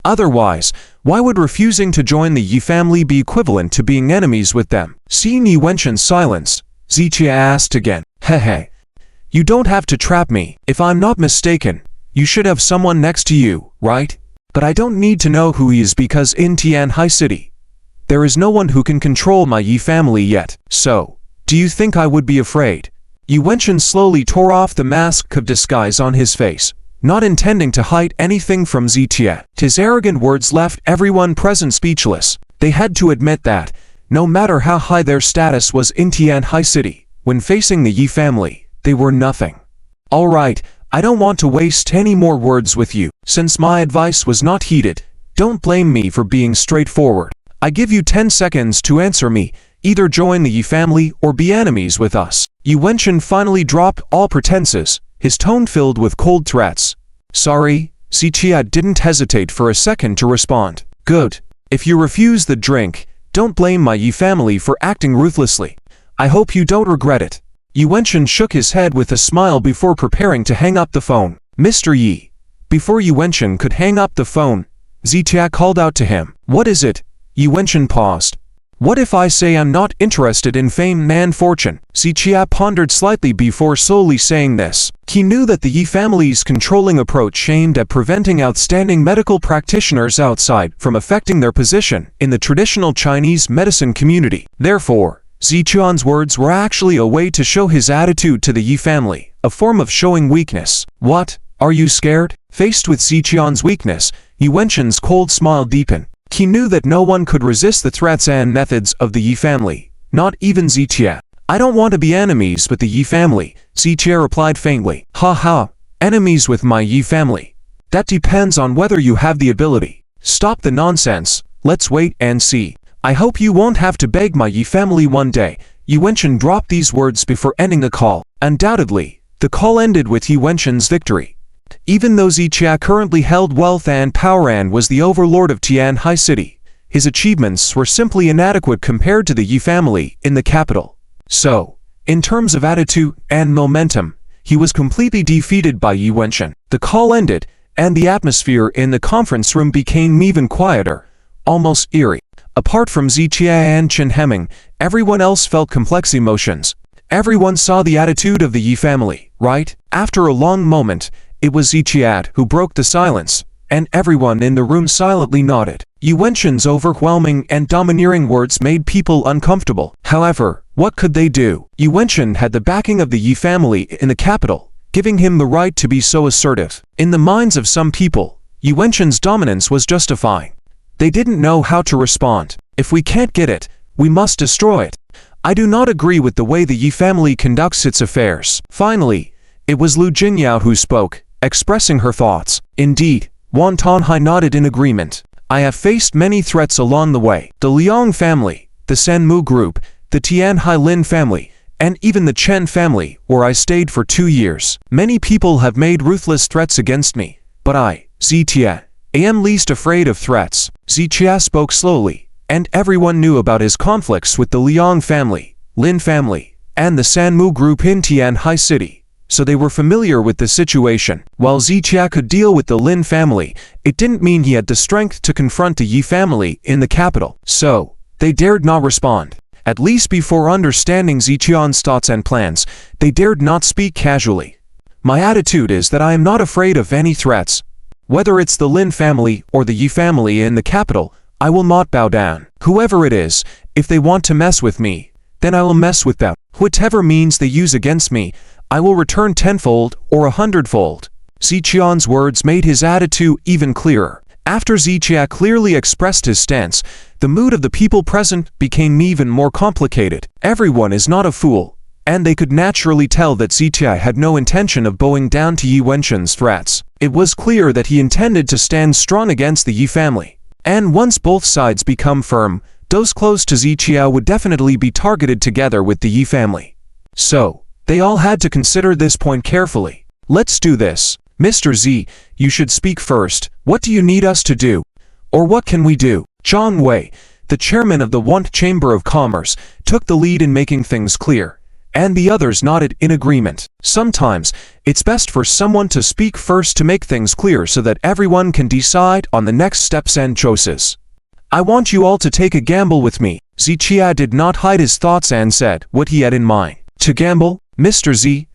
Otherwise, why would refusing to join the Yi family be equivalent to being enemies with them? Seeing Yi Wenchun's silence, Zichia asked again. Hehe. You don't have to trap me. If I'm not mistaken, you should have someone next to you, right? But I don't need to know who he is because in Tianhai City, there is no one who can control my Yi family yet. So, do you think I would be afraid? Yi Wenchun slowly tore off the mask of disguise on his face, not intending to hide anything from Zichia. His arrogant words left everyone present speechless. They had to admit that, no matter how high their status was in Tianhai City, when facing the Yi family, they were nothing. Alright, I don't want to waste any more words with you. Since my advice was not heeded, don't blame me for being straightforward. I give you 10 seconds to answer me. Either join the Yi family or be enemies with us. Yi Wenchun finally dropped all pretenses, his tone filled with cold threats. Sorry, Zichia didn't hesitate for a second to respond. Good. If you refuse the drink, don't blame my Yi family for acting ruthlessly. I hope you don't regret it. Yi Wenchun shook his head with a smile before preparing to hang up the phone. Mr. Yi. Before Yi Wenchun could hang up the phone, Zichia called out to him. What is it? Yi Wenchun paused. What if I say I'm not interested in fame and fortune? Zichia pondered slightly before slowly saying this. He knew that the Yi family's controlling approach aimed at preventing outstanding medical practitioners outside from affecting their position in the traditional Chinese medicine community. Therefore, Zichuan's words were actually a way to show his attitude to the Yi family, a form of showing weakness. What? Are you scared? Faced with Zichuan's weakness, Yi Wenchun's cold smile deepened. He knew that no one could resist the threats and methods of the Yi family, not even Zichia. I don't want to be enemies with the Yi family, Zichia replied faintly. Ha ha, enemies with my Yi family. That depends on whether you have the ability. Stop the nonsense, let's wait and see. I hope you won't have to beg my Yi family one day. Yi Wenchun dropped these words before ending the call. Undoubtedly, the call ended with Yi Wenchun's victory. Even though Zichia currently held wealth and power and was the overlord of Tianhai City, his achievements were simply inadequate compared to the Yi family in the capital. So, in terms of attitude and momentum, he was completely defeated by Yi Wenchun. The call ended, and the atmosphere in the conference room became even quieter, almost eerie. Apart from Zichia and Chen Hemming, everyone else felt complex emotions. Everyone saw the attitude of the Yi family, right? After a long moment, it was Zichia who broke the silence, and everyone in the room silently nodded. Yi Wenchun's overwhelming and domineering words made people uncomfortable. However, what could they do? Yi Wenchun had the backing of the Yi family in the capital, giving him the right to be so assertive. In the minds of some people, Yi Wenchun's dominance was justifying. They didn't know how to respond. If we can't get it, we must destroy it. I do not agree with the way the Yi family conducts its affairs. Finally, it was Lu Jingyao who spoke, expressing her thoughts. Indeed, Wan Tanhai nodded in agreement. I have faced many threats along the way. The Liang family, the Sanmu group, the Tianhai Lin family, and even the Chen family, where I stayed for 2 years. Many people have made ruthless threats against me, but I, Zichia, am least afraid of threats. Zichia spoke slowly, and everyone knew about his conflicts with the Liang family, Lin family, and the Sanmu group in Tianhai City. So they were familiar with the situation. While Zichia could deal with the Lin family, it didn't mean he had the strength to confront the Yi family in the capital. So, they dared not respond. At least before understanding Zichuan's thoughts and plans, they dared not speak casually. My attitude is that I am not afraid of any threats. Whether it's the Lin family or the Yi family in the capital, I will not bow down. Whoever it is, if they want to mess with me, then I will mess with them. Whatever means they use against me, I will return tenfold or 100-fold. Zichuan's words made his attitude even clearer. After Zichia clearly expressed his stance, the mood of the people present became even more complicated. Everyone is not a fool, and they could naturally tell that Zichia had no intention of bowing down to Yi Wenchun's threats. It was clear that he intended to stand strong against the Yi family. And once both sides become firm, those close to Zichia would definitely be targeted together with the Yi family. So, they all had to consider this point carefully. Let's do this. Mr. Z, you should speak first. What do you need us to do? Or what can we do? Zhang Wei, the chairman of the Want Chamber of Commerce, took the lead in making things clear, and the others nodded in agreement. Sometimes, It's best for someone to speak first to make things clear so that everyone can decide on the next steps and choices. I want you all to take a gamble with me. Zichia did not hide his thoughts and said what he had in mind. To gamble? Mr. Z?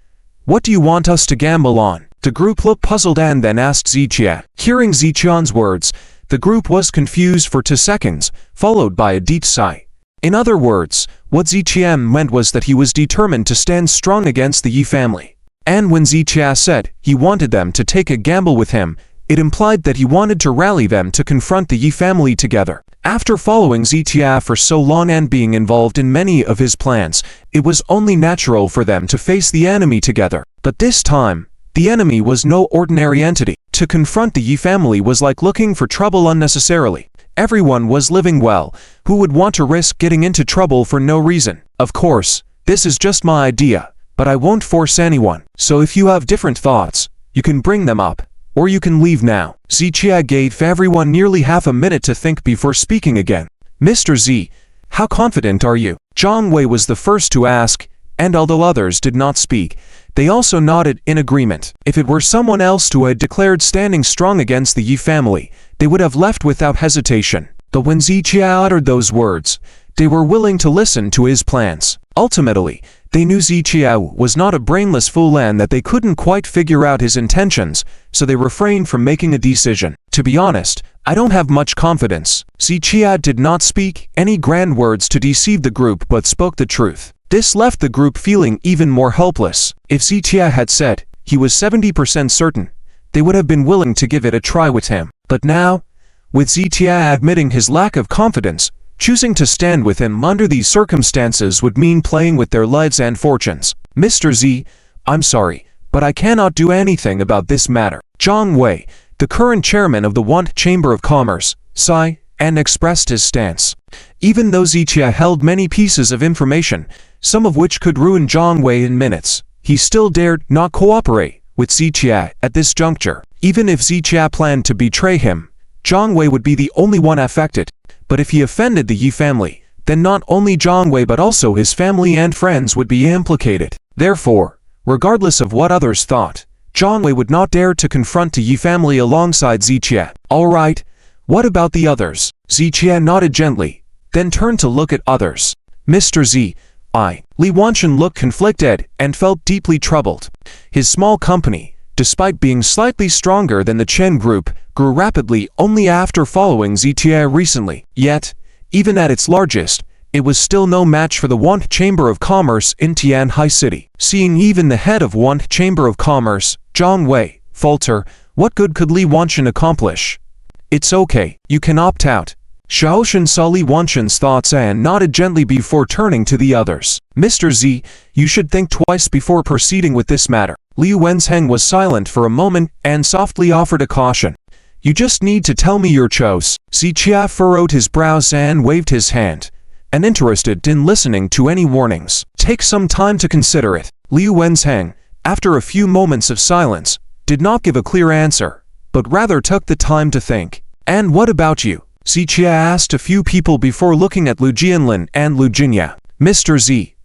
What do you want us to gamble on? The group looked puzzled and then asked Zichia. Hearing Zichian's words, the group was confused for 2 seconds, followed by a deep sigh. In other words, what Zichia meant was that he was determined to stand strong against the Yi family. And when Zichia said he wanted them to take a gamble with him, it implied that he wanted to rally them to confront the Yi family together. After following Zichia for so long and being involved in many of his plans, it was only natural for them to face the enemy together. But this time, the enemy was no ordinary entity. To confront the Yi family was like looking for trouble unnecessarily. Everyone was living well. Who would want to risk getting into trouble for no reason? Of course, this is just my idea, but I won't force anyone. So if you have different thoughts, you can bring them up, or you can leave now. Zichia gave everyone nearly half a minute to think before speaking again. Mr. Z, how confident are you? Zhang Wei was the first to ask, and although others did not speak, they also nodded in agreement. If it were someone else who had declared standing strong against the Yi family, they would have left without hesitation. But when Zichia uttered those words, they were willing to listen to his plans. Ultimately, they knew Zichia was not a brainless fool and that they couldn't quite figure out his intentions, so they refrained from making a decision. To be honest, I don't have much confidence. Zichia did not speak any grand words to deceive the group but spoke the truth. This left the group feeling even more helpless. If Zichia had said he was 70% certain, they would have been willing to give it a try with him. But now, with Zichia admitting his lack of confidence, choosing to stand with him under these circumstances would mean playing with their lives and fortunes. Mr. Z, I'm sorry, but I cannot do anything about this matter. Zhang Wei, the current chairman of the Want Chamber of Commerce, sighed and expressed his stance. Even though Zichia held many pieces of information, some of which could ruin Zhang Wei in minutes, he still dared not cooperate with Zichia at this juncture. Even if Zichia planned to betray him, Zhang Wei would be the only one affected. But if he offended the Yi family, then not only Zhang Wei but also his family and friends would be implicated. Therefore, regardless of what others thought, Zhang Wei would not dare to confront the Yi family alongside Zichia. Alright, what about the others? Zichia nodded gently, then turned to look at others. Mr. Z, Li Wanshan looked conflicted and felt deeply troubled. His small company, despite being slightly stronger than the Chen group, grew rapidly only after following Zichia recently. Yet, even at its largest, it was still no match for the Want Chamber of Commerce in Tianhai City. Seeing even the head of Want Chamber of Commerce, Zhang Wei, falter, what good could Li Wanshan accomplish? It's okay, you can opt out. Xiaoshan saw Li Wanshan's thoughts and nodded gently before turning to the others. Mr. Z, you should think twice before proceeding with this matter. Liu Wenzheng was silent for a moment and softly offered a caution. You just need to tell me your choice. Zichia furrowed his brows and waved his hand, uninterested in listening to any warnings. Take some time to consider it. Liu Wenzheng, after a few moments of silence, did not give a clear answer, but rather took the time to think. And what about you? Zichia asked a few people before looking at Lu Jianlin and Lu Jinya. Mr. Z.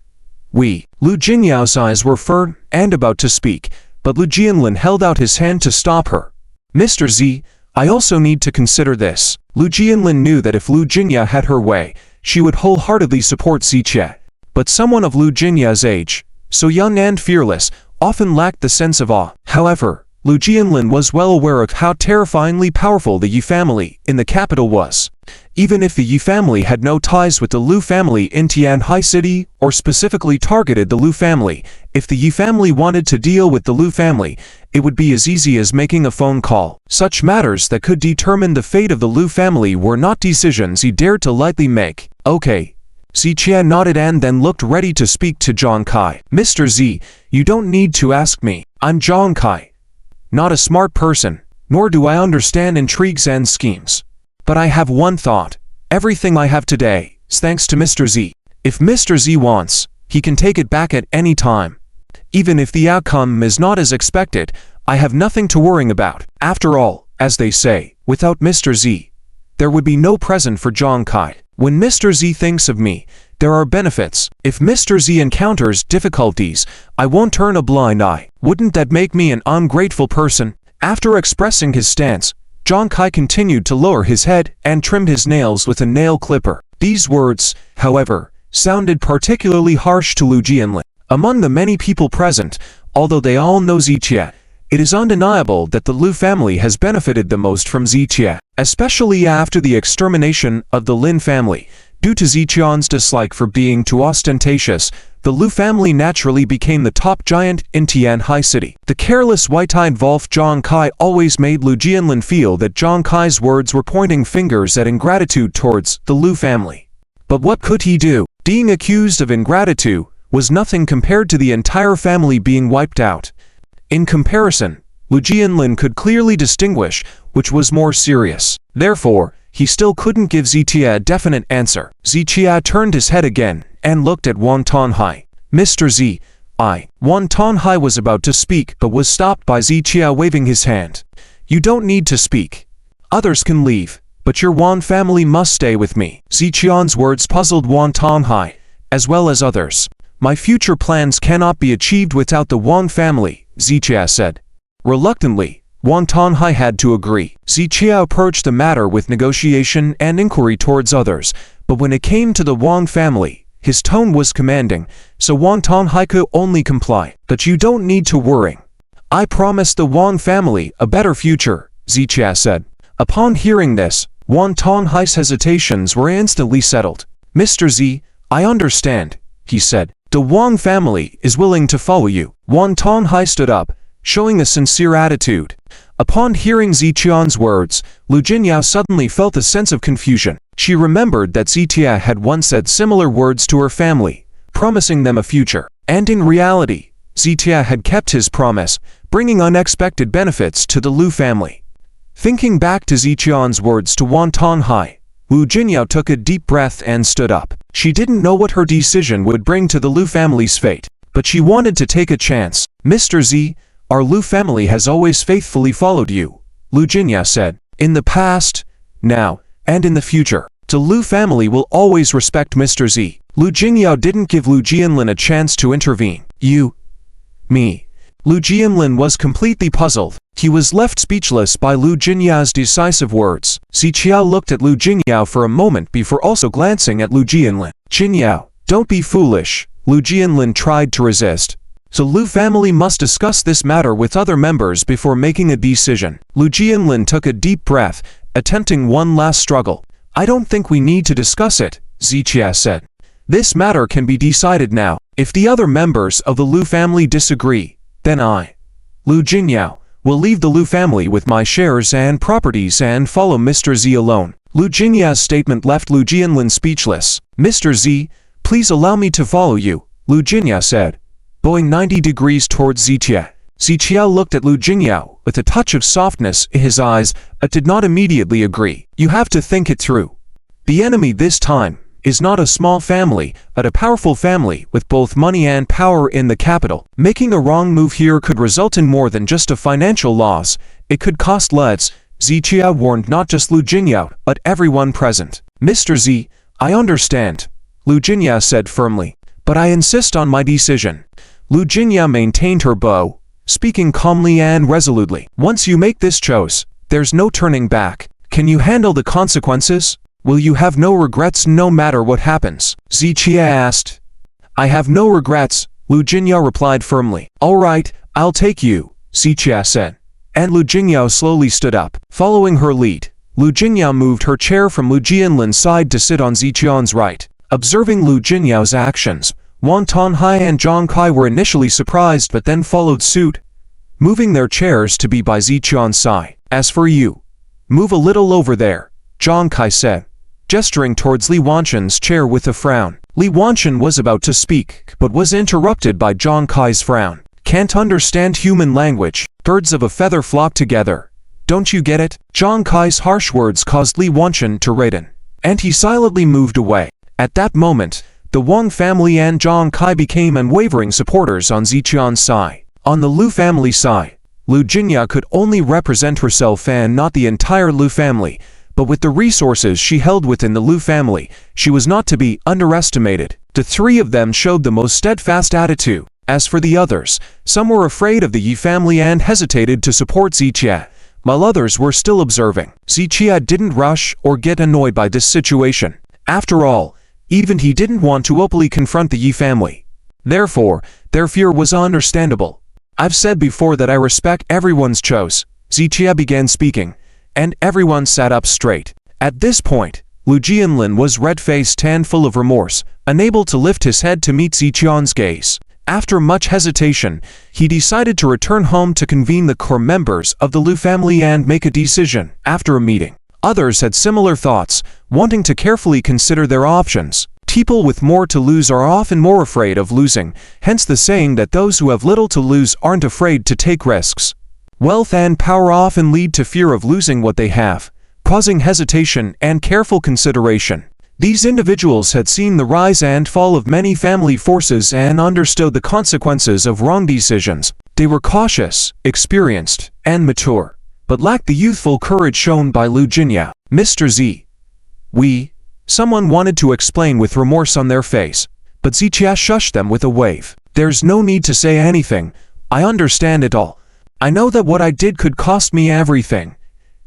Lu Jinyao's eyes were firm and about to speak, but Lu Jianlin held out his hand to stop her. Mr. Z, I also need to consider this. Lu Jianlin knew that if Lu Jinya had her way, she would wholeheartedly support Zichia. But someone of Lu Jinya's age, so young and fearless, often lacked the sense of awe. However, Lu Jianlin was well aware of how terrifyingly powerful the Yi family in the capital was. Even if the Yi family had no ties with the Lu family in Tianhai City, or specifically targeted the Lu family, if the Yi family wanted to deal with the Lu family, it would be as easy as making a phone call. Such matters that could determine the fate of the Lu family were not decisions he dared to lightly make. Okay. Zichia nodded and then looked ready to speak to Zhang Kai. Mr. Z, you don't need to ask me. I'm Zhang Kai. Not a smart person, nor do I understand intrigues and schemes. But I have one thought. Everything I have today is thanks to Mr. Z. If Mr. Z wants, he can take it back at any time. Even if the outcome is not as expected, I have nothing to worry about. After all, as they say, without Mr. Z, there would be no present for Zhang Kai. When Mr. Z thinks of me, there are benefits. If Mr. Z encounters difficulties, I won't turn a blind eye. Wouldn't that make me an ungrateful person? After expressing his stance, Zhang Kai continued to lower his head and trimmed his nails with a nail clipper. These words, however, sounded particularly harsh to Lu Jianlin. Among the many people present, although they all know Ziqie, it is undeniable that the Lu family has benefited the most from Ziqie, especially after the extermination of the Lin family. Due to Ziqian's dislike for being too ostentatious, the Lu family naturally became the top giant in Tianhai City. The careless white-eyed Wolf Zhang Kai always made Lu Jianlin feel that Zhang Kai's words were pointing fingers at ingratitude towards the Lu family. But what could he do? Being accused of ingratitude was nothing compared to the entire family being wiped out. In comparison, Lu Jianlin could clearly distinguish which was more serious. Therefore, he still couldn't give Ziqie a definite answer. Ziqie turned his head again and looked at Wang Tonghai. Mr. Z, Wang Tonghai was about to speak but was stopped by Ziqie waving his hand. You don't need to speak. Others can leave, but your Wang family must stay with me. Ziqian's words puzzled Wang Tonghai, as well as others. My future plans cannot be achieved without the Wang family, Ziqie said. Reluctantly, Wang Tonghai had to agree. Ziqie approached the matter with negotiation and inquiry towards others, but when it came to the Wang family, his tone was commanding, so Wang Tonghai could only comply. But you don't need to worry. I promised the Wang family a better future, Ziqie said. Upon hearing this, Wang Tonghai's hesitations were instantly settled. Mr. Z, I understand, he said. The Wang family is willing to follow you. Wang Tonghai stood up, showing a sincere attitude. Upon hearing Ziqian's words, Lu Jinyao suddenly felt a sense of confusion. She remembered that Ziqie had once said similar words to her family, promising them a future. And in reality, Ziqie had kept his promise, bringing unexpected benefits to the Lu family. Thinking back to Ziqian's words to Wang Tonghai, Lu Jinyao took a deep breath and stood up. She didn't know what her decision would bring to the Lu family's fate, but she wanted to take a chance. Mr. Z, our Lu family has always faithfully followed you, Lu Jinyao said. In the past, now, and in the future, the Lu family will always respect Mr. Z. Lu Jinyao didn't give Lu Jianlin a chance to intervene. You, me. Lu Jianlin was completely puzzled. He was left speechless by Lu Jinyao's decisive words. Ziqie looked at Lu Jinyao for a moment before also glancing at Lu Jianlin. Jinyao, don't be foolish. Lu Jianlin tried to resist. The Lu family must discuss this matter with other members before making a decision. Lu Jianlin took a deep breath, attempting one last struggle. I don't think we need to discuss it, Ziqie said. This matter can be decided now. If the other members of the Lu family disagree, then I, Lu Jinyao, will leave the Lu family with my shares and properties and follow Mr. Z alone. Lu Jinyao's statement left Lu Jianlin speechless. Mr. Z, please allow me to follow you, Lu Jinyao said, bowing 90 degrees towards Ziqie. Ziqie looked at Lu Jinyao with a touch of softness in his eyes, but did not immediately agree. You have to think it through. The enemy this time is not a small family, but a powerful family with both money and power in the capital. Making a wrong move here could result in more than just a financial loss. It could cost lives. Ziqie warned not just Lu Jinyao, but everyone present. Mr. Z, I understand, Lu Jinyao said firmly, but I insist on my decision. Lu Jinyao maintained her bow, speaking calmly and resolutely. Once you make this choice, there's no turning back. Can you handle the consequences? Will you have no regrets no matter what happens? Ziqie asked. I have no regrets, Lu Jinyao replied firmly. All right, I'll take you, Ziqie said. And Lu Jinyao slowly stood up. Following her lead, Lu Jinyao moved her chair from Lu Jianlin's side to sit on Ziqian's right. Observing Lu Jinyao's actions, Wang Tonghai and Zhang Kai were initially surprised but then followed suit, moving their chairs to be by Ziqian's side. As for you, move a little over there, Zhang Kai said, gesturing towards Li Wanshan's chair with a frown. Li Wanshan was about to speak, but was interrupted by Zhang Kai's frown. Can't understand human language. Birds of a feather flock together. Don't you get it? Zhang Kai's harsh words caused Li Wanshan to redden, and he silently moved away. At that moment, the Wang family and Zhang Kai became unwavering supporters on Ziqian's side. On the Lu family side, Lu Jinyao could only represent herself and not the entire Lu family, but with the resources she held within the Liu family, she was not to be underestimated. The three of them showed the most steadfast attitude. As for the others, some were afraid of the Yi family and hesitated to support Ziqia, while others were still observing. Ziqia didn't rush or get annoyed by this situation. After all, even he didn't want to openly confront the Yi family. Therefore, their fear was understandable. I've said before that I respect everyone's choice. Ziqia began speaking, and everyone sat up straight. At this point, Lu Jianlin was red-faced and full of remorse, unable to lift his head to meet Ziqian's gaze. After much hesitation, he decided to return home to convene the core members of the Liu family and make a decision. After a meeting, others had similar thoughts, wanting to carefully consider their options. People with more to lose are often more afraid of losing, hence the saying that those who have little to lose aren't afraid to take risks. Wealth and power often lead to fear of losing what they have, causing hesitation and careful consideration. These individuals had seen the rise and fall of many family forces and understood the consequences of wrong decisions. They were cautious, experienced, and mature, but lacked the youthful courage shown by Lu Jinya. Mr. Z. Someone wanted to explain with remorse on their face, but Ziqia shushed them with a wave. There's no need to say anything. I understand it all. I know that what I did could cost me everything,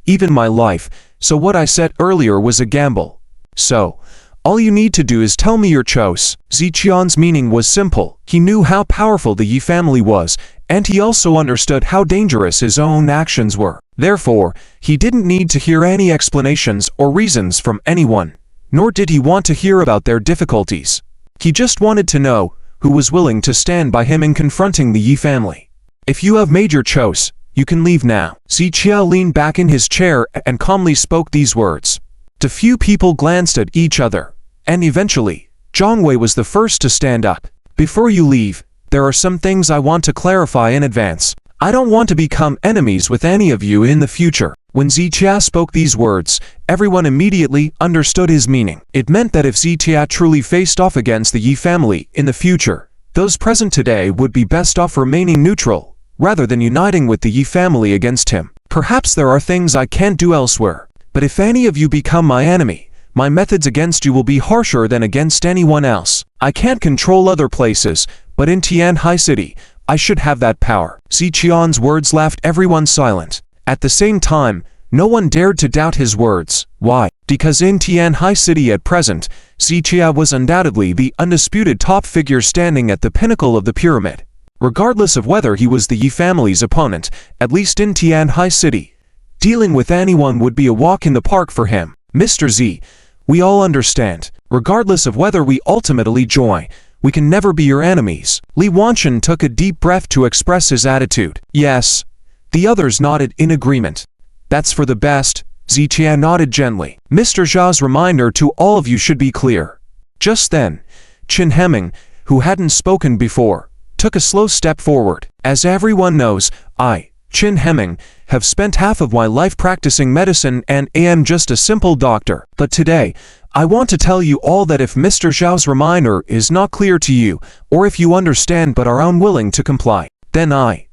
even my life, so what I said earlier was a gamble. So, all you need to do is tell me your choice. Ziqian's meaning was simple. He knew how powerful the Yi family was, and he also understood how dangerous his own actions were. Therefore, he didn't need to hear any explanations or reasons from anyone, nor did he want to hear about their difficulties. He just wanted to know who was willing to stand by him in confronting the Yi family. If you have made your choice, you can leave now. Ziqia leaned back in his chair and calmly spoke these words. The few people glanced at each other, and eventually, Zhang Wei was the first to stand up. Before you leave, there are some things I want to clarify in advance. I don't want to become enemies with any of you in the future. When Ziqia spoke these words, everyone immediately understood his meaning. It meant that if Ziqia truly faced off against the Yi family in the future, those present today would be best off remaining neutral, rather than uniting with the Yi family against him. Perhaps there are things I can't do elsewhere, but if any of you become my enemy, my methods against you will be harsher than against anyone else. I can't control other places, but in Tianhai City, I should have that power. Ziqian's words left everyone silent. At the same time, no one dared to doubt his words. Why? Because in Tianhai City at present, Ziqia was undoubtedly the undisputed top figure standing at the pinnacle of the pyramid. Regardless of whether he was the Yi family's opponent, at least in Tianhai City, dealing with anyone would be a walk in the park for him. Mr. Z, we all understand. Regardless of whether we ultimately join, we can never be your enemies. Li Wanchen took a deep breath to express his attitude. Yes. The others nodded in agreement. That's for the best. Ziqia nodded gently. Mr. Zha's reminder to all of you should be clear. Just then, Qin Hemming, who hadn't spoken before, took a slow step forward. As everyone knows, I, Qin Hemming, have spent half of my life practicing medicine and am just a simple doctor. But today, I want to tell you all that if Mr. Zhao's reminder is not clear to you, or if you understand but are unwilling to comply, then I,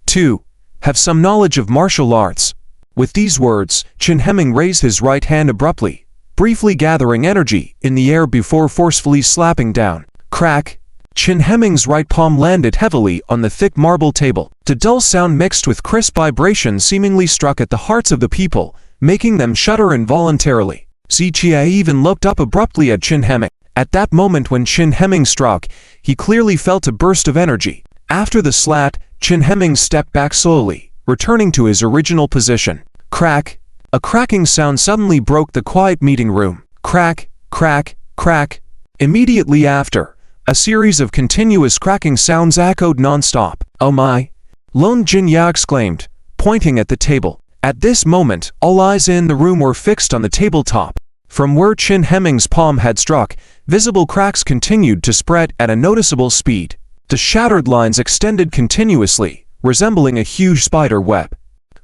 too, have some knowledge of martial arts. With these words, Qin Hemming raised his right hand abruptly, briefly gathering energy in the air before forcefully slapping down. Crack! Qin Hemming's right palm landed heavily on the thick marble table. The dull sound mixed with crisp vibration seemingly struck at the hearts of the people, making them shudder involuntarily. Ziqia even looked up abruptly at Qin Hemming. At that moment when Qin Hemming struck, he clearly felt a burst of energy. After the slap, Qin Hemming stepped back slowly, returning to his original position. Crack! A cracking sound suddenly broke the quiet meeting room. Crack, crack, crack. Immediately after, a series of continuous cracking sounds echoed non-stop. Oh my! Lone Jinya exclaimed, pointing at the table. At this moment, all eyes in the room were fixed on the tabletop. From where Qin Hemming's palm had struck, visible cracks continued to spread at a noticeable speed. The shattered lines extended continuously, resembling a huge spider web.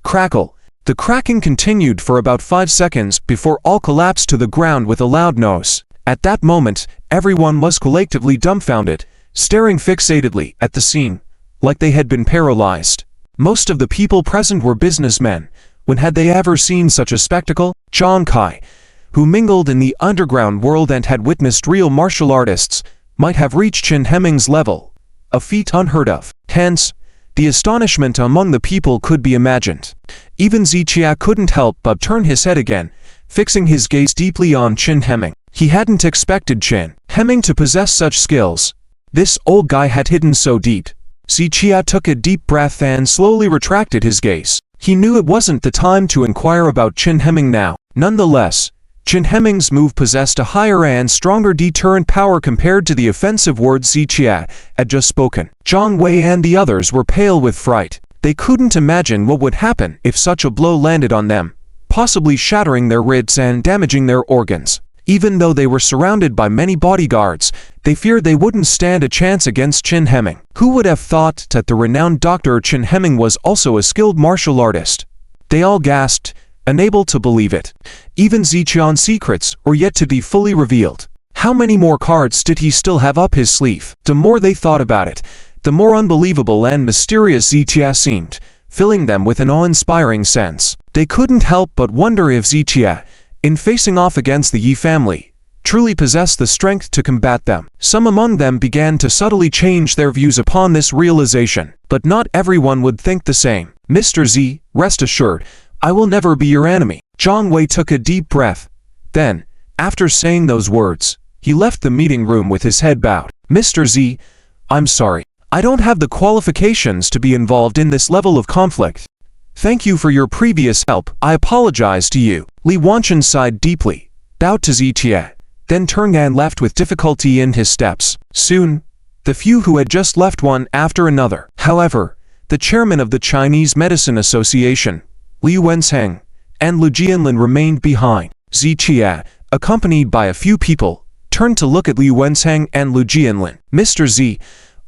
Crackle! The cracking continued for about 5 seconds before all collapsed to the ground with a loud noise. At that moment, everyone was collectively dumbfounded, staring fixatedly at the scene, like they had been paralyzed. Most of the people present were businessmen. When had they ever seen such a spectacle? Zhang Kai, who mingled in the underground world and had witnessed real martial artists, might have reached Qin Hemming's level, a feat unheard of. Hence, the astonishment among the people could be imagined. Even Zichia couldn't help but turn his head again, fixing his gaze deeply on Qin Hemming. He hadn't expected Qin Hemming to possess such skills. This old guy had hidden so deep. Zichia took a deep breath and slowly retracted his gaze. He knew it wasn't the time to inquire about Qin Hemming now. Nonetheless, Qin Hemming's move possessed a higher and stronger deterrent power compared to the offensive words Zichia had just spoken. Zhang Wei and the others were pale with fright. They couldn't imagine what would happen if such a blow landed on them, possibly shattering their ribs and damaging their organs. Even though they were surrounded by many bodyguards, they feared they wouldn't stand a chance against Qin Hemming. Who would have thought that the renowned Dr. Qin Hemming was also a skilled martial artist? They all gasped, unable to believe it. Even Zichian's secrets were yet to be fully revealed. How many more cards did he still have up his sleeve? The more they thought about it, the more unbelievable and mysterious Zichia seemed, filling them with an awe-inspiring sense. They couldn't help but wonder if Zichia, in facing off against the Yi family, truly possessed the strength to combat them. Some among them began to subtly change their views upon this realization, but not everyone would think the same. Mr. Z, rest assured, I will never be your enemy. Zhang Wei took a deep breath. Then, after saying those words, he left the meeting room with his head bowed. Mr. Z, I'm sorry. I don't have the qualifications to be involved in this level of conflict. Thank you for your previous help. I apologize to you. Li Wanchen sighed deeply, bowed to Zichia, then turned and left with difficulty in his steps. Soon, the few who had just left one after another. However, the chairman of the Chinese Medicine Association, Liu Wenzheng, and Lu Jianlin remained behind. Zichia, accompanied by a few people, turned to look at Liu Wenzheng and Lu Jianlin. Mr. Z,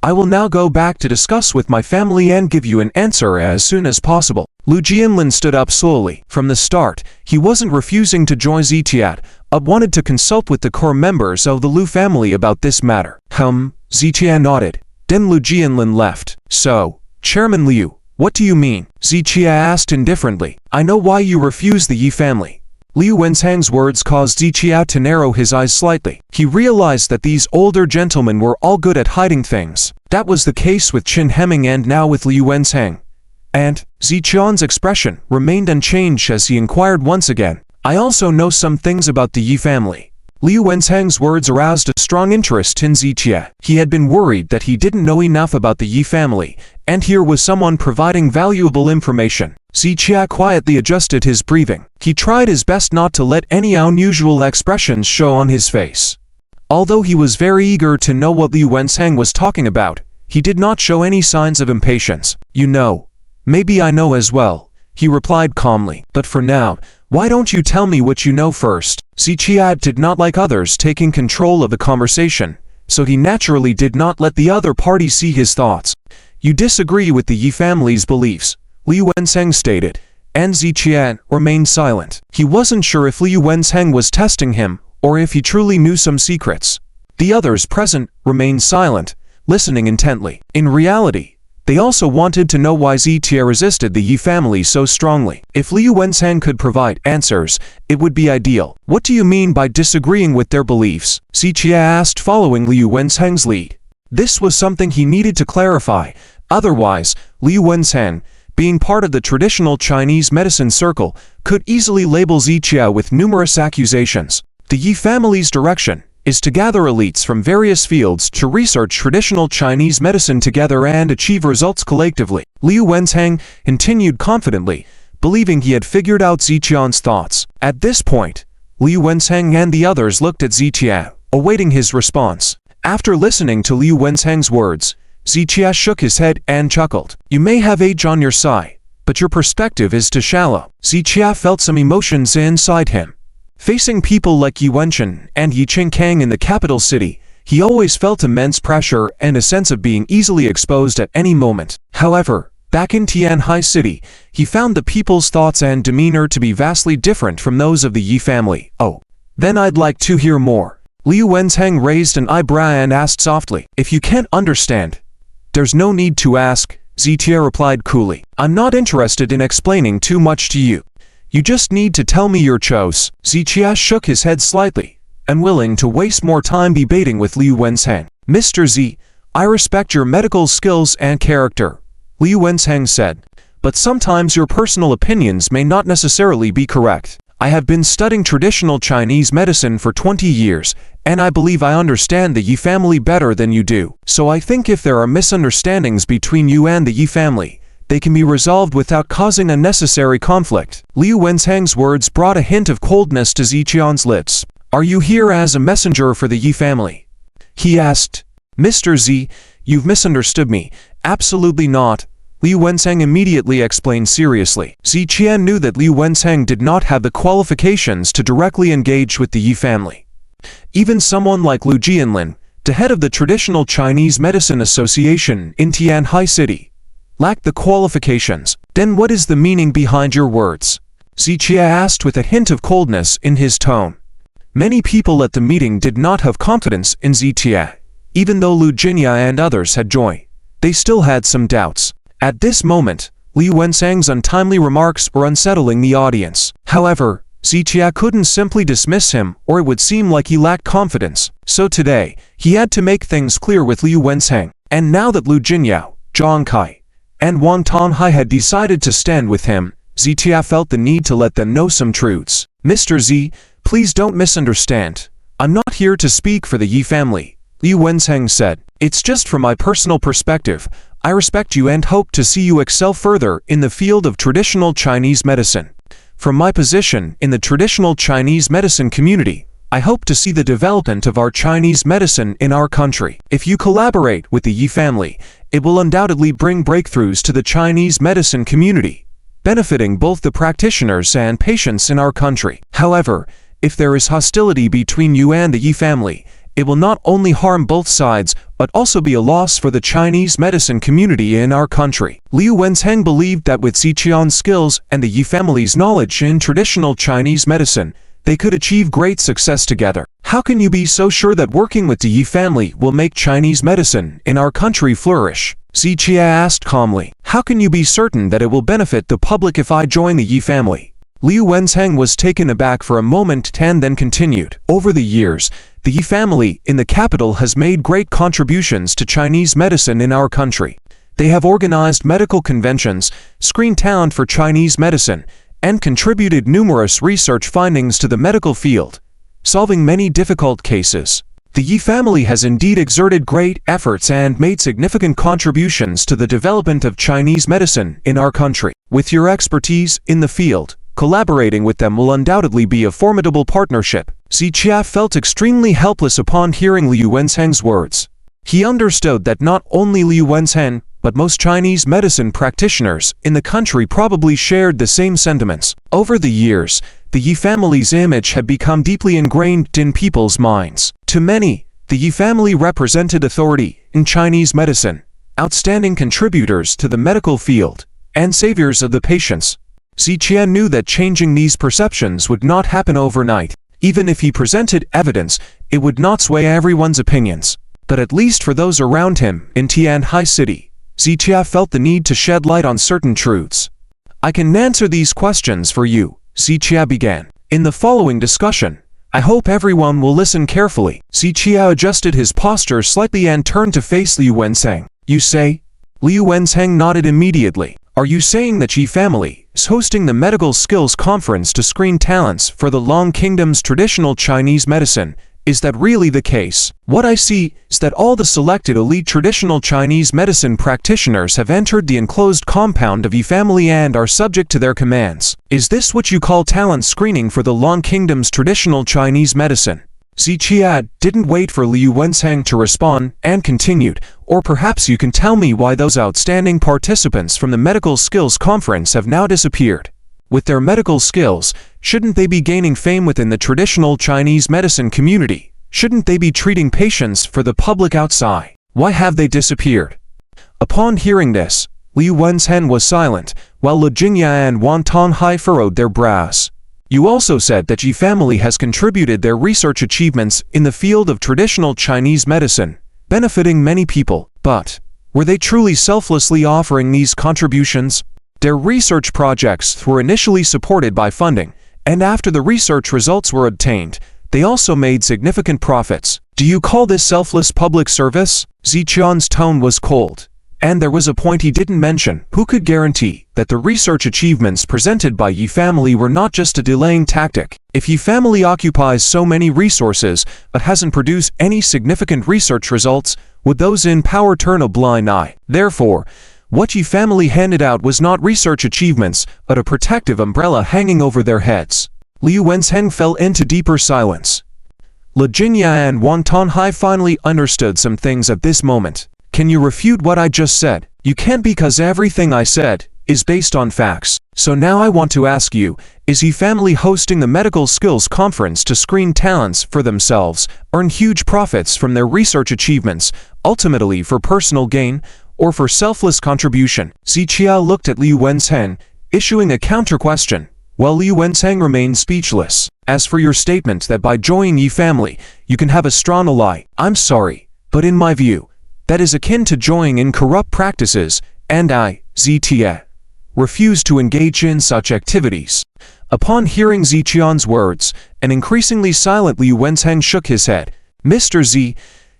I will now go back to discuss with my family and give you an answer as soon as possible. Lu Jianlin stood up slowly. From the start, he wasn't refusing to join Zichia, but wanted to consult with the core members of the Lu family about this matter. Zichia nodded. Then Lu Jianlin left. So, Chairman Liu, what do you mean? Zichia asked indifferently. I know why you refuse the Yi family. Liu Wenzheng's words caused Zichia to narrow his eyes slightly. He realized that these older gentlemen were all good at hiding things. That was the case with Qin Hemming and now with Liu Wenzheng. And Zichian's expression remained unchanged as he inquired once again. I also know some things about the Yi family. Liu Wenzheng's words aroused a strong interest in Zichia. He had been worried that he didn't know enough about the Yi family, and here was someone providing valuable information. Zichia quietly adjusted his breathing. He tried his best not to let any unusual expressions show on his face. Although he was very eager to know what Liu Wenzheng was talking about, he did not show any signs of impatience. You know, maybe I know as well, he replied calmly. But for now, why don't you tell me what you know first? Zichia did not like others taking control of the conversation, so he naturally did not let the other party see his thoughts. You disagree with the Yi family's beliefs, Liu Wenzheng stated, and Zichia remained silent. He wasn't sure if Liu Wenzheng was testing him, or if he truly knew some secrets. The others present remained silent, listening intently. In reality, they also wanted to know why Zichia resisted the Yi family so strongly. If Liu Wenzheng could provide answers, it would be ideal. What do you mean by disagreeing with their beliefs? Zichia asked, following Liu Wenzheng's lead. This was something he needed to clarify. Otherwise, Liu Wenzheng, being part of the traditional Chinese medicine circle, could easily label Zichia with numerous accusations. The Yi family's direction is to gather elites from various fields to research traditional Chinese medicine together and achieve results collectively. Liu Wenzheng continued confidently, believing he had figured out Zichian's thoughts. At this point, Liu Wenzheng and the others looked at Zichia, awaiting his response. After listening to Liu Wenzheng's words, Zichia shook his head and chuckled. You may have age on your side, but your perspective is too shallow. Zichia felt some emotions inside him. Facing people like Yi Wenchen and Yi Qingkang in the capital city, he always felt immense pressure and a sense of being easily exposed at any moment. However, back in Tianhai City, he found the people's thoughts and demeanor to be vastly different from those of the Yi family. Oh, then I'd like to hear more. Liu Wenzheng raised an eyebrow and asked softly. If you can't understand, there's no need to ask, Zichia replied coolly. I'm not interested in explaining too much to you. You just need to tell me your choice. Zichia shook his head slightly, unwilling to waste more time debating with Liu Wenzheng. Mr. Z, I respect your medical skills and character, Liu Wenzheng said, but sometimes your personal opinions may not necessarily be correct. I have been studying traditional Chinese medicine for 20 years, and I believe I understand the Yi family better than you do. So I think if there are misunderstandings between you and the Yi family, they can be resolved without causing unnecessary conflict. Liu Wenzheng's words brought a hint of coldness to Ziqian's lips. Are you here as a messenger for the Yi family? He asked. Mr. Z, you've misunderstood me. Absolutely not, Liu Wenzheng immediately explained seriously. Ziqian knew that Liu Wenzheng did not have the qualifications to directly engage with the Yi family. Even someone like Liu Jianlin, the head of the Traditional Chinese Medicine Association in Tianhai City, lacked the qualifications. Then what is the meaning behind your words? Ziqia asked with a hint of coldness in his tone. Many people at the meeting did not have confidence in Ziqia. Even though Liu Jinya and others had joined, they still had some doubts. At this moment, Liu Wenzheng's untimely remarks were unsettling the audience. However, Ziqia couldn't simply dismiss him, or it would seem like he lacked confidence. So today, he had to make things clear with Liu Wenzheng. And now that Liu Jinyao, Zhang Kai, and Wang Tonghai had decided to stand with him, Ziqia felt the need to let them know some truths. Mr. Z, please don't misunderstand. I'm not here to speak for the Yi family, Liu Wenzheng said. It's just from my personal perspective. I respect you and hope to see you excel further in the field of traditional Chinese medicine. From my position in the traditional Chinese medicine community, I hope to see the development of our Chinese medicine in our country. If you collaborate with the Yi family, it will undoubtedly bring breakthroughs to the Chinese medicine community, benefiting both the practitioners and patients in our country. However, if there is hostility between you and the Yi family, it will not only harm both sides, but also be a loss for the Chinese medicine community in our country. Liu Wenzheng believed that with Ziqian's skills and the Yi family's knowledge in traditional Chinese medicine, they could achieve great success together. How can you be so sure that working with the Yi family will make Chinese medicine in our country flourish? Ziqia asked calmly. How can you be certain that it will benefit the public if I join the Yi family? Liu Wenzheng was taken aback for a moment and then continued. Over the years, the Yi family in the capital has made great contributions to Chinese medicine in our country. They have organized medical conventions, screened talent for Chinese medicine, and contributed numerous research findings to the medical field, solving many difficult cases. The Yi family has indeed exerted great efforts and made significant contributions to the development of Chinese medicine in our country. With your expertise in the field, collaborating with them will undoubtedly be a formidable partnership. Ziqia felt extremely helpless upon hearing Liu Wenzheng's words. He understood that not only Liu Wenzheng, but most Chinese medicine practitioners in the country probably shared the same sentiments. Over the years, the Yi family's image had become deeply ingrained in people's minds. To many, the Yi family represented authority in Chinese medicine, outstanding contributors to the medical field, and saviors of the patients. Ziqia knew that changing these perceptions would not happen overnight. Even if he presented evidence, it would not sway everyone's opinions. But at least for those around him in Tianhai City, Ziqia felt the need to shed light on certain truths. I can answer these questions for you, Ziqia began. In the following discussion, I hope everyone will listen carefully. Ziqia adjusted his posture slightly and turned to face Liu Wenzheng. You say? Liu Wenzheng nodded immediately. Are you saying that Yi family is hosting the Medical Skills Conference to screen talents for the Long Kingdom's traditional Chinese medicine? Is that really the case? What I see is that all the selected elite traditional Chinese medicine practitioners have entered the enclosed compound of Yi family and are subject to their commands. Is this what you call talent screening for the Long Kingdom's traditional Chinese medicine? Ziqia didn't wait for Liu Wenzheng to respond and continued. Or perhaps you can tell me why those outstanding participants from the Medical Skills Conference have now disappeared. With their medical skills, shouldn't they be gaining fame within the traditional Chinese medicine community? Shouldn't they be treating patients for the public outside? Why have they disappeared? Upon hearing this, Liu Wenzheng was silent, while Liu Jingya and Wang Tonghai furrowed their brows. You also said that Yi family has contributed their research achievements in the field of traditional Chinese medicine, benefiting many people, but were they truly selflessly offering these contributions? Their research projects were initially supported by funding, and after the research results were obtained, they also made significant profits. Do you call this selfless public service? Ziqian's tone was cold. And there was a point he didn't mention. Who could guarantee that the research achievements presented by Yi family were not just a delaying tactic? If Yi family occupies so many resources but hasn't produced any significant research results, would those in power turn a blind eye? Therefore, what Yi family handed out was not research achievements, but a protective umbrella hanging over their heads. Liu Wenzheng fell into deeper silence. Le Jinya and Wang Tonghai finally understood some things at this moment. Can you refute what I just said? You can't, because everything I said is based on facts. So now I want to ask you, is Yi family hosting the medical skills conference to screen talents for themselves, earn huge profits from their research achievements, ultimately for personal gain, or for selfless contribution? Ziqia looked at Liu Wenzheng, issuing a counter-question, while Liu Wenzheng remained speechless. As for your statement that by joining Yi family, you can have a strong ally, I'm sorry, but in my view, that is akin to joining in corrupt practices, and I, Zitia, refuse to engage in such activities. Upon hearing Ziqian's words, an increasingly silent Liu Wenzheng shook his head. Mr. Z,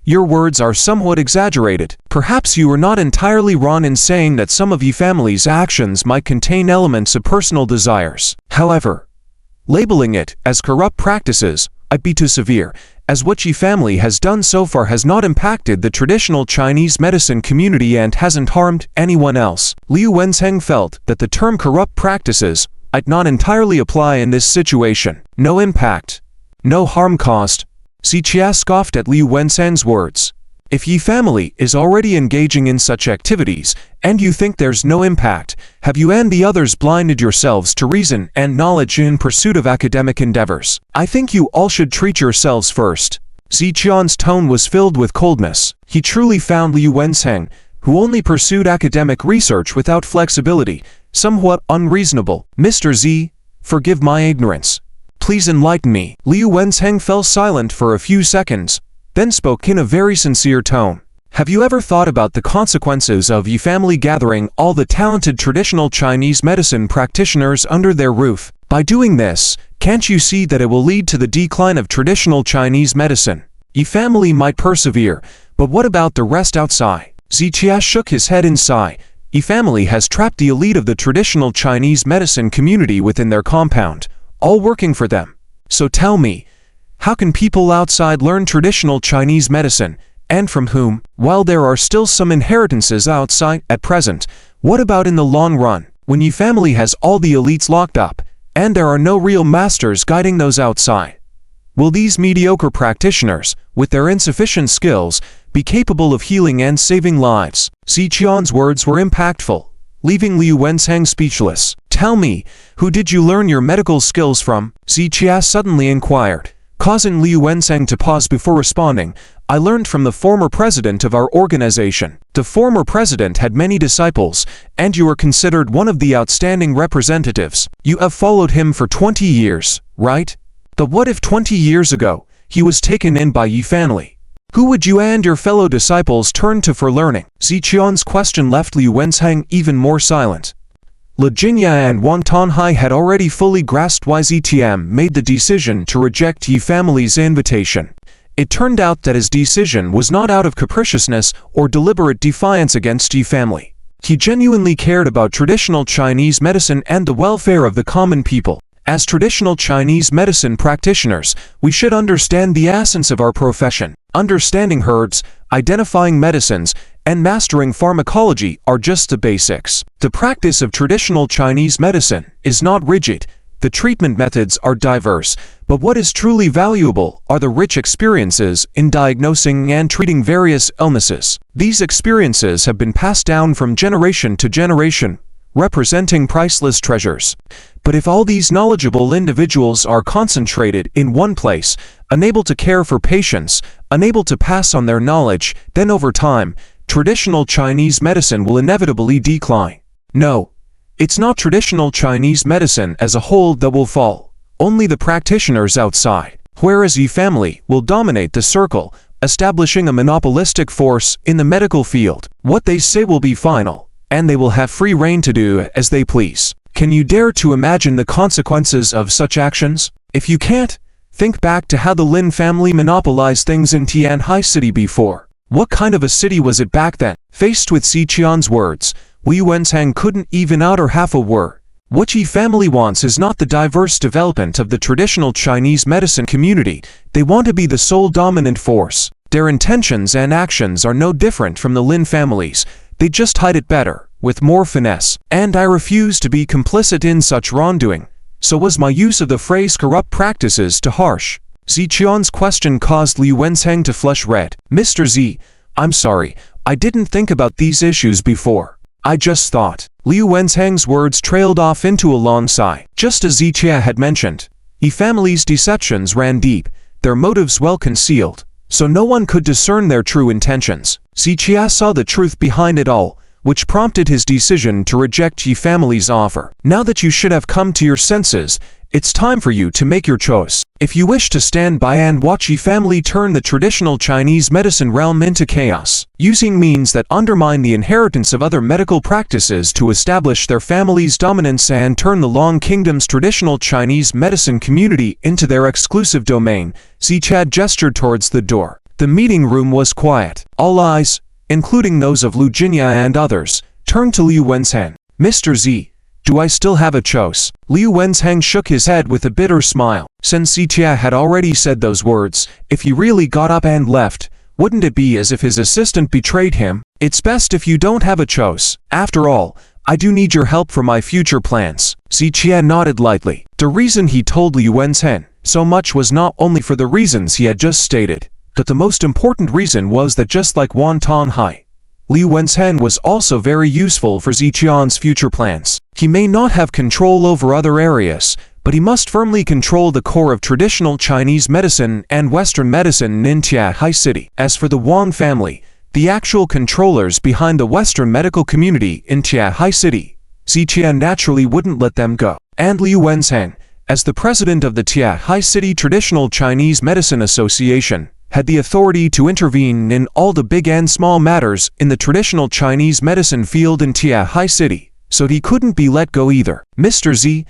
your words are somewhat exaggerated. Perhaps you are not entirely wrong in saying that some of Yi family's actions might contain elements of personal desires. However, labeling it as corrupt practices might be too severe, as what Yi family has done so far has not impacted the traditional Chinese medicine community and hasn't harmed anyone else. Liu Wenzheng felt that the term corrupt practices might not entirely apply in this situation. No impact, no harm caused. Ziqia scoffed at Liu Wenzheng's words. If Yi family is already engaging in such activities, and you think there's no impact, have you and the others blinded yourselves to reason and knowledge in pursuit of academic endeavors? I think you all should treat yourselves first. Ziqian's tone was filled with coldness. He truly found Liu Wenzheng, who only pursued academic research without flexibility, somewhat unreasonable. Mr. Z, forgive my ignorance. Please enlighten me. Liu Wenzheng fell silent for a few seconds, then spoke in a very sincere tone. Have you ever thought about the consequences of Yi family gathering all the talented traditional Chinese medicine practitioners under their roof? By doing this, can't you see that it will lead to the decline of traditional Chinese medicine? Yi family might persevere, but what about the rest outside? Ziqia shook his head in sigh. Yi family has trapped the elite of the traditional Chinese medicine community within their compound, all working for them. So tell me, how can people outside learn traditional Chinese medicine, and from whom? While there are still some inheritances outside at present, what about in the long run, when Yi family has all the elites locked up, and there are no real masters guiding those outside? Will these mediocre practitioners, with their insufficient skills, be capable of healing and saving lives? Ziqian's words were impactful, leaving Liu Wenzheng speechless. Tell me, who did you learn your medical skills from? Ziqia suddenly inquired, causing Liu Wenzheng to pause before responding. I learned from the former president of our organization. The former president had many disciples, and you are considered one of the outstanding representatives. You have followed him for 20 years, right? But what if 20 years ago, he was taken in by Yi family? Who would you and your fellow disciples turn to for learning? Ziqian's question left Liu Wenzheng even more silent. Le Jinya and Wang Tonghai had already fully grasped why ZTM made the decision to reject Yi family's invitation. It turned out that his decision was not out of capriciousness or deliberate defiance against Yi family. He genuinely cared about traditional Chinese medicine and the welfare of the common people. As traditional Chinese medicine practitioners, we should understand the essence of our profession. Understanding herbs, identifying medicines, and mastering pharmacology are just the basics. The practice of traditional Chinese medicine is not rigid. The treatment methods are diverse, but what is truly valuable are the rich experiences in diagnosing and treating various illnesses. These experiences have been passed down from generation to generation, representing priceless treasures. But if all these knowledgeable individuals are concentrated in one place, unable to care for patients, unable to pass on their knowledge, then over time, traditional Chinese medicine will inevitably decline. No, it's not traditional Chinese medicine as a whole that will fall, only the practitioners outside, whereas Yi family will dominate the circle, establishing a monopolistic force in the medical field. What they say will be final, and they will have free rein to do as they please. Can you dare to imagine the consequences of such actions? If you can't, think back to how the Lin family monopolized things in Tianhai City before. What kind of a city was it back then? Faced with Ziqian's words, Liu Wenzheng couldn't even utter half a word. What Yi family wants is not the diverse development of the traditional Chinese medicine community. They want to be the sole dominant force. Their intentions and actions are no different from the Lin family's. They just hide it better, with more finesse. And I refuse to be complicit in such wrongdoing. So was my use of the phrase corrupt practices too harsh? Ziqian's question caused Liu Wenzheng to flush red. Mr. Z, I'm sorry, I didn't think about these issues before. I just thought. Liu Wenzheng's words trailed off into a long sigh. Just as Ziqia had mentioned, Yi family's deceptions ran deep, their motives well concealed, so no one could discern their true intentions. Ziqia saw the truth behind it all, which prompted his decision to reject Yi family's offer. Now that you should have come to your senses, it's time for you to make your choice. If you wish to stand by and watch Yi family turn the traditional Chinese medicine realm into chaos, using means that undermine the inheritance of other medical practices to establish their family's dominance and turn the Long Kingdom's traditional Chinese medicine community into their exclusive domain, Zichad gestured towards the door. The meeting room was quiet. All eyes, including those of Lu Jinya and others, turned to Liu Wenzheng. Mr. Z, do I still have a choice? Liu Wenzheng shook his head with a bitter smile. Since Ziqia had already said those words, if he really got up and left, wouldn't it be as if his assistant betrayed him? It's best if you don't have a choice. After all, I do need your help for my future plans. Ziqia nodded lightly. The reason he told Liu Wenzheng so much was not only for the reasons he had just stated, but the most important reason was that just like Wan Tonghai, Liu Wenzheng was also very useful for Ziqian's future plans. He may not have control over other areas, but he must firmly control the core of traditional Chinese medicine and Western medicine in Tianhai City. As for the Wang family, the actual controllers behind the Western medical community in Tianhai City, Ziqian naturally wouldn't let them go. And Liu Wenzheng, as the president of the Tianhai City Traditional Chinese Medicine Association, had the authority to intervene in all the big and small matters in the traditional Chinese medicine field in Tianhai City, so he couldn't be let go either. Mr. Z,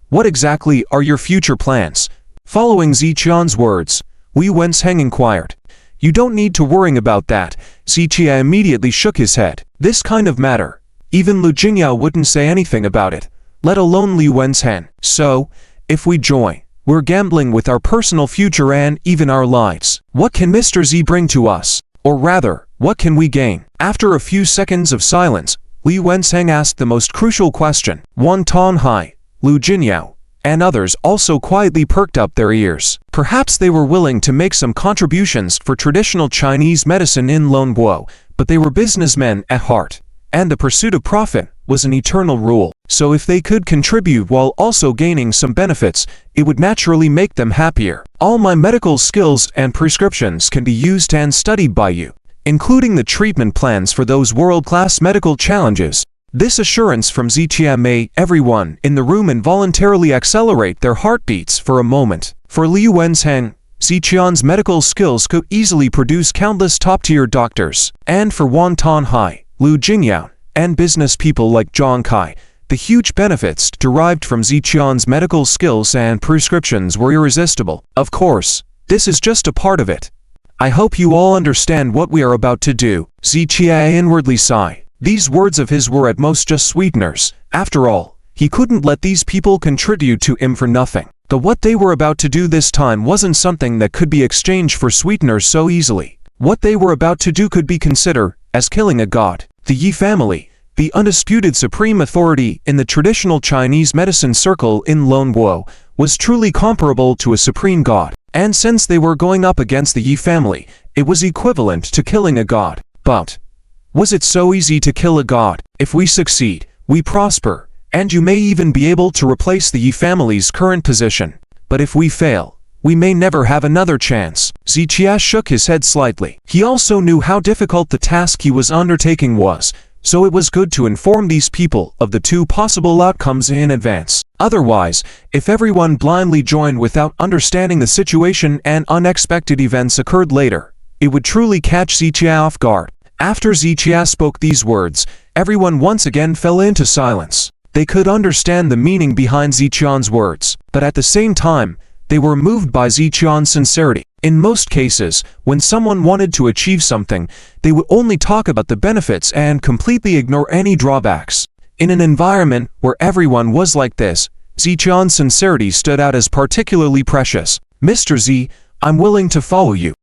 what exactly are your future plans? Following Ziqian's words, Liu Wenzheng inquired. You don't need to worry about that. Ziqia immediately shook his head. This kind of matter, even Lu Jingya wouldn't say anything about it, let alone Liu Wenzheng. So, if we join, we're gambling with our personal future and even our lives. What can Mr. Z bring to us? Or rather, what can we gain? After a few seconds of silence, Liu Wenzheng asked the most crucial question. Wan Tonghai, Lu Jinyao, and others also quietly perked up their ears. Perhaps they were willing to make some contributions for traditional Chinese medicine in Longuo, but they were businessmen at heart, and the pursuit of profit was an eternal rule. So if they could contribute while also gaining some benefits, it would naturally make them happier. All my medical skills and prescriptions can be used and studied by you, including the treatment plans for those world-class medical challenges. This assurance from Ziqia made everyone in the room involuntarily accelerate their heartbeats for a moment. For Liu Wenzheng, Ziqian's medical skills could easily produce countless top-tier doctors. And for Wan Tonghai, Lu Jingyao, and business people like Zhang Kai, the huge benefits derived from Ziqian's medical skills and prescriptions were irresistible. Of course, this is just a part of it. I hope you all understand what we are about to do. Ziqia inwardly sighed. These words of his were at most just sweeteners. After all, he couldn't let these people contribute to him for nothing. But what they were about to do this time wasn't something that could be exchanged for sweeteners so easily. What they were about to do could be considered as killing a god. The Yi family, the undisputed supreme authority in the traditional Chinese medicine circle in Longuo, was truly comparable to a supreme god. And since they were going up against the Yi family, it was equivalent to killing a god. But was it so easy to kill a god? If we succeed, we prosper, and you may even be able to replace the Yi family's current position. But if we fail, we may never have another chance. Ziqia shook his head slightly. He also knew how difficult the task he was undertaking was, so it was good to inform these people of the two possible outcomes in advance. Otherwise, if everyone blindly joined without understanding the situation and unexpected events occurred later, it would truly catch Ziqia off guard. After Ziqia spoke these words, Everyone once again fell into silence. They could understand the meaning behind Ziqian's words, but at the same time, they were moved by Ziqian's sincerity. In most cases, when someone wanted to achieve something, they would only talk about the benefits and completely ignore any drawbacks. In an environment where everyone was like this, Ziqian's sincerity stood out as particularly precious. "Mr. Z, I'm willing to follow you."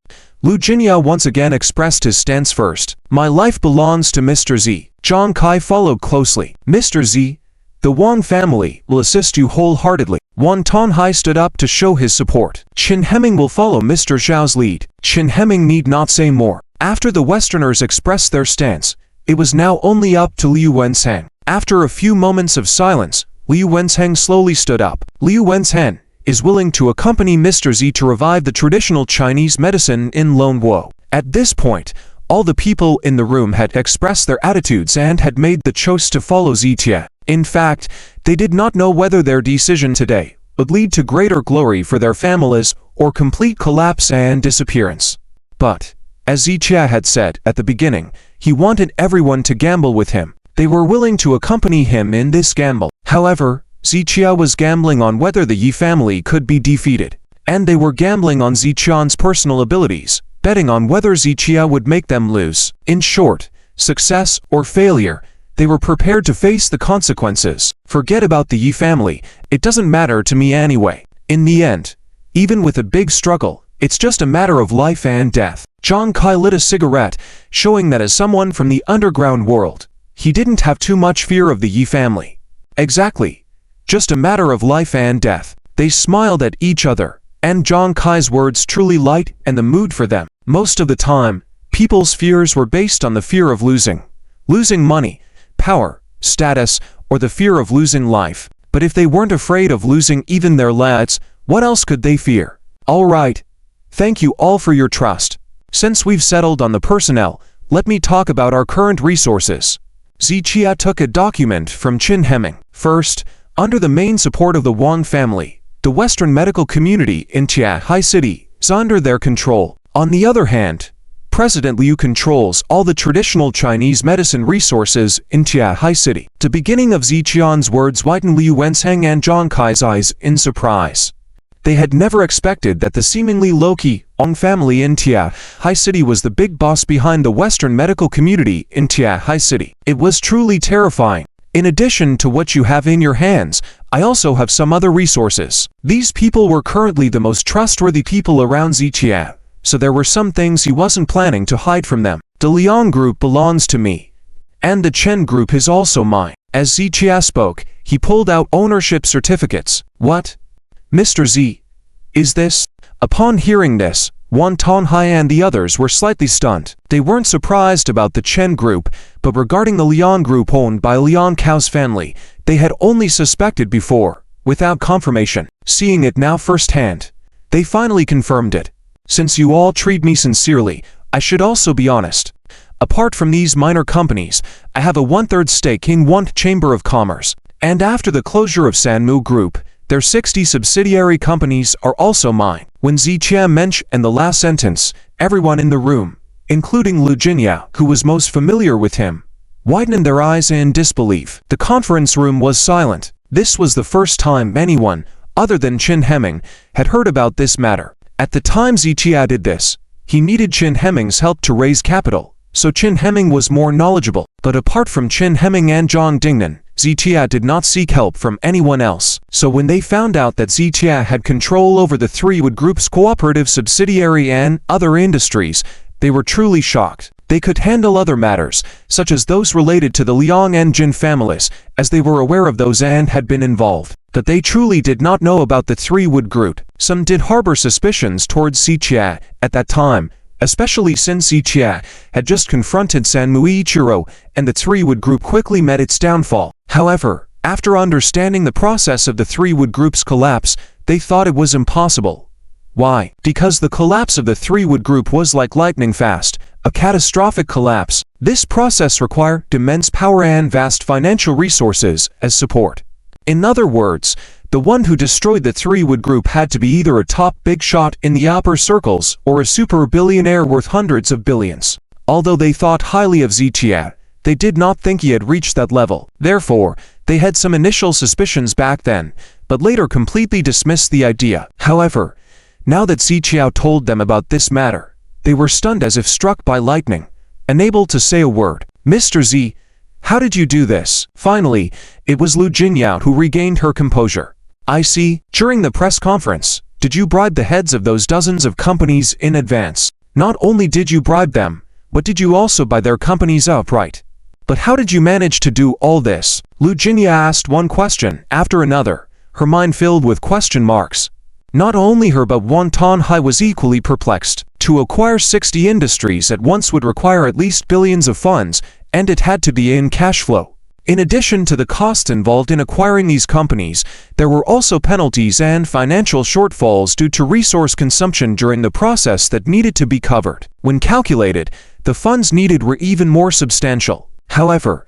Lu Jinya once again expressed his stance first. "My life belongs to Mr. Z." Zhang Kai followed closely. "Mr. Z, the Wang family will assist you wholeheartedly." Wan Tonghai stood up to show his support. Qin Hemming will follow Mr. Zhao's lead. Qin Hemming need not say more. After the Westerners expressed their stance, it was now only up to Liu Wenzheng. After a few moments of silence, Liu Wenzheng slowly stood up. Liu Wenzheng is willing to accompany Mr. Z to revive the traditional Chinese medicine in Lone Wo. At this point, all the people in the room had expressed their attitudes and had made the choice to follow Zitia. In fact, they did not know whether their decision today would lead to greater glory for their families or complete collapse and disappearance. But, as Zitia had said at the beginning, he wanted everyone to gamble with him. They were willing to accompany him in this gamble. However, Zitia was gambling on whether the Yi family could be defeated, and they were gambling on Ziqian's personal abilities, betting on whether Zitia would make them lose. In short, success or failure, they were prepared to face the consequences. Forget about the Yi family, it doesn't matter to me anyway. In the end, even with a big struggle, it's just a matter of life and death. Zhang Kai lit a cigarette, showing that as someone from the underground world, he didn't have too much fear of the Yi family. Exactly. Just a matter of life and death. They smiled at each other, and Zhang Kai's words truly light and the mood for them. Most of the time, people's fears were based on the fear of losing. Losing money, power, status, or the fear of losing life. But if they weren't afraid of losing even their lives, what else could they fear? Alright. Thank you all for your trust. Since we've settled on the personnel, let me talk about our current resources. Ziqia took a document from Qin Hemming. First, under the main support of the Wang family, the Western medical community in Tianhai City is under their control. On the other hand, President Liu controls all the traditional Chinese medicine resources in Tianhai City. The beginning of Ziqian's words whitened Liu Wenzheng and Zhang Kai's eyes in surprise. They had never expected that the seemingly low-key Wang family in Tianhai City was the big boss behind the Western medical community in Tianhai City. It was truly terrifying. In addition to what you have in your hands, I also have some other resources. These people were currently the most trustworthy people around Ziqia, so there were some things he wasn't planning to hide from them. The Liang group belongs to me, and the Chen group is also mine. As Ziqia spoke, he pulled out ownership certificates. What? Mr. Z, is this? Upon hearing this, Wan Tonghai and the others were slightly stunned. They weren't surprised about the Chen group, but regarding the Liang group owned by Liang Cao's family, they had only suspected before, without confirmation. Seeing it now firsthand, they finally confirmed it. Since you all treat me sincerely, I should also be honest. Apart from these minor companies, I have a 1/3 stake in one Chamber of Commerce, and after the closure of Sanmu Group, their 60 subsidiary companies are also mine. When Ziqia mentioned the last sentence, everyone in the room, including Lu Jinya, who was most familiar with him, widened their eyes in disbelief. The conference room was silent. This was the first time anyone, other than Qin Hemming, had heard about this matter. At the time Ziqia did this, he needed Qin Hemming's help to raise capital, so Qin Hemming was more knowledgeable. But apart from Qin Hemming and Zhang Dingnan, Ziqia did not seek help from anyone else. So when they found out that Ziqia had control over the Three Wood Group's cooperative subsidiary and other industries, they were truly shocked. They could handle other matters, such as those related to the Liang and Jin families, as they were aware of those and had been involved. But they truly did not know about the Three Wood Group. Some did harbor suspicions towards Ziqia at that time, especially since Ziqia had just confronted Sanmu Ichiro, and the Three Wood Group quickly met its downfall. However, after understanding the process of the Three Wood Group's collapse, they thought it was impossible. Why? Because the collapse of the Three Wood Group was like lightning fast, a catastrophic collapse. This process required immense power and vast financial resources as support. In other words, the one who destroyed the Three Wood Group had to be either a top big shot in the upper circles or a super billionaire worth hundreds of billions. Although they thought highly of Ziqia, They did not think he had reached that level. Therefore, they had some initial suspicions back then, but later completely dismissed the idea. However, now that Ziqiao told them about this matter, they were stunned as if struck by lightning, unable to say a word. Mr. Z, how did you do this? Finally, it was Lu Jinyao who regained her composure. I see. During the press conference, did you bribe the heads of those dozens of companies in advance? Not only did you bribe them, but did you also buy their companies outright? But how did you manage to do all this? Lu Jinyao asked one question after another, her mind filled with question marks. Not only her but Wan Tanhai was equally perplexed. To acquire 60 industries at once would require at least billions of funds, and it had to be in cash flow. In addition to the costs involved in acquiring these companies, there were also penalties and financial shortfalls due to resource consumption during the process that needed to be covered. When calculated, the funds needed were even more substantial. However,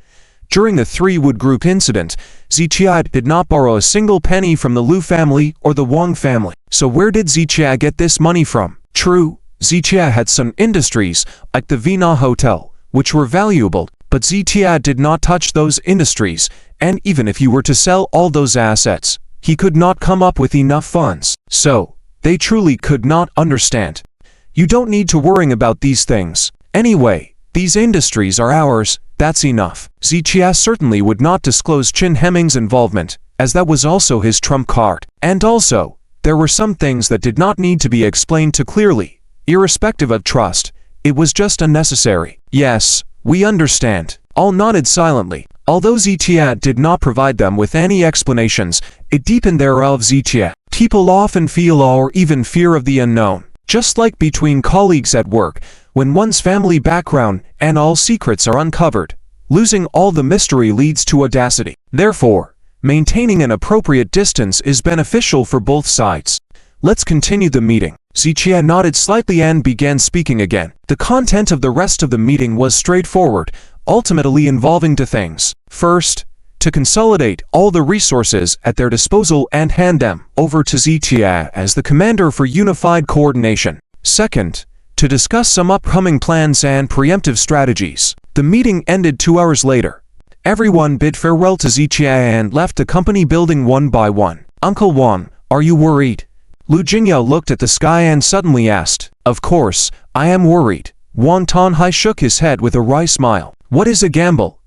during the Three-Wood Group incident, Ziqiao did not borrow a single penny from the Lu family or the Wang family. So where did Ziqiao get this money from? True, Ziqiao had some industries, like the Vina Hotel, which were valuable, but Ziqiao did not touch those industries, and even if he were to sell all those assets, he could not come up with enough funds. So, they truly could not understand. You don't need to worry about these things. Anyway, these industries are ours, that's enough. Ziqiao certainly would not disclose Qin Hemming's involvement, as that was also his trump card. And also, there were some things that did not need to be explained too clearly. Irrespective of trust, it was just unnecessary. Yes, we understand. All nodded silently. Although Ziqiao did not provide them with any explanations, it deepened their awe of Ziqiao. People often feel awe or even fear of the unknown. Just like between colleagues at work, when one's family background and all secrets are uncovered, losing all the mystery leads to audacity. Therefore, maintaining an appropriate distance is beneficial for both sides. Let's continue the meeting. Ziqiao nodded slightly and began speaking again. The content of the rest of the meeting was straightforward, ultimately involving two things. First, to consolidate all the resources at their disposal and hand them over to Ziqiao as the commander for unified coordination. Second, to discuss some upcoming plans and preemptive strategies. The meeting ended 2 hours later. Everyone bid farewell to Ziqiao and left the company building one by one. Uncle Wan, are you worried? Lu Jinyao looked at the sky and suddenly asked. Of course, I am worried. Wan Tanhai shook his head with a wry smile. What is a gamble?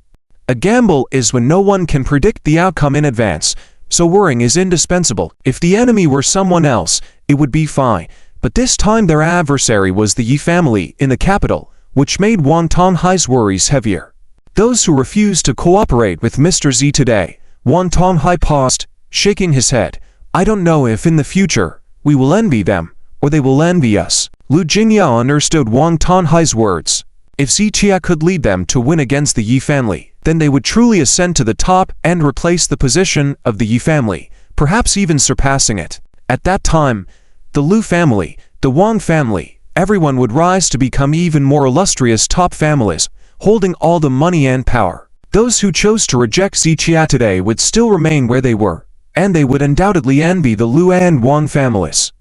A gamble is when no one can predict the outcome in advance, so worrying is indispensable. If the enemy were someone else, it would be fine, but this time their adversary was the Yi family in the capital, which made Wan Tanhai's worries heavier. Those who refused to cooperate with Mr. Z today. Wan Tanhai paused, shaking his head. I don't know if in the future, we will envy them, or they will envy us. Lu Jinyao understood Wan Tanhai's words. If Ziqiao could lead them to win against the Yi family, then they would truly ascend to the top and replace the position of the Yi family, perhaps even surpassing it. At that time, the Lu family, the Wang family, everyone would rise to become even more illustrious top families, holding all the money and power. Those who chose to reject Ziqiao today would still remain where they were, and they would undoubtedly envy the Lu and Wang families.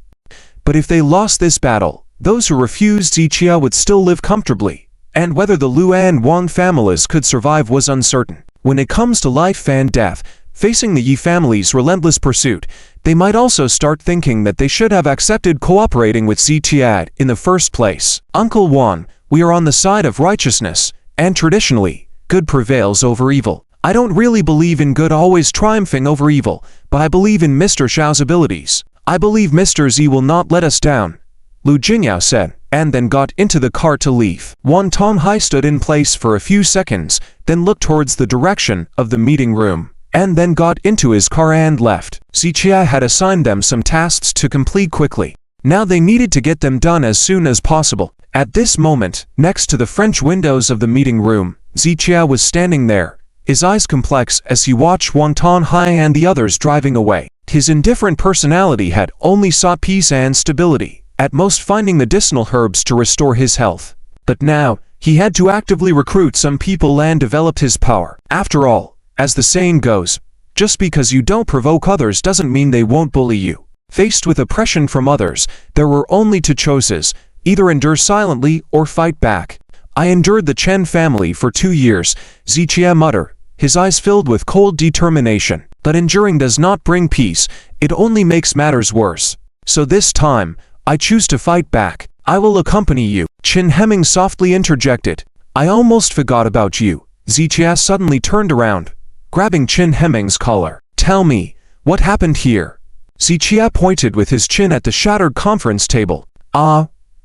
But if they lost this battle, those who refused Ziqiao would still live comfortably, and whether the Lu and Wang families could survive was uncertain. When it comes to life and death, facing the Yi family's relentless pursuit, they might also start thinking that they should have accepted cooperating with Ziqiao in the first place. Uncle Wan, we are on the side of righteousness, and traditionally, good prevails over evil. I don't really believe in good always triumphing over evil, but I believe in Mr. Xiao's abilities. I believe Mr. Z will not let us down, Lu Jinyao said, and then got into the car to leave. Wan Tanhai stood in place for a few seconds, then looked towards the direction of the meeting room, and then got into his car and left. Ziqiao had assigned them some tasks to complete quickly. Now they needed to get them done as soon as possible. At this moment, next to the French windows of the meeting room, Ziqiao was standing there, his eyes complex as he watched Wan Tanhai and the others driving away. His indifferent personality had only sought peace and stability, at most finding medicinal herbs to restore his health. But now, he had to actively recruit some people and develop his power. After all, as the saying goes, just because you don't provoke others doesn't mean they won't bully you. Faced with oppression from others, there were only two choices, either endure silently or fight back. I endured the Chen family for 2 years, Zichia muttered, his eyes filled with cold determination. But enduring does not bring peace, it only makes matters worse. So this time, I choose to fight back. I will accompany you. Chen Hemming softly interjected. I almost forgot about you. Zichia suddenly turned around, grabbing Chen Hemming's collar. Tell me, what happened here? Zichia pointed with his chin at the shattered conference table.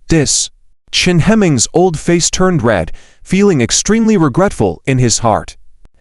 This. Chen Hemming's old face turned red, feeling extremely regretful in his heart.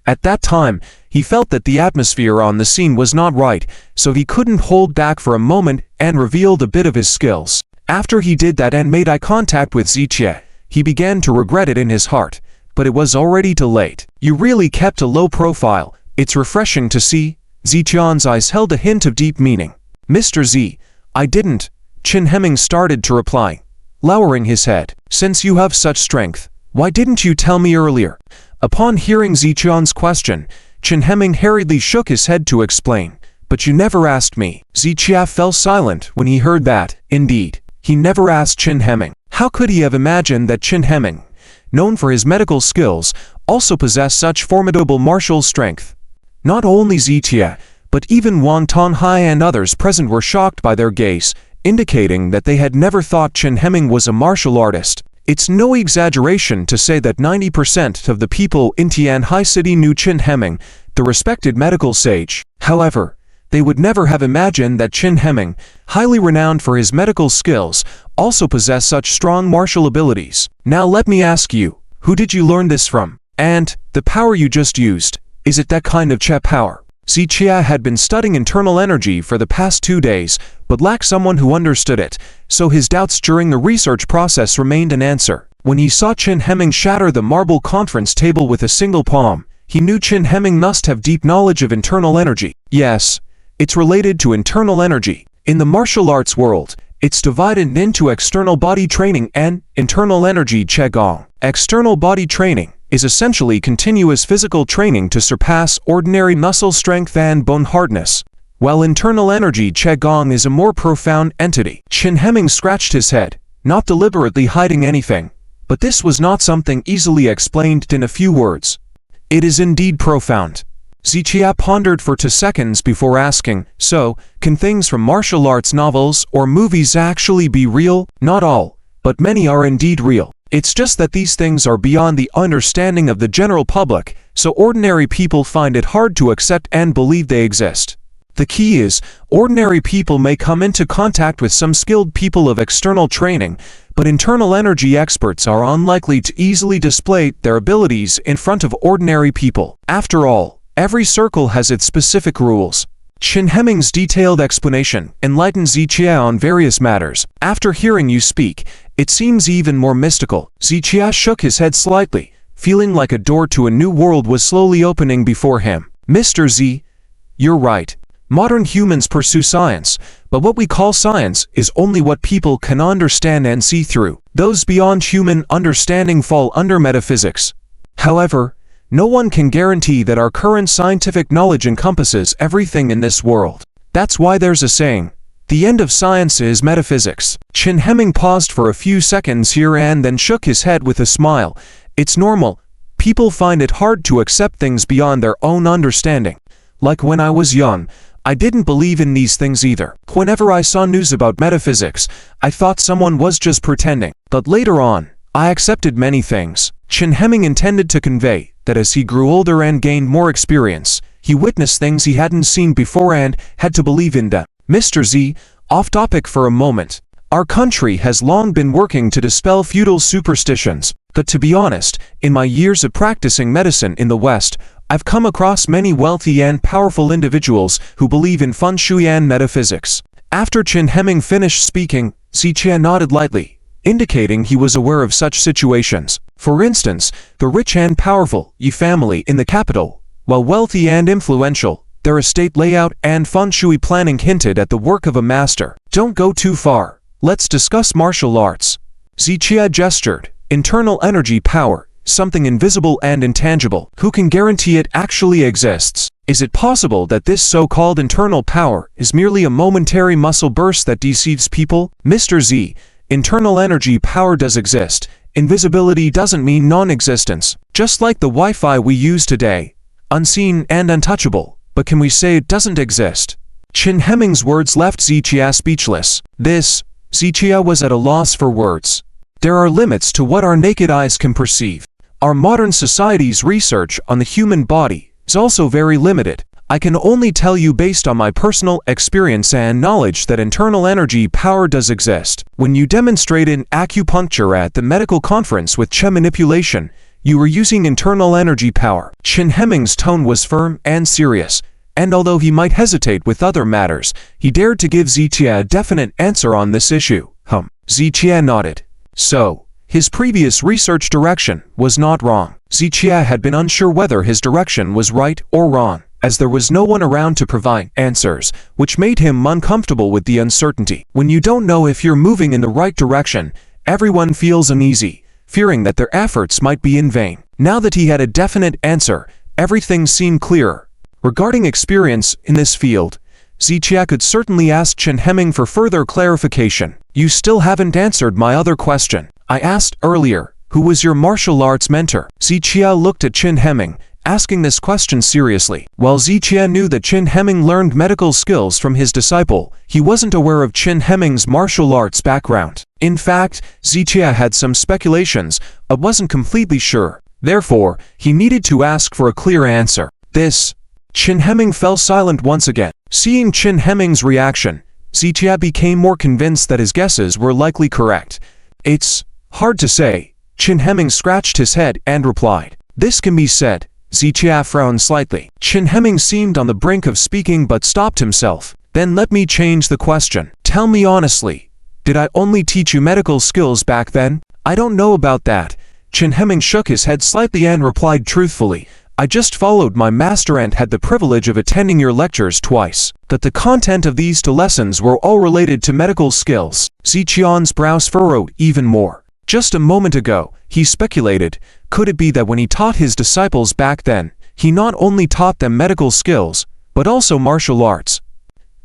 At that time, he felt that the atmosphere on the scene was not right, so he couldn't hold back for a moment and revealed a bit of his skills. After he did that and made eye contact with Zichia, he began to regret it in his heart, but it was already too late. You really kept a low profile. It's refreshing to see. Zichia's eyes held a hint of deep meaning. Mr. Z, I didn't. Chen Hemming started to reply, lowering his head. Since you have such strength, why didn't you tell me earlier? Upon hearing Zichia's question, Chen Hemming hurriedly shook his head to explain. But you never asked me. Zichia fell silent when he heard that. Indeed, he never asked Chen Hemming. How could he have imagined that Chen Hemming, known for his medical skills, also possessed such formidable martial strength? Not only Zichia, but even Wang Tonghai and others present were shocked by their gaze, indicating that they had never thought Chen Hemming was a martial artist. It's no exaggeration to say that 90% of the people in Tianhai City knew Chen Hemming, the respected medical sage. However, they would never have imagined that Chen Hemming, highly renowned for his medical skills, also possessed such strong martial abilities. Now let me ask you, who did you learn this from? And, the power you just used, is it that kind of Che power? Zichia had been studying internal energy for the past 2 days, but lacked someone who understood it, so his doubts during the research process remained unanswered. When he saw Chen Hemming shatter the marble conference table with a single palm, he knew Chen Hemming must have deep knowledge of internal energy. Yes, it's related to internal energy. In the martial arts world, it's divided into external body training and internal energy Qigong. External body training is essentially continuous physical training to surpass ordinary muscle strength and bone hardness, while internal energy Qigong is a more profound entity. Chen Hemming scratched his head, not deliberately hiding anything, but this was not something easily explained in a few words. It is indeed profound. Zichia pondered for 2 seconds before asking, so, can things from martial arts novels or movies actually be real? Not all, but many are indeed real. It's just that these things are beyond the understanding of the general public, so ordinary people find it hard to accept and believe they exist. The key is, ordinary people may come into contact with some skilled people of external training, but internal energy experts are unlikely to easily display their abilities in front of ordinary people. After all, every circle has its specific rules. Chen Hemming's detailed explanation enlightened Zichia on various matters. After hearing you speak, it seems even more mystical. Zichia shook his head slightly, feeling like a door to a new world was slowly opening before him. Mr. Z, you're right. Modern humans pursue science, but what we call science is only what people can understand and see through. Those beyond human understanding fall under metaphysics. However, no one can guarantee that our current scientific knowledge encompasses everything in this world. That's why there's a saying, the end of science is metaphysics. Chen Hemming paused for a few seconds here and then shook his head with a smile. It's normal. People find it hard to accept things beyond their own understanding. Like when I was young, I didn't believe in these things either. Whenever I saw news about metaphysics, I thought someone was just pretending. But later on, I accepted many things. Chen Hemming intended to convey that as he grew older and gained more experience, he witnessed things he hadn't seen before and had to believe in them. Mr. Z, off topic for a moment. Our country has long been working to dispel feudal superstitions, but to be honest, in my years of practicing medicine in the West, I've come across many wealthy and powerful individuals who believe in feng shui and metaphysics. After Chen Hemming finished speaking, Zichia nodded lightly, indicating he was aware of such situations. For instance, the rich and powerful Yi family in the capital, while wealthy and influential, their estate layout and feng shui planning hinted at the work of a master. Don't go too far. Let's discuss martial arts. Zichia gestured. Internal energy power, something invisible and intangible. Who can guarantee it actually exists? Is it possible that this so-called internal power is merely a momentary muscle burst that deceives people? Mr. Z, internal energy power does exist. Invisibility doesn't mean non-existence, just like the Wi-Fi we use today. Unseen and untouchable, but can we say it doesn't exist? Chin Hemming's words left Zichia speechless. Zichia was at a loss for words. There are limits to what our naked eyes can perceive. Our modern society's research on the human body is also very limited. I can only tell you based on my personal experience and knowledge that internal energy power does exist. When you demonstrated acupuncture at the medical conference with Qi manipulation, you were using internal energy power. Chin Hemming's tone was firm and serious, and although he might hesitate with other matters, he dared to give Zichia a definite answer on this issue. Zichia nodded. So, his previous research direction was not wrong. Zichia had been unsure whether his direction was right or wrong, as there was no one around to provide answers, which made him uncomfortable with the uncertainty. When you don't know if you're moving in the right direction, everyone feels uneasy, fearing that their efforts might be in vain. Now that he had a definite answer, everything seemed clearer. Regarding experience in this field, Zichia could certainly ask Chin Hemming for further clarification. You still haven't answered my other question. I asked earlier, who was your martial arts mentor? Zichia looked at Chin Hemming, asking this question seriously. While Zichia knew that Chin Hemming learned medical skills from his disciple, he wasn't aware of Chin Hemming's martial arts background. In fact, Zichia had some speculations, but wasn't completely sure. Therefore, he needed to ask for a clear answer. Chin Hemming fell silent once again. Seeing Chin Hemming's reaction, Zichia became more convinced that his guesses were likely correct. It's hard to say. Chin Hemming scratched his head and replied. This can be said. Zichia frowned slightly. Chin Hemming seemed on the brink of speaking but stopped himself. Then let me change the question. Tell me honestly, did I only teach you medical skills back then? I don't know about that. Chin Hemming shook his head slightly and replied truthfully. I just followed my master and had the privilege of attending your lectures twice. That the content of these 2 lessons were all related to medical skills. Zichian's brows furrowed even more. Just a moment ago, he speculated, could it be that when he taught his disciples back then, he not only taught them medical skills, but also martial arts?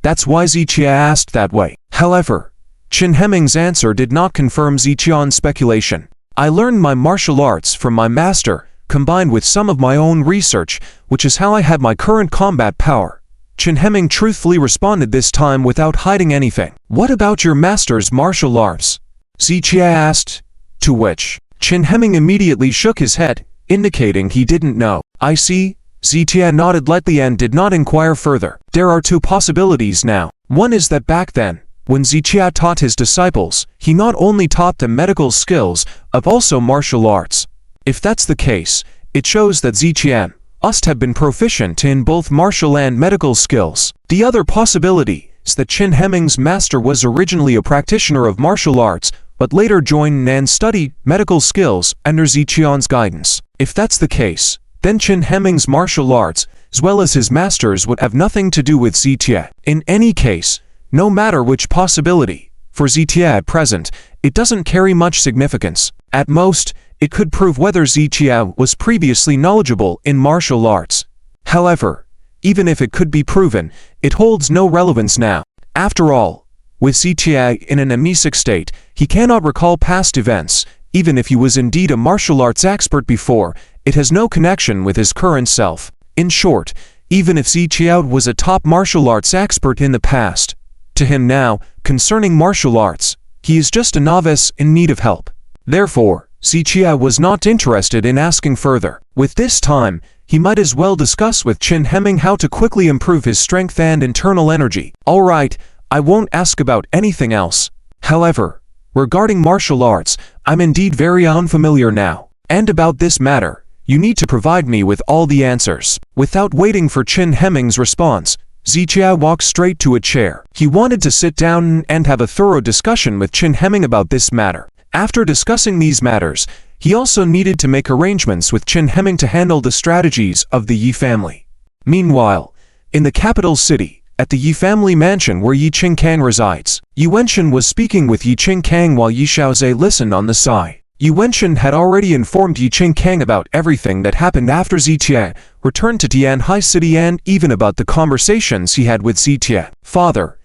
That's why Zichia asked that way. However, Chin Hemming's answer did not confirm Zichian's speculation. I learned my martial arts from my master, combined with some of my own research, which is how I had my current combat power. Chin Hemming truthfully responded this time without hiding anything. What about your master's martial arts? Zichia asked, to which Chin Hemming immediately shook his head, indicating he didn't know. I see. Zichia nodded lightly and did not inquire further. There are 2 possibilities now. One is that back then, when Zichia taught his disciples, he not only taught them medical skills, but also martial arts. If that's the case, it shows that Zichia must have been proficient in both martial and medical skills. The other possibility is that Chin Hemming's master was originally a practitioner of martial arts, but later joined and studied medical skills under Zichian's guidance. If that's the case, then Chin Hemming's martial arts, as well as his master's, would have nothing to do with Zichia. In any case, no matter which possibility, for Zichia at present, it doesn't carry much significance. At most, it could prove whether Zichia was previously knowledgeable in martial arts. However, even if it could be proven, it holds no relevance now. After all, with Zichia in an amnesic state, he cannot recall past events. Even if he was indeed a martial arts expert before, it has no connection with his current self. In short, even if Zichia was a top martial arts expert in the past, to him now, concerning martial arts, he is just a novice in need of help. Therefore, Zichia was not interested in asking further. With this time, he might as well discuss with Chin Hemming how to quickly improve his strength and internal energy. Alright, I won't ask about anything else. However, regarding martial arts, I'm indeed very unfamiliar now. And about this matter, you need to provide me with all the answers. Without waiting for Chin Hemming's response, Zichia walked straight to a chair. He wanted to sit down and have a thorough discussion with Chin Hemming about this matter. After discussing these matters, he also needed to make arrangements with Chin Hemming to handle the strategies of the Yi family. Meanwhile, in the capital city, at the Yi family mansion where Yi Qingkang resides, Yi Wenshan was speaking with Yi Qingkang while Yi Xiaozhe listened on the side. Yi Wenshan had already informed Yi Qingkang about everything that happened after Zichia returned to Tianhai City and even about the conversations he had with Zichia. Father,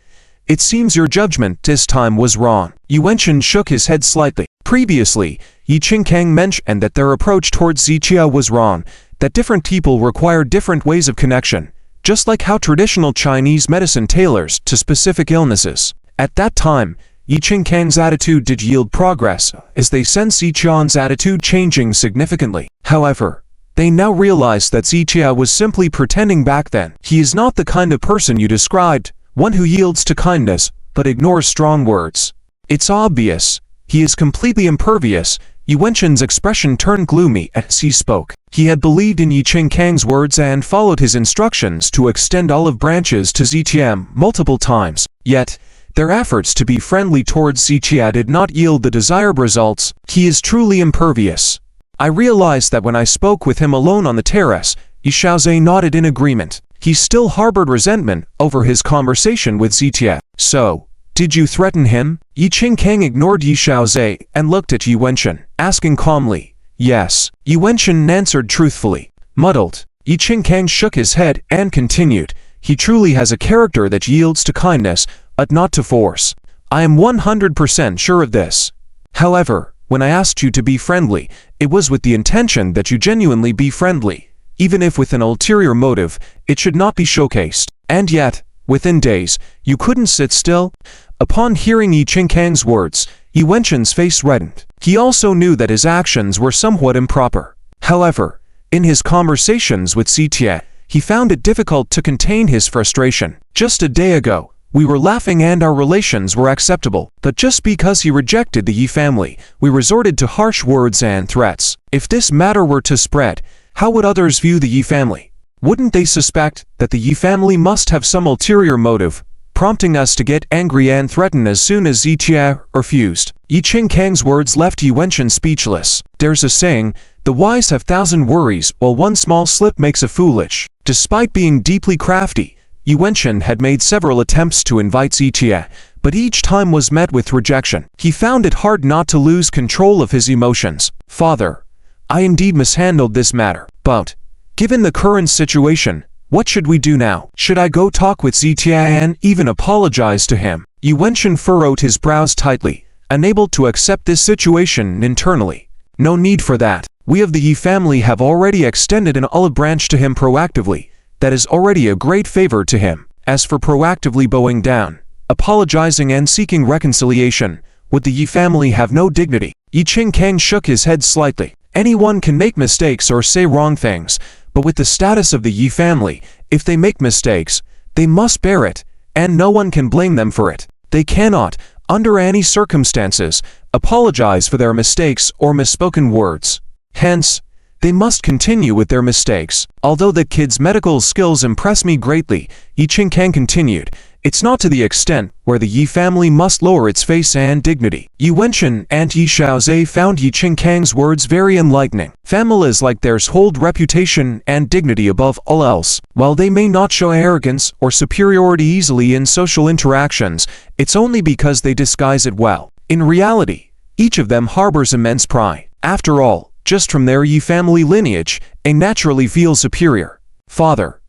it seems your judgment this time was wrong. Yi Wenshan shook his head slightly. Previously, Yi Qingkang mentioned that their approach towards Zichia was wrong, that different people require different ways of connection, just like how traditional Chinese medicine tailors to specific illnesses. At that time, Yi Qingkang's attitude did yield progress, as they sensed Ziqian's attitude changing significantly. However, they now realized that Zichia was simply pretending back then. He is not the kind of person you described, one who yields to kindness, but ignores strong words. It's obvious. He is completely impervious. Yi Wenchun's expression turned gloomy as he spoke. He had believed in Yi Qingkang's words and followed his instructions to extend olive branches to Ziqian multiple times. Yet, their efforts to be friendly towards Zichia did not yield the desired results. He is truly impervious. I realized that when I spoke with him alone on the terrace. Yi Xiaozhe nodded in agreement. He still harbored resentment over his conversation with Zichia. So, did you threaten him? Yi Qingkang ignored Yi Xiaozhe and looked at Yi Wenchun, asking calmly. Yes. Yi Wenchun answered truthfully. Muddled, Yi Qingkang shook his head and continued. He truly has a character that yields to kindness, but not to force. I am 100% sure of this. However, when I asked you to be friendly, it was with the intention that you genuinely be friendly. Even if with an ulterior motive, it should not be showcased. And yet, within days, you couldn't sit still? Upon hearing Yi Qingkang's words, Yi Wenchun's face reddened. He also knew that his actions were somewhat improper. However, in his conversations with Zichia, he found it difficult to contain his frustration. Just a day ago, we were laughing and our relations were acceptable, but just because he rejected the Yi family, we resorted to harsh words and threats. If this matter were to spread, how would others view the Yi family? Wouldn't they suspect that the Yi family must have some ulterior motive, prompting us to get angry and threaten as soon as Zichia refused? Yi Qingkang's words left Yi Wenchun speechless. There's a saying, the wise have 1,000 worries while one small slip makes a foolish. Despite being deeply crafty, Yi Wenchun had made several attempts to invite Zichia, but each time was met with rejection. He found it hard not to lose control of his emotions. Father, I indeed mishandled this matter, but, given the current situation, what should we do now? Should I go talk with Zichia and even apologize to him? Yi Wenchun furrowed his brows tightly, unable to accept this situation internally. No need for that. We of the Yi family have already extended an olive branch to him proactively. That is already a great favor to him. As for proactively bowing down, apologizing and seeking reconciliation, would the Yi family have no dignity? Yi Qingkang shook his head slightly. Anyone can make mistakes or say wrong things, but with the status of the Yi family, if they make mistakes, they must bear it, and no one can blame them for it. They cannot, under any circumstances, apologize for their mistakes or misspoken words. Hence, they must continue with their mistakes. Although the kid's medical skills impress me greatly, Yi Qingkang continued, it's not to the extent where the Yi family must lower its face and dignity. Yi Wenchun and Yi Xiaozhe found Yi Qingkang's words very enlightening. Families like theirs hold reputation and dignity above all else. While they may not show arrogance or superiority easily in social interactions, it's only because they disguise it well. In reality, each of them harbors immense pride. After all, just from their Yi family lineage, they naturally feel superior. Father,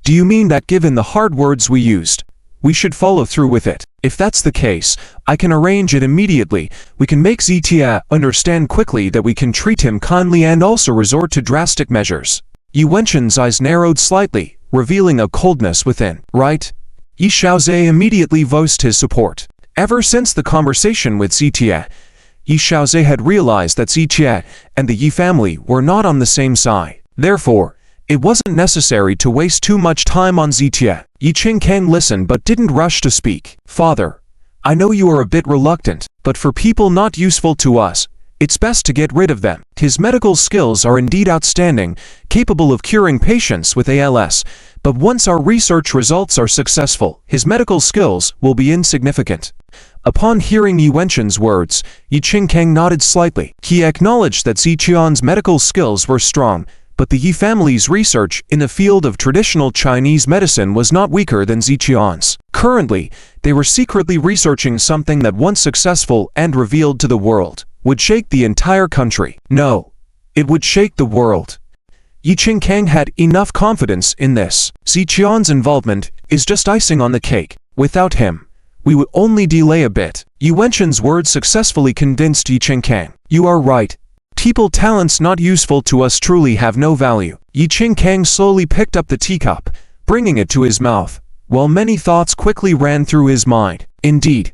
do you mean that given the hard words we used, we should follow through with it? If that's the case, I can arrange it immediately. We can make Zichia understand quickly that we can treat him kindly and also resort to drastic measures. Yi Wenchun's eyes narrowed slightly, revealing a coldness within. Right? Yi Xiaozhe immediately voiced his support. Ever since the conversation with Zichia, Yi Xiaozhe had realized that Zichia and the Yi family were not on the same side. Therefore, it wasn't necessary to waste too much time on Zichia. Yi Qingkang listened but didn't rush to speak. Father, I know you are a bit reluctant, but for people not useful to us, it's best to get rid of them. His medical skills are indeed outstanding, capable of curing patients with ALS, but once our research results are successful, his medical skills will be insignificant. Upon hearing Yi Wenchun's words, Yi Qingkang nodded slightly. He acknowledged that Ziqian's medical skills were strong, but the Yi family's research in the field of traditional Chinese medicine was not weaker than Ziqian's. Currently, they were secretly researching something that once successful and revealed to the world, would shake the entire country. No, it would shake the world. Yi Qingkang had enough confidence in this. Ziqian's involvement is just icing on the cake. Without him, we would only delay a bit. Yi Wenchun's words successfully convinced Yi Qingkang. You are right. People talents not useful to us truly have no value. Yi Qingkang slowly picked up the teacup, bringing it to his mouth, while many thoughts quickly ran through his mind. Indeed,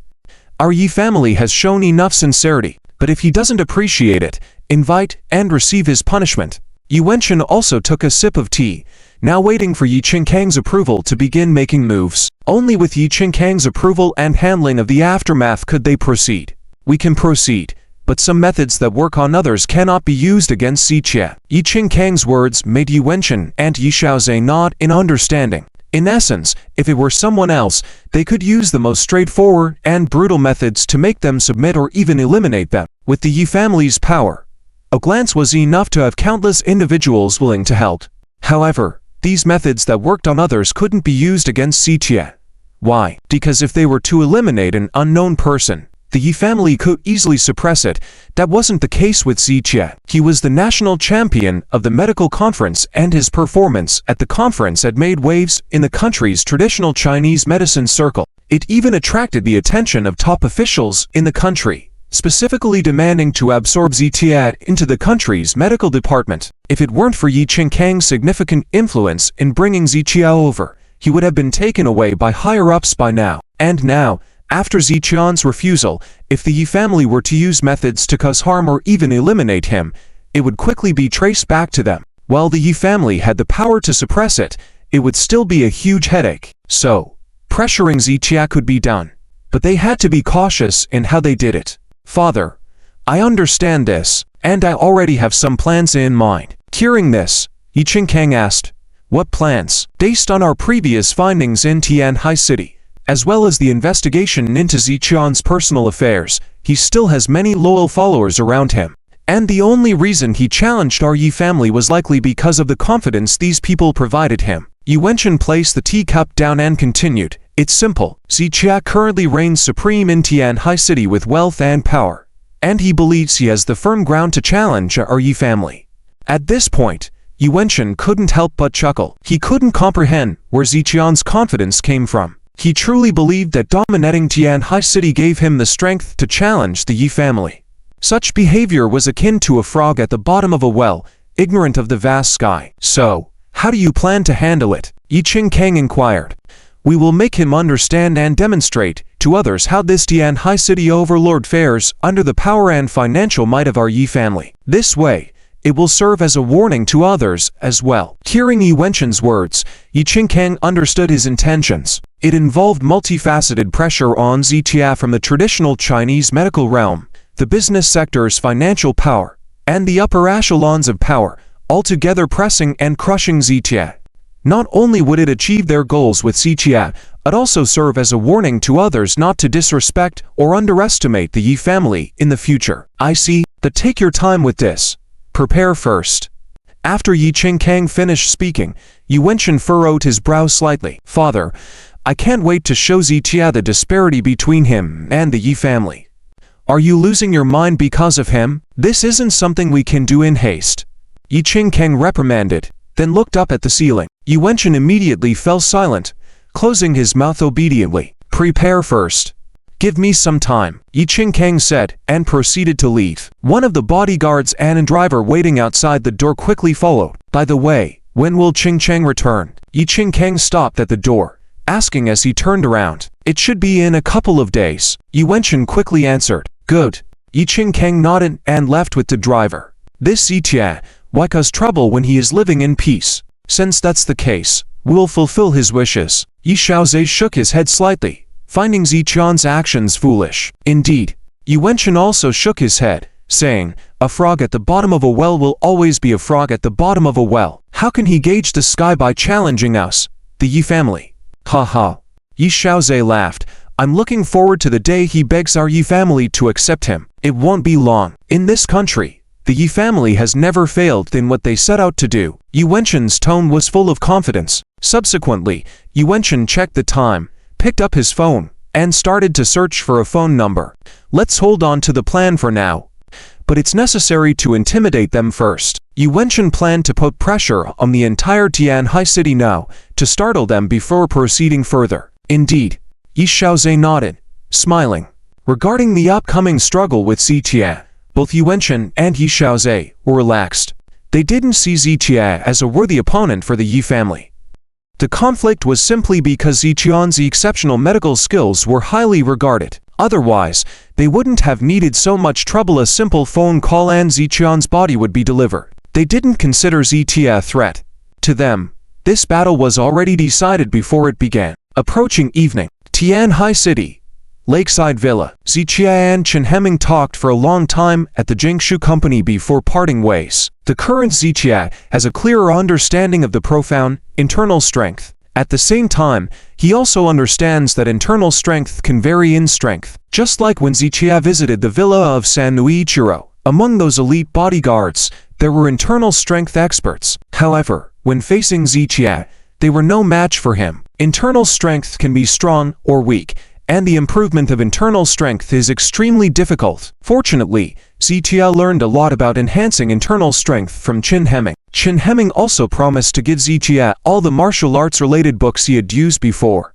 our Yi family has shown enough sincerity, but if he doesn't appreciate it, invite and receive his punishment. Yi Wenchen also took a sip of tea, now waiting for Yi Qingkang's approval to begin making moves. Only with Yi Qingkang's approval and handling of the aftermath could they proceed. We can proceed, but some methods that work on others cannot be used against Ziqie. Yi Qingkang's words made Yi Wenchen and Yi Xiaozhe nod in understanding. In essence, if it were someone else, they could use the most straightforward and brutal methods to make them submit or even eliminate them. With the Yi family's power, a glance was enough to have countless individuals willing to help. However, these methods that worked on others couldn't be used against Ziqie. Why? Because if they were to eliminate an unknown person, the Yi family could easily suppress it. That wasn't the case with Ziqie. He was the national champion of the medical conference, and his performance at the conference had made waves in the country's traditional Chinese medicine circle. It even attracted the attention of top officials in the country, specifically demanding to absorb Ziqie into the country's medical department. If it weren't for Yi Qingkang's significant influence in bringing Ziqie over, he would have been taken away by higher-ups by now. And now, after Ziqian's refusal, if the Yi family were to use methods to cause harm or even eliminate him, it would quickly be traced back to them. While the Yi family had the power to suppress it, it would still be a huge headache. So, pressuring Ziqie could be done, but they had to be cautious in how they did it. Father, I understand this, and I already have some plans in mind. Hearing this, Yi Qingkang asked, what plans? Based on our previous findings in Tianhai City, as well as the investigation into Ziqian's personal affairs, he still has many loyal followers around him. And the only reason he challenged our Yi family was likely because of the confidence these people provided him. Yi Wenchen placed the teacup down and continued, it's simple. Ziqie currently reigns supreme in Tianhai City with wealth and power, and he believes he has the firm ground to challenge our Yi family. At this point, Yi Wenchen couldn't help but chuckle. He couldn't comprehend where Ziqian's confidence came from. He truly believed that dominating Tianhai City gave him the strength to challenge the Yi family. Such behavior was akin to a frog at the bottom of a well, ignorant of the vast sky. So, how do you plan to handle it? Yi Qingkang inquired. We will make him understand and demonstrate to others how this Tianhai City overlord fares under the power and financial might of our Yi family. This way, it will serve as a warning to others as well. Hearing Yi Wenchen's words, Yi Qingkang understood his intentions. It involved multifaceted pressure on Ziqie from the traditional Chinese medical realm, the business sector's financial power, and the upper echelons of power, altogether pressing and crushing Ziqie. Not only would it achieve their goals with Ziqie, it also serve as a warning to others not to disrespect or underestimate the Yi family in the future. I see, but take your time with this. Prepare first. After Yi Qingkang finished speaking, Yi Wenchen furrowed his brow slightly. Father, I can't wait to show Ziqie the disparity between him and the Yi family. Are you losing your mind because of him? This isn't something we can do in haste. Yi Qingkang reprimanded, then looked up at the ceiling. Yi Wenchen immediately fell silent, closing his mouth obediently. Prepare first. Give me some time, Yi Qingkang said, and proceeded to leave. One of the bodyguards and a driver waiting outside the door quickly followed. By the way, when will Qingkang return? Yi Qingkang stopped at the door, asking as he turned around. It should be in a couple of days. Yi Wenchen quickly answered. Good. Yi Qingkang nodded and left with the driver. This Ziqie, why cause trouble when he is living in peace? Since that's the case, we'll fulfill his wishes. Yi Xiaozhe shook his head slightly, finding Ziqian's actions foolish. Indeed, Yi Wenchen also shook his head, saying, a frog at the bottom of a well will always be a frog at the bottom of a well. How can he gauge the sky by challenging us, the Yi family? Ha ha. Yi Xiaozhe laughed. I'm looking forward to the day he begs our Yi family to accept him. It won't be long. In this country, the Yi family has never failed in what they set out to do. Yi Wenchen's tone was full of confidence. Subsequently, Yi Wenchen checked the time, picked up his phone, and started to search for a phone number. Let's hold on to the plan for now. But it's necessary to intimidate them first. Yi Wenchen planned to put pressure on the entire Tianhai City now, to startle them before proceeding further. Indeed, Yi Xiaozhe nodded, smiling. Regarding the upcoming struggle with Ziqie, Both Yuanchen and Yi Xiaozhe were relaxed. They didn't see Ziqia as a worthy opponent for the Yi family. The conflict was simply because Ziqian's exceptional medical skills were highly regarded. Otherwise, they wouldn't have needed so much trouble. A simple phone call and Ziqian's body would be delivered. They didn't consider Ziqia a threat. To them, this battle was already decided before it began. Approaching evening, Tianhai City, Lakeside Villa. Ziqia and Chen Heming talked for a long time at the Jingshu Company before parting ways. The current Ziqia has a clearer understanding of the profound internal strength. At the same time, he also understands that internal strength can vary in strength. Just like when Ziqia visited the villa of San Nuichiro, among those elite bodyguards, there were internal strength experts. However, when facing Ziqia, they were no match for him. Internal strength can be strong or weak, and the improvement of internal strength is extremely difficult. Fortunately, Ziqia learned a lot about enhancing internal strength from Chen Heming. Chen Heming also promised to give Ziqia all the martial arts-related books he had used before.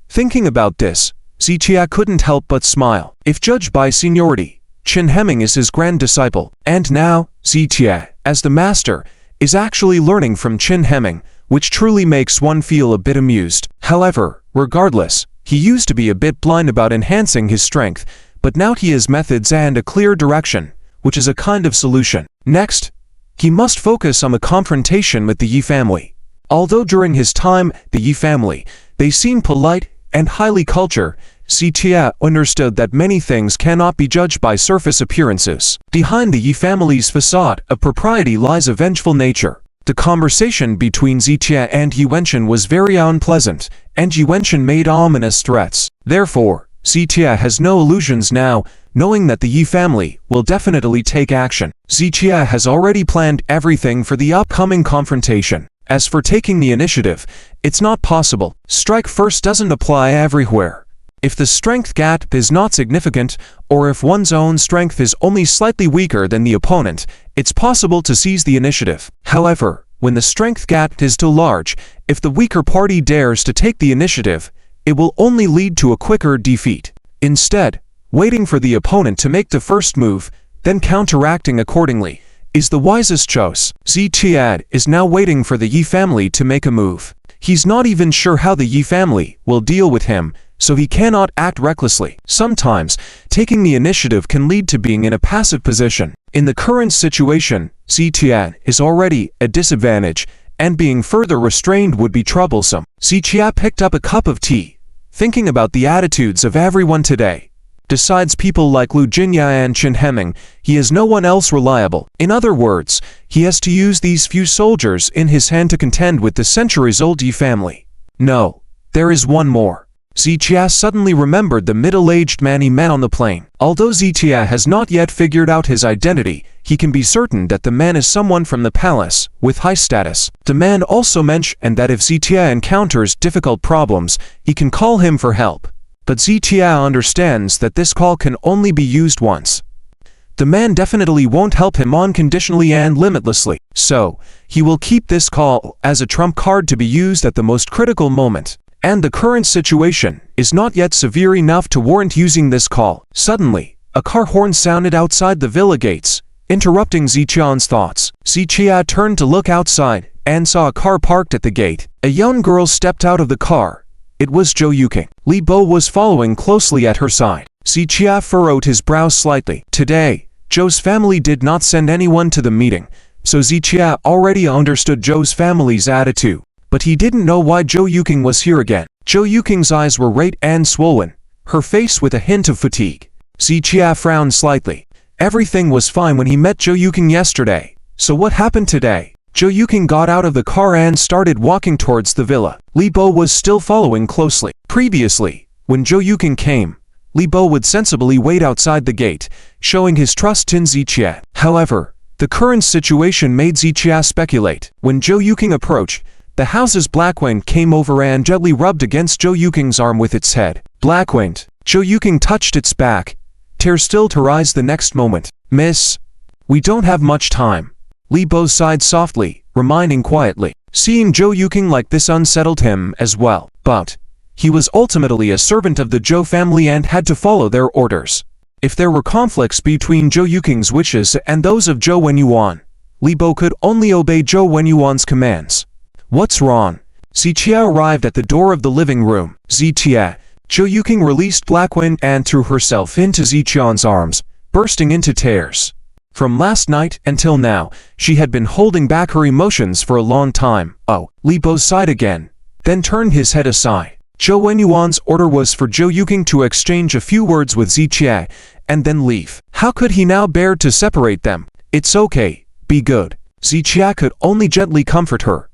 Thinking about this, Ziqia couldn't help but smile. If judged by seniority, Chen Heming is his grand disciple, and now, Ziqia, as the master, is actually learning from Chen Heming, which truly makes one feel a bit amused. However, regardless, he used to be a bit blind about enhancing his strength, but now he has methods and a clear direction, which is a kind of solution. Next, he must focus on the confrontation with the Yi family. Although during his time, the Yi family, they seem polite and highly cultured, Ziqia understood that many things cannot be judged by surface appearances. Behind the Yi family's facade of propriety lies a vengeful nature. The conversation between Ziqia and Yuanchen was very unpleasant, and Yuanchen made ominous threats. Therefore, Ziqia has no illusions now, knowing that the Yi family will definitely take action. Ziqia has already planned everything for the upcoming confrontation. As for taking the initiative, it's not possible. Strike first doesn't apply everywhere. If the strength gap is not significant, or if one's own strength is only slightly weaker than the opponent, it's possible to seize the initiative. However, when the strength gap is too large, if the weaker party dares to take the initiative, it will only lead to a quicker defeat. Instead, waiting for the opponent to make the first move, then counteracting accordingly, is the wisest choice. Ziqia is now waiting for the Yi family to make a move. He's not even sure how the Yi family will deal with him, so he cannot act recklessly. Sometimes, taking the initiative can lead to being in a passive position. In the current situation, Ziqia is already at a disadvantage, and being further restrained would be troublesome. Ziqia picked up a cup of tea, thinking about the attitudes of everyone today. Besides people like Lu Jinya and Chen Heming, he has no one else reliable. In other words, he has to use these few soldiers in his hand to contend with the centuries-old Yi family. No, there is one more. Ziqia suddenly remembered the middle-aged man he met on the plane. Although Ziqia has not yet figured out his identity, he can be certain that the man is someone from the palace, with high status. The man also mentioned that if Ziqia encounters difficult problems, he can call him for help. But Ziqia understands that this call can only be used once. The man definitely won't help him unconditionally and limitlessly, so he will keep this call as a trump card to be used at the most critical moment. And the current situation is not yet severe enough to warrant using this call. Suddenly, a car horn sounded outside the villa gates, interrupting Ziqian's thoughts. Ziqia turned to look outside and saw a car parked at the gate. A young girl stepped out of the car. It was Zhou Yuqing. Li Bo was following closely at her side. Ziqia furrowed his brows slightly. Today, Zhou's family did not send anyone to the meeting, so Ziqia already understood Zhou's family's attitude. But he didn't know why Zhou Yuqing was here again. Zhou Yuqing's eyes were red and swollen, her face with a hint of fatigue. Ziqia frowned slightly. Everything was fine when he met Zhou Yuqing yesterday. So what happened today? Zhou Yuqing got out of the car and started walking towards the villa. Li Bo was still following closely. Previously, when Zhou Yuqing came, Li Bo would sensibly wait outside the gate, showing his trust in Ziqia. However, the current situation made Ziqia speculate. When Zhou Yuqing approached, the house's Blackwing came over and gently rubbed against Zhou Yuqing's arm with its head. Blackwing. Zhou Yuqing touched its back, tears still to rise the next moment. Miss, we don't have much time. Li Bo sighed softly, reminding quietly. Seeing Zhou Yuqing like this unsettled him as well. But he was ultimately a servant of the Zhou family and had to follow their orders. If there were conflicts between Zhou Yuking's wishes and those of Zhou Wenyuan, Li Bo could only obey Zhou Wenyuan's commands. What's wrong? Ziqia arrived at the door of the living room. Ziqia, Zhou Yuking released Black Wind and threw herself into Ziqian's arms, bursting into tears. From last night until now, she had been holding back her emotions for a long time. Oh, Li Bo sighed again, then turned his head aside. Zhou Wenyuan's order was for Zhou Yuking to exchange a few words with Ziqia and then leave. How could he now bear to separate them? It's okay, be good. Ziqia could only gently comfort her.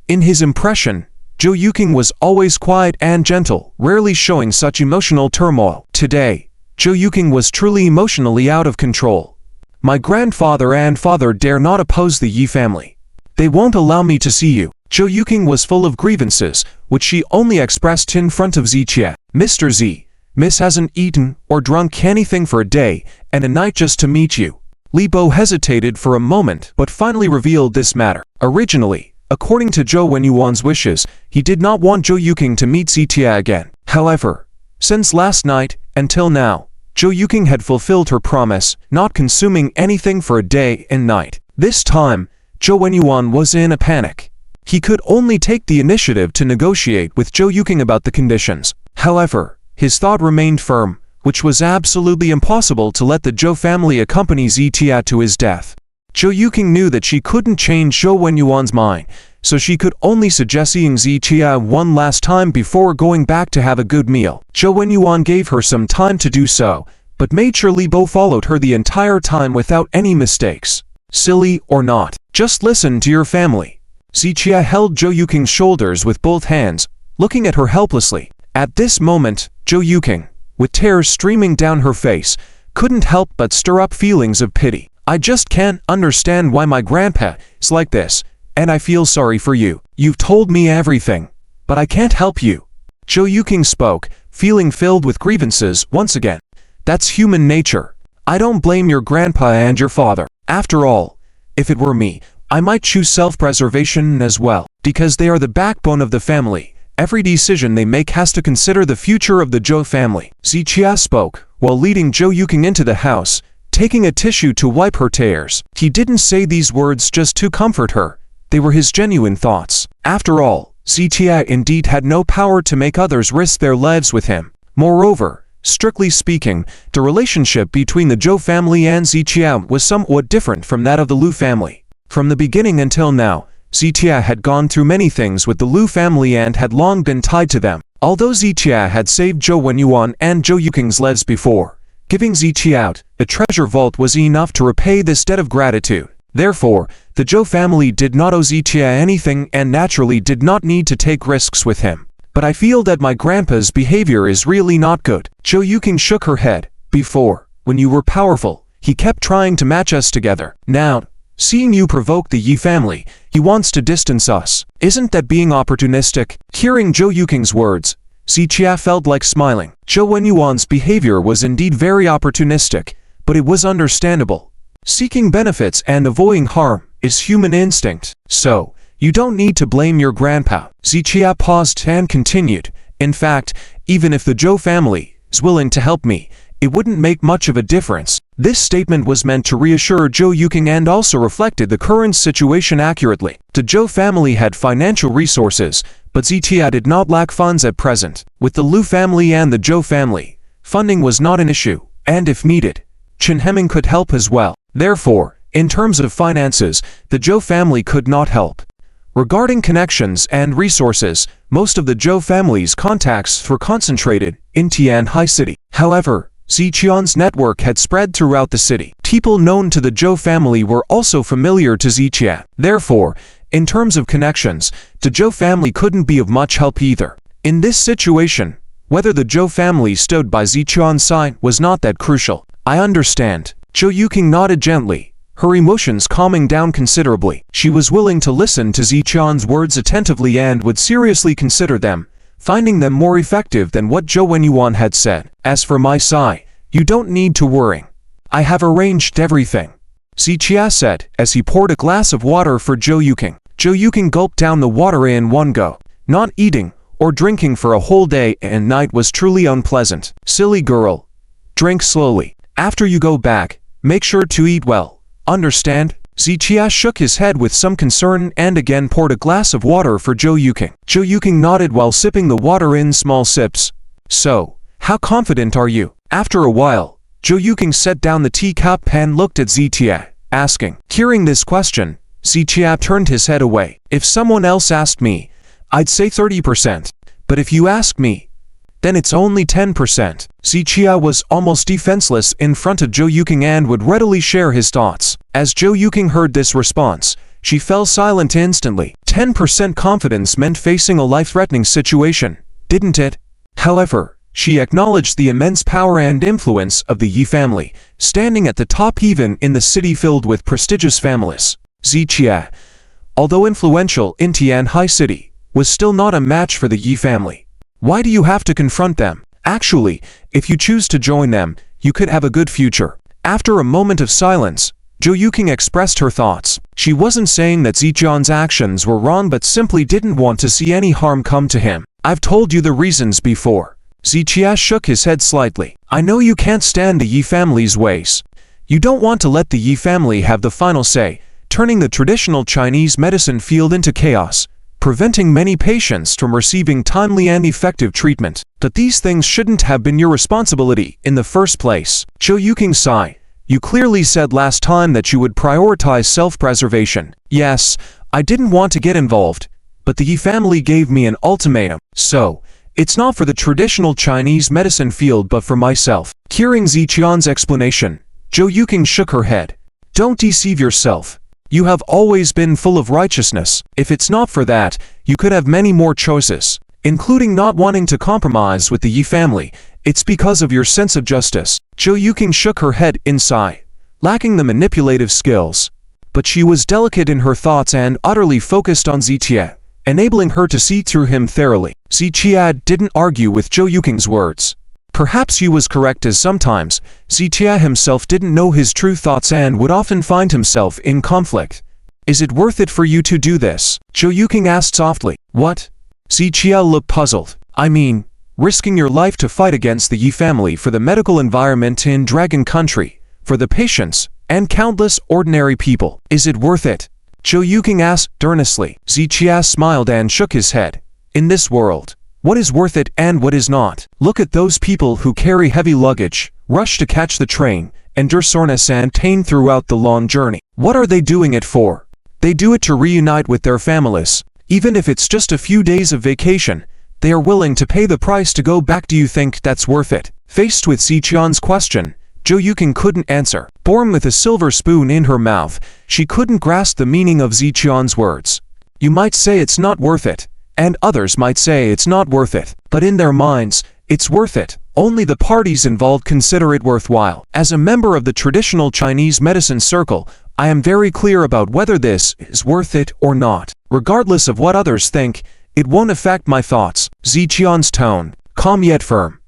In his impression, Zhou Yuking was always quiet and gentle, rarely showing such emotional turmoil. Today, Zhou Yuking was truly emotionally out of control. My grandfather and father dare not oppose the Yi family. They won't allow me to see you. Zhou Yuking was full of grievances, which she only expressed in front of Ziqia. Mr. Z, Miss hasn't eaten or drunk anything for a day and a night just to meet you. Li Bo hesitated for a moment but finally revealed this matter. Originally, according to Zhou Wenyuan's wishes, he did not want Zhou Yuking to meet Ziqia again. However, since last night until now, Zhou Yuking had fulfilled her promise, not consuming anything for a day and night. This time, Zhou Wenyuan was in a panic. He could only take the initiative to negotiate with Zhou Yuking about the conditions. However, his thought remained firm, which was absolutely impossible to let the Zhou family accompany Ziqia to his death. Zhou Yuking knew that she couldn't change Zhou Wenyuan's mind, so she could only suggest seeing Ziqia one last time before going back to have a good meal. Zhou Wenyuan gave her some time to do so, but made sure Li Bo followed her the entire time without any mistakes. Silly or not, just listen to your family. Ziqia held Zhou Yuking's shoulders with both hands, looking at her helplessly. At this moment, Zhou Yuking, with tears streaming down her face, couldn't help but stir up feelings of pity. I just can't understand why my grandpa is like this, and I feel sorry for you. You've told me everything, but I can't help you. Zhou Yuking spoke, feeling filled with grievances once again. That's human nature. I don't blame your grandpa and your father. After all, if it were me, I might choose self-preservation as well, because they are the backbone of the family. Every decision they make has to consider the future of the Zhou family. Ziqia spoke, while leading Zhou Yuking into the house, taking a tissue to wipe her tears. He didn't say these words just to comfort her. They were his genuine thoughts. After all, Ziqia indeed had no power to make others risk their lives with him. Moreover, strictly speaking, the relationship between the Zhou family and Ziqia was somewhat different from that of the Lu family. From the beginning until now, Ziqia had gone through many things with the Lu family and had long been tied to them. Although Ziqia had saved Zhou Wenyuan and Zhou Yuking's lives before, giving Ziqia a treasure vault was enough to repay this debt of gratitude. Therefore, the Zhou family did not owe Ziqia anything and naturally did not need to take risks with him. But I feel that my grandpa's behavior is really not good. Zhou Yuking shook her head. Before, when you were powerful, he kept trying to match us together. Now, seeing you provoke the Yi family, he wants to distance us. Isn't that being opportunistic? Hearing Zhou Yuking's words, Ziqia felt like smiling. Zhou Wenyuan's behavior was indeed very opportunistic, but it was understandable. Seeking benefits and avoiding harm is human instinct. So, you don't need to blame your grandpa. Ziqia paused and continued. In fact, even if the Zhou family is willing to help me, it wouldn't make much of a difference. This statement was meant to reassure Zhou Yuking and also reflected the current situation accurately. The Zhou family had financial resources, but Ziqia did not lack funds at present. With the Lu family and the Zhou family, funding was not an issue, and if needed, Chen Heming could help as well. Therefore, in terms of finances, the Zhou family could not help. Regarding connections and resources, most of the Zhou family's contacts were concentrated in Tianhai City. However, Ziqian's network had spread throughout the city. People known to the Zhou family were also familiar to Ziqian. Therefore, in terms of connections, the Zhou family couldn't be of much help either. In this situation, whether the Zhou family stood by Ziqian's side was not that crucial. I understand. Zhou Yuking nodded gently, her emotions calming down considerably. She was willing to listen to Ziqian's words attentively and would seriously consider them, finding them more effective than what Zhou Wenyuan had said. As for my side, you don't need to worry. I have arranged everything, Ziqia said, as he poured a glass of water for Zhou Yuking. Zhou Yuking gulped down the water in one go. Not eating or drinking for a whole day and night was truly unpleasant. Silly girl. Drink slowly. After you go back, make sure to eat well. Understand? Zichia shook his head with some concern and again poured a glass of water for Zhou Yuking. Zhou Yuking nodded while sipping the water in small sips. So, how confident are you? After a while, Zhou Yuking set down the teacup and looked at Zichia, asking. Hearing this question, Zichia turned his head away. If someone else asked me, I'd say 30%. But if you ask me, then it's only 10%. Zichia was almost defenseless in front of Zhou Yuking and would readily share his thoughts. As Zhou Yuking heard this response, she fell silent instantly. 10% confidence meant facing a life-threatening situation, didn't it? However, she acknowledged the immense power and influence of the Yi family, standing at the top even in the city filled with prestigious families. Zichia, although influential in Tianhai City, was still not a match for the Yi family. Why do you have to confront them? Actually, if you choose to join them, you could have a good future. After a moment of silence, Zhou Yuking expressed her thoughts. She wasn't saying that Zichion's actions were wrong but simply didn't want to see any harm come to him. I've told you the reasons before. Zichia shook his head slightly. I know you can't stand the Yi family's ways. You don't want to let the Yi family have the final say, turning the traditional Chinese medicine field into chaos, preventing many patients from receiving timely and effective treatment. But these things shouldn't have been your responsibility in the first place. Zhou Yuking sighed. You clearly said last time that you would prioritize self-preservation. Yes, I didn't want to get involved, but the Yi family gave me an ultimatum. So, it's not for the traditional Chinese medicine field but for myself. Hearing Zichion's explanation, Zhou Yuking shook her head. Don't deceive yourself. You have always been full of righteousness. If it's not for that, you could have many more choices, including not wanting to compromise with the Yi family. It's because of your sense of justice. Zhou Yuking shook her head in sigh, lacking the manipulative skills. But she was delicate in her thoughts and utterly focused on Zichia, enabling her to see through him thoroughly. Zichia didn't argue with Zhou Yuking's words. Perhaps he was correct, as sometimes Zichia himself didn't know his true thoughts and would often find himself in conflict. Is it worth it for you to do this? Zhou Yuking asked softly. What? Zichia looked puzzled. I mean, risking your life to fight against the Yi family for the medical environment in Dragon Country, for the patients, and countless ordinary people. Is it worth it? Zhou Yuking asked earnestly. Zichia smiled and shook his head. In this world, what is worth it and what is not? Look at those people who carry heavy luggage, rush to catch the train, endure soreness and pain throughout the long journey. What are they doing it for? They do it to reunite with their families. Even if it's just a few days of vacation, they are willing to pay the price to go back. Do you think that's worth it? Faced with Zichion's question, Zhou Yuking couldn't answer. Born with a silver spoon in her mouth, she couldn't grasp the meaning of Zichion's words. You might say it's not worth it, and others might say it's not worth it. But in their minds, it's worth it. Only the parties involved consider it worthwhile. As a member of the traditional Chinese medicine circle, I am very clear about whether this is worth it or not. Regardless of what others think, it won't affect my thoughts. Zichion's tone, calm yet firm.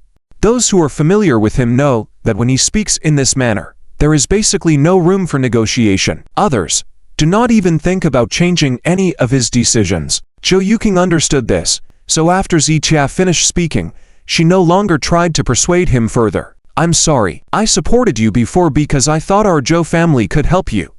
Those who are familiar with him know that when he speaks in this manner, there is basically no room for negotiation. Others do not even think about changing any of his decisions. Zhou Yuking understood this, so after Zichia finished speaking, she no longer tried to persuade him further. I'm sorry, I supported you before because I thought our Zhou family could help you.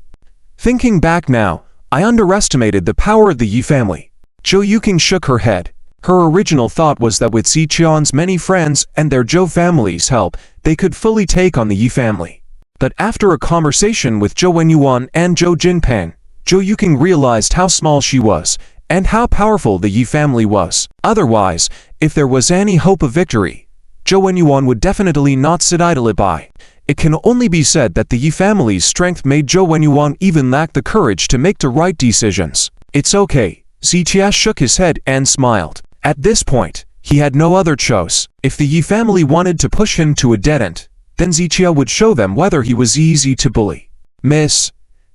Thinking back now, I underestimated the power of the Yi family. Zhou Yuking shook her head. Her original thought was that with Zichion's many friends and their Zhou family's help, they could fully take on the Yi family. But after a conversation with Zhou Wenyuan and Zhou Jinpeng, Zhou Yuking realized how small she was, and how powerful the Yi family was. Otherwise, if there was any hope of victory, Zhou Wenyuan would definitely not sit idly by. It can only be said that the Yi family's strength made Zhou Wenyuan even lack the courage to make the right decisions. It's okay. Zichia shook his head and smiled. At this point, he had no other choice. If the Yi family wanted to push him to a dead end, then Zichia would show them whether he was easy to bully. Miss,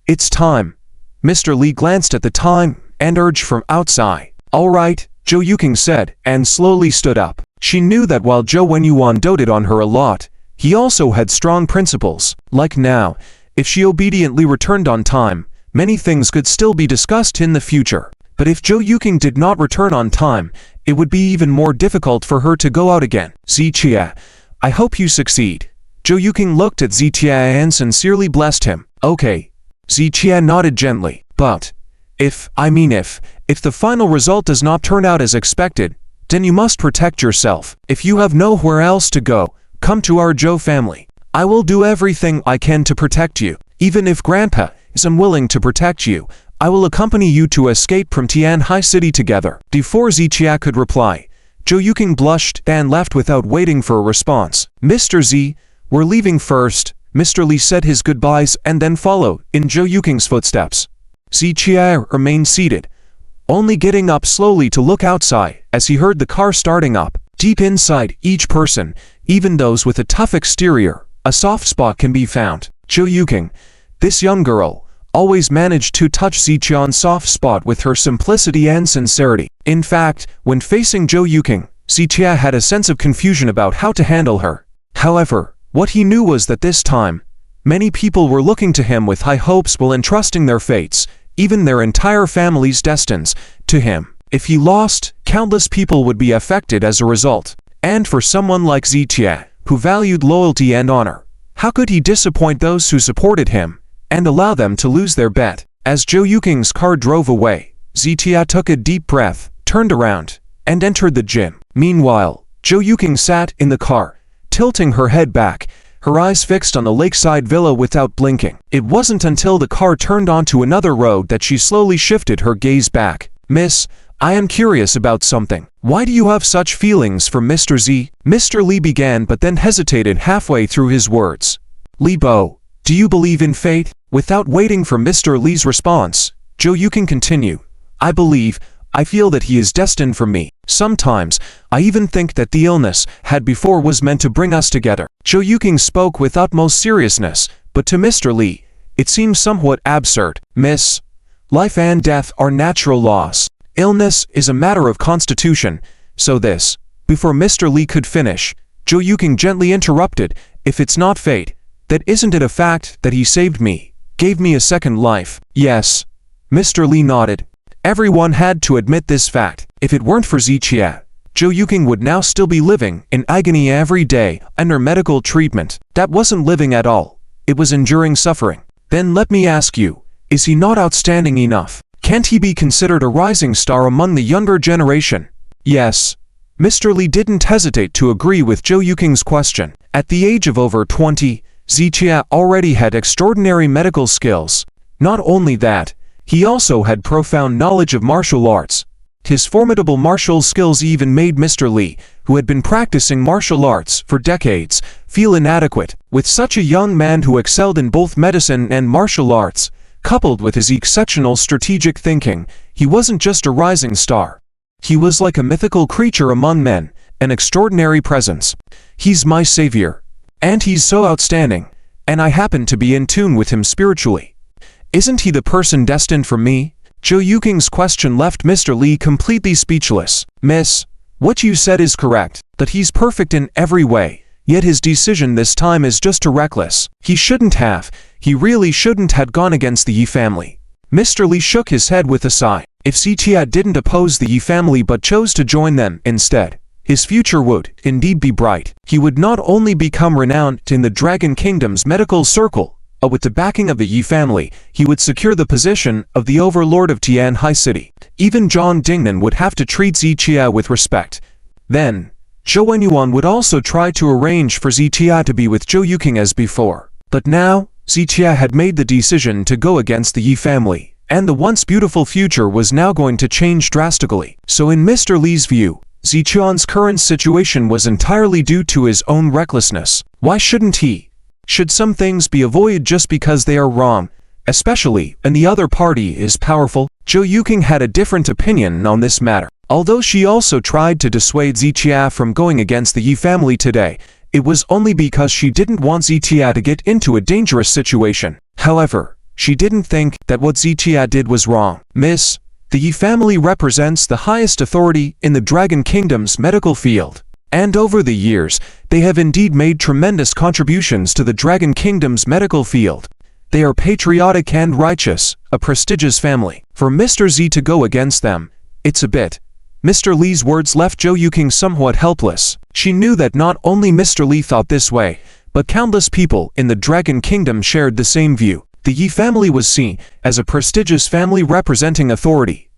it's time. Mr. Li glanced at the time and urged from outside. All right, Zhou Yuking said, and slowly stood up. She knew that while Zhou Wenyuan doted on her a lot, he also had strong principles. Like now, if she obediently returned on time, many things could still be discussed in the future. But if Zhou Yuking did not return on time, it would be even more difficult for her to go out again. Zichia, I hope you succeed. Zhou Yuking looked at Zitia and sincerely blessed him. Okay. Zitia nodded gently. But, if the final result does not turn out as expected, then you must protect yourself. If you have nowhere else to go, come to our Zhou family. I will do everything I can to protect you. Even if Grandpa is unwilling to protect you, I will accompany you to escape from Tianhai City together. Before Zitia could reply, Zhou Yuking blushed and left without waiting for a response. Mr. Z, we're leaving first. Mr. Li said his goodbyes and then followed in Zhou Yuking's footsteps. Zitia remained seated, only getting up slowly to look outside as he heard the car starting up. Deep inside each person, even those with a tough exterior, a soft spot can be found. Zhou Yuking, this young girl, always managed to touch Zitian's soft spot with her simplicity and sincerity. In fact, when facing Zhou Yuking, Zitia had a sense of confusion about how to handle her. However, what he knew was that this time, many people were looking to him with high hopes while entrusting their fates, even their entire family's destinies, to him. If he lost, countless people would be affected as a result. And for someone like Zitia, who valued loyalty and honor, how could he disappoint those who supported him and allow them to lose their bet? As Zhou Yuking's car drove away, Zitia took a deep breath, turned around, and entered the gym. Meanwhile, Zhou Yuking sat in the car, tilting her head back, her eyes fixed on the lakeside villa without blinking. It wasn't until the car turned onto another road that she slowly shifted her gaze back. Miss, I am curious about something. Why do you have such feelings for Mr. Z? Mr. Li began but then hesitated halfway through his words. Li Bo, do you believe in fate? Without waiting for Mr. Li's response, Zhou Yuking continued. I feel that he is destined for me. Sometimes, I even think that the illness had before was meant to bring us together. Zhou Yuking spoke with utmost seriousness, but to Mr. Li, it seems somewhat absurd. Miss, life and death are natural laws. Illness is a matter of constitution, so this. Before Mr. Li could finish, Zhou Yuking gently interrupted. If it's not fate, then isn't it a fact that he saved me, gave me a second life? Yes. Mr. Li nodded. Everyone had to admit this fact. If it weren't for Zitia, Zhou Yuking would now still be living in agony every day under medical treatment. That wasn't living at all. It was enduring suffering. Then let me ask you, is he not outstanding enough? Can't he be considered a rising star among the younger generation? Yes. Mr. Li didn't hesitate to agree with Zhou Yuking's question. At the age of over 20, Zitia already had extraordinary medical skills. Not only that, he also had profound knowledge of martial arts. His formidable martial skills even made Mr. Li, who had been practicing martial arts for decades, feel inadequate. With such a young man who excelled in both medicine and martial arts, coupled with his exceptional strategic thinking, he wasn't just a rising star. He was like a mythical creature among men, an extraordinary presence. He's my savior. And he's so outstanding, and I happen to be in tune with him spiritually. Isn't he the person destined for me? Zhou Yuking's question left Mr. Li completely speechless. Miss, what you said is correct, that he's perfect in every way, yet his decision this time is just too reckless. He really shouldn't have gone against the Yi family. Mr. Li shook his head with a sigh. If Zitia didn't oppose the Yi family but chose to join them instead, his future would indeed be bright. He would not only become renowned in the Dragon Kingdom's medical circle, but with the backing of the Yi family, he would secure the position of the overlord of Tianhai City. Even Zhang Dingnan would have to treat Zitia with respect. Then, Zhou Wenyuan would also try to arrange for Zitia to be with Zhou Yuking as before. But now, Zitia had made the decision to go against the Yi family, and the once beautiful future was now going to change drastically. So in Mr. Li's view, Zitian's current situation was entirely due to his own recklessness. Why shouldn't he? Should some things be avoided just because they are wrong, especially when the other party is powerful? Zhou Yuking had a different opinion on this matter. Although she also tried to dissuade Zitia from going against the Yi family today, it was only because she didn't want Zitia to get into a dangerous situation. However, she didn't think that what Zitia did was wrong. Miss, the Yi family represents the highest authority in the Dragon Kingdom's medical field. And over the years, they have indeed made tremendous contributions to the Dragon Kingdom's medical field. They are patriotic and righteous, a prestigious family. For Mr. Z to go against them, it's a bit. Mr. Li's words left Zhou Yuking somewhat helpless. She knew that not only Mr. Li thought this way, but countless people in the Dragon Kingdom shared the same view. The Yi family was seen as a prestigious family representing authority,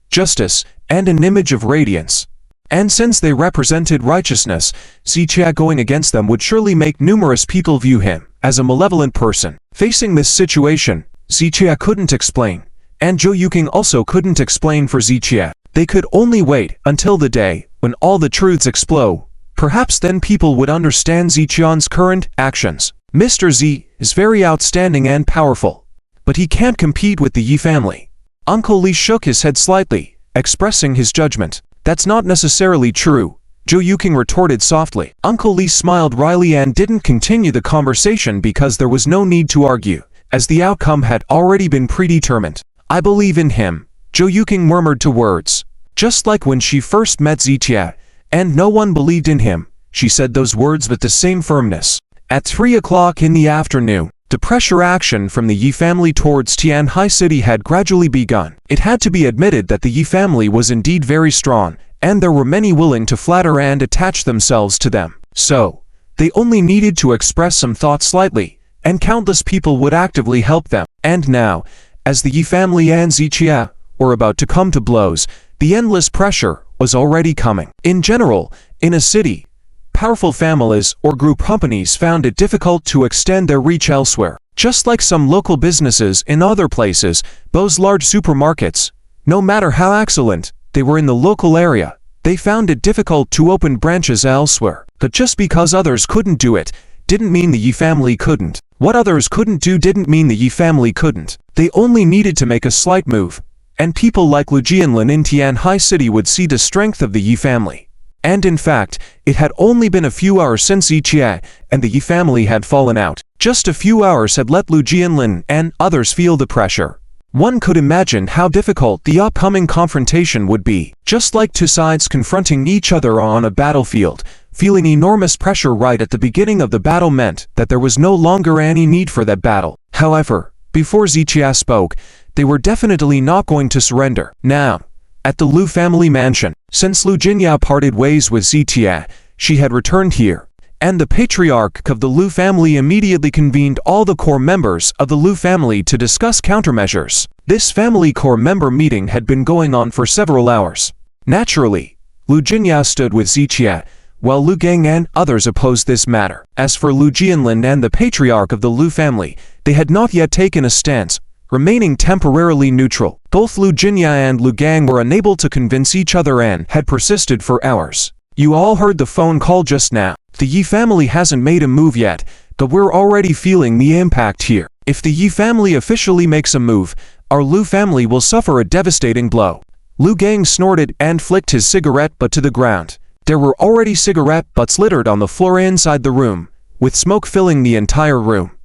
justice, and an image of radiance. And since they represented righteousness, Zichia going against them would surely make numerous people view him as a malevolent person. Facing this situation, Zichia couldn't explain, and Zhou Yuqing also couldn't explain for Zichia. They could only wait until the day when all the truths explode. Perhaps then people would understand Ziqian's current actions. Mr. Z is very outstanding and powerful, but he can't compete with the Yi family. Uncle Li shook his head slightly, expressing his judgment. That's not necessarily true, Zhou Yuqing retorted softly. Uncle Li smiled wryly and didn't continue the conversation because there was no need to argue, as the outcome had already been predetermined. I believe in him, Zhou Yuqing murmured to words. Just like when she first met Zichia, and no one believed in him, she said those words with the same firmness. At 3 o'clock in the afternoon, the pressure action from the Yi family towards Tianhai City had gradually begun. It had to be admitted that the Yi family was indeed very strong, and there were many willing to flatter and attach themselves to them. So, they only needed to express some thought slightly, and countless people would actively help them. And now, as the Yi family and Zichia were about to come to blows, the endless pressure was already coming. In general, in a city, powerful families or group companies found it difficult to extend their reach elsewhere. Just like some local businesses in other places, those large supermarkets, no matter how excellent they were in the local area, they found it difficult to open branches elsewhere. But just because others couldn't do it, didn't mean the Yi family couldn't. What others couldn't do didn't mean the Yi family couldn't. They only needed to make a slight move, and people like Lu Jianlin in Tianhai City would see the strength of the Yi family. And in fact, it had only been a few hours since Zichia and the Yi family had fallen out. Just a few hours had let Lu Jianlin and others feel the pressure. One could imagine how difficult the upcoming confrontation would be. Just like two sides confronting each other on a battlefield, feeling enormous pressure right at the beginning of the battle meant that there was no longer any need for that battle. However, before Zichia spoke, they were definitely not going to surrender. Now, at the Lu family mansion, since Lu Jinyao parted ways with Zichia, she had returned here, and the patriarch of the Lu family immediately convened all the core members of the Lu family to discuss countermeasures. This family core member meeting had been going on for several hours. Naturally, Lu Jinyao stood with Zichia, while Lu Gang and others opposed this matter. As for Lu Jianlin and the patriarch of the Lu family, they had not yet taken a stance, remaining temporarily neutral. Both Lu Jinyao and Lu Gang were unable to convince each other and had persisted for hours. You all heard the phone call just now. The Yi family hasn't made a move yet, but we're already feeling the impact here. If the Yi family officially makes a move, our Lu family will suffer a devastating blow. Lu Gang snorted and flicked his cigarette butt to the ground. There were already cigarette butts littered on the floor inside the room, with smoke filling the entire room.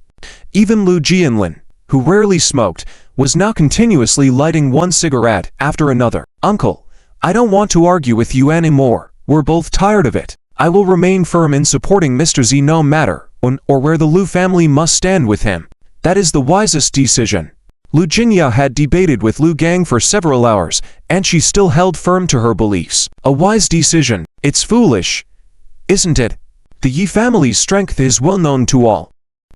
Even Lu Jianlin, who rarely smoked, was now continuously lighting one cigarette after another. Uncle, I don't want to argue with you anymore. We're both tired of it. I will remain firm in supporting Mr. Z no matter when or where the Lu family must stand with him. That is the wisest decision. Lu Jinyao had debated with Lu Gang for several hours, and she still held firm to her beliefs. A wise decision. It's foolish, isn't it? The Yi family's strength is well known to all.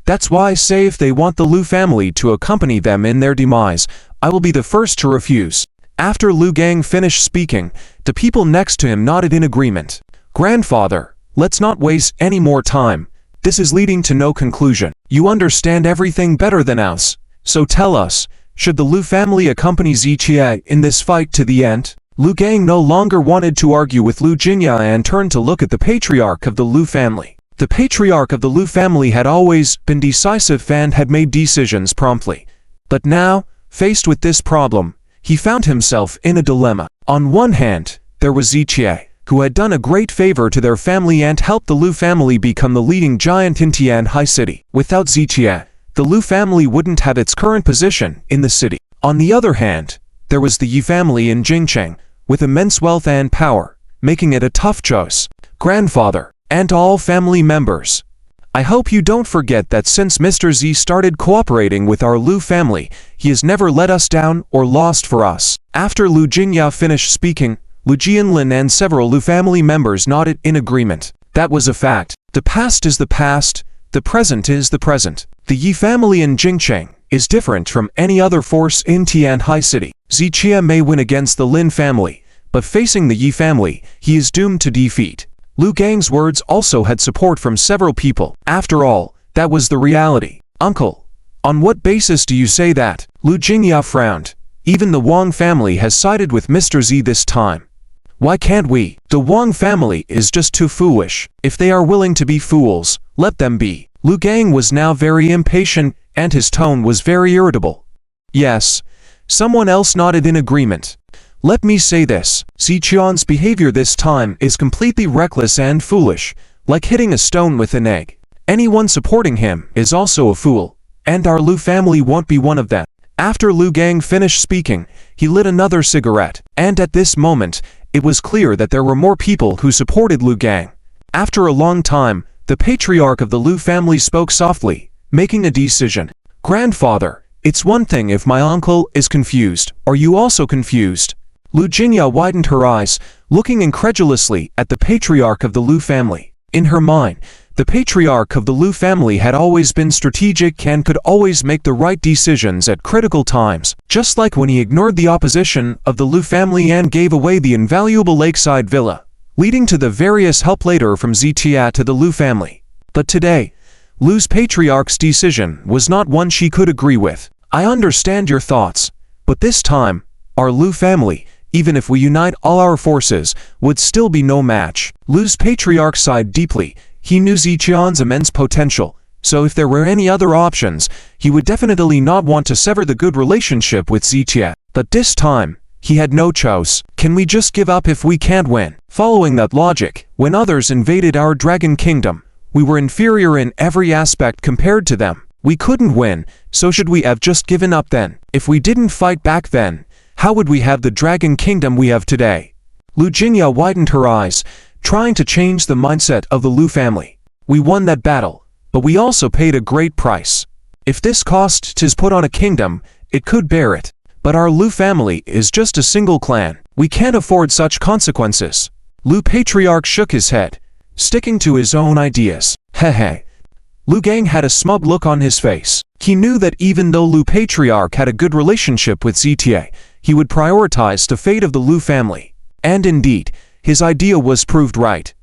That's why I say if they want the Lu family to accompany them in their demise, I will be the first to refuse. After Lu Gang finished speaking, the people next to him nodded in agreement. Grandfather, let's not waste any more time. This is leading to no conclusion. You understand everything better than us. So tell us, should the Lu family accompany Zichia in this fight to the end? Lu Gang no longer wanted to argue with Lu Jinyao and turned to look at the patriarch of the Lu family. The patriarch of the Lu family had always been decisive and had made decisions promptly. But now, faced with this problem, he found himself in a dilemma. On one hand, there was Zichia, who had done a great favor to their family and helped the Lu family become the leading giant in Tianhai City. Without Zichia, the Lu family wouldn't have its current position in the city. On the other hand, there was the Yi family in Jingcheng, with immense wealth and power, making it a tough choice. Grandfather, and all family members, I hope you don't forget that since Mr. Z started cooperating with our Lu family, he has never let us down or lost for us. After Lu Jinyao finished speaking, Lu Jianlin and several Lu family members nodded in agreement. That was a fact. The past is the past, The present is the present. The Yi family in Jingcheng is different from any other force in Tianhai City. Zichia may win against the Lin family, but facing the Yi family, he is doomed to defeat. Lu Gang's words also had support from several people. After all, that was the reality. Uncle, on what basis do you say that? Lu Jingya frowned. Even the Wang family has sided with Mr. Z this time. Why can't we? The Wang family is just too foolish. If they are willing to be fools, let them be. Lu Gang was now very impatient, and his tone was very irritable. Yes. Someone else nodded in agreement. Let me say this. Ziqian's behavior this time is completely reckless and foolish, like hitting a stone with an egg. Anyone supporting him is also a fool, and our Lu family won't be one of them. After Lu Gang finished speaking, he lit another cigarette, and at this moment, it was clear that there were more people who supported Lu Gang. After a long time, the patriarch of the Lu family spoke softly, making a decision. Grandfather, it's one thing if my uncle is confused. Are you also confused? Lu Jingya widened her eyes, looking incredulously at the patriarch of the Lu family. In her mind, the patriarch of the Lu family had always been strategic and could always make the right decisions at critical times, just like when he ignored the opposition of the Lu family and gave away the invaluable lakeside villa, leading to the various help later from Zitia to the Lu family. But today, Lu's patriarch's decision was not one she could agree with. I understand your thoughts, but this time, our Lu family, even if we unite all our forces, would still be no match. Lu's patriarch sighed deeply. He knew Ziqian's immense potential, so if there were any other options, he would definitely not want to sever the good relationship with Zitia. But this time, he had no choice. Can we just give up if we can't win? Following that logic, when others invaded our dragon kingdom, we were inferior in every aspect compared to them. We couldn't win, so should we have just given up then? If we didn't fight back then, how would we have the dragon kingdom we have today? Lu Jingya widened her eyes, trying to change the mindset of the Lu family. We won that battle, but we also paid a great price. If this cost is put on a kingdom, it could bear it. But our Lu family is just a single clan. We can't afford such consequences. Lu Patriarch shook his head, sticking to his own ideas. Hehe. Lu Gang had a smug look on his face. He knew that even though Lu Patriarch had a good relationship with ZTA, he would prioritize the fate of the Lu family. And indeed, his idea was proved right.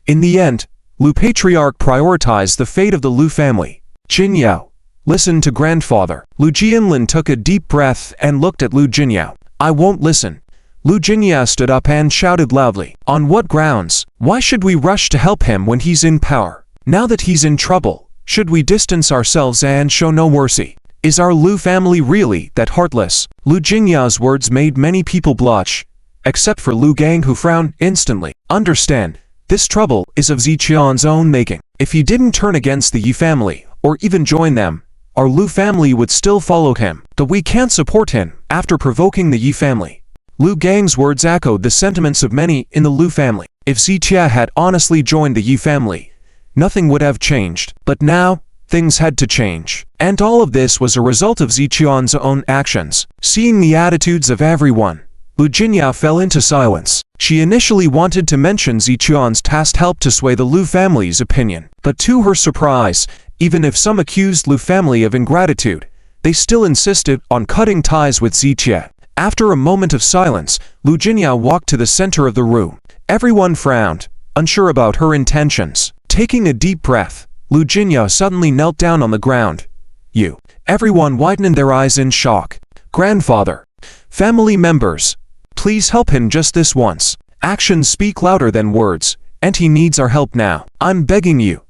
In the end, Lu Patriarch prioritized the fate of the Lu family. Jin Yao, listen to grandfather. Lu Jianlin took a deep breath and looked at Lu Jinyao. I won't listen. Lu Jinyao stood up and shouted loudly. On what grounds? Why should we rush to help him when he's in power? Now that he's in trouble, should we distance ourselves and show no mercy? Is our Lu family really that heartless? Lu Jingyao's words made many people blush, except for Lu Gang, who frowned instantly. Understand, this trouble is of Ziqian's own making. If he didn't turn against the Yi family, or even join them, our Lu family would still follow him. But we can't support him after provoking the Yi family. Lu Gang's words echoed the sentiments of many in the Lu family. If Zitia had honestly joined the Yi family, nothing would have changed. But now, things had to change. And all of this was a result of Ziqian's own actions. Seeing the attitudes of everyone, Lu Jinyao fell into silence. She initially wanted to mention Ziqian's past help to sway the Lu family's opinion. But to her surprise, even if some accused Lu family of ingratitude, they still insisted on cutting ties with Zitia. After a moment of silence, Lu Jinyao walked to the center of the room. Everyone frowned, unsure about her intentions. Taking a deep breath, Lu Jinyao suddenly knelt down on the ground. You. Everyone widened their eyes in shock. Grandfather. Family members. Please help him just this once. Actions speak louder than words, and he needs our help now. I'm begging you.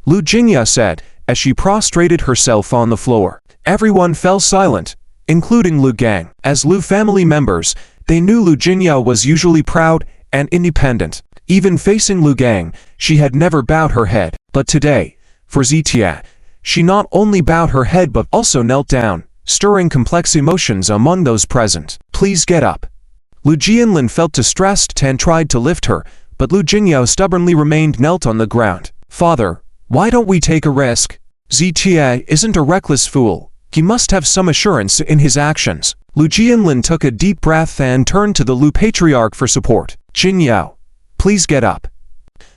Lu Jingya said, as she prostrated herself on the floor. Everyone fell silent, including Lu Gang. As Lu family members, they knew Lu Jingya was usually proud and independent. Even facing Lu Gang, she had never bowed her head. But today, for Zitia, she not only bowed her head but also knelt down, stirring complex emotions among those present. Please get up. Lu Jianlin felt distressed and tried to lift her, but Lu Jingyao stubbornly remained knelt on the ground. Father, why don't we take a risk? Zitia isn't a reckless fool. He must have some assurance in his actions. Lu Jianlin took a deep breath and turned to the Lu Patriarch for support. Jin Yao, please get up.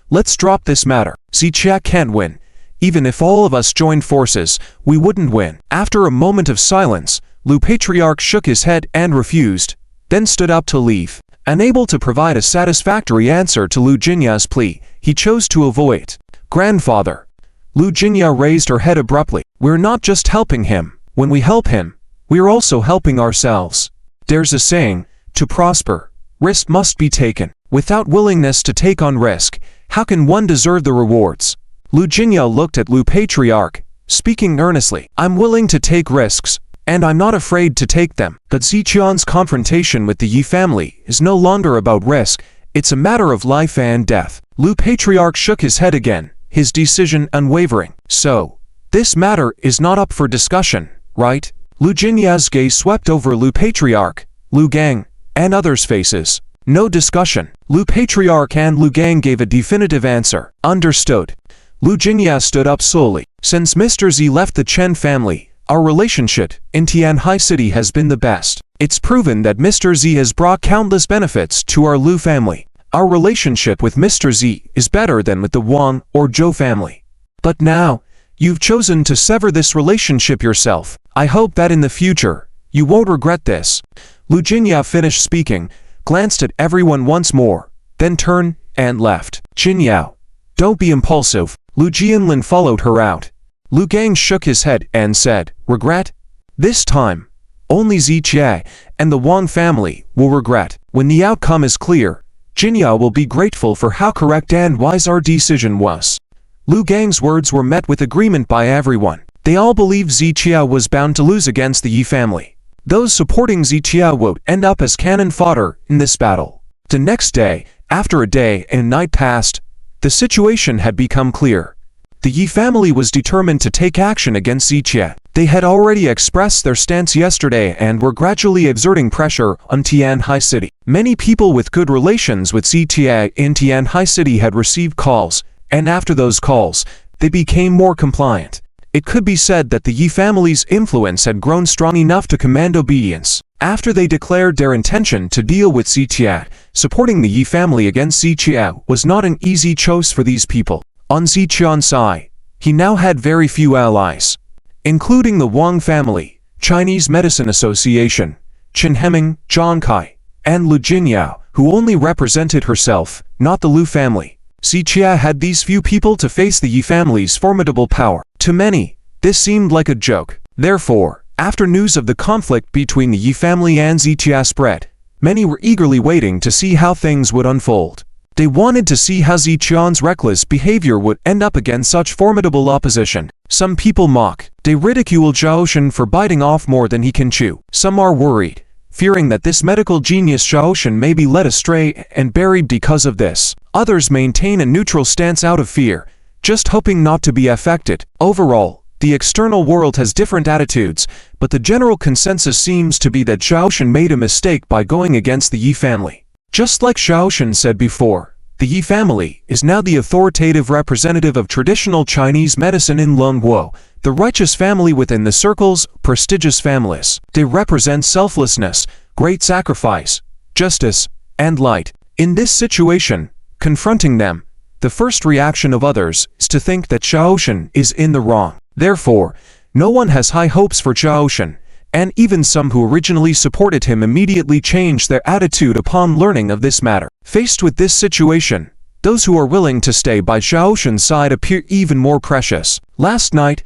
Let's drop this matter. Zitia can't win. Even if all of us joined forces, we wouldn't win. After a moment of silence, Lu Patriarch shook his head and refused, then stood up to leave. Unable to provide a satisfactory answer to Lu Jinya's plea, he chose to avoid it. Grandfather. Lu Jinya raised her head abruptly. We're not just helping him. When we help him, we're also helping ourselves. There's a saying, to prosper, risk must be taken. Without willingness to take on risk, how can one deserve the rewards? Lu Jinya looked at Lu Patriarch, speaking earnestly. I'm willing to take risks, and I'm not afraid to take them. But Ziqian's confrontation with the Yi family is no longer about risk, it's a matter of life and death. Lu Patriarch shook his head again, his decision unwavering. So, this matter is not up for discussion, right? Lu Jinya's gaze swept over Lu Patriarch, Lu Gang, and others' faces. No discussion. Lu Patriarch and Lu Gang gave a definitive answer. Understood. Lu Jinya stood up slowly. Since Mr. Z left the Chen family, our relationship in Tianhai City has been the best. It's proven that Mr. Z has brought countless benefits to our Lu family. Our relationship with Mr. Z is better than with the Wang or Zhou family. But now, you've chosen to sever this relationship yourself. I hope that in the future, you won't regret this. Lu Jinya finished speaking, glanced at everyone once more, then turned and left. Jinyao, don't be impulsive. Lu Jianlin followed her out. Lu Gang shook his head and said, regret? This time, only Ziqie and the Wang family will regret. When the outcome is clear, Jinyao will be grateful for how correct and wise our decision was. Lu Gang's words were met with agreement by everyone. They all believed Ziqie was bound to lose against the Yi family. Those supporting Ziqie would end up as cannon fodder in this battle. The next day, after a day and a night passed, the situation had become clear. The Yi family was determined to take action against Ziqie. They had already expressed their stance yesterday and were gradually exerting pressure on Tianhai City. Many people with good relations with Ziqie in Tianhai City had received calls, and after those calls, they became more compliant. It could be said that the Yi family's influence had grown strong enough to command obedience. After they declared their intention to deal with Ziqie, supporting the Yi family against Ziqie was not an easy choice for these people. On Ziqian's side, he now had very few allies, including the Wang family, Chinese Medicine Association, Chen Heming, Zhang Kai, and Lu Jinyao, who only represented herself, not the Lu family. Ziqie had these few people to face the Yi family's formidable power. To many, this seemed like a joke. Therefore, after news of the conflict between the Yi family and Ziqie spread, many were eagerly waiting to see how things would unfold. They wanted to see how Ziqian's reckless behavior would end up against such formidable opposition. Some people mock. They ridicule Zhaoshan for biting off more than he can chew. Some are worried, fearing that this medical genius Zhaoshan may be led astray and buried because of this. Others maintain a neutral stance out of fear, just hoping not to be affected. Overall, the external world has different attitudes, but the general consensus seems to be that Zhaoshan made a mistake by going against the Yi family. Just like Zhaoshan said before, the Yi family is now the authoritative representative of traditional Chinese medicine in Longguo, the righteous family within the circle's prestigious families. They represent selflessness, great sacrifice, justice, and light. In this situation, confronting them, the first reaction of others is to think that Zhaoshan is in the wrong. Therefore, no one has high hopes for Zhaoshan, and even some who originally supported him immediately changed their attitude upon learning of this matter. Faced with this situation, those who are willing to stay by Zhaoshan's side appear even more precious. Last night,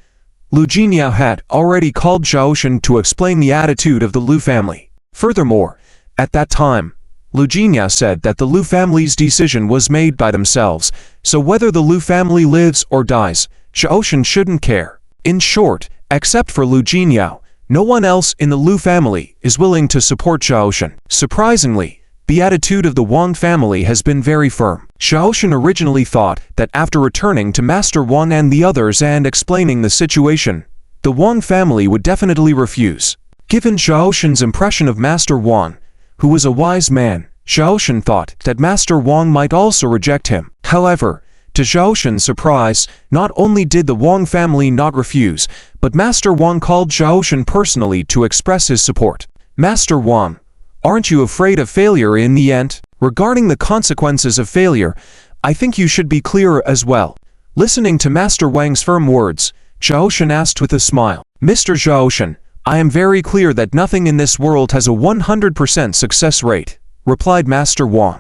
Lu Jinyao had already called Zhaoshan to explain the attitude of the Lu family. Furthermore, at that time, Lu Jinyao said that the Lu family's decision was made by themselves, so whether the Lu family lives or dies, Zhaoshan shouldn't care. In short, except for Lu Jinyao, no one else in the Lu family is willing to support Zhaoshan. Surprisingly, the attitude of the Wang family has been very firm. Zhaoshan originally thought that after returning to Master Wang and the others and explaining the situation, the Wang family would definitely refuse. Given Zhaoshan's impression of Master Wang, who was a wise man, Zhaoshan thought that Master Wang might also reject him. However, to Zhaoshan's surprise, not only did the Wang family not refuse, but Master Wang called Zhaoshan personally to express his support. Master Wang, aren't you afraid of failure in the end? Regarding the consequences of failure, I think you should be clearer as well. Listening to Master Wang's firm words, Zhaoshan asked with a smile, "Mr. Zhaoshan, I am very clear that nothing in this world has a 100% success rate," replied Master Wang.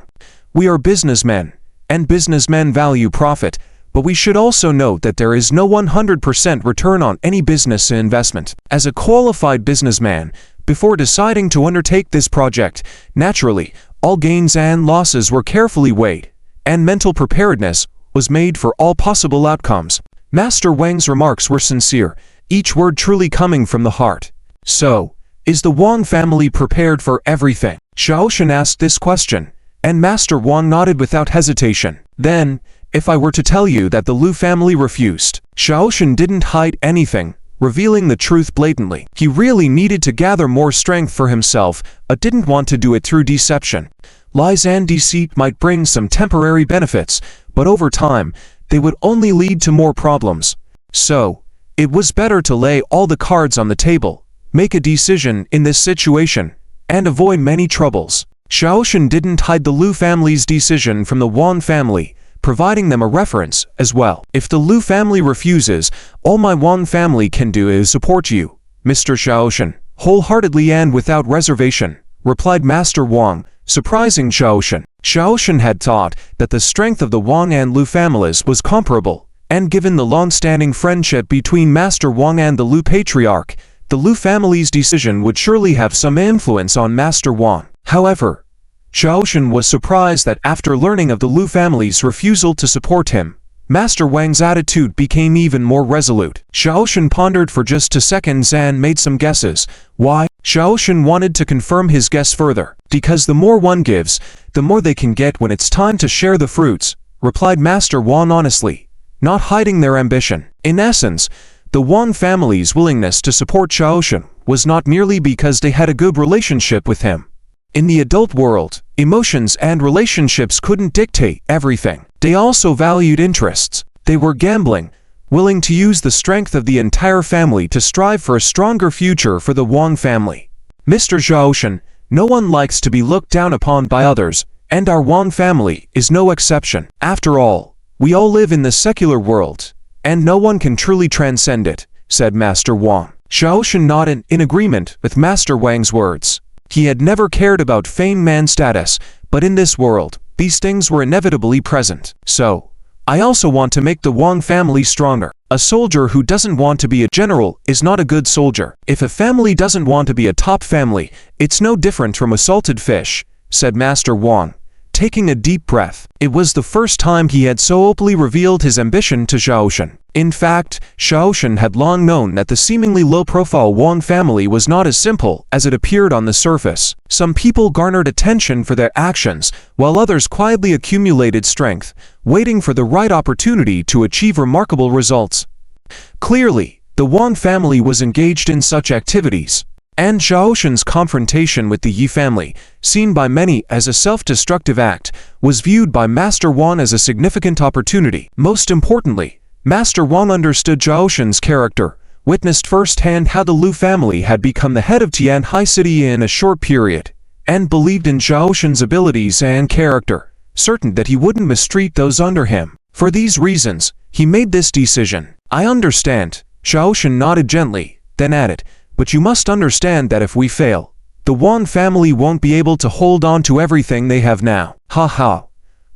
"We are businessmen, and businessmen value profit, but we should also note that there is no 100% return on any business investment. As a qualified businessman, before deciding to undertake this project, naturally, all gains and losses were carefully weighed, and mental preparedness was made for all possible outcomes." Master Wang's remarks were sincere, each word truly coming from the heart. "So, is the Wang family prepared for everything?" Zhaoshan asked this question, and Master Wang nodded without hesitation. "Then, if I were to tell you that the Lu family refused?" Zhaoshan didn't hide anything, revealing the truth blatantly. He really needed to gather more strength for himself, but didn't want to do it through deception. Lies and deceit might bring some temporary benefits, but over time, they would only lead to more problems. So, it was better to lay all the cards on the table, make a decision in this situation, and avoid many troubles. Zhaoshan didn't hide the Lu family's decision from the Wang family, providing them a reference as well. "If the Lu family refuses, all my Wang family can do is support you, Mr. Zhaoshan, wholeheartedly and without reservation," replied Master Wang, surprising Zhaoshan. Zhaoshan had thought that the strength of the Wang and Lu families was comparable, and given the long-standing friendship between Master Wang and the Lu patriarch, the Lu family's decision would surely have some influence on Master Wang. However, Zhaoshan was surprised that after learning of the Lu family's refusal to support him, Master Wang's attitude became even more resolute. Zhaoshan pondered for just 2 seconds and made some guesses. Why? Zhaoshan wanted to confirm his guess further. "Because the more one gives, the more they can get when it's time to share the fruits," replied Master Wang honestly, not hiding their ambition. In essence, the Wang family's willingness to support Zhaoshan was not merely because they had a good relationship with him. In the adult world, emotions and relationships couldn't dictate everything. They also valued interests. They were gambling, willing to use the strength of the entire family to strive for a stronger future for the Wang family. "Mr. Zhaoshan, no one likes to be looked down upon by others, and our Wang family is no exception. After all, we all live in the secular world, and no one can truly transcend it," said Master Wang. Zhaoshan nodded in agreement with Master Wang's words. He had never cared about fame and status, but in this world, these things were inevitably present. "So, I also want to make the Wang family stronger. A soldier who doesn't want to be a general is not a good soldier. If a family doesn't want to be a top family, it's no different from a salted fish," said Master Wang, taking a deep breath. It was the first time he had so openly revealed his ambition to Zhaoshan. In fact, Zhaoshan had long known that the seemingly low-profile Wang family was not as simple as it appeared on the surface. Some people garnered attention for their actions, while others quietly accumulated strength, waiting for the right opportunity to achieve remarkable results. Clearly, the Wang family was engaged in such activities, and Zhaoshan's confrontation with the Yi family, seen by many as a self-destructive act, was viewed by Master Wang as a significant opportunity. Most importantly, Master Wang understood Zhaoshan's character, witnessed firsthand how the Lu family had become the head of Tianhai City in a short period, and believed in Zhaoshan's abilities and character, certain that he wouldn't mistreat those under him. For these reasons, he made this decision. "I understand," Zhaoshan nodded gently, then added, "but you must understand that if we fail, the Wang family won't be able to hold on to everything they have now." "Ha ha.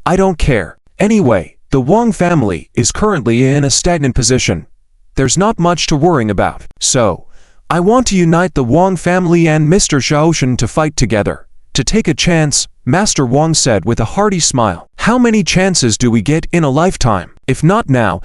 I don't care. Anyway, the Wang family is currently in a stagnant position. There's not much to worry about. So, I want to unite the Wang family and Mr. Zhaoshan to fight together, to take a chance," Master Wang said with a hearty smile. "How many chances do we get in a lifetime? If not now,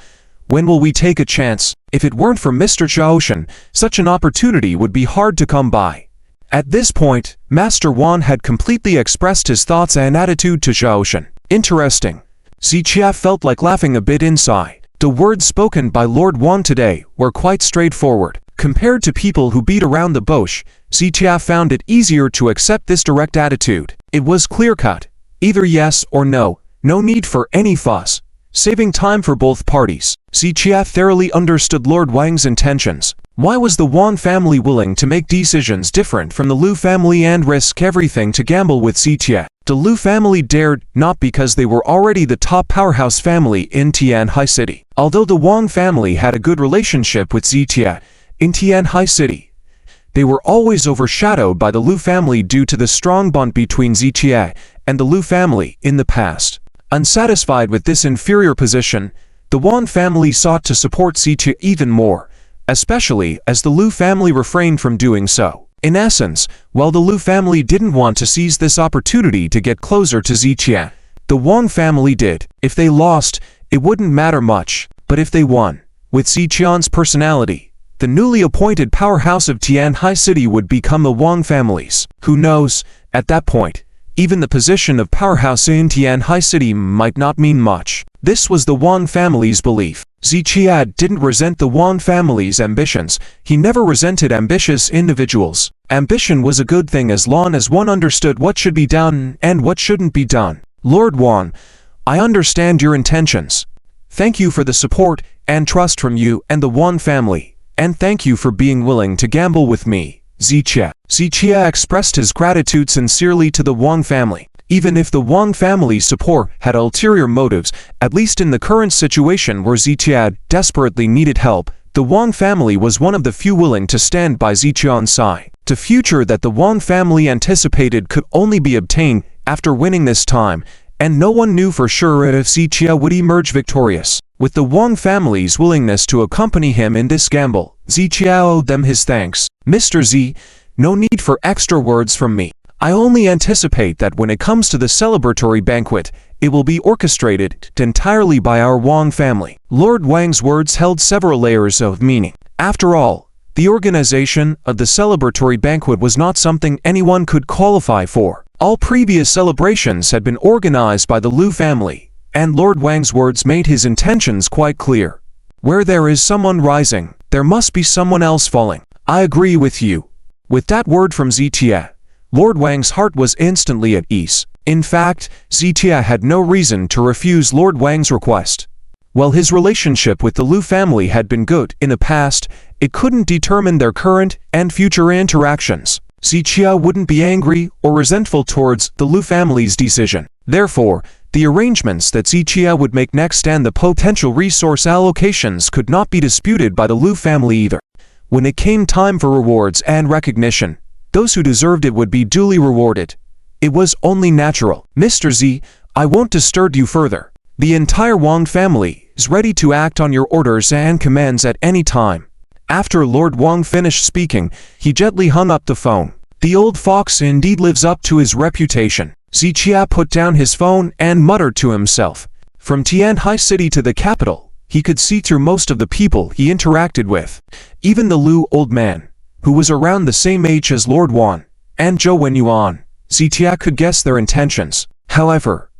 when will we take a chance? If it weren't for Mr. Zhaoshan, such an opportunity would be hard to come by." At this point, Master Wang had completely expressed his thoughts and attitude to Zhaoshan. Interesting. Zichia felt like laughing a bit inside. The words spoken by Lord Wang today were quite straightforward. Compared to people who beat around the bush, Zichia found it easier to accept this direct attitude. It was clear-cut. Either yes or no, no need for any fuss, saving time for both parties. Zichia thoroughly understood Lord Wang's intentions. Why was the Wang family willing to make decisions different from the Liu family and risk everything to gamble with Ziqie? The Liu family dared not because they were already the top powerhouse family in Tianhai City. Although the Wang family had a good relationship with Ziqie in Tianhai City, they were always overshadowed by the Liu family due to the strong bond between Ziqie and the Liu family in the past. Unsatisfied with this inferior position, the Wang family sought to support Ziqie even more, especially as the Liu family refrained from doing so. In essence, while the Liu family didn't want to seize this opportunity to get closer to Ziqie, the Wang family did. If they lost, it wouldn't matter much, but if they won, with Ziqian's personality, the newly appointed powerhouse of Tianhai City would become the Wang families. Who knows, at that point, even the position of powerhouse in Tianhai City might not mean much. This was the Wang family's belief. Ziqie didn't resent the Wang family's ambitions. He never resented ambitious individuals. Ambition was a good thing as long as one understood what should be done and what shouldn't be done. Lord Wang, I understand your intentions. Thank you for the support and trust from you and the Wang family. And thank you for being willing to gamble with me, Ziqie. Ziqie expressed his gratitude sincerely to the Wang family. Even if the Wang family's support had ulterior motives, at least in the current situation where Ziqie desperately needed help, the Wang family was one of the few willing to stand by Ziqian's side. The future that the Wang family anticipated could only be obtained after winning this time, and no one knew for sure if Ziqie would emerge victorious. With the Wang family's willingness to accompany him in this gamble, Ziqie owed them his thanks. Mr. Z, no need for extra words from me. I only anticipate that when it comes to the celebratory banquet, it will be orchestrated entirely by our Wang family. Lord Wang's words held several layers of meaning. After all, the organization of the celebratory banquet was not something anyone could qualify for. All previous celebrations had been organized by the Liu family, and Lord Wang's words made his intentions quite clear. Where there is someone rising, there must be someone else falling. I agree with you. With that word from Ziqie, Lord Wang's heart was instantly at ease. In fact, Ziqie had no reason to refuse Lord Wang's request. While his relationship with the Liu family had been good in the past, it couldn't determine their current and future interactions. Ziqie wouldn't be angry or resentful towards the Liu family's decision. Therefore, the arrangements that Ziqie would make next and the potential resource allocations could not be disputed by the Liu family either. When it came time for rewards and recognition, those who deserved it would be duly rewarded. It was only natural. Mr. Z, I won't disturb you further. The entire Wang family is ready to act on your orders and commands at any time. After Lord Wang finished speaking, he gently hung up the phone. The old fox indeed lives up to his reputation. Ziqie put down his phone and muttered to himself. From Tianhai City to the capital, he could see through most of the people he interacted with. Even the Liu old man, who was around the same age as Lord Wang, and Zhou Wenyuan, Ziqie could guess their intentions. However,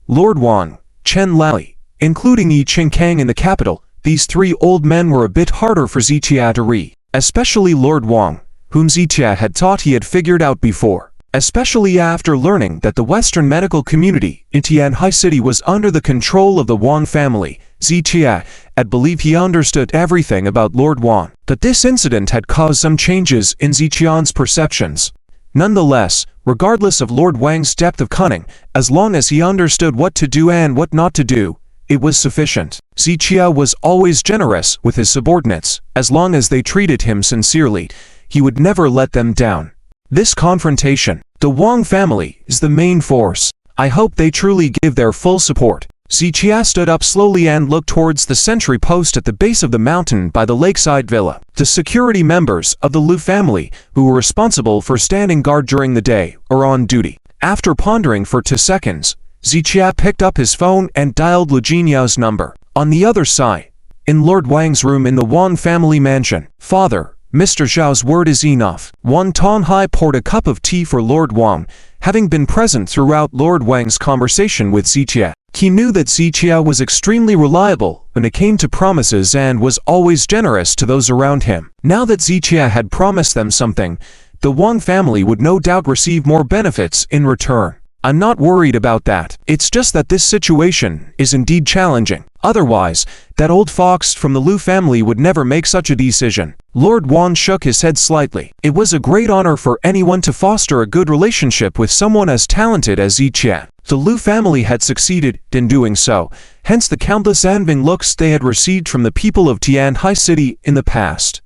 Lord Wang, Chen Lali, including Yi Qingkang in the capital, these three old men were a bit harder for Ziqie to read, especially Lord Wang, whom Ziqie had thought he had figured out before. Especially after learning that the Western medical community in Tianhai City was under the control of the Wang family, Ziqie had believed he understood everything about Lord Wang. That this incident had caused some changes in Ziqian's perceptions. Nonetheless, regardless of Lord Wang's depth of cunning, as long as he understood what to do and what not to do, it was sufficient. Ziqie was always generous with his subordinates. As long as they treated him sincerely, he would never let them down. This confrontation, the Wang family, is the main force. I hope they truly give their full support. Ziqie stood up slowly and looked towards the sentry post at the base of the mountain by the lakeside villa. The security members of the Liu family, who were responsible for standing guard during the day, are on duty. After pondering for 2 seconds, Ziqie picked up his phone and dialed Lu Jinyao's number. On the other side, in Lord Wang's room in the Wang family mansion, Father, Mr. Zhao's word is enough. Wang Tonghai poured a cup of tea for Lord Wang, having been present throughout Lord Wang's conversation with Ziqie. He knew that Ziqie was extremely reliable when it came to promises and was always generous to those around him. Now that Ziqie had promised them something, the Wang family would no doubt receive more benefits in return. I'm not worried about that. It's just that this situation is indeed challenging. Otherwise, that old fox from the Liu family would never make such a decision. Lord Wan shook his head slightly. It was a great honor for anyone to foster a good relationship with someone as talented as Ziqie. The Liu family had succeeded in doing so, hence the countless envying looks they had received from the people of Tianhai City in the past.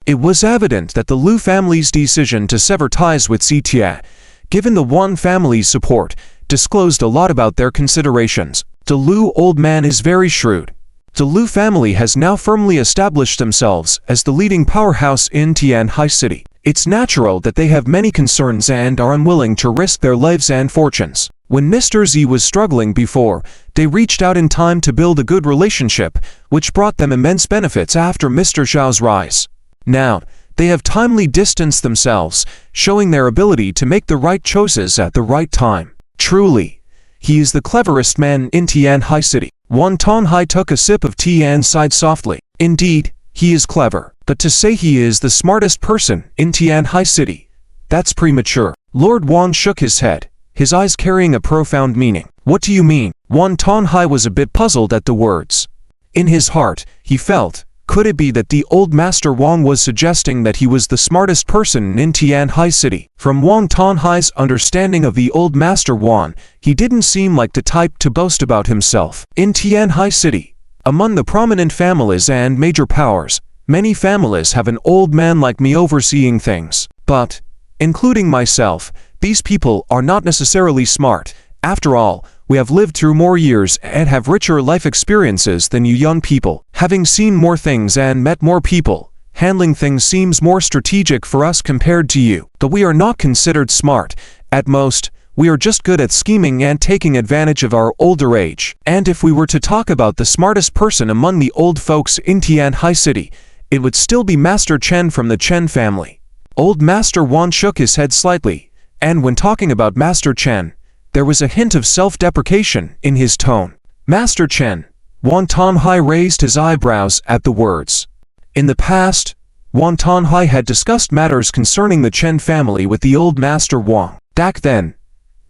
It was evident that the Liu family's decision to sever ties with Ziqie, given the Wan family's support, disclosed a lot about their considerations. The Liu old man is very shrewd. The Liu family has now firmly established themselves as the leading powerhouse in Tianhai City. It's natural that they have many concerns and are unwilling to risk their lives and fortunes. When Mr. Z was struggling before, they reached out in time to build a good relationship, which brought them immense benefits after Mr. Zhao's rise. Now, they have timely distanced themselves, showing their ability to make the right choices at the right time. Truly, he is the cleverest man in Tianhai City. Wan Tonghai took a sip of tea and sighed softly. Indeed, he is clever, but to say he is the smartest person in Tianhai City, that's premature. Lord Wan shook his head, his eyes carrying a profound meaning. What do you mean? Wan Tonghai was a bit puzzled at the words. In his heart, he felt, could it be that the old Master Wang was suggesting that he was the smartest person in Tianhai City? From Wang Tonghai's understanding of the old Master Wang, he didn't seem like the type to boast about himself. In Tianhai City, among the prominent families and major powers, many families have an old man like me overseeing things. But, including myself, these people are not necessarily smart. After all, we have lived through more years and have richer life experiences than you young people. Having seen more things and met more people, handling things seems more strategic for us compared to you. But we are not considered smart. At most, we are just good at scheming and taking advantage of our older age. And if we were to talk about the smartest person among the old folks in Tianhai City, it would still be Master Chen from the Chen family. Old Master Wan shook his head slightly, and when talking about Master Chen, there was a hint of self-deprecation in his tone. Master Chen. Wan Tonghai raised his eyebrows at the words. In the past, Wan Tonghai had discussed matters concerning the Chen family with the old Master Wang. Back then,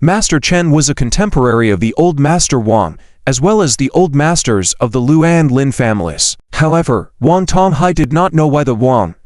Master Chen was a contemporary of the old Master Wang, as well as the old masters of the Liu and Lin families. However, Wan Tonghai did not know why the Wang,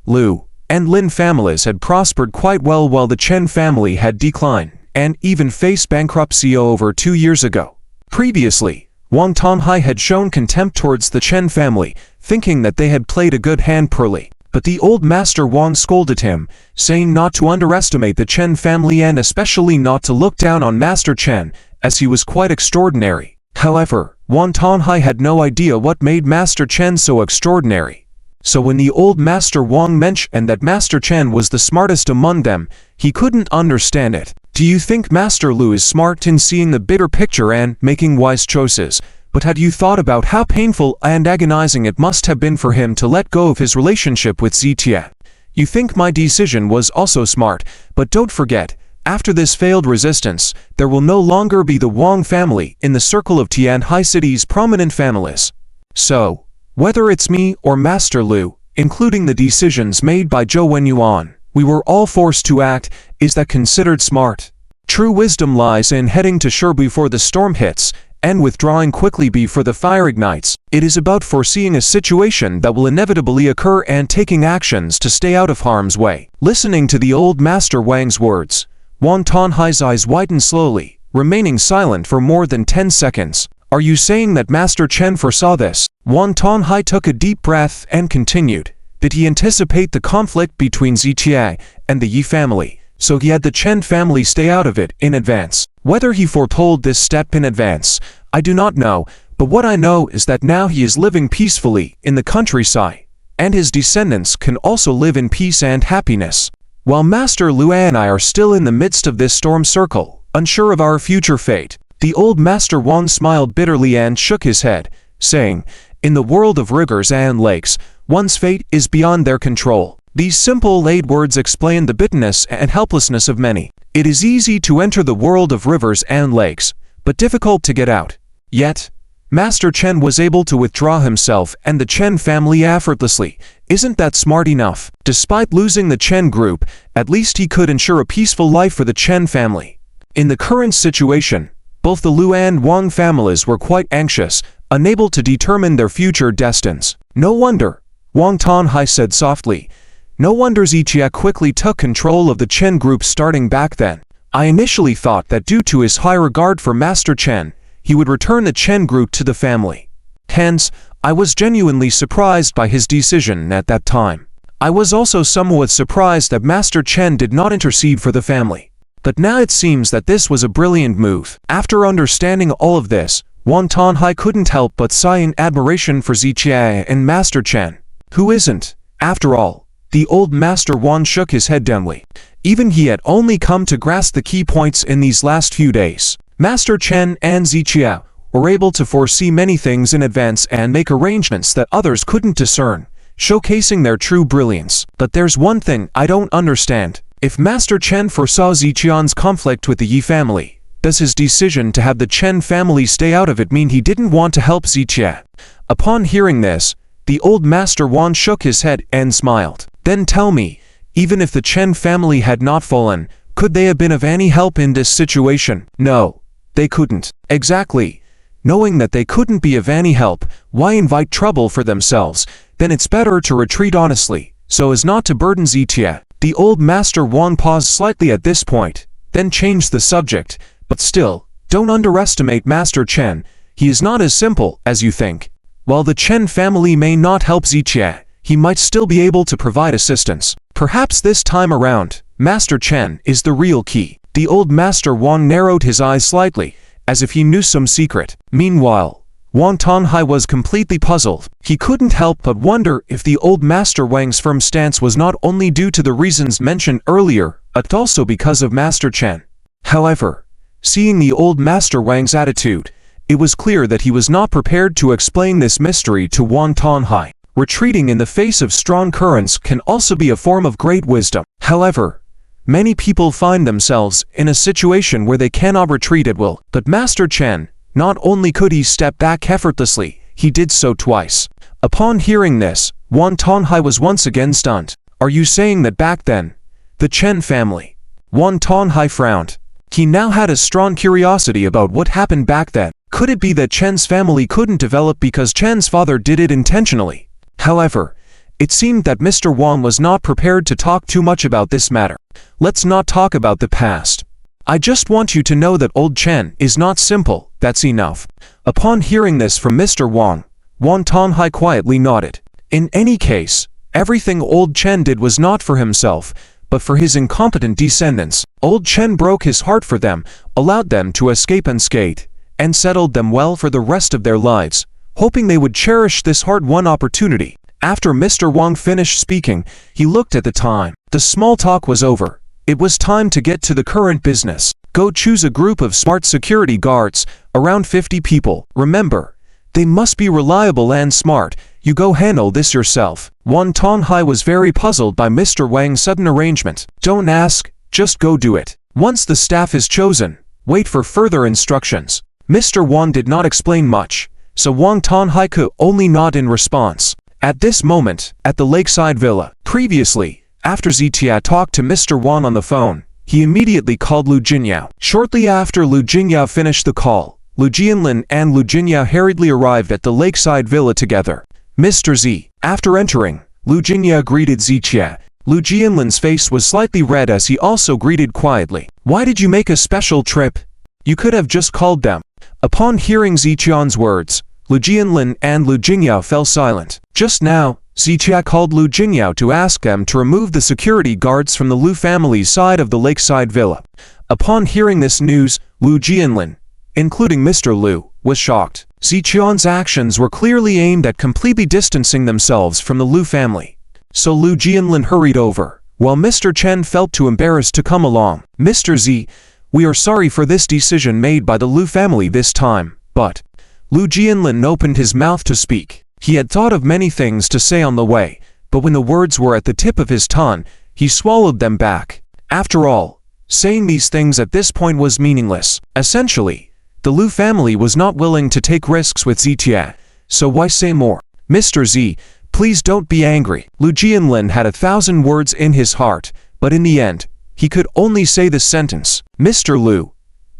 Liu, and Lin families had prospered quite well while the Chen family had declined, and even faced bankruptcy over 2 years ago. Previously, Wan Tonghai had shown contempt towards the Chen family, thinking that they had played a good hand poorly. But the old Master Wang scolded him, saying not to underestimate the Chen family and especially not to look down on Master Chen, as he was quite extraordinary. However, Wan Tonghai had no idea what made Master Chen so extraordinary. So when the old Master Wang mentioned that Master Chen was the smartest among them, he couldn't understand it. Do you think Master Liu is smart in seeing the bigger picture and making wise choices? But had you thought about how painful and agonizing it must have been for him to let go of his relationship with Ziqie? You think my decision was also smart, but don't forget, after this failed resistance, there will no longer be the Wang family in the circle of Tianhai City's prominent families. So, whether it's me or Master Liu, including the decisions made by Zhou Wenyuan, we were all forced to act. Is that considered smart? True wisdom lies in heading to shore before the storm hits, and withdrawing quickly before the fire ignites. It is about foreseeing a situation that will inevitably occur and taking actions to stay out of harm's way. Listening to the old Master Wang's words, Wan Tonghai's eyes widened slowly, remaining silent for more than 10 seconds. Are you saying that Master Chen foresaw this? Wan Tonghai took a deep breath and continued. Did he anticipate the conflict between Ziqie and the Yi family, so he had the Chen family stay out of it in advance? Whether he foretold this step in advance, I do not know, but what I know is that now he is living peacefully in the countryside, and his descendants can also live in peace and happiness. While Master Liu and I are still in the midst of this storm circle, unsure of our future fate, the old Master Wang smiled bitterly and shook his head, saying, in the world of rivers and lakes, one's fate is beyond their control. These simple laid words explain the bitterness and helplessness of many. It is easy to enter the world of rivers and lakes, but difficult to get out. Yet, Master Chen was able to withdraw himself and the Chen family effortlessly. Isn't that smart enough? Despite losing the Chen group, at least he could ensure a peaceful life for the Chen family. In the current situation, both the Liu and Wang families were quite anxious, unable to determine their future destinies. No wonder, Wang Tanhai said softly. No wonder Zichia quickly took control of the Chen group starting back then. I initially thought that due to his high regard for Master Chen, he would return the Chen group to the family. Hence, I was genuinely surprised by his decision at that time. I was also somewhat surprised that Master Chen did not intercede for the family. But now it seems that this was a brilliant move. After understanding all of this, Wang Tanhai couldn't help but sigh in admiration for Zichia and Master Chen. Who isn't? After all, the old Master Wang shook his head dumbly. Even he had only come to grasp the key points in these last few days. Master Chen and Zichia were able to foresee many things in advance and make arrangements that others couldn't discern, showcasing their true brilliance. But there's one thing I don't understand. If Master Chen foresaw Zichian's conflict with the Yi family, does his decision to have the Chen family stay out of it mean he didn't want to help Zichia? Upon hearing this, the old Master Wang shook his head and smiled. Then tell me, even if the Chen family had not fallen, could they have been of any help in this situation? No, they couldn't. Exactly. Knowing that they couldn't be of any help, why invite trouble for themselves? Then it's better to retreat honestly, so as not to burden Zichia. The old Master Wang paused slightly at this point, then changed the subject. But still, don't underestimate Master Chen. He is not as simple as you think. While the Chen family may not help Zichia, he might still be able to provide assistance. Perhaps this time around, Master Chen is the real key. The old Master Wang narrowed his eyes slightly, as if he knew some secret. Meanwhile, Wang Tanhai was completely puzzled. He couldn't help but wonder if the old Master Wang's firm stance was not only due to the reasons mentioned earlier, but also because of Master Chen. However, seeing the old Master Wang's attitude, it was clear that he was not prepared to explain this mystery to Wang Tanhai. Retreating in the face of strong currents can also be a form of great wisdom. However, many people find themselves in a situation where they cannot retreat at will. But Master Chen, not only could he step back effortlessly, he did so twice. Upon hearing this, Wang Tanhai was once again stunned. Are you saying that back then, the Chen family? Wang Tanhai frowned. He now had a strong curiosity about what happened back then. Could it be that Chen's family couldn't develop because Chen's father did it intentionally? However, it seemed that Mr. Wang was not prepared to talk too much about this matter. Let's not talk about the past. I just want you to know that old Chen is not simple, that's enough. Upon hearing this from Mr. Wang, Wang Tanhai quietly nodded. In any case, everything old Chen did was not for himself, but for his incompetent descendants. Old Chen broke his heart for them, allowed them to escape unscathed, and settled them well for the rest of their lives, hoping they would cherish this hard-won opportunity. After Mr. Wang finished speaking, he looked at the time. The small talk was over. It was time to get to the current business. Go choose a group of smart security guards, around 50 people. Remember, they must be reliable and smart. You go handle this yourself. Wang Tanhai was very puzzled by Mr. Wang's sudden arrangement. Don't ask, just go do it. Once the staff is chosen, wait for further instructions. Mr. Wang did not explain much, so Wang Tanhai could only nod in response. At this moment, at the lakeside villa, previously, after Zitia talked to Mr. Wang on the phone, he immediately called Lu Jinyao. Shortly after Lu Jinyao finished the call, Lu Jianlin and Lu Jinyao hurriedly arrived at the lakeside villa together. Mr. Z. After entering, Lu Jinyao greeted Zitia. Lu Jianlin's face was slightly red as he also greeted quietly. Why did you make a special trip? You could have just called them. Upon hearing Ziqian's words, Lu Jianlin and Lu Jinyao fell silent. Just now, Ziqia called Lu Jinyao to ask them to remove the security guards from the Lu family's side of the lakeside villa. Upon hearing this news, Lu Jianlin, including Mr. Lu, was shocked. Ziqian's actions were clearly aimed at completely distancing themselves from the Lu family. So Lu Jianlin hurried over, while Mr. Chen felt too embarrassed to come along. Mr. Z, we are sorry for this decision made by the Lu family this time, but... Lu Jianlin opened his mouth to speak. He had thought of many things to say on the way, but when the words were at the tip of his tongue, he swallowed them back. After all, saying these things at this point was meaningless. Essentially, the Lu family was not willing to take risks with Zitia, so why say more? Mr. Z, please don't be angry. Lu Jianlin had 1,000 words in his heart, but in the end, he could only say this sentence. Mr. Lu,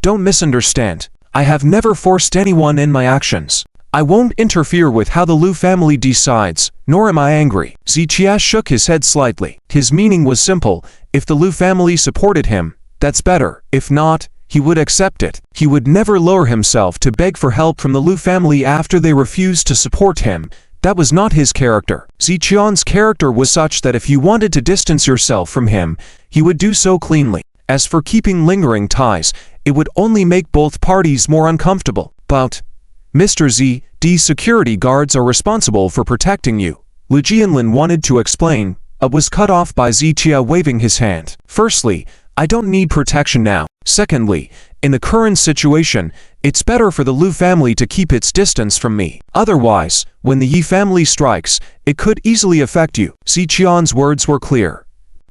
Don't misunderstand. I have never forced anyone in my actions. I won't interfere with how the Lu family decides, nor am I angry. Zichia shook his head slightly. His meaning was simple. If the Lu family supported him, that's better. If not, he would accept it. He would never lower himself to beg for help from the Lu family after they refused to support him. That was not his character. Ziqian's character was such that if you wanted to distance yourself from him, he would do so cleanly. As for keeping lingering ties, it would only make both parties more uncomfortable. But Mr. Z, these security guards are responsible for protecting you. Lu Jianlin wanted to explain, but was cut off by Zichia waving his hand. Firstly, I don't need protection now. Secondly, in the current situation, it's better for the Lu family to keep its distance from me. Otherwise, when the Yi family strikes, it could easily affect you. Ziqian's words were clear.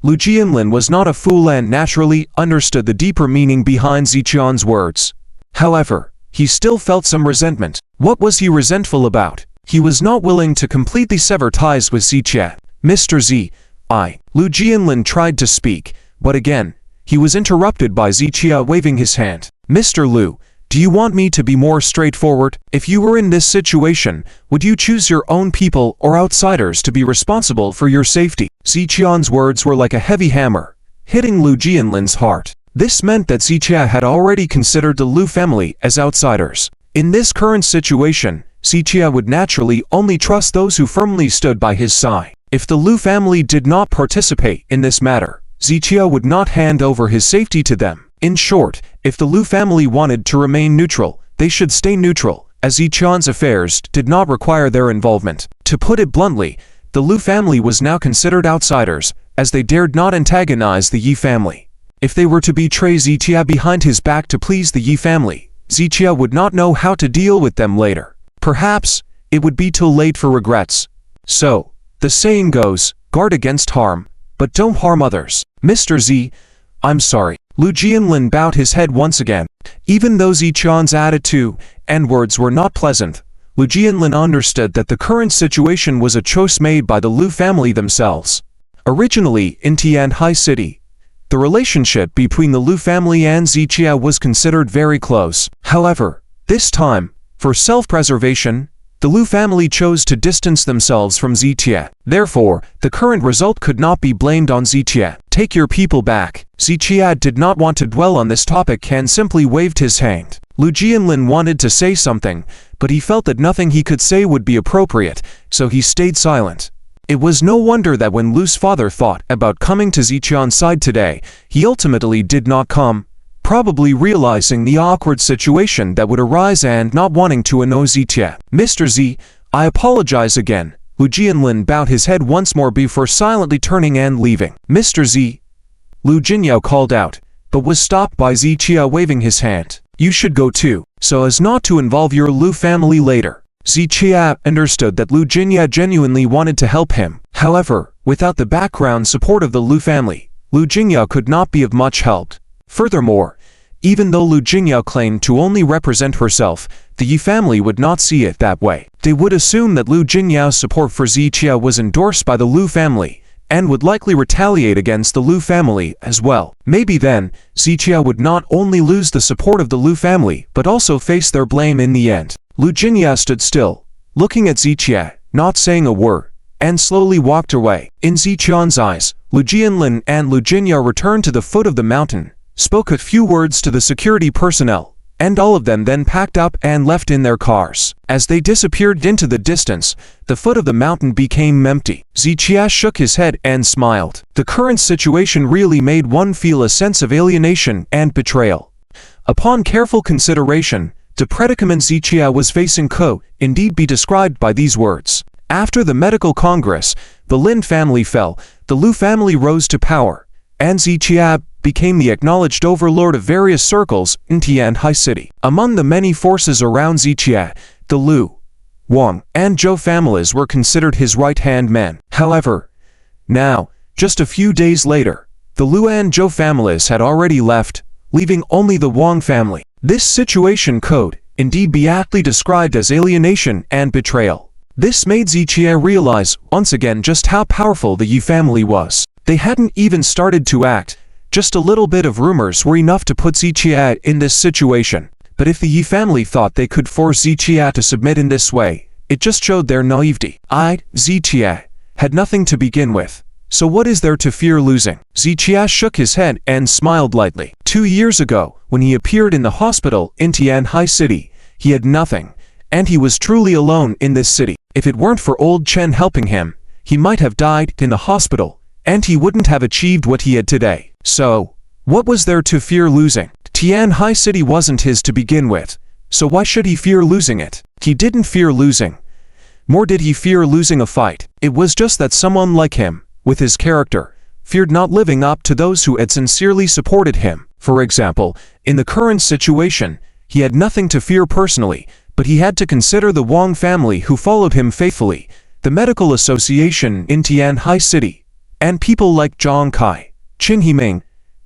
Lu Jianlin was not a fool and naturally understood the deeper meaning behind Ziqian's words. However, he still felt some resentment. What was he resentful about? He was not willing to completely sever ties with Zichia. Mr. Z, Lu Jianlin tried to speak, but again, he was interrupted by Zichia waving his hand. Mr. Lu, do you want me to be more straightforward? If you were in this situation, would you choose your own people or outsiders to be responsible for your safety? Ziqian's words were like a heavy hammer, hitting Lu Jianlin's heart. This meant that Zichia had already considered the Lu family as outsiders. In this current situation, Zichia would naturally only trust those who firmly stood by his side. If the Lu family did not participate in this matter, Zichia would not hand over his safety to them. In short, if the Lu family wanted to remain neutral, they should stay neutral, as Ziqian's affairs did not require their involvement. To put it bluntly, the Lu family was now considered outsiders, as they dared not antagonize the Yi family. If they were to betray Zichia behind his back to please the Yi family, Zichia would not know how to deal with them later. Perhaps, it would be too late for regrets. So, the saying goes, guard against harm, but don't harm others. Mr. Z, I'm sorry. Lu Jianlin bowed his head once again. Even though Ziqian's attitude and words were not pleasant, Lu Jianlin understood that the current situation was a choice made by the Lu family themselves. Originally, in Tianhai City, the relationship between the Lu family and Zichia was considered very close. However, this time, for self-preservation, the Lu family chose to distance themselves from Zichia. Therefore, the current result could not be blamed on Zichia. Take your people back. Zichia did not want to dwell on this topic and simply waved his hand. Lu Jianlin wanted to say something, but he felt that nothing he could say would be appropriate, so he stayed silent. It was no wonder that when Lu's father thought about coming to Ziqian's side today, he ultimately did not come, probably realizing the awkward situation that would arise and not wanting to annoy Zichia. Mr. Z, I apologize again. Lu Jianlin bowed his head once more before silently turning and leaving. Mr. Z, Lu Jinyao called out, but was stopped by Zichia waving his hand. You should go too, so as not to involve your Lu family later. Zichia understood that Lu Jinyao genuinely wanted to help him. However, without the background support of the Lu family, Lu Jinyao could not be of much help. Furthermore, even though Lu Jinyao claimed to only represent herself, the Yi family would not see it that way. They would assume that Lu Jinyao's support for Zichia was endorsed by the Lu family, and would likely retaliate against the Lu family as well. Maybe then, Zichia would not only lose the support of the Lu family, but also face their blame in the end. Lu Jinyao stood still, looking at Zichia, not saying a word, and slowly walked away. In Ziqian's eyes, Lu Jianlin and Lu Jinyao returned to the foot of the mountain, spoke a few words to the security personnel, and all of them then packed up and left in their cars. As they disappeared into the distance, the foot of the mountain became empty. Zichia shook his head and smiled. The current situation really made one feel a sense of alienation and betrayal. Upon careful consideration, the predicament Zichia was facing could indeed be described by these words. After the medical congress, the Lin family fell, the Lu family rose to power, and Zichia became the acknowledged overlord of various circles in Tianhai City. Among the many forces around Zichia, the Lu, Wang, and Zhou families were considered his right-hand men. However, now, just a few days later, the Lu and Zhou families had already left, leaving only the Wang family. This situation could indeed be aptly described as alienation and betrayal. This made Zichia realize once again just how powerful the Yi family was. They hadn't even started to act, Just a little bit of rumors were enough to put Zichia in this situation. But if the Yi family thought they could force Zichia to submit in this way, it just showed their naivety. Zichia had nothing to begin with. So what is there to fear losing? Zichia shook his head and smiled lightly. 2 years ago, when he appeared in the hospital in Tianhai City, he had nothing, and he was truly alone in this city. If it weren't for old Chen helping him, he might have died in the hospital, and he wouldn't have achieved what he had today. So, what was there to fear losing? Tianhai City wasn't his to begin with, so why should he fear losing it? He didn't fear losing. Nor did he fear losing a fight. It was just that someone like him, with his character, feared not living up to those who had sincerely supported him. For example, in the current situation, he had nothing to fear personally, but he had to consider the Wang family who followed him faithfully, the medical association in Tianhai City, and people like Zhang Kai, Qin Himing,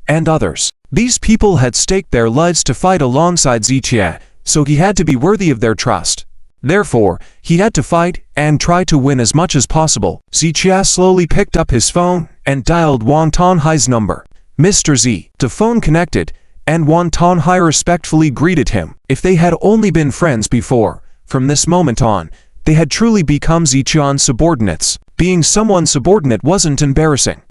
and others. These people had staked their lives to fight alongside Zichia, so he had to be worthy of their trust. Therefore, he had to fight and try to win as much as possible. Zichia slowly picked up his phone and dialed Wang Tonhai's number. Mr. Z. The phone connected, and Wang Tonhai respectfully greeted him. If they had only been friends before, from this moment on, they had truly become Zichia's subordinates. Being someone's subordinate wasn't embarrassing.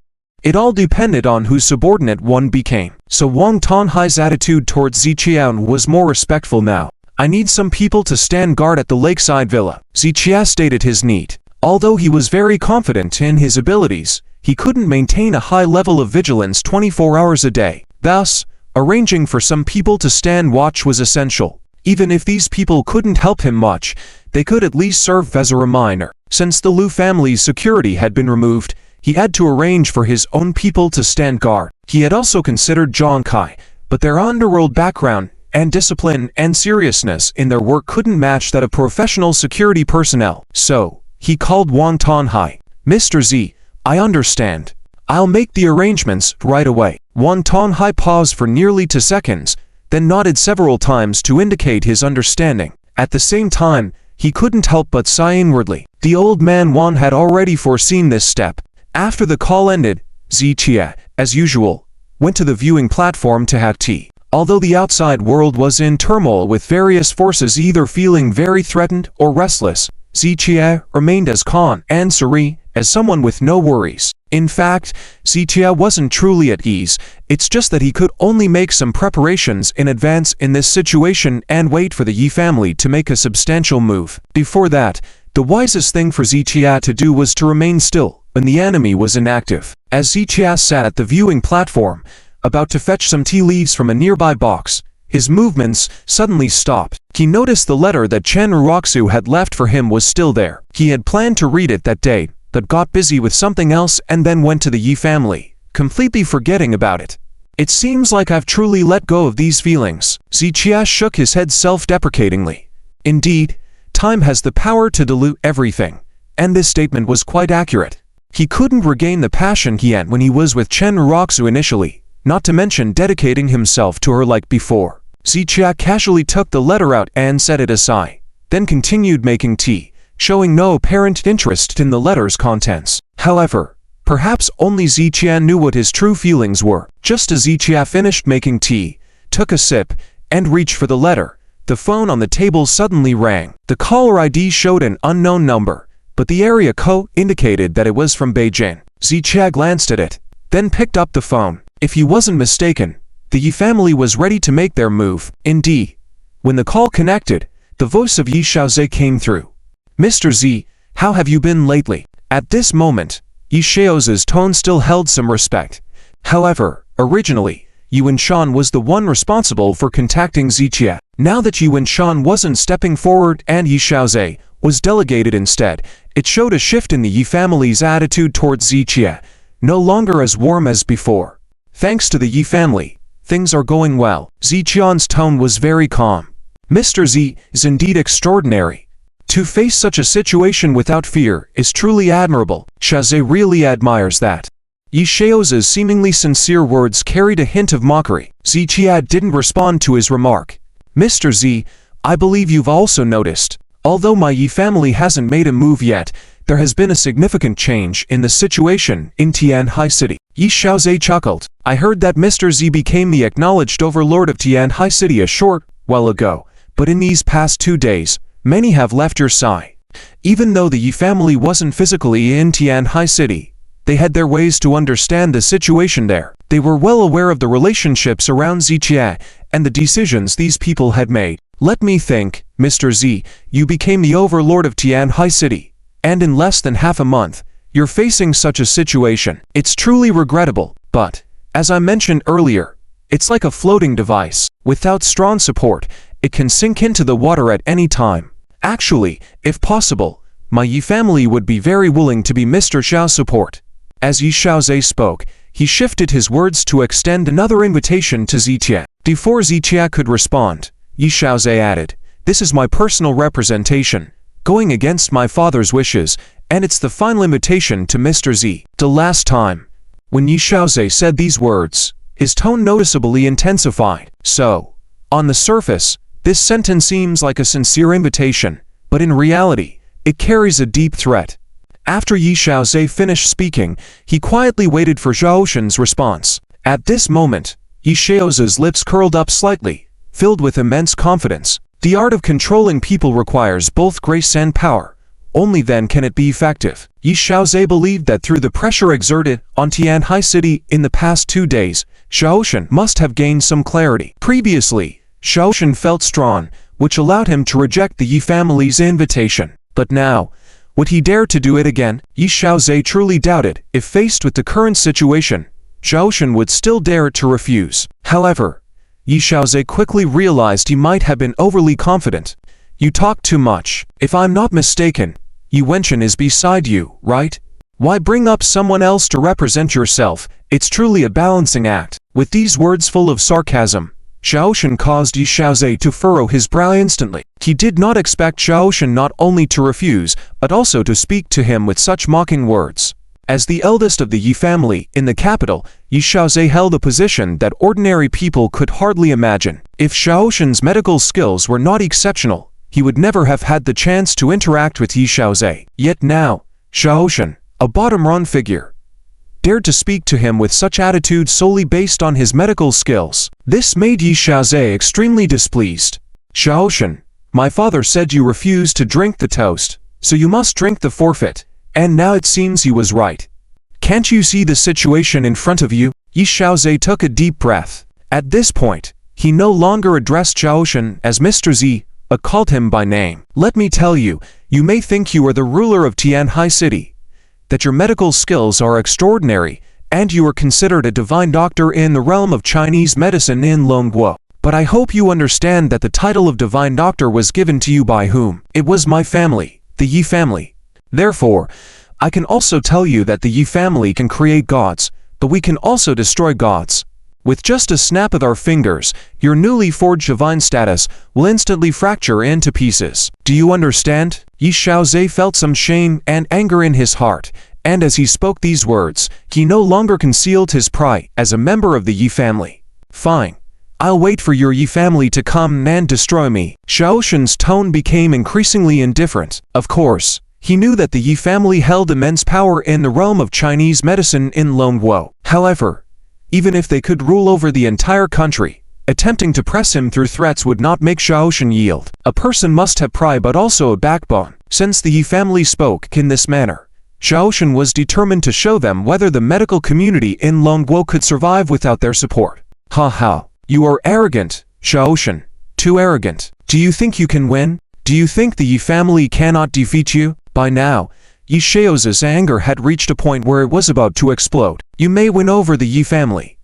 It all depended on whose subordinate one became. So Wang Tonhai's attitude towards Zichia was more respectful now. I need some people to stand guard at the lakeside villa. Zichia stated his need. Although he was very confident in his abilities, he couldn't maintain a high level of vigilance 24 hours a day. Thus, arranging for some people to stand watch was essential. Even if these people couldn't help him much, they could at least serve as a reminder. Since the Liu family's security had been removed, he had to arrange for his own people to stand guard. He had also considered Zhang Kai, but their underworld background and discipline and seriousness in their work couldn't match that of professional security personnel. So, he called Wang Tonhai. Mr. Z, I understand. I'll make the arrangements right away. Wang Tonhai paused for nearly 2 seconds, then nodded several times to indicate his understanding. At the same time, he couldn't help but sigh inwardly. The old man Wang had already foreseen this step. After the call ended, Zichia, as usual, went to the viewing platform to have tea. Although the outside world was in turmoil with various forces either feeling very threatened or restless, Zichia remained as calm and serene as someone with no worries. In fact, Zichia wasn't truly at ease, it's just that he could only make some preparations in advance in this situation and wait for the Yi family to make a substantial move. Before that, the wisest thing for Zichia to do was to remain still when the enemy was inactive. As Zichia sat at the viewing platform, about to fetch some tea leaves from a nearby box, his movements suddenly stopped. He noticed the letter that Chen Ruoxu had left for him was still there. He had planned to read it that day, but got busy with something else and then went to the Yi family, completely forgetting about it. It seems like I've truly let go of these feelings. Zichia shook his head self-deprecatingly. Indeed, time has the power to dilute everything, and this statement was quite accurate. He couldn't regain the passion he had when he was with Chen Ruoxu initially, not to mention dedicating himself to her like before. Zichia casually took the letter out and set it aside, then continued making tea, showing no apparent interest in the letter's contents. However, perhaps only Zichia knew what his true feelings were. Just as Zichia finished making tea, took a sip, and reached for the letter, the phone on the table suddenly rang. The caller ID showed an unknown number, but the area code indicated that it was from Beijing. Zichia glanced at it, then picked up the phone. If he wasn't mistaken, the Yi family was ready to make their move. Indeed, when the call connected, the voice of Yi Xiaozhe came through. Mr. Z, how have you been lately? At this moment, Yi Xiaozhe's tone still held some respect. However, originally, Yi Wenshan was the one responsible for contacting Zichia. Now that Yi Wenshan wasn't stepping forward and Yi Xiaozhe was delegated instead, it showed a shift in the Yi family's attitude towards Zichia, no longer as warm as before. Thanks to the Yi family, things are going well. Zichia's tone was very calm. Mr. Z is indeed extraordinary. To face such a situation without fear is truly admirable. Xiaozhe really admires that. Yi Xiaozhe's seemingly sincere words carried a hint of mockery. Zichia didn't respond to his remark. Mr. Z, I believe you've also noticed. Although my Yi family hasn't made a move yet, there has been a significant change in the situation in Tianhai City. Yi Xiaozhe chuckled. I heard that Mr. Z became the acknowledged overlord of Tianhai City a short while ago, but in these past 2 days, many have left your side. Even though the Yi family wasn't physically in Tianhai City, they had their ways to understand the situation there. They were well aware of the relationships around Ziqia and the decisions these people had made. Let me think, Mr. Z, you became the overlord of Tianhai City, and in less than half a month, you're facing such a situation. It's truly regrettable, but, as I mentioned earlier, it's like a floating device. Without strong support, it can sink into the water at any time. Actually, if possible, my Yi family would be very willing to be Mr. Xiao's support. As Yi Xiaozhe spoke, he shifted his words to extend another invitation to Ziqia. Before Ziqia could respond, Yi Xiaozhe added, this is my personal representation, going against my father's wishes, and it's the final invitation to Mr. Z. The last time, when Yi Xiaozhe said these words, his tone noticeably intensified. So, on the surface, this sentence seems like a sincere invitation, but in reality, it carries a deep threat. After Yi Xiaozhe finished speaking, he quietly waited for Xiaoshen's response. At this moment, Yi Xiaozhe's lips curled up slightly, filled with immense confidence. The art of controlling people requires both grace and power. Only then can it be effective. Yi Xiaozhe believed that through the pressure exerted on Tianhai City in the past 2 days, Xiaoshen must have gained some clarity. Previously, Xiaoshen felt strong, which allowed him to reject the Yi family's invitation. But now, would he dare to do it again? Yi Xiaozhe truly doubted if faced with the current situation, Xiaoshen would still dare to refuse. However, Yi Xiaozhe quickly realized he might have been overly confident. You talk too much. If I'm not mistaken, Yi Wenchen is beside you, right? Why bring up someone else to represent yourself? It's truly a balancing act. With these words full of sarcasm, Xiaoshen caused Yi Xiaozhe to furrow his brow instantly. He did not expect Xiaoshen not only to refuse, but also to speak to him with such mocking words. As the eldest of the Yi family in the capital, Yi Xiaozhe held a position that ordinary people could hardly imagine. If Xiaoshen's medical skills were not exceptional, he would never have had the chance to interact with Yi Xiaozhe. Yet now, Xiaoshen, a bottom-run figure, dared to speak to him with such attitude solely based on his medical skills. This made Yi Xiaozhe extremely displeased. Xiaoshen, my father said you refused to drink the toast, so you must drink the forfeit, and now it seems he was right. Can't you see the situation in front of you? Yi Xiaozhe took a deep breath. At this point, he no longer addressed Xiaoshen as Mr. Z, but called him by name. Let me tell you, you may think you are the ruler of Tianhai City, that your medical skills are extraordinary, and you are considered a divine doctor in the realm of Chinese medicine in Longguo. But I hope you understand that the title of divine doctor was given to you by whom? It was my family, the Yi family. Therefore, I can also tell you that the Yi family can create gods, but we can also destroy gods. With just a snap of our fingers, your newly forged divine status will instantly fracture into pieces. Do you understand? Yi Xiaozhe felt some shame and anger in his heart, and as he spoke these words, he no longer concealed his pride as a member of the Yi family. Fine. I'll wait for your Yi family to come and destroy me. Xiaoshen's tone became increasingly indifferent. Of course, he knew that the Yi family held immense power in the realm of Chinese medicine in Longguo. However, even if they could rule over the entire country, attempting to press him through threats would not make Xiaoshen yield. A person must have pride but also a backbone. Since the Yi family spoke in this manner, Xiaoshen was determined to show them whether the medical community in Longguo could survive without their support. Ha ha. You are arrogant, Xiaoshen. Too arrogant. Do you think you can win? Do you think the Yi family cannot defeat you? By now, Yi Xiaozhe's anger had reached a point where it was about to explode. You may win over the Yi family,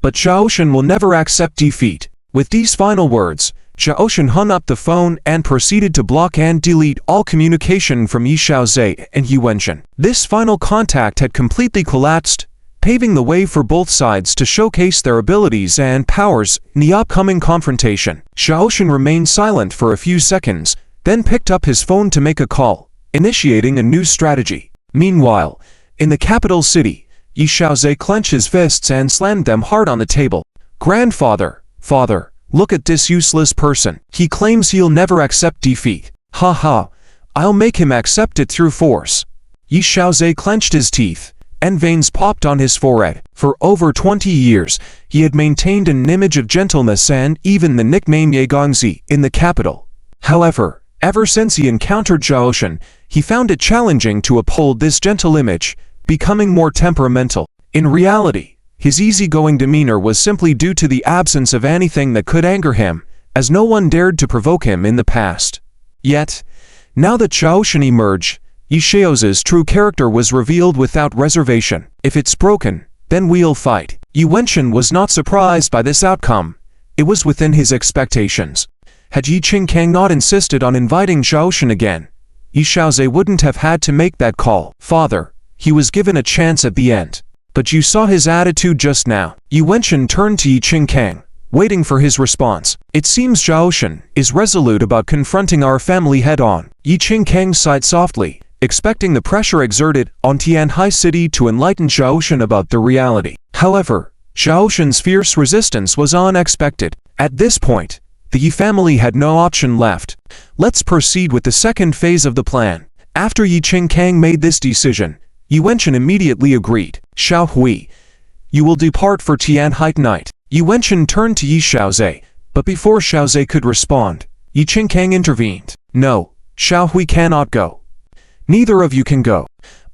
but Xiaoshen will never accept defeat. With these final words, Xiaoshen hung up the phone and proceeded to block and delete all communication from Yi Xiaozhe and Yi Wenchen. This final contact had completely collapsed, paving the way for both sides to showcase their abilities and powers in the upcoming confrontation. Xiaoshen remained silent for a few seconds, then picked up his phone to make a call, initiating a new strategy. Meanwhile, in the capital city, Yi Xiaozhe clenched his fists and slammed them hard on the table. Grandfather, father, look at this useless person. He claims he'll never accept defeat. Ha ha, I'll make him accept it through force. Yi Xiaozhe clenched his teeth, and veins popped on his forehead. For over 20 years, he had maintained an image of gentleness and even the nickname Yegongzi in the capital. However, ever since he encountered Zhaoshan, he found it challenging to uphold this gentle image, becoming more temperamental. In reality, his easygoing demeanor was simply due to the absence of anything that could anger him, as no one dared to provoke him in the past. Yet, now that Zhaoshan emerged, Yi Xiaozhe's true character was revealed without reservation. If it's broken, then we'll fight. Yi Wenchen was not surprised by this outcome. It was within his expectations. Had Yi Qingkang not insisted on inviting Zhaoshan again, Yi Xiaozhe wouldn't have had to make that call. Father, he was given a chance at the end. But you saw his attitude just now. Yi Wenchen turned to Yi Qingkang, waiting for his response. It seems Zhaoshan is resolute about confronting our family head-on. Yi Qingkang sighed softly, expecting the pressure exerted on Tianhai City to enlighten Zhaoshan about the reality. However, Zhaoshan's fierce resistance was unexpected. At this point, the Yi family had no option left. Let's proceed with the second phase of the plan. After Yi Qingkang made this decision, Yi Wenchen immediately agreed. Xiao Hui, you will depart for Tianhai tonight. Yi Wenchen turned to Yi Xiaozhe, but before Xiaozhe could respond, Yi Qingkang intervened. No, Xiao Hui cannot go. Neither of you can go.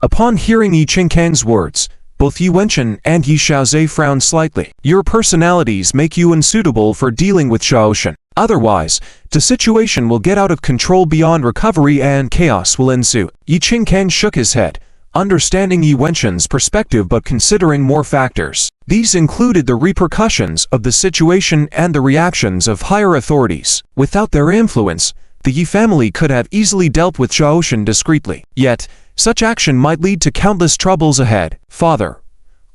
Upon hearing Yi Qingkang's words, both Yi Wenchen and Yi Xiaozhe frowned slightly. Your personalities make you unsuitable for dealing with Zhaoshan. Otherwise, the situation will get out of control beyond recovery and chaos will ensue. Yi Qingkang shook his head, understanding Yi Wenchen's perspective but considering more factors. These included the repercussions of the situation and the reactions of higher authorities. Without their influence, the Yi family could have easily dealt with Zhaoshan discreetly. Yet, such action might lead to countless troubles ahead. Father,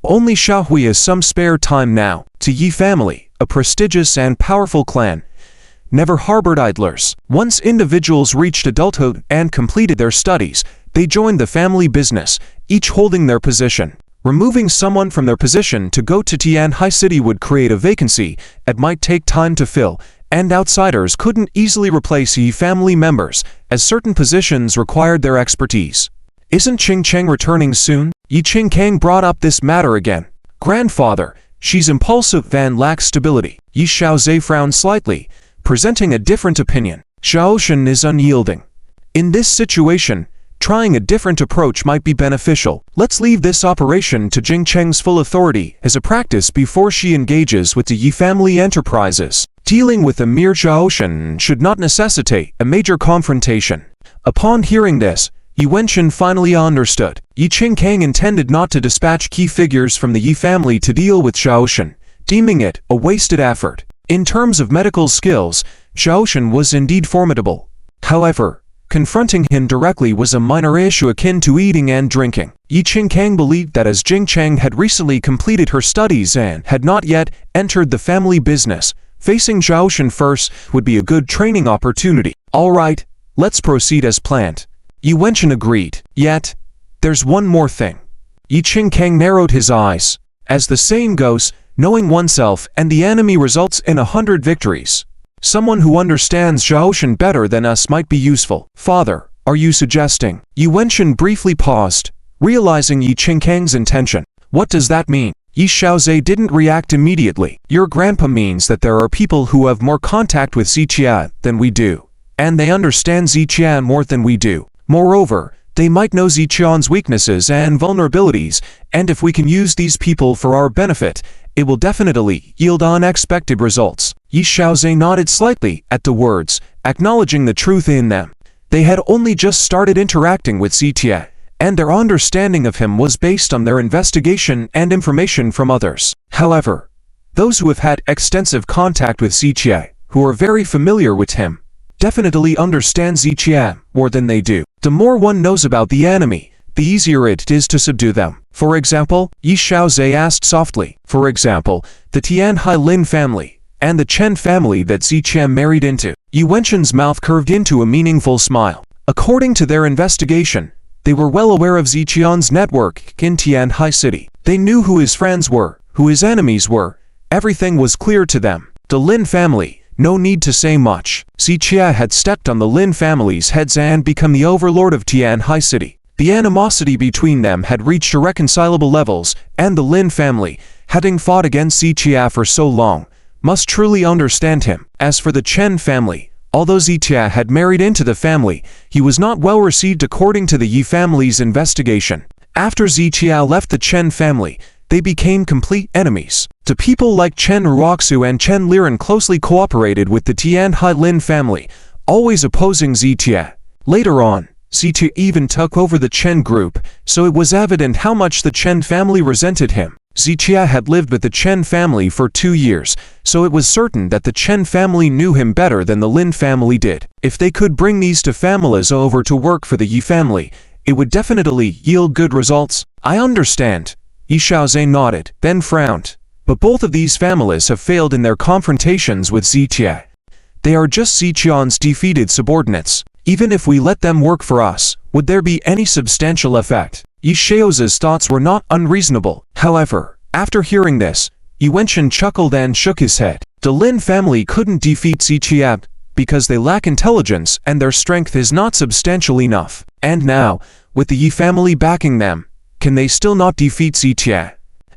only Xiao Hui has some spare time now. To Yi family, a prestigious and powerful clan, never harbored idlers. Once individuals reached adulthood and completed their studies, they joined the family business, each holding their position. Removing someone from their position to go to Tianhai City would create a vacancy that might take time to fill, and outsiders couldn't easily replace Yi family members, as certain positions required their expertise. Isn't Qingcheng returning soon? Yi Qingkang brought up this matter again. Grandfather, she's impulsive and lacks stability. Yi Xiaozhe frowned slightly, presenting a different opinion. Zhaoshan is unyielding. In this situation, trying a different approach might be beneficial. Let's leave this operation to Qingcheng's full authority as a practice before she engages with the Yi family enterprises. Dealing with a mere Zhaoshan should not necessitate a major confrontation. Upon hearing this, Yi Wenchen finally understood. Yi Qingkang intended not to dispatch key figures from the Yi family to deal with Zhaoshan, deeming it a wasted effort. In terms of medical skills, Zhaoshan was indeed formidable. However, confronting him directly was a minor issue akin to eating and drinking. Yi Qingkang believed that as Jingcheng had recently completed her studies and had not yet entered the family business, facing Zhaoshan first would be a good training opportunity. All right, let's proceed as planned. Yi Wenchen agreed. Yet, there's one more thing. Yi Qingkang narrowed his eyes. As the saying goes, knowing oneself and the enemy results in 100 victories. Someone who understands Zhaoshan better than us might be useful. Father, are you suggesting? Yi Wenchen briefly paused, realizing Yi Qingkang's intention. What does that mean? Yi Xiaozhe didn't react immediately. Your grandpa means that there are people who have more contact with Ziqian than we do, and they understand Ziqian more than we do. Moreover, they might know Ziqian's weaknesses and vulnerabilities, and if we can use these people for our benefit, it will definitely yield unexpected results. Yi Xiaozhe nodded slightly at the words, acknowledging the truth in them. They had only just started interacting with Ziqian, and their understanding of him was based on their investigation and information from others. However, those who have had extensive contact with Ziqian, who are very familiar with him, definitely understand Ziqian more than they do. The more one knows about the enemy, the easier it is to subdue them. For example, Yi Xiaozhe asked softly, for example, the Tianhai Lin family, and the Chen family that Ziqian married into. Yi Wenchen's mouth curved into a meaningful smile. According to their investigation, they were well aware of Ziqian's network in Tianhai City. They knew who his friends were, who his enemies were. Everything was clear to them. The Lin family, no need to say much. Ziqian had stepped on the Lin family's heads and become the overlord of Tianhai City. The animosity between them had reached irreconcilable levels, and the Lin family, having fought against Zichia for so long, must truly understand him. As for the Chen family, although Zichia had married into the family, he was not well received according to the Yi family's investigation. After Zichia left the Chen family, they became complete enemies. The people like Chen Ruoxu and Chen Liren closely cooperated with the Tianhai Lin family, always opposing Zichia. Later on, Zichia even took over the Chen group, so it was evident how much the Chen family resented him. Zichia had lived with the Chen family for 2 years, so it was certain that the Chen family knew him better than the Lin family did. If they could bring these two families over to work for the Yi family, it would definitely yield good results. I understand. Yi Shaozhe nodded, then frowned. But both of these families have failed in their confrontations with Zichia. They are just Zichian's defeated subordinates. Even if we let them work for us, would there be any substantial effect? Yi Shaozhe's thoughts were not unreasonable. However, after hearing this, Yi Wenchen chuckled and shook his head. The Lin family couldn't defeat Zichia because they lack intelligence and their strength is not substantial enough. And now, with the Yi family backing them, can they still not defeat Zichia?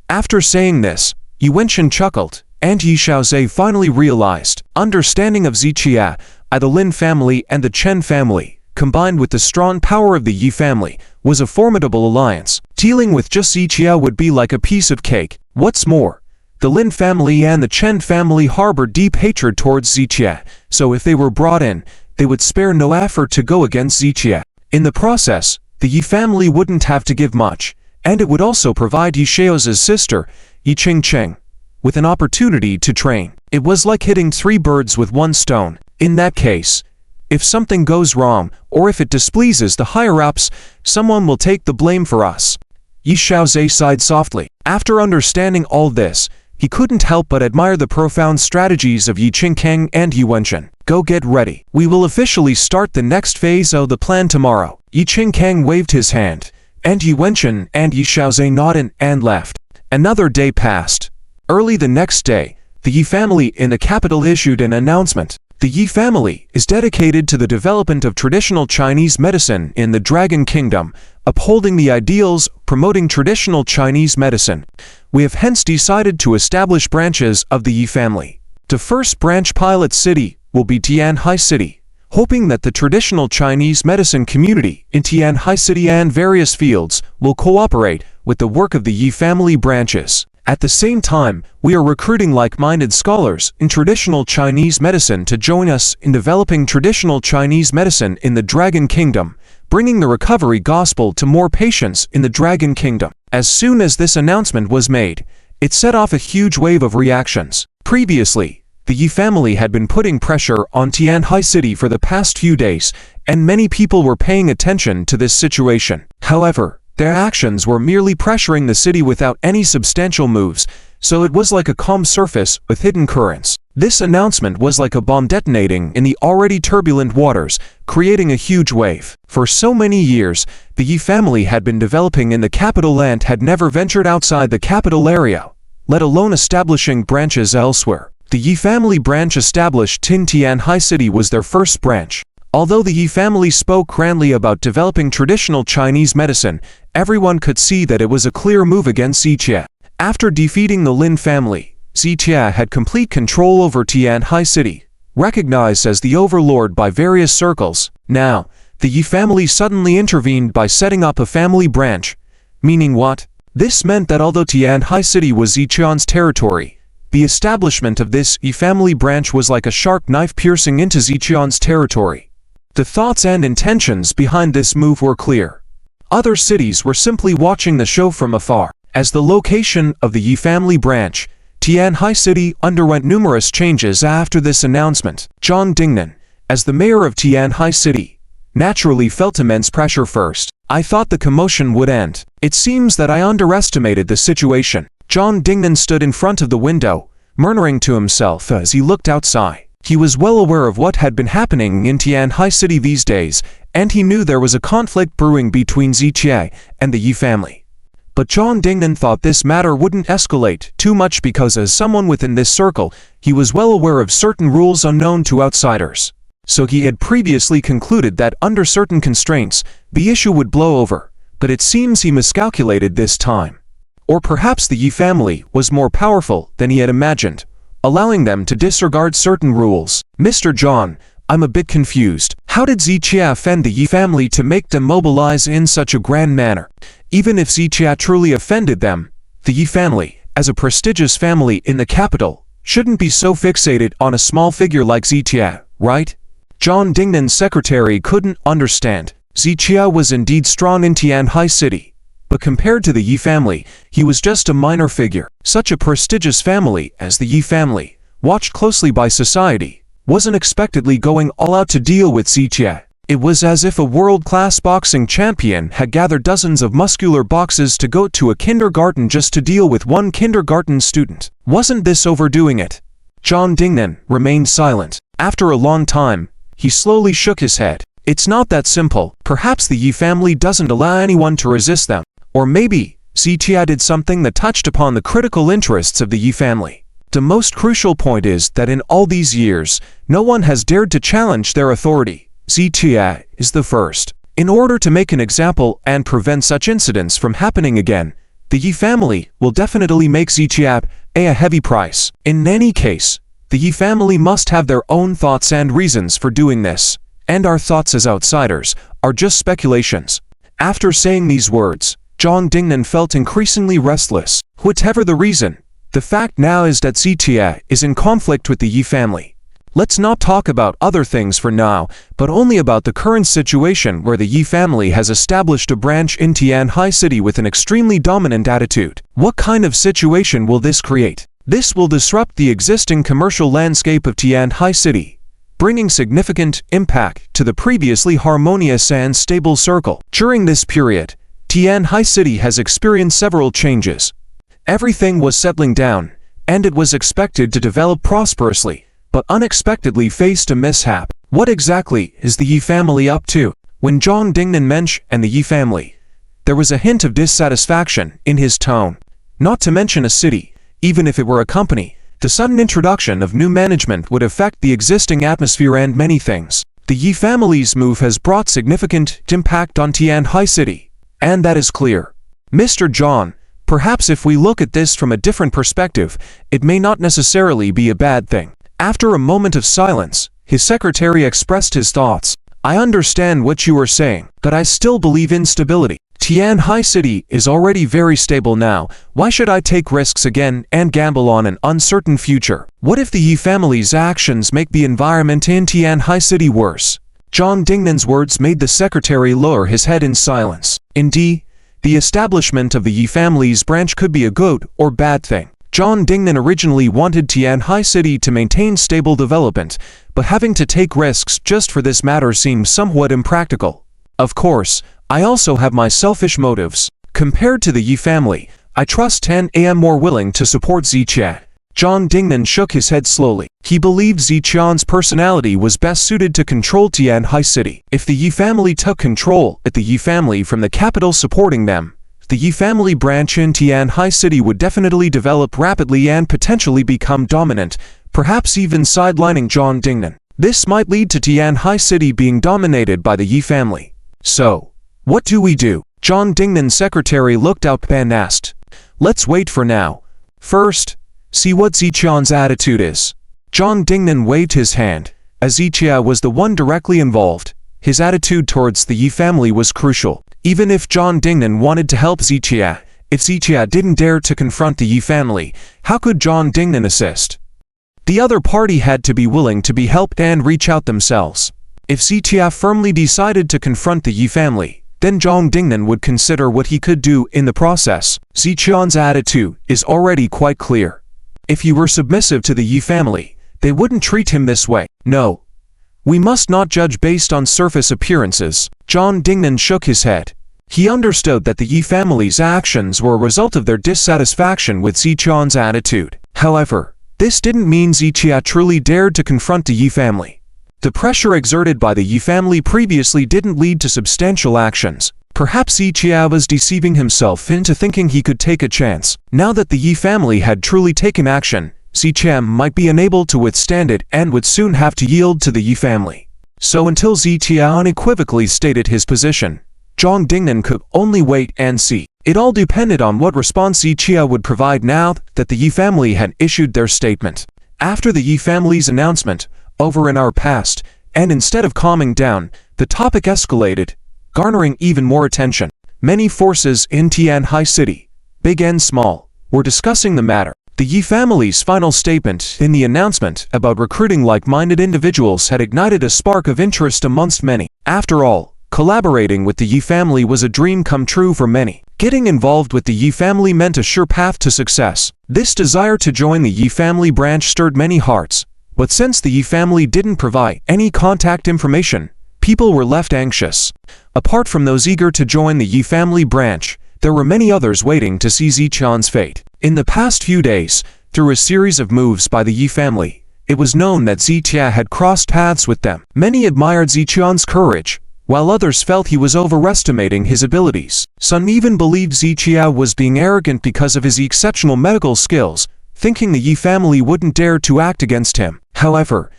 After saying this, Yi Wenchen chuckled, and Yi Shaozhe finally realized, understanding of Zichia, the Lin family and the Chen family, combined with the strong power of the Yi family, was a formidable alliance. Dealing with just Zichia would be like a piece of cake. What's more, the Lin family and the Chen family harbored deep hatred towards Zichia, so if they were brought in, they would spare no effort to go against Zichia. In the process, the Yi family wouldn't have to give much, and it would also provide Yi Shaozhe's sister, Yi Qingcheng, with an opportunity to train. It was like hitting 3 birds with 1 stone. In that case, if something goes wrong, or if it displeases the higher-ups, someone will take the blame for us. Yi Shaozhe sighed softly. After understanding all this, he couldn't help but admire the profound strategies of Yi Qingcheng and Yi Wenchen. Go get ready. We will officially start the next phase of the plan tomorrow. Yi Qingcheng waved his hand, and Yi Wenchen and Yi Shaozhe nodded and left. Another day passed. Early the next day, the Yi family in the capital issued an announcement. The Yi family is dedicated to the development of traditional Chinese medicine in the Dragon Kingdom, upholding the ideals promoting traditional Chinese medicine. We have hence decided to establish branches of the Yi family. The first branch pilot city will be Tianhai City, hoping that the traditional Chinese medicine community in Tianhai City and various fields will cooperate with the work of the Yi family branches. At the same time, we are recruiting like-minded scholars in traditional Chinese medicine to join us in developing traditional Chinese medicine in the Dragon Kingdom, bringing the recovery gospel to more patients in the Dragon Kingdom. As soon as this announcement was made, it set off a huge wave of reactions. Previously, the Yi family had been putting pressure on Tianhai City for the past few days, and many people were paying attention to this situation. However, their actions were merely pressuring the city without any substantial moves, so it was like a calm surface with hidden currents. This announcement was like a bomb detonating in the already turbulent waters, creating a huge wave. For so many years, the Yi family had been developing in the capital and had never ventured outside the capital area, let alone establishing branches elsewhere. The Yi family branch established in Tianhai City was their first branch. Although the Yi family spoke grandly about developing traditional Chinese medicine, everyone could see that it was a clear move against Zichia. After defeating the Lin family, Zichia had complete control over Tianhai City, recognized as the overlord by various circles. Now, the Yi family suddenly intervened by setting up a family branch. Meaning what? This meant that although Tianhai City was Zichian's territory, the establishment of this Yi family branch was like a sharp knife piercing into Zichian's territory. The thoughts and intentions behind this move were clear. Other cities were simply watching the show from afar. As the location of the Yi family branch, Tianhai City underwent numerous changes after this announcement. Zhang Dingnan, as the mayor of Tianhai City, naturally felt immense pressure first. I thought the commotion would end. It seems that I underestimated the situation. Zhang Dingnan stood in front of the window, murmuring to himself as he looked outside. He was well aware of what had been happening in Tianhai City these days, and he knew there was a conflict brewing between Zichia and the Yi family. But Zhang Dingnan thought this matter wouldn't escalate too much because as someone within this circle, he was well aware of certain rules unknown to outsiders. so he had previously concluded that under certain constraints, the issue would blow over, but it seems he miscalculated this time. Or perhaps the Yi family was more powerful than he had imagined, allowing them to disregard certain rules. Mr. John, I'm a bit confused. How did Zichia offend the Yi family to make them mobilize in such a grand manner? Even if Zichia truly offended them, the Yi family, as a prestigious family in the capital, shouldn't be so fixated on a small figure like Zichia, right? John Dingnan's secretary couldn't understand. Zichia was indeed strong in Tianhai City, but compared to the Yi family, he was just a minor figure. Such a prestigious family as the Yi family, watched closely by society, wasn't expectedly going all out to deal with Zichia. It was as if a world-class boxing champion had gathered dozens of muscular boxers to go to a kindergarten just to deal with one kindergarten student. Wasn't this overdoing it? John Dingnan remained silent. After a long time, he slowly shook his head. It's not that simple. Perhaps the Yi family doesn't allow anyone to resist them. Or maybe, Zichia did something that touched upon the critical interests of the Yi family. The most crucial point is that in all these years, no one has dared to challenge their authority. Zichia is the first. In order to make an example and prevent such incidents from happening again, the Yi family will definitely make Zichia pay a heavy price. In any case, the Yi family must have their own thoughts and reasons for doing this, and our thoughts as outsiders are just speculations. After saying these words, John Dingnan felt increasingly restless. Whatever the reason, the fact now is that Zichia is in conflict with the Yi family. Let's not talk about other things for now, but only about the current situation where the Yi family has established a branch in Tianhai City with an extremely dominant attitude. What kind of situation will this create? This will disrupt the existing commercial landscape of Tianhai City, bringing significant impact to the previously harmonious and stable circle. During this period, Tianhai City has experienced several changes. Everything was settling down, and it was expected to develop prosperously, but unexpectedly faced a mishap. What exactly is the Yi family up to? When John Dingnan mentioned the Yi family, there was a hint of dissatisfaction in his tone. Not to mention a city, even if it were a company, the sudden introduction of new management would affect the existing atmosphere and many things. The Yi family's move has brought significant impact on Tianhai City, and that is clear. Mr. John, perhaps if we look at this from a different perspective, it may not necessarily be a bad thing. After a moment of silence, his secretary expressed his thoughts. I understand what you are saying, but I still believe in stability. Tianhai City is already very stable now. Why should I take risks again and gamble on an uncertain future? What if the Yi family's actions make the environment in Tianhai City worse? John Dingnan's words made the secretary lower his head in silence. Indeed, the establishment of the Yi family's branch could be a good or bad thing. John Dingnan originally wanted Tianhai City to maintain stable development, but having to take risks just for this matter seemed somewhat impractical. Of course, I also have my selfish motives. Compared to the Yi family, I trust and am more willing to support Zichia. John Dingnan shook his head slowly. He believed Zichian's personality was best suited to control Tianhai City. If the Yi family took control at the Yi family from the capital supporting them, the Yi family branch in Tianhai City would definitely develop rapidly and potentially become dominant, perhaps even sidelining John Dingnan. This might lead to Tianhai City being dominated by the Yi family. So, what do we do? John Dingnan's secretary looked up and asked. Let's wait for now. First, see what Zichian's attitude is. John Dingnan waved his hand. As Zichia was the one directly involved, his attitude towards the Yi family was crucial. Even if John Dingnan wanted to help Zichia, if Zichia didn't dare to confront the Yi family, how could John Dingnan assist? The other party had to be willing to be helped and reach out themselves. If Zichia firmly decided to confront the Yi family, then John Dingnan would consider what he could do in the process. Zichian's attitude is already quite clear. If he were submissive to the Yi family, they wouldn't treat him this way. No. We must not judge based on surface appearances. John Dingnan shook his head. He understood that the Yi family's actions were a result of their dissatisfaction with Zichian's attitude. However, this didn't mean Zichia truly dared to confront the Yi family. The pressure exerted by the Yi family previously didn't lead to substantial actions. Perhaps Zichia was deceiving himself into thinking he could take a chance. Now that the Yi family had truly taken action, Zichia might be unable to withstand it and would soon have to yield to the Yi family. So until Zichia unequivocally stated his position, Zhang Dingnan could only wait and see. It all depended on what response Zichia would provide now that the Yi family had issued their statement. After the Yi family's announcement, over an hour passed, and instead of calming down, the topic escalated, garnering even more attention. Many forces in Tianhai City, big and small, were discussing the matter. The Yi family's final statement in the announcement about recruiting like-minded individuals had ignited a spark of interest amongst many. After all, collaborating with the Yi family was a dream come true for many. Getting involved with the Yi family meant a sure path to success. This desire to join the Yi family branch stirred many hearts, but since the Yi family didn't provide any contact information, people were left anxious. Apart from those eager to join the Yi family branch, there were many others waiting to see Zichian's fate. In the past few days, through a series of moves by the Yi family, it was known that Zichia had crossed paths with them. Many admired Zichian's courage, while others felt he was overestimating his abilities. Some even believed Zichia was being arrogant because of his exceptional medical skills, thinking the Yi family wouldn't dare to act against him. However,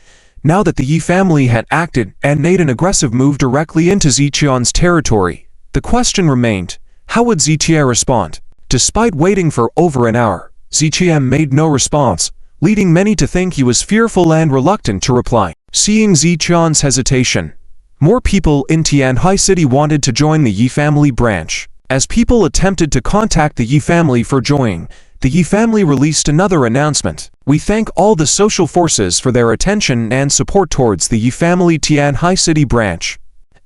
now that the Yi family had acted and made an aggressive move directly into Zichian's territory, the question remained, how would Zichia respond? Despite waiting for over an hour, Zichia made no response, leading many to think he was fearful and reluctant to reply. Seeing Zichian's hesitation, more people in Tianhai City wanted to join the Yi family branch. As people attempted to contact the Yi family for joining, the Yi family released another announcement. We thank all the social forces for their attention and support towards the Yi family Tianhai City branch.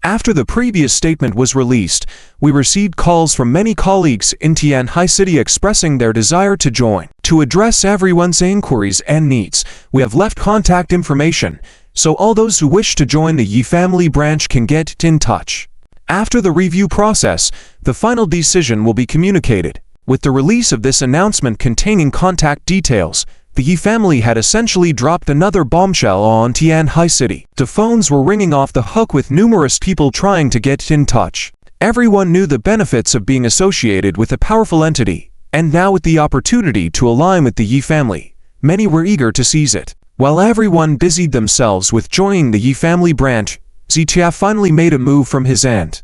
After the previous statement was released, we received calls from many colleagues in Tianhai City expressing their desire to join. To address everyone's inquiries and needs, we have left contact information, so all those who wish to join the Yi family branch can get in touch. After the review process, the final decision will be communicated. With the release of this announcement containing contact details, the Yi family had essentially dropped another bombshell on Tianhai City. The phones were ringing off the hook with numerous people trying to get in touch. Everyone knew the benefits of being associated with a powerful entity, and now with the opportunity to align with the Yi family, many were eager to seize it. While everyone busied themselves with joining the Yi family branch, Zichia finally made a move from his end.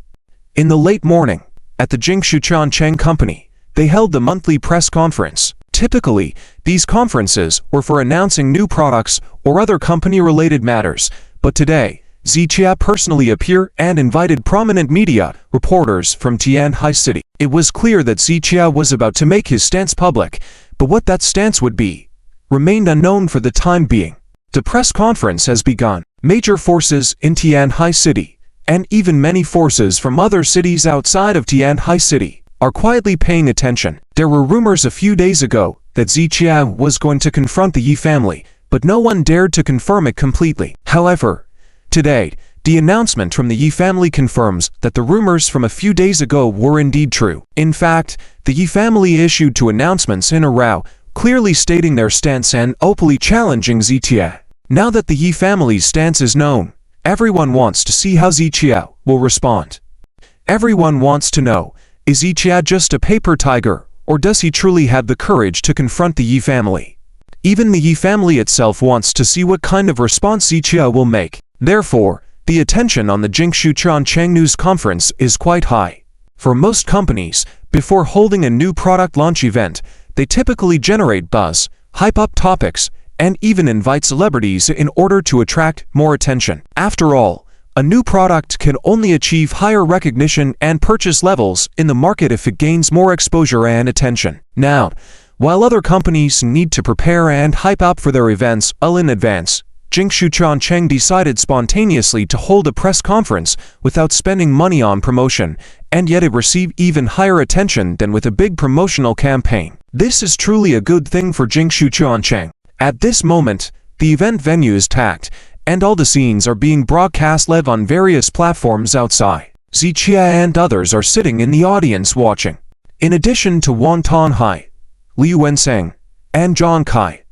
In the late morning, at the Jingshuchuan Cheng Company, they held the monthly press conference. Typically, these conferences were for announcing new products or other company-related matters, but today, Zichia personally appeared and invited prominent media reporters from Tianhai City. It was clear that Zichia was about to make his stance public, but what that stance would be remained unknown for the time being. The press conference has begun. Major forces in Tianhai City, and even many forces from other cities outside of Tianhai City, are quietly paying attention. There were rumors a few days ago that Zichia was going to confront the Yi family, but no one dared to confirm it completely. However, today, the announcement from the Yi family confirms that the rumors from a few days ago were indeed true. In fact, the Yi family issued two announcements in a row, clearly stating their stance and openly challenging Zichia. Now that the Yi family's stance is known, everyone wants to see how Zichia will respond. Everyone wants to know, is Zichia just a paper tiger, or does he truly have the courage to confront the Yi family? Even the Yi family itself wants to see what kind of response Zichia will make. Therefore, the attention on the Jingshuchuan Cheng News Conference is quite high. For most companies, before holding a new product launch event, they typically generate buzz, hype up topics, and even invite celebrities in order to attract more attention. After all, a new product can only achieve higher recognition and purchase levels in the market if it gains more exposure and attention. Now, while other companies need to prepare and hype up for their events well in advance, Jingshuchuan Cheng decided spontaneously to hold a press conference without spending money on promotion, and yet it received even higher attention than with a big promotional campaign. This is truly a good thing for Jingshuchuan Cheng. At this moment, the event venue is packed, and all the scenes are being broadcast live on various platforms outside. Zichia and others are sitting in the audience watching. In addition to Wang Tonghai, Liu Wenseng, and Zhang Kai,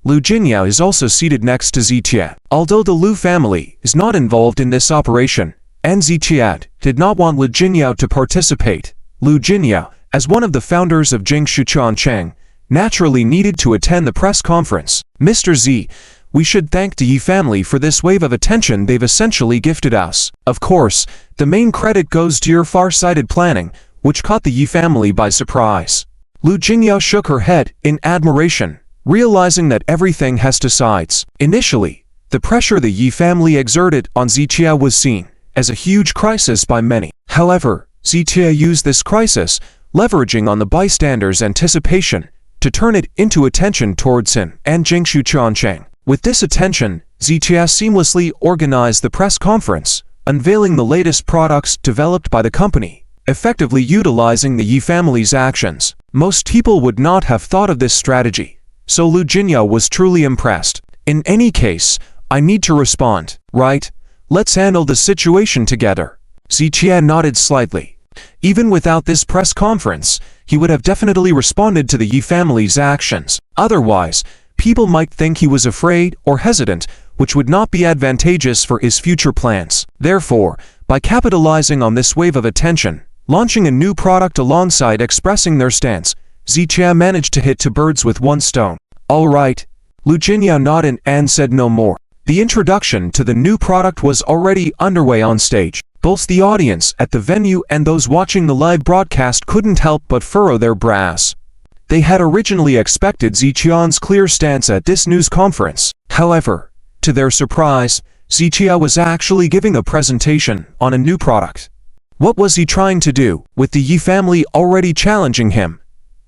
Lu Jinyao is also seated next to Zichia. Although the Lu family is not involved in this operation, and Zichia did not want Lu Jinyao to participate, Lu Jinyao, as one of the founders of Jingshuchuan Cheng, naturally needed to attend the press conference. Mr. Z, We should thank the Yi family for this wave of attention they've essentially gifted us. Of course, the main credit goes to your far-sighted planning, which caught the Yi family by surprise. Lu Jingyao shook her head in admiration, realizing that everything has two sides. Initially, the pressure the Yi family exerted on Zichia was seen as a huge crisis by many. However, Zichia used this crisis, leveraging on the bystanders' anticipation, to turn it into attention towards him and Jingshu Qiancheng. With this attention, Zichia seamlessly organized the press conference, unveiling the latest products developed by the company, effectively utilizing the Yi family's actions. Most people would not have thought of this strategy, so Lu Jinyao was truly impressed. In any case, I need to respond, right? Let's handle the situation together. Zichia nodded slightly. Even without this press conference, he would have definitely responded to the Yi family's actions. Otherwise, people might think he was afraid or hesitant, which would not be advantageous for his future plans. Therefore, by capitalizing on this wave of attention, launching a new product alongside expressing their stance, Zichia managed to hit two birds with one stone. All right. Lu Jinyao nodded and said no more. The introduction to the new product was already underway on stage. Both the audience at the venue and those watching the live broadcast couldn't help but furrow their brows. They had originally expected Zichia's clear stance at this news conference. However, to their surprise, Zichia was actually giving a presentation on a new product. What was he trying to do, with the Yi family already challenging him?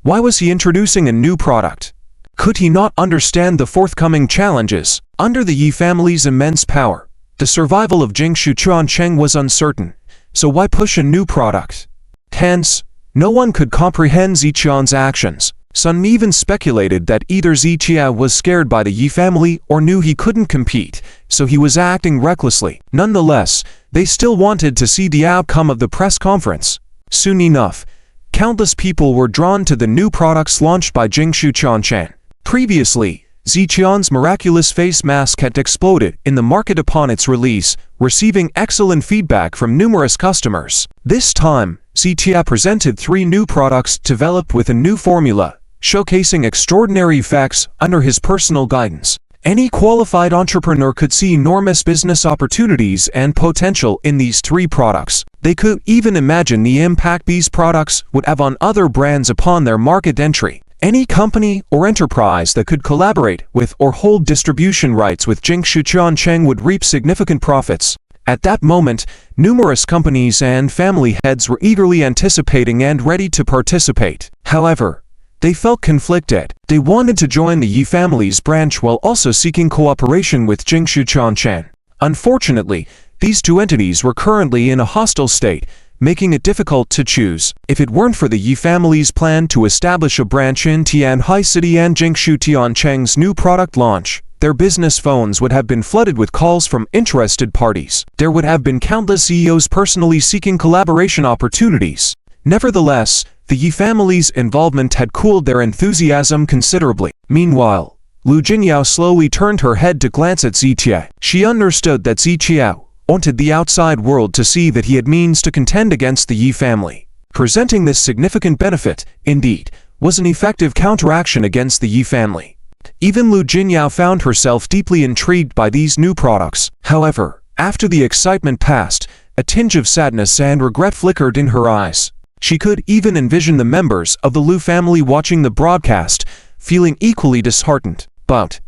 Why was he introducing a new product? Could he not understand the forthcoming challenges? Under the Yi family's immense power, the survival of Jingshu Qiancheng was uncertain, so why push a new product? Hence, no one could comprehend Zichia's actions. Some even speculated that either Zichia was scared by the Yi family or knew he couldn't compete, so he was acting recklessly. Nonetheless, they still wanted to see the outcome of the press conference. Soon enough, countless people were drawn to the new products launched by Jingshu Qiancheng. Previously, Zichia's miraculous face mask had exploded in the market upon its release, receiving excellent feedback from numerous customers. This time, Zichia presented 3 new products developed with a new formula, showcasing extraordinary effects under his personal guidance. Any qualified entrepreneur could see enormous business opportunities and potential in these 3 products. They could even imagine the impact these products would have on other brands upon their market entry. Any company or enterprise that could collaborate with or hold distribution rights with Jingshu Qiancheng would reap significant profits. At that moment, numerous companies and family heads were eagerly anticipating and ready to participate. However, they felt conflicted. They wanted to join the Yi family's branch while also seeking cooperation with Jingshu Qiancheng. Unfortunately, these 2 entities were currently in a hostile state, making it difficult to choose. If it weren't for the Yi family's plan to establish a branch in Tianhai City and Jingshu Qiancheng's new product launch, their business phones would have been flooded with calls from interested parties. There would have been countless CEOs personally seeking collaboration opportunities. Nevertheless, the Yi family's involvement had cooled their enthusiasm considerably. Meanwhile, Lu Jinyao slowly turned her head to glance at Zichia. She understood that Zichia wanted the outside world to see that he had means to contend against the Yi family. Presenting this significant benefit, indeed, was an effective counteraction against the Yi family. Even Lu Jinyao found herself deeply intrigued by these new products. However, after the excitement passed, a tinge of sadness and regret flickered in her eyes. She could even envision the members of the Lu family watching the broadcast, feeling equally disheartened. But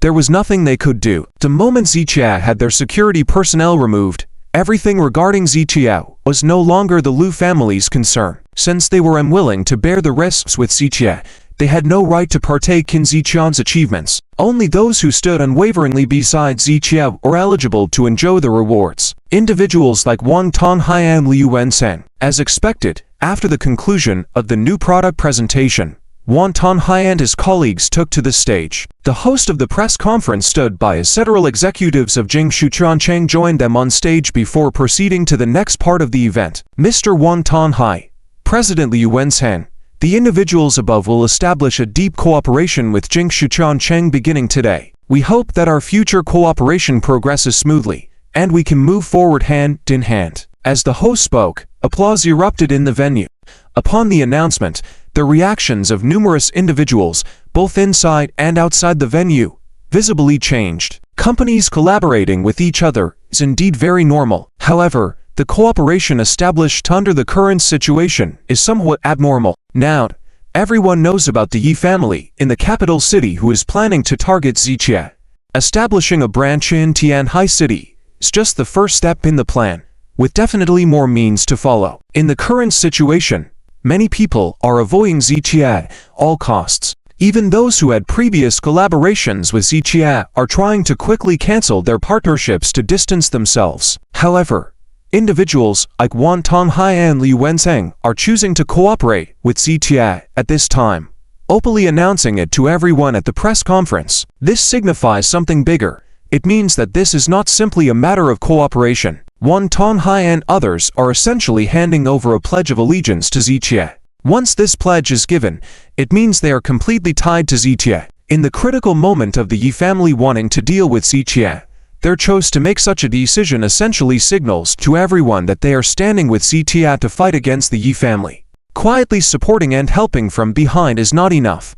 there was nothing they could do. The moment Zichia had their security personnel removed, everything regarding Zichia was no longer the Lu family's concern. Since they were unwilling to bear the risks with Zichia, they had no right to partake in Zichia's achievements. Only those who stood unwaveringly beside Zichia were eligible to enjoy the rewards. Individuals like Wang Tonghai and Liu Wensheng. As expected, after the conclusion of the new product presentation, Wang Tonghai and his colleagues took to the stage. The host of the press conference stood by as several executives of Jingshu Qiancheng joined them on stage before proceeding to the next part of the event. Mr. Wang Tonghai, President Liu Wensheng, the individuals above will establish a deep cooperation with Jingshu Qiancheng beginning today. We hope that our future cooperation progresses smoothly, and we can move forward hand in hand. As the host spoke, applause erupted in the venue. Upon the announcement, the reactions of numerous individuals, both inside and outside the venue, visibly changed. Companies collaborating with each other is indeed very normal. However, the cooperation established under the current situation is somewhat abnormal. Now, everyone knows about the Yi family in the capital city who is planning to target Zichia. Establishing a branch in Tianhai City is just the first step in the plan, with definitely more means to follow. In the current situation, many people are avoiding Zichia at all costs. Even those who had previous collaborations with Zichia are trying to quickly cancel their partnerships to distance themselves. However, individuals like Wang Tonghai and Liu Wenzheng are choosing to cooperate with Zichia at this time, openly announcing it to everyone at the press conference. This signifies something bigger. It means that this is not simply a matter of cooperation. Wang Tonghai and others are essentially handing over a pledge of allegiance to Zichia. Once this pledge is given, it means they are completely tied to Zichia. In the critical moment of the Yi family wanting to deal with Zichia, their choice to make such a decision essentially signals to everyone that they are standing with Zichia to fight against the Yi family. Quietly supporting and helping from behind is not enough.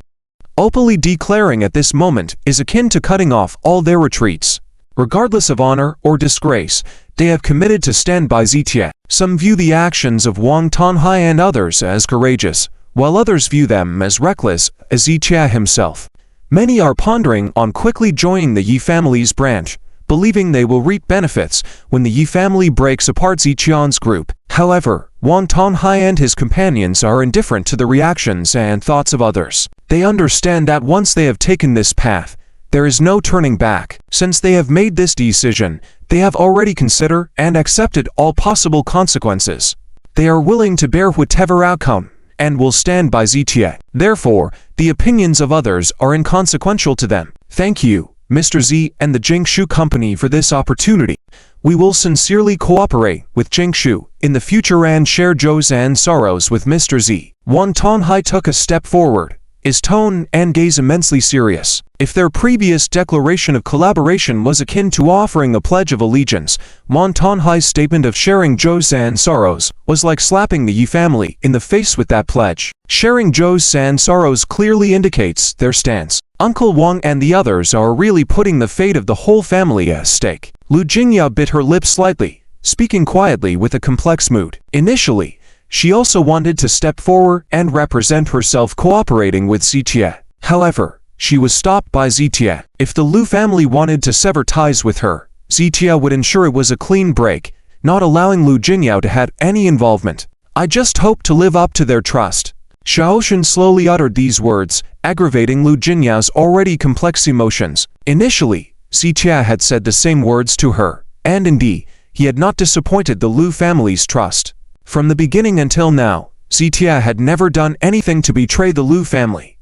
Openly declaring at this moment is akin to cutting off all their retreats. Regardless of honor or disgrace, they have committed to stand by Zichia. Some view the actions of Wang Tonghai and others as courageous, while others view them as reckless as Zichia himself. Many are pondering on quickly joining the Yi family's branch, believing they will reap benefits when the Yi family breaks apart Zichian's group. However, Wang Tonghai and his companions are indifferent to the reactions and thoughts of others. They understand that once they have taken this path, there is no turning back. Since they have made this decision, they have already considered and accepted all possible consequences. They are willing to bear whatever outcome, and will stand by Zichia. Therefore, the opinions of others are inconsequential to them. Thank you, Mr. Z and the Jingshu Company for this opportunity. We will sincerely cooperate with Jingshu in the future and share joys and sorrows with Mr. Z. Wang Tonghai took a step forward, his tone and gaze immensely serious. If their previous declaration of collaboration was akin to offering a pledge of allegiance, Wang Tonghai's statement of sharing joys and sorrows was like slapping the Yi family in the face with that pledge. Sharing joys and sorrows clearly indicates their stance. Uncle Wang and the others are really putting the fate of the whole family at stake. Lu Jingya bit her lip slightly, speaking quietly with a complex mood. Initially, she also wanted to step forward and represent herself cooperating with Zichia. However, she was stopped by Zichia. If the Lu family wanted to sever ties with her, Zichia would ensure it was a clean break, not allowing Lu Jingya to have any involvement. I just hope to live up to their trust. Xiaoshan slowly uttered these words, aggravating Lu Jingya's already complex emotions. Initially, Zichia had said the same words to her, and indeed, he had not disappointed the Lu family's trust. From the beginning until now, Zichia had never done anything to betray the Lu family.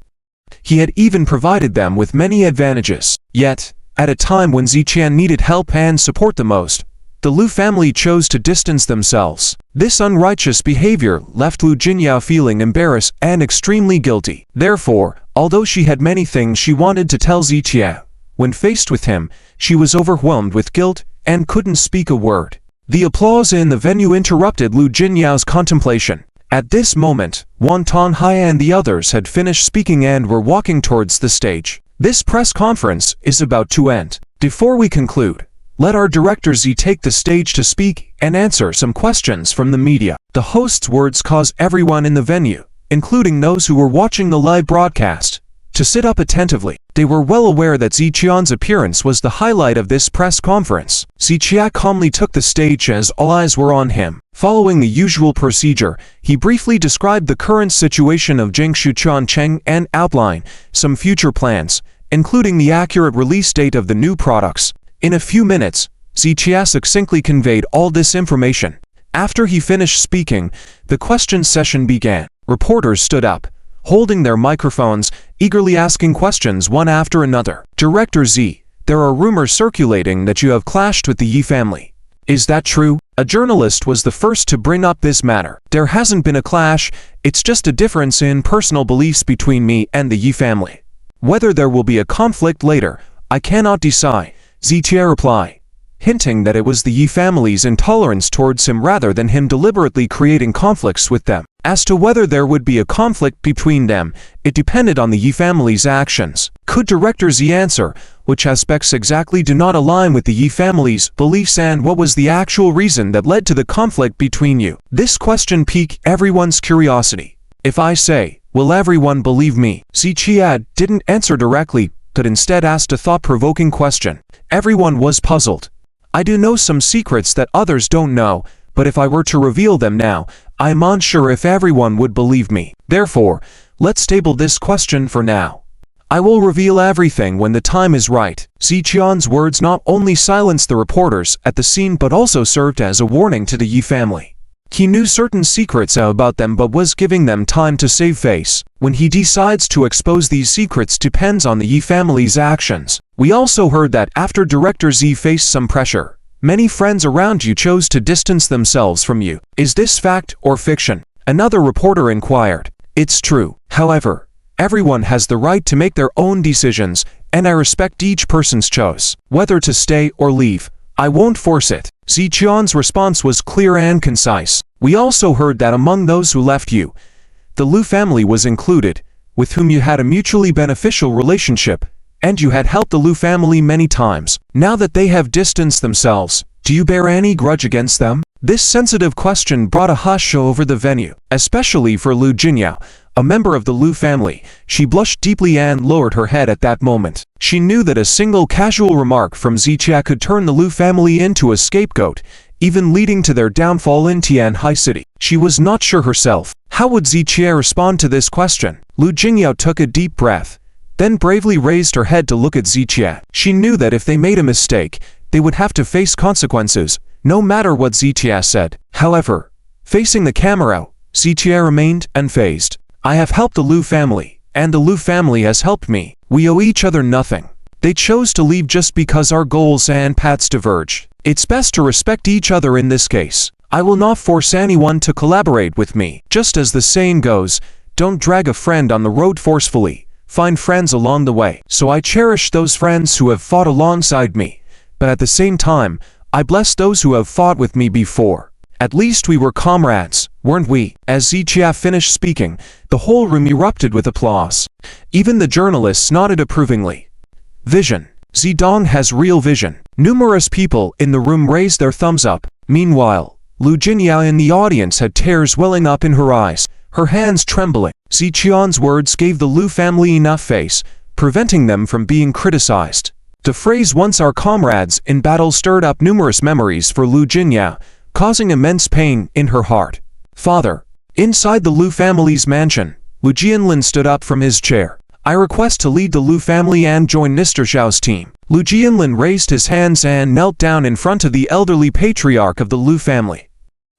He had even provided them with many advantages. Yet, at a time when Zichia needed help and support the most, the Lu family chose to distance themselves. This unrighteous behavior left Lu Jingya feeling embarrassed and extremely guilty. Therefore, although she had many things she wanted to tell Zichia, when faced with him, she was overwhelmed with guilt and couldn't speak a word. The applause in the venue interrupted Lu Jingya's contemplation. At this moment, Wang Tonghai and the others had finished speaking and were walking towards the stage. This press conference is about to end. Before we conclude, let our director Z take the stage to speak and answer some questions from the media. The host's words caused everyone in the venue, including those who were watching the live broadcast, to sit up attentively. They were well aware that Zichian's appearance was the highlight of this press conference. Zichia calmly took the stage as all eyes were on him. Following the usual procedure, he briefly described the current situation of Jingshu Changcheng and outlined some future plans, including the accurate release date of the new products. In a few minutes, Zichia succinctly conveyed all this information. After he finished speaking, the question session began. Reporters stood up, holding their microphones, eagerly asking questions one after another. Director Z, there are rumors circulating that you have clashed with the Yi family. Is that true? A journalist was the first to bring up this matter. There hasn't been a clash, it's just a difference in personal beliefs between me and the Yi family. Whether there will be a conflict later, I cannot decide, Zichia replied, hinting that it was the Yi family's intolerance towards him rather than him deliberately creating conflicts with them. As to whether there would be a conflict between them, it depended on the Yi family's actions. Could Director Z answer which aspects exactly do not align with the Yi family's beliefs and what was the actual reason that led to the conflict between you? This question piqued everyone's curiosity. If I say, will everyone believe me? Zichia didn't answer directly, but instead asked a thought-provoking question. Everyone was puzzled. I do know some secrets that others don't know, but if I were to reveal them now, I'm unsure if everyone would believe me. Therefore, let's table this question for now. I will reveal everything when the time is right. Ziqian's words not only silenced the reporters at the scene but also served as a warning to the Yi family. He knew certain secrets about them but was giving them time to save face. When he decides to expose these secrets depends on the Yi family's actions. We also heard that after Director Z faced some pressure, many friends around you chose to distance themselves from you. Is this fact or fiction? Another reporter inquired. It's true. However, everyone has the right to make their own decisions, and I respect each person's choice. Whether to stay or leave, I won't force it. Ziqian's response was clear and concise. We also heard that among those who left you, the Lu family was included, with whom you had a mutually beneficial relationship, and you had helped the Lu family many times. Now that they have distanced themselves, do you bear any grudge against them? This sensitive question brought a hush over the venue, especially for Lu Jinyao, a member of the Lu family. She blushed deeply and lowered her head at that moment. She knew that a single casual remark from Zichia could turn the Lu family into a scapegoat, even leading to their downfall in Tianhai City. She was not sure herself. How would Zichia respond to this question? Lu Jinyao took a deep breath, then bravely raised her head to look at Zichia. She knew that if they made a mistake, they would have to face consequences, no matter what Zichia said. However, facing the camera, Zichia remained unfazed. I have helped the Lu family, and the Lu family has helped me. We owe each other nothing. They chose to leave just because our goals and paths diverge. It's best to respect each other in this case. I will not force anyone to collaborate with me. Just as the saying goes, don't drag a friend on the road forcefully. Find friends along the way. So I cherish those friends who have fought alongside me, but at the same time, I bless those who have fought with me before. At least we were comrades, weren't we? As Zichia finished speaking, the whole room erupted with applause. Even the journalists nodded approvingly. Vision. Zidong has real vision. Numerous people in the room raised their thumbs up. Meanwhile, Lu Jinyao in the audience had tears welling up in her eyes, her hands trembling. Ziqian's words gave the Lu family enough face, preventing them from being criticized. The phrase "once our comrades" in battle stirred up numerous memories for Lu Jinyao, causing immense pain in her heart. Father. Inside the Lu family's mansion, Lu Jianlin stood up from his chair. I request to lead the Lu family and join Mr. Zhao's team. Lu Jianlin raised his hands and knelt down in front of the elderly patriarch of the Lu family.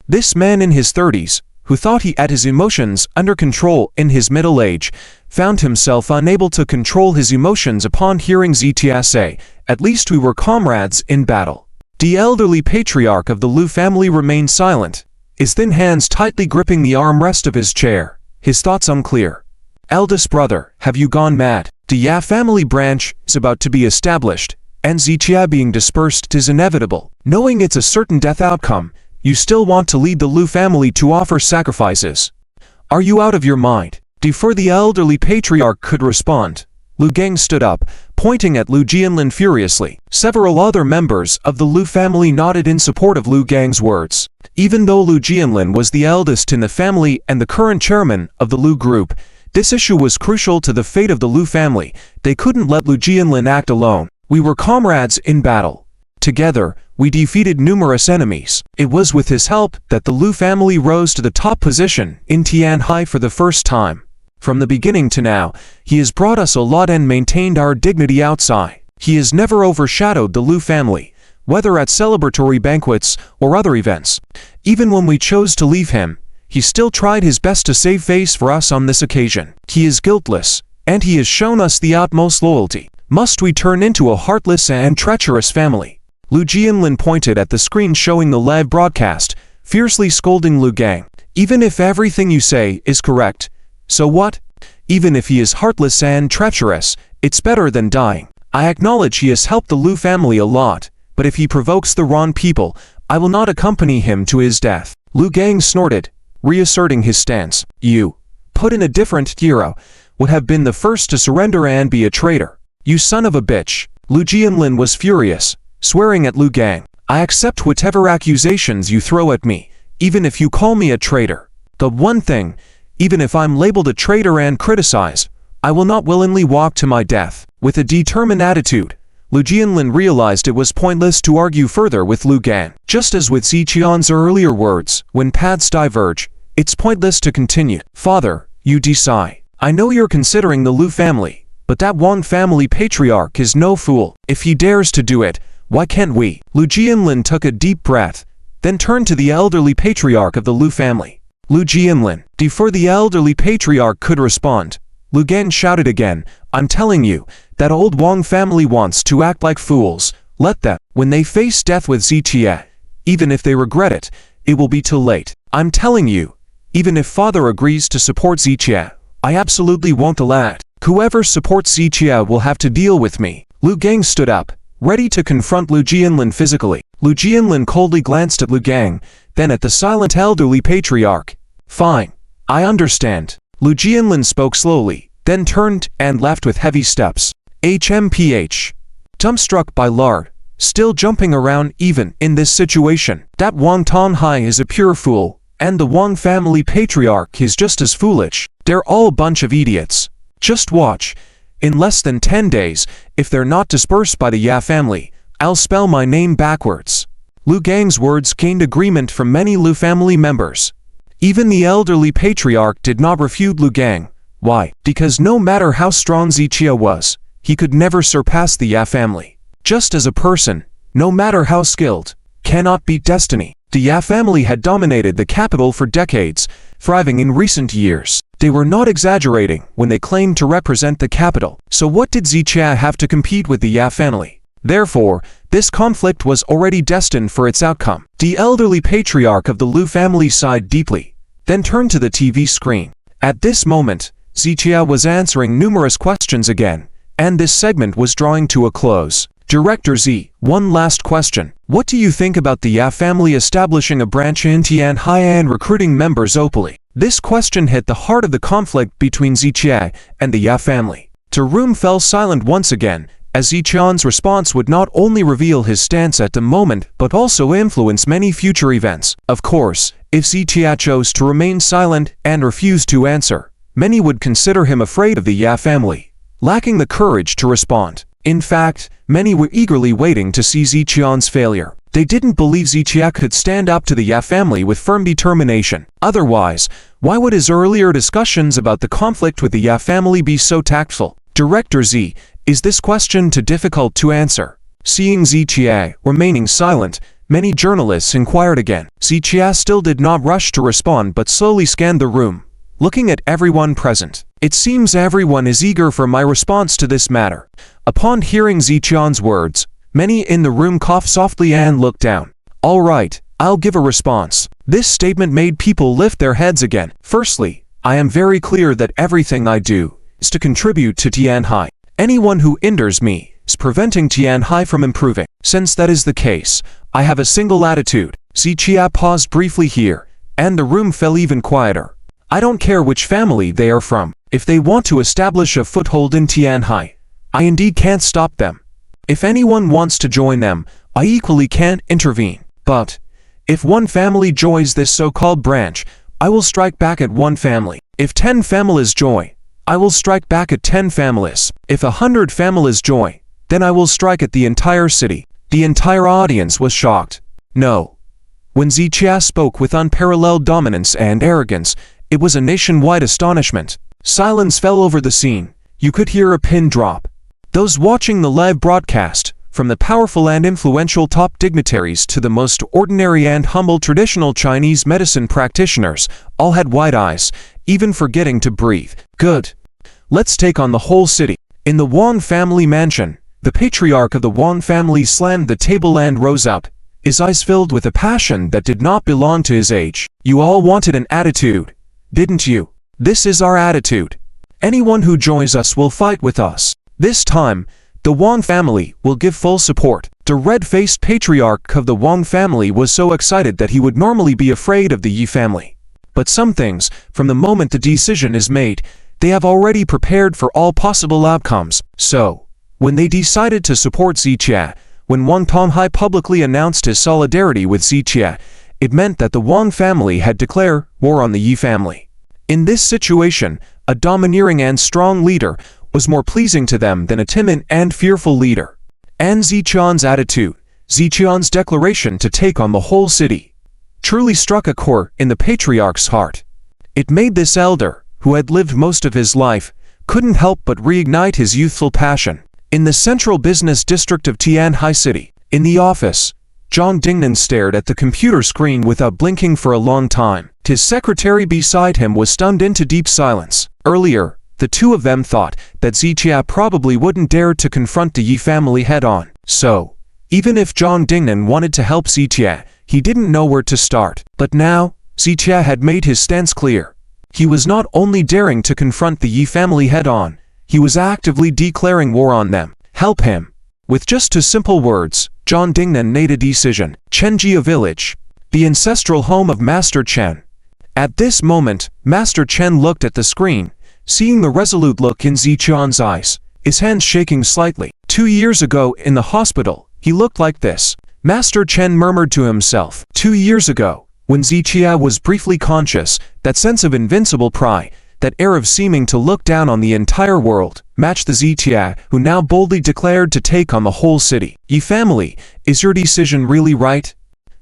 This man in his 30s, who thought he had his emotions under control in his middle age, found himself unable to control his emotions upon hearing Zitia say, "At least we were comrades in battle." The elderly patriarch of the Lu family remained silent, his thin hands tightly gripping the armrest of his chair, his thoughts unclear. Eldest brother, have you gone mad? The Ya family branch is about to be established, and Zitia being dispersed is inevitable. Knowing it's a certain death outcome, you still want to lead the Lu family to offer sacrifices. Are you out of your mind? Before the elderly patriarch could respond, Lu Gang stood up, pointing at Lu Jianlin furiously. Several other members of the Lu family nodded in support of Lu Gang's words. Even though Lu Jianlin was the eldest in the family and the current chairman of the Lu group, this issue was crucial to the fate of the Lu family. They couldn't let Lu Jianlin act alone. We were comrades in battle. Together, we defeated numerous enemies. It was with his help that the Lu family rose to the top position in Tianhai for the first time. From the beginning to now, he has brought us a lot and maintained our dignity outside. He has never overshadowed the Lu family, whether at celebratory banquets or other events. Even when we chose to leave him, he still tried his best to save face for us on this occasion. He is guiltless, and he has shown us the utmost loyalty. Must we turn into a heartless and treacherous family? Lu Jianlin pointed at the screen showing the live broadcast, fiercely scolding Lu Gang. Even if everything you say is correct, so what? Even if he is heartless and treacherous, it's better than dying. I acknowledge he has helped the Lu family a lot, but if he provokes the wrong people, I will not accompany him to his death. Lu Gang snorted, reasserting his stance. You, put in a different era, would have been the first to surrender and be a traitor. You son of a bitch. Lu Jianlin was furious, swearing at Lu Gang. I accept whatever accusations you throw at me, even if you call me a traitor. The one thing, even if I'm labeled a traitor and criticized, I will not willingly walk to my death. With a determined attitude, Lu Jianlin realized it was pointless to argue further with Lu Gang. Just as with Ziqian's earlier words, when paths diverge, it's pointless to continue. Father, you decide. I know you're considering the Lu family, but that Wang family patriarch is no fool. If he dares to do it, why can't we? Lu Jianlin took a deep breath, then turned to the elderly patriarch of the Lu family. Lu Jianlin, before the elderly patriarch could respond, Lu Gang shouted again, I'm telling you, that old Wang family wants to act like fools. Let them. When they face death with Ziqia, even if they regret it, it will be too late. I'm telling you, even if father agrees to support Ziqia, I absolutely won't allow it. Whoever supports Ziqia will have to deal with me. Lu Gang stood up, ready to confront Lu Jianlin physically. Lu Jianlin coldly glanced at Lu Gang, then at the silent elderly patriarch. Fine. I understand. Lu Jianlin spoke slowly, then turned and left with heavy steps. HMPH. Dumbstruck by Lard, still jumping around even in this situation. That Wang Tonghai is a pure fool, and the Wang family patriarch is just as foolish. They're all a bunch of idiots. Just watch. In less than 10 days, if they're not dispersed by the Ya family, I'll spell my name backwards. Lu Gang's words gained agreement from many Lu family members. Even the elderly patriarch did not refute Lu Gang. Why? Because no matter how strong Ziqia was, he could never surpass the Ya family. Just as a person, no matter how skilled, cannot beat destiny. The Ya family had dominated the capital for decades, thriving in recent years. They were not exaggerating when they claimed to represent the capital. So what did Ziqia have to compete with the Ya family? Therefore, this conflict was already destined for its outcome. The elderly patriarch of the Lu family sighed deeply, then turned to the TV screen. At this moment, Ziqia was answering numerous questions again, and this segment was drawing to a close. Director Z, one last question. What do you think about the Ya family establishing a branch in Tianhai and recruiting members openly? This question hit the heart of the conflict between Ziqia and the Ya family. The room fell silent once again, as Ziqian's response would not only reveal his stance at the moment but also influence many future events. Of course, if Ziqia chose to remain silent and refuse to answer, many would consider him afraid of the Ya family, lacking the courage to respond. In fact, many were eagerly waiting to see Ziqian's failure. They didn't believe Ziqia could stand up to the Ya family with firm determination. Otherwise, why would his earlier discussions about the conflict with the Ya family be so tactful? Director Z, is this question too difficult to answer? Seeing Ziqia remaining silent, many journalists inquired again. Ziqia still did not rush to respond but slowly scanned the room, looking at everyone present. It seems everyone is eager for my response to this matter. Upon hearing Ziqian's words, many in the room coughed softly and looked down. All right, I'll give a response. This statement made people lift their heads again. Firstly, I am very clear that everything I do is to contribute to Tianhai. Anyone who hinders me is preventing Tianhai from improving. Since that is the case, I have a single attitude. Ziqia paused briefly here, and the room fell even quieter. I don't care which family they are from. If they want to establish a foothold in Tianhai, I indeed can't stop them. If anyone wants to join them, I equally can't intervene. But if one family joins this so-called branch, I will strike back at one family. If 10 families join, I will strike back at 10 families. If 100 families join, then I will strike at the entire city. The entire audience was shocked. No. When Ziqia spoke with unparalleled dominance and arrogance, it was a nationwide astonishment. Silence fell over the scene. You could hear a pin drop. Those watching the live broadcast, from the powerful and influential top dignitaries to the most ordinary and humble traditional Chinese medicine practitioners, all had wide eyes, even forgetting to breathe. Good. Let's take on the whole city. In the Wang family mansion, the patriarch of the Wang family slammed the table and rose up, his eyes filled with a passion that did not belong to his age. You all wanted an attitude, didn't you? This is our attitude. Anyone who joins us will fight with us. This time, the Wang family will give full support. The red-faced patriarch of the Wang family was so excited that he would normally be afraid of the Yi family. But some things, from the moment the decision is made, they have already prepared for all possible outcomes. So, when they decided to support Zichia, when Wang Tonghai publicly announced his solidarity with Zichia, it meant that the Wang family had declared war on the Yi family. In this situation, a domineering and strong leader was more pleasing to them than a timid and fearful leader. And Ziqian's attitude, Ziqian's declaration to take on the whole city, truly struck a chord in the patriarch's heart. It made this elder, who had lived most of his life, couldn't help but reignite his youthful passion. In the central business district of Tianhai City, in the office, Zhang Dingnan stared at the computer screen without blinking for a long time. His secretary beside him was stunned into deep silence. Earlier, the two of them thought that Zichia probably wouldn't dare to confront the Yi family head-on. So, even if Zhang Dingnan wanted to help Zichia, he didn't know where to start. But now, Zichia had made his stance clear. He was not only daring to confront the Yi family head-on, he was actively declaring war on them. Help him. With just two simple words, Zhang Dingnan made a decision. Chenjia village, the ancestral home of Master Chen. At this moment, Master Chen looked at the screen, seeing the resolute look in Ziqian's eyes, his hands shaking slightly. 2 years ago in the hospital, he looked like this. Master Chen murmured to himself. 2 years ago, when Zichia was briefly conscious, that sense of invincible pride, that air of seeming to look down on the entire world, matched the Zichia who now boldly declared to take on the whole city. Yi family, is your decision really right?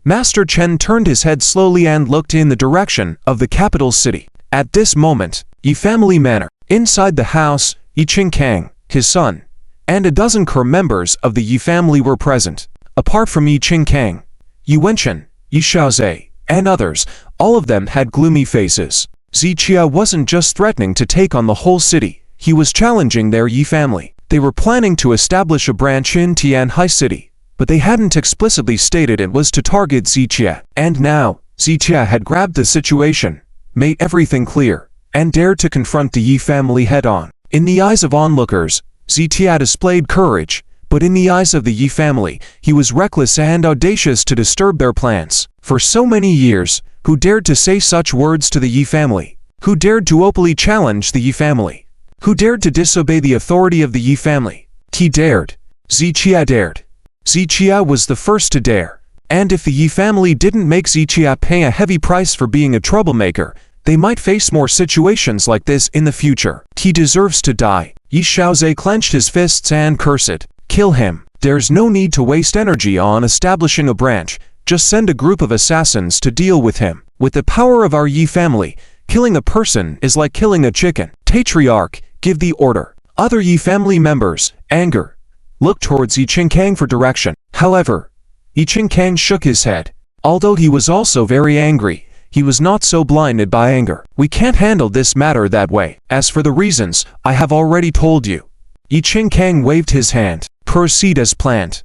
Master Chen turned his head slowly and looked in the direction of the capital city. At this moment, Yi family manor. Inside the house, Yi Qingkang, his son, and a dozen core members of the Yi family were present. Apart from Yi Qingkang, Yi Wenchen, Yi Xiaozhe, and others, all of them had gloomy faces. Zichia wasn't just threatening to take on the whole city, he was challenging their Yi family. They were planning to establish a branch in Tianhai City, but they hadn't explicitly stated it was to target Zichia. And now, Zichia had grabbed the situation, made everything clear, and dared to confront the Yi family head-on. In the eyes of onlookers, Zichia displayed courage, but in the eyes of the Yi family, he was reckless and audacious to disturb their plans. For so many years, who dared to say such words to the Yi family? Who dared to openly challenge the Yi family? Who dared to disobey the authority of the Yi family? He dared. Zichia dared. Zichia was the first to dare. And if the Yi family didn't make Zichia pay a heavy price for being a troublemaker, they might face more situations like this in the future. He deserves to die. Yi Xiaozhe clenched his fists and cursed. Kill him. There's no need to waste energy on establishing a branch. Just send a group of assassins to deal with him. With the power of our Yi family, killing a person is like killing a chicken. Patriarch, give the order. Other Yi family members, anger, looked towards Yi Qingkang for direction. However, Yi Qingkang shook his head. Although he was also very angry, he was not so blinded by anger. We can't handle this matter that way. As for the reasons, I have already told you. Yi Qingkang waved his hand. Proceed as planned.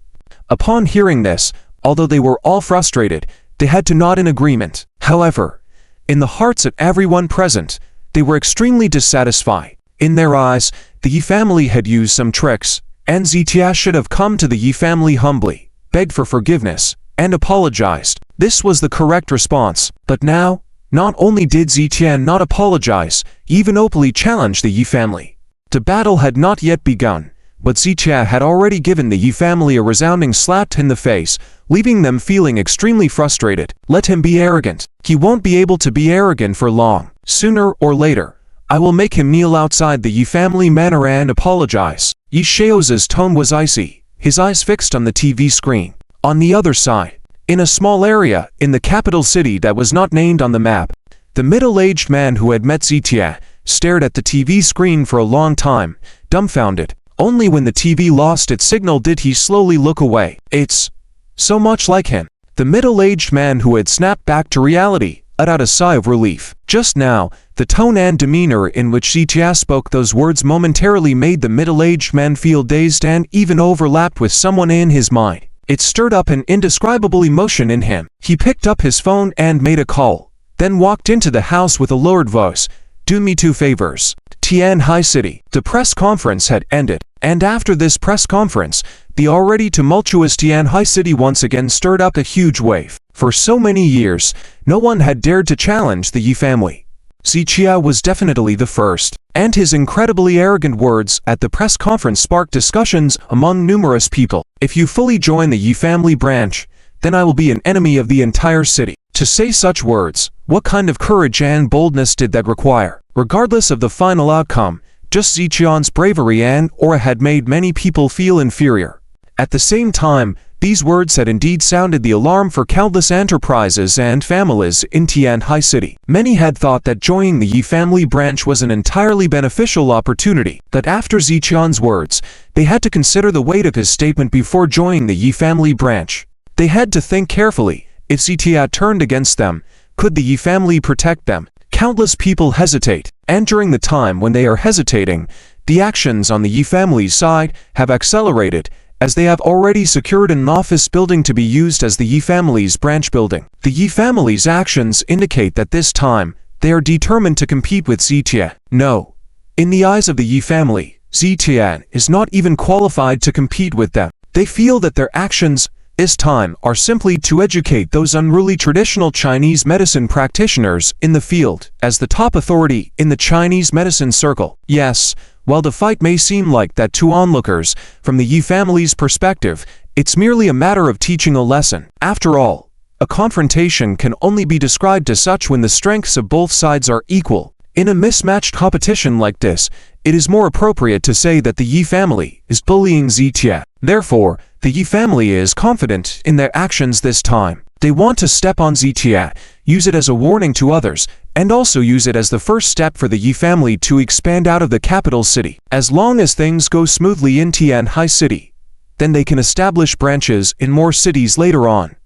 Upon hearing this, although they were all frustrated, they had to nod in agreement. However, in the hearts of everyone present, they were extremely dissatisfied. In their eyes, the Yi family had used some tricks, and Zichia should have come to the Yi family humbly, begged for forgiveness, and apologized. This was the correct response. But now, not only did Zichia not apologize, he even openly challenged the Yi family. The battle had not yet begun, but Zichia had already given the Yi family a resounding slap in the face, leaving them feeling extremely frustrated. Let him be arrogant. He won't be able to be arrogant for long. Sooner or later, I will make him kneel outside the Yi family manor and apologize. Yi Xiaozhe's tone was icy, his eyes fixed on the TV screen. On the other side, in a small area in the capital city that was not named on the map, the middle-aged man who had met Zichia stared at the TV screen for a long time, dumbfounded. Only when the TV lost its signal did he slowly look away. It's so much like him. The middle-aged man who had snapped back to reality let out a sigh of relief. Just now, the tone and demeanor in which Zichia spoke those words momentarily made the middle-aged man feel dazed and even overlapped with someone in his mind. It stirred up an indescribable emotion in him. He picked up his phone and made a call, then walked into the house with a lowered voice. Do me 2 favors. Tianhai City. The press conference had ended, and after this press conference, the already tumultuous Tianhai City once again stirred up a huge wave. For so many years, no one had dared to challenge the Yi family. Zichia was definitely the first, and his incredibly arrogant words at the press conference sparked discussions among numerous people. If you fully join the Yi family branch, then I will be an enemy of the entire city. To say such words, what kind of courage and boldness did that require? Regardless of the final outcome, just Zichian's bravery and aura had made many people feel inferior. At the same time, these words had indeed sounded the alarm for countless enterprises and families in Tianhai City. Many had thought that joining the Yi family branch was an entirely beneficial opportunity, that after Zichian's words, they had to consider the weight of his statement before joining the Yi family branch. They had to think carefully. If Zichia turned against them, could the Yi family protect them? Countless people hesitate, and during the time when they are hesitating, the actions on the Yi family's side have accelerated, as they have already secured an office building to be used as the Yi family's branch building. The Yi family's actions indicate that this time, they are determined to compete with Zichia. No. In the eyes of the Yi family, Zichia is not even qualified to compete with them. They feel that their actions this time are simply to educate those unruly traditional Chinese medicine practitioners in the field as the top authority in the Chinese medicine circle. Yes, while the fight may seem like that to onlookers, from the Yi family's perspective, it's merely a matter of teaching a lesson. After all, a confrontation can only be described as such when the strengths of both sides are equal. In a mismatched competition like this, it is more appropriate to say that the Yi family is bullying Zichia. Therefore, the Yi family is confident in their actions this time. They want to step on Zichia, use it as a warning to others, and also use it as the first step for the Yi family to expand out of the capital city. As long as things go smoothly in Tianhai City, then they can establish branches in more cities later on,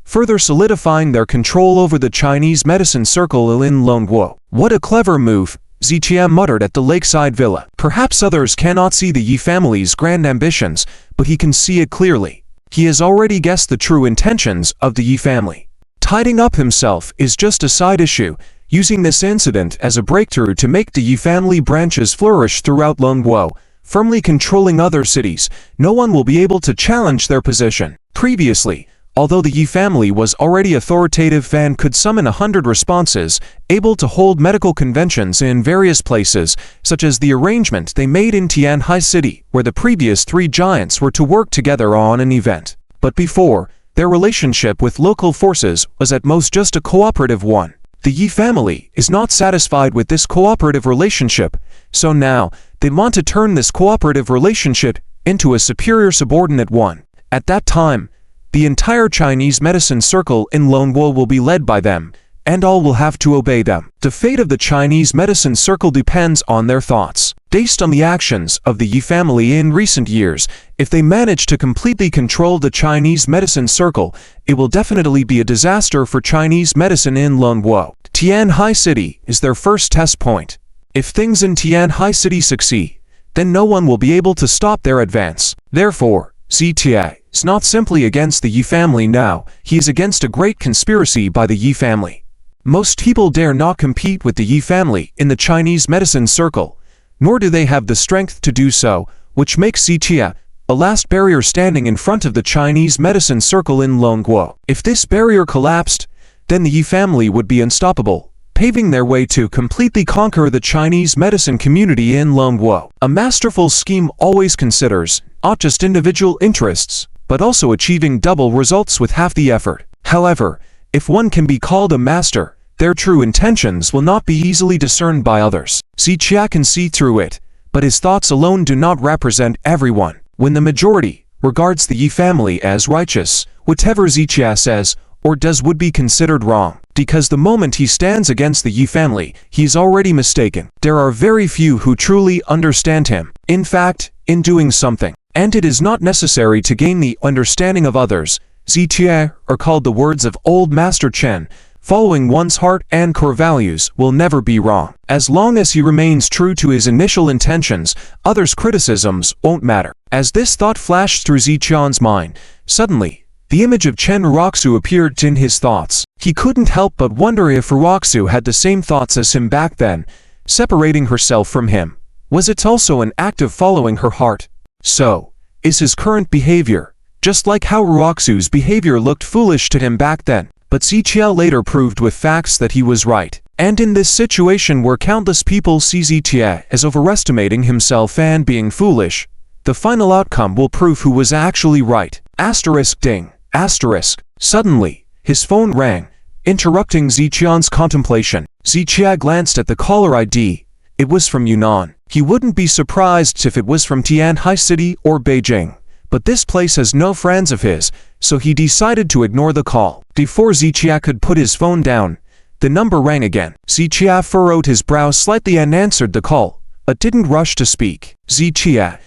further solidifying their control over the Chinese medicine circle in Longguo. What a clever move, Zichia muttered at the lakeside villa. Perhaps others cannot see the Yi family's grand ambitions, but he can see it clearly. He has already guessed the true intentions of the Yi family. Tidying up himself is just a side issue, using this incident as a breakthrough to make the Yi family branches flourish throughout Longguo, firmly controlling other cities. No one will be able to challenge their position. Previously, although the Yi family was already authoritative and could summon 100 responses, able to hold medical conventions in various places, such as the arrangement they made in Tianhai City, where the previous 3 giants were to work together on an event. But before, their relationship with local forces was at most just a cooperative one. The Yi family is not satisfied with this cooperative relationship, so now they want to turn this cooperative relationship into a superior subordinate one. At that time, the entire Chinese medicine circle in Longguo will be led by them, and all will have to obey them. The fate of the Chinese medicine circle depends on their thoughts. Based on the actions of the Yi family in recent years, if they manage to completely control the Chinese medicine circle, it will definitely be a disaster for Chinese medicine in Longguo. Tianhai City is their first test point. If things in Tianhai City succeed, then no one will be able to stop their advance. Therefore, Zichia is not simply against the Yi family now, he is against a great conspiracy by the Yi family. Most people dare not compete with the Yi family in the Chinese medicine circle, nor do they have the strength to do so, which makes Zichia a last barrier standing in front of the Chinese medicine circle in Longguo. If this barrier collapsed, then the Yi family would be unstoppable, paving their way to completely conquer the Chinese medicine community in Longguo. A masterful scheme always considers not just individual interests, but also achieving double results with half the effort. However, if one can be called a master, their true intentions will not be easily discerned by others. Zichia can see through it, but his thoughts alone do not represent everyone. When the majority regards the Yi family as righteous, whatever Zichia says or does would be considered wrong, because the moment he stands against the Yi family, he is already mistaken. There are very few who truly understand him. In fact, in doing something, and it is not necessary to gain the understanding of others, Zichia are called the words of old Master Chen, following one's heart and core values will never be wrong. As long as he remains true to his initial intentions, others' criticisms won't matter. As this thought flashed through Zichian's mind, suddenly, the image of Chen Roxu appeared in his thoughts. He couldn't help but wonder if Roxu had the same thoughts as him back then. Separating herself from him, was it also an act of following her heart? So, is his current behavior, just like how Roxu's behavior looked foolish to him back then? But Zichia later proved with facts that he was right. And in this situation where countless people see Zichia as overestimating himself and being foolish, the final outcome will prove who was actually right. Asterisk ding. Asterisk. Suddenly, his phone rang, interrupting Zichia's contemplation. Zichia glanced at the caller ID. It was from Yunnan. He wouldn't be surprised if it was from Tianhai City or Beijing. But this place has no friends of his, so he decided to ignore the call. Before Zichia could put his phone down, the number rang again. Zichia furrowed his brow slightly and answered the call, but didn't rush to speak. Zichia,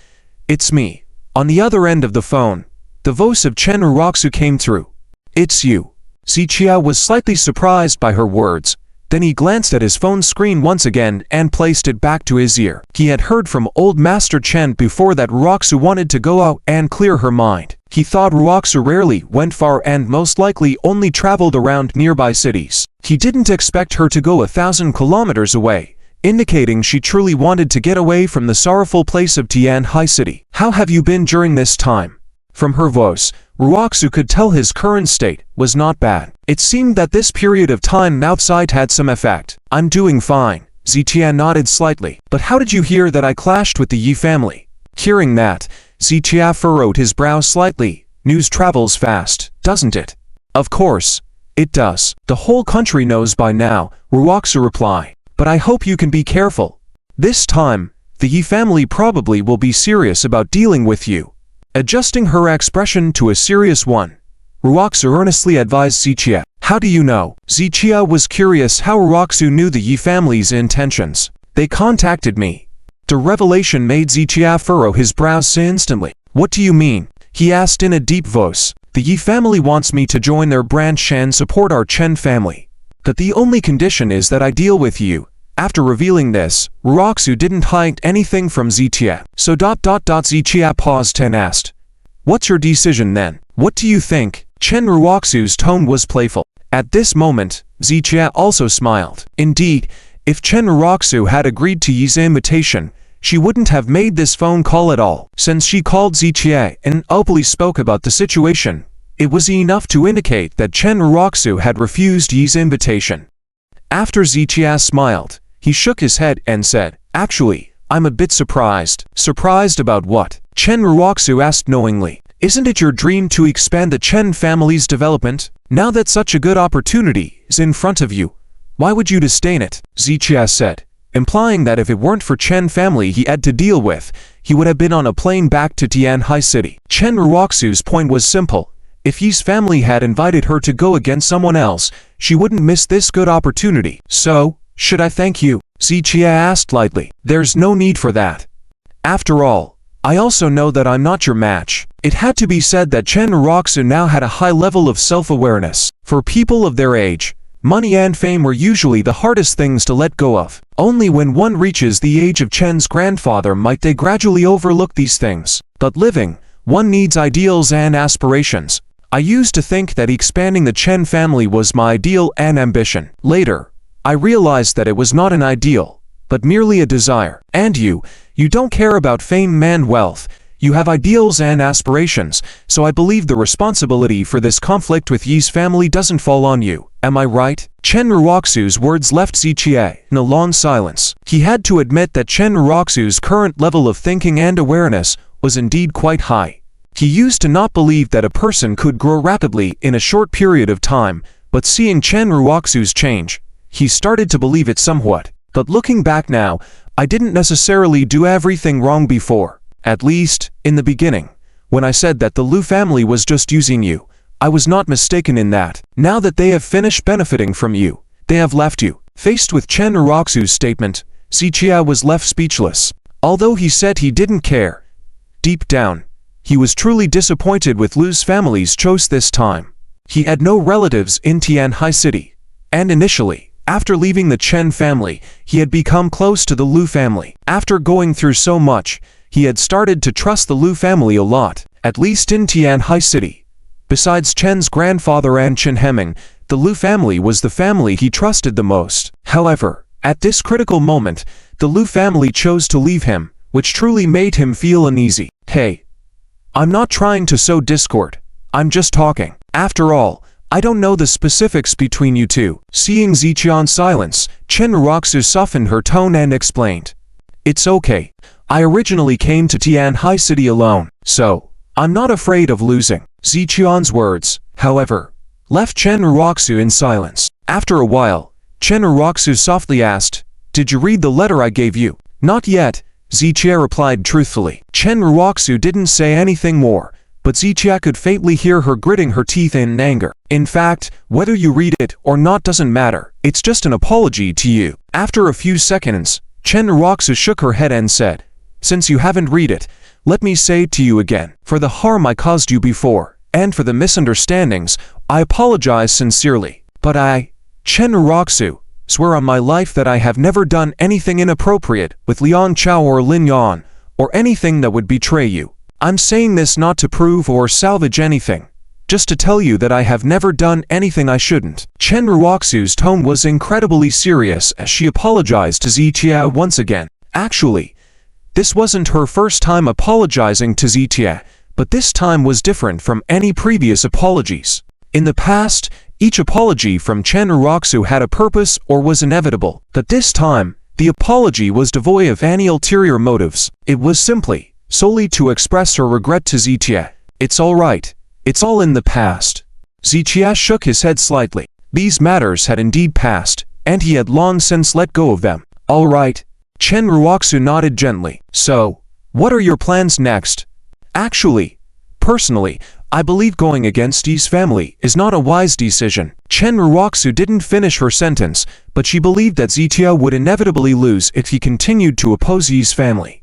it's me. On the other end of the phone, the voice of Chen Ruoxu came through. It's you. Zichia was slightly surprised by her words. Then he glanced at his phone screen once again and placed it back to his ear. He had heard from old Master Chen before that Ruoxu wanted to go out and clear her mind. He thought Ruoxu rarely went far and most likely only traveled around nearby cities. He didn't expect her to go 1,000 kilometers away, indicating she truly wanted to get away from the sorrowful place of Tianhai City. How have you been during this time? From her voice, Ruoxu could tell his current state was not bad. It seemed that this period of time outside had some effect. I'm doing fine. Zichia nodded slightly. But how did you hear that I clashed with the Yi family? Hearing that, Zichia furrowed his brow slightly. News travels fast, doesn't it? Of course, it does. The whole country knows by now, Ruoxu replied. But I hope you can be careful. This time, the Yi family probably will be serious about dealing with you. Adjusting her expression to a serious one, Ruoxu earnestly advised Zichia. How do you know? Zichia was curious how Ruoxu knew the Yi family's intentions. They contacted me. The revelation made Zichia furrow his brows instantly. What do you mean? He asked in a deep voice. The Yi family wants me to join their branch and support our Chen family. But the only condition is that I deal with you. After revealing this, Ruoxu didn't hide anything from Zichia. So Zichia paused and asked, what's your decision then? What do you think? Chen Ruoxu's tone was playful. At this moment, Zichia also smiled. Indeed, if Chen Ruoxu had agreed to Yi's invitation, she wouldn't have made this phone call at all. Since she called Zichia and openly spoke about the situation, it was enough to indicate that Chen Ruoxu had refused Yi's invitation. After Zichia smiled, he shook his head and said, actually, I'm a bit surprised. Surprised about what? Chen Ruoxu asked knowingly. Isn't it your dream to expand the Chen family's development? Now that such a good opportunity is in front of you, why would you disdain it? Zichia said, implying that if it weren't for Chen family he had to deal with, he would have been on a plane back to Tianhai City. Chen Ruoxu's point was simple. If Yi's family had invited her to go against someone else, she wouldn't miss this good opportunity. So, should I thank you? Zichia asked lightly. There's no need for that. After all, I also know that I'm not your match. It had to be said that Chen Ruoxu now had a high level of self-awareness. For people of their age, money and fame were usually the hardest things to let go of. Only when one reaches the age of Chen's grandfather might they gradually overlook these things. But living, one needs ideals and aspirations. I used to think that expanding the Chen family was my ideal and ambition. Later, I realized that it was not an ideal, but merely a desire. And you don't care about fame and wealth. You have ideals and aspirations, so I believe the responsibility for this conflict with Yi's family doesn't fall on you. Am I right? Chen Ruoxu's words left Zichia in a long silence. He had to admit that Chen Ruoxu's current level of thinking and awareness was indeed quite high. He used to not believe that a person could grow rapidly in a short period of time, but seeing Chen Ruoxu's change, he started to believe it somewhat. But looking back now, I didn't necessarily do everything wrong before. At least, in the beginning, when I said that the Lu family was just using you, I was not mistaken in that. Now that they have finished benefiting from you, they have left you. Faced with Chen Ruoxu's statement, Zichia was left speechless. Although he said he didn't care, deep down, he was truly disappointed with Lu's family's choice this time. He had no relatives in Tianhai City, and initially, after leaving the Chen family, he had become close to the Lu family. After going through so much, he had started to trust the Lu family a lot, at least in Tianhai City. Besides Chen's grandfather and Chen Heming, the Lu family was the family he trusted the most. However, at this critical moment, the Lu family chose to leave him, which truly made him feel uneasy. Hey, I'm not trying to sow discord. I'm just talking. After all, I don't know the specifics between you two. Seeing Ziqian's silence, Chen Ruoxu softened her tone and explained. It's okay. I originally came to Tian High City alone, so I'm not afraid of losing. Ziqian's words, however, left Chen Ruoxu in silence. After a while, Chen Ruoxu softly asked, Did you read the letter I gave you? Not yet, Ziqia replied truthfully. Chen Ruoxu didn't say anything more, but Ziqia could faintly hear her gritting her teeth in anger. In fact, whether you read it or not doesn't matter. It's just an apology to you. After a few seconds, Chen Ruoxu shook her head and said, Since you haven't read it, let me say to you again, for the harm I caused you before, and for the misunderstandings, I apologize sincerely. But I, Chen Ruoxu, swear on my life that I have never done anything inappropriate with Liang Chao or Lin Yan, or anything that would betray you. I'm saying this not to prove or salvage anything, just to tell you that I have never done anything I shouldn't. Chen Ruoxu's tone was incredibly serious as she apologized to Ziqia once again. Actually, this wasn't her first time apologizing to Ziqia, but this time was different from any previous apologies. In the past, each apology from Chen Ruoxu had a purpose or was inevitable, but this time, the apology was devoid of any ulterior motives. It was solely to express her regret to Ziqia. It's all right. It's all in the past. Ziqia shook his head slightly. These matters had indeed passed, and he had long since let go of them. All right. Chen Ruoxu nodded gently. So, what are your plans next? Actually, personally, I believe going against Yi's family is not a wise decision. Chen Ruoxu didn't finish her sentence, but she believed that Ziqia would inevitably lose if he continued to oppose Yi's family.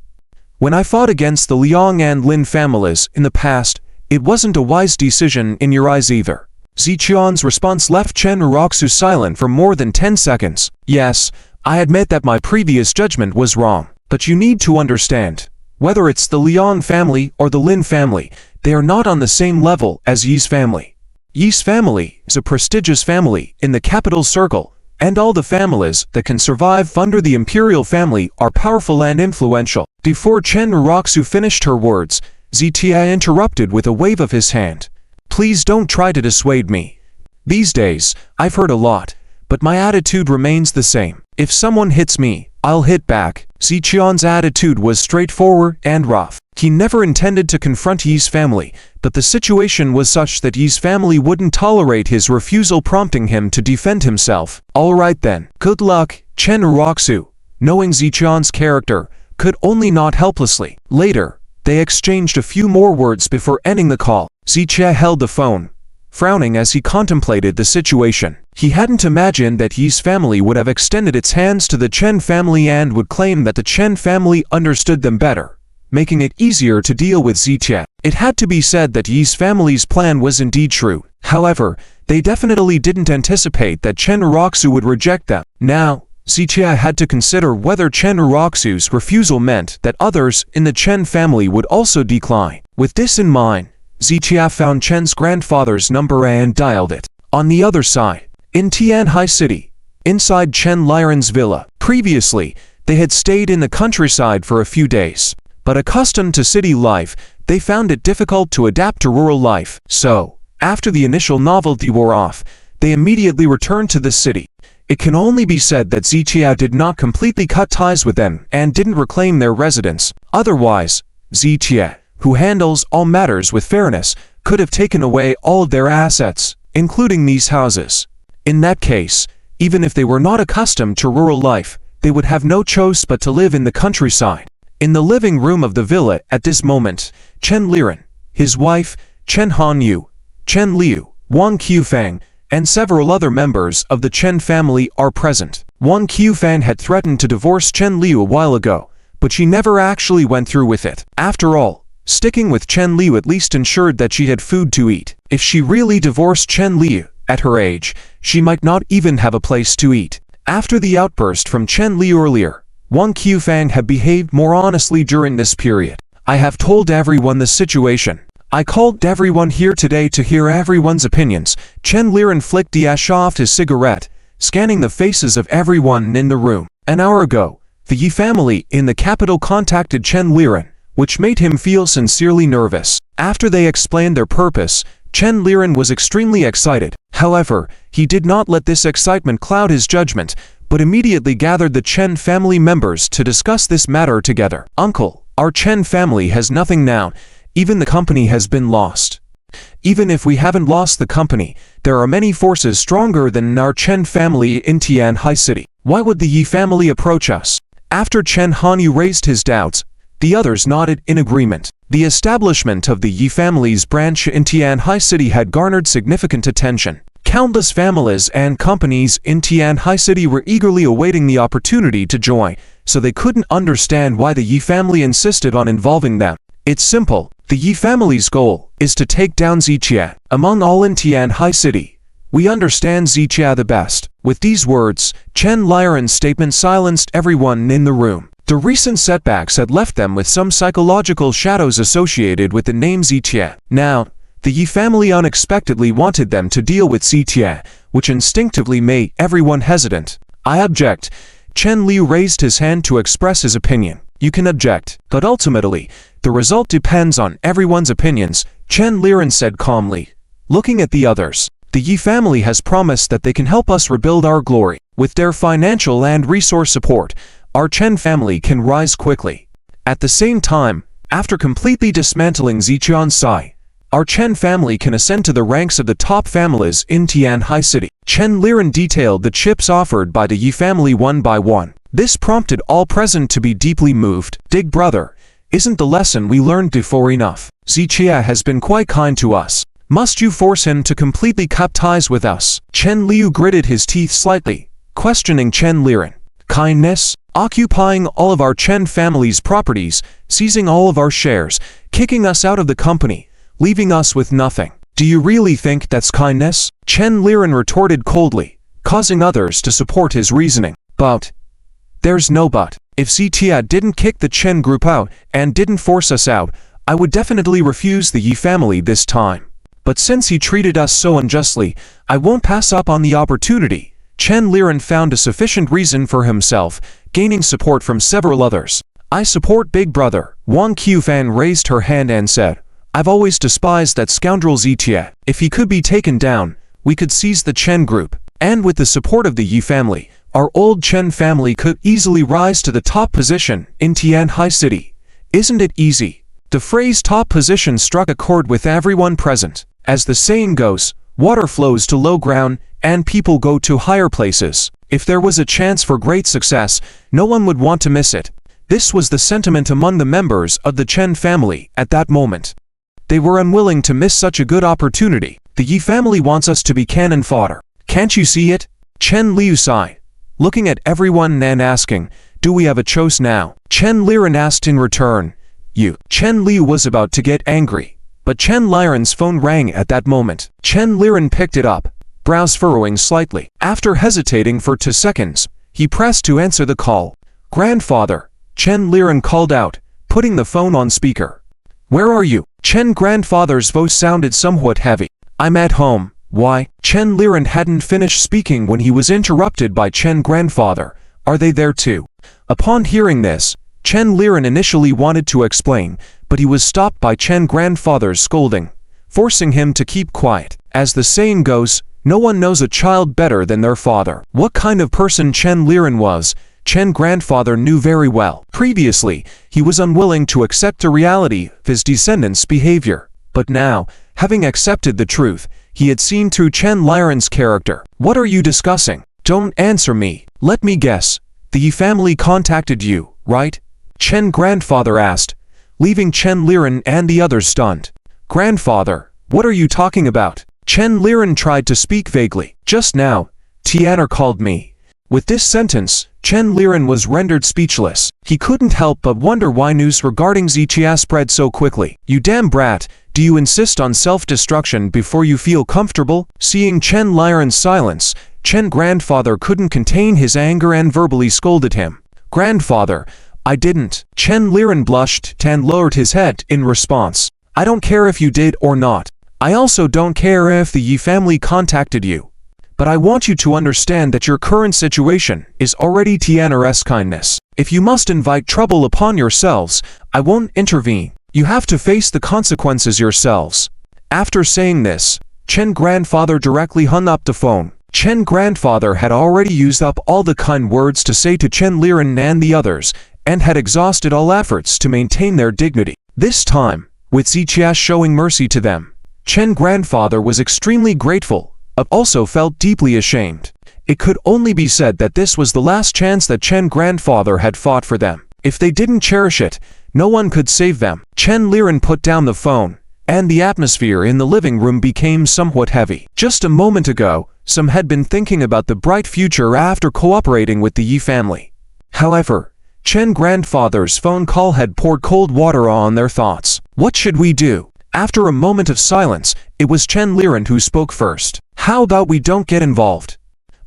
When I fought against the Liang and Lin families in the past, it wasn't a wise decision in your eyes either. Ziqian's response left Chen Ruoxu silent for more than 10 seconds. Yes, I admit that my previous judgment was wrong, but you need to understand. Whether it's the Liang family or the Lin family, they are not on the same level as Yi's family. Yi's family is a prestigious family in the capital circle, and all the families that can survive under the imperial family are powerful and influential. Before Chen Ruoxu finished her words, Ziqia interrupted with a wave of his hand. Please don't try to dissuade me. These days, I've heard a lot, but my attitude remains the same. If someone hits me, I'll hit back. Ziqian's attitude was straightforward and rough. He never intended to confront Yi's family, but the situation was such that Yi's family wouldn't tolerate his refusal, prompting him to defend himself. All right then. Good luck, Chen Ruoxu. Knowing Ziqian's character, could only nod helplessly. Later, they exchanged a few more words before ending the call. Ziqia held the phone, frowning as he contemplated the situation. He hadn't imagined that Yi's family would have extended its hands to the Chen family and would claim that the Chen family understood them better, making it easier to deal with Ziqia. It had to be said that Yi's family's plan was indeed true. However, they definitely didn't anticipate that Chen Ruoxu would reject them. Now, Ziqia had to consider whether Chen Ruoxu's refusal meant that others in the Chen family would also decline. With this in mind, Ziqia found Chen's grandfather's number and dialed it. On the other side, in Tian High City, inside Chen Liren's villa. Previously, they had stayed in the countryside for a few days, but accustomed to city life, they found it difficult to adapt to rural life. So, after the initial novelty wore off, they immediately returned to the city. It can only be said that Ziqia did not completely cut ties with them and didn't reclaim their residence. Otherwise, Ziqia, who handles all matters with fairness, could have taken away all of their assets, including these houses. In that case, even if they were not accustomed to rural life, they would have no choice but to live in the countryside. In the living room of the villa at this moment, Chen Liren, his wife, Chen Hanyu, Chen Liu, Wang Qufang, and several other members of the Chen family are present. Wang Qufang had threatened to divorce Chen Liu a while ago, but she never actually went through with it. After all, sticking with Chen Liu at least ensured that she had food to eat. If she really divorced Chen Liu, at her age, she might not even have a place to eat. After the outburst from Chen Liu earlier, Wang Qufang had behaved more honestly during this period. I have told everyone the situation. I called everyone here today to hear everyone's opinions. Chen Liren flicked the ash off his cigarette, scanning the faces of everyone in the room. An hour ago, the Yi family in the capital contacted Chen Liren, which made him feel sincerely nervous. After they explained their purpose, Chen Liren was extremely excited. However, he did not let this excitement cloud his judgment, but immediately gathered the Chen family members to discuss this matter together. Uncle, our Chen family has nothing now. Even the company has been lost. Even if we haven't lost the company, there are many forces stronger than our Chen family in Tianhai City. Why would the Yi family approach us? After Chen Hanyu raised his doubts, the others nodded in agreement. The establishment of the Yi family's branch in Tianhai City had garnered significant attention. Countless families and companies in Tianhai City were eagerly awaiting the opportunity to join, so they couldn't understand why the Yi family insisted on involving them. It's simple. The Yi family's goal is to take down Zichia. Among all in Tianhai City, we understand Zichia the best. With these words, Chen Liren's statement silenced everyone in the room. The recent setbacks had left them with some psychological shadows associated with the name Zichia. Now, the Yi family unexpectedly wanted them to deal with Zichia, which instinctively made everyone hesitant. I object. Chen Liu raised his hand to express his opinion. You can object, but ultimately, the result depends on everyone's opinions, Chen Liren said calmly. Looking at the others, the Yi family has promised that they can help us rebuild our glory. With their financial and resource support, our Chen family can rise quickly. At the same time, after completely dismantling Ziqiansai, our Chen family can ascend to the ranks of the top families in Tianhai City. Chen Liren detailed the chips offered by the Yi family one by one. This prompted all present to be deeply moved. Big brother, isn't the lesson we learned before enough? Zichia has been quite kind to us. Must you force him to completely cut ties with us? Chen Liu gritted his teeth slightly, questioning Chen Liren. Kindness? Occupying all of our Chen family's properties, seizing all of our shares, kicking us out of the company, leaving us with nothing. Do you really think that's kindness? Chen Liren retorted coldly, causing others to support his reasoning. But there's no but. If Zitia didn't kick the Chen group out and didn't force us out, I would definitely refuse the Yi family this time. But since he treated us so unjustly, I won't pass up on the opportunity. Chen Liren found a sufficient reason for himself, gaining support from several others. I support Big Brother. Wang Qufan raised her hand and said, I've always despised that scoundrel Zitia. If he could be taken down, we could seize the Chen group. And with the support of the Yi family, our old Chen family could easily rise to the top position in Tianhai City. Isn't it easy? The phrase top position struck a chord with everyone present. As the saying goes, water flows to low ground and people go to higher places. If there was a chance for great success, no one would want to miss it. This was the sentiment among the members of the Chen family at that moment. They were unwilling to miss such a good opportunity. The Yi family wants us to be cannon fodder. Can't you see it? Chen Liu sighed, looking at everyone and asking, do we have a choice now? Chen Liren asked in return. You. Chen Liu was about to get angry, but Chen Liren's phone rang at that moment. Chen Liren picked it up, brows furrowing slightly. After hesitating for 2 seconds, he pressed to answer the call. Grandfather, Chen Liren called out, putting the phone on speaker. Where are you? Chen grandfather's voice sounded somewhat heavy. I'm at home. Why? Chen Liren hadn't finished speaking when he was interrupted by Chen grandfather. Are they there too? Upon hearing this, Chen Liren initially wanted to explain, but he was stopped by Chen grandfather's scolding, forcing him to keep quiet. As the saying goes, no one knows a child better than their father. What kind of person Chen Liren was, Chen grandfather knew very well. Previously, he was unwilling to accept the reality of his descendants' behavior. But now, having accepted the truth, he had seen through Chen Liren's character. What are you discussing? Don't answer me. Let me guess. The Yi family contacted you, right? Chen grandfather asked, leaving Chen Liren and the others stunned. Grandfather, what are you talking about? Chen Liren tried to speak vaguely. Just now, Tianer called me. With this sentence, Chen Liren was rendered speechless. He couldn't help but wonder why news regarding Zichia spread so quickly. You damn brat, do you insist on self-destruction before you feel comfortable? Seeing Chen Liren's silence, Chen grandfather couldn't contain his anger and verbally scolded him. Grandfather, I didn't. Chen Liren blushed and lowered his head in response. I don't care if you did or not. I also don't care if the Yi family contacted you. But I want you to understand that your current situation is already Tianer's kindness. If you must invite trouble upon yourselves, I won't intervene. You have to face the consequences yourselves. After saying this, Chen grandfather directly hung up the phone. Chen grandfather had already used up all the kind words to say to Chen Liren and the others, and had exhausted all efforts to maintain their dignity. This time, with Zichia showing mercy to them, Chen grandfather was extremely grateful, but also felt deeply ashamed. It could only be said that this was the last chance that Chen grandfather had fought for them. If they didn't cherish it, no one could save them. Chen Liren put down the phone, and the atmosphere in the living room became somewhat heavy. Just a moment ago, some had been thinking about the bright future after cooperating with the Yi family. However, Chen grandfather's phone call had poured cold water on their thoughts. What should we do? After a moment of silence, it was Chen Liren who spoke first. How about we don't get involved?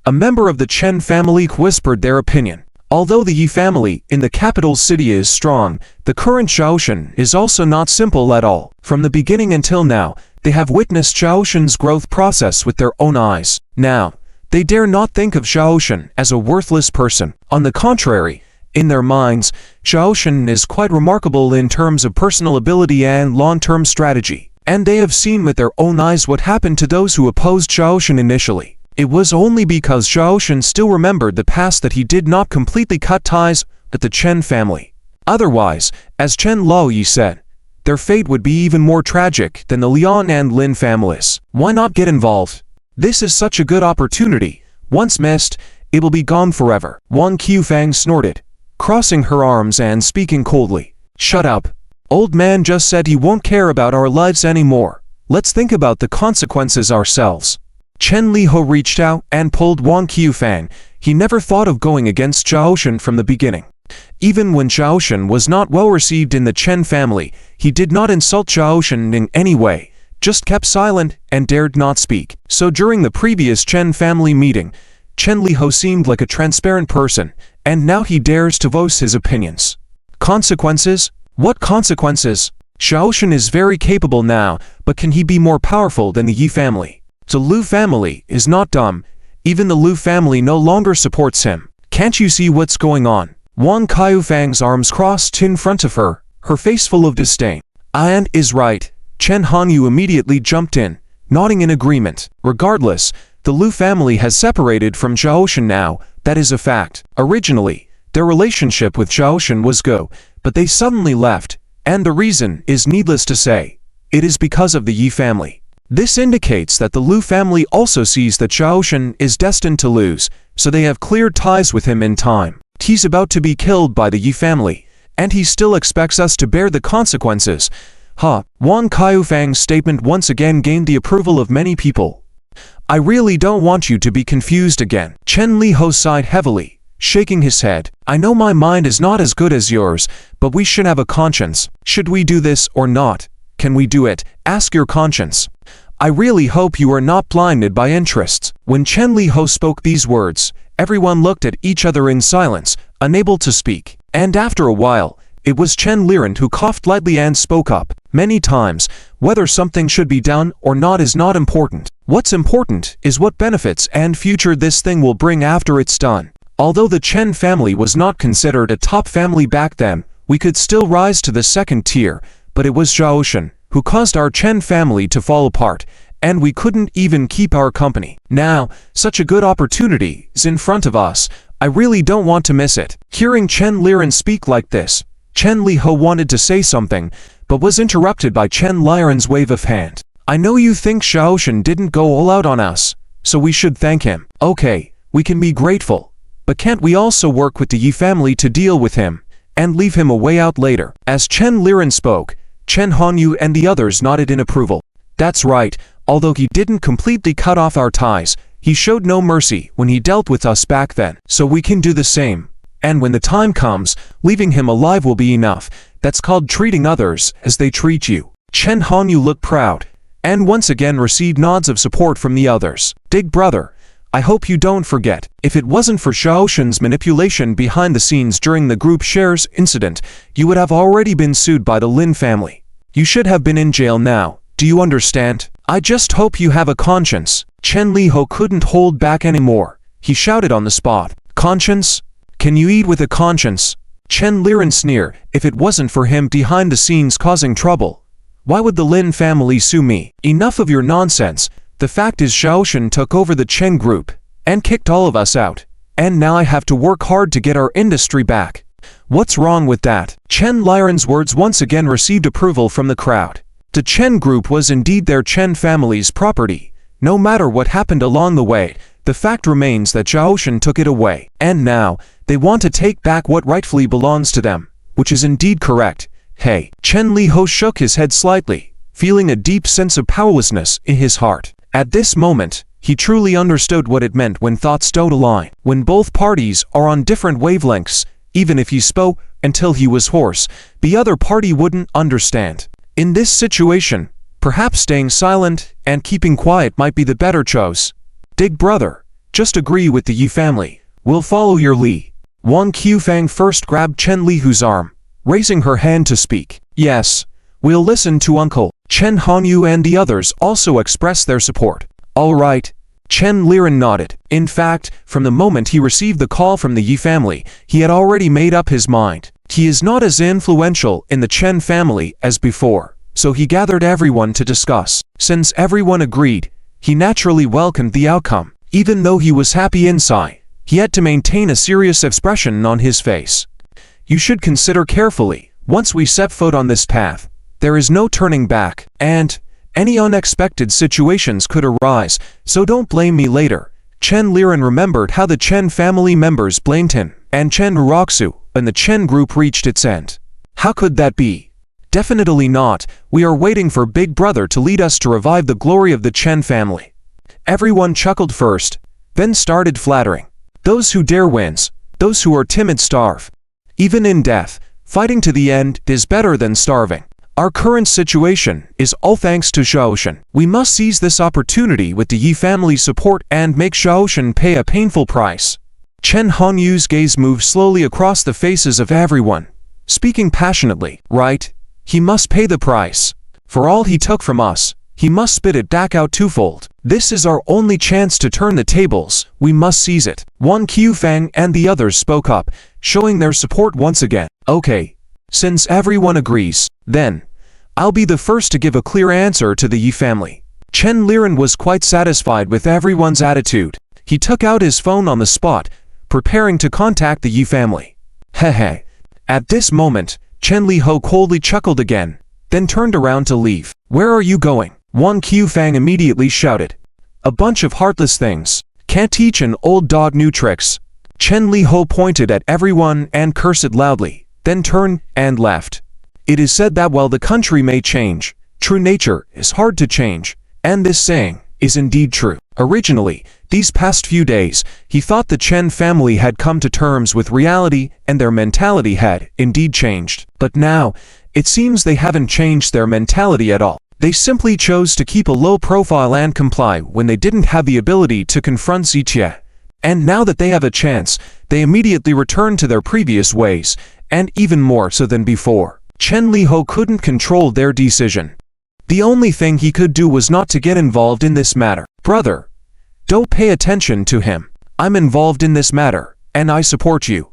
A member of the Chen family whispered their opinion. Although the Yi family in the capital city is strong, the current Zhaoshan is also not simple at all. From the beginning until now, they have witnessed Zhaoshan's growth process with their own eyes. Now, they dare not think of Zhaoshan as a worthless person. On the contrary, in their minds, Zhaoshan is quite remarkable in terms of personal ability and long-term strategy. And they have seen with their own eyes what happened to those who opposed Zhaoshan initially. It was only because Zhaoshan still remembered the past that he did not completely cut ties with the Chen family. Otherwise, as Chen Luoyi said, their fate would be even more tragic than the Lian and Lin families. Why not get involved? This is such a good opportunity. Once missed, it will be gone forever. Wang Qiufang snorted, crossing her arms and speaking coldly. Shut up. Old man just said he won't care about our lives anymore. Let's think about the consequences ourselves. Chen Liho reached out and pulled Wang Qiufang. He never thought of going against Zhaoshan from the beginning. Even when Zhaoshan was not well received in the Chen family, he did not insult Zhaoshan in any way, just kept silent and dared not speak. So during the previous Chen family meeting, Chen Liho seemed like a transparent person, and now he dares to voice his opinions. Consequences? What consequences? Zhaoshan is very capable now, but can he be more powerful than the Yi family? The Lu family is not dumb. Even the Lu family no longer supports him. Can't you see what's going on? Wang Qiufang's arms crossed in front of her, her face full of disdain. Aunt is right. Chen Hanyu immediately jumped in, nodding in agreement. Regardless, the Lu family has separated from Zhaoshan now, that is a fact. Originally, their relationship with Zhaoshan was good, but they suddenly left, and the reason is needless to say. It is because of the Yi family. This indicates that the Lu family also sees that Zhaoshan is destined to lose, so they have cleared ties with him in time. He's about to be killed by the Yi family, and he still expects us to bear the consequences. Wang Qiufang's statement once again gained the approval of many people. I really don't want you to be confused again. Chen Liho sighed heavily, shaking his head. I know my mind is not as good as yours, but we should have a conscience. Should we do this or not? Can we do it? Ask your conscience. I really hope you are not blinded by interests. When Chen Liho spoke these words, everyone looked at each other in silence, unable to speak. And after a while, it was Chen Liren who coughed lightly and spoke up. Many times, whether something should be done or not is not important. What's important is what benefits and future this thing will bring after it's done. Although the Chen family was not considered a top family back then, we could still rise to the second tier, but it was Zhaoshan who caused our Chen family to fall apart, and we couldn't even keep our company. Now, such a good opportunity is in front of us. I really don't want to miss it. Hearing Chen Liren speak like this, Chen Liho wanted to say something, but was interrupted by Chen Liren's wave of hand. I know you think Zhaoshan didn't go all out on us, so we should thank him. Okay, we can be grateful, but can't we also work with the Yi family to deal with him, and leave him a way out later? As Chen Liren spoke, Chen Hanyu and the others nodded in approval. That's right, although he didn't completely cut off our ties, he showed no mercy when he dealt with us back then. So we can do the same. And when the time comes, leaving him alive will be enough. That's called treating others as they treat you. Chen Hanyu looked proud, and once again received nods of support from the others. Big brother, I hope you don't forget, if it wasn't for Zhaoshan's manipulation behind the scenes during the group shares incident, you would have already been sued by the Lin family. You should have been in jail now, do you understand? I just hope you have a conscience. Chen Liho couldn't hold back anymore. He shouted on the spot. Conscience? Can you eat with a conscience? Chen Liren sneered. If it wasn't for him behind the scenes causing trouble, Why would the Lin family sue me? Enough of your nonsense. The fact is Xiaoshan took over the Chen group and kicked all of us out. And now I have to work hard to get our industry back. What's wrong with that? Chen Liren's words once again received approval from the crowd. The Chen group was indeed their Chen family's property. No matter what happened along the way, the fact remains that Xiaoshan took it away. And now, they want to take back what rightfully belongs to them, which is indeed correct. Hey, Chen Liho shook his head slightly, feeling a deep sense of powerlessness in his heart. At this moment, he truly understood what it meant when thoughts don't align. When both parties are on different wavelengths, even if he spoke until he was hoarse, the other party wouldn't understand. In this situation, perhaps staying silent and keeping quiet might be the better choice. Big brother, just agree with the Yi family. We'll follow your Li. Wang Qufang first grabbed Chen Lihu's arm, raising her hand to speak. Yes, we'll listen to Uncle. Chen Hanyu and the others also expressed their support. All right. Chen Liren nodded. In fact, from the moment he received the call from the Yi family, he had already made up his mind. He is not as influential in the Chen family as before, so he gathered everyone to discuss. Since everyone agreed, he naturally welcomed the outcome. Even though he was happy inside, he had to maintain a serious expression on his face. You should consider carefully. Once we set foot on this path, there is no turning back, and any unexpected situations could arise, so don't blame me later. Chen Liren remembered how the Chen family members blamed him, and Chen Ruroxu, and the Chen group reached its end. How could that be? Definitely not. We are waiting for Big Brother to lead us to revive the glory of the Chen family. Everyone chuckled first, then started flattering. Those who dare wins, those who are timid starve. Even in death, fighting to the end is better than starving. Our current situation is all thanks to Xiaoshan. We must seize this opportunity with the Yi family's support and make Xiaoshan pay a painful price. Chen Hanyu's gaze moved slowly across the faces of everyone, speaking passionately. Right? He must pay the price. For all he took from us, he must spit it back out twofold. This is our only chance to turn the tables. We must seize it. Wang Qufang and the others spoke up, showing their support once again. Okay. Since everyone agrees, then I'll be the first to give a clear answer to the Yi family. Chen Liren was quite satisfied with everyone's attitude. He took out his phone on the spot, preparing to contact the Yi family. Hehe. At this moment, Chen Liho coldly chuckled again, then turned around to leave. Where are you going? Wang Qufang immediately shouted. A bunch of heartless things. Can't teach an old dog new tricks. Chen Liho pointed at everyone and cursed loudly, then turned and left. It is said that while the country may change, true nature is hard to change, and this saying is indeed true. Originally, these past few days, he thought the Chen family had come to terms with reality and their mentality had indeed changed. But now, it seems they haven't changed their mentality at all. They simply chose to keep a low profile and comply when they didn't have the ability to confront Ziqie. And now that they have a chance, they immediately return to their previous ways, and even more so than before. Chen Liho couldn't control their decision. The only thing he could do was not to get involved in this matter. Brother, don't pay attention to him. I'm involved in this matter, and I support you.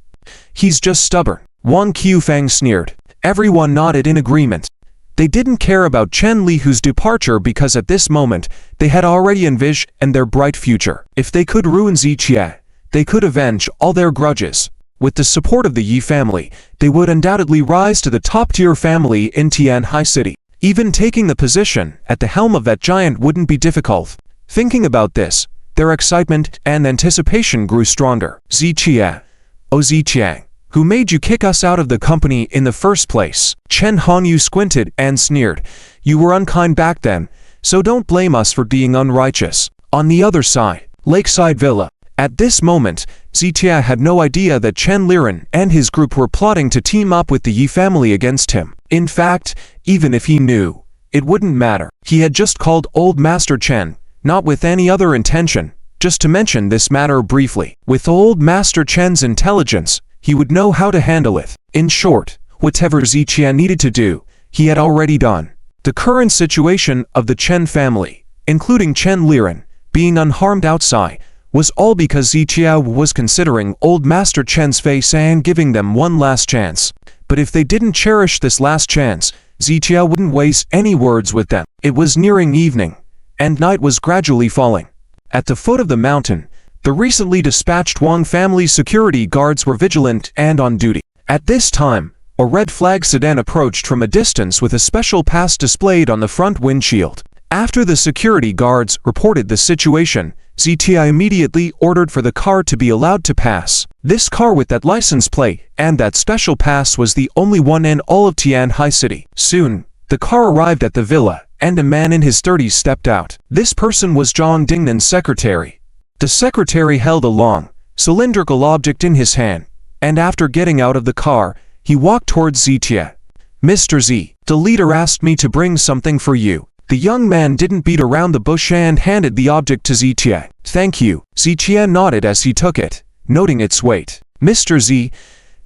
He's just stubborn. Wang Qufang sneered. Everyone nodded in agreement. They didn't care about Chen Lihu's departure because at this moment, they had already envisioned their bright future. If they could ruin Ziqie, they could avenge all their grudges. With the support of the Yi family, they would undoubtedly rise to the top-tier family in Tianhai City. Even taking the position at the helm of that giant wouldn't be difficult. Thinking about this, their excitement and anticipation grew stronger. Ziqie. Oh Ziqiang, who made you kick us out of the company in the first place? Chen Hanyu squinted and sneered. You were unkind back then, so don't blame us for being unrighteous. On the other side, Lakeside Villa. At this moment, Ziqie had no idea that Chen Liren and his group were plotting to team up with the Yi family against him. In fact, even if he knew, it wouldn't matter. He had just called Old Master Chen, not with any other intention, just to mention this matter briefly. With Old Master Chen's intelligence, he would know how to handle it. In short, whatever Ziqie needed to do, he had already done. The current situation of the Chen family, including Chen Liren, being unharmed outside, was all because Ziqie was considering Old Master Chen's face and giving them one last chance. But if they didn't cherish this last chance, Zichia wouldn't waste any words with them. It was nearing evening, and night was gradually falling. At the foot of the mountain, the recently dispatched Wang family security guards were vigilant and on duty. At this time, a red flag sedan approached from a distance with a special pass displayed on the front windshield. After the security guards reported the situation, Zichia immediately ordered for the car to be allowed to pass. This car with that license plate and that special pass was the only one in all of Tianhai City. Soon, the car arrived at the villa, and a man in his 30s stepped out. This person was Zhang Dingnan's secretary. The secretary held a long, cylindrical object in his hand, and after getting out of the car, he walked towards Zichia. "Mr. Z, the leader asked me to bring something for you." The young man didn't beat around the bush and handed the object to Zichia. "Thank you." Zichia nodded as he took it, noting its weight. "Mr. Z,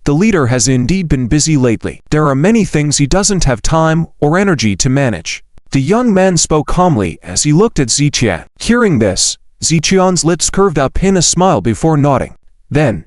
the leader has indeed been busy lately. There are many things he doesn't have time or energy to manage." The young man spoke calmly as he looked at Zichia. Hearing this, Zichia's lips curved up in a smile before nodding. "Then,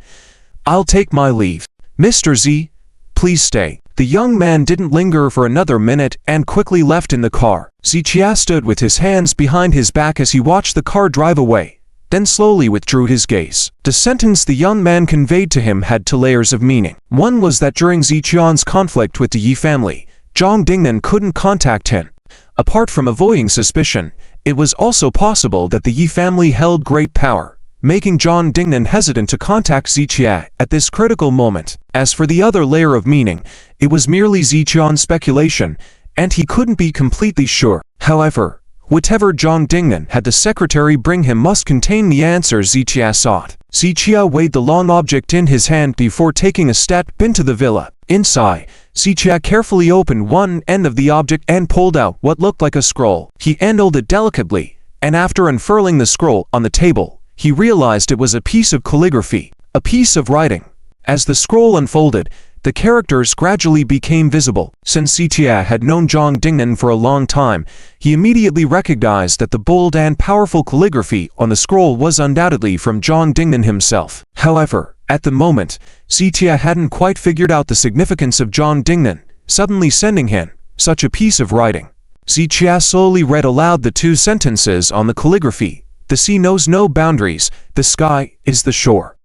I'll take my leave. Mr. Z, please stay." The young man didn't linger for another minute and quickly left in the car. Zichia stood with his hands behind his back as he watched the car drive away, then slowly withdrew his gaze. The sentence the young man conveyed to him had two layers of meaning. One was that during Zichia's conflict with the Yi family, Zhang Dingnan couldn't contact him. Apart from avoiding suspicion, it was also possible that the Yi family held great power, making Zhang Dingnan hesitant to contact Zichia at this critical moment. As for the other layer of meaning, it was merely Zichia's speculation, and he couldn't be completely sure. However, whatever Zhang Dingnan had the secretary bring him must contain the answers Zichia sought. Zichia weighed the long object in his hand before taking a step into the villa. Inside, Zichia carefully opened one end of the object and pulled out what looked like a scroll. He handled it delicately, and after unfurling the scroll on the table, he realized it was a piece of calligraphy, a piece of writing. As the scroll unfolded, the characters gradually became visible. Since Zichia had known Zhang Dingnan for a long time, he immediately recognized that the bold and powerful calligraphy on the scroll was undoubtedly from Zhang Dingnan himself. However, at the moment, Zichia hadn't quite figured out the significance of Zhang Dingnan suddenly sending him such a piece of writing. Zichia slowly read aloud the two sentences on the calligraphy. "The sea knows no boundaries, the sky is the shore.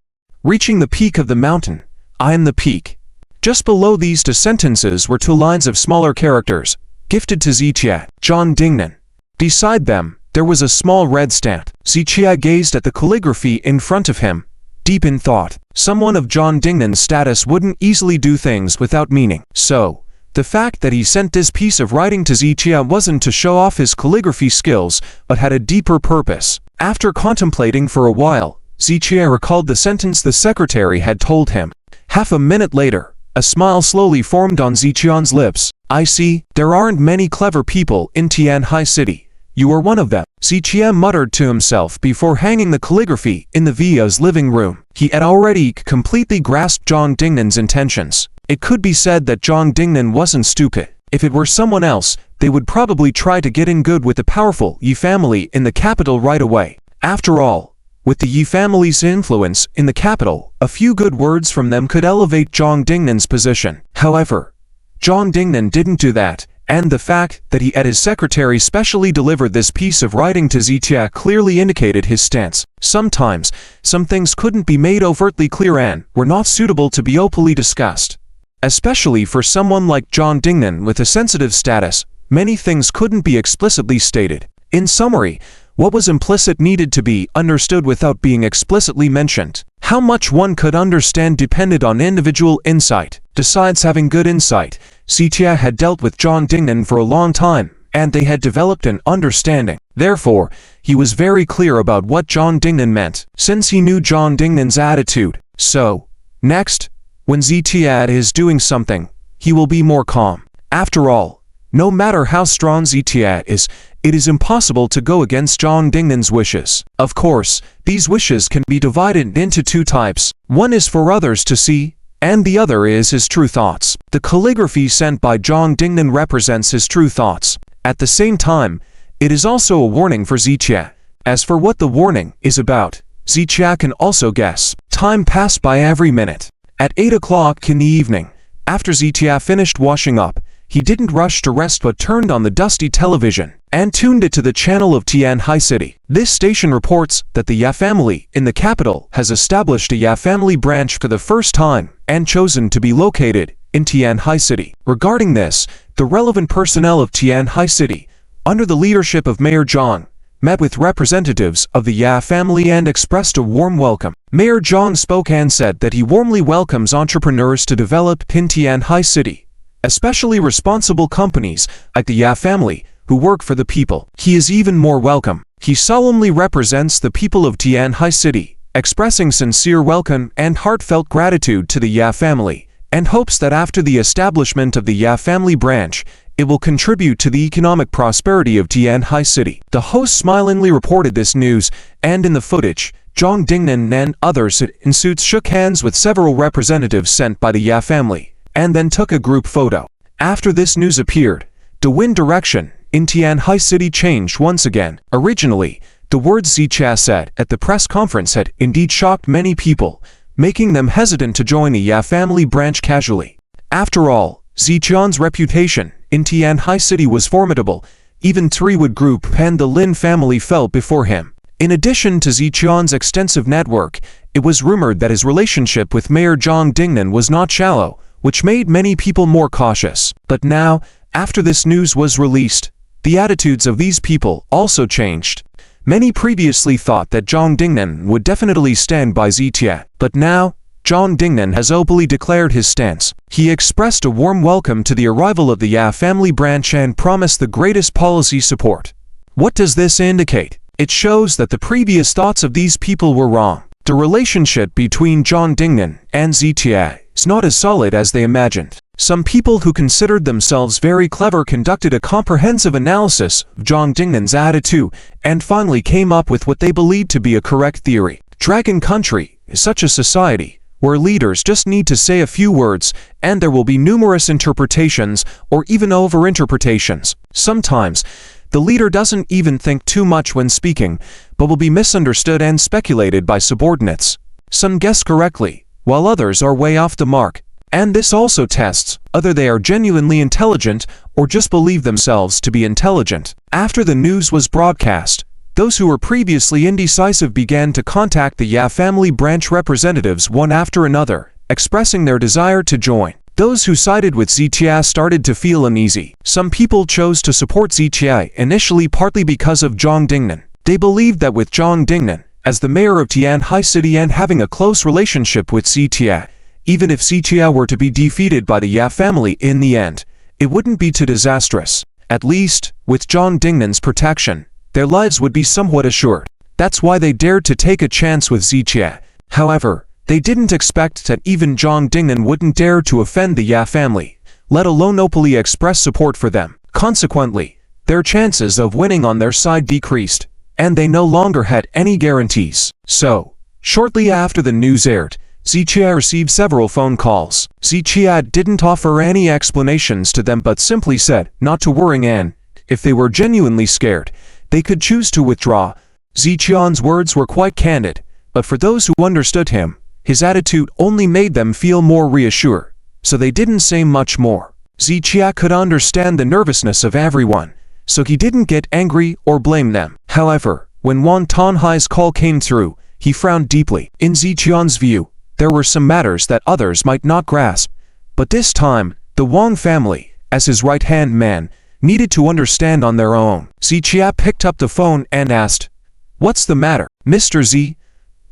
Reaching the peak of the mountain, I am the peak." Just below these two sentences were two lines of smaller characters, gifted to Zichia, Zhang Dingnan. Beside them, there was a small red stamp. Zichia gazed at the calligraphy in front of him, deep in thought. Someone of Zhang Dingnan's status wouldn't easily do things without meaning. So, the fact that he sent this piece of writing to Zichia wasn't to show off his calligraphy skills, but had a deeper purpose. After contemplating for a while, Zichia recalled the sentence the secretary had told him. Half a minute later, a smile slowly formed on Zichia's lips. "I see, there aren't many clever people in Tianhai City. You are one of them," Zichia muttered to himself before hanging the calligraphy in the villa's living room. He had already completely grasped Zhang Dingnan's intentions. It could be said that Zhang Dingnan wasn't stupid. If it were someone else, they would probably try to get in good with the powerful Yi family in the capital right away. After all, with the Yi family's influence in the capital, a few good words from them could elevate Zhang Dingnan's position. However, Zhang Dingnan didn't do that, and the fact that he had his secretary specially delivered this piece of writing to Zichia clearly indicated his stance. Sometimes, some things couldn't be made overtly clear and were not suitable to be openly discussed. Especially for someone like Zhang Dingnan with a sensitive status, many things couldn't be explicitly stated. In summary, what was implicit needed to be understood without being explicitly mentioned. How much one could understand depended on individual insight. Besides having good insight, Zichia had dealt with Zhang Dingnan for a long time, and they had developed an understanding. Therefore, he was very clear about what Zhang Dingnan meant, since he knew Zhang Dingnan's attitude. So, next, when Zichia is doing something, he will be more calm. After all, no matter how strong Zichia is, it is impossible to go against Zhang Dingnan's wishes. Of course, these wishes can be divided into two types. One is for others to see, and the other is his true thoughts. The calligraphy sent by Zhang Dingnan represents his true thoughts. At the same time, it is also a warning for Zichia. As for what the warning is about, Zichia can also guess. Time passed by every minute. At 8 o'clock in the evening, after Zichia finished washing up, he didn't rush to rest but turned on the dusty television and tuned it to the channel of Tianhai City. This station reports that the Ya family in the capital has established a Ya family branch for the first time and chosen to be located in Tianhai City. Regarding this, the relevant personnel of Tianhai City, under the leadership of Mayor Zhang, met with representatives of the Ya family and expressed a warm welcome. Mayor Zhang spoke and said that he warmly welcomes entrepreneurs to develop in Tianhai City, especially responsible companies like the Ya family who work for the people. He is even more welcome. He solemnly represents the people of Tianhai City, expressing sincere welcome and heartfelt gratitude to the Ya family, and hopes that after the establishment of the Ya family branch, it will contribute to the economic prosperity of Tianhai City. The host smilingly reported this news, and in the footage, Zhang Dingnan and others in suits shook hands with several representatives sent by the Ya family, and then took a group photo. After this news appeared, the wind direction in Tianhai City changed once again. Originally, the words Zichia said at the press conference had indeed shocked many people, making them hesitant to join the Ya family branch casually. After all, Zichian's reputation in Tianhai City was formidable. Even Triwood Group and the Lin family fell before him. In addition to Zichian's extensive network, it was rumored that his relationship with Mayor Zhang Dingnan was not shallow, which made many people more cautious. But now, after this news was released, the attitudes of these people also changed. Many previously thought that Zhang Dingnan would definitely stand by Zichia, but now, Zhang Dingnan has openly declared his stance. He expressed a warm welcome to the arrival of the Ya family branch and promised the greatest policy support. What does this indicate? It shows that the previous thoughts of these people were wrong. The relationship between Zhang Dingnan and Zichia is not as solid as they imagined. Some people who considered themselves very clever conducted a comprehensive analysis of Zhang Dingnan's attitude and finally came up with what they believed to be a correct theory. Dragon Country is such a society where leaders just need to say a few words and there will be numerous interpretations or even overinterpretations. Sometimes, the leader doesn't even think too much when speaking, but will be misunderstood and speculated by subordinates. Some guess correctly, while others are way off the mark. And this also tests whether they are genuinely intelligent or just believe themselves to be intelligent. After the news was broadcast, those who were previously indecisive began to contact the Ya family branch representatives one after another, expressing their desire to join. Those who sided with Zichia started to feel uneasy. Some people chose to support Zichia initially partly because of Zhang Dingnan. They believed that with Zhang Dingnan as the mayor of Tianhai City and having a close relationship with Zichia, even if Zichia were to be defeated by the Ya family in the end, it wouldn't be too disastrous. At least, with Zhang Dingnan's protection, their lives would be somewhat assured. That's why they dared to take a chance with Zichia. However, they didn't expect that even Zhang Dingnan wouldn't dare to offend the Ya family, let alone openly express support for them. Consequently, their chances of winning on their side decreased, and they no longer had any guarantees. So, shortly after the news aired, Zichia received several phone calls. Zichia didn't offer any explanations to them but simply said not to worry and, if they were genuinely scared, they could choose to withdraw. Zichian's words were quite candid, but for those who understood him, his attitude only made them feel more reassured, so they didn't say much more. Zichia could understand the nervousness of everyone, so he didn't get angry or blame them. However, when Wan Tanhai's call came through, he frowned deeply. In Zichian's view, there were some matters that others might not grasp, but this time, the Wang family, as his right-hand man, needed to understand on their own. Zichia picked up the phone and asked, "What's the matter, Mr. Z?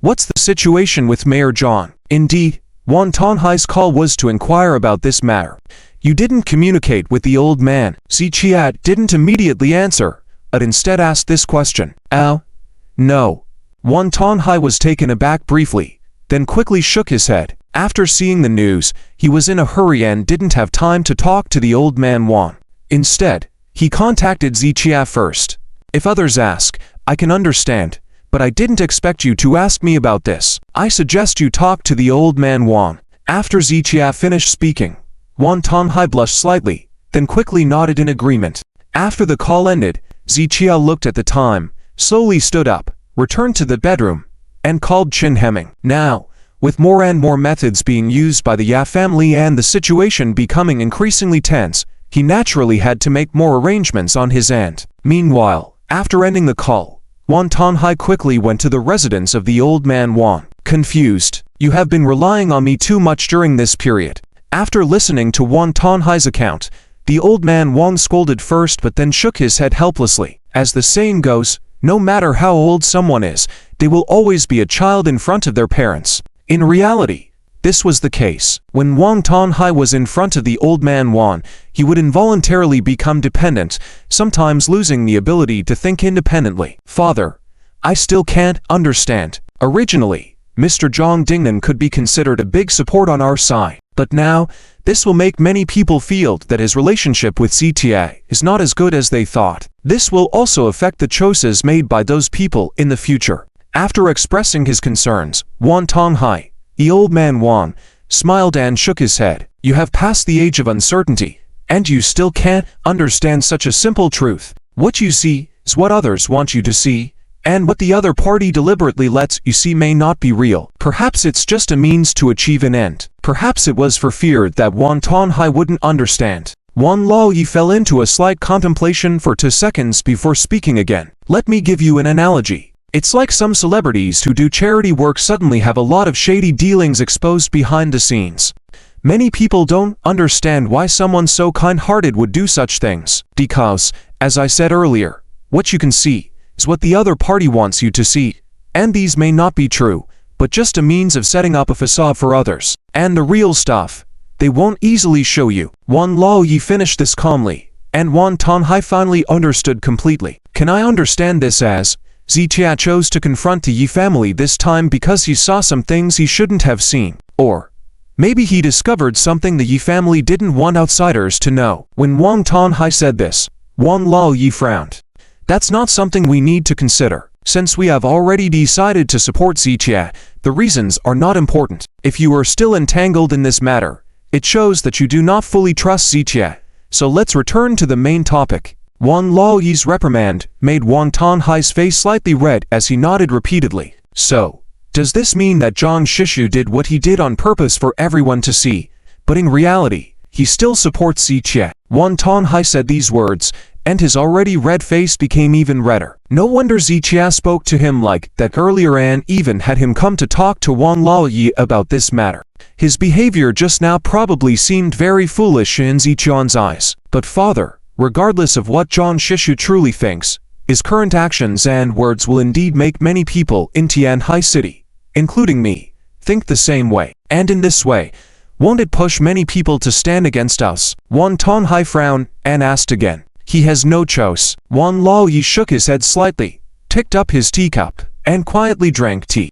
What's the situation with Mayor Zhang?" Indeed, Wan Tanhai's call was to inquire about this matter. "You didn't communicate with the old man." Zichia didn't immediately answer, but instead asked this question. "Oh, no." Wan Tanhai was taken aback briefly, then quickly shook his head. After seeing the news, he was in a hurry and didn't have time to talk to the old man Wan. Instead, he contacted Zichia first. "If others ask, I can understand, but I didn't expect you to ask me about this. I suggest you talk to the old man Wan." After Zichia finished speaking, Wan Tanhai blushed slightly, then quickly nodded in agreement. After the call ended, Zichia looked at the time, slowly stood up, returned to the bedroom, and called Qin Hemming. Now, with more and more methods being used by the Ya family and the situation becoming increasingly tense, he naturally had to make more arrangements on his end. Meanwhile, after ending the call, Wan Tanhai quickly went to the residence of the old man Wan. Confused, "You have been relying on me too much during this period." After listening to Wan Tanhai's account, the old man Wan scolded first but then shook his head helplessly. As the saying goes, no matter how old someone is, they will always be a child in front of their parents. In reality, this was the case. When Wan Tanhai was in front of the old man Wan, he would involuntarily become dependent, sometimes losing the ability to think independently. "Father, I still can't understand. Originally, Mr. Zhang Dingnan could be considered a big support on our side, but now, this will make many people feel that his relationship with CTA is not as good as they thought. This will also affect the choices made by those people in the future." After expressing his concerns, Wan Tanhai, the old man Wan, smiled and shook his head. "You have passed the age of uncertainty, and you still can't understand such a simple truth. What you see is what others want you to see, and what the other party deliberately lets you see may not be real. Perhaps it's just a means to achieve an end." Perhaps it was for fear that Wan Tanhai wouldn't understand. Wan Laoyi fell into a slight contemplation for 2 seconds before speaking again. "Let me give you an analogy. It's like some celebrities who do charity work suddenly have a lot of shady dealings exposed behind the scenes. Many people don't understand why someone so kind-hearted would do such things. Because, as I said earlier, what you can see is what the other party wants you to see. And these may not be true, but just a means of setting up a facade for others. And the real stuff, they won't easily show you." Wan Laoyi finished this calmly, and Wan Tanhai finally understood completely. "Can I understand this as Zitia chose to confront the Yi family this time because he saw some things he shouldn't have seen? Or maybe he discovered something the Yi family didn't want outsiders to know?" When Wan Tanhai said this, Wan Laoyi frowned. "That's not something we need to consider. Since we have already decided to support Zitia, the reasons are not important. If you are still entangled in this matter, it shows that you do not fully trust Zitia. So let's return to the main topic." Wan Laoyi's reprimand made Wan Tanhai's face slightly red as he nodded repeatedly. "So, does this mean that Zhang Shishu did what he did on purpose for everyone to see, but in reality, he still supports Zitia?" Wan Tanhai said these words, and his already red face became even redder. No wonder Zitia spoke to him like that earlier and even had him come to talk to Wan Laoyi about this matter. His behavior just now probably seemed very foolish in Zitian's eyes. "But father, regardless of what Zhang Shishu truly thinks, his current actions and words will indeed make many people in Tianhai City, including me, think the same way. And in this way, won't it push many people to stand against us?" Wan Tanhai frowned and asked again. "He has no choice." Wan Laoyi shook his head slightly, ticked up his teacup, and quietly drank tea.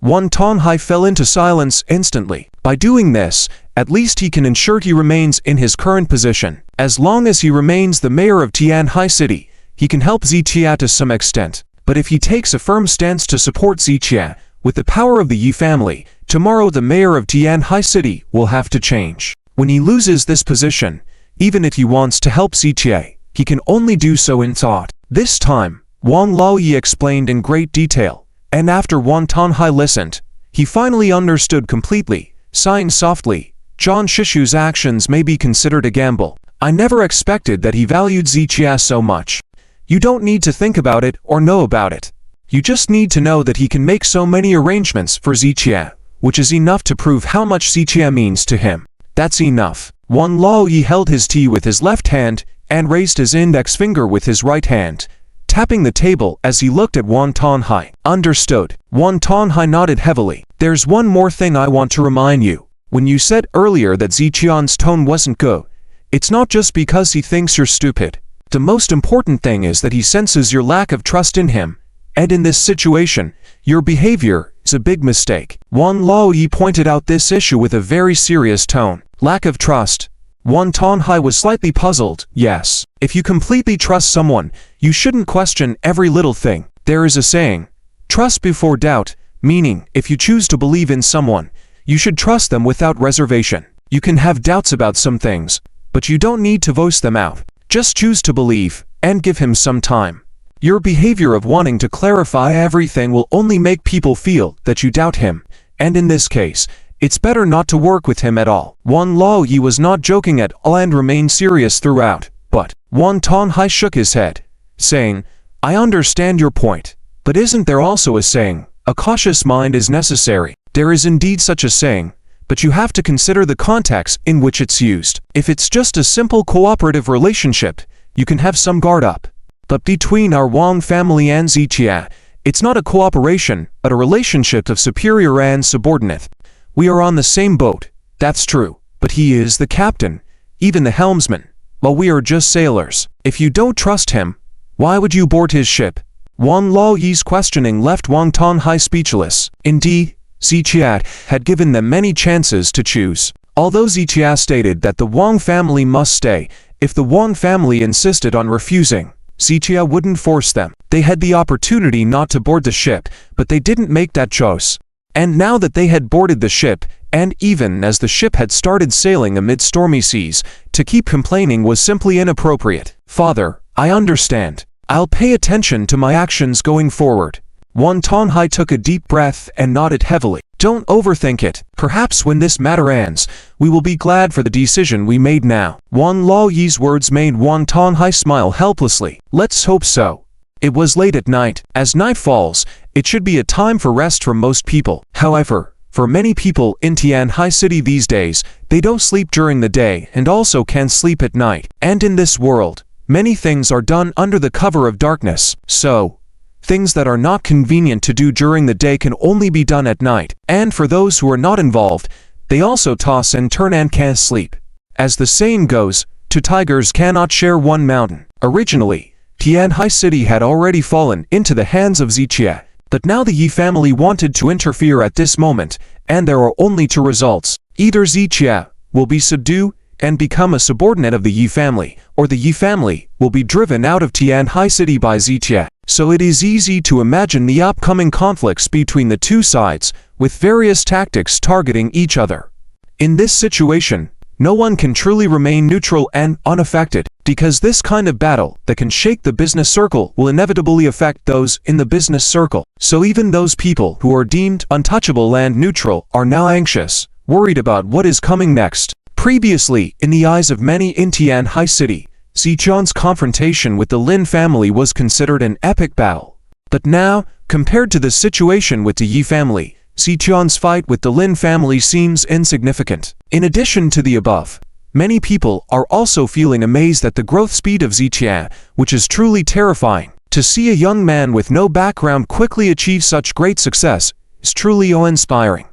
Wan Tanhai fell into silence instantly. By doing this, at least he can ensure he remains in his current position. As long as he remains the mayor of Tianhai City, he can help Zitia to some extent. But if he takes a firm stance to support Zitia, with the power of the Yi family, tomorrow the mayor of Tianhai City will have to change. When he loses this position, even if he wants to help Zitia, he can only do so in thought. This time, Wan Laoyi explained in great detail, and after Wan Tanhai listened, he finally understood completely, sighing softly. "Zhang Shishu's actions may be considered a gamble. I never expected that he valued Zitia so much. You don't need to think about it or know about it. You just need to know that he can make so many arrangements for Zitia, which is enough to prove how much Zitia means to him. That's enough." Wan Laoyi held his tea with his left hand and raised his index finger with his right hand, tapping the table as he looked at Wan Tanhai. "Understood." Wan Tanhai nodded heavily. "There's one more thing I want to remind you. When you said earlier that Zitian's tone wasn't good, it's not just because he thinks you're stupid. The most important thing is that he senses your lack of trust in him, and in this situation, your behavior is a big mistake." Wan Laoyi pointed out this issue with a very serious tone. Lack of trust. Wan Tanhai was slightly puzzled. Yes, if you completely trust someone, you shouldn't question every little thing. There is a saying, trust before doubt, meaning, if you choose to believe in someone, you should trust them without reservation. You can have doubts about some things, but you don't need to voice them out. Just choose to believe, and give him some time. Your behavior of wanting to clarify everything will only make people feel that you doubt him, and in this case, it's better not to work with him at all. Wang Laoyi was not joking at all and remained serious throughout, but Wang Tonghai shook his head, saying, I understand your point, but isn't there also a saying, a cautious mind is necessary? There is indeed such a saying, but you have to consider the context in which it's used. If it's just a simple cooperative relationship, you can have some guard up. But between our Wang family and Ziqia, it's not a cooperation, but a relationship of superior and subordinate. We are on the same boat, that's true, but he is the captain, even the helmsman, while we are just sailors. If you don't trust him, why would you board his ship? Wang Laoyi's questioning left Wang Tonghai speechless. Indeed, Ziqia had given them many chances to choose. Although Ziqia stated that the Wang family must stay, if the Wang family insisted on refusing, Ziqia wouldn't force them. They had the opportunity not to board the ship, but they didn't make that choice. And now that they had boarded the ship, and even as the ship had started sailing amid stormy seas, to keep complaining was simply inappropriate. Father, I understand. I'll pay attention to my actions going forward. Wang Tonghai took a deep breath and nodded heavily. Don't overthink it. Perhaps when this matter ends, we will be glad for the decision we made now. Wang Laoyi's words made Wang Tonghai smile helplessly. Let's hope so. It was late at night. As night falls, it should be a time for rest for most people. However, for many people in Tianhai City these days, they don't sleep during the day and also can't sleep at night. And in this world, many things are done under the cover of darkness. So, things that are not convenient to do during the day can only be done at night. And for those who are not involved, they also toss and turn and can't sleep. As the saying goes, two tigers cannot share one mountain. Originally, Tianhai City had already fallen into the hands of Ziqia, but now the Yi family wanted to interfere at this moment, and there are only two results. Either Ziqia will be subdued and become a subordinate of the Yi family, or the Yi family will be driven out of Tianhai City by Ziqia. So it is easy to imagine the upcoming conflicts between the two sides, with various tactics targeting each other. In this situation, no one can truly remain neutral and unaffected, because this kind of battle that can shake the business circle will inevitably affect those in the business circle. So even those people who are deemed untouchable and neutral are now anxious, worried about what is coming next. Previously, in the eyes of many in Tianhai City, Ziqian's confrontation with the Lin family was considered an epic battle. But now, compared to the situation with the Yi family, Ziqian's fight with the Lin family seems insignificant. In addition to the above, many people are also feeling amazed at the growth speed of Ziqian, which is truly terrifying. To see a young man with no background quickly achieve such great success is truly awe-inspiring.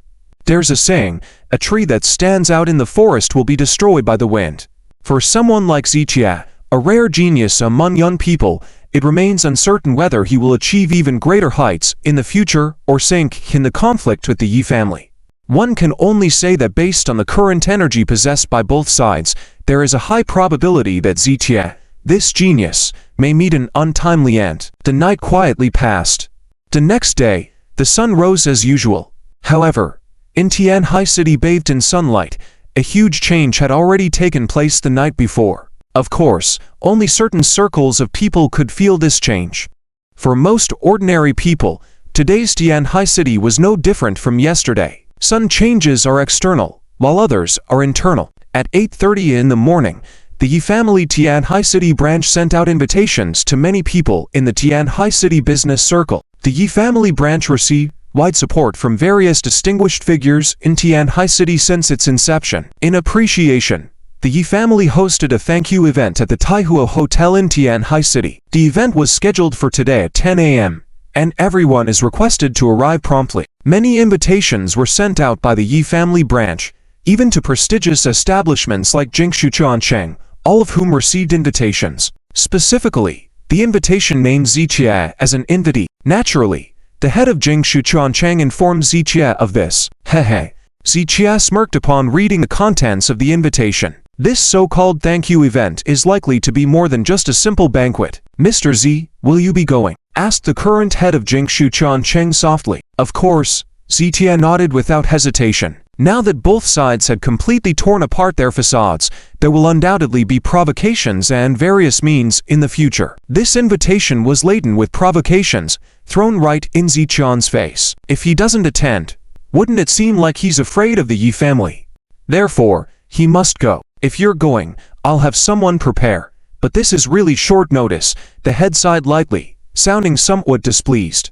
There's a saying, a tree that stands out in the forest will be destroyed by the wind. For someone like Ziqia, a rare genius among young people, it remains uncertain whether he will achieve even greater heights in the future or sink in the conflict with the Yi family. One can only say that based on the current energy possessed by both sides, there is a high probability that Ziqia, this genius, may meet an untimely end. The night quietly passed. The next day, the sun rose as usual. However, in Tianhai City bathed in sunlight, a huge change had already taken place the night before. Of course, only certain circles of people could feel this change. For most ordinary people, today's Tianhai City was no different from yesterday. Some changes are external, while others are internal. At 8:30 in the morning, the Yi family Tianhai City branch sent out invitations to many people in the Tianhai City business circle. The Yi family branch received wide support from various distinguished figures in Tianhai City since its inception. In appreciation, the Yi family hosted a thank you event at the Taihua Hotel in Tianhai City. The event was scheduled for today at 10 a.m., and everyone is requested to arrive promptly. Many invitations were sent out by the Yi family branch, even to prestigious establishments like Jingshu Chuancheng, all of whom received invitations. Specifically, the invitation named Ziqia as an invitee. Naturally, the head of Jingshu Chuancheng informed Ziqia of this. Hehe. Ziqia smirked upon reading the contents of the invitation. This so-called thank you event is likely to be more than just a simple banquet. Mr. Z, will you be going? Asked the current head of Jingshu Chuancheng softly. Of course, Ziqia nodded without hesitation. Now that both sides had completely torn apart their facades, there will undoubtedly be provocations and various means in the future. This invitation was laden with provocations, thrown right in Ziqian's face. If he doesn't attend, Wouldn't it seem like he's afraid of the Yi family? Therefore, he must go. If you're going, I'll have someone prepare. But this is really short notice, the head sighed lightly, sounding somewhat displeased.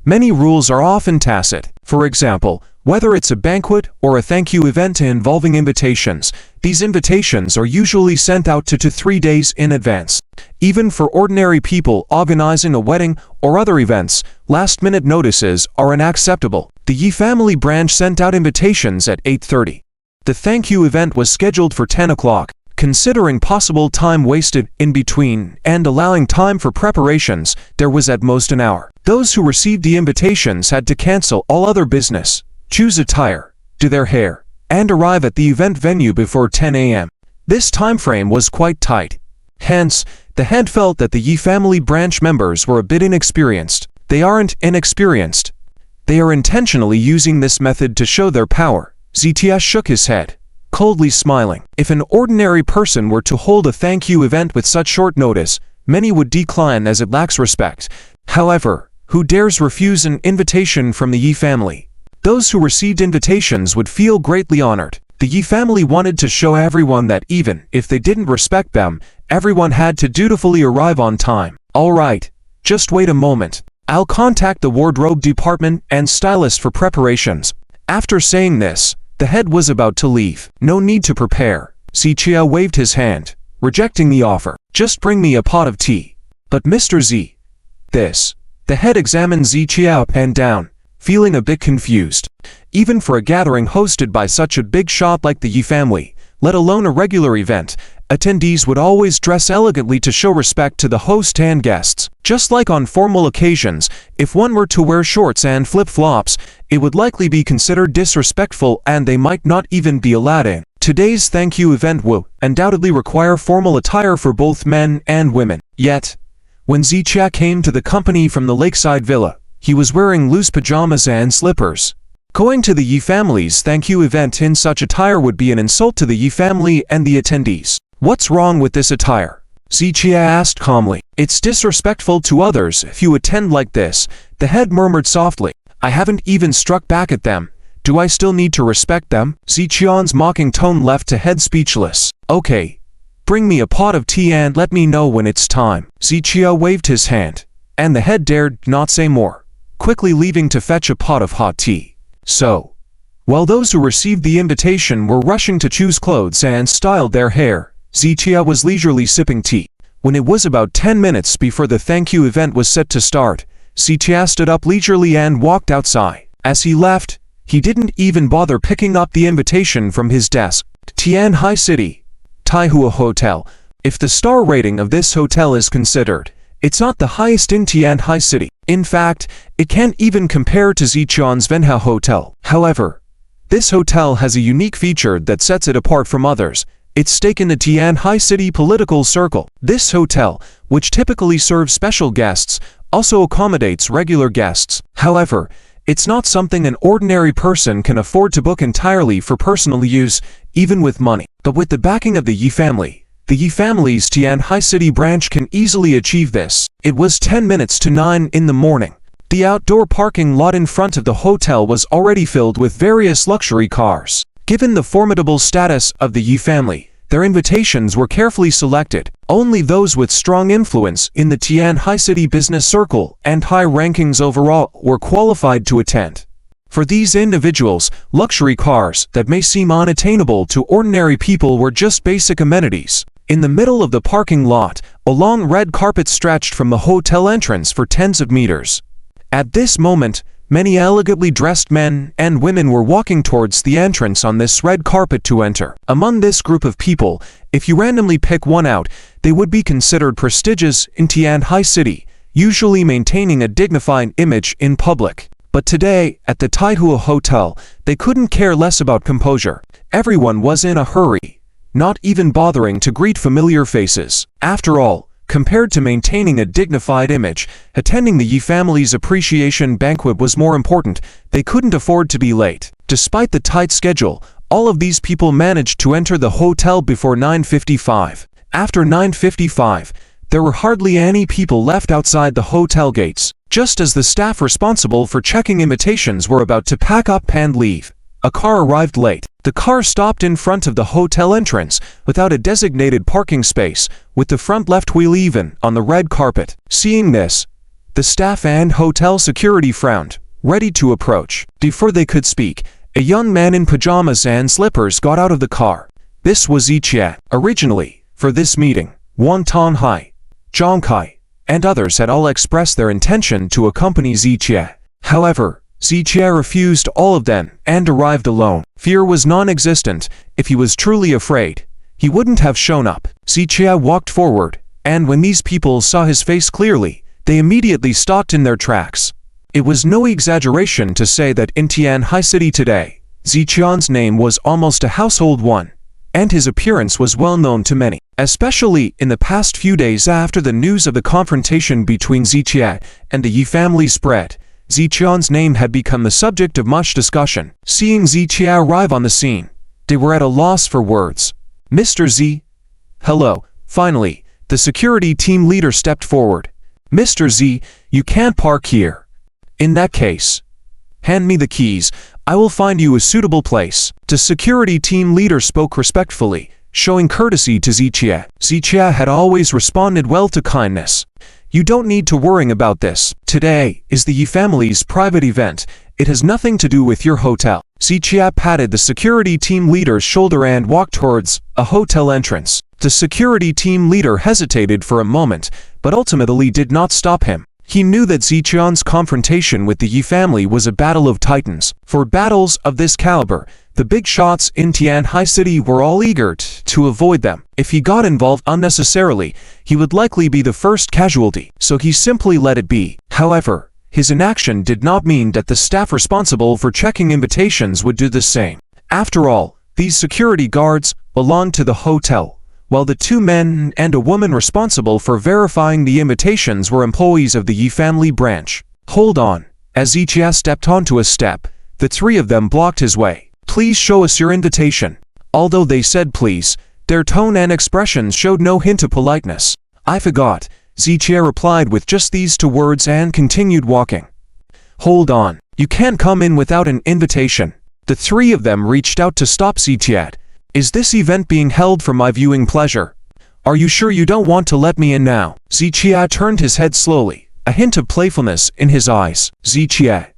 Many rules are often tacit. For example, whether it's a banquet or a thank you event involving invitations, these invitations are usually sent out 2 to 3 days in advance. Even for ordinary people organizing a wedding or other events, last-minute notices are unacceptable. The Yi family branch sent out invitations at 8:30. The thank you event was scheduled for 10 o'clock. Considering possible time wasted in between and allowing time for preparations, there was at most an hour. Those who received the invitations had to cancel all other business, choose attire, do their hair, and arrive at the event venue before 10 a.m. This time frame was quite tight. Hence, the head felt that the Yi family branch members were a bit inexperienced. They aren't inexperienced. They are intentionally using this method to show their power. Ztia shook his head, coldly smiling. If an ordinary person were to hold a thank you event with such short notice, many would decline as it lacks respect. However, who dares refuse an invitation from the Yi family? Those who received invitations would feel greatly honored. The Yi family wanted to show everyone that even if they didn't respect them, everyone had to dutifully arrive on time. All right, just wait a moment. I'll contact the wardrobe department and stylist for preparations. After saying this, the head was about to leave. No need to prepare. Zichia waved his hand, rejecting the offer. Just bring me a pot of tea. But Mr. Z. This. The head examined Zichia up and down, feeling a bit confused. Even for a gathering hosted by such a big shop like the Yi family, let alone a regular event, attendees would always dress elegantly to show respect to the host and guests. Just like on formal occasions, if one were to wear shorts and flip-flops, it would likely be considered disrespectful and they might not even be allowed in. Today's thank you event will undoubtedly require formal attire for both men and women. Yet, when Zichia came to the company from the lakeside villa, he was wearing loose pajamas and slippers. Going to the Yi family's thank you event in such attire would be an insult to the Yi family and the attendees. What's wrong with this attire? Zichia asked calmly. It's disrespectful to others if you attend like this, the head murmured softly. I haven't even struck back at them. Do I still need to respect them? Zichian's mocking tone left the head speechless. Okay, bring me a pot of tea and let me know when it's time. Zichia waved his hand, and the head dared not say more, quickly leaving to fetch a pot of hot tea. So, while those who received the invitation were rushing to choose clothes and styled their hair, Zichia was leisurely sipping tea. When it was about 10 minutes before the thank you event was set to start, Zichia stood up leisurely and walked outside. As he left, he didn't even bother picking up the invitation from his desk. Tian Hai City, Taihua Hotel. If the star rating of this hotel is considered, it's not the highest in Tian Hai City. In fact, it can't even compare to Zichion's Venha Hotel. However, this hotel has a unique feature that sets it apart from others. Its stake in the Tian Hai City political circle. This hotel, which typically serves special guests, also accommodates regular guests. However, it's not something an ordinary person can afford to book entirely for personal use, even with money. But with the backing of the Yi family, the Yi family's Tian Hai City branch can easily achieve this. It was 10 minutes to 9 in the morning. The outdoor parking lot in front of the hotel was already filled with various luxury cars. Given the formidable status of the Yi family, their invitations were carefully selected. Only those with strong influence in the Tian Hai City business circle and high rankings overall were qualified to attend. For these individuals, luxury cars that may seem unattainable to ordinary people were just basic amenities. In the middle of the parking lot, a long red carpet stretched from the hotel entrance for tens of meters. At this moment, many elegantly dressed men and women were walking towards the entrance on this red carpet to enter. Among this group of people, if you randomly pick one out, they would be considered prestigious in Tian Hai City, usually maintaining a dignified image in public. But today, at the Taihua Hotel, they couldn't care less about composure. Everyone was in a hurry, not even bothering to greet familiar faces. After all, compared to maintaining a dignified image, attending the Yi family's appreciation banquet was more important. They couldn't afford to be late. Despite the tight schedule, all of these people managed to enter the hotel before 9:55. After 9:55, there were hardly any people left outside the hotel gates. Just as the staff responsible for checking invitations were about to pack up and leave, a car arrived late. The car stopped in front of the hotel entrance without a designated parking space, with the front left wheel even on the red carpet. Seeing this, the staff and hotel security frowned, ready to approach. Before they could speak, a young man in pajamas and slippers got out of the car. This was Zichia. Originally, for this meeting, Wang Tonghai, Zhang Kai, and others had all expressed their intention to accompany Zichia. However, Zichia refused all of them and arrived alone. Fear was non-existent. If he was truly afraid, he wouldn't have shown up. Zichia walked forward, and when these people saw his face clearly, they immediately stopped in their tracks. It was no exaggeration to say that in Tianhai City today, Zichia's name was almost a household one, and his appearance was well known to many. Especially in the past few days after the news of the confrontation between Zichia and the Yi family spread, Zichia's name had become the subject of much discussion. Seeing Zichia arrive on the scene, they were at a loss for words. Mr. Z? Hello. Finally, the security team leader stepped forward. Mr. Z, you can't park here. In that case, hand me the keys. I will find you a suitable place. The security team leader spoke respectfully, showing courtesy to Zichia. Zichia had always responded well to kindness. You don't need to worry about this. Today is the Yi family's private event. It has nothing to do with your hotel. Zichia patted the security team leader's shoulder and walked towards a hotel entrance. The security team leader hesitated for a moment, but ultimately did not stop him. He knew that Zichia's confrontation with the Yi family was a battle of titans. For battles of this caliber, the big shots in Tianhai City were all eager to avoid them. If he got involved unnecessarily, he would likely be the first casualty, so he simply let it be. However, his inaction did not mean that the staff responsible for checking invitations would do the same. After all, these security guards belonged to the hotel, while the 2 men and a woman responsible for verifying the invitations were employees of the Yi family branch. Hold on. As Zichia stepped onto a step, the 3 of them blocked his way. Please show us your invitation. Although they said please, their tone and expressions showed no hint of politeness. I forgot, Zichia replied with just these 2 words and continued walking. Hold on. You can't come in without an invitation. The 3 of them reached out to stop Zichia. Is this event being held for my viewing pleasure? Are you sure you don't want to let me in now? Zichia turned his head slowly, a hint of playfulness in his eyes. Zichia,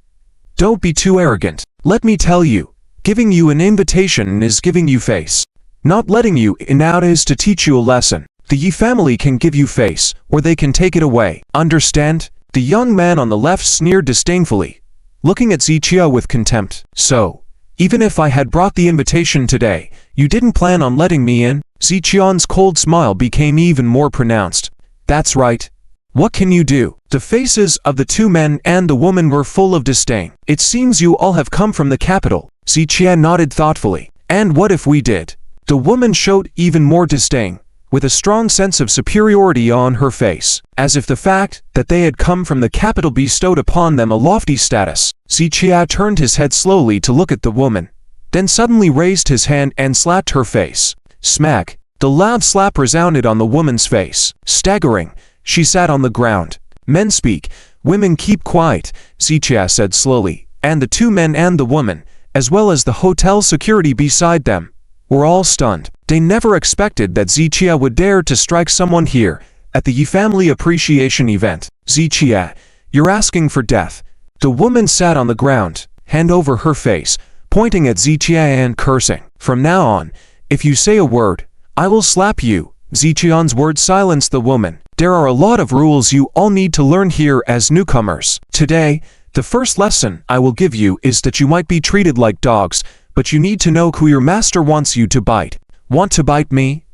don't be too arrogant. Let me tell you, giving you an invitation is giving you face. Not letting you in out is to teach you a lesson. The Yi family can give you face, or they can take it away. Understand? The young man on the left sneered disdainfully, looking at Zichia with contempt. So, even if I had brought the invitation today, you didn't plan on letting me in? Zichia's cold smile became even more pronounced. That's right. What can you do? The faces of the 2 men and the woman were full of disdain. It seems you all have come from the capital. Zichia nodded thoughtfully. And what if we did? The woman showed even more disdain, with a strong sense of superiority on her face, as if the fact that they had come from the capital bestowed upon them a lofty status. Zichia turned his head slowly to look at the woman, then suddenly raised his hand and slapped her face. Smack! The loud slap resounded on the woman's face. Staggering, she sat on the ground. Men speak, women keep quiet, Zichia said slowly, and the 2 men and the woman, as well as the hotel security beside them, were all stunned. They never expected that Zichia would dare to strike someone here, at the Yi family appreciation event. Zichia, you're asking for death. The woman sat on the ground, hand over her face, pointing at Zichia and cursing. From now on, if you say a word, I will slap you. Zichia's words silenced the woman. There are a lot of rules you all need to learn here as newcomers. Today, the first lesson I will give you is that you might be treated like dogs, but you need to know who your master wants you to bite. Want to bite me?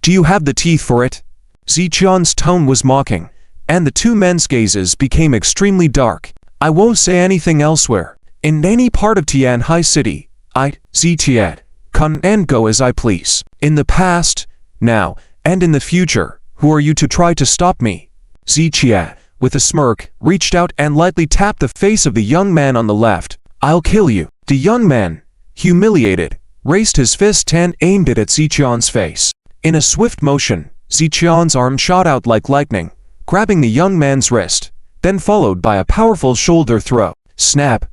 Do you have the teeth for it? Zichia's tone was mocking, and the 2 men's gazes became extremely dark. I won't say anything elsewhere. In any part of Tianhai City, Zichia, come and go as I please. In the past, now, and in the future, who are you to try to stop me? Zichia, with a smirk, reached out and lightly tapped the face of the young man on the left. I'll kill you. The young man, humiliated, raised his fist and aimed it at Zichia's face. In a swift motion, Zichia's arm shot out like lightning, grabbing the young man's wrist. then followed by a powerful shoulder throw. Snap!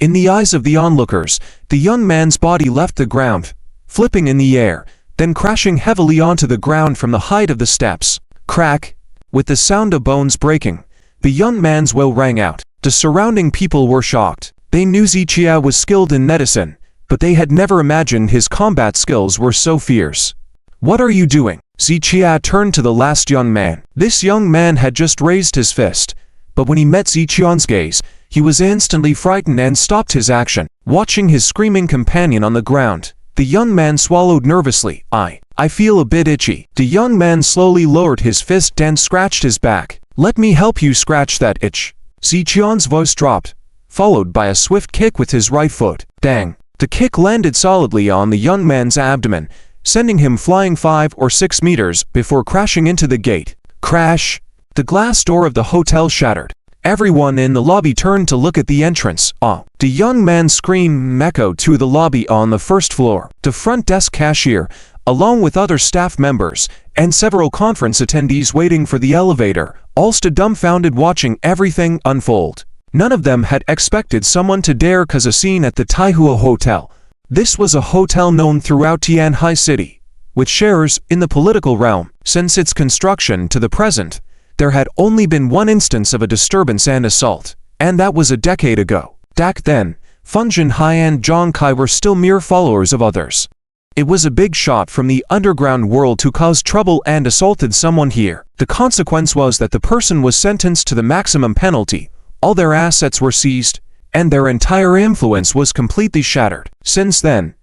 In the eyes of the onlookers, the young man's body left the ground, flipping in the air, then crashing heavily onto the ground from the height of the steps. Crack! With the sound of bones breaking, the young man's wail rang out. The surrounding people were shocked. They knew Zichia was skilled in medicine, but they had never imagined his combat skills were so fierce. What are you doing? Zichia turned to the last young man. This young man had just raised his fist, but when he met Zichian's gaze, he was instantly frightened and stopped his action. Watching his screaming companion on the ground, the young man swallowed nervously. I feel a bit itchy. The young man slowly lowered his fist and scratched his back. Let me help you scratch that itch. Zichian's voice dropped, followed by a swift kick with his right foot. Dang! The kick landed solidly on the young man's abdomen, sending him flying 5 or 6 meters before crashing into the gate. Crash! The glass door of the hotel shattered. Everyone in the lobby turned to look at the entrance. The young man's scream echoed through the lobby on the first floor. The front desk cashier, along with other staff members, and several conference attendees waiting for the elevator, all stood dumbfounded watching everything unfold. None of them had expected someone to dare cause a scene at the Taihua Hotel. This was a hotel known throughout Tianhai City, with shares in the political realm. Since its construction to the present, there had only been one instance of a disturbance and assault, and that was a decade ago. Back then, Feng Jinhai and Zhang Kai were still mere followers of others. It was a big shot from the underground world to cause trouble and assaulted someone here. The consequence was that the person was sentenced to the maximum penalty, all their assets were seized, and their entire influence was completely shattered. Since then,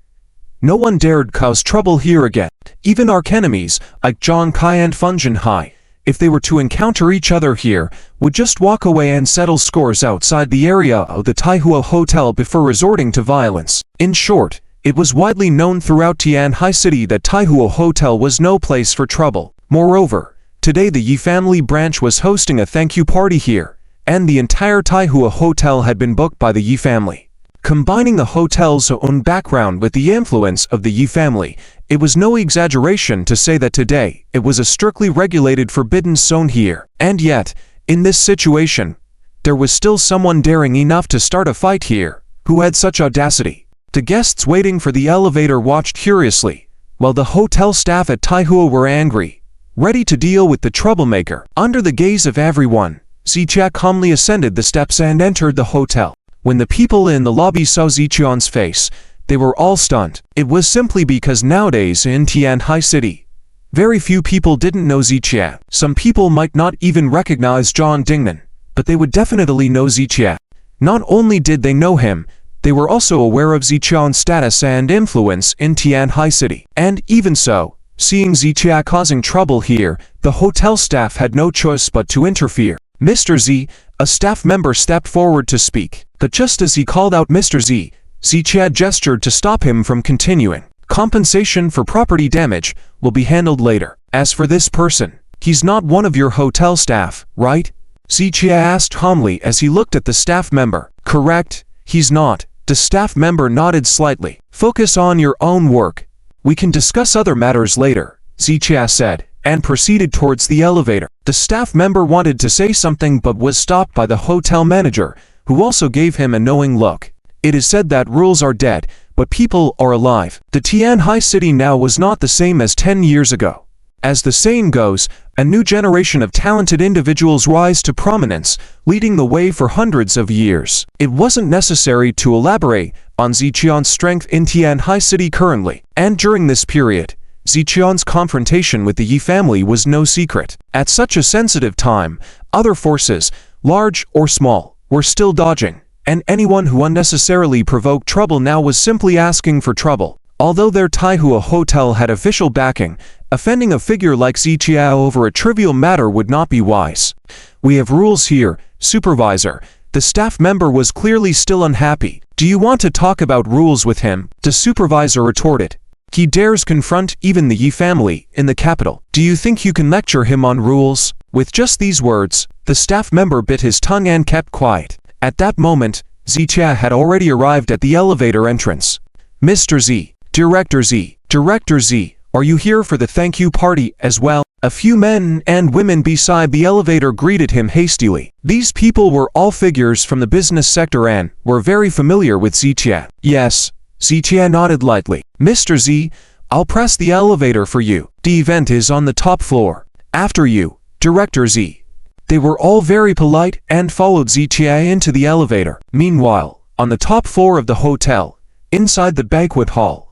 no one dared cause trouble here again. Even archenemies, like Zhang Kai and Feng Jinhai, if they were to encounter each other here, would just walk away and settle scores outside the area of the Taihua Hotel before resorting to violence. In short, it was widely known throughout Tianhai City that Taihua Hotel was no place for trouble. Moreover, today the Yi family branch was hosting a thank you party here, and the entire Taihua Hotel had been booked by the Yi family. Combining the hotel's own background with the influence of the Yi family, it was no exaggeration to say that today it was a strictly regulated forbidden zone here. And yet, in this situation, there was still someone daring enough to start a fight here. Who had such audacity? The guests waiting for the elevator watched curiously, while the hotel staff at Taihua were angry, ready to deal with the troublemaker. Under the gaze of everyone, Zichia calmly ascended the steps and entered the hotel. When the people in the lobby saw Zichian's face, they were all stunned. It was simply because nowadays in Tianhai City, very few people didn't know Zichia. Some people might not even recognize Zhang Dingnan, but they would definitely know Zichia. Not only did they know him, they were also aware of Zichian's status and influence in Tianhai City. And even so, seeing Zichia causing trouble here, the hotel staff had no choice but to interfere. Mr. Z, a staff member stepped forward to speak, but just as he called out Mr. Z, Zichia gestured to stop him from continuing. Compensation for property damage will be handled later. As for this person, he's not one of your hotel staff, right? Zichia asked calmly as he looked at the staff member. Correct, he's not. The staff member nodded slightly. Focus on your own work. We can discuss other matters later, Zichia said, and proceeded towards the elevator. The staff member wanted to say something but was stopped by the hotel manager, who also gave him a knowing look. It is said that rules are dead, but people are alive. The Tianhai City now was not the same as 10 years ago. As the saying goes, a new generation of talented individuals rise to prominence, leading the way for hundreds of years. It wasn't necessary to elaborate on Zichian's strength in Tianhai City currently, and during this period, Zichian's confrontation with the Yi family was no secret. At such a sensitive time, other forces, large or small, were still dodging, and anyone who unnecessarily provoked trouble now was simply asking for trouble. Although their Taihua Hotel had official backing, offending a figure like Zichia over a trivial matter would not be wise. We have rules here, supervisor. The staff member was clearly still unhappy. Do you want to talk about rules with him? The supervisor retorted. He dares confront even the Yi family in the capital. Do you think you can lecture him on rules? With just these words, the staff member bit his tongue and kept quiet. At that moment, Zichia had already arrived at the elevator entrance. Mr. Z, Director Z, Are you here for the thank you party as well? A few men and women beside the elevator greeted him hastily. These people were all figures from the business sector and were very familiar with Zichia. Yes, Zichia nodded lightly. Mr. Z, I'll press the elevator for you. The event is on the top floor. After you, Director Z. They were all very polite and followed Zichia into the elevator. Meanwhile, on the top floor of the hotel, inside the banquet hall,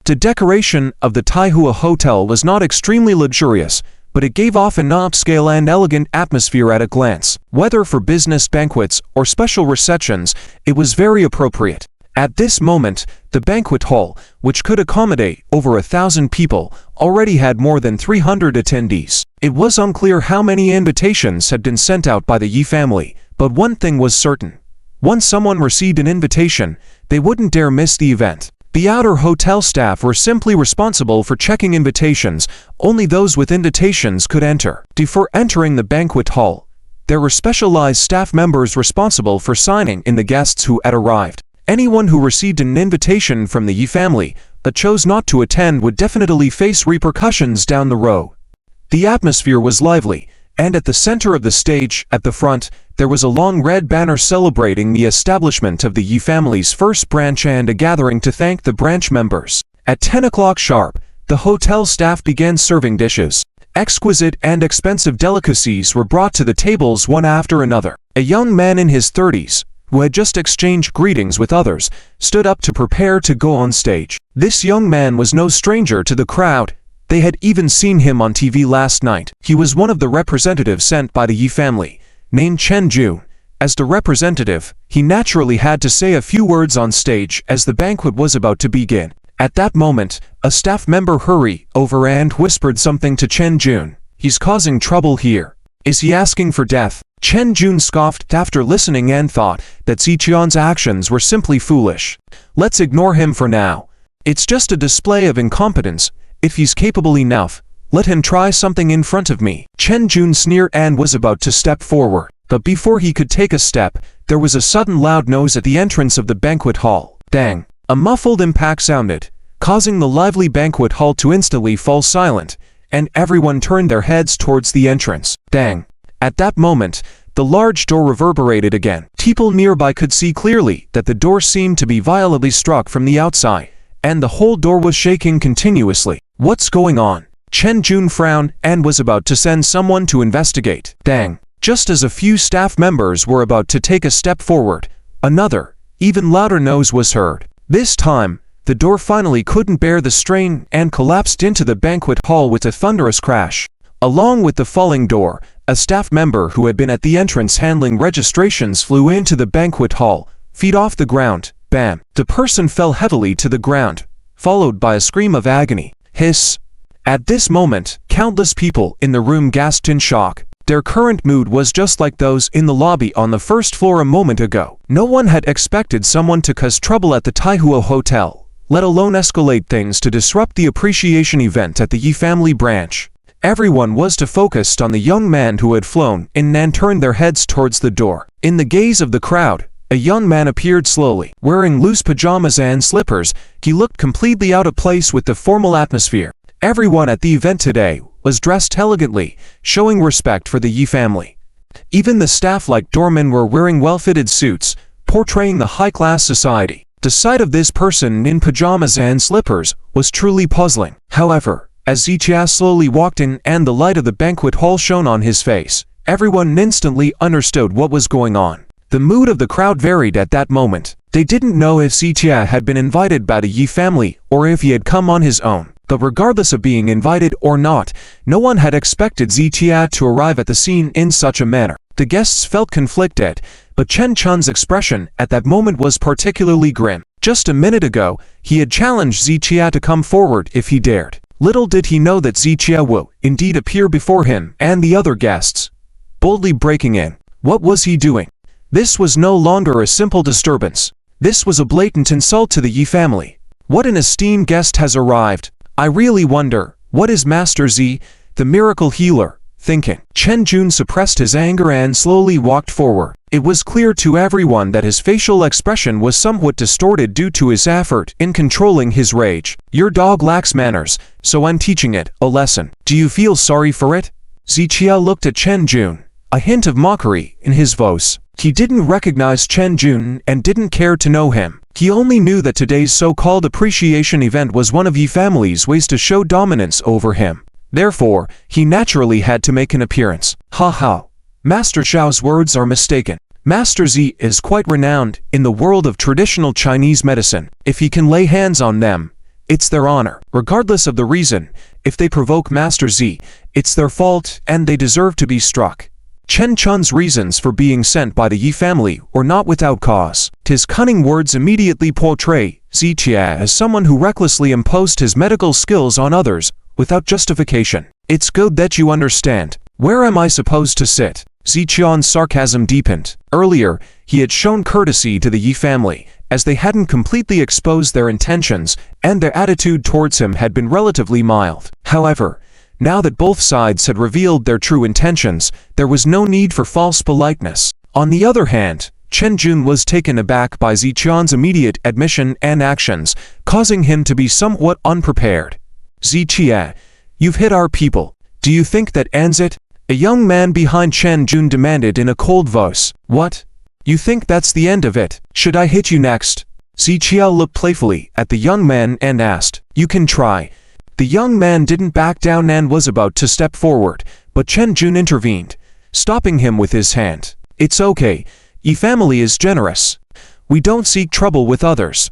the decoration of the Taihua Hotel was not extremely luxurious, but it gave off an upscale and elegant atmosphere at a glance. Whether for business banquets or special receptions, it was very appropriate. At this moment, the banquet hall, which could accommodate over 1,000 people, already had more than 300 attendees. It was unclear how many invitations had been sent out by the Yi family, but one thing was certain. Once someone received an invitation, they wouldn't dare miss the event. The outer hotel staff were simply responsible for checking invitations. Only those with invitations could enter. Before entering the banquet hall, there were specialized staff members responsible for signing in the guests who had arrived. Anyone who received an invitation from the Yi family but chose not to attend would definitely face repercussions down the road. The atmosphere was lively, and at the center of the stage, at the front, there was a long red banner celebrating the establishment of the Yi family's first branch and a gathering to thank the branch members. At 10 o'clock sharp, the hotel staff began serving dishes. Exquisite and expensive delicacies were brought to the tables one after another. A young man in his 30s, who had just exchanged greetings with others, stood up to prepare to go on stage. This young man was no stranger to the crowd. They had even seen him on TV last night. He was one of the representatives sent by the Yi family, named Chen Jun. As the representative, he naturally had to say a few words on stage as the banquet was about to begin. At that moment, a staff member hurried over and whispered something to Chen Jun. He's causing trouble here. Is he asking for death? Chen Jun scoffed after listening and thought that Ziqian's actions were simply foolish. Let's ignore him for now. It's just a display of incompetence. If he's capable enough, let him try something in front of me. Chen Jun sneered and was about to step forward. But before he could take a step, there was a sudden loud noise at the entrance of the banquet hall. Dang! A muffled impact sounded, causing the lively banquet hall to instantly fall silent, and everyone turned their heads towards the entrance. Dang! At that moment, the large door reverberated again. People nearby could see clearly that the door seemed to be violently struck from the outside, and the whole door was shaking continuously. What's going on? Chen Jun frowned and was about to send someone to investigate. Dang! Just as a few staff members were about to take a step forward, another, even louder noise was heard. This time, the door finally couldn't bear the strain and collapsed into the banquet hall with a thunderous crash. Along with the falling door, a staff member who had been at the entrance handling registrations flew into the banquet hall, feet off the ground. Bam! The person fell heavily to the ground, followed by a scream of agony. Hiss! At this moment, countless people in the room gasped in shock. Their current mood was just like those in the lobby on the first floor a moment ago. No one had expected someone to cause trouble at the Taihua Hotel, let alone escalate things to disrupt the appreciation event at the Yi family branch. Everyone was too focused on the young man who had flown in and turned their heads towards the door. In the gaze of the crowd, a young man appeared slowly. Wearing loose pajamas and slippers, he looked completely out of place with the formal atmosphere. Everyone at the event today was dressed elegantly, showing respect for the Yi family. Even the staff like doormen were wearing well-fitted suits, portraying the high-class society. The sight of this person in pajamas and slippers was truly puzzling. However, as Zichia slowly walked in and the light of the banquet hall shone on his face, everyone instantly understood what was going on. The mood of the crowd varied at that moment. They didn't know if Zichia had been invited by the Yi family or if he had come on his own. But regardless of being invited or not, no one had expected Zichia to arrive at the scene in such a manner. The guests felt conflicted, but Chen Chun's expression at that moment was particularly grim. Just a minute ago, he had challenged Zichia to come forward if he dared. Little did he know that Zichia would indeed appear before him and the other guests, boldly breaking in. What was he doing? This was no longer a simple disturbance. This was a blatant insult to the Yi family. What an esteemed guest has arrived. I really wonder, what is Master Z, the miracle healer, thinking. Chen Jun suppressed his anger and slowly walked forward. It was clear to everyone that his facial expression was somewhat distorted due to his effort in controlling his rage. Your dog lacks manners, so I'm teaching it a lesson. Do you feel sorry for it? Zichia looked at Chen Jun, a hint of mockery in his voice. He didn't recognize Chen Jun and didn't care to know him. He only knew that today's so-called appreciation event was one of Yi family's ways to show dominance over him. Therefore, he naturally had to make an appearance. Ha ha. Master Xiao's words are mistaken. Master Z is quite renowned in the world of traditional Chinese medicine. If he can lay hands on them, it's their honor. Regardless of the reason, if they provoke Master Z, it's their fault and they deserve to be struck. Chen Chun's reasons for being sent by the Yi family were not without cause. His cunning words immediately portray Zichia as someone who recklessly imposed his medical skills on others without justification. It's good that you understand. Where am I supposed to sit? Ziqian's sarcasm deepened. Earlier, he had shown courtesy to the Yi family, as they hadn't completely exposed their intentions, and their attitude towards him had been relatively mild. However, now that both sides had revealed their true intentions, there was no need for false politeness. On the other hand, Chen Jun was taken aback by Ziqian's immediate admission and actions, causing him to be somewhat unprepared. Ziqia, you've hit our people. Do you think that ends it? A young man behind Chen Jun demanded in a cold voice. What? You think that's the end of it? Should I hit you next? Ziqia looked playfully at the young man and asked. You can try. The young man didn't back down and was about to step forward, but Chen Jun intervened, stopping him with his hand. It's okay. Yi family is generous. We don't seek trouble with others.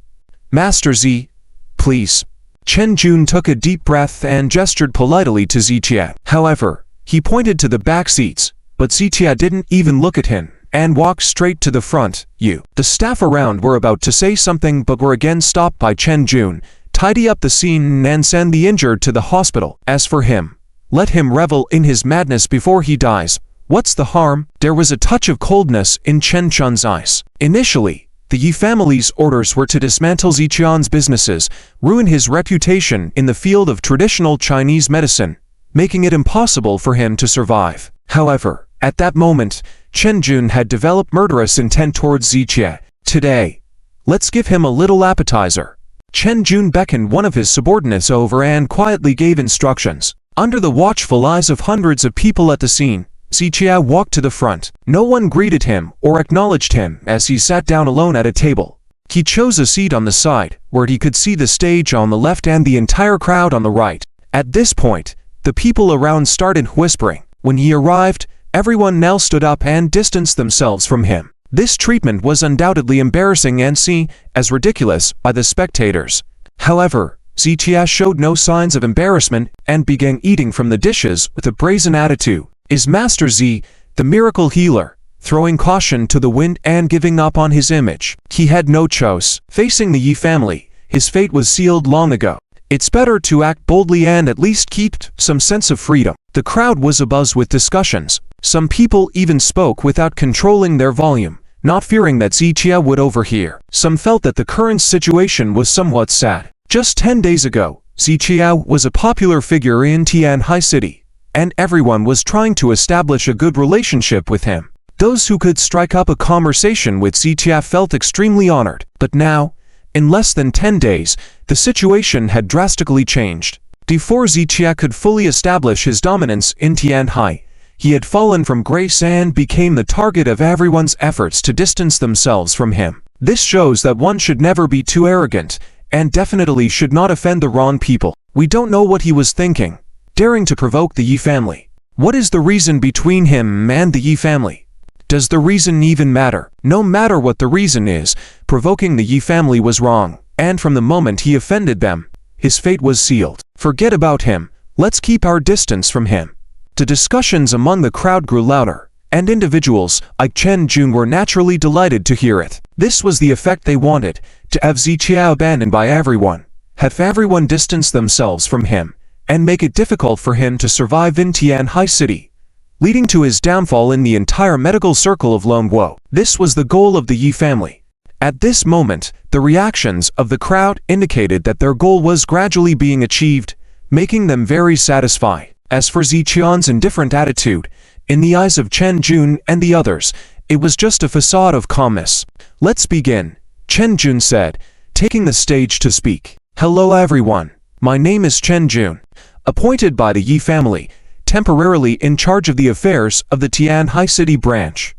Master Z, please. Chen Jun took a deep breath and gestured politely to Ziqia. However, he pointed to the back seats, but Ziqia didn't even look at him and walked straight to the front. The staff around were about to say something but were again stopped by Chen Jun. Tidy up the scene and send the injured to the hospital. As for him, let him revel in his madness before he dies. What's the harm? There was a touch of coldness in Chen Chun's eyes. Initially, the Yi family's orders were to dismantle Ziqian's businesses, ruin his reputation in the field of traditional Chinese medicine, making it impossible for him to survive. However, at that moment, Chen Jun had developed murderous intent towards Ziqia. Today, let's give him a little appetizer. Chen Jun beckoned one of his subordinates over and quietly gave instructions. Under the watchful eyes of hundreds of people at the scene, Ziqia walked to the front. No one greeted him or acknowledged him as he sat down alone at a table. He chose a seat on the side, where he could see the stage on the left and the entire crowd on the right. At this point, the people around started whispering. When he arrived, everyone now stood up and distanced themselves from him. This treatment was undoubtedly embarrassing and seen as ridiculous by the spectators. However, Ziqia showed no signs of embarrassment and began eating from the dishes with a brazen attitude. Is Master Z, the miracle healer, throwing caution to the wind and giving up on his image? He had no choice. Facing the Yi family, his fate was sealed long ago. It's better to act boldly and at least keep some sense of freedom. The crowd was abuzz with discussions. Some people even spoke without controlling their volume, not fearing that Ziqia would overhear. Some felt that the current situation was somewhat sad. Just 10 days ago, Ziqia was a popular figure in Tianhai City, and everyone was trying to establish a good relationship with him. Those who could strike up a conversation with Ziqia felt extremely honored. But now, in less than 10 days, the situation had drastically changed. Before Ziqia could fully establish his dominance in Tianhai, he had fallen from grace and became the target of everyone's efforts to distance themselves from him. This shows that one should never be too arrogant, and definitely should not offend the wrong people. We don't know what he was thinking, daring to provoke the Yi family. What is the reason between him and the Yi family? Does the reason even matter? No matter what the reason is, provoking the Yi family was wrong, and from the moment he offended them, his fate was sealed. Forget about him, let's keep our distance from him. The discussions among the crowd grew louder, and individuals like Chen Jun were naturally delighted to hear it. This was the effect they wanted, to have Ziqia abandoned by everyone, have everyone distance themselves from him, and make it difficult for him to survive in Tianhai City, leading to his downfall in the entire medical circle of Longguo. This was the goal of the Yi family. At this moment, the reactions of the crowd indicated that their goal was gradually being achieved, making them very satisfied. As for Ziqian's indifferent attitude, in the eyes of Chen Jun and the others, it was just a facade of calmness. "Let's begin," Chen Jun said, taking the stage to speak. "Hello everyone. My name is Chen Jun, appointed by the Yi family, temporarily in charge of the affairs of the Tianhai City branch.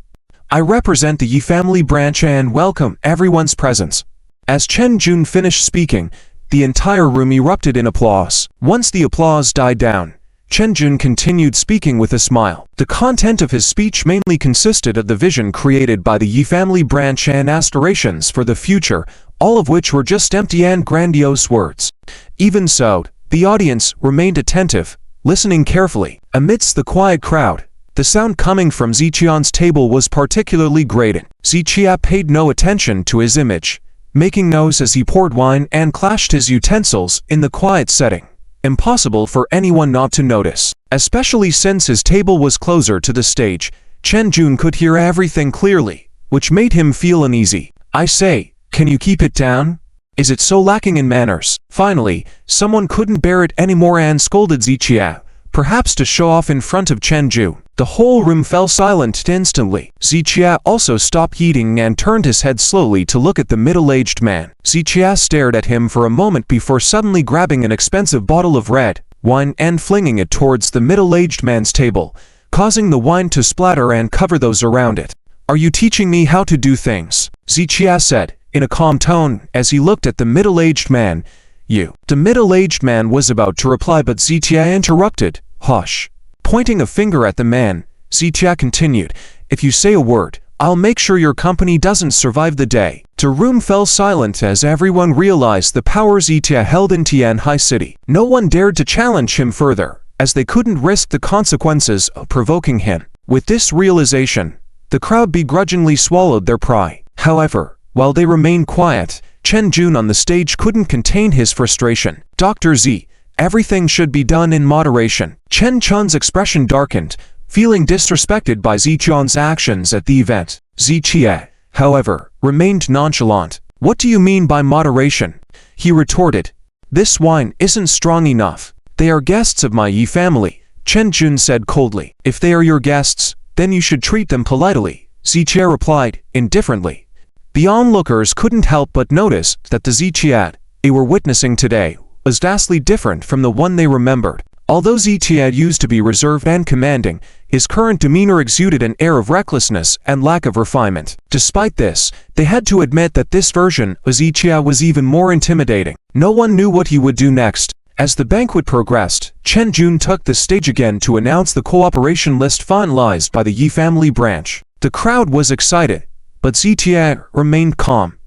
I represent the Yi family branch and welcome everyone's presence." As Chen Jun finished speaking, the entire room erupted in applause. Once the applause died down, Chen Jun continued speaking with a smile. The content of his speech mainly consisted of the vision created by the Yi family branch and aspirations for the future, all of which were just empty and grandiose words. Even so, the audience remained attentive, listening carefully. Amidst the quiet crowd, the sound coming from Ziqian's table was particularly grating. Ziqia paid no attention to his image, making noise as he poured wine and clashed his utensils in the quiet setting. Impossible for anyone not to notice. Especially since his table was closer to the stage, Chen Jun could hear everything clearly, which made him feel uneasy. "I say, can you keep it down? Is it so lacking in manners?" Finally, someone couldn't bear it anymore and scolded Ziqia, perhaps to show off in front of Chen Jun. The whole room fell silent instantly. Ziqia also stopped eating and turned his head slowly to look at the middle-aged man. Ziqia stared at him for a moment before suddenly grabbing an expensive bottle of red wine and flinging it towards the middle-aged man's table, causing the wine to splatter and cover those around it. "Are you teaching me how to do things?" Ziqia said, in a calm tone, as he looked at the middle-aged man. "You." The middle-aged man was about to reply, but Ziqia interrupted. "Hush." Pointing a finger at the man, Ziqia continued, "If you say a word, I'll make sure your company doesn't survive the day." The room fell silent as everyone realized the power Ziqia held in Tianhai City. No one dared to challenge him further, as they couldn't risk the consequences of provoking him. With this realization, the crowd begrudgingly swallowed their pride. However, while they remained quiet, Chen Jun on the stage couldn't contain his frustration. "Dr. Z, everything should be done in moderation." Chen Chun's expression darkened, feeling disrespected by Ziqian's actions at the event. Ziqia, however, remained nonchalant. "What do you mean by moderation?" he retorted. "This wine isn't strong enough. They are guests of my Yi family," Chen Jun said coldly. "If they are your guests, then you should treat them politely," Ziqia replied, indifferently. The onlookers couldn't help but notice that the Ziqia they were witnessing today was vastly different from the one they remembered. Although Ziqia used to be reserved and commanding, his current demeanor exuded an air of recklessness and lack of refinement. Despite this, they had to admit that this version of Ziqia was even more intimidating. No one knew what he would do next. As the banquet progressed, Chen Jun took the stage again to announce the cooperation list finalized by the Yi family branch. The crowd was excited, but Ziqia remained calm,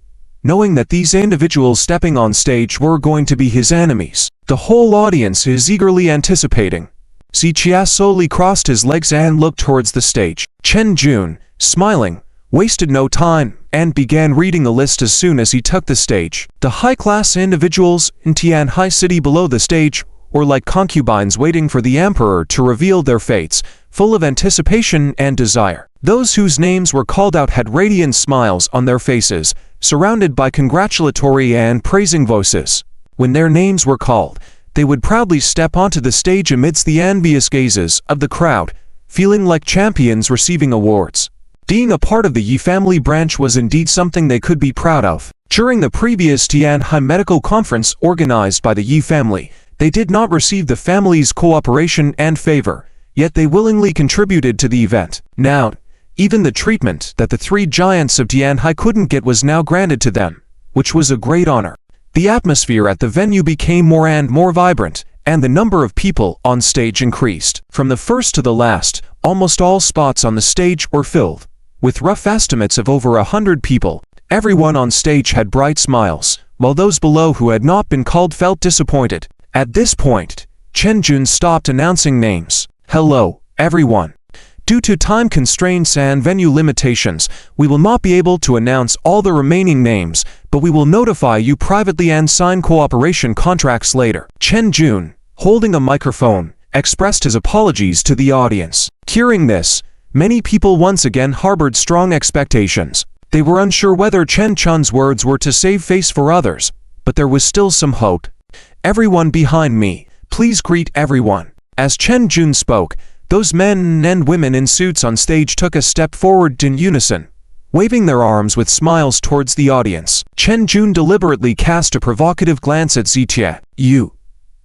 knowing that these individuals stepping on stage were going to be his enemies. The whole audience is eagerly anticipating. Ziqia slowly crossed his legs and looked towards the stage. Chen Jun, smiling, wasted no time and began reading the list as soon as he took the stage. The high-class individuals in Tianhai City below the stage were like concubines waiting for the emperor to reveal their fates, full of anticipation and desire. Those whose names were called out had radiant smiles on their faces, surrounded by congratulatory and praising voices. When their names were called, they would proudly step onto the stage amidst the envious gazes of the crowd, feeling like champions receiving awards. Being a part of the Yi family branch was indeed something they could be proud of. During the previous Tianhai medical conference organized by the Yi family, they did not receive the family's cooperation and favor, yet they willingly contributed to the event. Now, even the treatment that the three giants of Tianhai couldn't get was now granted to them, which was a great honor. The atmosphere at the venue became more and more vibrant, and the number of people on stage increased. From the first to the last, almost all spots on the stage were filled. With rough estimates of over 100 people, everyone on stage had bright smiles, while those below who had not been called felt disappointed. At this point, Chen Jun stopped announcing names. "Hello, everyone. Due to time constraints and venue limitations, we will not be able to announce all the remaining names, but we will notify you privately and sign cooperation contracts later." Chen Jun, holding a microphone, expressed his apologies to the audience. Hearing this, many people once again harbored strong expectations. They were unsure whether Chen Chun's words were to save face for others, but there was still some hope. "Everyone behind me, please greet everyone." As Chen Jun spoke, those men and women in suits on stage took a step forward in unison, waving their arms with smiles towards the audience. Chen Jun deliberately cast a provocative glance at Zitia. You,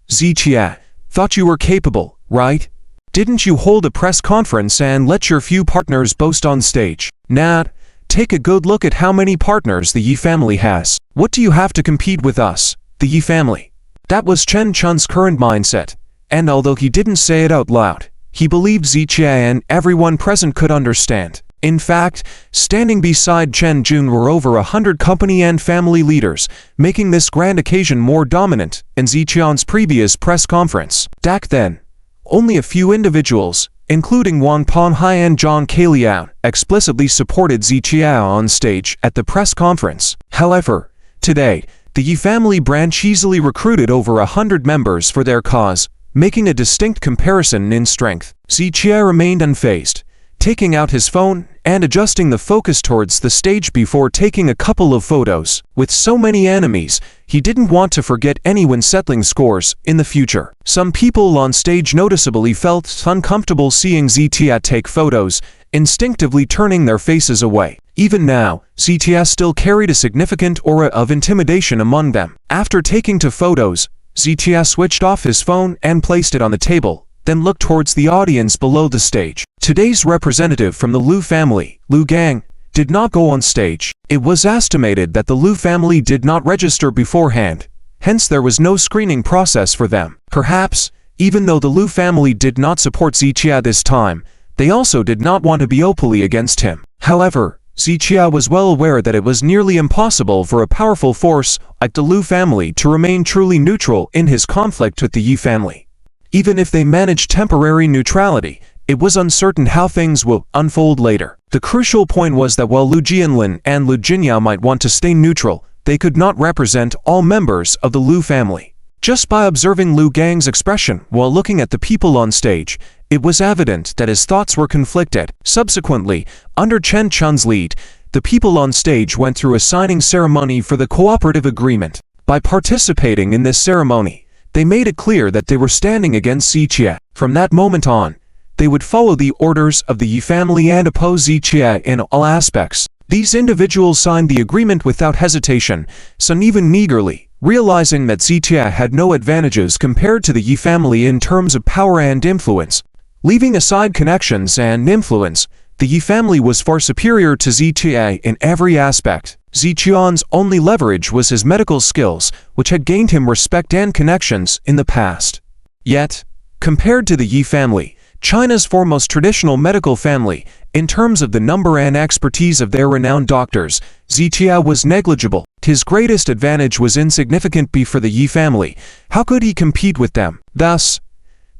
Zitia, thought you were capable, right? Didn't you hold a press conference and let your few partners boast on stage? Nah, take a good look at how many partners the Yi family has. What do you have to compete with us, the Yi family? That was Chen Chun's current mindset, and although he didn't say it out loud, he believed Zitia and everyone present could understand. In fact, standing beside Chen Jun were over 100 company and family leaders, making this grand occasion more dominant in Zitian's previous press conference. Back then, only a few individuals, including Wang Ponghai and Zhang Keiliao, explicitly supported Zitia on stage at the press conference. However, today, the Yi family branch easily recruited over 100 members for their cause, making a distinct comparison in strength. Zitia remained unfazed, taking out his phone and adjusting the focus towards the stage before taking a couple of photos. With so many enemies, he didn't want to forget anyone settling scores in the future. Some people on stage noticeably felt uncomfortable seeing Zitia take photos, instinctively turning their faces away. Even now, Zitia still carried a significant aura of intimidation among them. After taking two photos, Zitia switched off his phone and placed it on the table, then looked towards the audience below the stage. Today's representative from the Liu family, Liu Gang, did not go on stage. It was estimated that the Liu family did not register beforehand, hence there was no screening process for them. Perhaps, even though the Liu family did not support Zitia this time, they also did not want to be openly against him. However, Zitia was well aware that it was nearly impossible for a powerful force like the Liu family to remain truly neutral in his conflict with the Yi family. Even if they managed temporary neutrality, it was uncertain how things will unfold later. The crucial point was that while Lu Jianlin and Lu Jinyao might want to stay neutral, they could not represent all members of the Liu family. Just by observing Liu Gang's expression while looking at the people on stage, it was evident that his thoughts were conflicted. Subsequently, under Chen Chun's lead, the people on stage went through a signing ceremony for the cooperative agreement. By participating in this ceremony, they made it clear that they were standing against Zitia. From that moment on, they would follow the orders of the Yi family and oppose Zitia in all aspects. These individuals signed the agreement without hesitation, some even eagerly, realizing that Zitia had no advantages compared to the Yi family in terms of power and influence. Leaving aside connections and influence, the Yi family was far superior to Zitia in every aspect. Zitian's only leverage was his medical skills, which had gained him respect and connections in the past. Yet, compared to the Yi family, China's foremost traditional medical family, in terms of the number and expertise of their renowned doctors, Zitia was negligible. His greatest advantage was insignificant for the Yi family. How could he compete with them? Thus,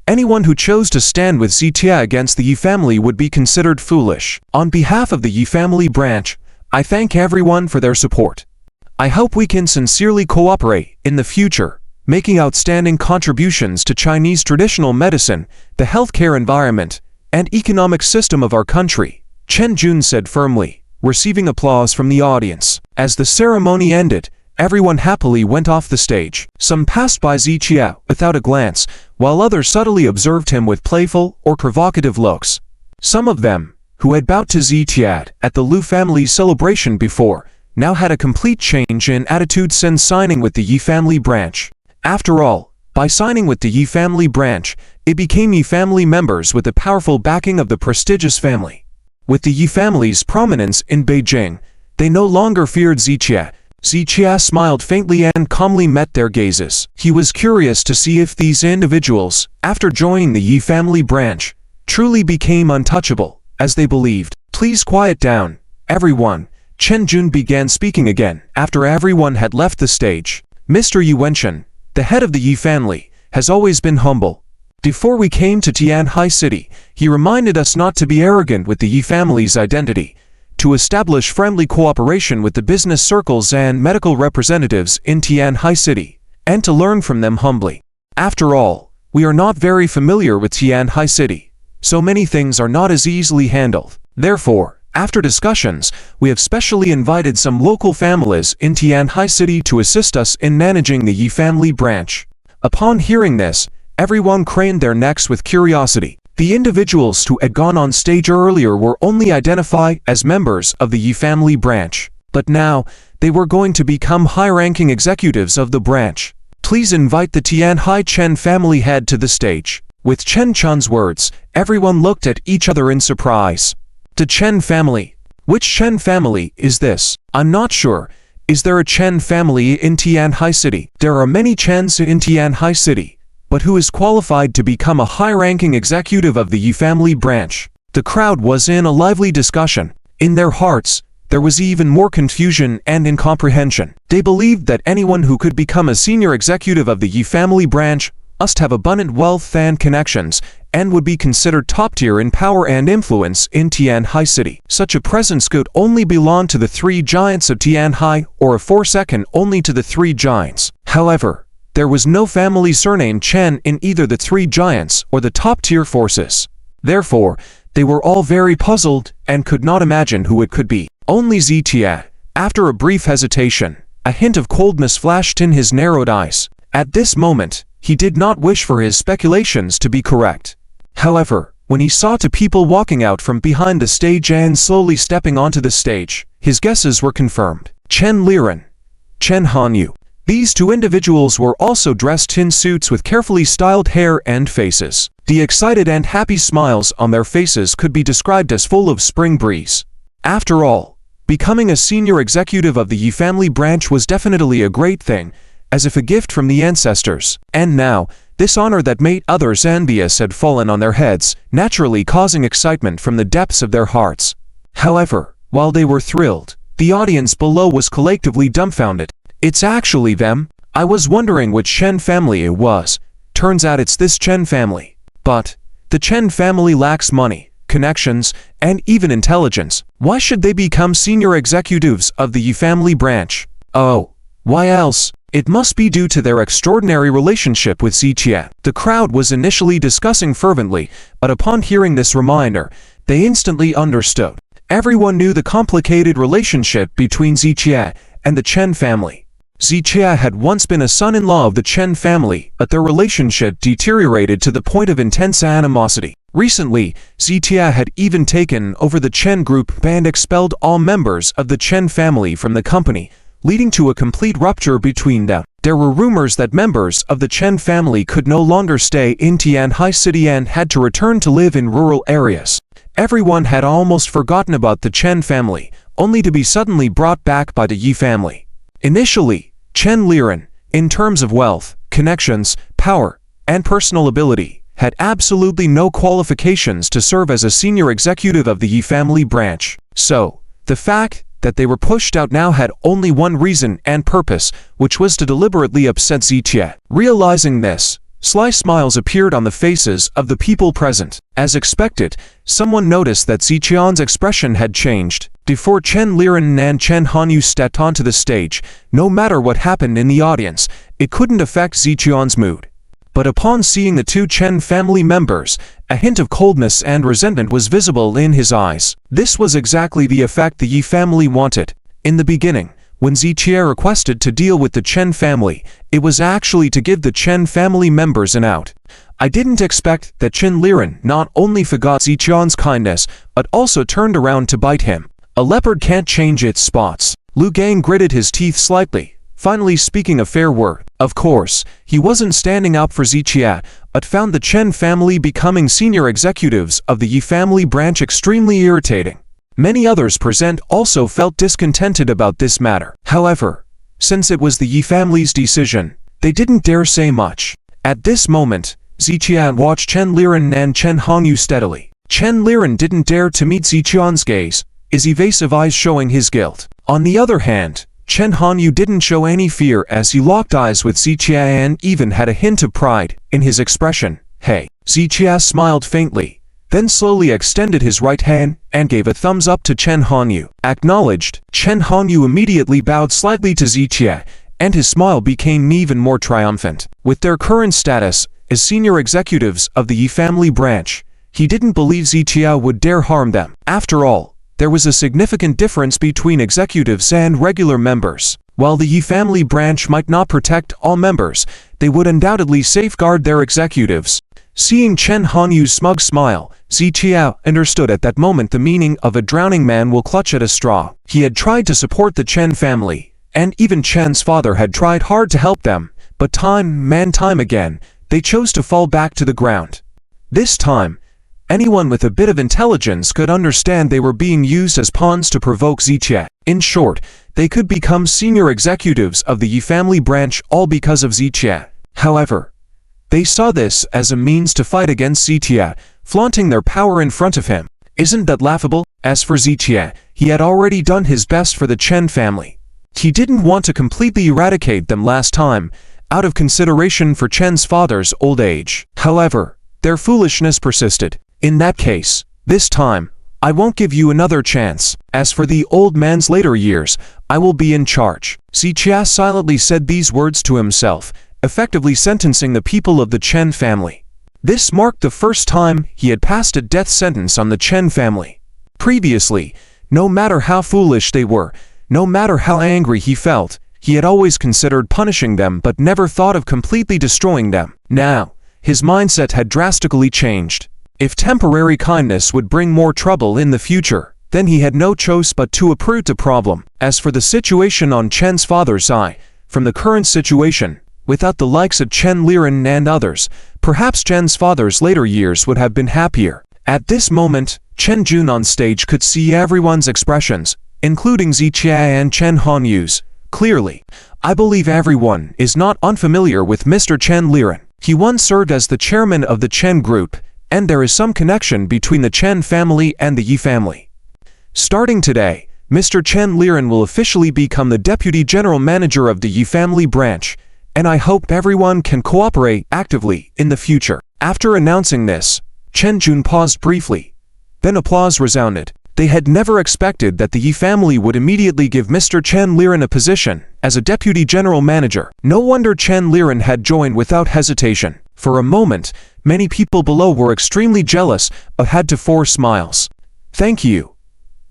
anyone who chose to stand with Zitia against the Yi family would be considered foolish. On behalf of the Yi family branch, I thank everyone for their support. I hope we can sincerely cooperate in the future, making outstanding contributions to Chinese traditional medicine, the healthcare environment, and economic system of our country, Chen Jun said firmly, receiving applause from the audience. As the ceremony ended, everyone happily went off the stage. Some passed by Zitia without a glance, while others subtly observed him with playful or provocative looks. Some of them, who had bowed to Zitia at the Liu family's celebration before, now had a complete change in attitude since signing with the Yi family branch. After all, by signing with the Yi family branch, it became Yi family members with the powerful backing of the prestigious family. With the Yi family's prominence in Beijing, they no longer feared Zitia. Zitia smiled faintly and calmly met their gazes. He was curious to see if these individuals, after joining the Yi family branch, truly became untouchable, as they believed. Please quiet down, everyone. Chen Jun began speaking again, after everyone had left the stage. Mr. Yu Wenchen, the head of the Yi family, has always been humble. Before we came to Tianhai City, he reminded us not to be arrogant with the Yi family's identity, to establish friendly cooperation with the business circles and medical representatives in Tianhai City, and to learn from them humbly. After all, we are not very familiar with Tianhai City, so many things are not as easily handled. Therefore, after discussions, we have specially invited some local families in Tianhai City to assist us in managing the Yi family branch. Upon hearing this, Everyone craned their necks with curiosity. The individuals who had gone on stage earlier were only identified as members of the Yi family branch, but now they were going to become high-ranking executives of the branch. Please invite the Tianhai Chen family head to the stage. With Chen Chun's words, everyone looked at each other in surprise. The Chen family? Which Chen family is this? I'm not sure. Is there a Chen family in Tianhai City? There are many Chens in Tianhai City, but who is qualified to become a high-ranking executive of the Yi family branch? The crowd was in a lively discussion. In their hearts, there was even more confusion and incomprehension. They believed that anyone who could become a senior executive of the Yi family branch must have abundant wealth and connections, and would be considered top-tier in power and influence in Tianhai City. Such a presence could only belong to the three giants of Tianhai, or a four-second only to the three giants. However, there was no family surname Chen in either the three giants or the top-tier forces. Therefore, they were all very puzzled and could not imagine who it could be. Only Zitia. After a brief hesitation, a hint of coldness flashed in his narrowed eyes. At this moment, he did not wish for his speculations to be correct. However, when he saw two people walking out from behind the stage and slowly stepping onto the stage, his guesses were confirmed. Chen Liren, Chen Hanyu. These two individuals were also dressed in suits with carefully styled hair and faces. The excited and happy smiles on their faces could be described as full of spring breeze. After all, becoming a senior executive of the Yi family branch was definitely a great thing, as if a gift from the ancestors. And now, this honor that made others envious had fallen on their heads, naturally causing excitement from the depths of their hearts. However, while they were thrilled, the audience below was collectively dumbfounded. It's actually them. I was wondering which Chen family it was. Turns out it's this Chen family. But the Chen family lacks money, connections, and even intelligence. Why should they become senior executives of the Yi family branch? Oh, why else? It must be due to their extraordinary relationship with Zitia. The crowd was initially discussing fervently, but upon hearing this reminder, they instantly understood. Everyone knew the complicated relationship between Zitia and the Chen family. Zitia had once been a son-in-law of the Chen family, but their relationship deteriorated to the point of intense animosity. Recently, Zitia had even taken over the Chen group and expelled all members of the Chen family from the company, leading to a complete rupture between them. There were rumors that members of the Chen family could no longer stay in Tianhai City and had to return to live in rural areas. Everyone had almost forgotten about the Chen family, only to be suddenly brought back by the Yi family. Initially, Chen Liren, in terms of wealth, connections, power, and personal ability, had absolutely no qualifications to serve as a senior executive of the Yi family branch. So, the fact that they were pushed out now had only one reason and purpose, which was to deliberately upset Zitia. Realizing this, sly smiles appeared on the faces of the people present. As expected, someone noticed that Zitian's expression had changed. Before Chen Liren and Chen Hanyu stepped onto the stage, no matter what happened in the audience, it couldn't affect Zitian's mood. But upon seeing the two Chen family members, a hint of coldness and resentment was visible in his eyes. This was exactly the effect the Yi family wanted. In the beginning, when Zitia requested to deal with the Chen family, it was actually to give the Chen family members an out. I didn't expect that Chen Liren not only forgot Zitian's kindness, but also turned around to bite him. A leopard can't change its spots. Lu Gang gritted his teeth slightly, finally speaking a fair word. Of course, he wasn't standing up for Zitia, but found the Chen family becoming senior executives of the Yi family branch extremely irritating. Many others present also felt discontented about this matter. However, since it was the Yi family's decision, they didn't dare say much. At this moment, Zitia watched Chen Liren and Chen Hanyu steadily. Chen Liren didn't dare to meet Zitian's gaze, his evasive eyes showing his guilt. On the other hand, Chen Hanyu didn't show any fear as he locked eyes with Zitia and even had a hint of pride in his expression. Hey. Zitia smiled faintly, then slowly extended his right hand and gave a thumbs up to Chen Hanyu. Acknowledged, Chen Hanyu immediately bowed slightly to Zitia, and his smile became even more triumphant. With their current status as senior executives of the Yi family branch, he didn't believe Zitia would dare harm them. After all, there was a significant difference between executives and regular members. While the Yi family branch might not protect all members, they would undoubtedly safeguard their executives. Seeing Chen Hanyu's smug smile, Ziqiao understood at that moment the meaning of a drowning man will clutch at a straw. He had tried to support the Chen family, and even Chen's father had tried hard to help them, but time again, they chose to fall back to the ground. This time, anyone with a bit of intelligence could understand they were being used as pawns to provoke Ziqiao. In short, they could become senior executives of the Yi family branch all because of Ziqiao. However, they saw this as a means to fight against Ziqiao, flaunting their power in front of him. Isn't that laughable? As for Ziqiao, he had already done his best for the Chen family. He didn't want to completely eradicate them last time, out of consideration for Chen's father's old age. However, their foolishness persisted. In that case, this time, I won't give you another chance. As for the old man's later years, I will be in charge. Ziqiao silently said these words to himself, effectively sentencing the people of the Chen family. This marked the first time he had passed a death sentence on the Chen family. Previously, no matter how foolish they were, no matter how angry he felt, he had always considered punishing them but never thought of completely destroying them. Now, his mindset had drastically changed. If temporary kindness would bring more trouble in the future, then he had no choice but to uproot the problem. As for the situation on Chen's father's side, from the current situation, without the likes of Chen Liren and others, perhaps Chen's father's later years would have been happier. At this moment, Chen Jun on stage could see everyone's expressions, including Ziqiao and Chen Hanyu's. Clearly, I believe everyone is not unfamiliar with Mr. Chen Liren. He once served as the chairman of the Chen group, and there is some connection between the Chen family and the Yi family. Starting today, Mr. Chen Liren will officially become the deputy general manager of the Yi family branch, and I hope everyone can cooperate actively in the future. After announcing this, Chen Jun paused briefly. Then applause resounded. They had never expected that the Yi family would immediately give Mr. Chen Liren a position as a deputy general manager. No wonder Chen Liren had joined without hesitation. For a moment, many people below were extremely jealous, but had to force smiles. Thank you.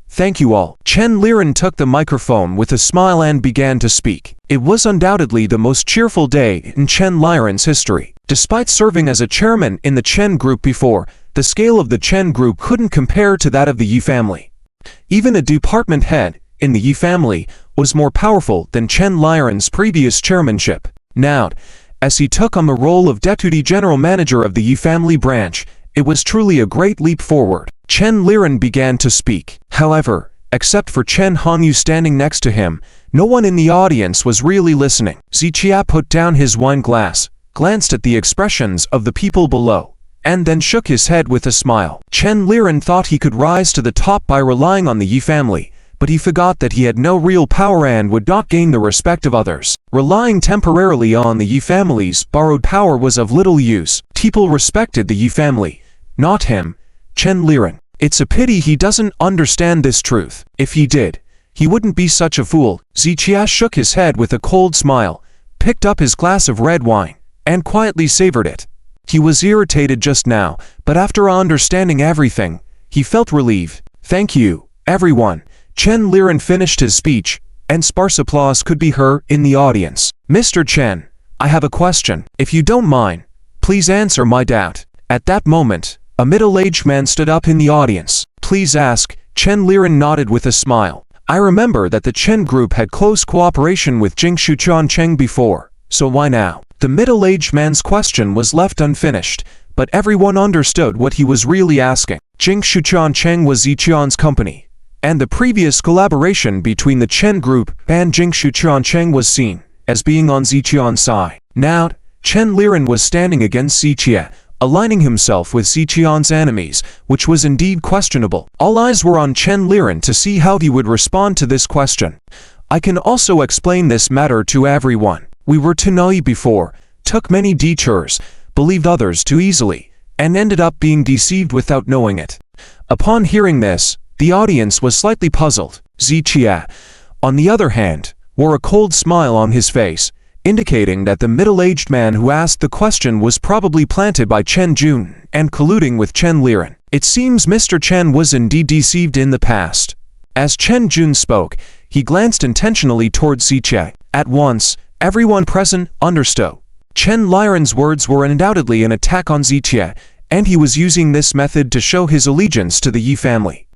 Thank you all. Chen Liren took the microphone with a smile and began to speak. It was undoubtedly the most cheerful day in Chen Liren's history. Despite serving as a chairman in the Chen group before, the scale of the Chen group couldn't compare to that of the Yi family. Even a department head in the Yi family was more powerful than Chen Liren's previous chairmanship. Now, as he took on the role of deputy general manager of the Yi family branch, it was truly a great leap forward. Chen Liren began to speak. However, except for Chen Hanyu standing next to him, no one in the audience was really listening. Ziqiao put down his wine glass, glanced at the expressions of the people below, and then shook his head with a smile. Chen Liren thought he could rise to the top by relying on the Yi family, but he forgot that he had no real power and would not gain the respect of others. Relying temporarily on the Yi family's borrowed power was of little use. People respected the Yi family, not him, Chen Liren. It's a pity he doesn't understand this truth. If he did, he wouldn't be such a fool. Ziqiao shook his head with a cold smile, picked up his glass of red wine, and quietly savored it. He was irritated just now, but after understanding everything, he felt relieved. Thank you, everyone. Chen Liren finished his speech, and sparse applause could be heard in the audience. Mr. Chen, I have a question. If you don't mind, please answer my doubt. At that moment, a middle-aged man stood up in the audience. Please ask. Chen Liren nodded with a smile. I remember that the Chen group had close cooperation with Jingshu Cheng before, so why now? The middle-aged man's question was left unfinished, but everyone understood what he was really asking. Jingshu Cheng was Ziqiao's company, and the previous collaboration between the Chen group and Jingshu Cheng was seen as being on Ziqiao's side. Now, Chen Liren was standing against Ziqiao, aligning himself with Ziqiao's enemies, which was indeed questionable. All eyes were on Chen Liren to see how he would respond to this question. I can also explain this matter to everyone. We were too naive before, took many detours, believed others too easily, and ended up being deceived without knowing it. Upon hearing this, the audience was slightly puzzled. Ziqiao, on the other hand, wore a cold smile on his face, indicating that the middle-aged man who asked the question was probably planted by Chen Jun and colluding with Chen Liren. It seems Mr. Chen was indeed deceived in the past. As Chen Jun spoke, he glanced intentionally towards Ziqie. At once, everyone present understood. Chen Liren's words were undoubtedly an attack on Ziqie, and he was using this method to show his allegiance to the Yi family.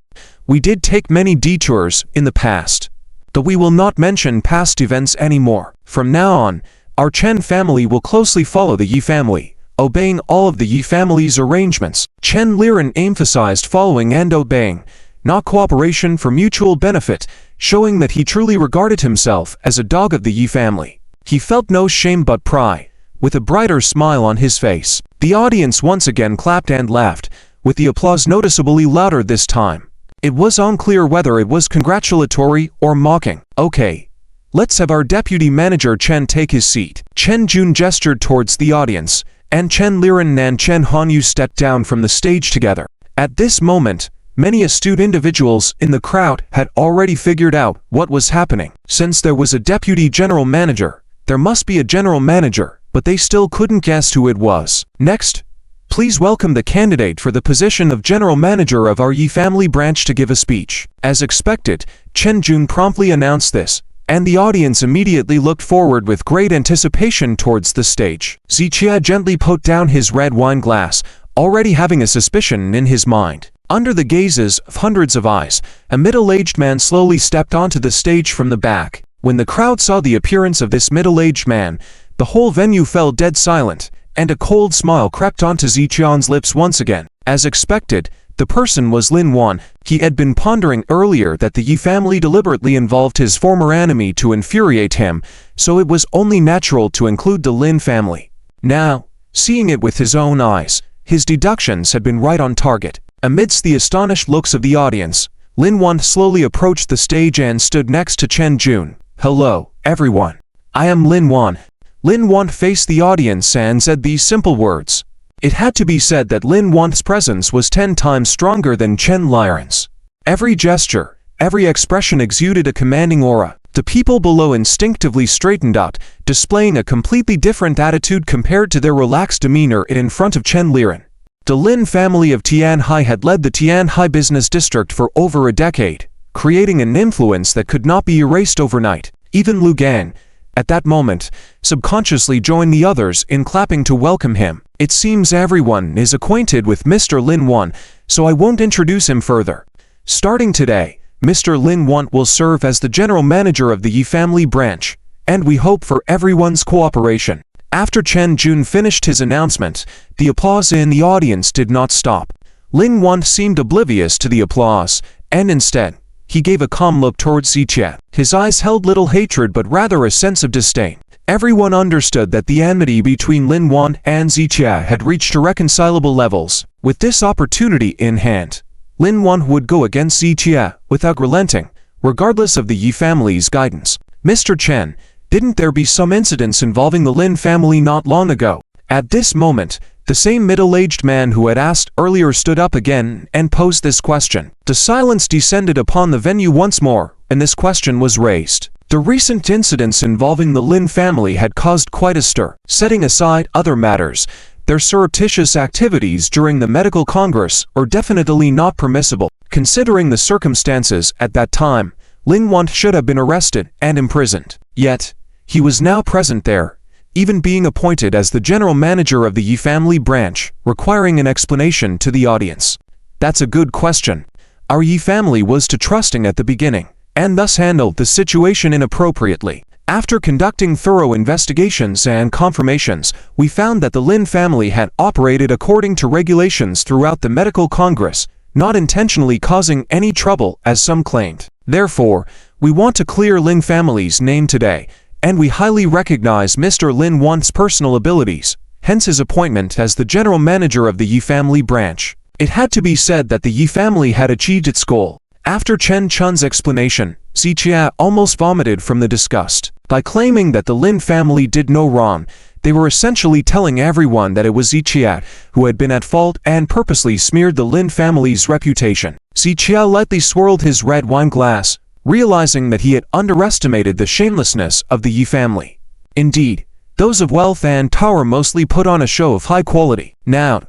We did take many detours in the past, but we will not mention past events anymore. From now on, our Chen family will closely follow the Yi family, obeying all of the Yi family's arrangements. Chen Liren emphasized following and obeying, not cooperation for mutual benefit, showing that he truly regarded himself as a dog of the Yi family. He felt no shame but pride, with a brighter smile on his face. The audience once again clapped and laughed, with the applause noticeably louder this time. It was unclear whether it was congratulatory or mocking. Okay, let's have our deputy manager Chen take his seat. Chen Jun gestured towards the audience, and Chen Liren and Chen Hanyu stepped down from the stage together. At this moment, many astute individuals in the crowd had already figured out what was happening. Since there was a deputy general manager, there must be a general manager, but they still couldn't guess who it was. Next, please welcome the candidate for the position of general manager of our Yi family branch to give a speech. As expected, Chen Jun promptly announced this, and the audience immediately looked forward with great anticipation towards the stage. Ziqie gently put down his red wine glass, already having a suspicion in his mind. Under the gazes of hundreds of eyes, a middle-aged man slowly stepped onto the stage from the back. When the crowd saw the appearance of this middle-aged man, the whole venue fell dead silent, and a cold smile crept onto Ziqian's lips once again. As expected, the person was Lin Wan. He had been pondering earlier that the Yi family deliberately involved his former enemy to infuriate him, so it was only natural to include the Lin family. Now, seeing it with his own eyes, his deductions had been right on target. Amidst the astonished looks of the audience, Lin Wan slowly approached the stage and stood next to Chen Jun. "Hello, everyone. I am Lin Wan." Lin Wan faced the audience and said these simple words. It had to be said that Lin Wan's presence was 10 times stronger than Chen Liren's. Every gesture, every expression exuded a commanding aura. The people below instinctively straightened out, displaying a completely different attitude compared to their relaxed demeanor in front of Chen Liren. The Lin family of Tianhai had led the Tianhai business district for over a decade, creating an influence that could not be erased overnight. Even Lu Gan, at that moment, subconsciously joined the others in clapping to welcome him. It seems everyone is acquainted with Mr. Lin Wan, so I won't introduce him further. Starting today, Mr. Lin Wan will serve as the general manager of the Yi family branch, and we hope for everyone's cooperation. After Chen Jun finished his announcement, the applause in the audience did not stop. Lin Wan seemed oblivious to the applause, and instead, he gave a calm look towards Ziqie. His eyes held little hatred but rather a sense of disdain. Everyone understood that the enmity between Lin Wan and Ziqie had reached irreconcilable levels. With this opportunity in hand, Lin Wan would go against Ziqie without relenting, regardless of the Yi family's guidance. "Mr. Chen, didn't there be some incidents involving the Lin family not long ago?" At this moment, the same middle-aged man who had asked earlier stood up again and posed this question. The silence descended upon the venue once more, and this question was raised. The recent incidents involving the Lin family had caused quite a stir. Setting aside other matters, their surreptitious activities during the medical congress are definitely not permissible. Considering the circumstances at that time, Lin Wan should have been arrested and imprisoned. Yet, he was now present there, even being appointed as the general manager of the Yi family branch, requiring an explanation to the audience. That's a good question. Our Yi family was too trusting at the beginning, and thus handled the situation inappropriately. After conducting thorough investigations and confirmations, we found that the Lin family had operated according to regulations throughout the medical congress, not intentionally causing any trouble as some claimed. Therefore, we want to clear Lin family's name today, and we highly recognize Mr. Lin Wan's personal abilities, hence his appointment as the general manager of the Yi family branch. It had to be said that the Yi family had achieved its goal. After Chen Chun's explanation, Ziqie almost vomited from the disgust. By claiming that the Lin family did no wrong, they were essentially telling everyone that it was Ziqie who had been at fault and purposely smeared the Lin family's reputation. Ziqie lightly swirled his red wine glass, realizing that he had underestimated the shamelessness of the Yi family. Indeed, those of wealth and power mostly put on a show of high quality. Now,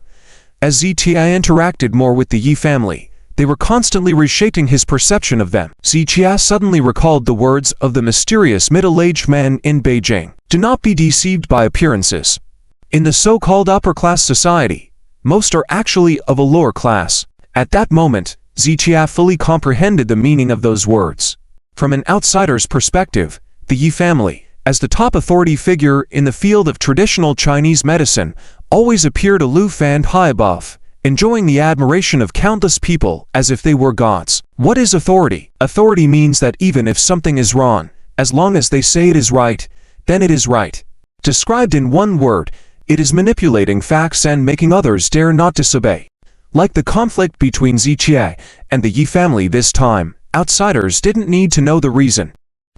As Zitia interacted more with the Yi family, they were constantly reshaping his perception of them. Zitia suddenly recalled the words of the mysterious middle-aged man in Beijing. Do not be deceived by appearances. In the so-called upper-class society, most are actually of a lower class. At that moment, Zitia fully comprehended the meaning of those words. From an outsider's perspective, the Yi family, as the top authority figure in the field of traditional Chinese medicine, always appeared aloof and high above, enjoying the admiration of countless people as if they were gods. What is authority? Authority means that even if something is wrong, as long as they say it is right, then it is right. Described in one word, it is manipulating facts and making others dare not disobey. Like the conflict between Zitia and the Yi family this time, outsiders didn't need to know the reason.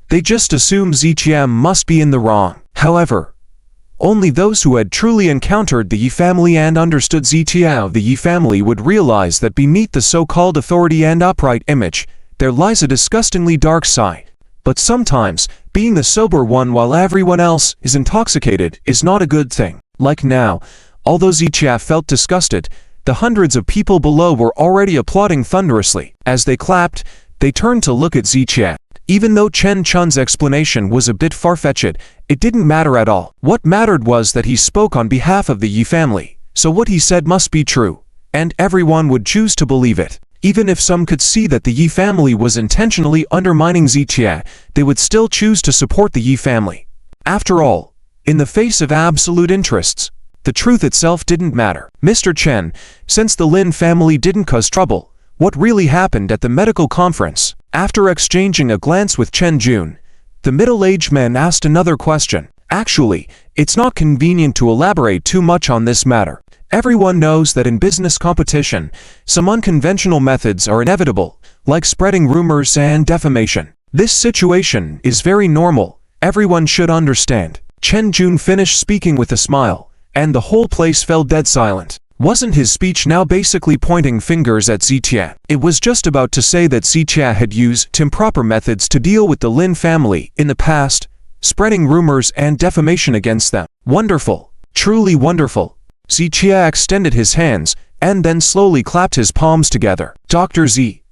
They just assumed Zitia must be in the wrong. However, only those who had truly encountered the Yi family and understood Zitia of the Yi family would realize that beneath the so-called authority and upright image, there lies a disgustingly dark side. But sometimes, being the sober one while everyone else is intoxicated is not a good thing. Like now, although Zitia felt disgusted, the hundreds of people below were already applauding thunderously. As they clapped, they turned to look at Zitia. Even though Chen Chun's explanation was a bit far-fetched, it didn't matter at all. What mattered was that he spoke on behalf of the Yi family, so what he said must be true, and everyone would choose to believe it. Even if some could see that the Yi family was intentionally undermining Zitia, they would still choose to support the Yi family. After all, in the face of absolute interests, the truth itself didn't matter. Mr. Chen, since the Lin family didn't cause trouble, what really happened at the medical conference? After exchanging a glance with Chen Jun, the middle-aged man asked another question. Actually, it's not convenient to elaborate too much on this matter. Everyone knows that in business competition, some unconventional methods are inevitable, like spreading rumors and defamation. This situation is very normal. Everyone should understand. Chen Jun finished speaking with a smile, and the whole place fell dead silent. Wasn't his speech now basically pointing fingers at Zitia? It was just about to say that Zitia had used improper methods to deal with the Lin family in the past, spreading rumors and defamation against them. Wonderful. Truly wonderful. Zitia extended his hands, and then slowly clapped his palms together. Dr. Z,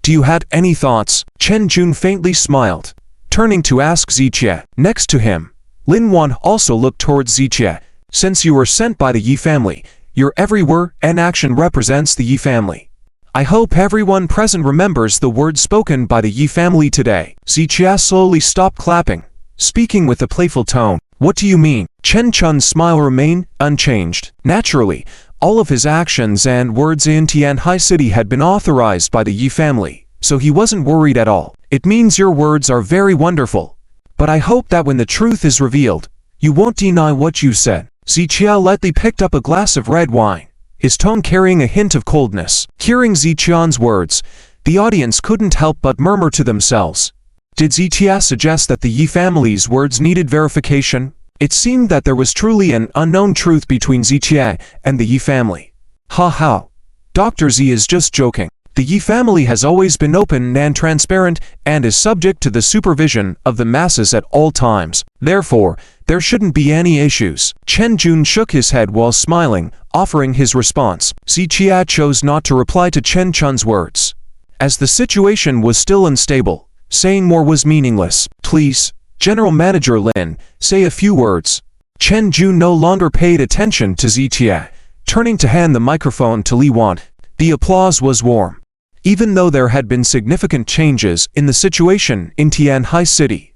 do you have any thoughts? Chen Jun faintly smiled, turning to ask Zitia. Next to him, Lin Wan also looked towards Zitia. Since you were sent by the Yi family, your every word and action represents the Yi family. I hope everyone present remembers the words spoken by the Yi family today. Zitia slowly stopped clapping, speaking with a playful tone. What do you mean? Chen Chun's smile remained unchanged. Naturally, all of his actions and words in Tianhai City had been authorized by the Yi family, so he wasn't worried at all. It means your words are very wonderful, but I hope that when the truth is revealed, you won't deny what you said. Zitia lightly picked up a glass of red wine, his tone carrying a hint of coldness. Hearing Zitian's words, the audience couldn't help but murmur to themselves. Did Zitia suggest that the Yi family's words needed verification? It seemed that there was truly an unknown truth between Zitia and the Yi family. Ha ha. Dr. Z is just joking. The Yi family has always been open and transparent and is subject to the supervision of the masses at all times. Therefore, there shouldn't be any issues. Chen Jun shook his head while smiling, offering his response. Zitia chose not to reply to Chen Chun's words. As the situation was still unstable, saying more was meaningless. Please, General Manager Lin, say a few words. Chen Jun no longer paid attention to Zitia, turning to hand the microphone to Li Wan. The applause was warm. Even though there had been significant changes in the situation in Tianhai City,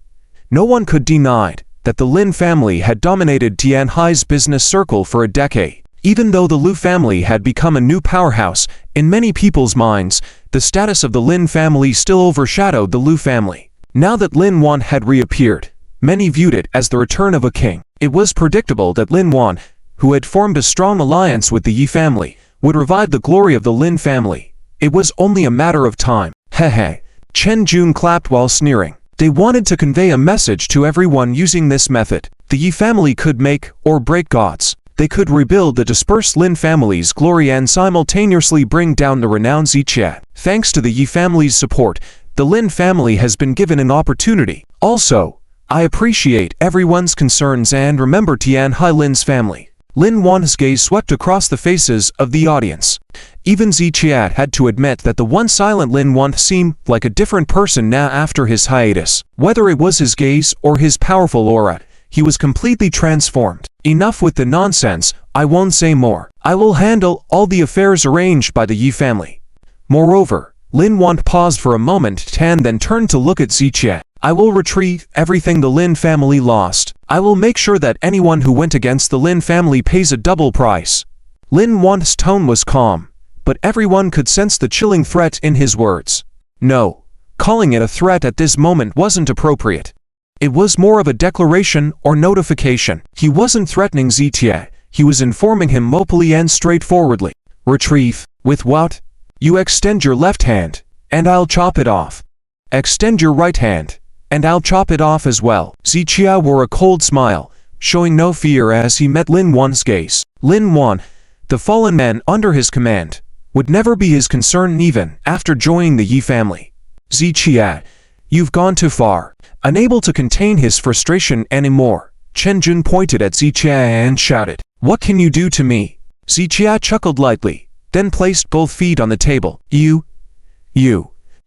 no one could deny that the Lin family had dominated Tianhai's business circle for a decade. Even though the Lu family had become a new powerhouse, in many people's minds, the status of the Lin family still overshadowed the Lu family. Now that Lin Wan had reappeared, many viewed it as the return of a king. It was predictable that Lin Wan, who had formed a strong alliance with the Yi family, would revive the glory of the Lin family. It was only a matter of time. Hehe. Chen Jun clapped while sneering. They wanted to convey a message to everyone using this method. The Yi family could make or break gods. They could rebuild the dispersed Lin family's glory and simultaneously bring down the renowned Zitia. Thanks to the Yi family's support, the Lin family has been given an opportunity. Also, I appreciate everyone's concerns and remember Tianhai Lin's family. Lin Wan's gaze swept across the faces of the audience. Even Ziqiat had to admit that the once silent Lin Wan seemed like a different person now after his hiatus. Whether it was his gaze or his powerful aura, he was completely transformed. Enough with the nonsense, I won't say more. I will handle all the affairs arranged by the Yi family. Moreover, Lin Wan paused for a moment and then turned to look at Ziqiat. I will retrieve everything the Lin family lost. I will make sure that anyone who went against the Lin family pays a double price. Lin Wan's tone was calm, but everyone could sense the chilling threat in his words. No, calling it a threat at this moment wasn't appropriate. It was more of a declaration or notification. He wasn't threatening Ziqiat, he was informing him openly and straightforwardly. Retrieve. With what? You extend your left hand, and I'll chop it off. Extend your right hand, and I'll chop it off as well. Ziqiat wore a cold smile, showing no fear as he met Lin Wan's gaze. Lin Wan, the fallen man under his command, would never be his concern even after joining the Yi family. Ziqiat, you've gone too far. Unable to contain his frustration anymore, Chen Jun pointed at Ziqiat and shouted, What can you do to me? Ziqiat chuckled lightly, then placed both feet on the table. You.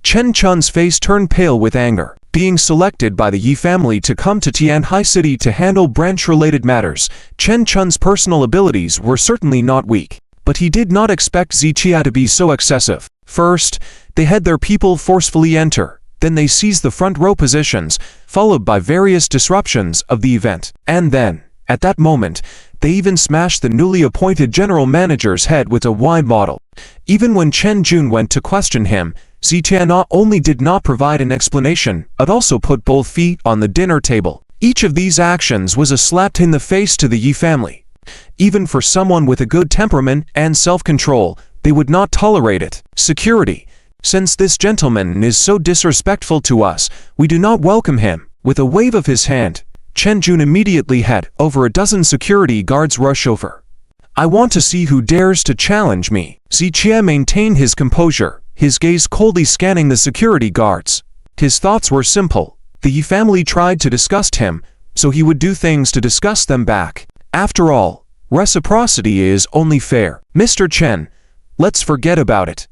Chen Chun's face turned pale with anger. Being selected by the Yi family to come to Tianhai City to handle branch-related matters, Chen Chun's personal abilities were certainly not weak. But he did not expect Ziqiat to be so excessive. First, they had their people forcefully enter, then they seized the front row positions, followed by various disruptions of the event. And then, at that moment, they even smashed the newly appointed general manager's head with a wine bottle. Even when Chen Jun went to question him, Ziqiat not only did not provide an explanation, but also put both feet on the dinner table. Each of these actions was a slap in the face to the Yi family. Even for someone with a good temperament and self-control, they would not tolerate it. Security. Since this gentleman is so disrespectful to us, we do not welcome him. With a wave of his hand, Chen Jun immediately had over a dozen security guards rush over. I want to see who dares to challenge me. Ziqiat maintained his composure, his gaze coldly scanning the security guards. His thoughts were simple. The Yi family tried to disgust him, so he would do things to disgust them back. After all, reciprocity is only fair. Mr. Chen, let's forget about it.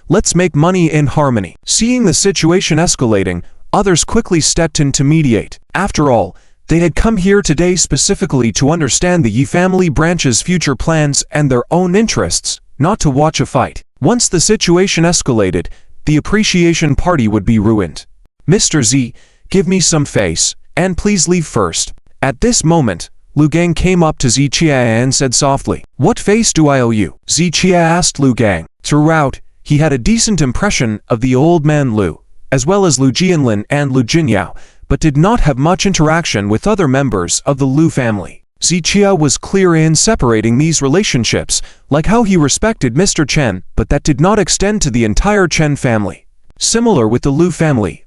Let's make money in harmony. Seeing the situation escalating, others quickly stepped in to mediate. After all, they had come here today specifically to understand the Yi family branch's future plans and their own interests, not to watch a fight. Once the situation escalated, the appreciation party would be ruined. Mr. Z, give me some face, and please leave first. At this moment, Lu Gang came up to Ziqiat and said softly, What face do I owe you? Ziqiat asked Lu Gang. Throughout, he had a decent impression of the old man Lu, as well as Lu Jianlin and Lu Jinyao, but did not have much interaction with other members of the Lu family. Ziqiat was clear in separating these relationships, like how he respected Mr. Chen, but that did not extend to the entire Chen family. Similar with the Lu family,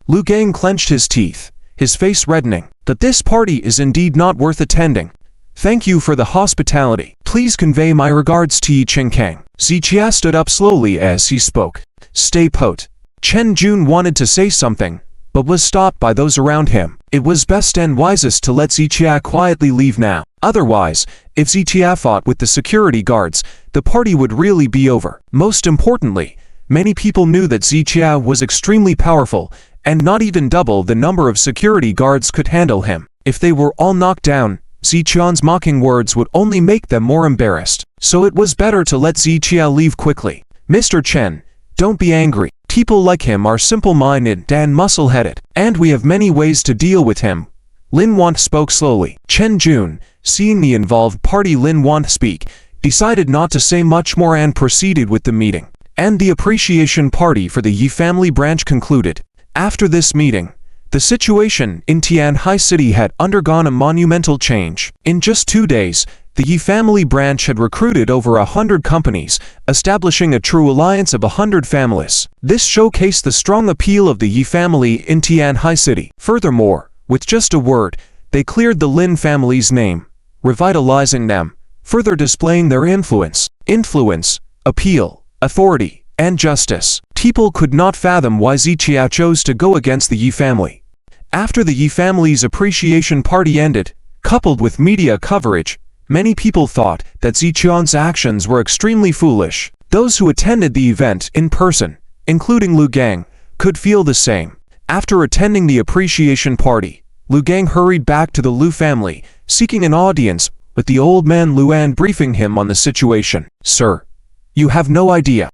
Lu Gang clenched his teeth, his face reddening. That this party is indeed not worth attending. Thank you for the hospitality. Please convey my regards to Yi Qingkang. Ziqiat stood up slowly as he spoke. Stay put. Chen Jun wanted to say something, but was stopped by those around him. It was best and wisest to let Ziqiat quietly leave now. Otherwise, if Ziqiat fought with the security guards, the party would really be over. Most importantly, many people knew that Ziqiat was extremely powerful, and not even double the number of security guards could handle him. If they were all knocked down, Ziqiat's mocking words would only make them more embarrassed. So it was better to let Ziqiat leave quickly. Mr. Chen, don't be angry. People like him are simple-minded and muscle-headed, and we have many ways to deal with him. Lin Wan spoke slowly. Chen Jun, seeing the involved party Lin Wan speak, decided not to say much more and proceeded with the meeting. And the appreciation party for the Yi family branch concluded. After this meeting, the situation in Tianhai City had undergone a monumental change. In just 2 days, the Yi family branch had recruited over 100 companies, establishing a true alliance of 100 families. This showcased the strong appeal of the Yi family in Tianhai City. Furthermore, with just a word, they cleared the Lin family's name, revitalizing them, further displaying their influence, appeal, authority, and justice. People could not fathom why Ziqiat chose to go against the Yi family. After the Yi family's appreciation party ended, coupled with media coverage, Many people thought that Ziqian's actions were extremely foolish. Those who attended the event in person, including Lu Gang, could feel the same. After attending the appreciation party, Lu Gang hurried back to the Lu family, seeking an audience with the old man Luan, briefing him on the situation. "Sir, you have no idea.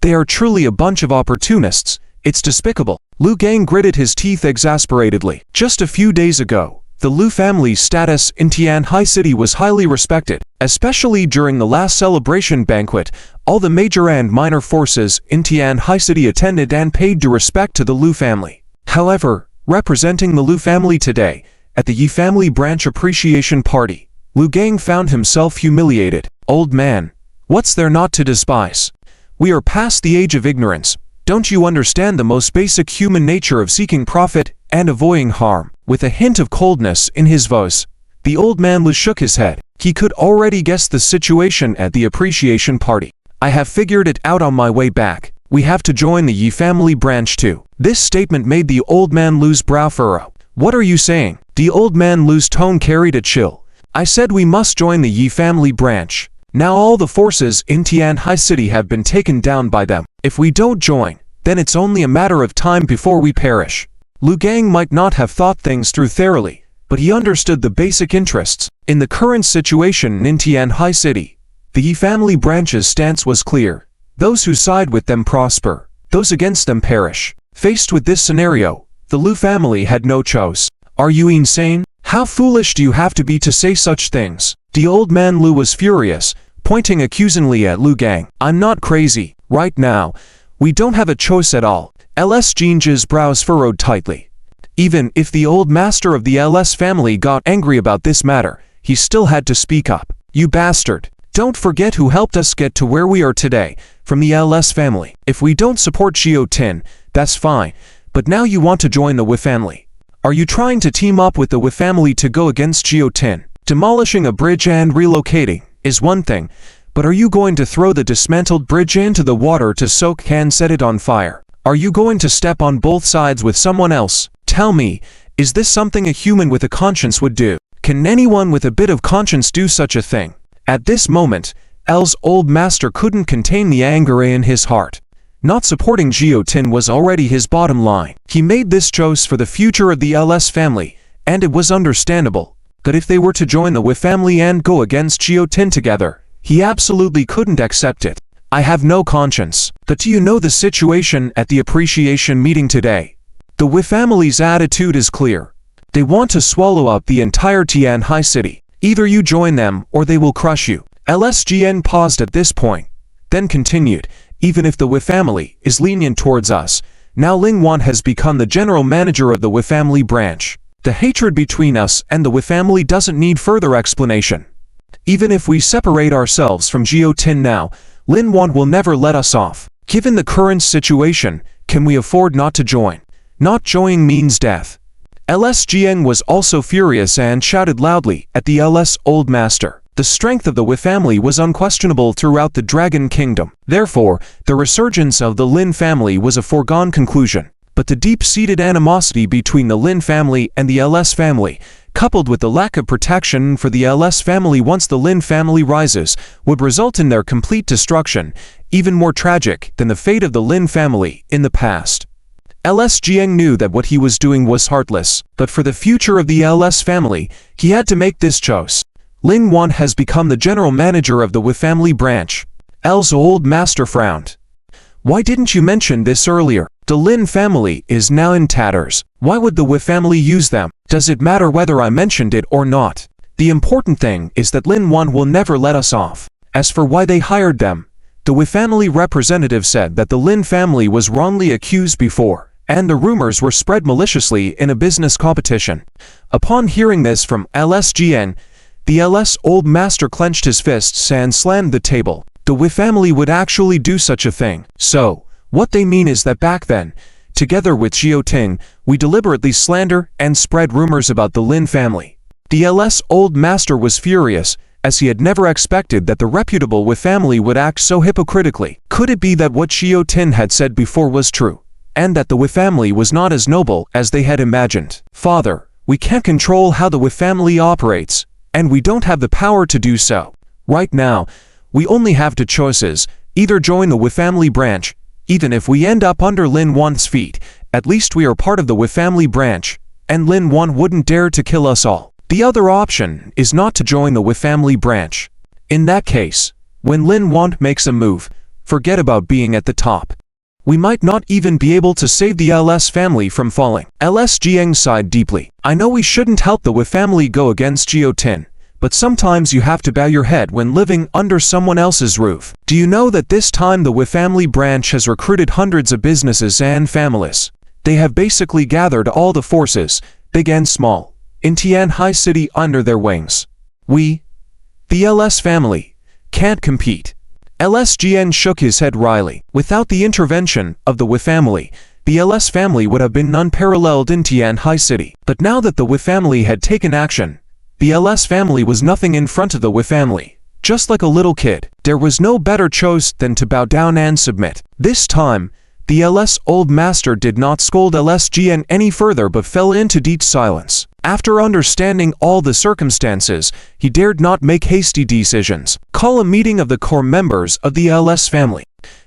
They are truly a bunch of opportunists. It's despicable." Lu Gang gritted his teeth exasperatedly. Just a few days ago, the Lu family's status in Tianhai City was highly respected, especially during the last celebration banquet. All the major and minor forces in Tianhai City attended and paid due respect to the Lu family. However, representing the Lu family today, at the Yi family branch appreciation party, Lu Gang found himself humiliated. "Old man, what's there not to despise? We are past the age of ignorance. Don't you understand the most basic human nature of seeking profit and avoiding harm?" With a hint of coldness in his voice, the old man Lu shook his head. He could already guess the situation at the appreciation party. "I have figured it out on my way back. We have to join the Yi family branch too." This statement made the old man Lu's brow furrow. "What are you saying?" The old man Lu's tone carried a chill. "I said we must join the Yi family branch. Now all the forces in Tianhai City have been taken down by them. If we don't join, then it's only a matter of time before we perish." Lu Gang might not have thought things through thoroughly, but he understood the basic interests. In the current situation in Tianhai City, the Yi family branch's stance was clear. Those who side with them prosper, those against them perish. Faced with this scenario, the Lu family had no choice. "Are you insane? How foolish do you have to be to say such things?" The old man Lu was furious, pointing accusingly at Lu Gang. "I'm not crazy. Right now, we don't have a choice at all." LS Jinji's brows furrowed tightly. Even if the old master of the LS family got angry about this matter, he still had to speak up. "You bastard. Don't forget who helped us get to where we are today, from the LS family. If we don't support Xiao Tin, that's fine, but now you want to join the Wi family. Are you trying to team up with the Wi family to go against Xiao Tin? Demolishing a bridge and relocating is one thing, but are you going to throw the dismantled bridge into the water to soak and set it on fire? Are you going to step on both sides with someone else? Tell me, is this something a human with a conscience would do? Can anyone with a bit of conscience do such a thing?" At this moment, L's old master couldn't contain the anger in his heart. Not supporting Xiao Tin was already his bottom line. He made this choice for the future of the LS family, and it was understandable. But if they were to join the Wi family and go against Xiao Tin together, he absolutely couldn't accept it. "I have no conscience." But do you know the situation at the appreciation meeting today? The Wi family's attitude is clear. They want to swallow up the entire Tianhai City. Either you join them or they will crush you. LSGN paused at this point, then continued, "Even if the Wi family is lenient towards us, now Ling Wan has become the general manager of the Wi family branch. The hatred between us and the Wi family doesn't need further explanation. Even if we separate ourselves from Xiao Tin now, Lin Wan will never let us off. Given the current situation, can we afford not to join? Not joining means death." LSGN was also furious and shouted loudly at the LS Old Master. The strength of the Wi family was unquestionable throughout the Dragon Kingdom. Therefore, the resurgence of the Lin family was a foregone conclusion. But the deep-seated animosity between the Lin family and the LS family, coupled with the lack of protection for the LS family once the Lin family rises, would result in their complete destruction, even more tragic than the fate of the Lin family in the past. LS Jiang knew that what he was doing was heartless, but for the future of the LS family, he had to make this choice. Ling Wan has become the general manager of the Wi family branch. L's old master frowned. "Why didn't you mention this earlier? The Lin family is now in tatters. Why would the Wi family use them? Does it matter whether I mentioned it or not? The important thing is that Lin Wan will never let us off. As for why they hired them, the Wi family representative said that the Lin family was wrongly accused before, and the rumors were spread maliciously in a business competition." Upon hearing this from LSGN, the LS Old Master clenched his fists and slammed the table. The Wi family would actually do such a thing. So, what they mean is that back then, together with Xiao Ting, we deliberately slander and spread rumors about the Lin family. The LS Old Master was furious, as he had never expected that the reputable Wi family would act so hypocritically. Could it be that what Xiao Tin had said before was true, and that the Wi family was not as noble as they had imagined? "Father, we can't control how the Wi family operates. and we don't have the power to do so. Right now, we only have two choices: either join the Wu family branch. Even if we end up under Lin Wan's feet, at least we are part of the Wu family branch, and Lin Wan wouldn't dare to kill us all. The other option is not to join the Wu family branch. In that case, when Lin Wan makes a move, forget about being at the top. We might not even be able to save the LS family from falling. LS Jiang sighed deeply. I know we shouldn't help the Wu family go against Jiotin, but sometimes you have to bow your head when living under someone else's roof. Do you know that this time the Wu family branch has recruited hundreds of businesses and families? They have basically gathered all the forces, big and small, in Tianhai City under their wings. We, the LS family, can't compete. LS Jian shook his head wryly. Without the intervention of the Wu family, the LS family would have been unparalleled in Tianhai City. But now that the Wu family had taken action, the LS family was nothing in front of the Wu family. Just like a little kid, there was no better choice than to bow down and submit. This time, the LS old master did not scold LS Jian any further but fell into deep silence. After understanding all the circumstances, he dared not make hasty decisions. Call a meeting of the core members of the LS family.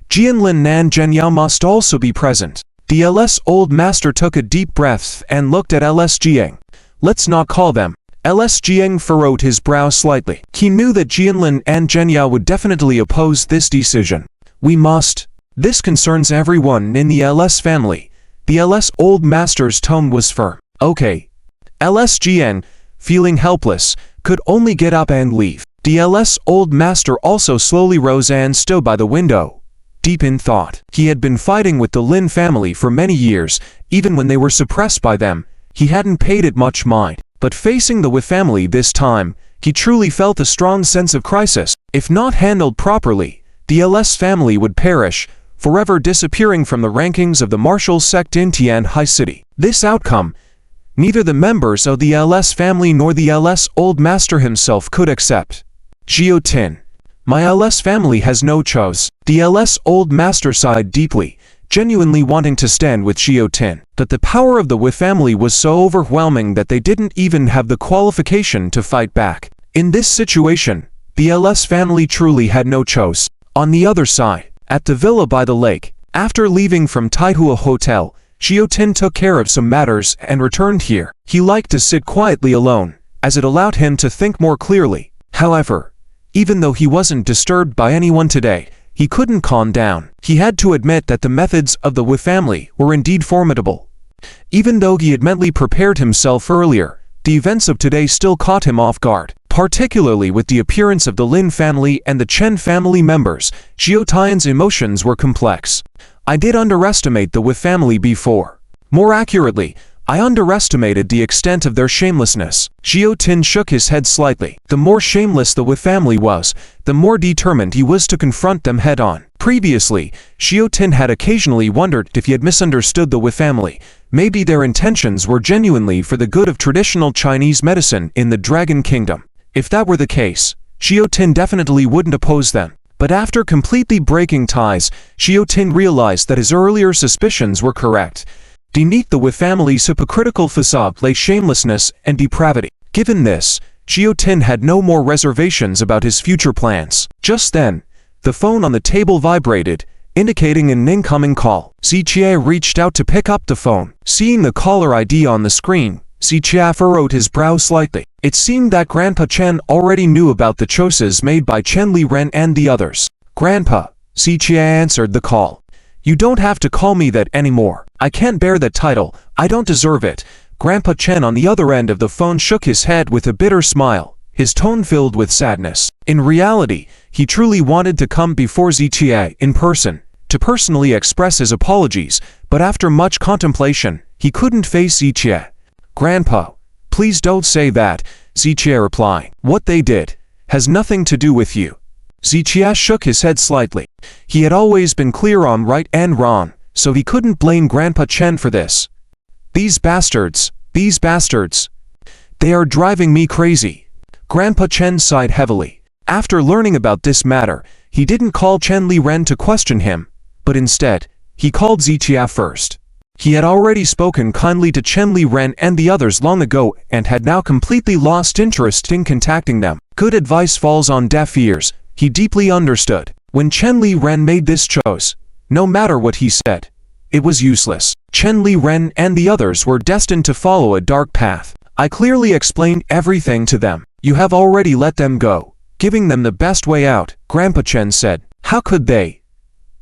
Jianlin and Zhenyao must also be present. The LS old master took a deep breath and looked at LS Jiang. Let's not call them. LS Jiang furrowed his brow slightly. He knew that Jianlin and Zhenyao would definitely oppose this decision. We must. This concerns everyone in the LS family. The LS old master's tone was firm. Okay. LS Jiang, feeling helpless, could only get up and leave. The LS old master also slowly rose and stood by the window, deep in thought. He had been fighting with the Lin family for many years. Even when they were suppressed by them, he hadn't paid it much mind. But facing the Wu family this time, he truly felt a strong sense of crisis. If not handled properly, the LS family would perish, forever disappearing from the rankings of the martial sect in Tianhai City. This outcome, neither the members of the LS family nor the LS old master himself could accept. Jiotin, my LS family has no choice. The LS old master sighed deeply, genuinely wanting to stand with Jiotin. But the power of the Wu family was so overwhelming that they didn't even have the qualification to fight back. In this situation, the LS family truly had no choice. On the other side, at the villa by the lake, after leaving from Taihua Hotel, Jiotin took care of some matters and returned here. He liked to sit quietly alone, as it allowed him to think more clearly. However, even though he wasn't disturbed by anyone today, he couldn't calm down. He had to admit that the methods of the Wu family were indeed formidable. Even though he had mentally prepared himself earlier, the events of today still caught him off guard. Particularly with the appearance of the Lin family and the Chen family members, Jiotin's emotions were complex. I did underestimate the Wu family before. More accurately, I underestimated the extent of their shamelessness. Jiotin shook his head slightly. The more shameless the Wu family was, the more determined he was to confront them head-on. Previously, Jiotin had occasionally wondered if he had misunderstood the Wu family. Maybe their intentions were genuinely for the good of traditional Chinese medicine in the Dragon Kingdom. If that were the case, Jiotin definitely wouldn't oppose them. But after completely breaking ties, Jiotin realized that his earlier suspicions were correct. Beneath the Wu family's hypocritical facade lay shamelessness and depravity. Given this, Jiotin had no more reservations about his future plans. Just then, the phone on the table vibrated, indicating an incoming call. Zichie reached out to pick up the phone. Seeing the caller ID on the screen, Zichie furrowed his brow slightly. It seemed that Grandpa Chen already knew about the choices made by Chen Liren and the others. Grandpa, Zichie answered the call. You don't have to call me that anymore. I can't bear that title. I don't deserve it. Grandpa Chen on the other end of the phone shook his head with a bitter smile, his tone filled with sadness. In reality, he truly wanted to come before Zichie in person, to personally express his apologies, but after much contemplation, he couldn't face Zichie. Grandpa, please don't say that, Zichie replied. What they did has nothing to do with you. Zichie shook his head slightly. He had always been clear on right and wrong, so he couldn't blame Grandpa Chen for this. These bastards, they are driving me crazy. Grandpa Chen sighed heavily. After learning about this matter, he didn't call Chen Liren to question him, but instead, he called Zichie first. He had already spoken kindly to Chen Li Ren and the others long ago and had now completely lost interest in contacting them. Good advice falls on deaf ears, he deeply understood. When Chen Li Ren made this choice, no matter what he said, it was useless. Chen Li Ren and the others were destined to follow a dark path. I clearly explained everything to them. You have already let them go, giving them the best way out, Grandpa Chen said. How could they?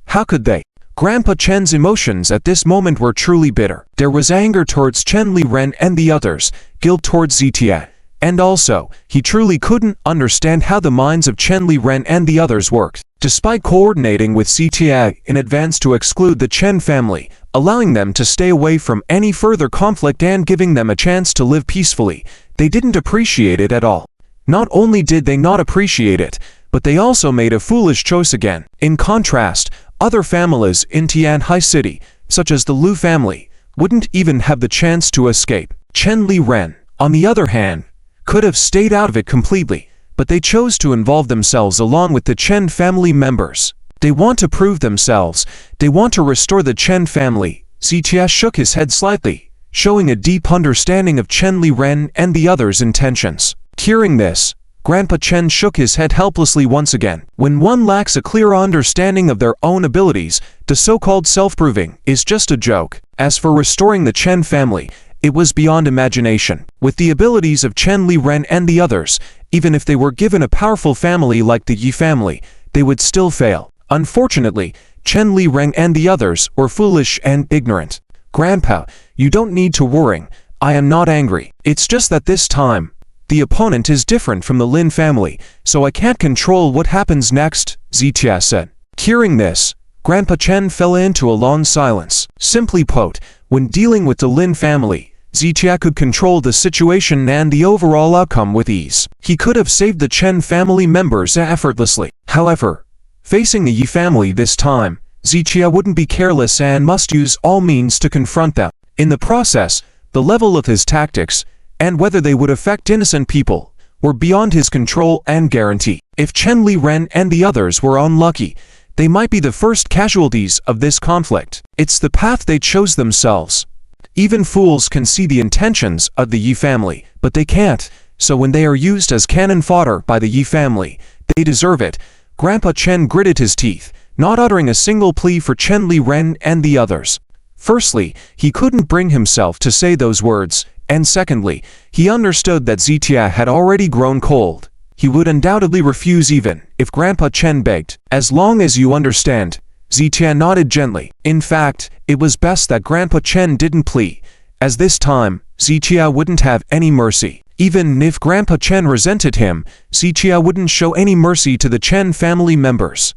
How could they? Grandpa Chen's emotions at this moment were truly bitter. There was anger towards Chen Li Ren and the others, guilt towards Zitia, and also, he truly couldn't understand how the minds of Chen Li Ren and the others worked. Despite coordinating with Zitia in advance to exclude the Chen family, allowing them to stay away from any further conflict and giving them a chance to live peacefully, they didn't appreciate it at all. Not only did they not appreciate it, but they also made a foolish choice again. In contrast, other families in Tianhai City, such as the Lu family, wouldn't even have the chance to escape. Chen Li Ren, on the other hand, could have stayed out of it completely, but they chose to involve themselves along with the Chen family members. They want to prove themselves. They want to restore the Chen family. Zitia shook his head slightly, showing a deep understanding of Chen Li Ren and the others' intentions. Hearing this, Grandpa Chen shook his head helplessly once again. When one lacks a clear understanding of their own abilities, the so-called self-proving is just a joke. As for restoring the Chen family, it was beyond imagination. With the abilities of Chen Li Ren and the others, even if they were given a powerful family like the Yi family, they would still fail. Unfortunately, Chen Li Ren and the others were foolish and ignorant. Grandpa, you don't need to worry. I am not angry. It's just that this time, the opponent is different from the Lin family, so I can't control what happens next, Zitia said. Hearing this, Grandpa Chen fell into a long silence. Simply put, when dealing with the Lin family, Zitia could control the situation and the overall outcome with ease. He could have saved the Chen family members effortlessly. However, facing the Yi family this time, Zitia wouldn't be careless and must use all means to confront them. In the process, the level of his tactics, and whether they would affect innocent people, were beyond his control and guarantee. If Chen Li Ren and the others were unlucky, they might be the first casualties of this conflict. It's the path they chose themselves. Even fools can see the intentions of the Yi family, but they can't, so when they are used as cannon fodder by the Yi family, they deserve it. Grandpa Chen gritted his teeth, not uttering a single plea for Chen Li Ren and the others. Firstly, he couldn't bring himself to say those words, and secondly, he understood that Zitia had already grown cold. He would undoubtedly refuse even if Grandpa Chen begged. As long as you understand, Zitia nodded gently. In fact, it was best that Grandpa Chen didn't plead, as this time, Zitia wouldn't have any mercy. Even if Grandpa Chen resented him, Zitia wouldn't show any mercy to the Chen family members.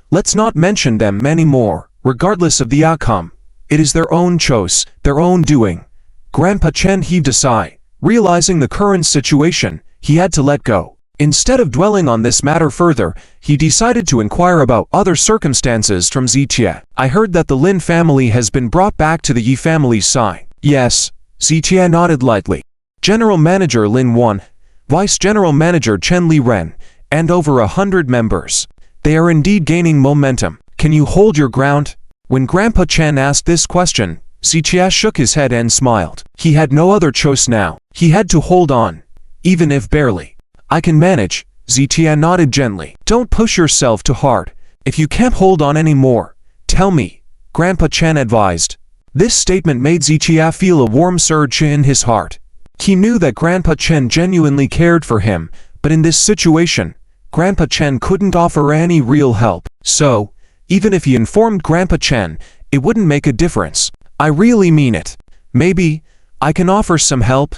Let's not mention them anymore, regardless of the outcome. It is their own choice, their own doing. Grandpa Chen heaved a sigh. Realizing the current situation, he had to let go. Instead of dwelling on this matter further, he decided to inquire about other circumstances from Zitia. I heard that the Lin family has been brought back to the Yi family's side. Yes, Zitia nodded lightly. General Manager Lin Wan, Vice General Manager Chen Li Ren, and over 100 members. They are indeed gaining momentum. Can you hold your ground? When Grandpa Chen asked this question, Zitia shook his head and smiled. He had no other choice now. He had to hold on, even if barely. I can manage, Zitia nodded gently. Don't push yourself too hard. If you can't hold on anymore, tell me, Grandpa Chen advised. This statement made Zitia feel a warm surge in his heart. He knew that Grandpa Chen genuinely cared for him, but in this situation, Grandpa Chen couldn't offer any real help. So, even if he informed Grandpa Chen, it wouldn't make a difference. I really mean it. Maybe I can offer some help?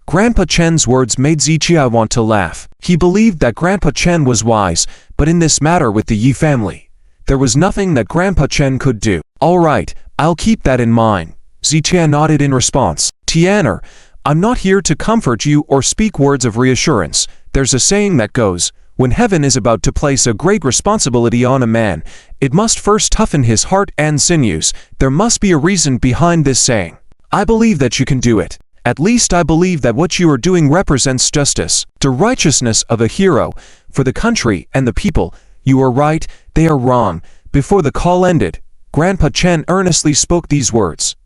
Grandpa Chen's words made Zitia want to laugh. He believed that Grandpa Chen was wise, but in this matter with the Yi family, there was nothing that Grandpa Chen could do. All right, I'll keep that in mind. Zitia nodded in response. Tianer, I'm not here to comfort you or speak words of reassurance. There's a saying that goes, when heaven is about to place a great responsibility on a man, it must first toughen his heart and sinews. There must be a reason behind this saying. I believe that you can do it. At least I believe that what you are doing represents justice, the righteousness of a hero, for the country and the people. You are right, they are wrong. Before the call ended, Grandpa Chen earnestly spoke these words.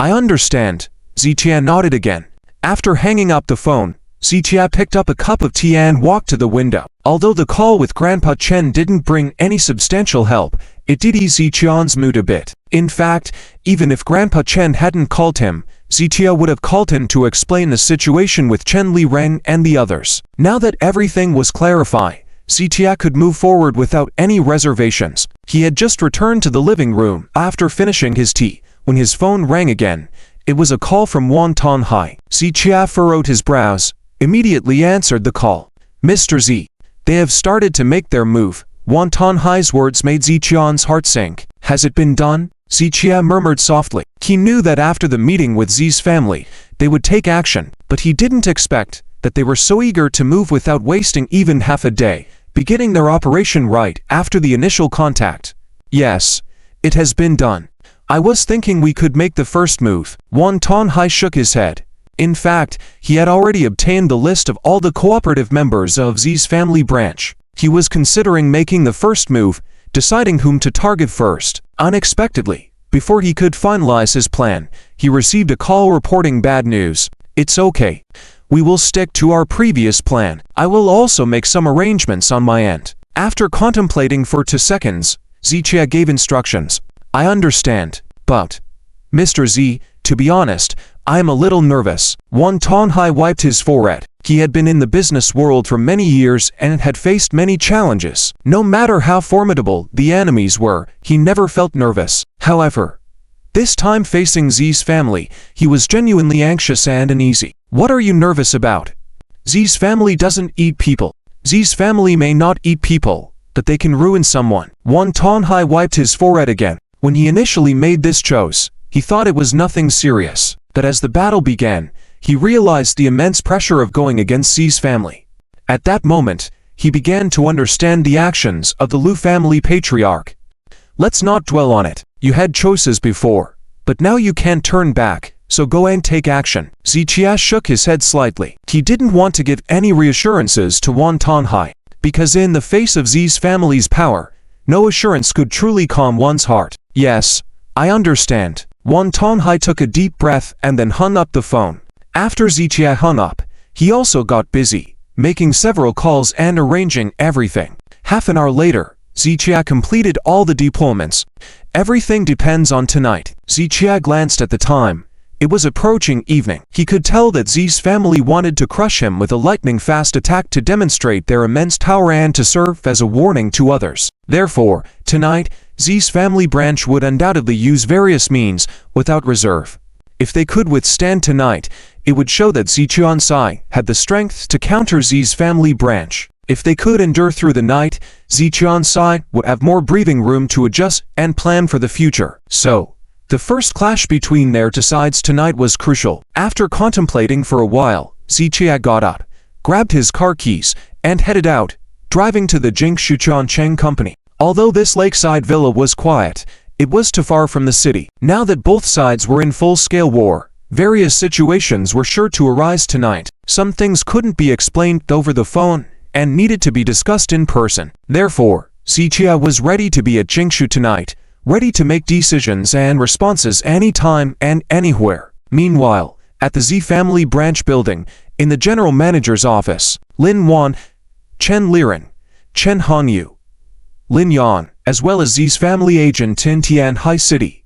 I understand. Zichia nodded again. After hanging up the phone, Zichia picked up a cup of tea and walked to the window. Although the call with Grandpa Chen didn't bring any substantial help, it did ease Zichia's mood a bit. In fact, even if Grandpa Chen hadn't called him, Zichia would have called him to explain the situation with Chen Liren and the others. Now that everything was clarified, Zichia could move forward without any reservations. He had just returned to the living room after finishing his tea, when his phone rang again. It was a call from Wan Tanhai. Zichia furrowed his brows, immediately answered the call. Mr. Z, they have started to make their move. Wan Tanhai's words made Zichia's heart sink. Has it been done? Zichia murmured softly. He knew that after the meeting with Z's family, they would take action, but he didn't expect that they were so eager to move without wasting even half a day, beginning their operation right after the initial contact. Yes, it has been done. I was thinking we could make the first move. Wan Tanhai shook his head. In fact, he had already obtained the list of all the cooperative members of Z's family branch. He was considering making the first move, deciding whom to target first. Unexpectedly, before he could finalize his plan, he received a call reporting bad news. It's okay. We will stick to our previous plan. I will also make some arrangements on my end. After contemplating for 2 seconds, Zichia gave instructions. I understand, but, Mr. Z, to be honest, I am a little nervous. Wan Tanhai wiped his forehead. He had been in the business world for many years and had faced many challenges. No matter how formidable the enemies were, he never felt nervous. However, this time facing Z's family, he was genuinely anxious and uneasy. What are you nervous about? Z's family doesn't eat people. Z's family may not eat people, but they can ruin someone. Wan Tanhai wiped his forehead again. When he initially made this choice, he thought it was nothing serious. But as the battle began, he realized the immense pressure of going against Z's family. At that moment, he began to understand the actions of the Lu family patriarch. Let's not dwell on it. You had choices before, but now you can't turn back, so go and take action. Zichia shook his head slightly. He didn't want to give any reassurances to Wan Tanhai, because in the face of Z's family's power, no assurance could truly calm one's heart. Yes, I understand. Wan Tanhai took a deep breath and then hung up the phone. After Zichia hung up, he also got busy, making several calls and arranging everything. Half an hour later, Zichia completed all the deployments. Everything depends on tonight. Zichia glanced at the time. It was approaching evening. He could tell that Z's family wanted to crush him with a lightning-fast attack to demonstrate their immense power and to serve as a warning to others. Therefore, tonight, Z's family branch would undoubtedly use various means without reserve. If they could withstand tonight, it would show that Zichiansai had the strength to counter Z's family branch. If they could endure through the night, Zichiansai would have more breathing room to adjust and plan for the future. So, the first clash between their two sides tonight was crucial. After contemplating for a while, Zichia got up, grabbed his car keys, and headed out, driving to the Jingshuchan Cheng Company. Although this lakeside villa was quiet, it was too far from the city. Now that both sides were in full-scale war, various situations were sure to arise tonight. Some things couldn't be explained over the phone and needed to be discussed in person. Therefore, Zichia was ready to be at Jingshu tonight, ready to make decisions and responses anytime and anywhere. Meanwhile, at the Z family branch building, in the general manager's office, Lin Wan, Chen Liren, Chen Hanyu, Lin Yan, as well as Z's family agent in Tianhai City,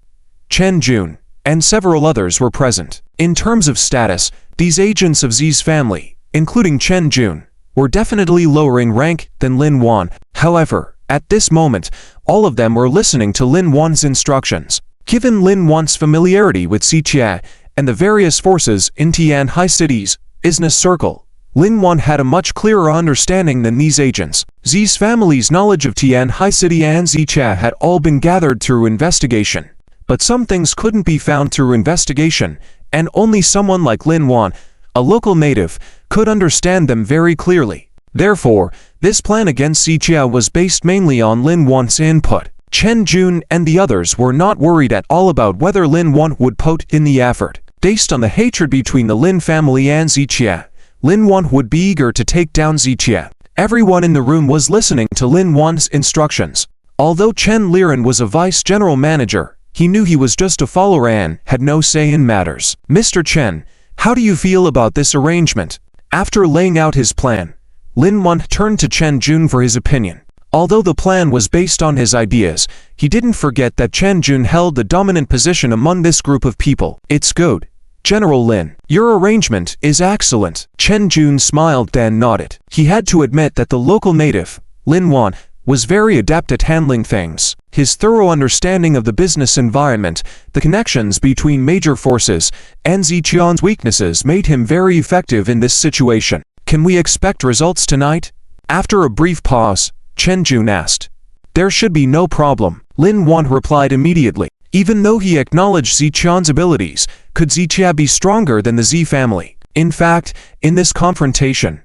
Chen Jun, and several others were present. In terms of status, these agents of Z's family, including Chen Jun, were definitely lower in rank than Lin Wan. However, at this moment, all of them were listening to Lin Wan's instructions. Given Lin Wan's familiarity with Zichia and the various forces in Tianhai City's business circle, Lin Wan had a much clearer understanding than these agents. Z's family's knowledge of Tianhai City and Zichia had all been gathered through investigation. But some things couldn't be found through investigation, and only someone like Lin Wan, a local native, could understand them very clearly. Therefore, this plan against Zichia was based mainly on Lin Wan's input. Chen Jun and the others were not worried at all about whether Lin Wan would put in the effort. Based on the hatred between the Lin family and Zichia, Lin Wan would be eager to take down Zichia. Everyone in the room was listening to Lin Wan's instructions. Although Chen Liren was a vice general manager, He knew he was just a follower and had no say in matters. Mr. Chen, how do you feel about this arrangement? After laying out his plan, Lin Wan turned to Chen Jun for his opinion. Although the plan was based on his ideas, he didn't forget that Chen Jun held the dominant position among this group of people. It's good, General Lin. Your arrangement is excellent. Chen Jun smiled then nodded. He had to admit that the local native, Lin Wan, was very adept at handling things. His thorough understanding of the business environment, the connections between major forces, and Ziqian's weaknesses made him very effective in this situation. Can we expect results tonight? After a brief pause, Chen Jun asked. There should be no problem, Lin Wan replied immediately. Even though he acknowledged Ziqian's abilities, could Ziqia be stronger than the Z family? In fact, in this confrontation,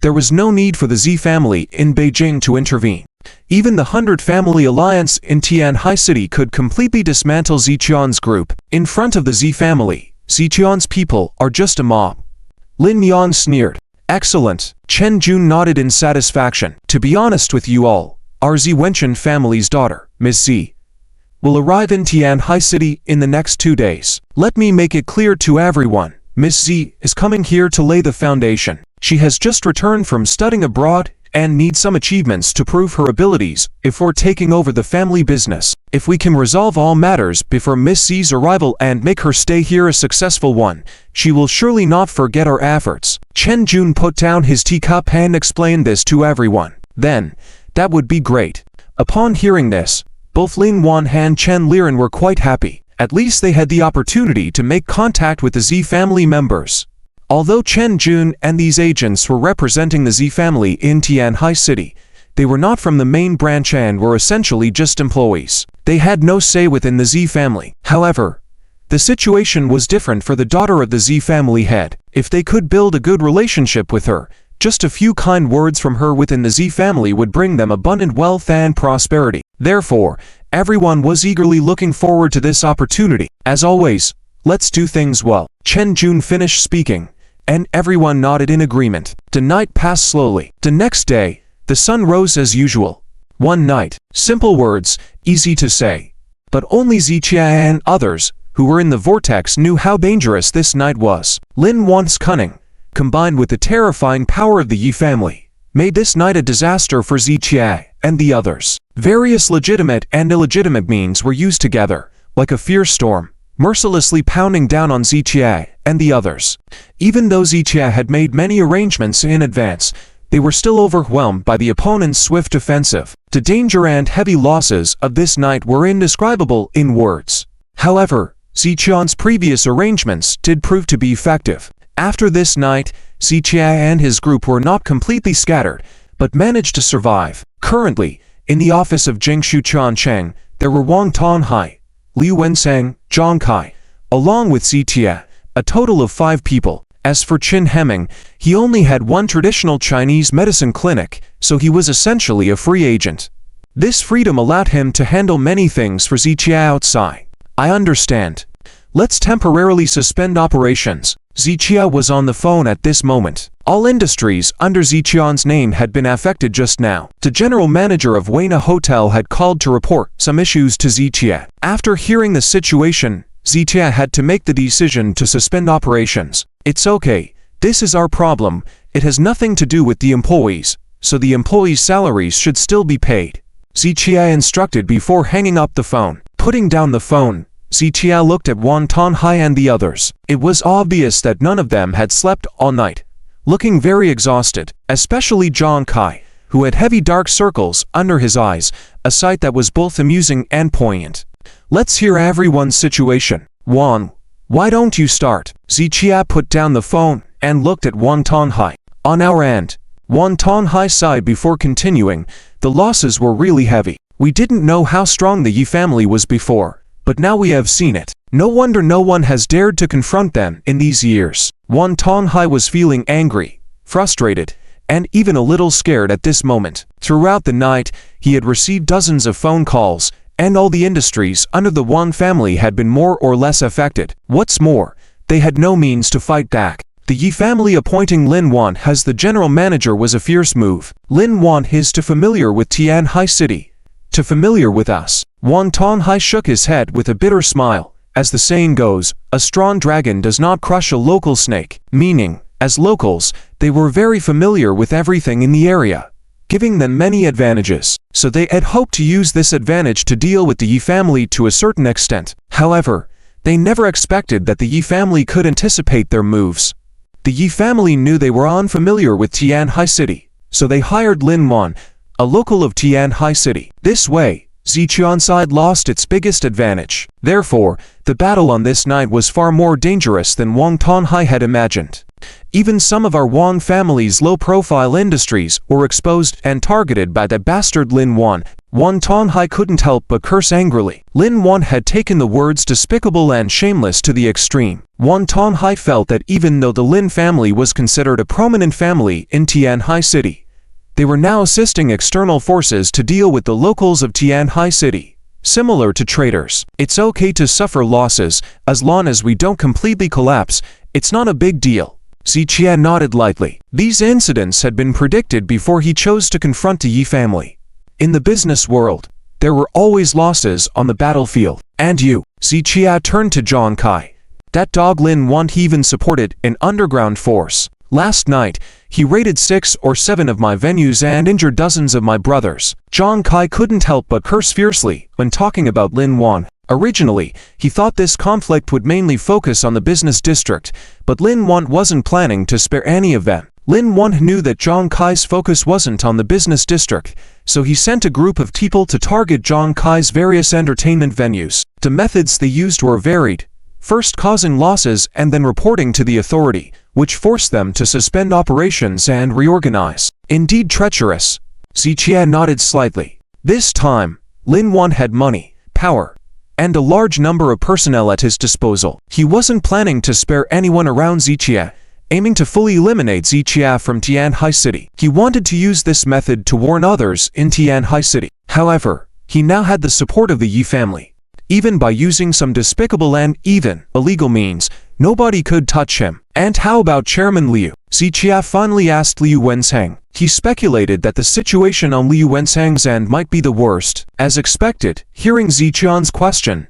there was no need for the Z family in Beijing to intervene. Even the 100 Family Alliance in Tianhai City could completely dismantle Ziqian's group. In front of the Z family, Ziqian's people are just a mob. Lin Yang sneered. Excellent. Chen Jun nodded in satisfaction. To be honest with you all, our Z Wenchen family's daughter, Miss Z, will arrive in Tianhai City in the next 2 days. Let me make it clear to everyone, Miss Z is coming here to lay the foundation. She has just returned from studying abroad and needs some achievements to prove her abilities before taking over the family business. If we can resolve all matters before Miss Z's arrival and make her stay here a successful one, she will surely not forget our efforts. Chen Jun put down his teacup and explained this to everyone. Then, that would be great. Upon hearing this, both Lin Wan and Chen Liren were quite happy. At least they had the opportunity to make contact with the Z family members. Although Chen Jun and these agents were representing the Z family in Tianhai City, they were not from the main branch and were essentially just employees. They had no say within the Z family. However, the situation was different for the daughter of the Z family head. If they could build a good relationship with her, just a few kind words from her within the Z family would bring them abundant wealth and prosperity. Therefore, everyone was eagerly looking forward to this opportunity. As always, let's do things well. Chen Jun finished speaking, and everyone nodded in agreement. The night passed slowly. The next day, the sun rose as usual. One night. Simple words, easy to say. But only Ziqia and others, who were in the vortex, knew how dangerous this night was. Lin Wan's cunning, combined with the terrifying power of the Yi family, made this night a disaster for Ziqia and the others. Various legitimate and illegitimate means were used together, like a fierce storm, mercilessly pounding down on Ziqia and the others. Even though Ziqia had made many arrangements in advance, they were still overwhelmed by the opponent's swift offensive. The danger and heavy losses of this night were indescribable in words. However, Ziqian's previous arrangements did prove to be effective. After this night, Ziqia and his group were not completely scattered, but managed to survive. Currently, in the office of Jingshu Changcheng, there were Wang Tonghai, Liu Wenseng, Zhang Kai, along with Ziqia, a total of 5 people. As for Qin Hemming, he only had one traditional Chinese medicine clinic, so he was essentially a free agent. This freedom allowed him to handle many things for Ziqia outside. I understand. Let's temporarily suspend operations. Ziqia was on the phone at this moment. All industries under Ziqian's name had been affected just now. The general manager of Weina Hotel had called to report some issues to Ziqia. After hearing the situation, Ziqia had to make the decision to suspend operations. It's okay. This is our problem. It has nothing to do with the employees, so the employees' salaries should still be paid. Ziqia instructed before hanging up the phone. Putting down the phone, Ziqia looked at Wang Tonghai and the others. It was obvious that none of them had slept all night, looking very exhausted, especially Zhang Kai, who had heavy dark circles under his eyes, a sight that was both amusing and poignant. Let's hear everyone's situation. Wang, why don't you start? Ziqia put down the phone and looked at Wang Tonghai. On our end, Wang Tonghai sighed before continuing. The losses were really heavy. We didn't know how strong the Yi family was before, but now we have seen it. No wonder no one has dared to confront them in these years. Wang Tonghai was feeling angry, frustrated, and even a little scared at this moment. Throughout the night, he had received dozens of phone calls, and all the industries under the Wang family had been more or less affected. What's more, they had no means to fight back. The Yi family appointing Lin Wan as the general manager was a fierce move. Lin Wan is too familiar with Tianhai City, too familiar with us. Wang Tonghai shook his head with a bitter smile. As the saying goes, a strong dragon does not crush a local snake, meaning, as locals, they were very familiar with everything in the area, giving them many advantages. So they had hoped to use this advantage to deal with the Yi family to a certain extent. However, they never expected that the Yi family could anticipate their moves. The Yi family knew they were unfamiliar with Tianhai City, so they hired Lin Wan, a local of Tianhai City. This way, Ziqian's side lost its biggest advantage. Therefore, the battle on this night was far more dangerous than Wang Tonghai had imagined. Even some of our Wang family's low-profile industries were exposed and targeted by the bastard Lin Wan. Wang Tonghai couldn't help but curse angrily. Lin Wan had taken the words despicable and shameless to the extreme. Wang Tonghai felt that even though the Lin family was considered a prominent family in Tianhai City, they were now assisting external forces to deal with the locals of Tianhai City. Similar to traitors, it's okay to suffer losses, as long as we don't completely collapse, it's not a big deal. Ziqian nodded lightly. These incidents had been predicted before he chose to confront the Yi family. In the business world, there were always losses on the battlefield. And you, Ziqian turned to Zhang Kai. That dog Lin Wan even supported an underground force. Last night, he raided 6 or 7 of my venues and injured dozens of my brothers. Zhang Kai couldn't help but curse fiercely when talking about Lin Wan. Originally, he thought this conflict would mainly focus on the business district, but Lin Wan wasn't planning to spare any of them. Lin Wan knew that Zhang Kai's focus wasn't on the business district, so he sent a group of people to target Zhang Kai's various entertainment venues. The methods they used were varied, first causing losses and then reporting to the authority, which forced them to suspend operations and reorganize. Indeed treacherous. Ziqian nodded slightly. This time, Lin Wan had money, power, and a large number of personnel at his disposal. He wasn't planning to spare anyone around Ziqian, aiming to fully eliminate Ziqian from Tianhai City. He wanted to use this method to warn others in Tianhai City. However, he now had the support of the Yi family. Even by using some despicable and even illegal means, nobody could touch him. And how about Chairman Liu? Ziqian finally asked Liu Wenzhang. He speculated that the situation on Liu Wenzhang's end might be the worst. As expected, hearing Ziqian's question,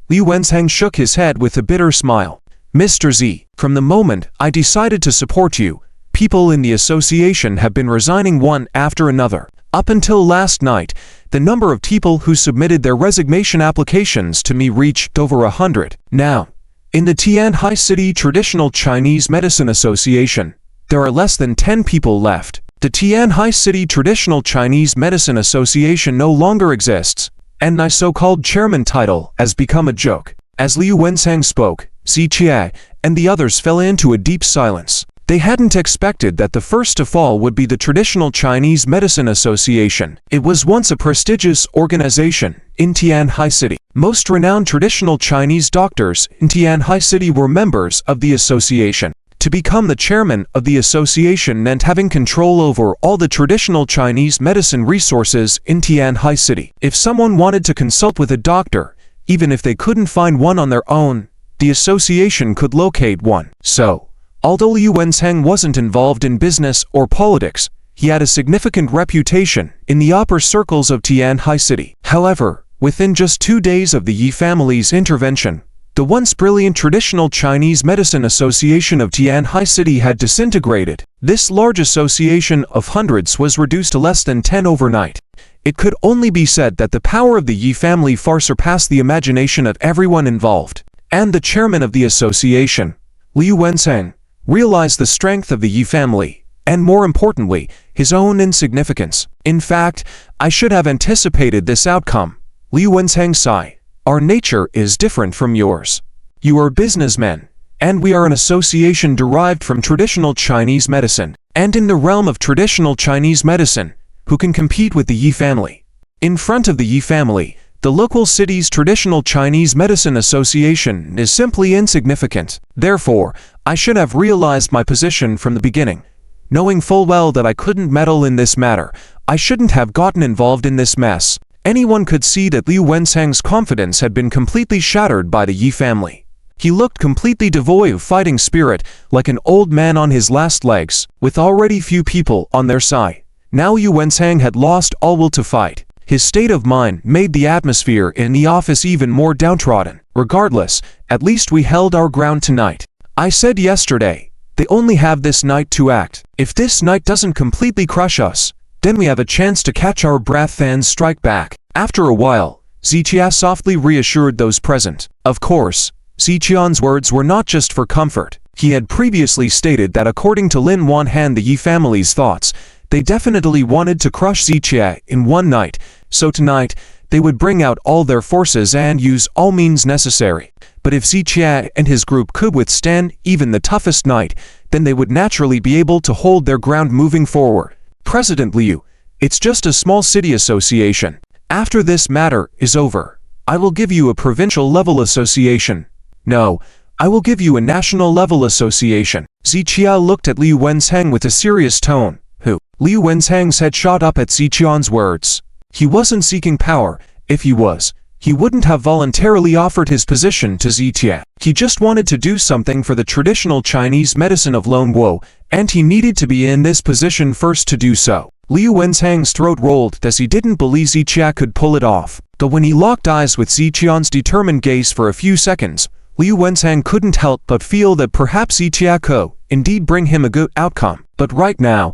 Liu Wenzhang shook his head with a bitter smile. Mr. Z, from the moment I decided to support you, people in the association have been resigning one after another. Up until last night, the number of people who submitted their resignation applications to me reached over 100. Now, in the Tianhai City Traditional Chinese Medicine Association, there are less than 10 people left. The Tianhai City Traditional Chinese Medicine Association no longer exists, and my so-called chairman title has become a joke. As Liu Wenzhang spoke, Ziqian and the others fell into a deep silence. They hadn't expected that the first to fall would be the Traditional Chinese Medicine Association. It was once a prestigious organization in Tianhai City. Most renowned traditional Chinese doctors in Tianhai City were members of the association. To become the chairman of the association meant having control over all the traditional Chinese medicine resources in Tianhai City. If someone wanted to consult with a doctor, even if they couldn't find one on their own, the association could locate one. So, although Liu Wenzhang wasn't involved in business or politics, he had a significant reputation in the upper circles of Tianhai City. However, within just 2 days of the Yi family's intervention, the once brilliant Traditional Chinese Medicine Association of Tianhai City had disintegrated. This large association of hundreds was reduced to less than 10 overnight. It could only be said that the power of the Yi family far surpassed the imagination of everyone involved. And the chairman of the association, Liu Wenzhang, realized the strength of the Yi family, and more importantly, his own insignificance. In fact, I should have anticipated this outcome. Liu Wenzhang sighed. Our nature is different from yours. You are businessmen, and we are an association derived from traditional Chinese medicine. And in the realm of traditional Chinese medicine, who can compete with the Yi family? In front of the Yi family, the local city's Traditional Chinese Medicine Association is simply insignificant. Therefore, I should have realized my position from the beginning. Knowing full well that I couldn't meddle in this matter, I shouldn't have gotten involved in this mess. Anyone could see that Liu Wenzhang's confidence had been completely shattered by the Yi family. He looked completely devoid of fighting spirit, like an old man on his last legs, with already few people on their side. Now Liu Wenzhang had lost all will to fight. His state of mind made the atmosphere in the office even more downtrodden. Regardless, at least we held our ground tonight. I said yesterday, they only have this night to act. If this night doesn't completely crush us, then we have a chance to catch our breath and strike back. After a while, Zichia softly reassured those present. Of course, Ziqian's words were not just for comfort. He had previously stated that according to Lin Wanhan, the Yi family's thoughts, they definitely wanted to crush Zichia in one night, so tonight, they would bring out all their forces and use all means necessary. But if Zichia and his group could withstand even the toughest night, then they would naturally be able to hold their ground moving forward. President Liu, it's just a small city association. After this matter is over, I will give you a provincial-level association. No, I will give you a national-level association. Zichia looked at Liu Wenzhang with a serious tone. Who? Liu Wenzhang's head shot up at Ziqian's words. He wasn't seeking power. If he was, he wouldn't have voluntarily offered his position to Zichia. He just wanted to do something for the traditional Chinese medicine of Lone Wo, and he needed to be in this position first to do so. Liu Wenzhang's throat rolled as he didn't believe Zichia could pull it off. But when he locked eyes with Ziqian's determined gaze for a few seconds, Liu Wenzhang couldn't help but feel that perhaps Zichia could indeed bring him a good outcome. But right now,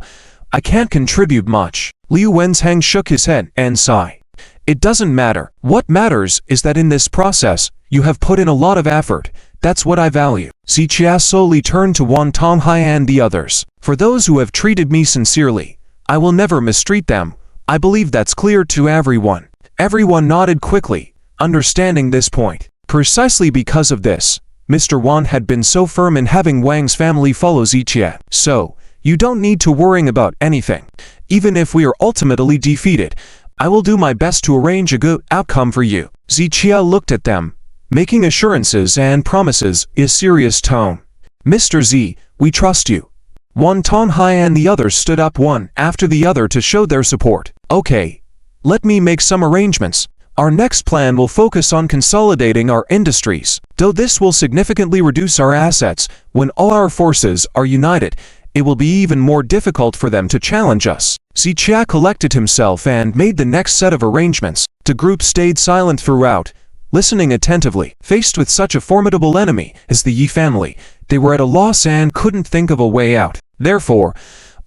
I can't contribute much. Liu Wenzhang shook his head and sighed. It doesn't matter. What matters is that in this process, you have put in a lot of effort. That's what I value. Zichia slowly turned to Wang Tonghai and the others. For those who have treated me sincerely, I will never mistreat them. I believe that's clear to everyone. Everyone nodded quickly, understanding this point. Precisely because of this, Mr. Wan had been so firm in having Wang's family follow Zichia. So, you don't need to worry about anything. Even if we are ultimately defeated, I will do my best to arrange a good outcome for you. Zichia looked at them, making assurances and promises in a serious tone. Mr. Z, we trust you. Wang Tonghai and the others stood up one after the other to show their support. Okay, let me make some arrangements. Our next plan will focus on consolidating our industries. Though this will significantly reduce our assets, when all our forces are united, it will be even more difficult for them to challenge us. Zichia collected himself and made the next set of arrangements. The group stayed silent throughout, listening attentively. Faced with such a formidable enemy as the Yi family, they were at a loss and couldn't think of a way out. Therefore,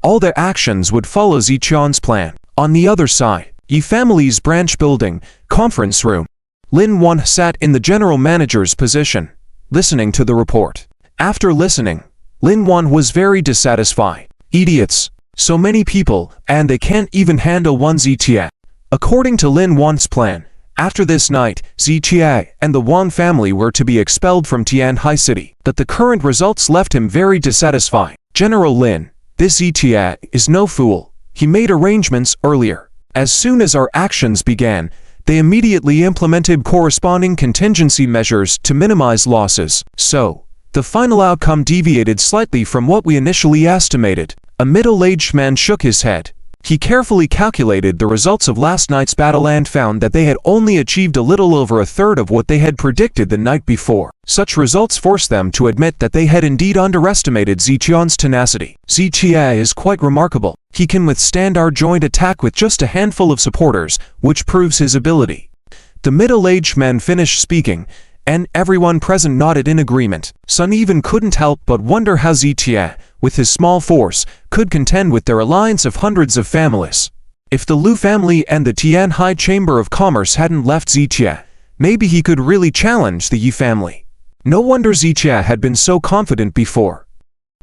all their actions would follow Ziqian's plan. On the other side, Yi family's branch building, conference room. Lin Wan sat in the general manager's position, listening to the report. After listening, Lin Wan was very dissatisfied. Idiots. So many people, and they can't even handle one Zichia. According to Lin Wan's plan, after this night, Zichia and the Wang family were to be expelled from Tianhai City. But the current results left him very dissatisfied. General Lin, this Zichia is no fool. He made arrangements earlier. As soon as our actions began, they immediately implemented corresponding contingency measures to minimize losses. So, the final outcome deviated slightly from what we initially estimated. A middle-aged man shook his head. He carefully calculated the results of last night's battle and found that they had only achieved a little over a third of what they had predicted the night before. Such results forced them to admit that they had indeed underestimated Ziqian's tenacity. Zichia is quite remarkable. He can withstand our joint attack with just a handful of supporters, which proves his ability. The middle-aged man finished speaking, and everyone present nodded in agreement. Sun even couldn't help but wonder how Zichia, with his small force, could contend with their alliance of hundreds of families. If the Lu family and the Tianhai Chamber of Commerce hadn't left Zichia, maybe he could really challenge the Yi family. No wonder Zichia had been so confident before.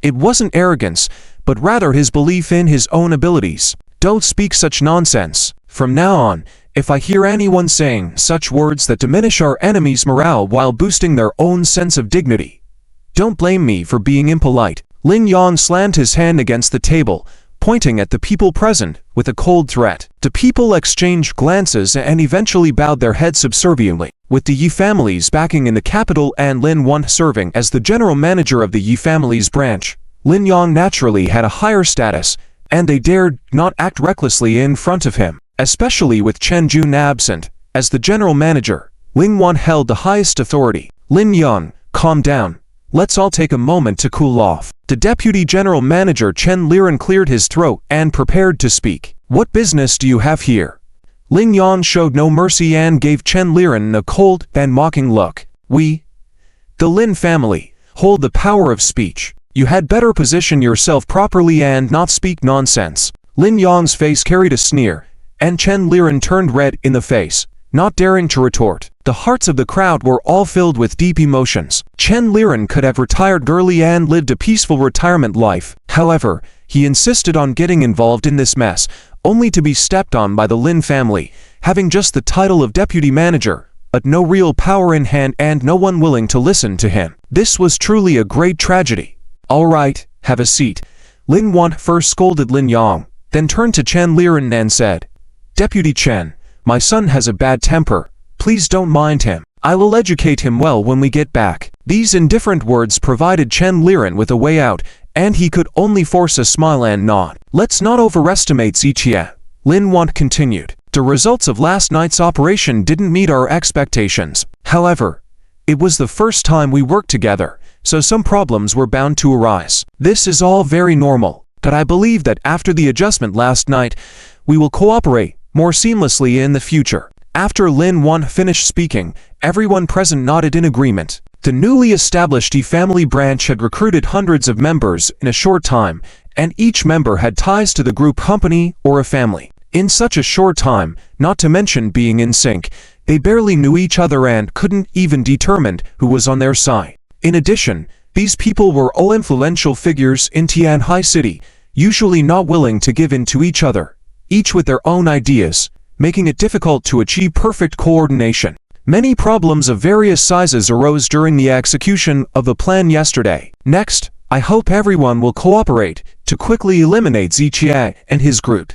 It wasn't arrogance, but rather his belief in his own abilities. Don't speak such nonsense. From now on, if I hear anyone saying such words that diminish our enemies' morale while boosting their own sense of dignity, don't blame me for being impolite. Lin Yang slammed his hand against the table, pointing at the people present with a cold threat. The people exchanged glances and eventually bowed their heads subserviently. With the Yi family's backing in the capital and Lin Wan serving as the general manager of the Yi family's branch, Lin Yang naturally had a higher status, and they dared not act recklessly in front of him. Especially with Chen Jun absent, as the general manager, Lin Wan held the highest authority. Lin Yang, calm down. Let's all take a moment to cool off. The deputy general manager Chen Liren cleared his throat and prepared to speak. What business do you have here? Lin Yan showed no mercy and gave Chen Liren a cold and mocking look. We, the Lin family, hold the power of speech. You had better position yourself properly and not speak nonsense. Lin Yan's face carried a sneer, and Chen Liren turned red in the face, not daring to retort. The hearts of the crowd were all filled with deep emotions. Chen Liren could have retired early and lived a peaceful retirement life. However, he insisted on getting involved in this mess, only to be stepped on by the Lin family, having just the title of deputy manager, but no real power in hand and no one willing to listen to him. This was truly a great tragedy. All right, have a seat. Lin Wan first scolded Lin Yang, then turned to Chen Liren and said, Deputy Chen, my son has a bad temper. Please don't mind him. I will educate him well when we get back. These indifferent words provided Chen Liren with a way out, and he could only force a smile and nod. Let's not overestimate Zichia, Lin Wan continued. The results of last night's operation didn't meet our expectations. However, it was the first time we worked together, so some problems were bound to arise. This is all very normal, but I believe that after the adjustment last night, we will cooperate more seamlessly in the future. After Lin Wan finished speaking, everyone present nodded in agreement. The newly established family branch had recruited hundreds of members in a short time, and each member had ties to the group company or a family. In such a short time, not to mention being in sync, they barely knew each other and couldn't even determine who was on their side. In addition, these people were all influential figures in Tianhai City, usually not willing to give in to each other, each with their own ideas, making it difficult to achieve perfect coordination. Many problems of various sizes arose during the execution of the plan yesterday. Next, I hope everyone will cooperate to quickly eliminate Zichia and his group.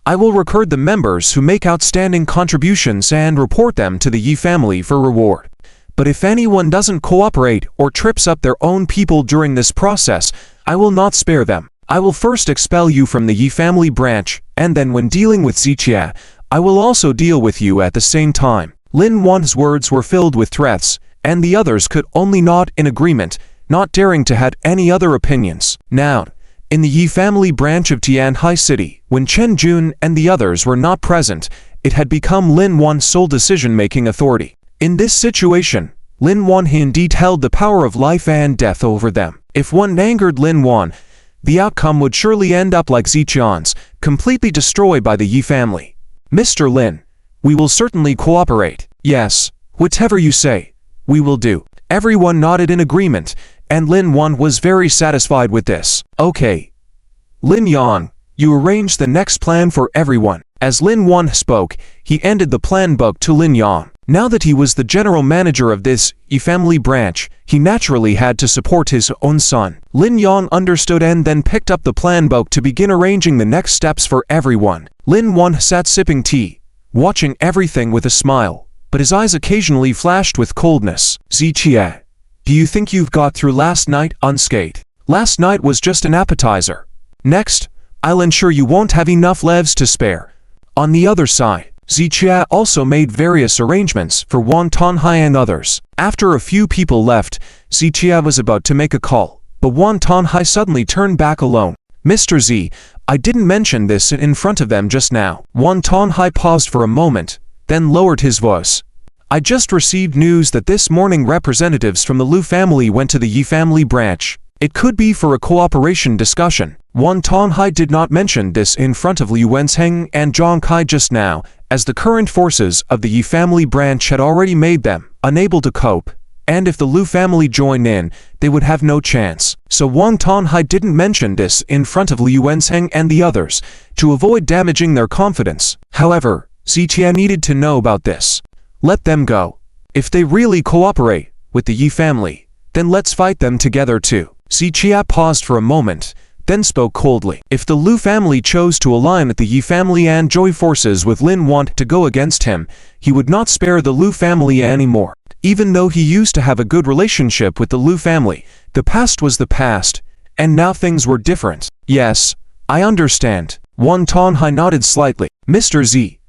I will record the members who make outstanding contributions and report them to the Yi family for reward. But if anyone doesn't cooperate or trips up their own people during this process, I will not spare them. I will first expel you from the Yi family branch, and then when dealing with Zichia, I will also deal with you at the same time. Lin Wan's words were filled with threats, and the others could only nod in agreement, not daring to have any other opinions. Now, in the Yi family branch of Tianhai City, when Chen Jun and the others were not present, it had become Lin Wan's sole decision-making authority. In this situation, Lin Wan indeed held the power of life and death over them. If one angered Lin Wan, the outcome would surely end up like Zichian's, completely destroyed by the Yi family. Mr. Lin, we will certainly cooperate. Yes, whatever you say, we will do. Everyone nodded in agreement, and Lin Wan was very satisfied with this. Okay. Lin Yang, you arrange the next plan for everyone. As Lin Wan spoke, he ended the plan book to Lin Yang. Now that he was the general manager of this Yi family branch, he naturally had to support his own son. Lin Yang understood and then picked up the plan book to begin arranging the next steps for everyone. Lin Wan sat sipping tea, watching everything with a smile, but his eyes occasionally flashed with coldness. Zichia, do you think you've got through last night unscathed? Last night was just an appetizer. Next, I'll ensure you won't have enough leaves to spare. On the other side, Zichia also made various arrangements for Wang Tonhai and others. After a few people left, Zichia was about to make a call, but Wang Tonhai suddenly turned back alone. Mr. Z, I didn't mention this in front of them just now. Wang Tonhai paused for a moment, then lowered his voice. I just received news that this morning representatives from the Lu family went to the Yi family branch. It could be for a cooperation discussion. Wang Tonhai did not mention this in front of Liu Wensheng and Zhang Kai just now, as the current forces of the Yi family branch had already made them unable to cope, and if the Lu family joined in, they would have no chance. So Wang Tonhai didn't mention this in front of Liu Wensheng and the others, to avoid damaging their confidence. However, Zichia needed to know about this. Let them go. If they really cooperate with the Yi family, then let's fight them together too. Zichia paused for a moment, then spoke coldly. If the Lu family chose to align with the Yi family and join forces with Lin Wan to go against him, he would not spare the Lu family anymore. Even though he used to have a good relationship with the Lu family, the past was the past, and now things were different. Yes, I understand. Wang Tonhai nodded slightly. Mr. Z,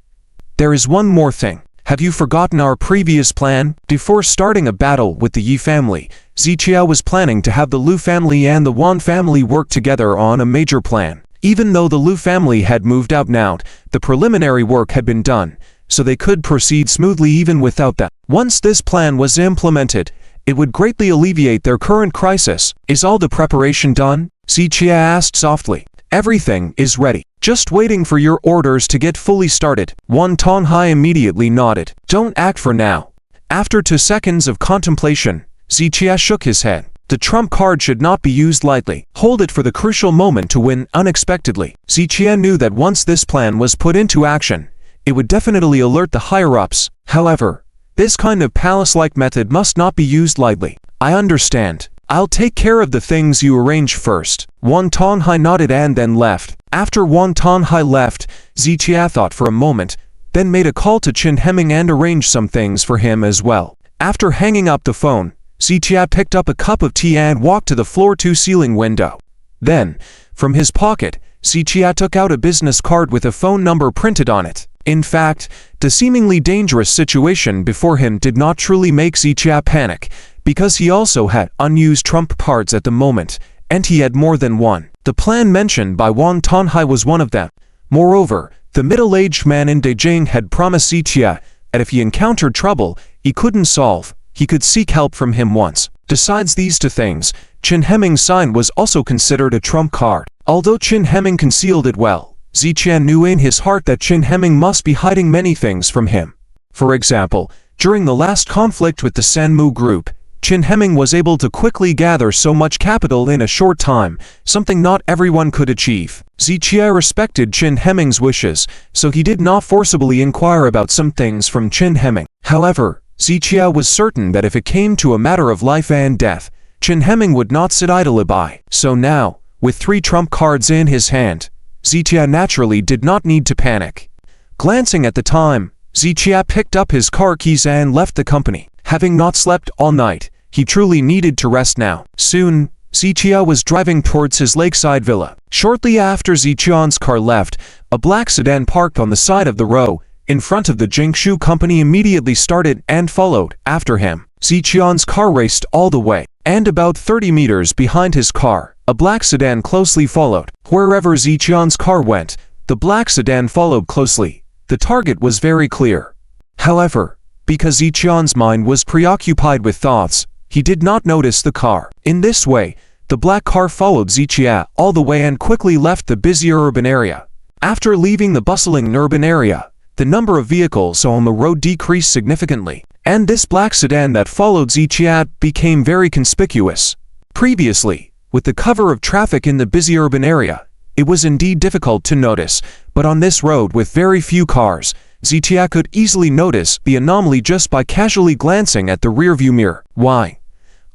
there is one more thing. Have you forgotten our previous plan? Before starting a battle with the Yi family, Zichia was planning to have the Lu family and the Wan family work together on a major plan. Even though the Liu family had moved out now, the preliminary work had been done, so they could proceed smoothly even without them. Once this plan was implemented, it would greatly alleviate their current crisis. Is all the preparation done? Zichia asked softly. Everything is ready. Just waiting for your orders to get fully started. Wang Tonghai immediately nodded. Don't act for now. After 2 seconds of contemplation, Zichia shook his head. The trump card should not be used lightly. Hold it for the crucial moment to win unexpectedly. Zichia knew that once this plan was put into action, it would definitely alert the higher-ups. However, this kind of palace-like method must not be used lightly. I understand. I'll take care of the things you arrange first. Wang Tonghai nodded and then left. After Wang Tonghai left, Zichia thought for a moment, then made a call to Qin Hemming and arranged some things for him as well. After hanging up the phone, Zichia picked up a cup of tea and walked to the floor-to-ceiling window. Then, from his pocket, Zichia took out a business card with a phone number printed on it. In fact, the seemingly dangerous situation before him did not truly make Zichia panic, because he also had unused trump cards at the moment, and he had more than one. The plan mentioned by Wang Tonghai was one of them. Moreover, the middle-aged man in Beijing had promised Zichia that if he encountered trouble he couldn't solve, he could seek help from him once. Besides these 2 things, Qin Hemming's sign was also considered a trump card. Although Qin Hemming concealed it well, Zichia knew in his heart that Qin Hemming must be hiding many things from him. For example, during the last conflict with the Sanmu group, Qin Hemming was able to quickly gather so much capital in a short time, something not everyone could achieve. Zichia respected Qin Hemming's wishes, so he did not forcibly inquire about some things from Qin Hemming. However, Zichia was certain that if it came to a matter of life and death, Qin Hemming would not sit idly by. So now, with 3 trump cards in his hand, Zichia naturally did not need to panic. Glancing at the time, Zichia picked up his car keys and left the company. Having not slept all night, he truly needed to rest now. Soon, Zichia was driving towards his lakeside villa. Shortly after Zichia's car left, a black sedan parked on the side of the road in front of the Jingshu company immediately started and followed after him. Zichia's car raced all the way, and about 30 meters behind his car, a black sedan closely followed. Wherever Zichia's car went, the black sedan followed closely. The target was very clear. However, because Zichia's mind was preoccupied with thoughts, he did not notice the car. In this way, the black car followed Zichia all the way and quickly left the busy urban area. After leaving the bustling urban area, the number of vehicles on the road decreased significantly, and this black sedan that followed Zichia became very conspicuous. Previously, with the cover of traffic in the busy urban area, it was indeed difficult to notice, but on this road with very few cars, Zichia could easily notice the anomaly just by casually glancing at the rearview mirror. Why?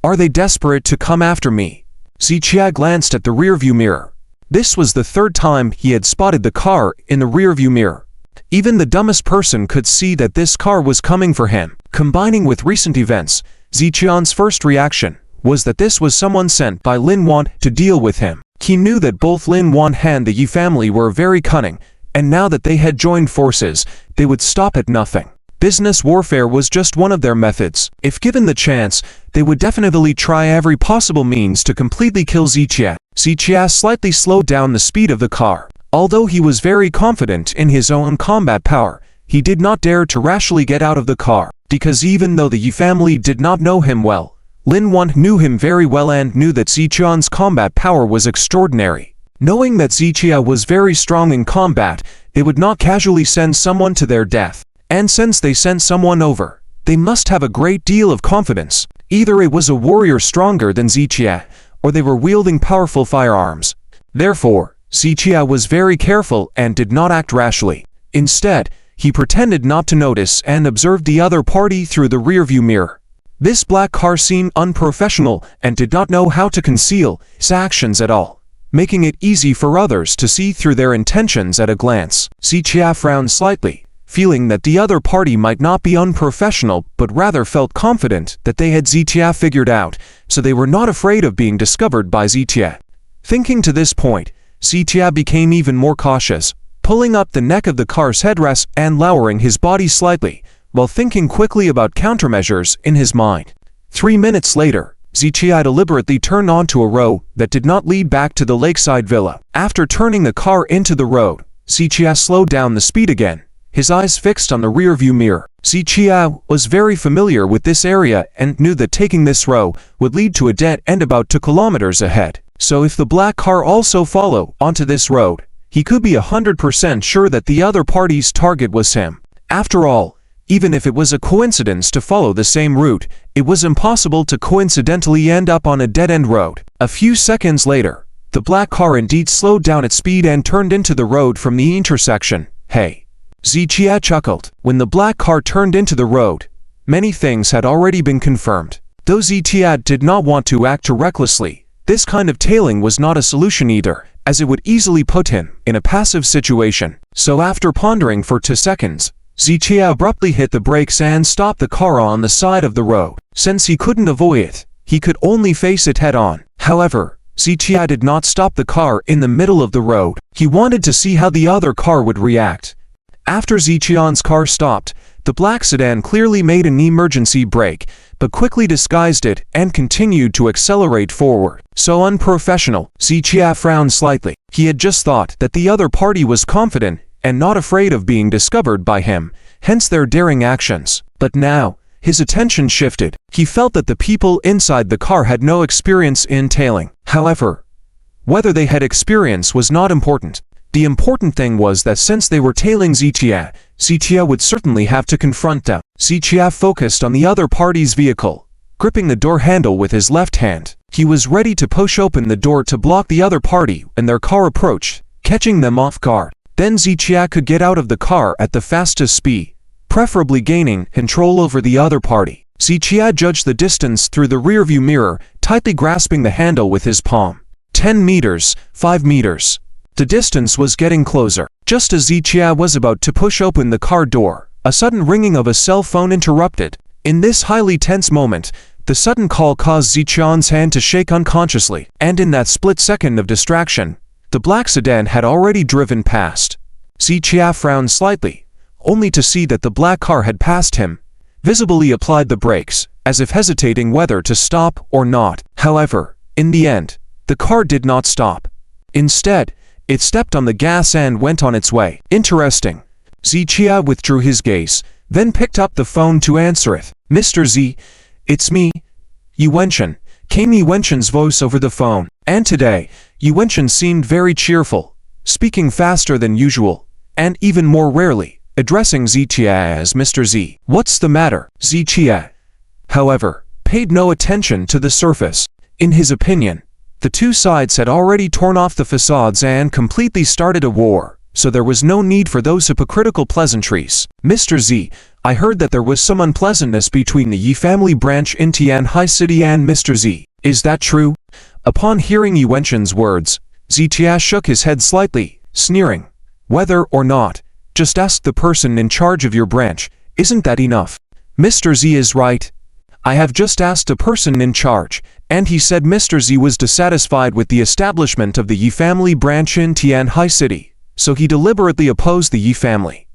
Are they desperate to come after me? Zichia glanced at the rearview mirror. This was the 3rd time he had spotted the car in the rearview mirror. Even the dumbest person could see that this car was coming for him. Combining with recent events, Zichia's first reaction was that this was someone sent by Lin Wan to deal with him. He knew that both Lin Wan and the Yi family were very cunning, and now that they had joined forces, they would stop at nothing. Business warfare was just one of their methods. If given the chance, they would definitely try every possible means to completely kill Zichia. Zichia slightly slowed down the speed of the car. Although he was very confident in his own combat power, he did not dare to rashly get out of the car, because even though the Yi family did not know him well, Lin Wan knew him very well and knew that Zichia's combat power was extraordinary. Knowing that Zichia was very strong in combat, they would not casually send someone to their death. And since they sent someone over, they must have a great deal of confidence. Either it was a warrior stronger than Zichia, or they were wielding powerful firearms. Therefore, Zichia was very careful and did not act rashly. Instead, he pretended not to notice and observed the other party through the rearview mirror. This black car seemed unprofessional and did not know how to conceal his actions at all, making it easy for others to see through their intentions at a glance. Zichia frowned slightly, feeling that the other party might not be unprofessional but rather felt confident that they had Zichia figured out, so they were not afraid of being discovered by Zichia. Thinking to this point, Zichia became even more cautious, pulling up the neck of the car's headrest and lowering his body slightly, while thinking quickly about countermeasures in his mind. 3 minutes later, Zichia deliberately turned onto a road that did not lead back to the lakeside villa. After turning the car into the road, Zichia slowed down the speed again, his eyes fixed on the rearview mirror. Zichia was very familiar with this area and knew that taking this road would lead to a dead end about 2 kilometers ahead. So if the black car also followed onto this road, he could be 100% sure that the other party's target was him. After all, even if it was a coincidence to follow the same route, it was impossible to coincidentally end up on a dead-end road. A few seconds later, the black car indeed slowed down its speed and turned into the road from the intersection. Hey, Zichia chuckled. When the black car turned into the road, many things had already been confirmed. Though Zichia did not want to act too recklessly, this kind of tailing was not a solution either, as it would easily put him in a passive situation. So after pondering for 2 seconds, Zichia abruptly hit the brakes and stopped the car on the side of the road. Since he couldn't avoid it, he could only face it head-on. However, Zichia did not stop the car in the middle of the road. He wanted to see how the other car would react. After Zichia's car stopped, the black sedan clearly made an emergency brake, but quickly disguised it and continued to accelerate forward. So unprofessional. Zichia frowned slightly. He had just thought that the other party was confident and not afraid of being discovered by him, hence their daring actions. But now, his attention shifted. He felt that the people inside the car had no experience in tailing. However, whether they had experience was not important. The important thing was that since they were tailing Zichia, Zichia would certainly have to confront them. Zichia focused on the other party's vehicle, gripping the door handle with his left hand. He was ready to push open the door to block the other party when their car approached, catching them off guard. Then Zichia could get out of the car at the fastest speed, preferably gaining control over the other party. Zichia judged the distance through the rearview mirror, tightly grasping the handle with his palm. 10 meters, 5 meters. The distance was getting closer. Just as Zichia was about to push open the car door, a sudden ringing of a cell phone interrupted. In this highly tense moment, the sudden call caused Zichia's hand to shake unconsciously, and in that split second of distraction, the black sedan had already driven past. Zichia frowned slightly, only to see that the black car had passed him, visibly applied the brakes, as if hesitating whether to stop or not. However, in the end, the car did not stop. Instead, it stepped on the gas and went on its way. Interesting. Zichia withdrew his gaze, then picked up the phone to answer it. Mr. Z, it's me, Yuenshin, came Yuenshin's voice over the phone. And today, Yuenshin seemed very cheerful, speaking faster than usual, and even more rarely, addressing Zichia as Mr. Z. What's the matter? Zichia, however, paid no attention to the surface. In his opinion, the two sides had already torn off the facades and completely started a war, so there was no need for those hypocritical pleasantries. Mr. Z, I heard that there was some unpleasantness between the Yi family branch in Tianhai City and Mr. Z. Is that true? Upon hearing Yuenshin's words, Zichia shook his head slightly, sneering. Whether or not, just ask the person in charge of your branch, isn't that enough? Mr. Z is right. I have just asked a person in charge, and he said Mr. Z was dissatisfied with the establishment of the Yi family branch in Tianhai City, so he deliberately opposed the Yi family.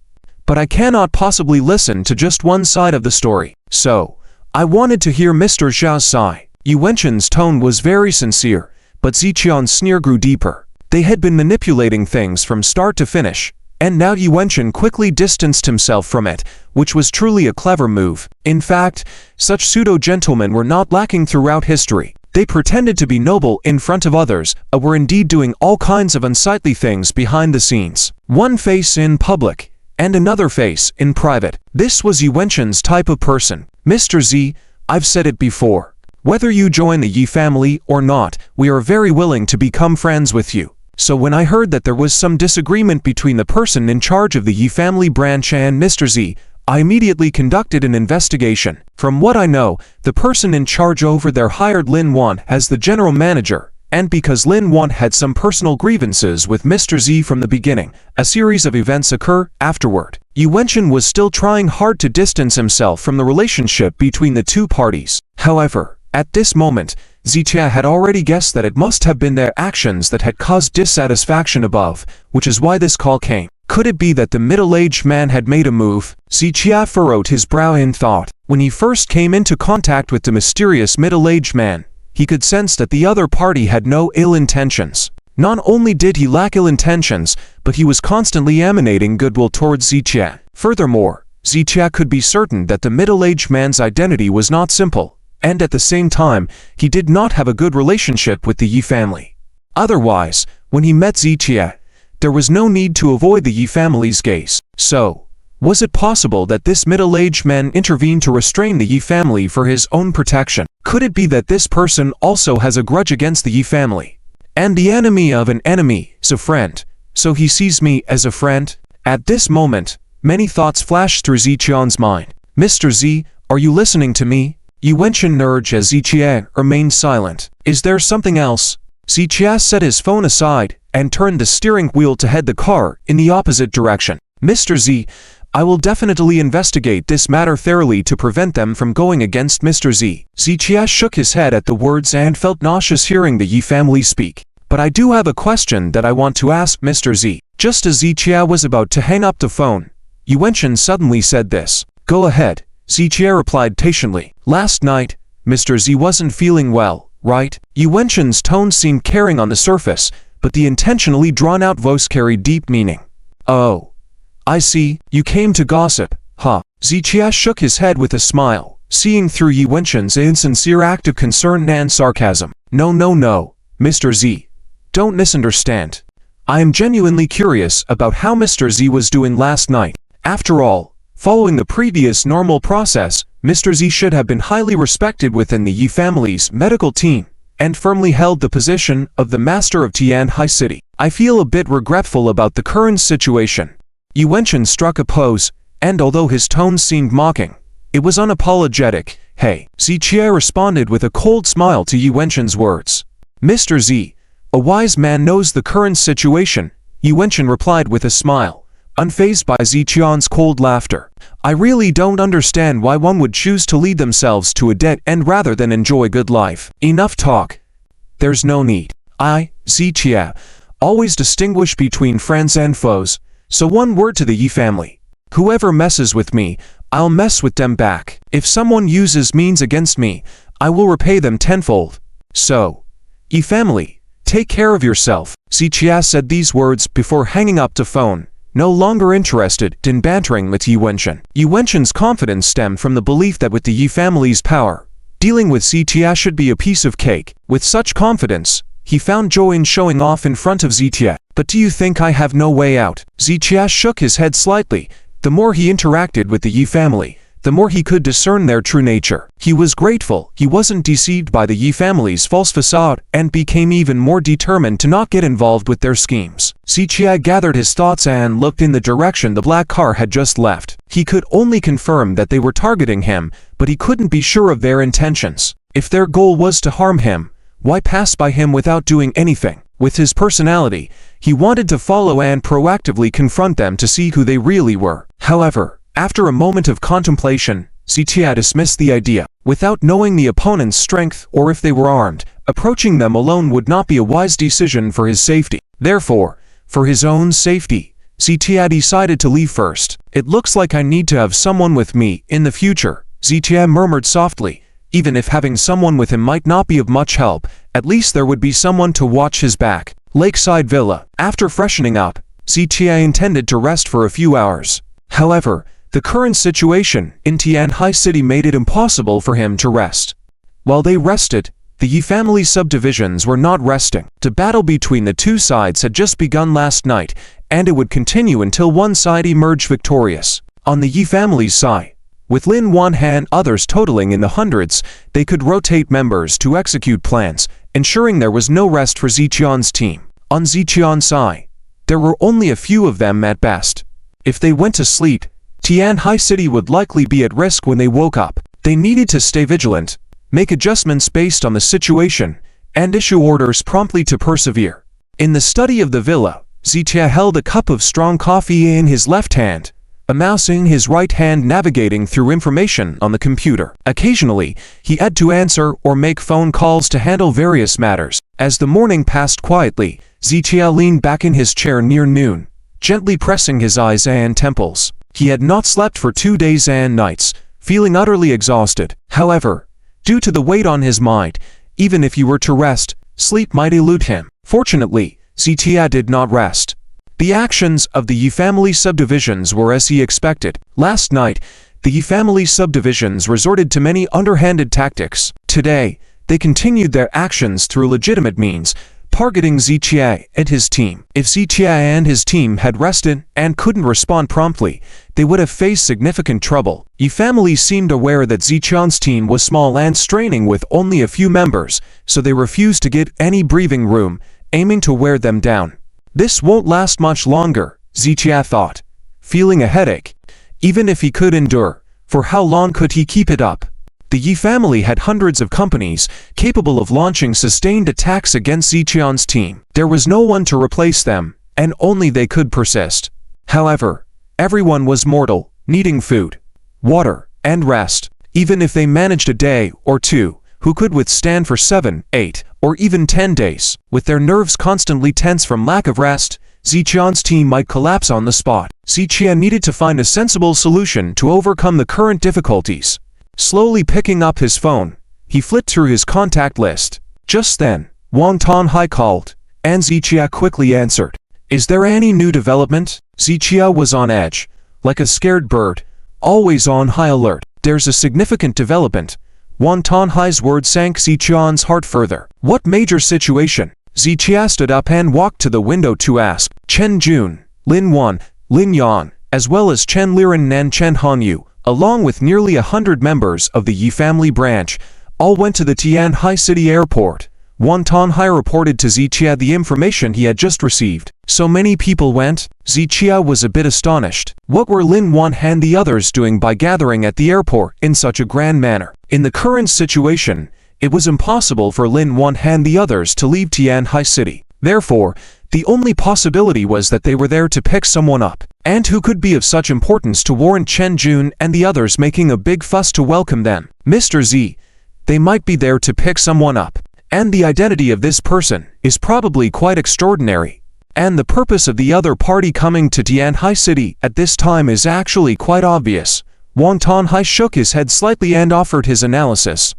But I cannot possibly listen to just one side of the story, so I wanted to hear Mr. Zhao's side. Yuenshin's tone was very sincere, but Zichia's sneer grew deeper. They had been manipulating things from start to finish, and now Yuenshin quickly distanced himself from it, which was truly a clever move. In fact, such pseudo-gentlemen were not lacking throughout history. They pretended to be noble in front of others, but were indeed doing all kinds of unsightly things behind the scenes. One face in public, and another face in private. This was Yuenshin's type of person. Mr. Z, I've said it before. Whether you join the Yi family or not, we are very willing to become friends with you. So when I heard that there was some disagreement between the person in charge of the Yi family branch and Mr. Z, I immediately conducted an investigation. From what I know, the person in charge over there hired Lin Wan as the general manager, and because Lin Wan had some personal grievances with Mr. Z from the beginning, a series of events occur afterward. Yuenshin was still trying hard to distance himself from the relationship between the two parties. However, at this moment, Zichia had already guessed that it must have been their actions that had caused dissatisfaction above, which is why this call came. Could it be that the middle-aged man had made a move? Zichia furrowed his brow in thought. When he first came into contact with the mysterious middle-aged man, he could sense that the other party had no ill intentions. Not only did he lack ill intentions, but he was constantly emanating goodwill towards Zichia. Furthermore, Zichia could be certain that the middle-aged man's identity was not simple, and at the same time, he did not have a good relationship with the Yi family. Otherwise, when he met Zichia, there was no need to avoid the Yi family's gaze. So, was it possible that this middle-aged man intervened to restrain the Yi family for his own protection? Could it be that this person also has a grudge against the Yi family? And the enemy of an enemy is a friend, so he sees me as a friend? At this moment, many thoughts flashed through Ziqian's mind. Mr. Z, are you listening to me? Yu Wenchen urged as Ziqia remained silent. Is there something else? Ziqia set his phone aside and turned the steering wheel to head the car in the opposite direction. Mr. Z, I will definitely investigate this matter thoroughly to prevent them from going against Mr. Z. Ziqia shook his head at the words and felt nauseous hearing the Yi family speak. But I do have a question that I want to ask Mr. Z. Just as Ziqia was about to hang up the phone, Yu Wenchen suddenly said this. Go ahead, Ziqia replied patiently. Last night, Mr. Z wasn't feeling well, right? Yu Wenchen's tone seemed caring on the surface, but the intentionally drawn-out voice carried deep meaning. Oh. I see, you came to gossip, huh? Ziqia shook his head with a smile, seeing through Yu Wenchen's insincere act of concern and sarcasm. No, Mr. Z. Don't misunderstand. I am genuinely curious about how Mr. Z was doing last night. After all, following the previous normal process, Mr. Z should have been highly respected within the Yi family's medical team, and firmly held the position of the master of Tianhai City. I feel a bit regretful about the current situation. Yu Wenchen struck a pose, and although his tone seemed mocking, it was unapologetic. Hey, Ziqia responded with a cold smile to Yu Wenchen's words. Mr. Z, a wise man knows the current situation, Yu Wenchen replied with a smile, unfazed by Ziqian's cold laughter. I really don't understand why one would choose to lead themselves to a dead end rather than enjoy good life. Enough talk. There's no need. I, Ziqia, always distinguish between friends and foes. So one word to the Yi family. Whoever messes with me, I'll mess with them back. If someone uses means against me, I will repay them tenfold. So, Yi family, take care of yourself. Ziqia said these words before hanging up the phone, no longer interested in bantering with Yu Wenchen. Yu Wenchen's confidence stemmed from the belief that with the Yi family's power, dealing with Ziqia should be a piece of cake. With such confidence, he found joy in showing off in front of Ziqia. But do you think I have no way out? Ziqia shook his head slightly. The more he interacted with the Yi family, the more he could discern their true nature. He was grateful he wasn't deceived by the Yi family's false facade and became even more determined to not get involved with their schemes. Ziqia gathered his thoughts and looked in the direction the black car had just left. He could only confirm that they were targeting him, but he couldn't be sure of their intentions. If their goal was to harm him, why pass by him without doing anything? With his personality, he wanted to follow and proactively confront them to see who they really were. However, after a moment of contemplation, Ziqia dismissed the idea. Without knowing the opponent's strength or if they were armed, approaching them alone would not be a wise decision for his safety. Therefore, for his own safety, Ziqia decided to leave first. It looks like I need to have someone with me in the future, Ziqia murmured softly. Even if having someone with him might not be of much help, at least there would be someone to watch his back. Lakeside Villa. After freshening up, Ziqia intended to rest for a few hours. However, the current situation in Tianhai City made it impossible for him to rest. While they rested, the Yi family subdivisions were not resting. The battle between the two sides had just begun last night, and it would continue until one side emerged victorious. On the Yi family's side, with Lin Wanhan and others totaling in the hundreds, they could rotate members to execute plans, ensuring there was no rest for Ziqian's team. On Ziqian's side, there were only a few of them at best. If they went to sleep, Tianhai City would likely be at risk when they woke up. They needed to stay vigilant, make adjustments based on the situation, and issue orders promptly to persevere. In the study of the villa, Ziqia held a cup of strong coffee in his left hand, a mouse in his right hand navigating through information on the computer. Occasionally, he had to answer or make phone calls to handle various matters. As the morning passed quietly, Ziqia leaned back in his chair near noon, gently pressing his eyes and temples. He had not slept for 2 days and nights, feeling utterly exhausted. However, due to the weight on his mind, Even if he were to rest, sleep might elude him. Fortunately, Zijia did not rest. The actions of the Yi family subdivisions were as he expected. Last night, the Yi family subdivisions resorted to many underhanded tactics. Today, they continued their actions through legitimate means, targeting Zijia and his team. If Zijia and his team had rested and couldn't respond promptly, they would have faced significant trouble. Yi family seemed aware that Zijian's team was small and straining with only a few members, so they refused to get any breathing room, aiming to wear them down. This won't last much longer, Zijia thought, feeling a headache. Even if he could endure, for how long could he keep it up? The Yi family had hundreds of companies capable of launching sustained attacks against Zijian's team. There was no one to replace them, and only they could persist. However, everyone was mortal, needing food, water, and rest. Even if they managed a day or two, who could withstand for 7, 8, or even 10 days? With their nerves constantly tense from lack of rest, Zijian's team might collapse on the spot. Zijia needed to find a sensible solution to overcome the current difficulties. Slowly picking up his phone, he flipped through his contact list. Just then, Wang Tanhai called, and Zijia quickly answered. Is there any new development? Zijia was on edge, like a scared bird, always on high alert. There's a significant development. Wang Tanhai's words sank Zijian's heart further. What major situation? Zijia stood up and walked to the window to ask. Chen Jun, Lin Wan, Lin Yan, as well as Chen Liren and Chen Hanyu, along with nearly 100 members of the Yi family branch, all went to the Tianhai City airport. Wang Tanhai reported to Zijia the information he had just received. So many people went? Zijia was a bit astonished. What were Lin Wan and the others doing by gathering at the airport in such a grand manner? In the current situation, it was impossible for Lin Wan and the others to leave Tianhai City. Therefore, the only possibility was that they were there to pick someone up. And who could be of such importance to warrant Chen Jun and the others making a big fuss to welcome them? Mr. Z. They might be there to pick someone up. And the identity of this person is probably quite extraordinary. And the purpose of the other party coming to Tianhai City at this time is actually quite obvious. Wang Tanhai shook his head slightly and offered his analysis.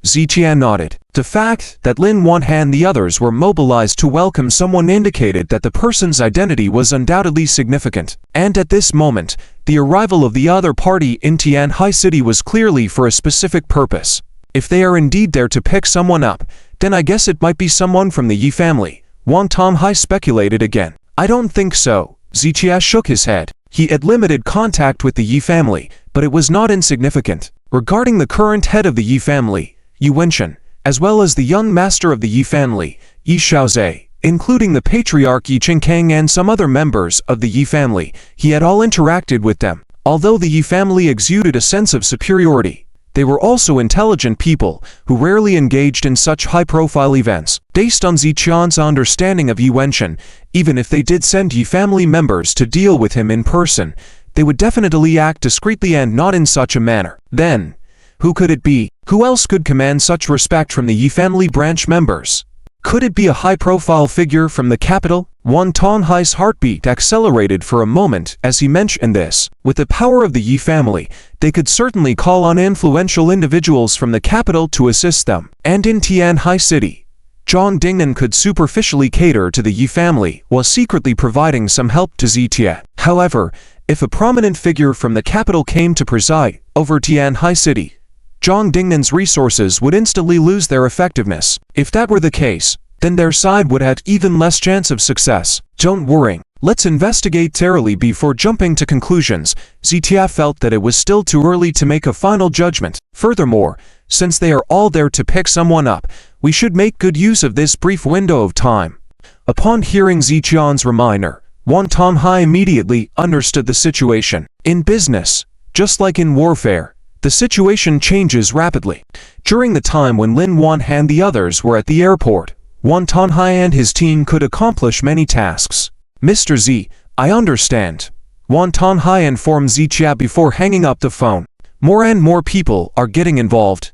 Zijia nodded. The fact that Lin Wan and the others were mobilized to welcome someone indicated that the person's identity was undoubtedly significant. And at this moment, the arrival of the other party in Tianhai City was clearly for a specific purpose. If they are indeed there to pick someone up, then I guess it might be someone from the Yi family. Wang Tanhai speculated again. I don't think so. Zijia shook his head. He had limited contact with the Yi family, but it was not insignificant. Regarding the current head of the Yi family, Yi Wenshan, as well as the young master of the Yi family, Yi Xiaozhe, including the patriarch Yi Qingkang and some other members of the Yi family, he had all interacted with them. Although the Yi family exuded a sense of superiority, they were also intelligent people who rarely engaged in such high-profile events. Based on Zijian's understanding of Yi Wenshan, even if they did send Yi family members to deal with him in person, they would definitely act discreetly and not in such a manner. Then, who could it be? Who else could command such respect from the Yi family branch members? Could it be a high-profile figure from the capital? Wang Tanhai's heartbeat accelerated for a moment as he mentioned this. With the power of the Yi family, they could certainly call on influential individuals from the capital to assist them. And in Tianhai City, Zhang Dingnan could superficially cater to the Yi family while secretly providing some help to Zijia. However, if a prominent figure from the capital came to preside over Tianhai City, Zhang Dingnan's resources would instantly lose their effectiveness. If that were the case, then their side would have even less chance of success. Don't worry. Let's investigate thoroughly before jumping to conclusions. Zijia felt that it was still too early to make a final judgment. Furthermore, since they are all there to pick someone up, we should make good use of this brief window of time. Upon hearing Zijian's reminder, Wang Tanhai immediately understood the situation. In business, just like in warfare, the situation changes rapidly. During the time when Lin Wan and the others were at the airport, Wang Tanhai and his team could accomplish many tasks. Mr. Z, I understand. Wang Tanhai informed Zijia before hanging up the phone. More and more people are getting involved.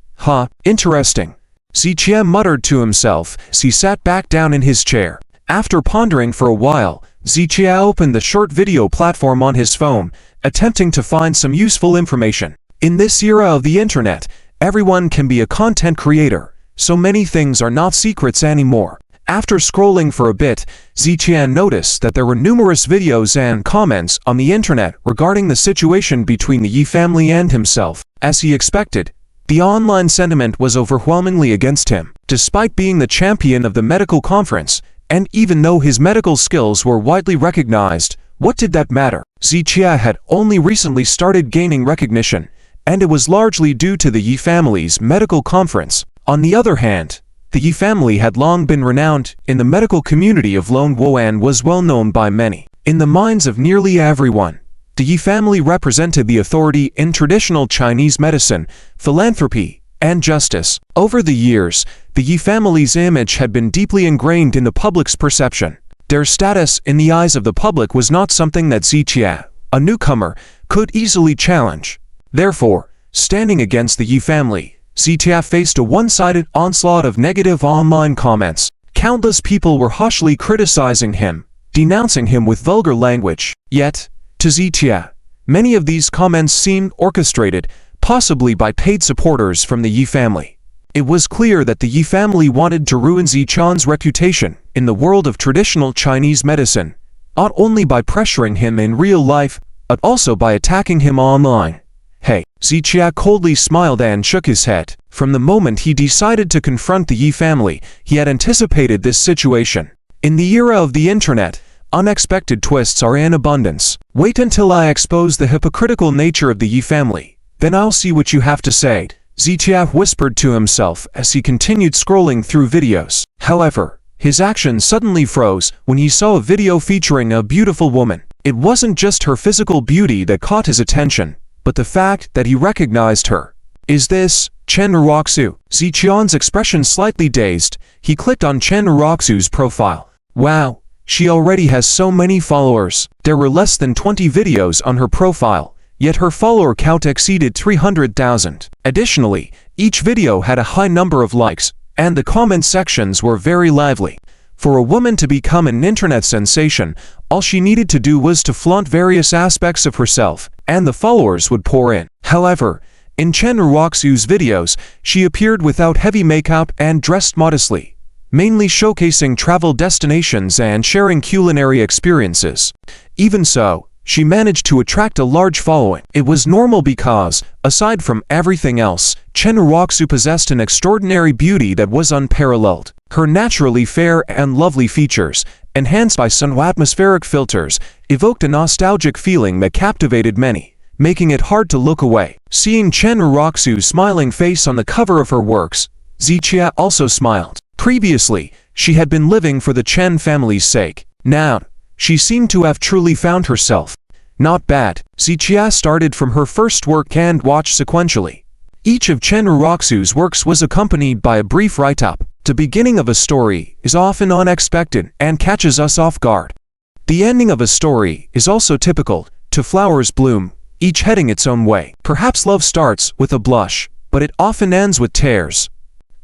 Interesting. Zijia muttered to himself as he sat back down in his chair. After pondering for a while, Zijia opened the short video platform on his phone, attempting to find some useful information. In this era of the internet, everyone can be a content creator, so many things are not secrets anymore. After scrolling for a bit, Ziqian noticed that there were numerous videos and comments on the internet regarding the situation between the Yi family and himself. As he expected, the online sentiment was overwhelmingly against him. Despite being the champion of the medical conference, and even though his medical skills were widely recognized, what did that matter? Ziqia had only recently started gaining recognition, and it was largely due to the Yi family's medical conference. On the other hand, the Yi family had long been renowned in the medical community of Longuo and was well known by many. In the minds of nearly everyone, the Yi family represented the authority in traditional Chinese medicine, philanthropy, and justice. Over the years, the Yi family's image had been deeply ingrained in the public's perception. Their status in the eyes of the public was not something that Ziqia, a newcomer, could easily challenge. Therefore, standing against the Yi family, Ziqia faced a one-sided onslaught of negative online comments. Countless people were harshly criticizing him, denouncing him with vulgar language. Yet, to Ziqia, many of these comments seemed orchestrated, possibly by paid supporters from the Yi family. It was clear that the Yi family wanted to ruin Ziqian's reputation in the world of traditional Chinese medicine, not only by pressuring him in real life, but also by attacking him online. Hey, Ziqia coldly smiled and shook his head. From the moment he decided to confront the Yi family, he had anticipated this situation. In the era of the internet, unexpected twists are in abundance. Wait until I expose the hypocritical nature of the Yi family, then I'll see what you have to say, Ziqia whispered to himself as he continued scrolling through videos. However, his action suddenly froze when he saw a video featuring a beautiful woman. It wasn't just her physical beauty that caught his attention, but the fact that he recognized her. Is this Chen Ruoxu? Ziqian's expression slightly dazed. He clicked on Chen Ruoxu's profile. Wow, she already has so many followers. There were less than 20 videos on her profile, yet her follower count exceeded 300,000. Additionally, each video had a high number of likes, and the comment sections were very lively. For a woman to become an internet sensation, all she needed to do was to flaunt various aspects of herself, and the followers would pour in. However, in Chen Ruoxu's videos, she appeared without heavy makeup and dressed modestly, mainly showcasing travel destinations and sharing culinary experiences. Even so, she managed to attract a large following. It was normal because, aside from everything else, Chen Ruoxu possessed an extraordinary beauty that was unparalleled. Her naturally fair and lovely features, enhanced by some atmospheric filters, evoked a nostalgic feeling that captivated many, making it hard to look away. Seeing Chen Ruoxu's smiling face on the cover of her works, Ziqia also smiled. Previously, she had been living for the Chen family's sake. Now, she seemed to have truly found herself. Not bad. Ziqia started from her first work and watched sequentially. Each of Chen Ruoxu's works was accompanied by a brief write-up. The beginning of a story is often unexpected and catches us off guard. The ending of a story is also typical. To flowers bloom, each heading its own way. Perhaps love starts with a blush, but it often ends with tears.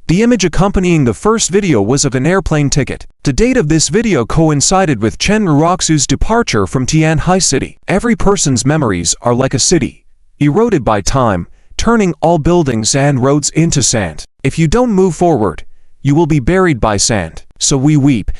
The image accompanying the first video was of an airplane ticket. The date of this video coincided with Chen Ruoxu's departure from Tianhai City. Every person's memories are like a city, eroded by time, turning all buildings and roads into sand. If you don't move forward, you will be buried by sand. So we weep,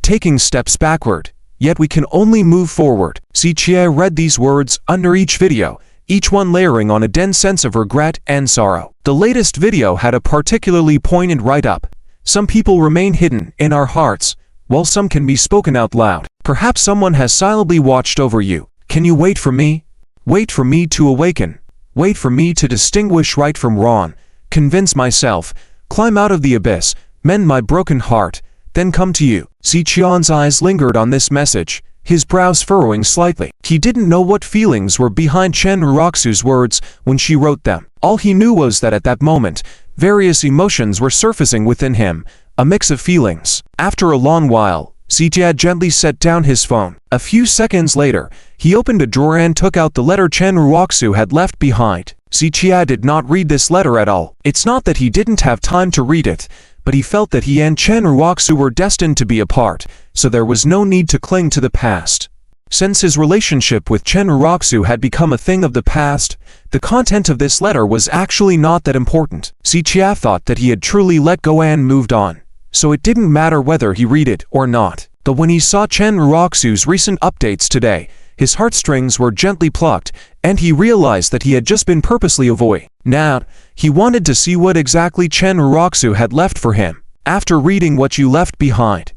taking steps backward, yet we can only move forward. Ziqia read these words under each video, each one layering on a dense sense of regret and sorrow. The latest video had a particularly poignant write-up. Some people remain hidden in our hearts, while some can be spoken out loud. Perhaps someone has silently watched over you. Can you wait for me? Wait for me to awaken. Wait for me to distinguish right from wrong, convince myself, climb out of the abyss, mend my broken heart, then come to you. Ziqian's eyes lingered on this message, his brows furrowing slightly. He didn't know what feelings were behind Chen Ruoxu's words when she wrote them. All he knew was that at that moment, various emotions were surfacing within him, a mix of feelings. After a long while, Ziqia gently set down his phone. A few seconds later, he opened a drawer and took out the letter Chen Ruoxu had left behind. Ziqia did not read this letter at all. It's not that he didn't have time to read it, but he felt that he and Chen Ruoxu were destined to be apart, so there was no need to cling to the past. Since his relationship with Chen Uroxu had become a thing of the past, the content of this letter was actually not that important. Zichia thought that he had truly let go and moved on, so it didn't matter whether he read it or not. But when he saw Chen Uroxu's recent updates today, his heartstrings were gently plucked, and he realized that he had just been purposely avoiding. Now, he wanted to see what exactly Chen Uroxu had left for him. After reading what you left behind,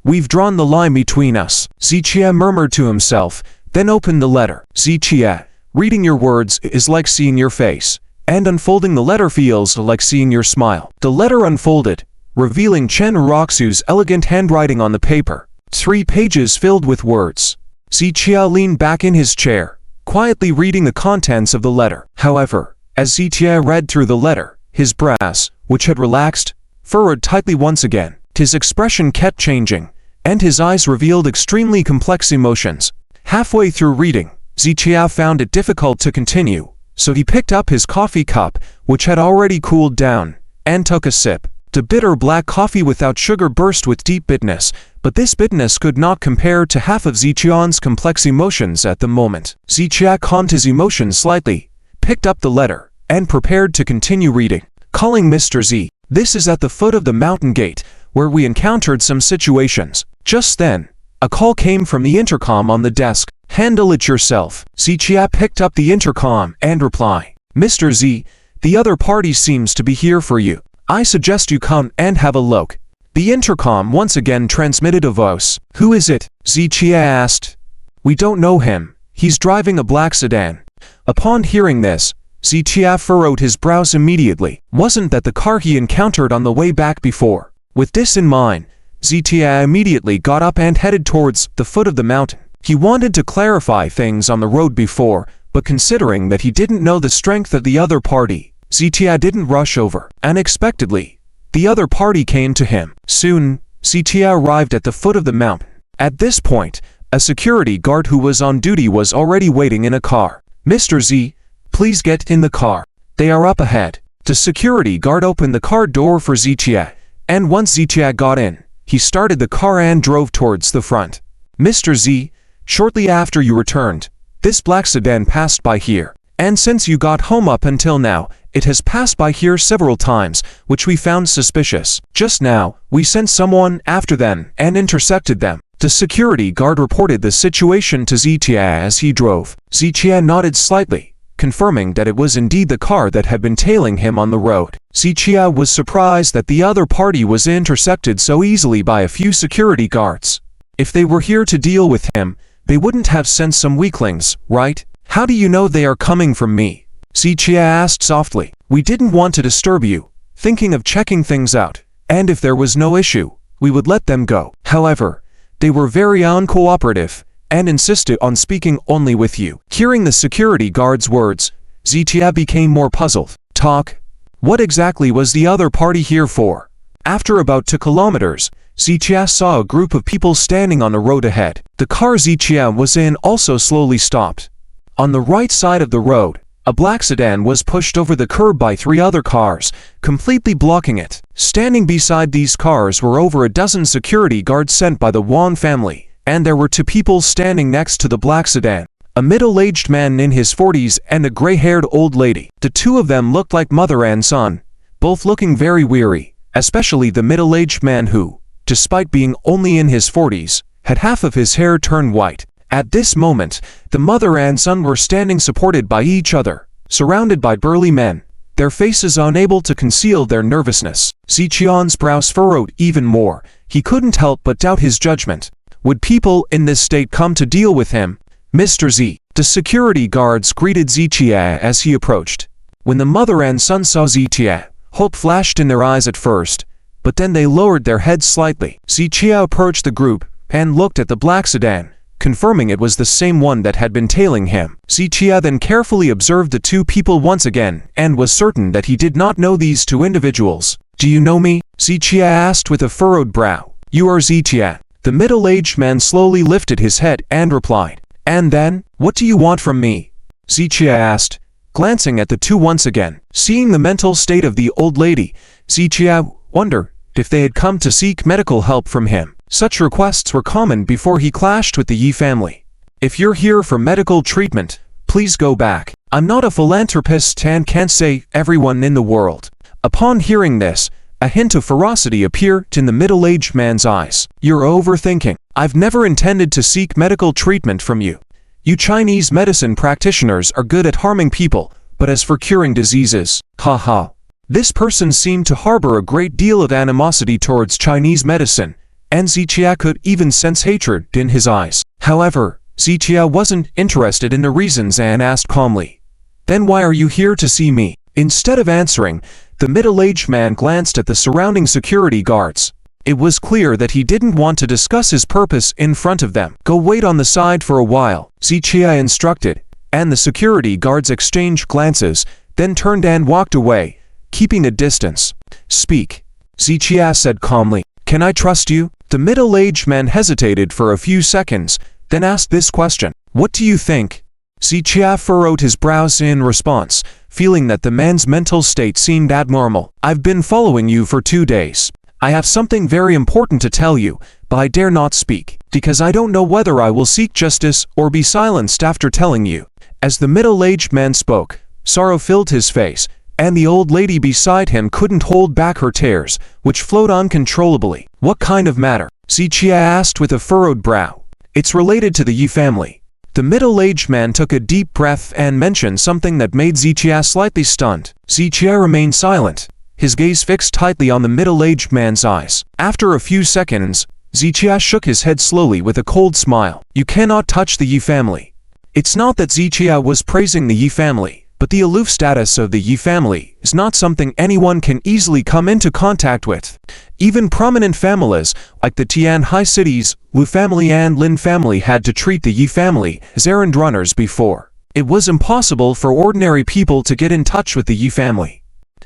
we've drawn the line between us, Zichia murmured to himself, then opened the letter. Zichia, reading your words is like seeing your face, and unfolding the letter feels like seeing your smile. The letter unfolded, revealing Chen Uroxu's elegant handwriting on the paper. 3 pages filled with words. Zichia leaned back in his chair, quietly reading the contents of the letter. However, as Zichia read through the letter, his brows, which had relaxed, furrowed tightly once again. His expression kept changing, and his eyes revealed extremely complex emotions. Halfway through reading, Zichia found it difficult to continue, so he picked up his coffee cup, which had already cooled down, and took a sip. The bitter black coffee without sugar burst with deep bitterness, but this bitterness could not compare to half of Zichia's complex emotions at the moment. Zichia calmed his emotions slightly, picked up the letter, and prepared to continue reading. Calling Mr. Z, this is at the foot of the mountain gate, where we encountered some situations. Just then, a call came from the intercom on the desk. Handle it yourself. Zichia picked up the intercom and replied, Mr. Z, the other party seems to be here for you. I suggest you come and have a look. The intercom once again transmitted a voice. Who is it? Zichia asked. We don't know him. He's driving a black sedan. Upon hearing this, Zichia furrowed his brows immediately. Wasn't that the car he encountered on the way back before? With this in mind, Zichia immediately got up and headed towards the foot of the mountain. He wanted to clarify things on the road before, but considering that he didn't know the strength of the other party, Zichia didn't rush over. Unexpectedly, the other party came to him. Soon, Zichia arrived at the foot of the mountain. At this point, a security guard who was on duty was already waiting in a car. Mr. Z, please get in the car. They are up ahead. The security guard opened the car door for Zichia, and once Zichia got in, he started the car and drove towards the front. Mr. Z, shortly after you returned, this black sedan passed by here, and since you got home up until now, it has passed by here several times, which we found suspicious. Just now, we sent someone after them and intercepted them. The security guard reported the situation to Zichia as he drove. Zichia nodded slightly, confirming that it was indeed the car that had been tailing him on the road. Zichia was surprised that the other party was intercepted so easily by a few security guards. If they were here to deal with him, they wouldn't have sent some weaklings, right? How do you know they are coming from me? Zichia asked softly. We didn't want to disturb you, thinking of checking things out, and if there was no issue, we would let them go. However, they were very uncooperative, and insisted on speaking only with you. Hearing the security guard's words, Zichia became more puzzled. Talk? What exactly was the other party here for? After about 2 kilometers, Zichia saw a group of people standing on the road ahead. The car Zichia was in also slowly stopped. On the right side of the road, a black sedan was pushed over the curb by 3 other cars, completely blocking it. Standing beside these cars were over a dozen security guards sent by the Wang family, and there were 2 people standing next to the black sedan. A middle-aged man in his 40s and a gray-haired old lady. The 2 of them looked like mother and son, both looking very weary, especially the middle-aged man who, despite being only in his 40s, had half of his hair turned white. At this moment, the mother and son were standing supported by each other, surrounded by burly men, their faces unable to conceal their nervousness. Zichia's brows furrowed even more. He couldn't help but doubt his judgment. Would people in this state come to deal with him? Mr. Z. The security guards greeted Zichia as he approached. When the mother and son saw Zichia, hope flashed in their eyes at first, but then they lowered their heads slightly. Zichia approached the group and looked at the black sedan, confirming it was the same one that had been tailing him. Zichia then carefully observed the 2 people once again and was certain that he did not know these 2 individuals. Do you know me? Zichia asked with a furrowed brow. You are Zichia. The middle-aged man slowly lifted his head and replied. And then, what do you want from me? Zichia asked, glancing at the 2 once again. Seeing the mental state of the old lady, Zichia wondered if they had come to seek medical help from him. Such requests were common before he clashed with the Yi family. If you're here for medical treatment, please go back. I'm not a philanthropist and can't save everyone in the world. Upon hearing this, a hint of ferocity appeared in the middle-aged man's eyes. You're overthinking. I've never intended to seek medical treatment from you. You Chinese medicine practitioners are good at harming people, but as for curing diseases, haha. This person seemed to harbor a great deal of animosity towards Chinese medicine, and Zichia could even sense hatred in his eyes. However, Zichia wasn't interested in the reasons and asked calmly, "Then why are you here to see me?" Instead of answering, the middle-aged man glanced at the surrounding security guards. It was clear that he didn't want to discuss his purpose in front of them. "Go wait on the side for a while," Zichia instructed, and the security guards exchanged glances, then turned and walked away, keeping a distance. "Speak," Zichia said calmly. "Can I trust you?" The middle-aged man hesitated for a few seconds, then asked this question. "What do you think?" Zichia furrowed his brows in response, feeling that the man's mental state seemed abnormal. "I've been following you for 2 days. I have something very important to tell you, but I dare not speak, because I don't know whether I will seek justice or be silenced after telling you." As the middle-aged man spoke, sorrow filled his face, and the old lady beside him couldn't hold back her tears, which flowed uncontrollably. "What kind of matter?" Zichia asked with a furrowed brow. "It's related to the Yi family." The middle-aged man took a deep breath and mentioned something that made Zichia slightly stunned. Zichia remained silent, his gaze fixed tightly on the middle-aged man's eyes. After a few seconds, Zichia shook his head slowly with a cold smile. "You cannot touch the Yi family." It's not that Zichia was praising the Yi family, but the aloof status of the Yi family is not something anyone can easily come into contact with. Even prominent families, like the Tianhai cities, Wu family and Lin family had to treat the Yi family as errand runners before. It was impossible for ordinary people to get in touch with the Yi family.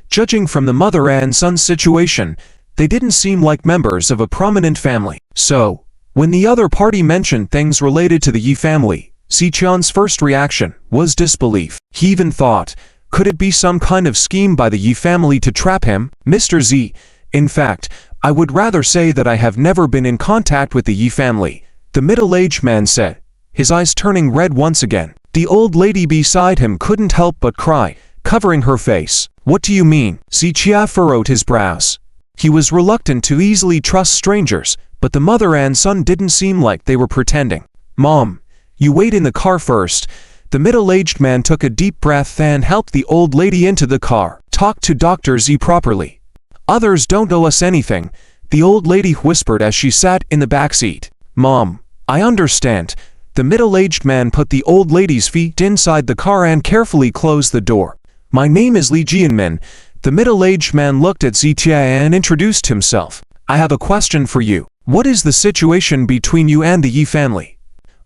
Judging from the mother and son situation, they didn't seem like members of a prominent family. So, when the other party mentioned things related to the Yi family, Zichia's first reaction was disbelief. He even thought, could it be some kind of scheme by the Yi family to trap him? "Mr. Z, in fact, I would rather say that I have never been in contact with the Yi family," the middle-aged man said, his eyes turning red once again. The old lady beside him couldn't help but cry, covering her face. "What do you mean?" Zichia furrowed his brows. He was reluctant to easily trust strangers, but the mother and son didn't seem like they were pretending. "Mom, you wait in the car first." The middle-aged man took a deep breath and helped the old lady into the car. "Talk to Dr. Z properly. Others don't owe us anything," the old lady whispered as she sat in the back seat. "Mom, I understand." The middle-aged man put the old lady's feet inside the car and carefully closed the door. "My name is Li Jianmin." The middle-aged man looked at Zichia and introduced himself. "I have a question for you. What is the situation between you and the Yi family?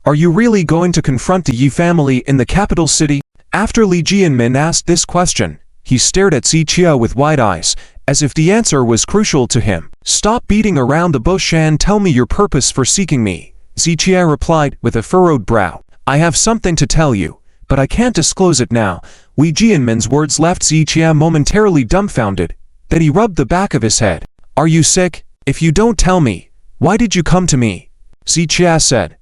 Are you really going to confront the Yi family in the capital city?" After Li Jianmin asked this question, he stared at Zichia with wide eyes, as if the answer was crucial to him. "Stop beating around the bush and tell me your purpose for seeking me," Zichia replied with a furrowed brow. "I have something to tell you, but I can't disclose it now." Li Jianmin's words left Zichia momentarily dumbfounded. Then he rubbed the back of his head. "Are you sick? If you don't tell me, why did you come to me?" Zichia said,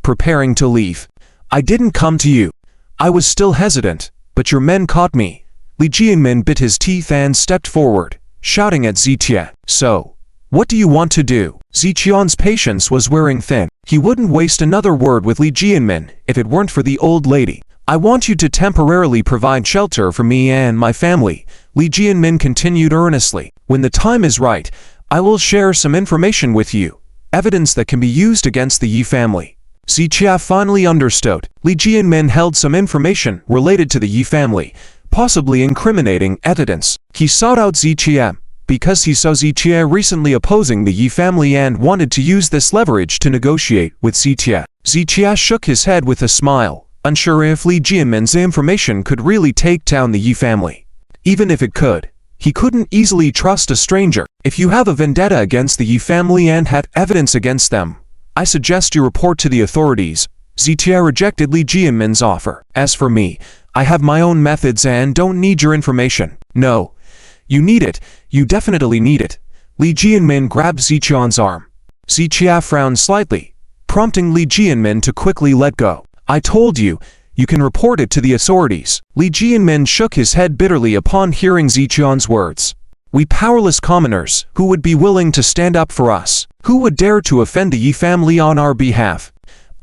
preparing to leave. "I didn't come to you. I was still hesitant, but your men caught me." Li Jianmin bit his teeth and stepped forward, shouting at Zichia. "So, what do you want to do?" Zichia's patience was wearing thin. He wouldn't waste another word with Li Jianmin if it weren't for the old lady. "I want you to temporarily provide shelter for me and my family," Li Jianmin continued earnestly. "When the time is right, I will share some information with you, evidence that can be used against the Yi family." Zichia finally understood. Li Jianmin held some information related to the Yi family, possibly incriminating evidence. He sought out Zichia because he saw Zichia recently opposing the Yi family and wanted to use this leverage to negotiate with Zichia. Zichia shook his head with a smile, unsure if Li Jianmin's information could really take down the Yi family. Even if it could, he couldn't easily trust a stranger. "If you have a vendetta against the Yi family and have evidence against them, I suggest you report to the authorities." Zichia rejected Li Jianmin's offer. "As for me, I have my own methods and don't need your information." "No, you need it. You definitely need it." Li Jianmin grabbed Zichia's arm. Zichia frowned slightly, prompting Li Jianmin to quickly let go. I told you, you can report it to the authorities. Li Jianmin shook his head bitterly upon hearing Ziqian's words. We powerless commoners, who would be willing to stand up for us? Who would dare to offend the Yi family on our behalf?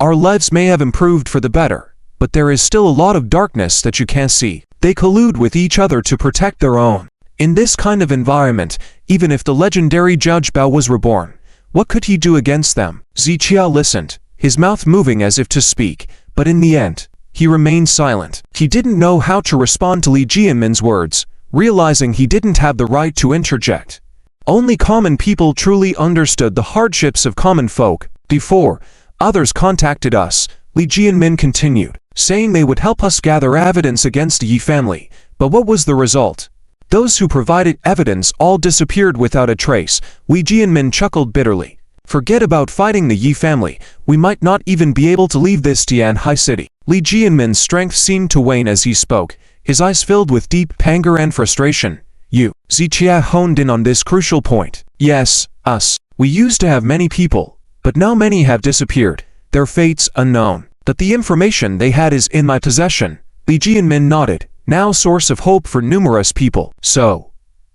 Our lives may have improved for the better, but there is still a lot of darkness that you can't see. They collude with each other to protect their own. In this kind of environment, even if the legendary Judge Bao was reborn, what could he do against them? Ziqia listened, his mouth moving as if to speak, but in the end, he remained silent. He didn't know how to respond to Li Jianmin's words, realizing he didn't have the right to interject. Only common people truly understood the hardships of common folk. Before others contacted us, Li Jianmin continued, saying they would help us gather evidence against the Yi family. But what was the result? Those who provided evidence all disappeared without a trace. Li Jianmin chuckled bitterly. Forget about fighting the Yi family, we might not even be able to leave this Tianhai city. Li Jianmin's strength seemed to wane as he spoke, his eyes filled with deep anger and frustration. You, Ziqia honed in on this crucial point. Yes, us. We used to have many people, but now many have disappeared, their fates unknown. But the information they had is in my possession. Li Jianmin nodded, now source of hope for numerous people. So,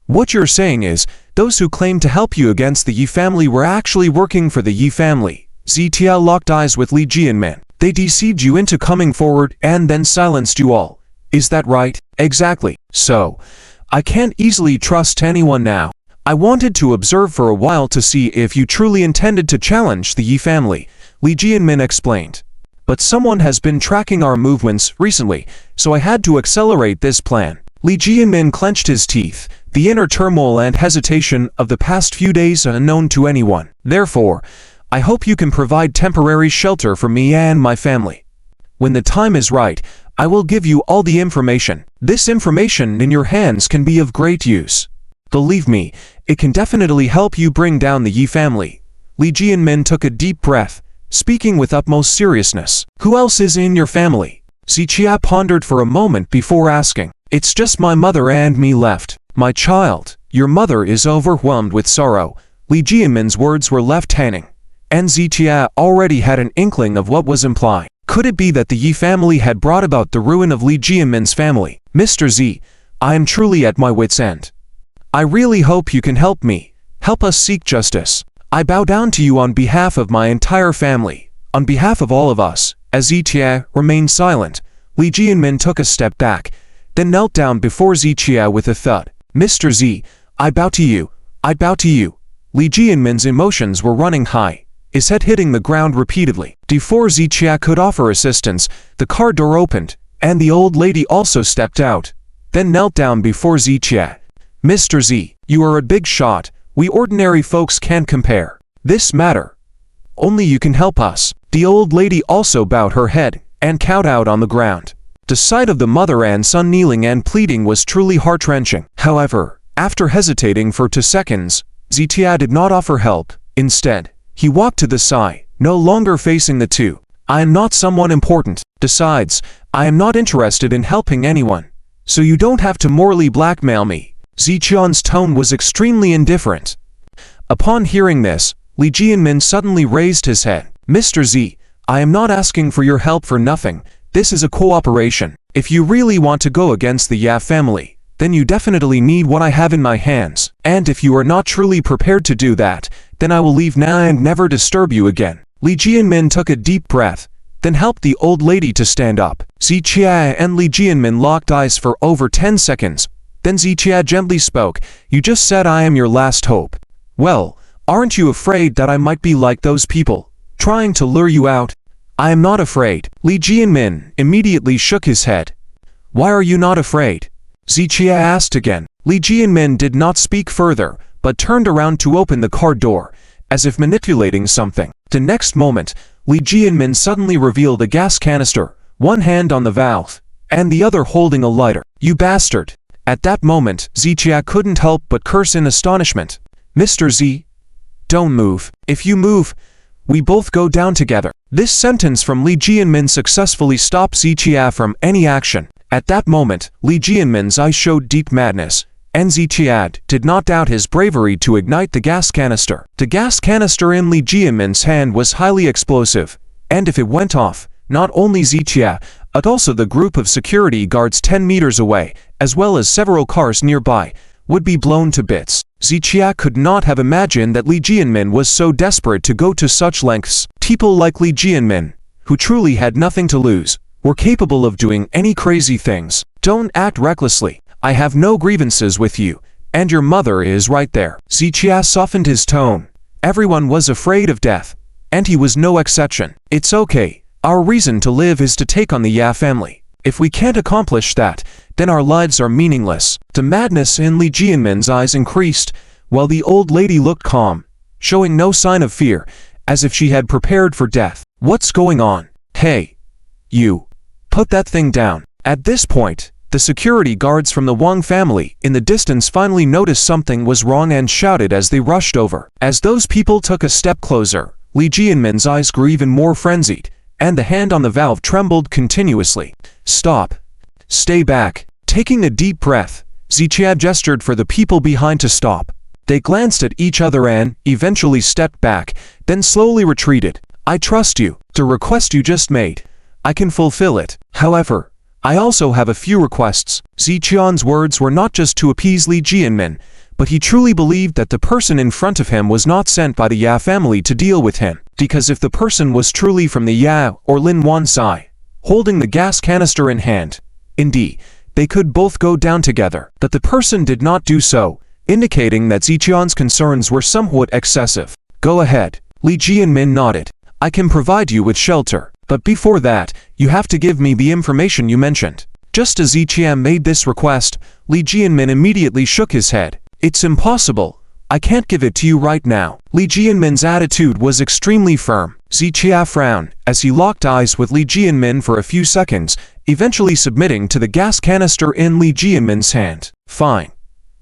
what you're saying is, those who claimed to help you against the Yi family were actually working for the Yi family. Ziqia locked eyes with Li Jianmin. They deceived you into coming forward and then silenced you all. Is that right? Exactly. So, I can't easily trust anyone now. I wanted to observe for a while to see if you truly intended to challenge the Yi family, Li Jianmin explained. But someone has been tracking our movements recently, so I had to accelerate this plan. Li Jianmin clenched his teeth, the inner turmoil and hesitation of the past few days unknown to anyone. Therefore, I hope you can provide temporary shelter for me and my family. When the time is right, I will give you all the information. This information in your hands can be of great use. Believe me, it can definitely help you bring down the Yi family. Li Jianmin took a deep breath, speaking with utmost seriousness. Who else is in your family? Ziqia pondered for a moment before asking. It's just my mother and me left. My child, your mother is overwhelmed with sorrow. Li Jianmin's words were left hanging, and Ziqia already had an inkling of what was implied. Could it be that the Yi family had brought about the ruin of Li Jianmin's family? Mr. Z, I am truly at my wit's end. I really hope you can help me. Help us seek justice. I bow down to you on behalf of my entire family, on behalf of all of us. As Ziqia remained silent, Li Jianmin took a step back, then knelt down before Ziqia with a thud. Mr. Z, I bow to you. I bow to you. Li Jianmin's emotions were running high, his head hitting the ground repeatedly. Before Ziqia could offer assistance, the car door opened, and the old lady also stepped out, then knelt down before Ziqia. Mr. Z, you are a big shot. We ordinary folks can't compare. This matter, only you can help us. The old lady also bowed her head and cowed out on the ground. The sight of the mother and son kneeling and pleading was truly heart-wrenching. However, after hesitating for 2 seconds, Ziqia did not offer help. Instead, he walked to the side, no longer facing the two. I am not someone important. Besides, I am not interested in helping anyone, so you don't have to morally blackmail me. Ziqian's tone was extremely indifferent. Upon hearing this, Li Jianmin suddenly raised his head. Mr. Z, I am not asking for your help for nothing. This is a cooperation. If you really want to go against the Ya family, then you definitely need what I have in my hands. And if you are not truly prepared to do that, then I will leave now and never disturb you again. Li Jianmin took a deep breath, then helped the old lady to stand up. Ziqia and Li Jianmin locked eyes for over 10 seconds. Then Ziqia gently spoke. You just said I am your last hope. Well, aren't you afraid that I might be like those people, trying to lure you out? I am not afraid. Li Jianmin immediately shook his head. Why are you not afraid? Ziqia asked again. Li Jianmin did not speak further, but turned around to open the car door, as if manipulating something. The next moment, Li Jianmin suddenly revealed a gas canister, one hand on the valve, and the other holding a lighter. You bastard! At that moment, Ziqia couldn't help but curse in astonishment. Mr. Z, don't move. If you move, we both go down together. This sentence from Li Jianmin successfully stopped Ziqia from any action. At that moment, Li Jianmin's eyes showed deep madness, and Ziqia did not doubt his bravery to ignite the gas canister. The gas canister in Li Jianmin's hand was highly explosive, and if it went off, not only Zichia, but also the group of security guards 10 meters away, as well as several cars nearby, would be blown to bits. Zichia could not have imagined that Li Jianmin was so desperate to go to such lengths. People like Li Jianmin, who truly had nothing to lose, were capable of doing any crazy things. Don't act recklessly. I have no grievances with you, and your mother is right there. Zichia softened his tone. Everyone was afraid of death, and he was no exception. It's okay. Our reason to live is to take on the Ya family. If we can't accomplish that, then our lives are meaningless. The madness in Li Jianmin's eyes increased, while the old lady looked calm, showing no sign of fear, as if she had prepared for death. What's going on? Hey, you. Put that thing down. At this point, the security guards from the Wang family in the distance finally noticed something was wrong and shouted as they rushed over. As those people took a step closer, Li Jianmin's eyes grew even more frenzied, and the hand on the valve trembled continuously. Stop. Stay back. Taking a deep breath, Zichia gestured for the people behind to stop. They glanced at each other and eventually stepped back, then slowly retreated. I trust you. The request you just made, I can fulfill it. However, I also have a few requests. Zichian's words were not just to appease Li Jianmin, but he truly believed that the person in front of him was not sent by the Ya family to deal with him, because if the person was truly from the Ya or Lin Wansai, holding the gas canister in hand, indeed, they could both go down together. But the person did not do so, indicating that Zichian's concerns were somewhat excessive. Go ahead. Li Jianmin nodded. I can provide you with shelter, but before that, you have to give me the information you mentioned. Just as Zichia made this request, Li Jianmin immediately shook his head. It's impossible. I can't give it to you right now. Li Jianmin's attitude was extremely firm. Zichia frowned as he locked eyes with Li Jianmin for a few seconds, eventually submitting to the gas canister in Li Jianmin's hand. Fine.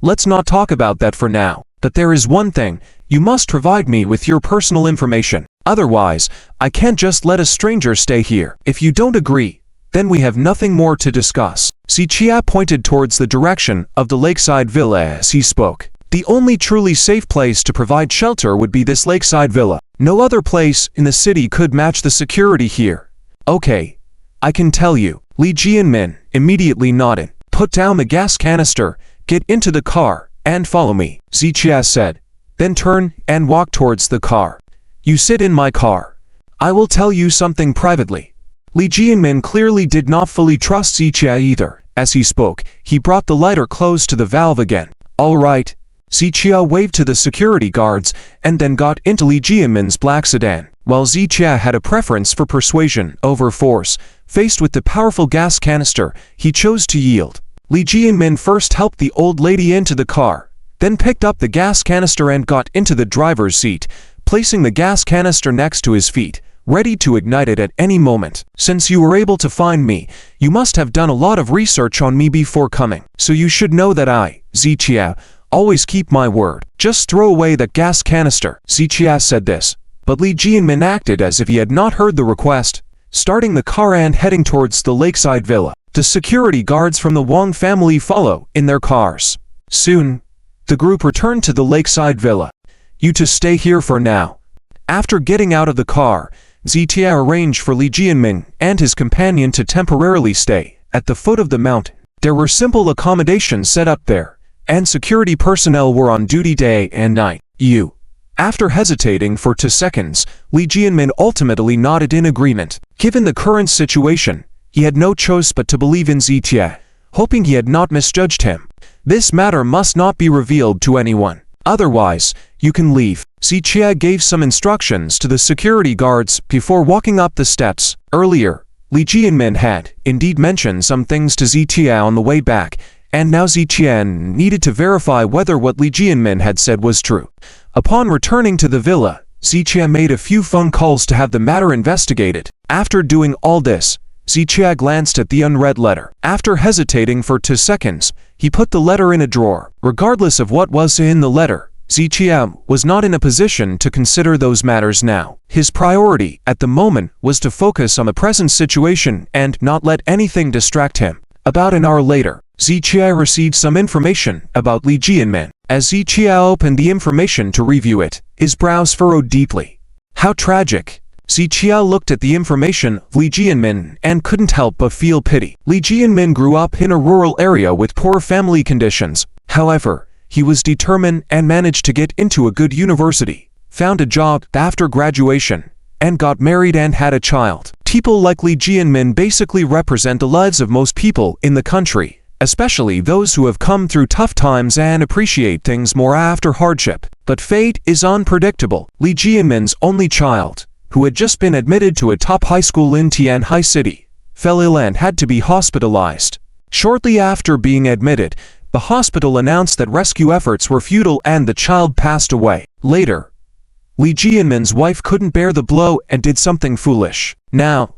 Let's not talk about that for now. But there is one thing. You must provide me with your personal information. Otherwise, I can't just let a stranger stay here. If you don't agree, then we have nothing more to discuss. Zichia pointed towards the direction of the lakeside villa as he spoke. The only truly safe place to provide shelter would be this lakeside villa. No other place in the city could match the security here. Okay, I can tell you. Li Jianmin immediately nodded. Put down the gas canister, get into the car, and follow me, Zichia said. Then turn and walk towards the car. You sit in my car. I will tell you something privately. Li Jianmin clearly did not fully trust Zichia either. As he spoke, he brought the lighter close to the valve again. All right. Zichia waved to the security guards and then got into Li Jianmin's black sedan. While Zichia had a preference for persuasion over force, faced with the powerful gas canister, he chose to yield. Li Jianmin first helped the old lady into the car, then picked up the gas canister and got into the driver's seat, placing the gas canister next to his feet, ready to ignite it at any moment. Since you were able to find me, you must have done a lot of research on me before coming. So you should know that I, Zichia, always keep my word. Just throw away that gas canister. Zichia said this, but Li Jianmin acted as if he had not heard the request, starting the car and heading towards the lakeside villa. The security guards from the Wang family follow in their cars. Soon, the group returned to the lakeside villa. You to stay here for now. After getting out of the car, Zichia arranged for Li Jianmin and his companion to temporarily stay at the foot of the mountain. There were simple accommodations set up there, and security personnel were on duty day and night. After hesitating for 2 seconds, Li Jianmin ultimately nodded in agreement. Given the current situation, he had no choice but to believe in Zichia, hoping he had not misjudged him. This matter must not be revealed to anyone. Otherwise, you can leave. Zichia gave some instructions to the security guards before walking up the steps. Earlier, Li Jianmin had indeed mentioned some things to Zichia on the way back, and now Zichia needed to verify whether what Li Jianmin had said was true. Upon returning to the villa, Zichia made a few phone calls to have the matter investigated. After doing all this, Zichia glanced at the unread letter. After hesitating for 2 seconds, he put the letter in a drawer. Regardless of what was in the letter, Zichia was not in a position to consider those matters now. His priority at the moment was to focus on the present situation and not let anything distract him. About an hour later, Zichia received some information about Li Jianmin. As Zichia opened the information to review it, his brows furrowed deeply. How tragic. Zichia looked at the information of Li Jianmin and couldn't help but feel pity. Li Jianmin grew up in a rural area with poor family conditions. However, he was determined and managed to get into a good university, found a job after graduation, and got married and had a child. People like Li Jianmin basically represent the lives of most people in the country, especially those who have come through tough times and appreciate things more after hardship. But fate is unpredictable. Li Jianmin's only child, who had just been admitted to a top high school in Tianhai City, fell ill and had to be hospitalized. Shortly after being admitted, the hospital announced that rescue efforts were futile and the child passed away. Later, Li Jianmin's wife couldn't bear the blow and did something foolish. Now,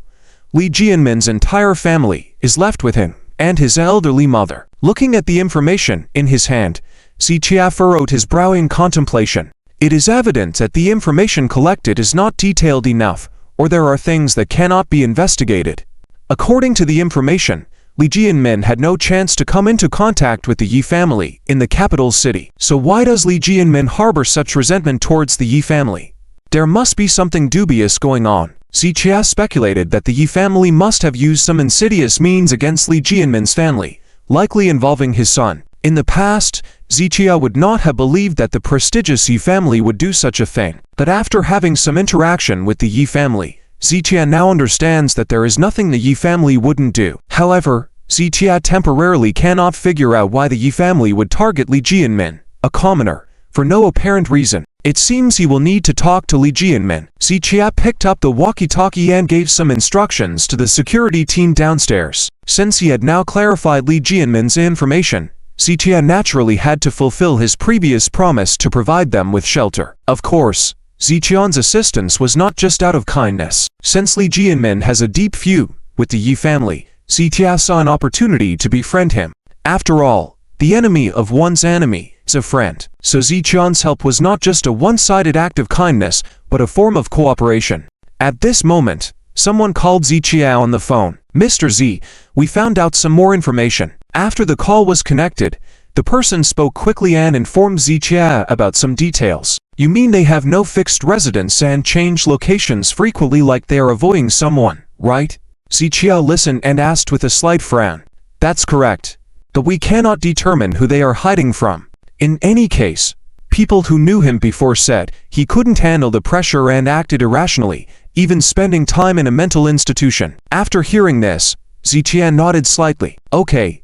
Li Jianmin's entire family is left with him and his elderly mother. Looking at the information in his hand, Zichia furrowed his brow in contemplation. It is evident that the information collected is not detailed enough, or there are things that cannot be investigated. According to the information, Li Jianmin had no chance to come into contact with the Yi family in the capital city. So why does Li Jianmin harbor such resentment towards the Yi family? There must be something dubious going on. Zichia speculated that the Yi family must have used some insidious means against Li Jianmin's family, likely involving his son. In the past, Zichia would not have believed that the prestigious Yi family would do such a thing. But after having some interaction with the Yi family, Zichia now understands that there is nothing the Yi family wouldn't do. However, Zichia temporarily cannot figure out why the Yi family would target Li Jianmin, a commoner, for no apparent reason. It seems he will need to talk to Li Jianmin. Zichia picked up the walkie-talkie and gave some instructions to the security team downstairs. Since he had now clarified Li Jianmin's information, Zichia naturally had to fulfill his previous promise to provide them with shelter. Of course, Zichian's assistance was not just out of kindness. Since Li Jianmin has a deep feud with the Yi family, Zichia saw an opportunity to befriend him. After all, the enemy of one's enemy is a friend. So Zichian's help was not just a one-sided act of kindness, but a form of cooperation. At this moment, someone called Zichia on the phone. "Mr. Z, we found out some more information." After the call was connected, the person spoke quickly and informed Zichia about some details. "You mean they have no fixed residence and change locations frequently like they are avoiding someone, right?" Zichia listened and asked with a slight frown. "That's correct. But we cannot determine who they are hiding from. In any case, people who knew him before said he couldn't handle the pressure and acted irrationally, even spending time in a mental institution." After hearing this, Zichia nodded slightly. "Okay,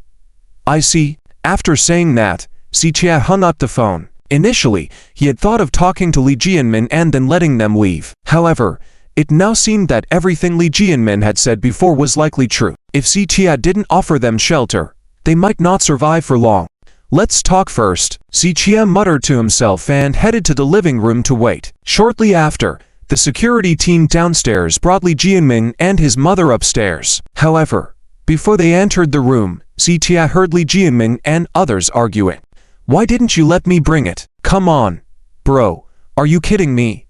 I see." After saying that, Zichia hung up the phone. Initially, he had thought of talking to Li Jianmin and then letting them leave. However, it now seemed that everything Li Jianmin had said before was likely true. If Zichia didn't offer them shelter, they might not survive for long. "Let's talk first," Zichia muttered to himself and headed to the living room to wait. Shortly after, the security team downstairs brought Li Jianmin and his mother upstairs. However, before they entered the room, Zichia heard Li Jianmin and others arguing. "Why didn't you let me bring it? Come on, bro, are you kidding me?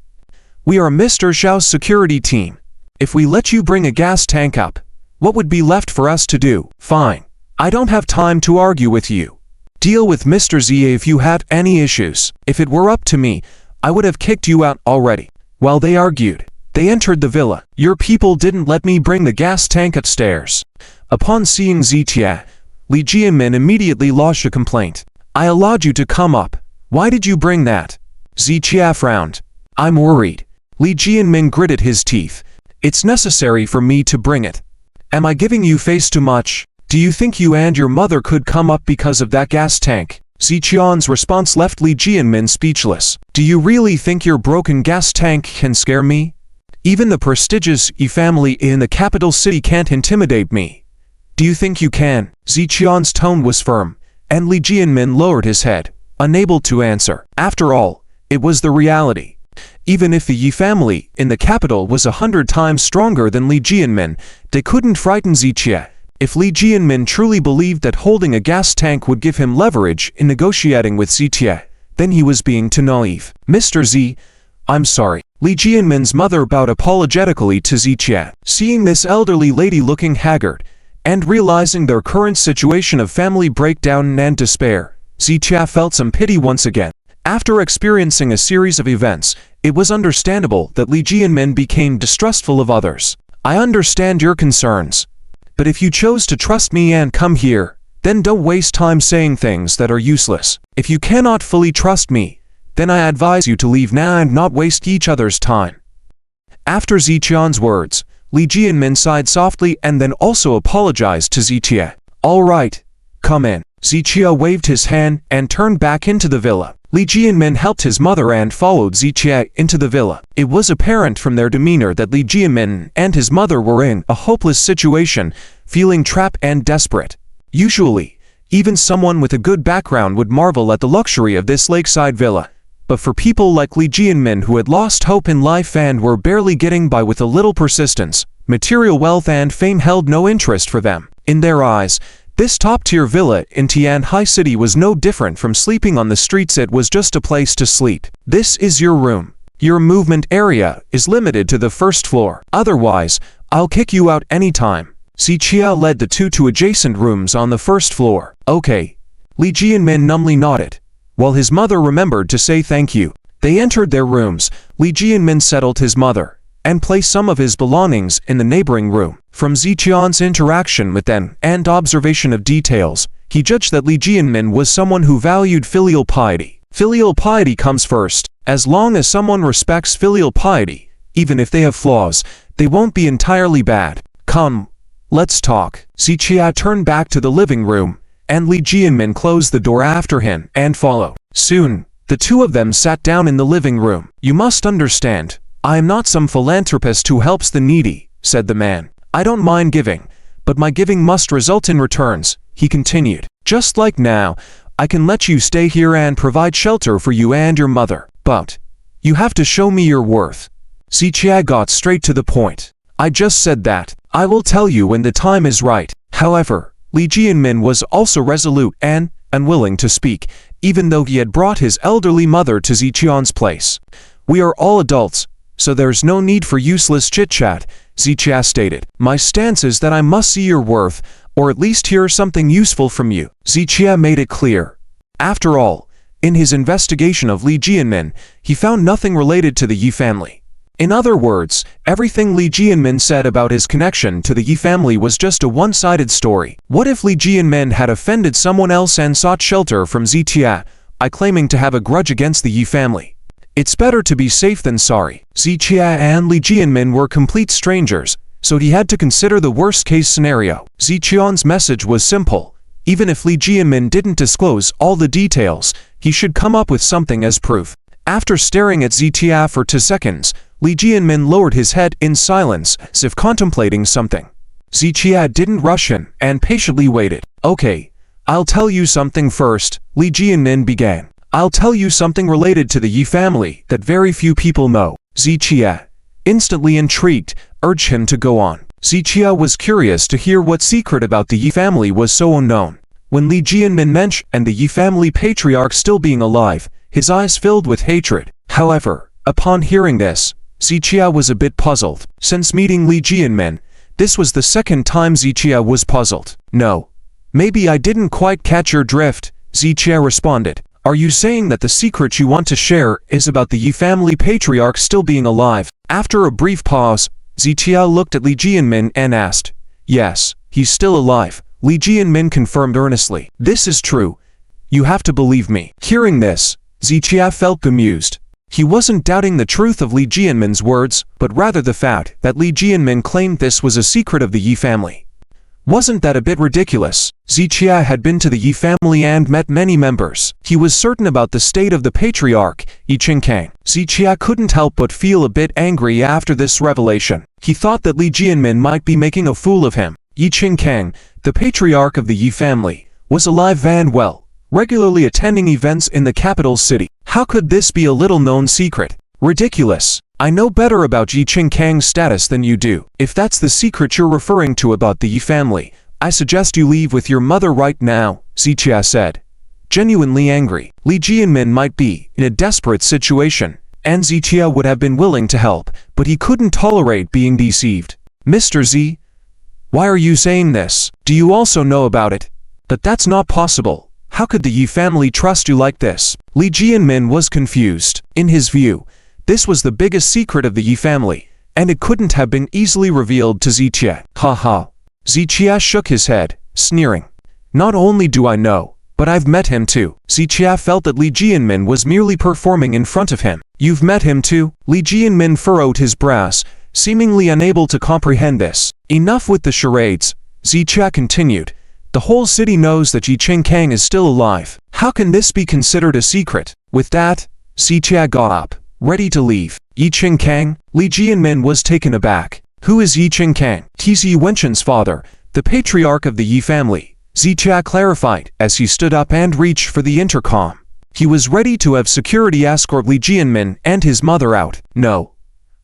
We are Mr. Zhao's security team. If we let you bring a gas tank up, what would be left for us to do?" "Fine. I don't have time to argue with you. Deal with Mr. Z if you have any issues. If it were up to me, I would have kicked you out already." While they argued, they entered the villa. "Your people didn't let me bring the gas tank upstairs." Upon seeing Zichia, Li Jianmin immediately lodged a complaint. "I allowed you to come up. Why did you bring that?" Zichia frowned. "I'm worried." Li Jianmin gritted his teeth. "It's necessary for me to bring it. Am I giving you face too much? Do you think you and your mother could come up because of that gas tank?" Zichian's response left Li Jianmin speechless. "Do you really think your broken gas tank can scare me? Even the prestigious Yi family in the capital city can't intimidate me. Do you think you can?" Zichian's tone was firm, and Li Jianmin lowered his head, unable to answer. After all, it was the reality. Even if the Yi family in the capital was 100 times stronger than Li Jianmin, they couldn't frighten Zichia. If Li Jianmin truly believed that holding a gas tank would give him leverage in negotiating with Zichia, then he was being too naive. "Mr. Z, I'm sorry." Li Jianmin's mother bowed apologetically to Zichia. Seeing this elderly lady looking haggard, and realizing their current situation of family breakdown and despair, Zichia felt some pity once again. After experiencing a series of events, it was understandable that Li Jianmin became distrustful of others. I understand your concerns. But if you chose to trust me and come here, then don't waste time saying things that are useless. If you cannot fully trust me, then I advise you to leave now and not waste each other's time. After Ziqian's words, Li Jianmin sighed softly and then also apologized to Ziqia. All right, come in. Ziqia waved his hand and turned back into the villa. Li Jianmin helped his mother and followed Ziqia into the villa. It was apparent from their demeanor that Li Jianmin and his mother were in a hopeless situation, feeling trapped and desperate. Usually, even someone with a good background would marvel at the luxury of this lakeside villa. But for people like Li Jianmin who had lost hope in life and were barely getting by with a little persistence, material wealth and fame held no interest for them. In their eyes, this top-tier villa in Tianhai City was no different from sleeping on the streets. It was just a place to sleep. This is your room. Your movement area is limited to the first floor. Otherwise, I'll kick you out anytime. Ziqia led the two to adjacent rooms on the first floor. Okay. Li Jianmin numbly nodded, while his mother remembered to say thank you. They entered their rooms. Li Jianmin settled his mother and placed some of his belongings in the neighboring room. From Ziqian's interaction with them and observation of details, he judged that Li Jianmin was someone who valued filial piety. Filial piety comes first. As long as someone respects filial piety, even if they have flaws, they won't be entirely bad. Come, let's talk. Ziqia turned back to the living room, and Li Jianmin closed the door after him and followed. Soon, the two of them sat down in the living room. You must understand, I am not some philanthropist who helps the needy, said the man. I don't mind giving, but my giving must result in returns, he continued. Just like now, I can let you stay here and provide shelter for you and your mother, but you have to show me your worth. Ziqia got straight to the point. I just said that. I will tell you when the time is right. However, Li Jianmin was also resolute and unwilling to speak, even though he had brought his elderly mother to Ziqian's place. We are all adults, so there's no need for useless chit-chat, Ziqia stated. My stance is that I must see your worth, or at least hear something useful from you. Ziqia made it clear. After all, in his investigation of Li Jianmin, he found nothing related to the Yi family. In other words, everything Li Jianmin said about his connection to the Yi family was just a one-sided story. What if Li Jianmin had offended someone else and sought shelter from Ziqia, claiming to have a grudge against the Yi family? It's better to be safe than sorry. Ziqia and Li Jianmin were complete strangers, so he had to consider the worst-case scenario. Ziqian's message was simple. Even if Li Jianmin didn't disclose all the details, he should come up with something as proof. After staring at Ziqia for 2 seconds, Li Jianmin lowered his head in silence, as if contemplating something. Ziqia didn't rush him and patiently waited. Okay, I'll tell you something first, Li Jianmin began. I'll tell you something related to the Yi family that very few people know. Ziqia, instantly intrigued, urged him to go on. Ziqia was curious to hear what secret about the Yi family was so unknown. When Li Jianmin mentioned the Yi family patriarch still being alive, his eyes filled with hatred. However, upon hearing this, Ziqia was a bit puzzled. Since meeting Li Jianmin, this was the second time Ziqia was puzzled. No. Maybe I didn't quite catch your drift, Ziqia responded. Are you saying that the secret you want to share is about the Yi family patriarch still being alive? After a brief pause, Ziqia looked at Li Jianmin and asked. Yes, he's still alive, Li Jianmin confirmed earnestly. This is true. You have to believe me. Hearing this, Ziqia felt bemused. He wasn't doubting the truth of Li Jianmin's words, but rather the fact that Li Jianmin claimed this was a secret of the Yi family. Wasn't that a bit ridiculous? Ziqia had been to the Yi family and met many members. He was certain about the state of the patriarch, Yi Qingkang. Ziqia couldn't help but feel a bit angry after this revelation. He thought that Li Jianmin might be making a fool of him. Yi Qingkang, the patriarch of the Yi family, was alive and well, regularly attending events in the capital city. How could this be a little-known secret? Ridiculous. I know better about Yi Qingkang's status than you do. If that's the secret you're referring to about the Yi family, I suggest you leave with your mother right now, Ziqia said. Genuinely angry. Li Jianmin might be in a desperate situation, and Ziqia would have been willing to help, but he couldn't tolerate being deceived. Mr. Z, why are you saying this? Do you also know about it? But that's not possible. How could the Yi family trust you like this? Li Jianmin was confused. In his view, this was the biggest secret of the Yi family, and it couldn't have been easily revealed to Ziqie. Ha ha. Ziqie shook his head, sneering. Not only do I know, but I've met him too. Ziqie felt that Li Jianmin was merely performing in front of him. You've met him too? Li Jianmin furrowed his brows, seemingly unable to comprehend this. Enough with the charades, Ziqie continued. The whole city knows that Yi Qingkang is still alive. How can this be considered a secret? With that, Ziqie got up, ready to leave. Yi Qingkang? Li Jianmin was taken aback. Who is Yi Qingkang? He's Yi Wenquan's father, the patriarch of the Yi family, Ziqie clarified as he stood up and reached for the intercom. He was ready to have security escort Li Jianmin and his mother out. No.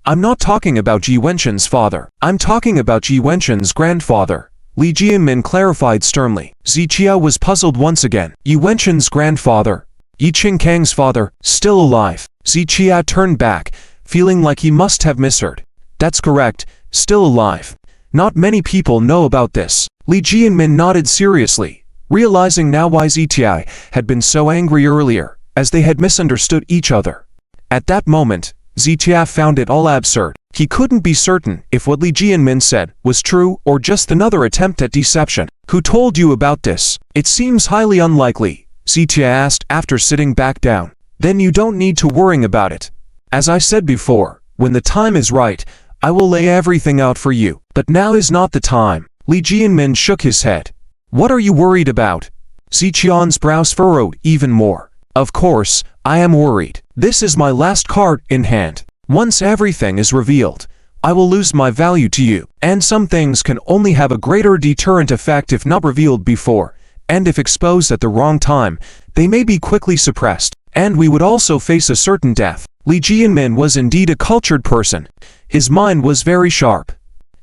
I'm not talking about Yi Wenquan's father. I'm talking about Yi Wenquan's grandfather, Li Jianmin clarified sternly. Ziqie was puzzled once again. Yi Wenquan's grandfather, Yi Qingkang's father, still alive. Ziqie turned back, feeling like he must have misheard. That's correct, still alive. Not many people know about this. Li Jianmin nodded seriously, realizing now why Ziqie had been so angry earlier, as they had misunderstood each other. At that moment, Ziqie found it all absurd. He couldn't be certain if what Li Jianmin said was true or just another attempt at deception. Who told you about this? It seems highly unlikely, Ziqie asked after sitting back down. Then you don't need to worry about it. As I said before, when the time is right, I will lay everything out for you. But now is not the time. Li Jianmin shook his head. What are you worried about? Ziqian's brows furrowed even more. Of course, I am worried. This is my last card in hand. Once everything is revealed, I will lose my value to you. And some things can only have a greater deterrent effect if not revealed before, and if exposed at the wrong time, they may be quickly suppressed. And we would also face a certain death. Li Jianmin was indeed a cultured person. His mind was very sharp.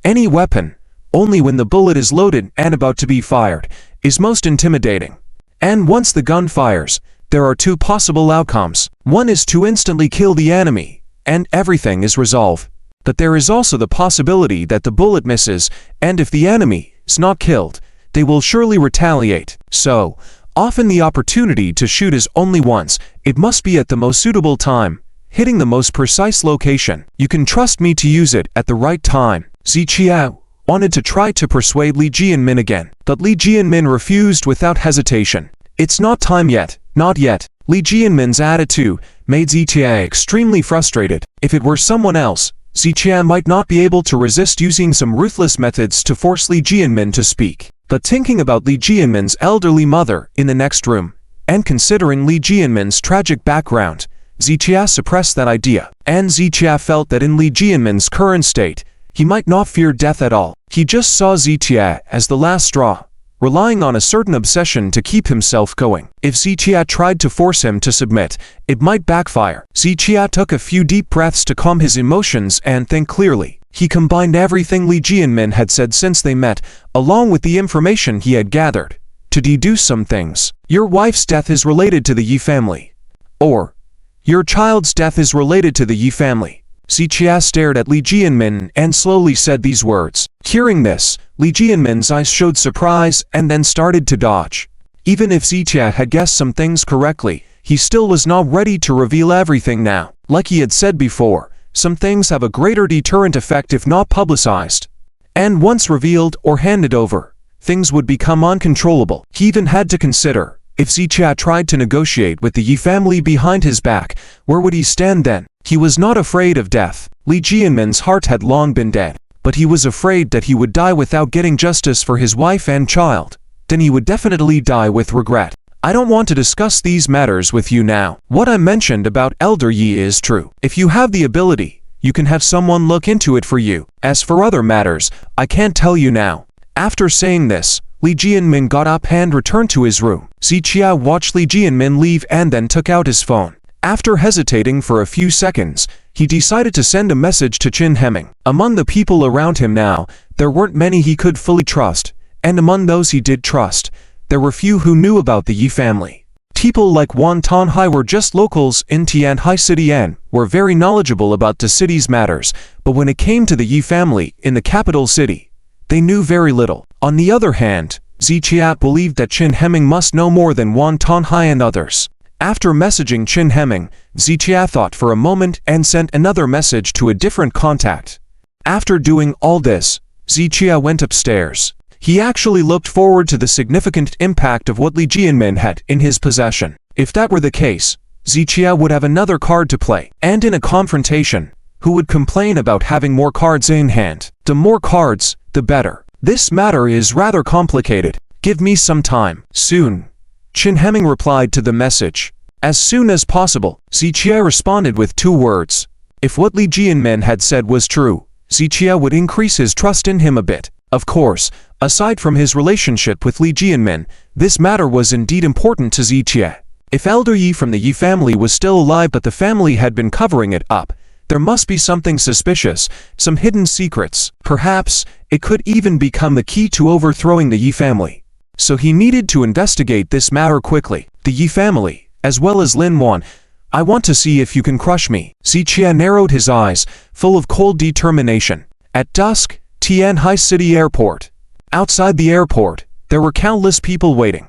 Any weapon, only when the bullet is loaded and about to be fired, is most intimidating. And once the gun fires, there are two possible outcomes. One is to instantly kill the enemy, and everything is resolved. But there is also the possibility that the bullet misses, and if the enemy is not killed, they will surely retaliate. So, often the opportunity to shoot is only once. It must be at the most suitable time, hitting the most precise location. You can trust me to use it at the right time. Ziqie wanted to try to persuade Li Jianmin again, but Li Jianmin refused without hesitation. It's not time yet, not yet. Li Jianmin's attitude made Ziqie extremely frustrated. If it were someone else, Ziqie might not be able to resist using some ruthless methods to force Li Jianmin to speak. But thinking about Li Jianmin's elderly mother in the next room, and considering Li Jianmin's tragic background, Ziqie suppressed that idea. And Ziqie felt that in Li Jianmin's current state, he might not fear death at all. He just saw Ziqie as the last straw, relying on a certain obsession to keep himself going. If Ziqie tried to force him to submit, it might backfire. Ziqie took a few deep breaths to calm his emotions and think clearly. He combined everything Li Jianmin had said since they met, along with the information he had gathered, to deduce some things. Your wife's death is related to the Yi family. Or, your child's death is related to the Yi family. Ziqie stared at Li Jianmin and slowly said these words. Hearing this, Li Jianmin's eyes showed surprise and then started to dodge. Even if Ziqie had guessed some things correctly, he still was not ready to reveal everything now. Like he had said before, some things have a greater deterrent effect if not publicized. And once revealed or handed over, things would become uncontrollable. He even had to consider, if Ziqie tried to negotiate with the Yi family behind his back, where would he stand then? He was not afraid of death. Li Jianmin's heart had long been dead, but he was afraid that he would die without getting justice for his wife and child. Then he would definitely die with regret. I don't want to discuss these matters with you now. What I mentioned about Elder Yi is true. If you have the ability, you can have someone look into it for you. As for other matters, I can't tell you now. After saying this, Li Jianmin got up and returned to his room. Ziqie watched Li Jianmin leave and then took out his phone. After hesitating for a few seconds, he decided to send a message to Qin Hemming. Among the people around him now, there weren't many he could fully trust, and among those he did trust, there were few who knew about the Yi family. People like Wan Tanhai were just locals in Tianhai City and were very knowledgeable about the city's matters, but when it came to the Yi family in the capital city, they knew very little. On the other hand, Ziqie believed that Qin Hemming must know more than Wan Tanhai and others. After messaging Chin Hemming, Zichia thought for a moment and sent another message to a different contact. After doing all this, Zichia went upstairs. He actually looked forward to the significant impact of what Li Jianmin had in his possession. If that were the case, Zichia would have another card to play, and in a confrontation, who would complain about having more cards in hand? The more cards, the better. This matter is rather complicated. Give me some time. Soon. Chin Hemming replied to the message. As soon as possible, Zichia responded with 2 words. If what Li Jianmin had said was true, Zichia would increase his trust in him a bit. Of course, aside from his relationship with Li Jianmin, this matter was indeed important to Zichia. If Elder Yi from the Yi family was still alive but the family had been covering it up, there must be something suspicious, some hidden secrets. Perhaps, it could even become the key to overthrowing the Yi family. So he needed to investigate this matter quickly. The Yi family, as well as Lin Wan. I want to see if you can crush me. Zichia narrowed his eyes, full of cold determination. At dusk, Tianhai City Airport. Outside the airport, there were countless people waiting.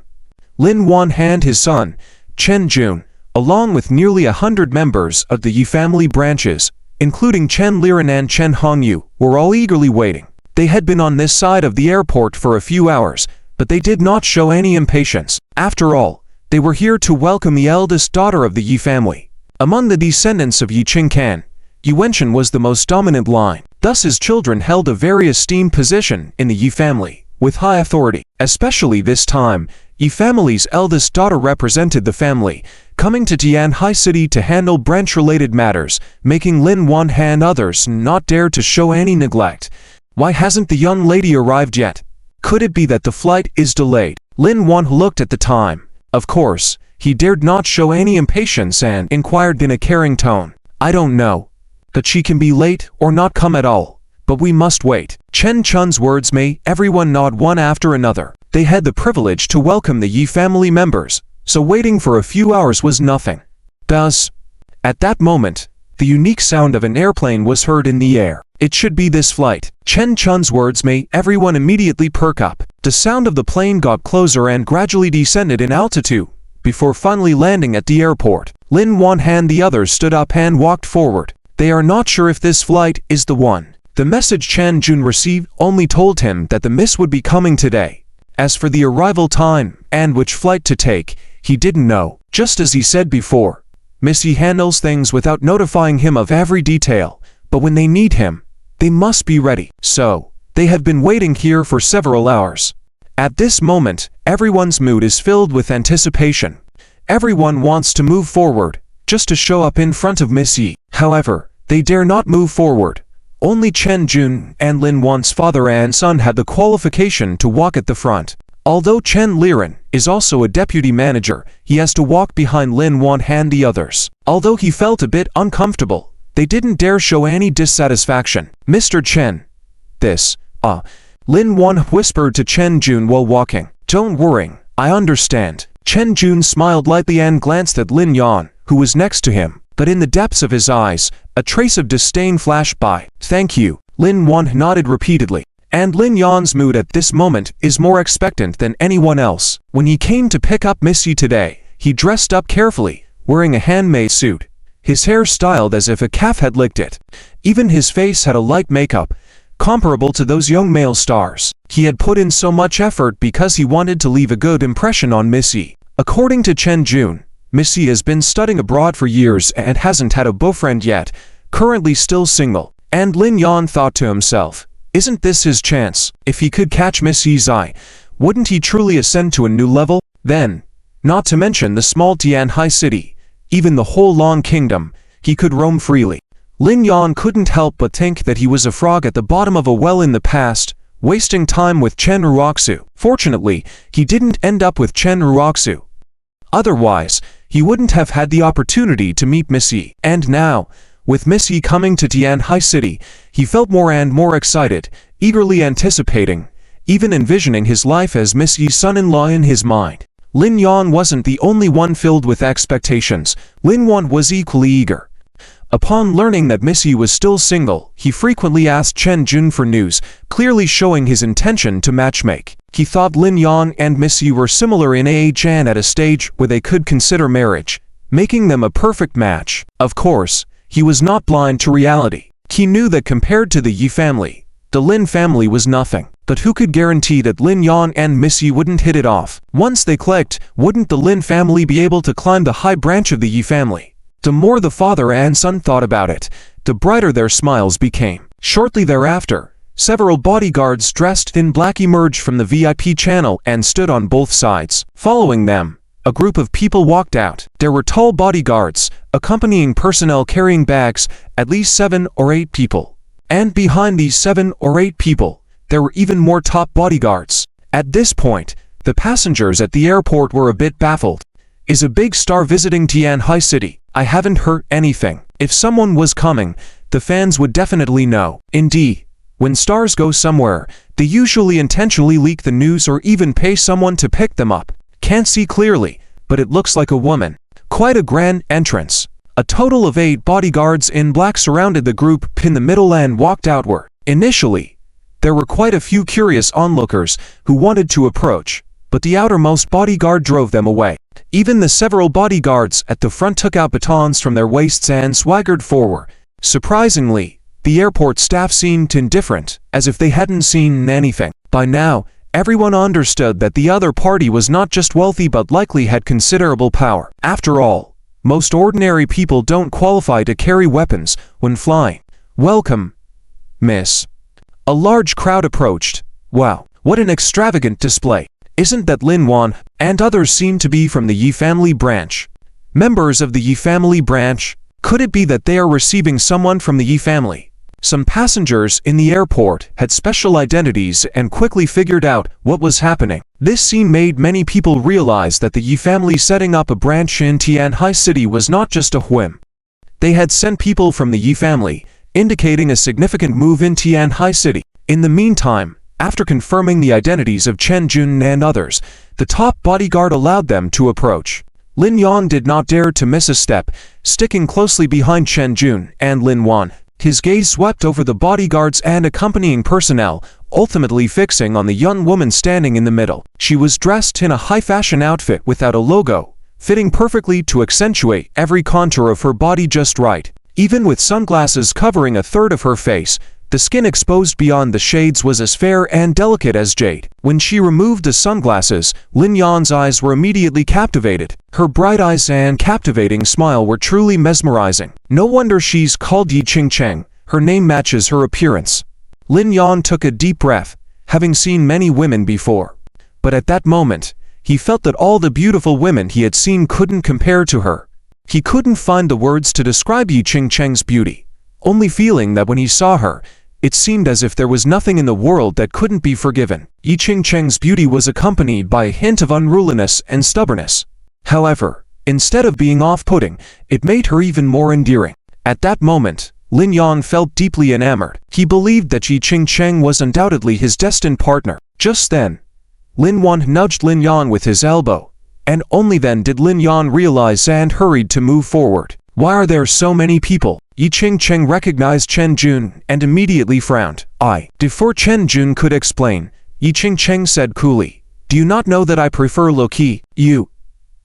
Lin Wan and his son, Chen Jun, along with nearly 100 members of the Yi family branches, including Chen Liren and Chen Hongyu, were all eagerly waiting. They had been on this side of the airport for a few hours, but they did not show any impatience. After all, they were here to welcome the eldest daughter of the Yi family. Among the descendants of Yi Qingcan, Yi Wenchen was the most dominant line. Thus his children held a very esteemed position in the Yi family, with high authority. Especially this time, Yi family's eldest daughter represented the family, coming to Tianhai City to handle branch-related matters, making Lin Wan and others not dare to show any neglect. Why hasn't the young lady arrived yet? Could it be that the flight is delayed? Lin Wan looked at the time. Of course, he dared not show any impatience and inquired in a caring tone. I don't know. But she can be late or not come at all. But we must wait. Chen Chun's words made everyone nod one after another. They had the privilege to welcome the Yi family members, so waiting for a few hours was nothing. Thus, at that moment, the unique sound of an airplane was heard in the air. It should be this flight. Chen Chun's words made everyone immediately perk up. The sound of the plane got closer and gradually descended in altitude, before finally landing at the airport. Lin Wan and the others stood up and walked forward. They are not sure if this flight is the one. The message Chen Jun received only told him that the miss would be coming today. As for the arrival time and which flight to take, he didn't know. Just as he said before, Missy handles things without notifying him of every detail, but when they need him, they must be ready. So, they have been waiting here for several hours. At this moment, everyone's mood is filled with anticipation. Everyone wants to move forward, just to show up in front of Miss Yi. However, they dare not move forward. Only Chen Jun and Lin Wan's father and son had the qualification to walk at the front. Although Chen Liren is also a deputy manager, he has to walk behind Lin Wan and the others. Although he felt a bit uncomfortable, they didn't dare show any dissatisfaction. Mr. Chen. Lin Wan whispered to Chen Jun while walking. Don't worry, I understand. Chen Jun smiled lightly and glanced at Lin Yan, who was next to him, but in the depths of his eyes, a trace of disdain flashed by. Thank you. Lin Wan nodded repeatedly. And Lin Yan's mood at this moment is more expectant than anyone else. When he came to pick up Missy today, he dressed up carefully, wearing a handmade suit. His hair styled as if a calf had licked it. Even his face had a light makeup, comparable to those young male stars. He had put in so much effort because he wanted to leave a good impression on Missy. According to Chen Jun, Missy has been studying abroad for years and hasn't had a boyfriend yet, currently still single. And Lin Yan thought to himself, isn't this his chance? If he could catch Missy's eye, wouldn't he truly ascend to a new level? Then, not to mention the small Tianhai city, even the whole Long Kingdom, he could roam freely. Lin Yan couldn't help but think that he was a frog at the bottom of a well in the past, wasting time with Chen Ruoxu. Fortunately, he didn't end up with Chen Ruoxu. Otherwise, he wouldn't have had the opportunity to meet Missy. And now, with Missy coming to Tianhai City, he felt more and more excited, eagerly anticipating, even envisioning his life as Missy's son-in-law in his mind. Lin Yan wasn't the only one filled with expectations. Lin Wan was equally eager. Upon learning that Missy was still single, he frequently asked Chen Jun for news, clearly showing his intention to matchmake. He thought Lin Yan and Missy were similar in age and at a stage where they could consider marriage. making them a perfect match. Of course, he was not blind to reality. He knew that compared to the Yi family, the Lin family was nothing. But who could guarantee that Lin Yang and Miss Yi wouldn't hit it off? Once they clicked, wouldn't the Lin family be able to climb the high branch of the Yi family? The more the father and son thought about it, the brighter their smiles became. Shortly thereafter, several bodyguards dressed in black emerged from the VIP channel and stood on both sides. Following them, a group of people walked out. There were tall bodyguards, accompanying personnel carrying bags, at least 7 or 8 people. And behind these 7 or 8 people, there were even more top bodyguards. At this point, the passengers at the airport were a bit baffled. Is a big star visiting Tianhai City? I haven't heard anything. If someone was coming, the fans would definitely know. Indeed, when stars go somewhere, they usually intentionally leak the news or even pay someone to pick them up. Can't see clearly, but it looks like a woman. Quite a grand entrance. A total of 8 bodyguards in black surrounded the group in the middle and walked outward. Initially, there were quite a few curious onlookers who wanted to approach, but the outermost bodyguard drove them away. Even the several bodyguards at the front took out batons from their waists and swaggered forward. Surprisingly, the airport staff seemed indifferent, as if they hadn't seen anything. By now, everyone understood that the other party was not just wealthy but likely had considerable power. After all, most ordinary people don't qualify to carry weapons when flying. Welcome, miss. A large crowd approached. Wow, what an extravagant display. Isn't that Lin Wan? And others seem to be from the Yi family branch. Members of the Yi family branch? Could it be that they are receiving someone from the Yi family? Some passengers in the airport had special identities and quickly figured out what was happening. This scene made many people realize that the Yi family setting up a branch in Tianhai City was not just a whim. They had sent people from the Yi family, indicating a significant move in Tianhai City. In the meantime, after confirming the identities of Chen Jun and others, the top bodyguard allowed them to approach. Lin Yang did not dare to miss a step, sticking closely behind Chen Jun and Lin Wan. His gaze swept over the bodyguards and accompanying personnel, ultimately fixing on the young woman standing in the middle. She was dressed in a high-fashion outfit without a logo, fitting perfectly to accentuate every contour of her body just right. Even with sunglasses covering a third of her face, the skin exposed beyond the shades was as fair and delicate as jade. When she removed the sunglasses, Lin Yan's eyes were immediately captivated. Her bright eyes and captivating smile were truly mesmerizing. No wonder she's called Yi Qingcheng. Her name matches her appearance. Lin Yan took a deep breath, having seen many women before. But at that moment, he felt that all the beautiful women he had seen couldn't compare to her. He couldn't find the words to describe Yi Qingcheng's beauty, only feeling that when he saw her, it seemed as if there was nothing in the world that couldn't be forgiven. Yi Qingcheng's beauty was accompanied by a hint of unruliness and stubbornness. However, instead of being off-putting, it made her even more endearing. At that moment, Lin Yan felt deeply enamored. He believed that Yi Qingcheng was undoubtedly his destined partner. Just then, Lin Wan nudged Lin Yan with his elbow, and only then did Lin Yan realize and hurried to move forward. Why are there so many people? Yi Qingcheng recognized Chen Jun and immediately frowned. Before Chen Jun could explain, Yi Qingcheng said coolly, "Do you not know that I prefer low-key?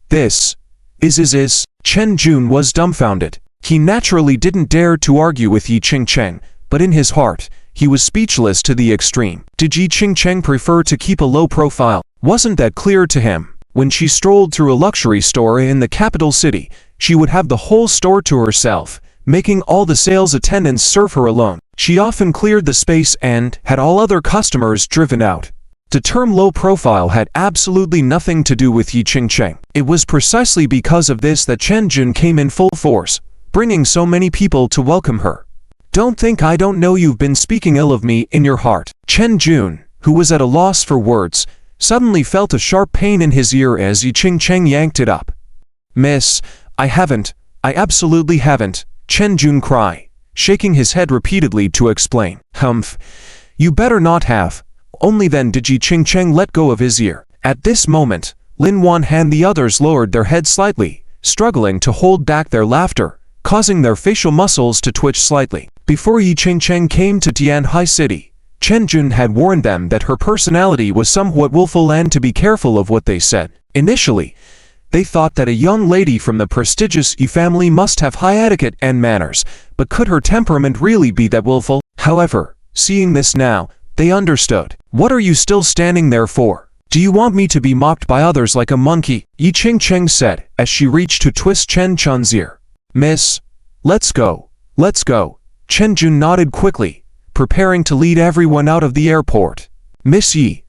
This is. Chen Jun was dumbfounded. He naturally didn't dare to argue with Yi Qingcheng, but in his heart, he was speechless to the extreme. Did Yi Qingcheng prefer to keep a low profile? Wasn't that clear to him? When she strolled through a luxury store in the capital city, she would have the whole store to herself, making all the sales attendants serve her alone. She often cleared the space and had all other customers driven out. The term low profile had absolutely nothing to do with Yi Qingcheng. It was precisely because of this that Chen Jun came in full force, bringing so many people to welcome her. Don't think I don't know you've been speaking ill of me in your heart. Chen Jun, who was at a loss for words, suddenly felt a sharp pain in his ear as Yi Qingcheng yanked it up. Miss, I absolutely haven't, Chen Jun cried, shaking his head repeatedly to explain. Humph, you better not have. Only then did Yi Qingcheng let go of his ear. At this moment, Lin Wan and the others lowered their heads slightly, struggling to hold back their laughter, causing their facial muscles to twitch slightly. Before Yi Qingcheng came to Tianhai City, Chen Jun had warned them that her personality was somewhat willful and to be careful of what they said. Initially, They thought that a young lady from the prestigious Yi family must have high etiquette and manners, but could her temperament really be that willful? However, seeing this now, they understood. What are you still standing there for? Do you want me to be mocked by others like a monkey? Yi Ching said, as she reached to twist Chen Chun's ear. Miss, let's go. Let's go. Chen Jun nodded quickly, preparing to lead everyone out of the airport. Miss Yi,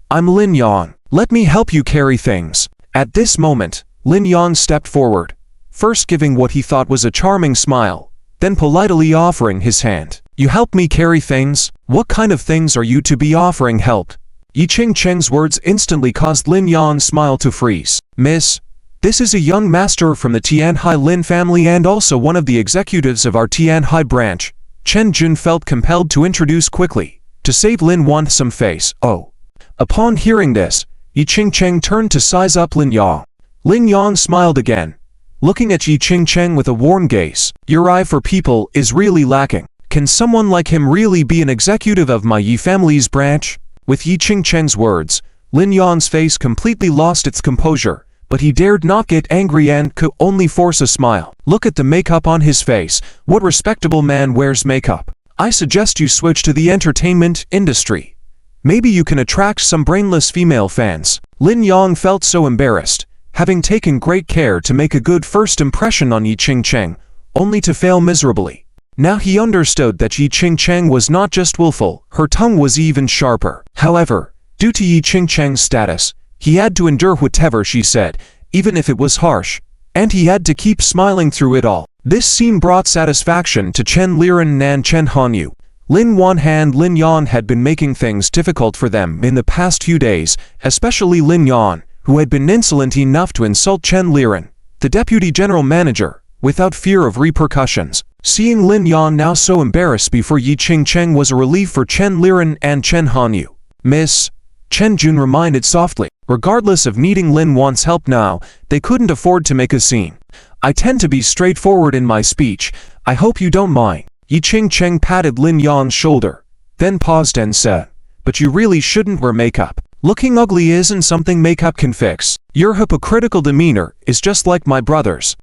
I'm Lin Yang. Let me help you carry things. At this moment, Lin Yang stepped forward, first giving what he thought was a charming smile, then politely offering his hand. You help me carry things? What kind of things are you to be offering help? Yi Ching's words instantly caused Lin Yang's smile to freeze. Miss, this is a young master from the Tianhai Lin family and also one of the executives of our Tianhai branch. Chen Jun felt compelled to introduce quickly, to save Lin Wan some face. Oh. Upon hearing this, Yi Ching turned to size up Lin Yang. Lin Yang smiled again, looking at Yi Ching with a worn gaze. Your eye for people is really lacking. Can someone like him really be an executive of my Yi family's branch? With Yi Ching's words, Lin Yang's face completely lost its composure, but he dared not get angry and could only force a smile. Look at the makeup on his face. What respectable man wears makeup? I suggest you switch to the entertainment industry. Maybe you can attract some brainless female fans. Lin Yang felt so embarrassed, having taken great care to make a good first impression on Yi Ching, only to fail miserably. Now he understood that Yi Ching was not just willful, her tongue was even sharper. However, due to Yi Ching's status, he had to endure whatever she said, even if it was harsh, and he had to keep smiling through it all. This scene brought satisfaction to Chen Liren and Chen Hanyu. Lin Wan and Lin Yan had been making things difficult for them in the past few days, especially Lin Yan, who had been insolent enough to insult Chen Liren, the deputy general manager, without fear of repercussions. Seeing Lin Yan now so embarrassed before Yi Ching was a relief for Chen Liren and Chen Hanyu. Miss, Chen Jun reminded softly. Regardless of needing Lin Wan's help now, they couldn't afford to make a scene. I tend to be straightforward in my speech. I hope you don't mind. Yi Ching patted Lin Yan's shoulder, then paused and said, but you really shouldn't wear makeup. Looking ugly isn't something makeup can fix. Your hypocritical demeanor is just like my brother's.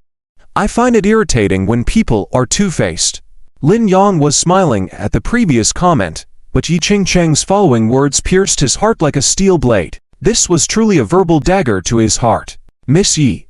I find it irritating when people are two-faced. Lin Yang was smiling at the previous comment, but Yi Ching's following words pierced his heart like a steel blade. This was truly a verbal dagger to his heart. Miss Yi,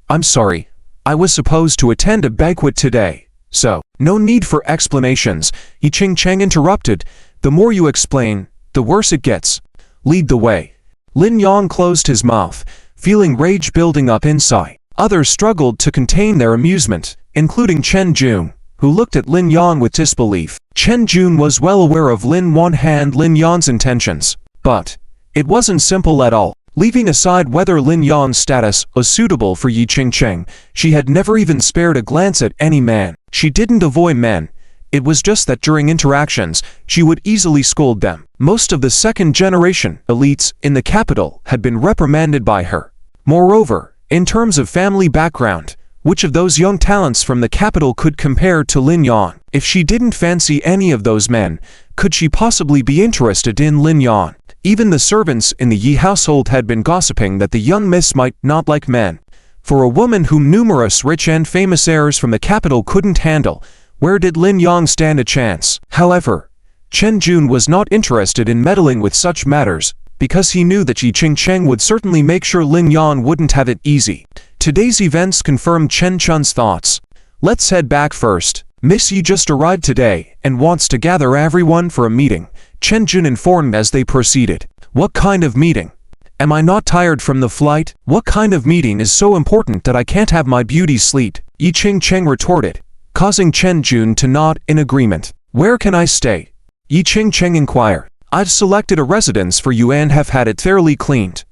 I'm sorry. I was supposed to attend a banquet today. So, no need for explanations, Yi Ching interrupted. The more you explain, the worse it gets. Lead the way. Lin Yang closed his mouth, feeling rage building up inside. Others struggled to contain their amusement, including Chen Jun, who looked at Lin Yang with disbelief. Chen Jun was well aware of Lin Wan and Lin Yan's intentions, but it wasn't simple at all. Leaving aside whether Lin Yang's status was suitable for Yi Ching, she had never even spared a glance at any man. She didn't avoid men. It was just that during interactions, she would easily scold them. Most of the second-generation elites in the capital had been reprimanded by her. Moreover, in terms of family background, which of those young talents from the capital could compare to Lin Yang? If she didn't fancy any of those men, could she possibly be interested in Lin Yang? Even the servants in the Yi household had been gossiping that the young miss might not like men. For a woman whom numerous rich and famous heirs from the capital couldn't handle, where did Lin Yang stand a chance? However, Chen Jun was not interested in meddling with such matters, because he knew that Yi Ching would certainly make sure Lin Yang wouldn't have it easy. Today's events confirmed Chen Chun's thoughts. Let's head back first. Miss Yi just arrived today and wants to gather everyone for a meeting, Chen Jun informed as they proceeded. What kind of meeting? Am I not tired from the flight? What kind of meeting is so important that I can't have my beauty sleep? Yi Ching retorted, causing Chen Jun to nod in agreement. Where can I stay? Yi Ching inquired. I've selected a residence for you and have had it thoroughly cleaned.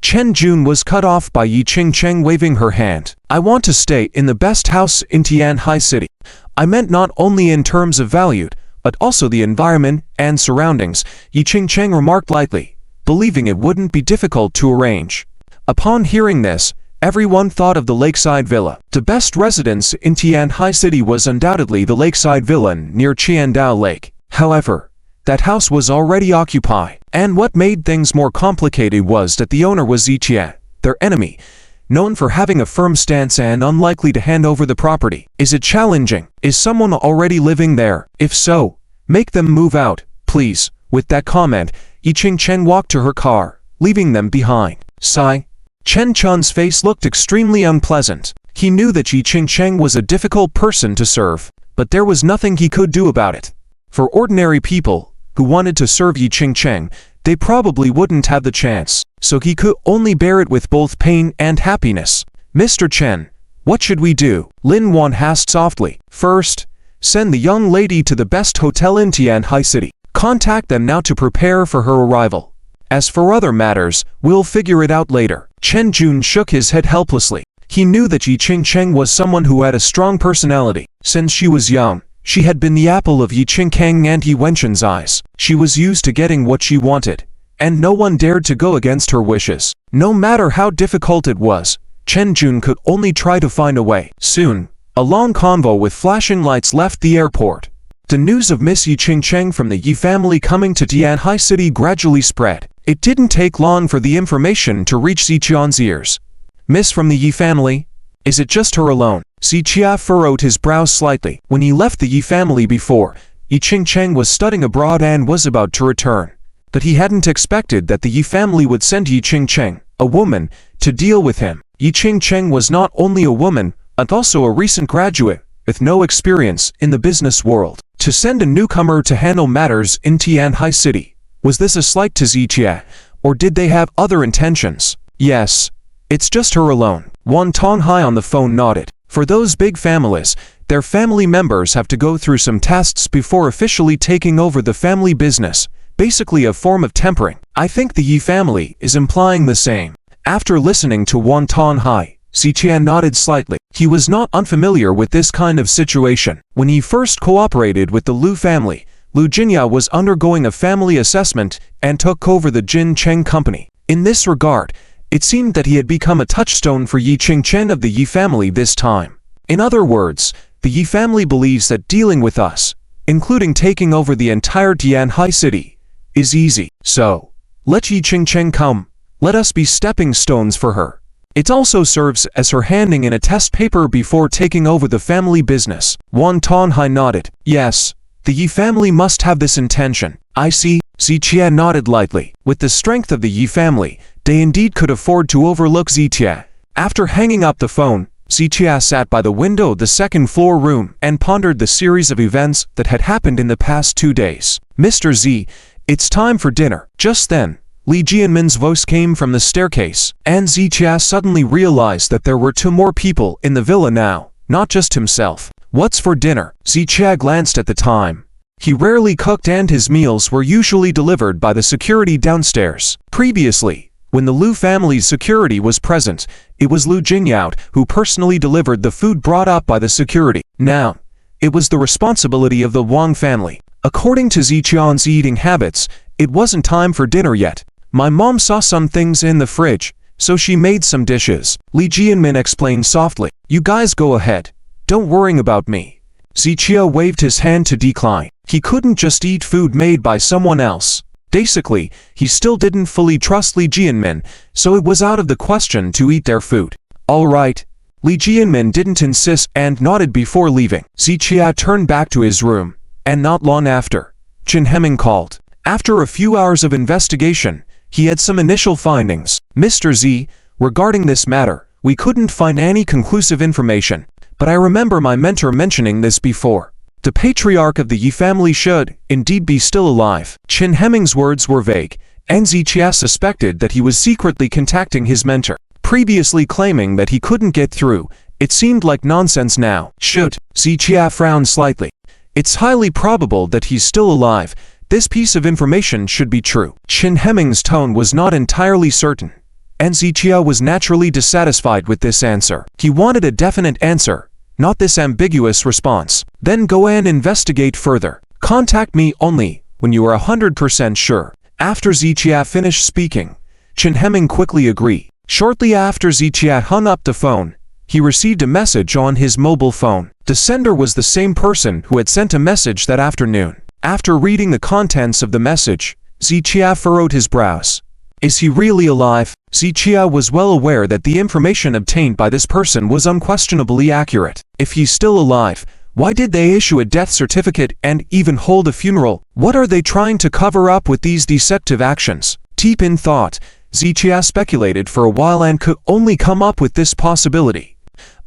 Chen Jun was cut off by Yi Ching waving her hand. I want to stay in the best house in Tianhai City. I meant not only in terms of value, but also the environment and surroundings, Yi Ching remarked lightly, believing it wouldn't be difficult to arrange. Upon hearing this, everyone thought of the lakeside villa. The best residence in Tianhai City was undoubtedly the lakeside villa near Qiandao Lake. However, that house was already occupied, and what made things more complicated was that the owner was Ziqian, their enemy. known for having a firm stance and unlikely to hand over the property. Is it challenging? Is someone already living there? If so, make them move out, please. With that comment, Yi Ching-cheng walked to her car, leaving them behind. Sigh. Chen Chun's face looked extremely unpleasant. He knew that Yi Ching-cheng was a difficult person to serve, but there was nothing he could do about it. For ordinary people who wanted to serve Yi Ching-cheng, they probably wouldn't have the chance, so he could only bear it with both pain and happiness. Mr. Chen, what should we do? Lin Wan asked softly. First, send the young lady to the best hotel in Tianhai City. Contact them now to prepare for her arrival. As for other matters, we'll figure it out later. Chen Jun shook his head helplessly. He knew that Yi Ching-cheng was someone who had a strong personality. Since she was young, she had been the apple of Yi Ching-kang and Yi Wenchen's eyes. She was used to getting what she wanted, and no one dared to go against her wishes. No matter how difficult it was, Chen Jun could only try to find a way. Soon, a long convoy with flashing lights left the airport. The news of Miss Yi Ching-cheng from the Yi family coming to Tianhai City gradually spread. It didn't take long for the information to reach Ziqian's ears. Miss from the Yi family? Is it just her alone? Ziqia furrowed his brows slightly. When he left the Yi family before, Yi Ching-cheng was studying abroad and was about to return. But he hadn't expected that the Yi family would send Yi Ching-cheng, a woman, to deal with him. Yi Ching-cheng was not only a woman, but also a recent graduate, with no experience in the business world. To send a newcomer to handle matters in Tianhai City. Was this a slight to Ziqia, or did they have other intentions? Yes, it's just her alone. Wan Tonghai on the phone nodded. For those big families, their family members have to go through some tests before officially taking over the family business, basically a form of tempering. I think the Yi family is implying the same. After listening to Wan Tonghai, Ziqian nodded slightly. He was not unfamiliar with this kind of situation. When he first cooperated with the Lu family, Lu Jinya was undergoing a family assessment and took over the Jin Cheng company. In this regard, it seemed that he had become a touchstone for Yi Ching-cheng of the Yi family this time. In other words, the Yi family believes that dealing with us, including taking over the entire Tianhai City, is easy. So, let Yi Ching-cheng come. Let us be stepping stones for her. It also serves as her handing in a test paper before taking over the family business. Wan Tonghai nodded. Yes, the Yi family must have this intention. I see. Ziqia nodded lightly. With the strength of the Yi family, they indeed could afford to overlook Ziqia. After hanging up the phone, Ziqia sat by the window of the second-floor room and pondered the series of events that had happened in the past 2 days. Mr. Z, it's time for dinner. Just then, Li Jianmin's voice came from the staircase, and Ziqia suddenly realized that there were 2 more people in the villa now, not just himself. What's for dinner? Ziqia glanced at the time. He rarely cooked and his meals were usually delivered by the security downstairs. Previously, when the Lu family's security was present, it was Lu Jingyao who personally delivered the food brought up by the security. Now, it was the responsibility of the Wang family. According to Ziqian's eating habits, it wasn't time for dinner yet. My mom saw some things in the fridge, so she made some dishes. Li Jianmin explained softly. You guys go ahead. Don't worry about me. Ziqia waved his hand to decline. He couldn't just eat food made by someone else. Basically, he still didn't fully trust Li Jianmin, so it was out of the question to eat their food. All right. Li Jianmin didn't insist and nodded before leaving. Ziqia turned back to his room, and not long after, Chen Hemming called. After a few hours of investigation, he had some initial findings. Mr. Z, regarding this matter, we couldn't find any conclusive information, but I remember my mentor mentioning this before. The patriarch of the Yi family should, indeed, be still alive. Chen Hemming's words were vague, and Ziqia suspected that he was secretly contacting his mentor. Previously claiming that he couldn't get through, it seemed like nonsense now. Should? Ziqia frowned slightly. It's highly probable that he's still alive. This piece of information should be true. Chen Hemming's tone was not entirely certain, and Ziqia was naturally dissatisfied with this answer. He wanted a definite answer, not this ambiguous response. Then go and investigate further. Contact me only when you are 100% sure. After Ziqia finished speaking, Chen Hemming quickly agreed. Shortly after Ziqia hung up the phone, he received a message on his mobile phone. The sender was the same person who had sent a message that afternoon. After reading the contents of the message, Ziqia furrowed his brows. Is he really alive? Zichia was well aware that the information obtained by this person was unquestionably accurate. If he's still alive, why did they issue a death certificate and even hold a funeral? What are they trying to cover up with these deceptive actions? Deep in thought, Zichia speculated for a while and could only come up with this possibility.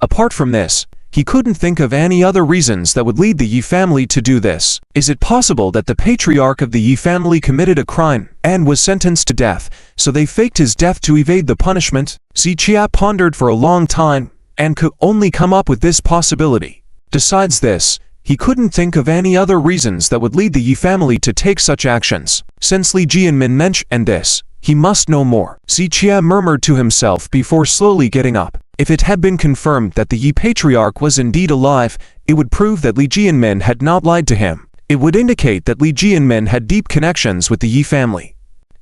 Apart from this, he couldn't think of any other reasons that would lead the Yi family to do this. Is it possible that the patriarch of the Yi family committed a crime and was sentenced to death, so they faked his death to evade the punishment? Zichia pondered for a long time and could only come up with this possibility. Besides this, he couldn't think of any other reasons that would lead the Yi family to take such actions. Since Li Jianmin mentioned this, he must know more. Zichia murmured to himself before slowly getting up. If it had been confirmed that the Yi patriarch was indeed alive, it would prove that Li Jianmin had not lied to him. It would indicate that Li Jianmin had deep connections with the Yi family.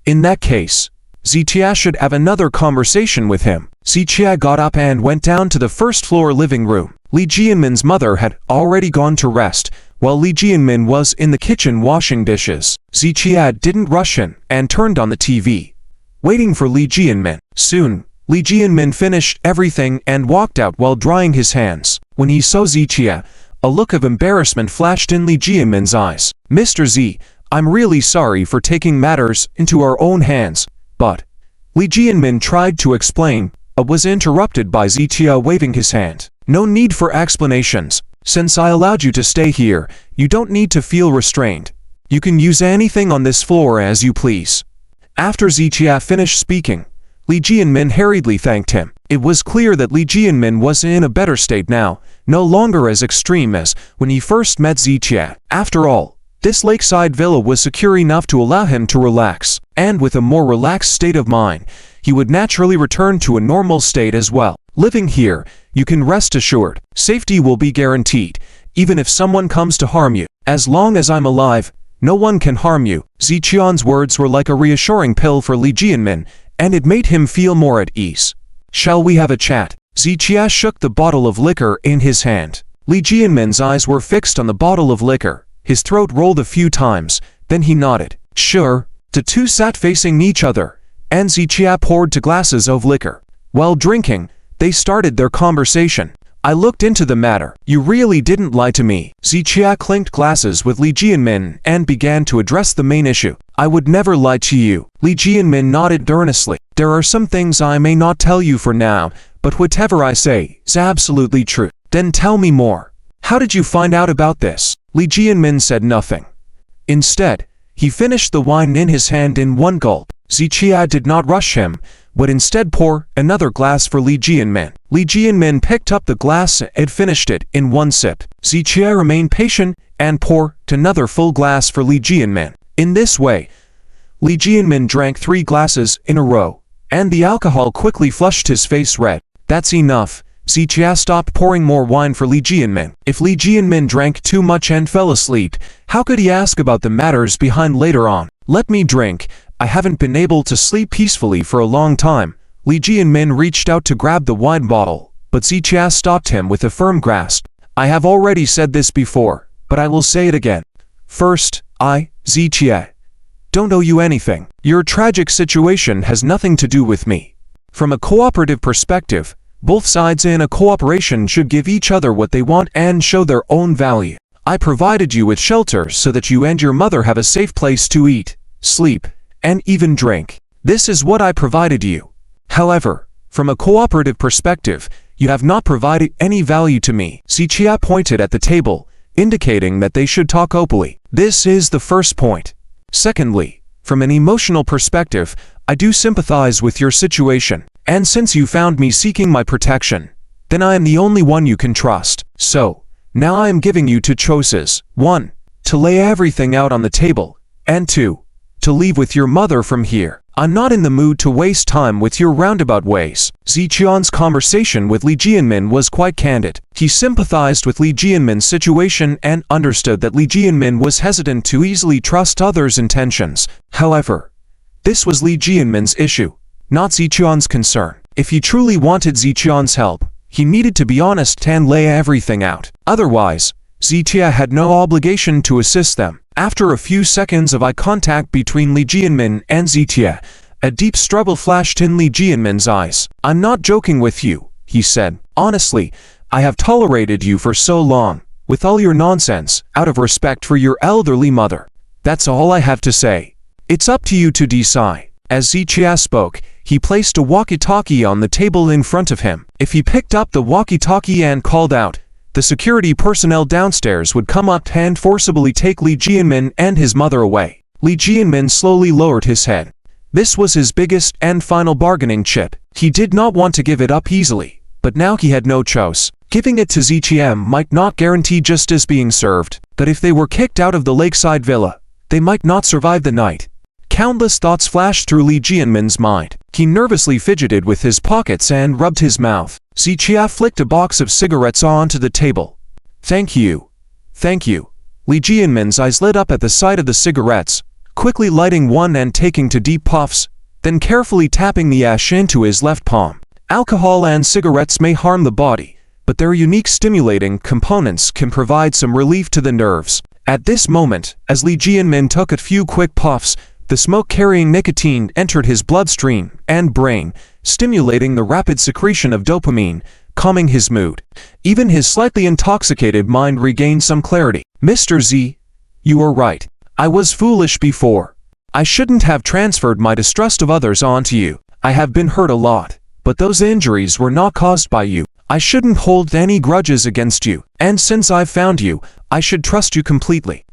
In that case, Zichia should have another conversation with him. Zichia got up and went down to the first-floor living room. Li Jianmin's mother had already gone to rest, while Li Jianmin was in the kitchen washing dishes. Zichia didn't rush in and turned on the TV, waiting for Li Jianmin. Soon, Li Jianmin finished everything and walked out while drying his hands. When he saw Zichia, a look of embarrassment flashed in Li Jianmin's eyes. "Mr. Z, I'm really sorry for taking matters into our own hands, but..." Li Jianmin tried to explain, but was interrupted by Zichia waving his hand. "No need for explanations. Since I allowed you to stay here, you don't need to feel restrained. You can use anything on this floor as you please." After Zichia finished speaking, Li Jianmin hurriedly thanked him. It was clear that Li Jianmin was in a better state now, no longer as extreme as when he first met Zichia. After all, this lakeside villa was secure enough to allow him to relax, and with a more relaxed state of mind, he would naturally return to a normal state as well. Living here, you can rest assured, safety will be guaranteed, even if someone comes to harm you. As long as I'm alive, no one can harm you. Zichia's words were like a reassuring pill for Li Jianmin, and it made him feel more at ease. "Shall we have a chat?" Zichia shook the bottle of liquor in his hand. Li Jianmin's eyes were fixed on the bottle of liquor. His throat rolled a few times, then he nodded. "Sure." The two sat facing each other, and Zichia poured 2 glasses of liquor. While drinking, they started their conversation. "I looked into the matter. You really didn't lie to me." Zichia clinked glasses with Li Jianmin and began to address the main issue. "I would never lie to you." Li Jianmin nodded earnestly. "There are some things I may not tell you for now, but whatever I say is absolutely true." "Then tell me more. How did you find out about this?" Li Jianmin said nothing. Instead, he finished the wine in his hand in one gulp. Zichia did not rush him, but instead pour another glass for Li Jianmin. Li Jianmin picked up the glass and finished it in one sip. Zichia remained patient and poured another full glass for Li Jianmin. In this way, Li Jianmin drank 3 glasses in a row, and the alcohol quickly flushed his face red. "That's enough." Zichia stopped pouring more wine for Li Jianmin. If Li Jianmin drank too much and fell asleep, how could he ask about the matters behind later on? "Let me drink. I haven't been able to sleep peacefully for a long time." Li Jianmin reached out to grab the wine bottle, but Zichia stopped him with a firm grasp. "I have already said this before, but I will say it again. First, I, Zichia, don't owe you anything. Your tragic situation has nothing to do with me. From a cooperative perspective, both sides in a cooperation should give each other what they want and show their own value. I provided you with shelter so that you and your mother have a safe place to eat, sleep, and even drink. This is what I provided you. However, from a cooperative perspective, you have not provided any value to me." Zichia pointed at the table, indicating that they should talk openly. "This is the first point. Secondly, from an emotional perspective, I do sympathize with your situation, and since you found me seeking my protection, then I am the only one you can trust. So, now I am giving you 2 choices. 1, to lay everything out on the table, and 2, to leave with your mother from here. I'm not in the mood to waste time with your roundabout ways." Zichia's conversation with Li Jianmin was quite candid. He sympathized with Li Jianmin's situation and understood that Li Jianmin was hesitant to easily trust others' intentions. However, this was Li Jianmin's issue, not Zichia's concern. If he truly wanted Zichia's help, he needed to be honest and lay everything out. Otherwise, Zichia had no obligation to assist them. After a few seconds of eye contact between Li Jianmin and Zichia, A deep struggle flashed in Li Jianmin's eyes. "I'm not joking with you," he said. "Honestly, I have tolerated you for so long, with all your nonsense, out of respect for your elderly mother. That's all I have to say. It's up to you to decide." As Zichia spoke, he placed a walkie-talkie on the table in front of him. If he picked up the walkie-talkie and called out, the security personnel downstairs would come up and forcibly take Li Jianmin and his mother away. Li Jianmin slowly lowered his head. This was his biggest and final bargaining chip. He did not want to give it up easily, but now he had no choice. Giving it to Zichia might not guarantee justice being served, but if they were kicked out of the lakeside villa, they might not survive the night. Countless thoughts flashed through Li Jianmin's mind. He nervously fidgeted with his pockets and rubbed his mouth. Zichia flicked a box of cigarettes onto the table. "Thank you. Thank you." Li Jianmin's eyes lit up at the sight of the cigarettes, quickly lighting one and taking two deep puffs, then carefully tapping the ash into his left palm. Alcohol and cigarettes may harm the body, but their unique stimulating components can provide some relief to the nerves. At this moment, as Li Jianmin took a few quick puffs, the smoke carrying nicotine entered his bloodstream and brain, stimulating the rapid secretion of dopamine, calming his mood. Even his slightly intoxicated mind regained some clarity. "Mr. Z, you are right. I was foolish before. I shouldn't have transferred my distrust of others onto you. I have been hurt a lot, but those injuries were not caused by you. I shouldn't hold any grudges against you, and since I've found you, I should trust you completely.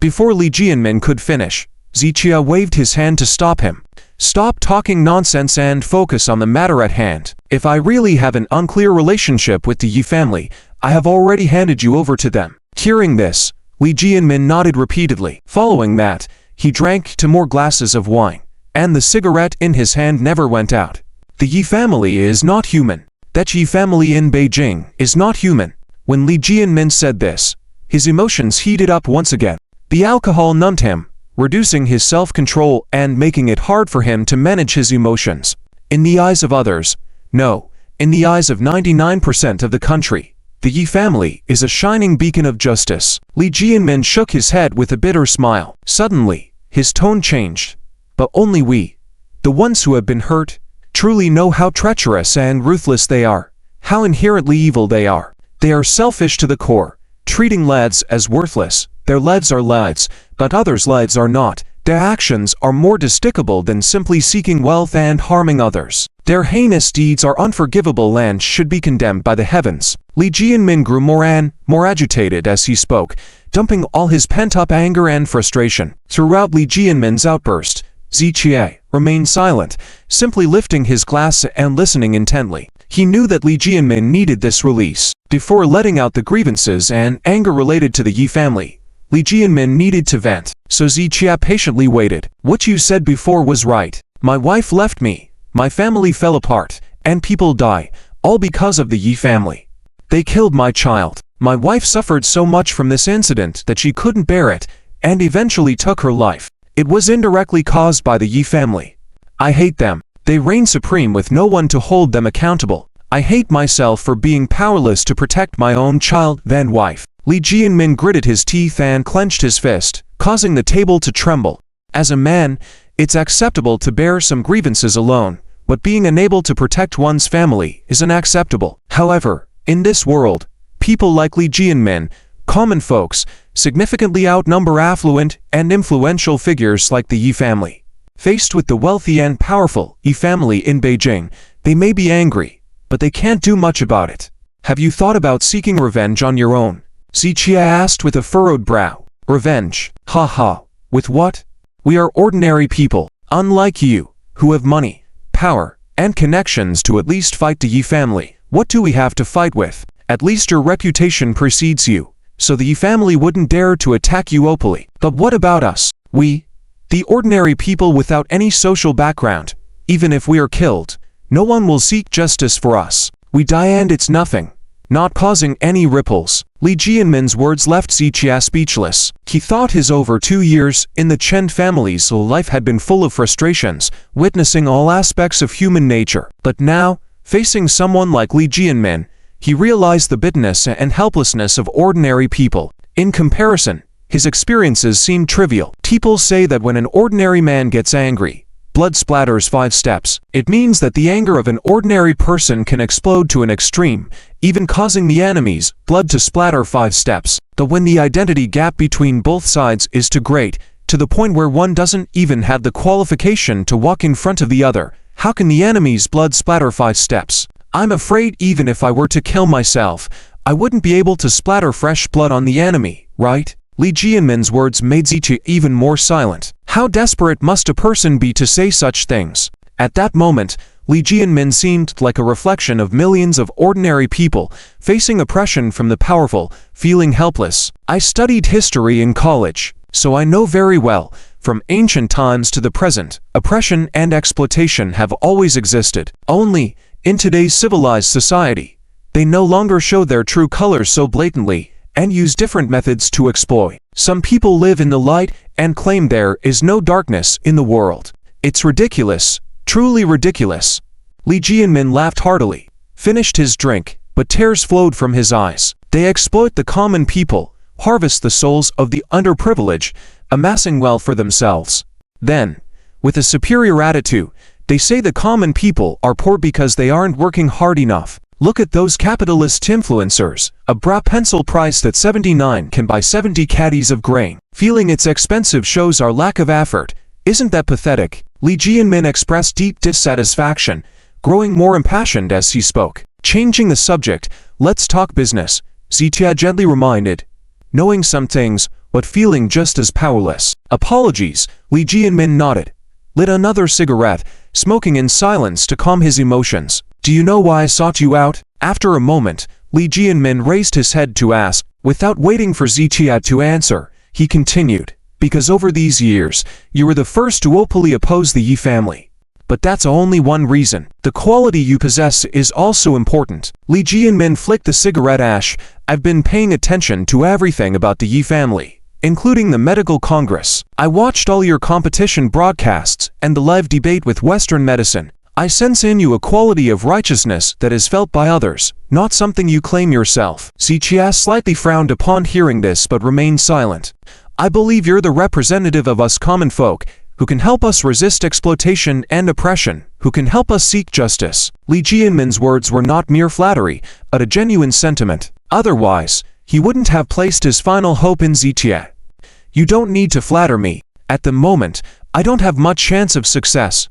Before Li Jianmin could finish, Zichia waved his hand to stop him. "Stop talking nonsense and focus on the matter at hand. If I really have an unclear relationship with the Yi family, I have already handed you over to them." Hearing this, Li Jianmin nodded repeatedly. Following that, he drank 2 more glasses of wine, and the cigarette in his hand never went out. "The Yi family is not human. That Yi family in Beijing is not human." When Li Jianmin said this, his emotions heated up once again. The alcohol numbed him, reducing his self-control and making it hard for him to manage his emotions. In the eyes of others, no, in the eyes of 99% of the country, the Yi family is a shining beacon of justice. Li Jianmin shook his head with a bitter smile. Suddenly, his tone changed. "But only we, the ones who have been hurt, truly know how treacherous and ruthless they are, how inherently evil they are. They are selfish to the core, treating lads as worthless. Their lives are lives, but others' lives are not. Their actions are more despicable than simply seeking wealth and harming others. Their heinous deeds are unforgivable and should be condemned by the heavens." Li Jianmin grew more agitated as he spoke, dumping all his pent-up anger and frustration. Throughout Li Jianmin's outburst, Zichia remained silent, simply lifting his glass and listening intently. He knew that Li Jianmin needed this release. Before letting out the grievances and anger related to the Yi family, Li Jianmin needed to vent, so Zichia patiently waited. "What you said before was right. My wife left me, my family fell apart, and people die, all because of the Yi family. They killed my child. My wife suffered so much from this incident that she couldn't bear it, and eventually took her life. It was indirectly caused by the Yi family. I hate them. They reign supreme with no one to hold them accountable. I hate myself for being powerless to protect my own child and wife." Li Jianmin gritted his teeth and clenched his fist, causing the table to tremble. As a man, it's acceptable to bear some grievances alone, but being unable to protect one's family is unacceptable. However, in this world, people like Li Jianmin, common folks, significantly outnumber affluent and influential figures like the Yi family. Faced with the wealthy and powerful Yi family in Beijing, they may be angry, but they can't do much about it. "Have you thought about seeking revenge on your own?" Zichia asked with a furrowed brow. "Revenge? Ha ha. With what? We are ordinary people, unlike you, who have money, power, and connections to at least fight the Yi family. What do we have to fight with? At least your reputation precedes you, so the Yi family wouldn't dare to attack you openly. But what about us? We, the ordinary people without any social background, even if we are killed, no one will seek justice for us. We die and it's nothing, not causing any ripples." Li Jianmin's words left Zichia speechless. He thought his over 2 years in the Chen family's life had been full of frustrations, witnessing all aspects of human nature. But now, facing someone like Li Jianmin, he realized the bitterness and helplessness of ordinary people. In comparison, his experiences seemed trivial. People say that when an ordinary man gets angry, blood splatters 5 steps. It means that the anger of an ordinary person can explode to an extreme, even causing the enemy's blood to splatter 5 steps. But when the identity gap between both sides is too great, to the point where one doesn't even have the qualification to walk in front of the other, how can the enemy's blood splatter 5 steps? I'm afraid even if I were to kill myself, I wouldn't be able to splatter fresh blood on the enemy, right? Li Jianmin's words made Ziqi even more silent. How desperate must a person be to say such things? At that moment, Li Jianmin seemed like a reflection of millions of ordinary people facing oppression from the powerful, feeling helpless. I studied history in college, so I know very well, from ancient times to the present, oppression and exploitation have always existed. Only, in today's civilized society, they no longer show their true colors so blatantly and use different methods to exploit. Some people live in the light and claim there is no darkness in the world. It's ridiculous, truly ridiculous. Li Jianmin laughed heartily, finished his drink, but tears flowed from his eyes. They exploit the common people, harvest the souls of the underprivileged, amassing wealth for themselves. Then, with a superior attitude, they say the common people are poor because they aren't working hard enough. Look at those capitalist influencers. A bra pencil priced at 79 can buy 70 caddies of grain. Feeling it's expensive shows our lack of effort. Isn't that pathetic? Li Jianmin expressed deep dissatisfaction, growing more impassioned as he spoke. Changing the subject, let's talk business, Ziqi gently reminded. Knowing some things, but feeling just as powerless. Apologies, Li Jianmin nodded. Lit another cigarette, smoking in silence to calm his emotions. Do you know why I sought you out? After a moment, Li Jianmin raised his head to ask. Without waiting for Ziqi to answer, he continued. Because over these years, you were the first to openly oppose the Yi family. But that's only one reason. The quality you possess is also important. Li Jianmin flicked the cigarette ash. I've been paying attention to everything about the Yi family, including the medical congress. I watched all your competition broadcasts and the live debate with Western medicine. I sense in you a quality of righteousness that is felt by others, not something you claim yourself. Ziqi slightly frowned upon hearing this but remained silent. I believe you're the representative of us common folk, who can help us resist exploitation and oppression, who can help us seek justice. Li Jianmin's words were not mere flattery, but a genuine sentiment. Otherwise, he wouldn't have placed his final hope in Ziqi. You don't need to flatter me. At the moment, I don't have much chance of success.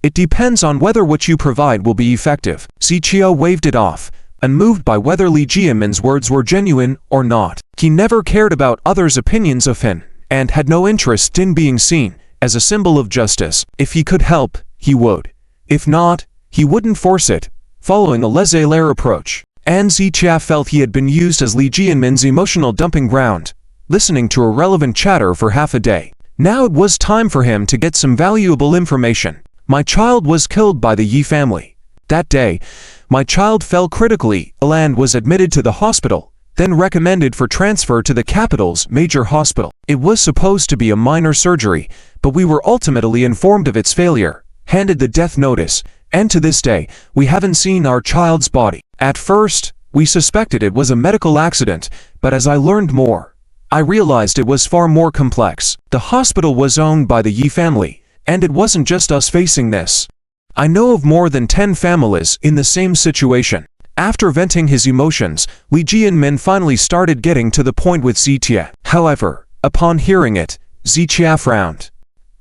It depends on whether what you provide will be effective. Ziqi waved it off, unmoved by whether Li Jianmin's words were genuine or not. He never cared about others' opinions of him, and had no interest in being seen as a symbol of justice. If he could help, he would. If not, he wouldn't force it, following a laissez-faire approach. And Ziqi felt he had been used as Li Jianmin's emotional dumping ground, listening to irrelevant chatter for half a day. Now it was time for him to get some valuable information. My child was killed by the Yi family. That day, my child fell critically ill and was admitted to the hospital, then recommended for transfer to the capital's major hospital. It was supposed to be a minor surgery, but we were ultimately informed of its failure, handed the death notice, and to this day, we haven't seen our child's body. At first, we suspected it was a medical accident, but as I learned more, I realized it was far more complex. The hospital was owned by the Yi family, and it wasn't just us facing this. I know of more than 10 families in the same situation. After venting his emotions, Li Jianmin finally started getting to the point with Ziqi. However, upon hearing it, Ziqi frowned.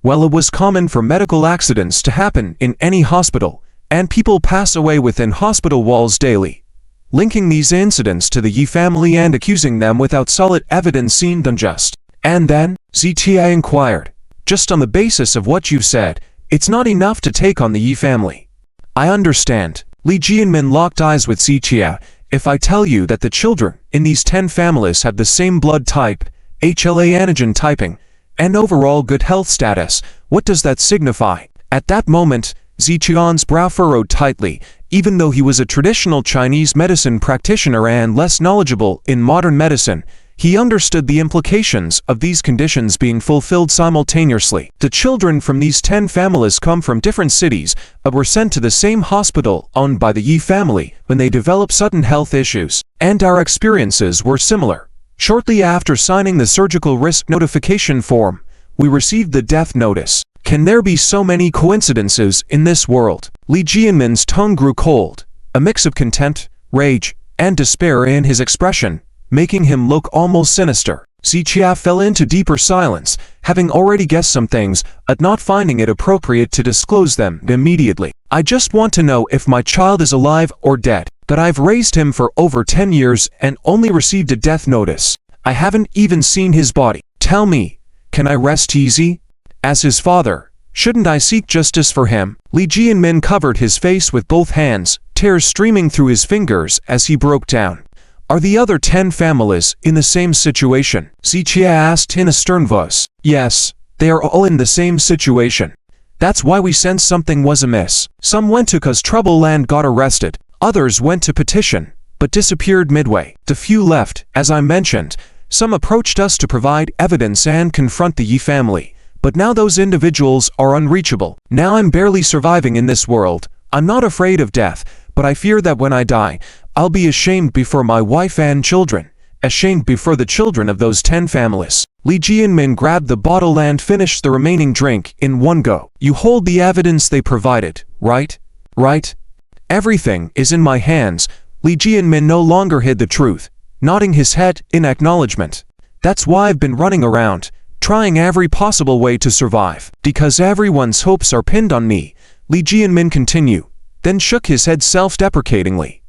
Well, it was common for medical accidents to happen in any hospital, and people pass away within hospital walls daily. Linking these incidents to the Yi family and accusing them without solid evidence seemed unjust. And then, Ziqi inquired. Just on the basis of what you've said, it's not enough to take on the Yi family. I understand. Li Jianmin locked eyes with Ziqi. If I tell you that the children in these 10 families have the same blood type, HLA antigen typing, and overall good health status, what does that signify? At that moment, Ziqian's brow furrowed tightly. Even though he was a traditional Chinese medicine practitioner and less knowledgeable in modern medicine, he understood the implications of these conditions being fulfilled simultaneously. The children from these 10 families come from different cities, but were sent to the same hospital owned by the Yi family when they developed sudden health issues. And our experiences were similar. Shortly after signing the surgical risk notification form, we received the death notice. Can there be so many coincidences in this world? Li Jianmin's tone grew cold, a mix of contempt, rage, and despair in his expression, making him look almost sinister. Zichia fell into deeper silence, having already guessed some things, but not finding it appropriate to disclose them immediately. I just want to know if my child is alive or dead. That I've raised him for over 10 years and only received a death notice. I haven't even seen his body. Tell me, can I rest easy? As his father, shouldn't I seek justice for him? Li Jianmin covered his face with both hands, tears streaming through his fingers as he broke down. Are the other 10 families in the same situation? Zichia asked in a stern voice. Yes, they are all in the same situation. That's why we sensed something was amiss. Some went to cause trouble and got arrested. Others went to petition, but disappeared midway. The few left, as I mentioned, some approached us to provide evidence and confront the Yi family. But now those individuals are unreachable. Now I'm barely surviving in this world. I'm not afraid of death, but I fear that when I die, I'll be ashamed before my wife and children. Ashamed before the children of those 10 families. Li Jianmin grabbed the bottle and finished the remaining drink in one go. You hold the evidence they provided, right? Right? Everything is in my hands. Li Jianmin no longer hid the truth, nodding his head in acknowledgement. That's why I've been running around, trying every possible way to survive. Because everyone's hopes are pinned on me, Li Jianmin continued, then shook his head self-deprecatingly.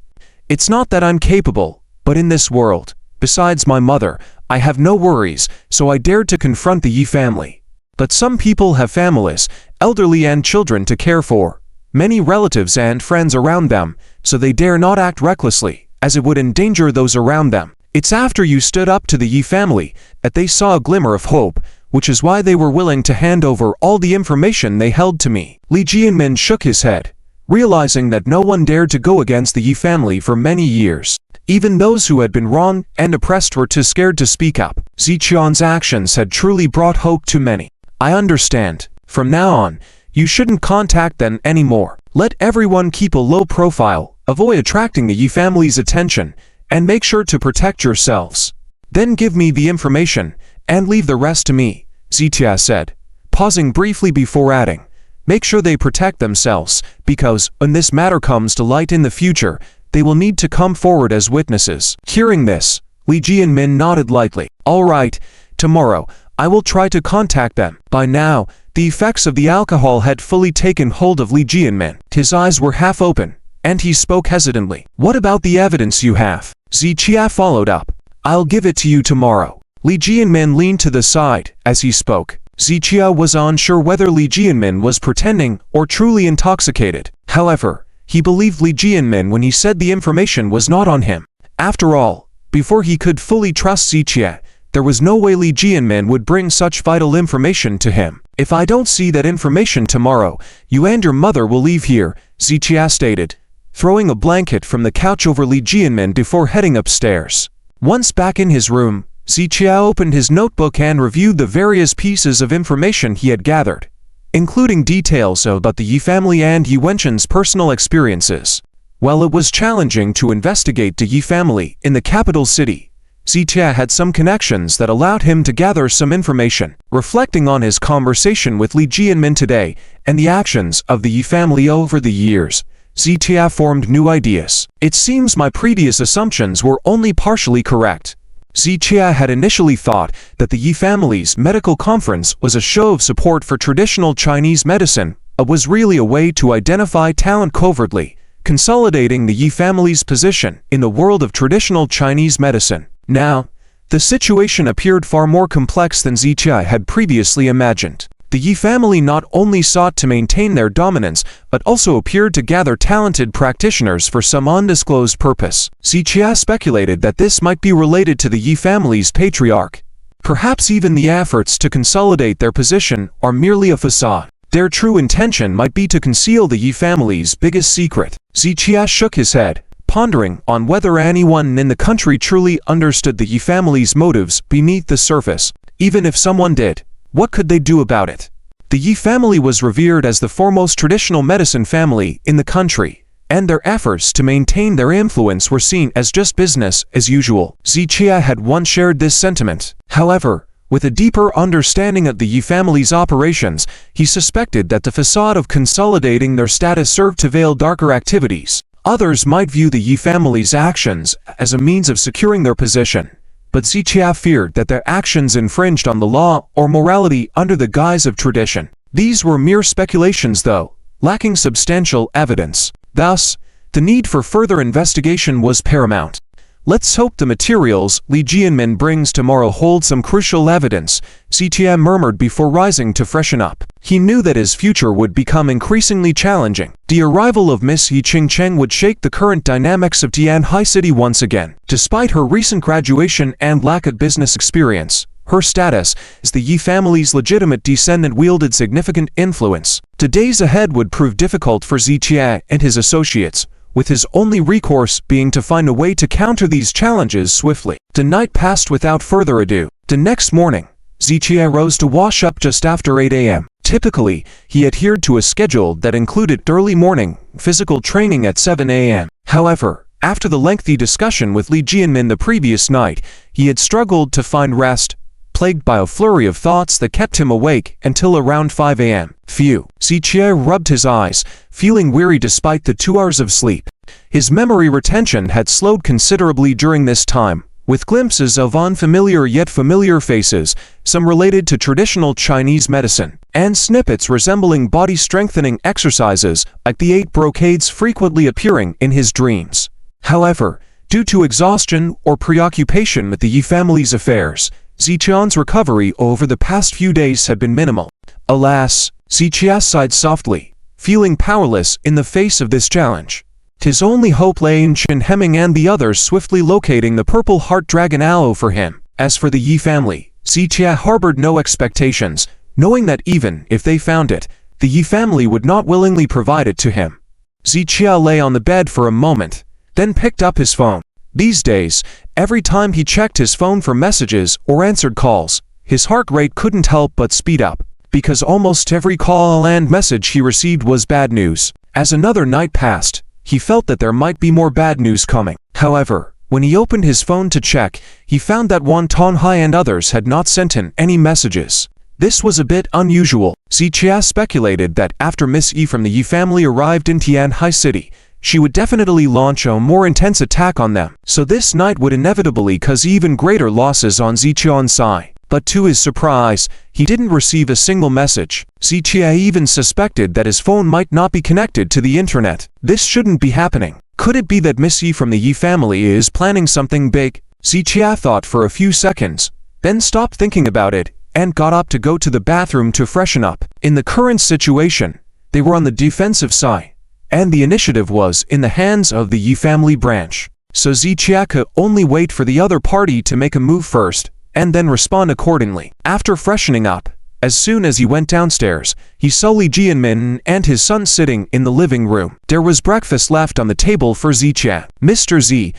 It's not that I'm capable, but in this world, besides my mother, I have no worries, so I dared to confront the Yi family. But some people have families, elderly and children to care for. Many relatives and friends around them, so they dare not act recklessly, as it would endanger those around them. It's after you stood up to the Yi family that they saw a glimmer of hope, which is why they were willing to hand over all the information they held to me. Li Jianmin shook his head, realizing that no one dared to go against the Yi family for many years. Even those who had been wronged and oppressed were too scared to speak up. Ziqian's actions had truly brought hope to many. I understand. From now on, you shouldn't contact them anymore. Let everyone keep a low profile, avoid attracting the Yi family's attention, and make sure to protect yourselves. Then give me the information, and leave the rest to me, Zitia said, pausing briefly before adding, make sure they protect themselves, because when this matter comes to light in the future, they will need to come forward as witnesses. Hearing this, Li Jianmin nodded lightly. All right, tomorrow, I will try to contact them. By now, the effects of the alcohol had fully taken hold of Li Jianmin. His eyes were half open, and he spoke hesitantly. What about the evidence you have? Zichia followed up. I'll give it to you tomorrow. Li Jianmin leaned to the side as he spoke. Zichia was unsure whether Li Jianmin was pretending or truly intoxicated. However, he believed Li Jianmin when he said the information was not on him. After all, before he could fully trust Zichia, there was no way Li Jianmin would bring such vital information to him. If I don't see that information tomorrow, you and your mother will leave here, Zichia stated, throwing a blanket from the couch over Li Jianmin before heading upstairs. Once back in his room, Zichia opened his notebook and reviewed the various pieces of information he had gathered, including details about the Yi family and Yi Wenchen's personal experiences. While it was challenging to investigate the Yi family in the capital city, Zitia had some connections that allowed him to gather some information. Reflecting on his conversation with Li Jianmin today and the actions of the Yi family over the years, Zitia formed new ideas. It seems my previous assumptions were only partially correct. Zitia had initially thought that the Yi family's medical conference was a show of support for traditional Chinese medicine, but was really a way to identify talent covertly, consolidating the Yi family's position in the world of traditional Chinese medicine. Now, the situation appeared far more complex than Zitia had previously imagined. The Yi family not only sought to maintain their dominance, but also appeared to gather talented practitioners for some undisclosed purpose. Zitia speculated that this might be related to the Yi family's patriarch. Perhaps even the efforts to consolidate their position are merely a facade. Their true intention might be to conceal the Yi family's biggest secret. Zitia shook his head, pondering on whether anyone in the country truly understood the Yi family's motives beneath the surface. Even if someone did, what could they do about it? The Yi family was revered as the foremost traditional medicine family in the country, and their efforts to maintain their influence were seen as just business as usual. Zichia had once shared this sentiment. However, With a deeper understanding of the Yi family's operations, he suspected that the facade of consolidating their status served to veil darker activities. Others might view the Yi family's actions as a means of securing their position, but Zichia feared that their actions infringed on the law or morality under the guise of tradition. These were mere speculations though, lacking substantial evidence. Thus, the need for further investigation was paramount. Let's hope the materials Li Jianmin brings tomorrow hold some crucial evidence, Zichia murmured before rising to freshen up. He knew that his future would become increasingly challenging. The arrival of Miss Yi Qingcheng would shake the current dynamics of Tianhai City once again. Despite her recent graduation and lack of business experience, her status as the Yi family's legitimate descendant wielded significant influence. The days ahead would prove difficult for Zichia and his associates, with his only recourse being to find a way to counter these challenges swiftly. The night passed without further ado. The next morning, Zichia rose to wash up just after 8 a.m. Typically, he adhered to a schedule that included early morning physical training at 7 a.m. However, after the lengthy discussion with Li Jianmin the previous night, he had struggled to find rest, plagued by a flurry of thoughts that kept him awake until around 5 a.m. Phew. Zichia rubbed his eyes, feeling weary despite the 2 hours of sleep. His memory retention had slowed considerably during this time, with glimpses of unfamiliar yet familiar faces, some related to traditional Chinese medicine, and snippets resembling body-strengthening exercises like the 8 brocades frequently appearing in his dreams. However, due to exhaustion or preoccupation with the Yi family's affairs, Zichia's recovery over the past few days had been minimal. Alas, Zichia sighed softly, feeling powerless in the face of this challenge. His only hope lay in Chen Hemming and the others swiftly locating the Purple Heart Dragon Aloe for him. As for the Yi family, Zichia harbored no expectations, knowing that even if they found it, the Yi family would not willingly provide it to him. Zichia lay on the bed for a moment, then picked up his phone. These days, every time he checked his phone for messages or answered calls, his heart rate couldn't help but speed up, because almost every call and message he received was bad news. As another night passed, he felt that there might be more bad news coming. However, when he opened his phone to check, he found that Wan Tonghai and others had not sent him any messages. This was a bit unusual. Zichia speculated that after Miss Yi from the Yi family arrived in Tianhai City, she would definitely launch a more intense attack on them, so this night would inevitably cause even greater losses on Zichia's side. But to his surprise, he didn't receive a single message. Zichia even suspected that his phone might not be connected to the internet. This shouldn't be happening. Could it be that Miss Yi from the Yi family is planning something big? Zichia thought for a few seconds, then stopped thinking about it, and got up to go to the bathroom to freshen up. In the current situation, they were on the defensive side, and the initiative was in the hands of the Yi family branch. So Zichia could only wait for the other party to make a move first, and then respond accordingly. After freshening up, as soon as he went downstairs, he saw Li Jianmin and his son sitting in the living room. There was breakfast left on the table for Zichia. Mr. Z,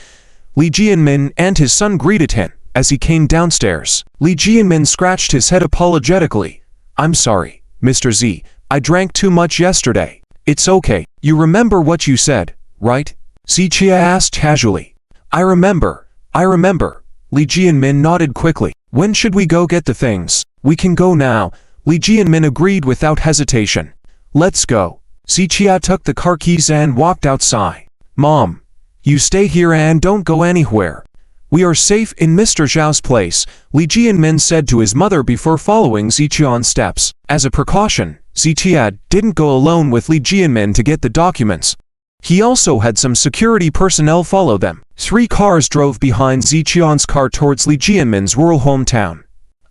Li Jianmin and his son greeted him as he came downstairs. Li Jianmin scratched his head apologetically. "I'm sorry, Mr. Z, I drank too much yesterday." "It's okay. You remember what you said, right?" Zichia asked casually. I remember. Li Jianmin nodded quickly. "When should we go get the things?" "We can go now," Li Jianmin agreed without hesitation. "Let's go." Zichia took the car keys and walked outside. "Mom, you stay here and don't go anywhere. We are safe in Mr. Zhao's place," Li Jianmin said to his mother before following Zichia's steps. As a precaution, Zichia didn't go alone with Li Jianmin to get the documents. He also had some security personnel follow them. 3 cars drove behind Zichia's car towards Li Jianmin's rural hometown.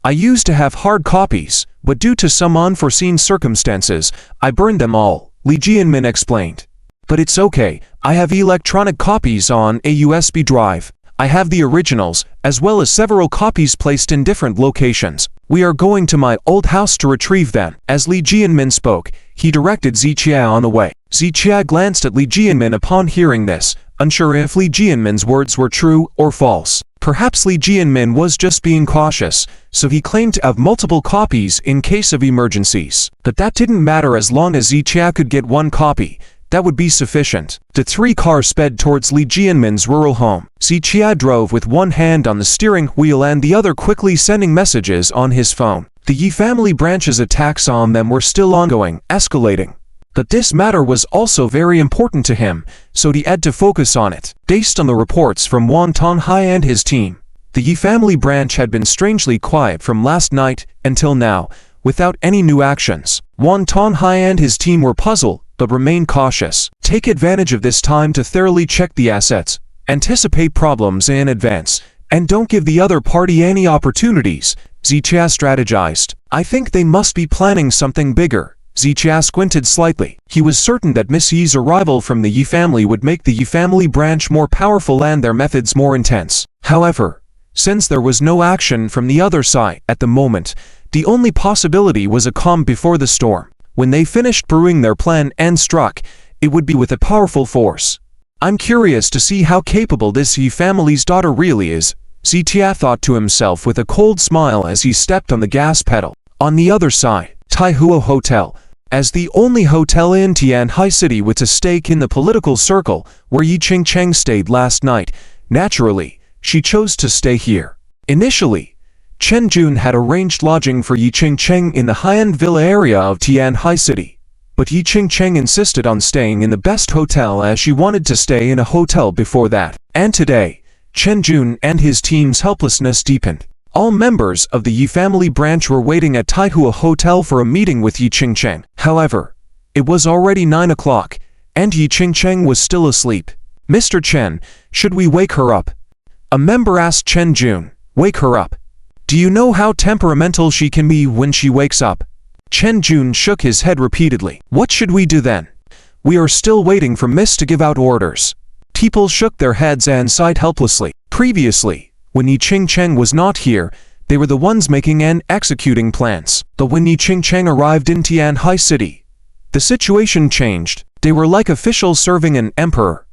"I used to have hard copies, but due to some unforeseen circumstances, I burned them all," Li Jianmin explained. "But it's okay, I have electronic copies on a USB drive. I have the originals, as well as several copies placed in different locations. We are going to my old house to retrieve them." As Li Jianmin spoke, he directed Zichia on the way. Zichia glanced at Li Jianmin upon hearing this, unsure if Li Jianmin's words were true or false. Perhaps Li Jianmin was just being cautious, so he claimed to have multiple copies in case of emergencies. But that didn't matter as long as Zichia could get one copy. That would be sufficient. The three cars sped towards Li Jianmin's rural home. Zichia drove with one hand on the steering wheel and the other quickly sending messages on his phone. The Yi family branch's attacks on them were still ongoing, escalating. But this matter was also very important to him, so he had to focus on it. Based on the reports from Wan Tonghai and his team, the Yi family branch had been strangely quiet from last night until now, without any new actions. Wan Tonghai and his team were puzzled, but remained cautious. Take advantage of this time to thoroughly check the assets, anticipate problems in advance, and don't give the other party any opportunities, Zichia strategized. I think they must be planning something bigger. Zichia squinted slightly. He was certain that Miss Yi's arrival from the Yi family would make the Yi family branch more powerful and their methods more intense. However, since there was no action from the other side at the moment, the only possibility was a calm before the storm. When they finished brewing their plan and struck, it would be with a powerful force. I'm curious to see how capable this Yi family's daughter really is, Zichia thought to himself with a cold smile as he stepped on the gas pedal. On the other side, Taihua Hotel. As the only hotel in Tianhai City with a stake in the political circle where Yi Qingcheng stayed last night, naturally, she chose to stay here. Initially, Chen Jun had arranged lodging for Yi Qingcheng in the high-end villa area of Tianhai City, but Yi Qingcheng insisted on staying in the best hotel as she wanted to stay in a hotel before that. And today, Chen Jun and his team's helplessness deepened. All members of the Yi family branch were waiting at Taihua Hotel for a meeting with Yi Qingcheng. However, it was already 9 o'clock, and Yi Qingcheng was still asleep. Mr. Chen, should we wake her up? A member asked Chen Jun. Wake her up. Do you know how temperamental she can be when she wakes up? Chen Jun shook his head repeatedly. What should we do then? We are still waiting for Miss to give out orders. People shook their heads and sighed helplessly. Previously, when Yi Qingcheng was not here, they were the ones making and executing plans. But when Yi Qingcheng arrived in Tianhai City, the situation changed. They were like officials serving an emperor.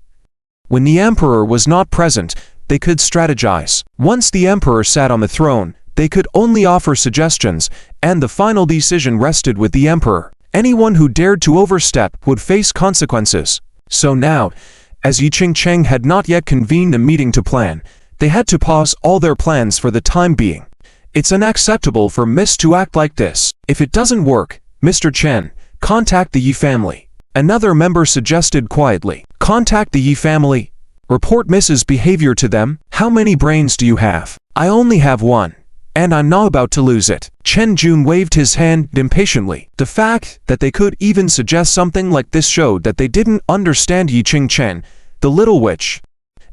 When the emperor was not present, they could strategize. Once the emperor sat on the throne, they could only offer suggestions, and the final decision rested with the emperor. Anyone who dared to overstep would face consequences. So now, as Yi Qingcheng had not yet convened a meeting to plan, they had to pause all their plans for the time being. It's unacceptable for Miss to act like this. If it doesn't work, Mr. Chen, contact the Yi family. Another member suggested quietly. Contact the Yi family. Report Miss's behavior to them. How many brains do you have? I only have one, and I'm not about to lose it. Chen Jun waved his hand impatiently. The fact that they could even suggest something like this showed that they didn't understand Yi Qingcheng, the little witch.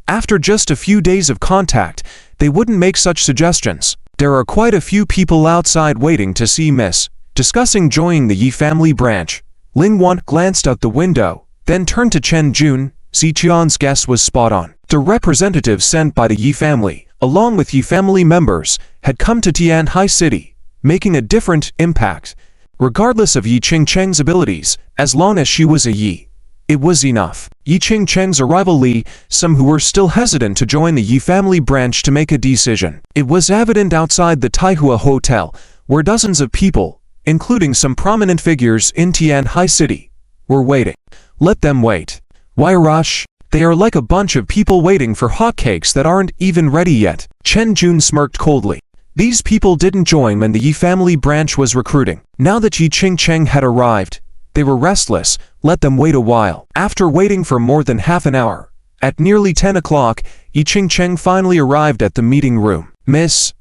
After just a few days of contact, they wouldn't make such suggestions. There are quite a few people outside waiting to see Miss, discussing joining the Yi family branch. Lin Wan glanced out the window, then turned to Chen Jun. Ziqian's guess was spot on. The representatives sent by the Yi family, along with Yi family members, had come to Tianhai City, making a different impact. Regardless of Yi Qingcheng's abilities, as long as she was a Yi, it was enough. Yi Qingcheng's arrival led some who were still hesitant to join the Yi family branch to make a decision. It was evident outside the Taihua Hotel, where dozens of people, including some prominent figures in Tianhai City, were waiting. Let them wait. Why rush? They are like a bunch of people waiting for hotcakes that aren't even ready yet. Chen Jun smirked coldly. These people didn't join when the Yi family branch was recruiting. Now that Yi Qingcheng had arrived, they were restless. Let them wait a while. After waiting for more than half an hour, at nearly 10 o'clock, Yi Qingcheng finally arrived at the meeting room. Miss.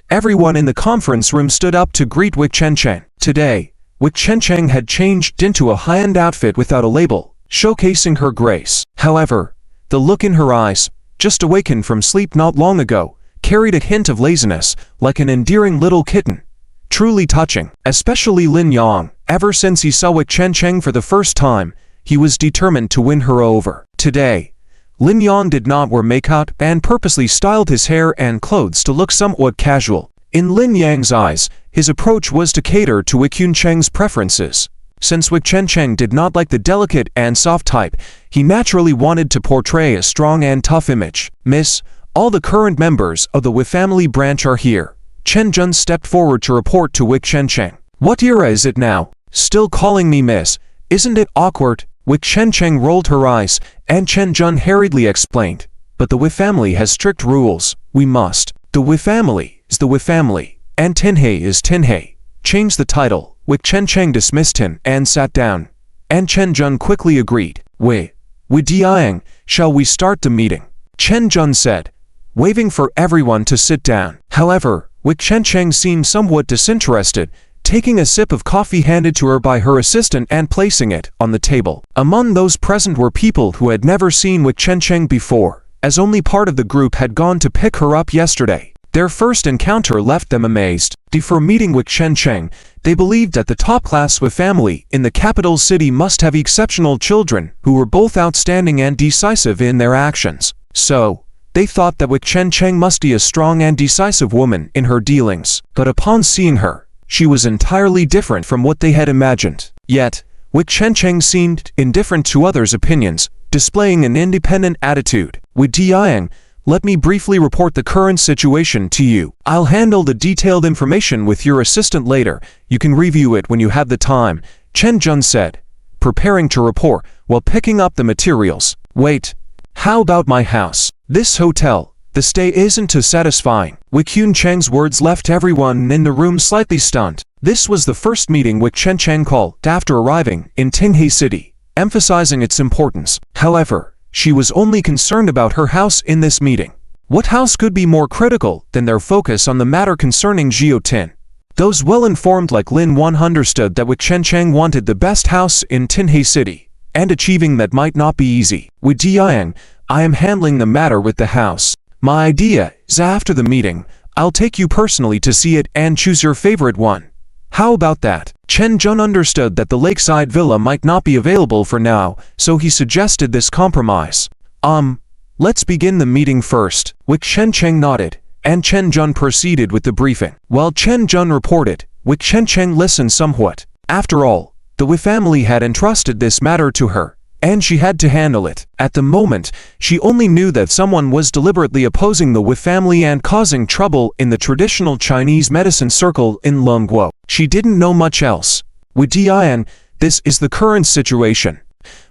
Everyone in the conference room stood up to greet Wei Qingcheng. Today, Wei Qingcheng had changed into a high-end outfit without a label, showcasing her grace. However, the look in her eyes, just awakened from sleep not long ago, carried a hint of laziness, like an endearing little kitten. Truly touching. Especially Lin Yang. Ever since he saw Wei Qingcheng for the first time, he was determined to win her over. Today, Lin Yang did not wear makeup and purposely styled his hair and clothes to look somewhat casual. In Lin Yang's eyes, his approach was to cater to Wei Qingcheng's preferences. Since Wei Qingcheng did not like the delicate and soft type, he naturally wanted to portray a strong and tough image. Miss, all the current members of the Wei family branch are here. Chen Jun stepped forward to report to Wei Qingcheng. What era is it now? Still calling me Miss? Isn't it awkward? Wei Chen rolled her eyes, and Chen Jun hurriedly explained, "But the Wei family has strict rules. We must. The Wei family is the Wei family, and Tinhei is Tinhei. Change the title." Wei Chen dismissed him and sat down, and Chen Jun quickly agreed. Wei Diang, shall we start the meeting?" Chen Jun said, waving for everyone to sit down. However, Wei Chen seemed somewhat disinterested, taking a sip of coffee handed to her by her assistant and placing it on the table. Among those present were people who had never seen Wei Chen before, as only part of the group had gone to pick her up yesterday. Their first encounter left them amazed. Before meeting Wei Chen, they believed that the top-class Wei family in the capital city must have exceptional children who were both outstanding and decisive in their actions. So, they thought that Wei Chen must be a strong and decisive woman in her dealings. But upon seeing her, she was entirely different from what they had imagined. Yet, Wei Chen seemed indifferent to others' opinions, displaying an independent attitude. Wei Diang, let me briefly report the current situation to you. I'll handle the detailed information with your assistant later. You can review it when you have the time, Chen Jun said, preparing to report while picking up the materials. Wait, how about my house? This hotel, the stay isn't too satisfying. Wei Cheng's words left everyone in the room slightly stunned. This was the first meeting Wei Chen called after arriving in Tinhei City, emphasizing its importance. However, she was only concerned about her house in this meeting. What house could be more critical than their focus on the matter concerning Tin? Those well-informed like Lin Wan understood that Wei Chen wanted the best house in Tinhei City, and achieving that might not be easy. Wei Diang, I am handling the matter with the house. My idea is after the meeting, I'll take you personally to see it and choose your favorite one. How about that? Chen Jun understood that the lakeside villa might not be available for now, so he suggested this compromise. Let's begin the meeting first. Wei Chen nodded, and Chen Jun proceeded with the briefing. While Chen Jun reported, Wei Chen listened somewhat. After all, the Wei family had entrusted this matter to her, and she had to handle it. At the moment, she only knew that someone was deliberately opposing the Wei family and causing trouble in the traditional Chinese medicine circle in Lungguo. She didn't know much else. Wei Dian, this is the current situation.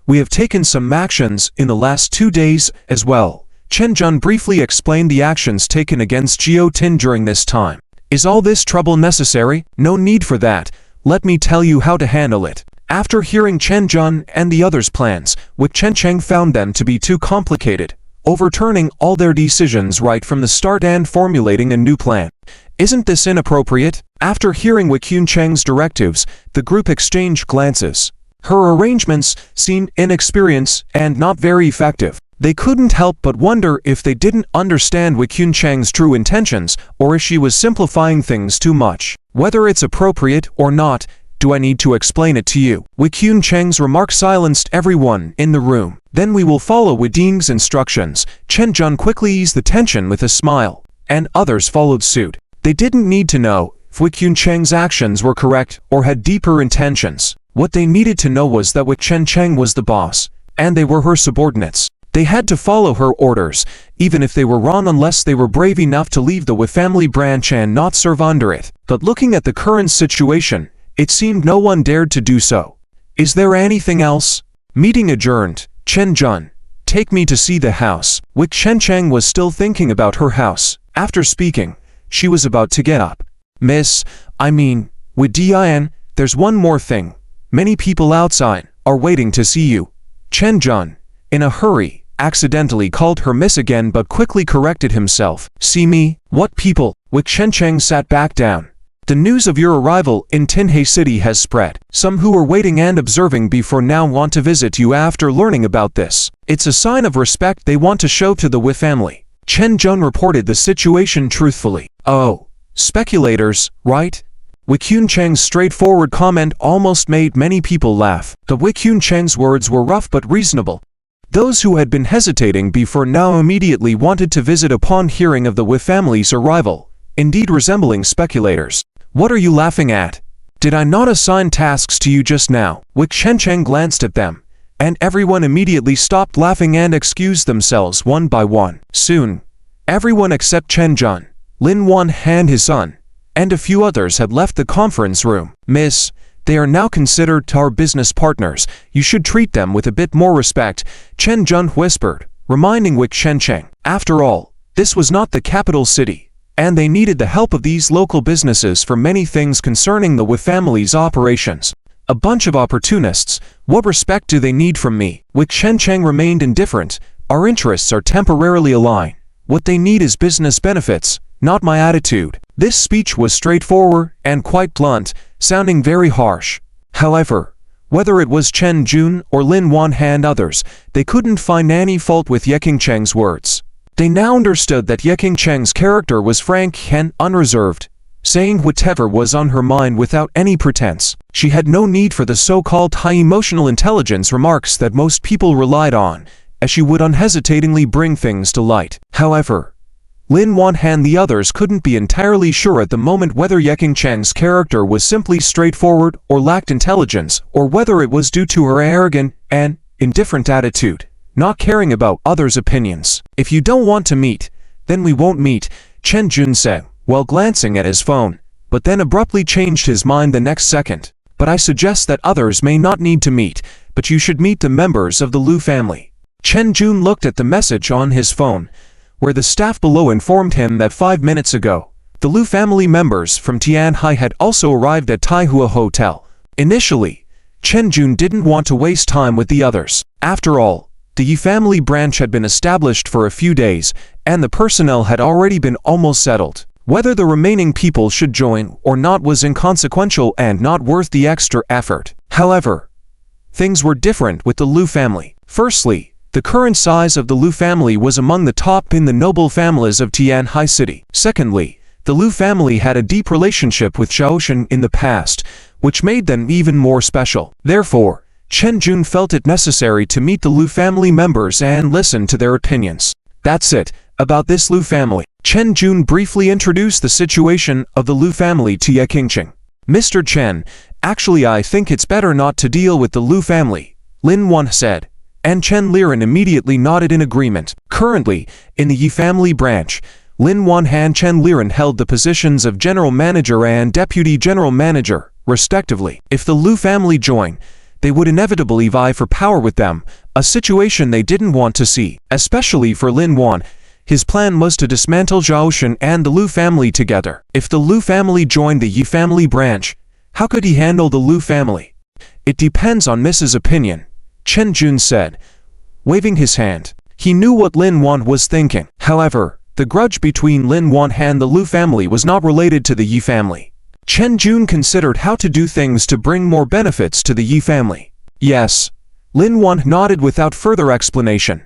We have taken some actions in the last 2 days as well. Chen Jun briefly explained the actions taken against Tin during this time. Is all this trouble necessary? No need for that. Let me tell you how to handle it. After hearing Chen Jun and the others' plans, Wei Chen found them to be too complicated, overturning all their decisions right from the start and formulating a new plan. Isn't this inappropriate? After hearing Wei Cheng's directives, the group exchanged glances. Her arrangements seemed inexperienced and not very effective. They couldn't help but wonder if they didn't understand Wei Cheng's true intentions or if she was simplifying things too much. Whether it's appropriate or not, do I need to explain it to you? Wei Cheng's remark silenced everyone in the room. Then we will follow Wei Ding's instructions. Chen Jun quickly eased the tension with a smile, and others followed suit. They didn't need to know if Wei Cheng's actions were correct or had deeper intentions. What they needed to know was that Wei Chen was the boss, and they were her subordinates. They had to follow her orders, even if they were wrong, unless they were brave enough to leave the Wei family branch and not serve under it. But looking at the current situation, it seemed no one dared to do so. Is there anything else? Meeting adjourned. Chen Jun, take me to see the house. Wei Chen was still thinking about her house. After speaking, she was about to get up. Wei Dian, there's one more thing. Many people outside are waiting to see you. Chen Jun, in a hurry, accidentally called her miss again but quickly corrected himself. See me? What people? Wei Chen sat back down. The news of your arrival in Tinhei City has spread. Some who were waiting and observing before now want to visit you after learning about this. It's a sign of respect they want to show to the Wei family. Chen Jun reported the situation truthfully. Oh, speculators, right? Wei Cheng's straightforward comment almost made many people laugh. The Wei Cheng's words were rough but reasonable. Those who had been hesitating before now immediately wanted to visit upon hearing of the Wei family's arrival, indeed resembling speculators. What are you laughing at? Did I not assign tasks to you just now? Wei Chen glanced at them, and everyone immediately stopped laughing and excused themselves one by one. Soon, everyone except Chen Jun, Lin Wan and his son, and a few others had left the conference room. Miss, They are now considered our business partners. You should treat them with a bit more respect, Chen Jun whispered, reminding Wei Chengcheng. After all, this was not the capital city, and they needed the help of these local businesses for many things concerning the Wei family's operations. A bunch of opportunists. What respect do they need from me? Wei Chengcheng remained indifferent. Our interests are temporarily aligned. What they need is business benefits, not my attitude. This speech was straightforward and quite blunt, sounding very harsh. However, whether it was Chen Jun or Lin Wanhan and others, they couldn't find any fault with Ye Qingcheng's words. They now understood that Ye Qingcheng's character was frank and unreserved, saying whatever was on her mind without any pretense. She had no need for the so-called high emotional intelligence remarks that most people relied on, as she would unhesitatingly bring things to light. However, Lin Wanhan and the others couldn't be entirely sure at the moment whether Ye Qingcheng's character was simply straightforward or lacked intelligence, or whether it was due to her arrogant and indifferent attitude, not caring about others' opinions. If you don't want to meet, then we won't meet, Chen Jun said, while glancing at his phone, but then abruptly changed his mind the next second. But I suggest that others may not need to meet, but you should meet the members of the Lu family. Chen Jun looked at the message on his phone, where the staff below informed him that 5 minutes ago, the Lu family members from Tianhai had also arrived at Taihua Hotel. Initially, Chen Jun didn't want to waste time with the others. After all, the Yi family branch had been established for a few days, and the personnel had already been almost settled. Whether the remaining people should join or not was inconsequential and not worth the extra effort. However, things were different with the Lu family. Firstly, the current size of the Lu family was among the top in the noble families of Tianhai City. Secondly, the Lu family had a deep relationship with Xiaoshan in the past, which made them even more special. Therefore, Chen Jun felt it necessary to meet the Lu family members and listen to their opinions. That's it, about this Lu family. Chen Jun briefly introduced the situation of the Lu family to Ye Qingcheng. Mr. Chen, actually I think it's better not to deal with the Lu family, Lin Wan said. And Chen Liren immediately nodded in agreement. Currently, in the Yi family branch, Lin Wanhan and Chen Liren held the positions of General Manager and Deputy General Manager, respectively. If the Lu family join, they would inevitably vie for power with them, a situation they didn't want to see. Especially for Lin Wan, his plan was to dismantle Xiaoshan and the Lu family together. If the Lu family joined the Yi family branch, how could he handle the Lu family? It depends on Mrs. Opinion, Chen Jun said, waving his hand. He knew what Lin Wan was thinking. However, the grudge between Lin Wan and the Lu family was not related to the Yi family. Chen Jun considered how to do things to bring more benefits to the Yi family. Yes. Lin Wan nodded without further explanation.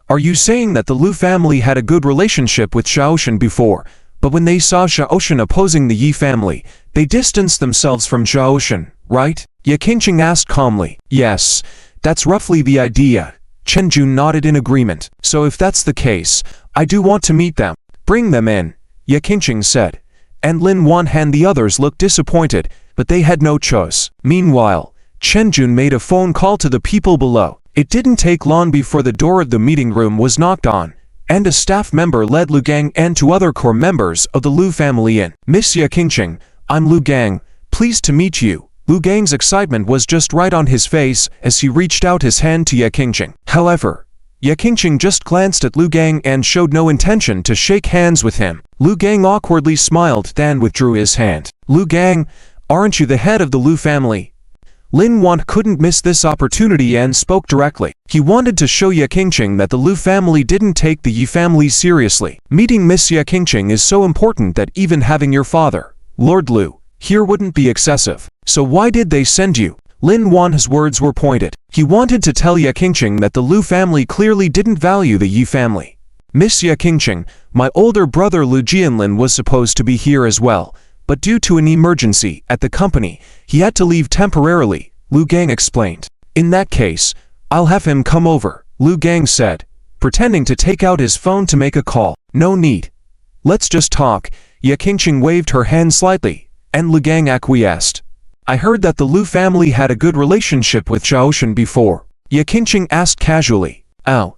Are you saying that the Lu family had a good relationship with Xiaoshan before, but when they saw Xiaoshan opposing the Yi family, they distanced themselves from Xiaoshan, right? Ye Qingcheng asked calmly. Yes. That's roughly the idea. Chen Jun nodded in agreement. So if that's the case, I do want to meet them. Bring them in, Ye Qingcheng said. And Lin Wan and the others looked disappointed, but they had no choice. Meanwhile, Chen Jun made a phone call to the people below. It didn't take long before the door of the meeting room was knocked on, and a staff member led Lu Gang and two other core members of the Lu family in. Miss Ye Qingcheng, I'm Lu Gang, pleased to meet you. Lu Gang's excitement was just right on his face as he reached out his hand to Ye Qingcheng. However, Ye Qingcheng just glanced at Lu Gang and showed no intention to shake hands with him. Lu Gang awkwardly smiled then withdrew his hand. Lu Gang, aren't you the head of the Lu family? Lin Wan couldn't miss this opportunity and spoke directly. He wanted to show Ye Qingcheng that the Lu family didn't take the Yi family seriously. Meeting Miss Ye Qingcheng is so important that even having your father, Lord Lu, here wouldn't be excessive. So why did they send you? Lin Wan's words were pointed. He wanted to tell Ye Qingcheng that the Lu family clearly didn't value the Yi family. Miss Ye Qingcheng, my older brother Lu Jianlin was supposed to be here as well, but due to an emergency at the company, he had to leave temporarily, Lu Gang explained. In that case, I'll have him come over, Lu Gang said, pretending to take out his phone to make a call. No need. Let's just talk. Ye Qingcheng waved her hand slightly, and Lu Gang acquiesced. I heard that the Lu family had a good relationship with Xiaoshan before. Ye Qingcheng asked casually. Oh.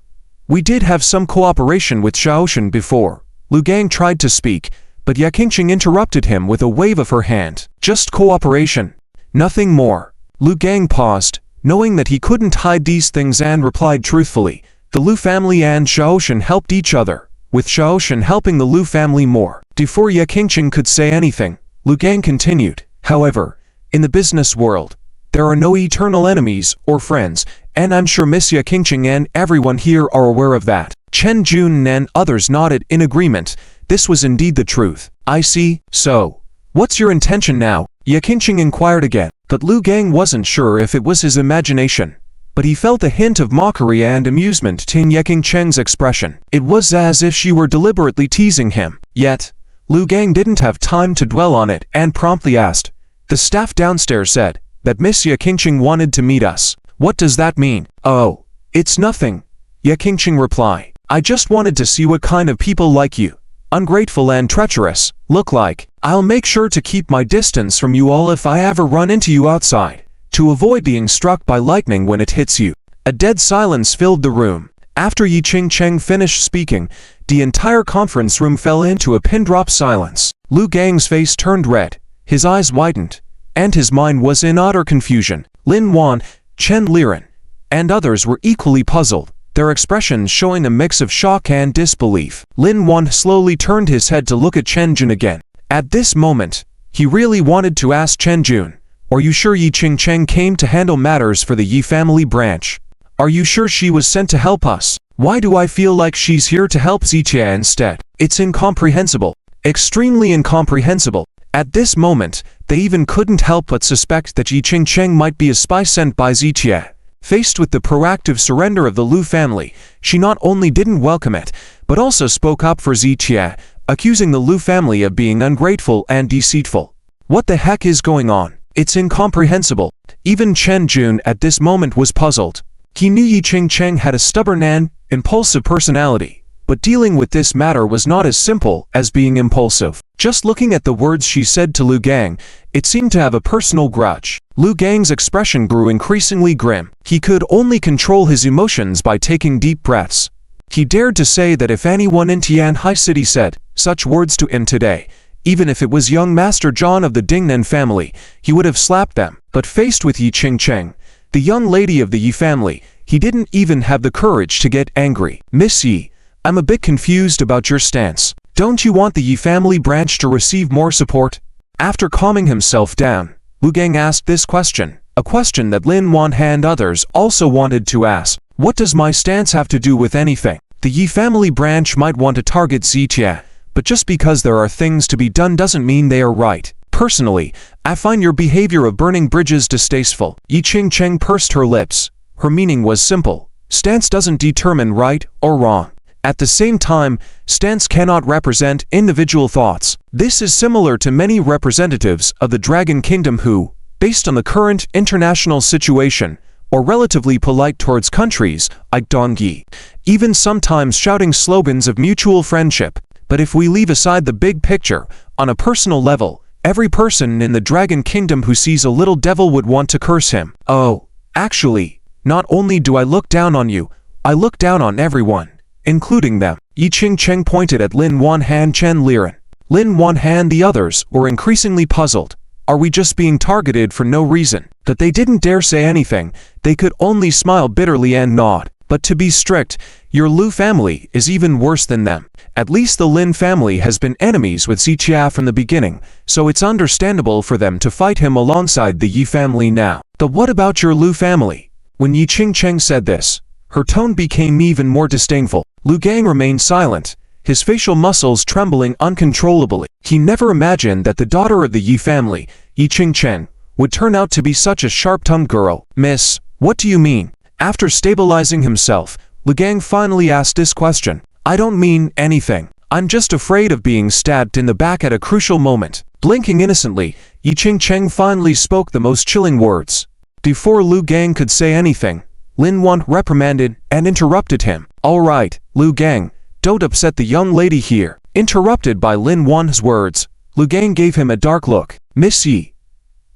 We did have some cooperation with Xiaoshan before. Lu Gang tried to speak, but Ye Qingcheng interrupted him with a wave of her hand. Just cooperation. Nothing more. Lu Gang paused, knowing that he couldn't hide these things, and replied truthfully. The Lu family and Xiaoshan helped each other, with Xiaoshan helping the Lu family more. Before Ye Qingqing could say anything, Lu Gang continued. However, in the business world, there are no eternal enemies or friends, and I'm sure Miss Ye Qingqing and everyone here are aware of that. Chen Jun and others nodded in agreement. This was indeed the truth. I see. So, what's your intention now? Ye Qingqing inquired again, but Lu Gang wasn't sure if it was his imagination. But he felt a hint of mockery and amusement in Ye Qingqing's expression. It was as if she were deliberately teasing him. Yet, Lu Gang didn't have time to dwell on it and promptly asked. The staff downstairs said that Miss Ye Qingqing wanted to meet us. What does that mean? Oh, it's nothing, Ye Qingqing replied. I just wanted to see what kind of people like you, ungrateful and treacherous, look like. I'll make sure to keep my distance from you all if I ever run into you outside, to avoid being struck by lightning when it hits you. A dead silence filled the room. After Ye Qingqing finished speaking, the entire conference room fell into a pin-drop silence. Lu Gang's face turned red, his eyes widened, and his mind was in utter confusion. Lin Wan, Chen Liren, and others were equally puzzled, their expressions showing a mix of shock and disbelief. Lin Wan slowly turned his head to look at Chen Jun again. At this moment, he really wanted to ask Chen Jun, are you sure Ye Qingqing came to handle matters for the Yi family branch? Are you sure she was sent to help us? Why do I feel like she's here to help Ziqie instead? It's incomprehensible. Extremely incomprehensible. At this moment, they even couldn't help but suspect that Ye Qingqing might be a spy sent by Ziqie. Faced with the proactive surrender of the Lu family, she not only didn't welcome it, but also spoke up for Ziqie, accusing the Lu family of being ungrateful and deceitful. What the heck is going on? It's incomprehensible. Even Chen Jun at this moment was puzzled. He knew Ye Qingqing had a stubborn and impulsive personality, but dealing with this matter was not as simple as being impulsive. Just looking at the words she said to Lu Gang, it seemed to have a personal grudge. Lu Gang's expression grew increasingly grim. He could only control his emotions by taking deep breaths. He dared to say that if anyone in Tianhai City said such words to him today, even if it was young Master John of the Dingnan family, he would have slapped them. But faced with Ye Qingqing, the young lady of the Yi family, he didn't even have the courage to get angry. Miss Yi, I'm a bit confused about your stance. Don't you want the Yi family branch to receive more support? After calming himself down, Lu Gang asked this question, a question that Lin Wan and others also wanted to ask. What does my stance have to do with anything? The Yi family branch might want to target Ziqie, but just because there are things to be done doesn't mean they are right. Personally, I find your behavior of burning bridges distasteful. Ye Qingqing pursed her lips. Her meaning was simple. Stance doesn't determine right or wrong. At the same time, stance cannot represent individual thoughts. This is similar to many representatives of the Dragon Kingdom who, based on the current international situation, are relatively polite towards countries like Dongyi, even sometimes shouting slogans of mutual friendship. But if we leave aside the big picture, on a personal level, every person in the Dragon Kingdom who sees a little devil would want to curse him. Oh, actually, not only do I look down on you, I look down on everyone, including them. Ye Qingqing pointed at Lin Wan and Chen Liren. Lin Wan and the others were increasingly puzzled. Are we just being targeted for no reason? That they didn't dare say anything, they could only smile bitterly and nod. But to be strict, your Lu family is even worse than them. At least the Lin family has been enemies with Ziqie from the beginning, so it's understandable for them to fight him alongside the Yi family now. But what about your Lu family? When Ye Qingqing said this, her tone became even more disdainful. Lu Gang remained silent, his facial muscles trembling uncontrollably. He never imagined that the daughter of the Yi family, Ye Qingqing, would turn out to be such a sharp-tongued girl. Miss, what do you mean? After stabilizing himself, Lu Gang finally asked this question. I don't mean anything. I'm just afraid of being stabbed in the back at a crucial moment. Blinking innocently, Ye Qingqing finally spoke the most chilling words. Before Lu Gang could say anything, Lin Wan reprimanded and interrupted him. All right, Lu Gang, don't upset the young lady here. Interrupted by Lin Wan's words, Lu Gang gave him a dark look. Miss Yi,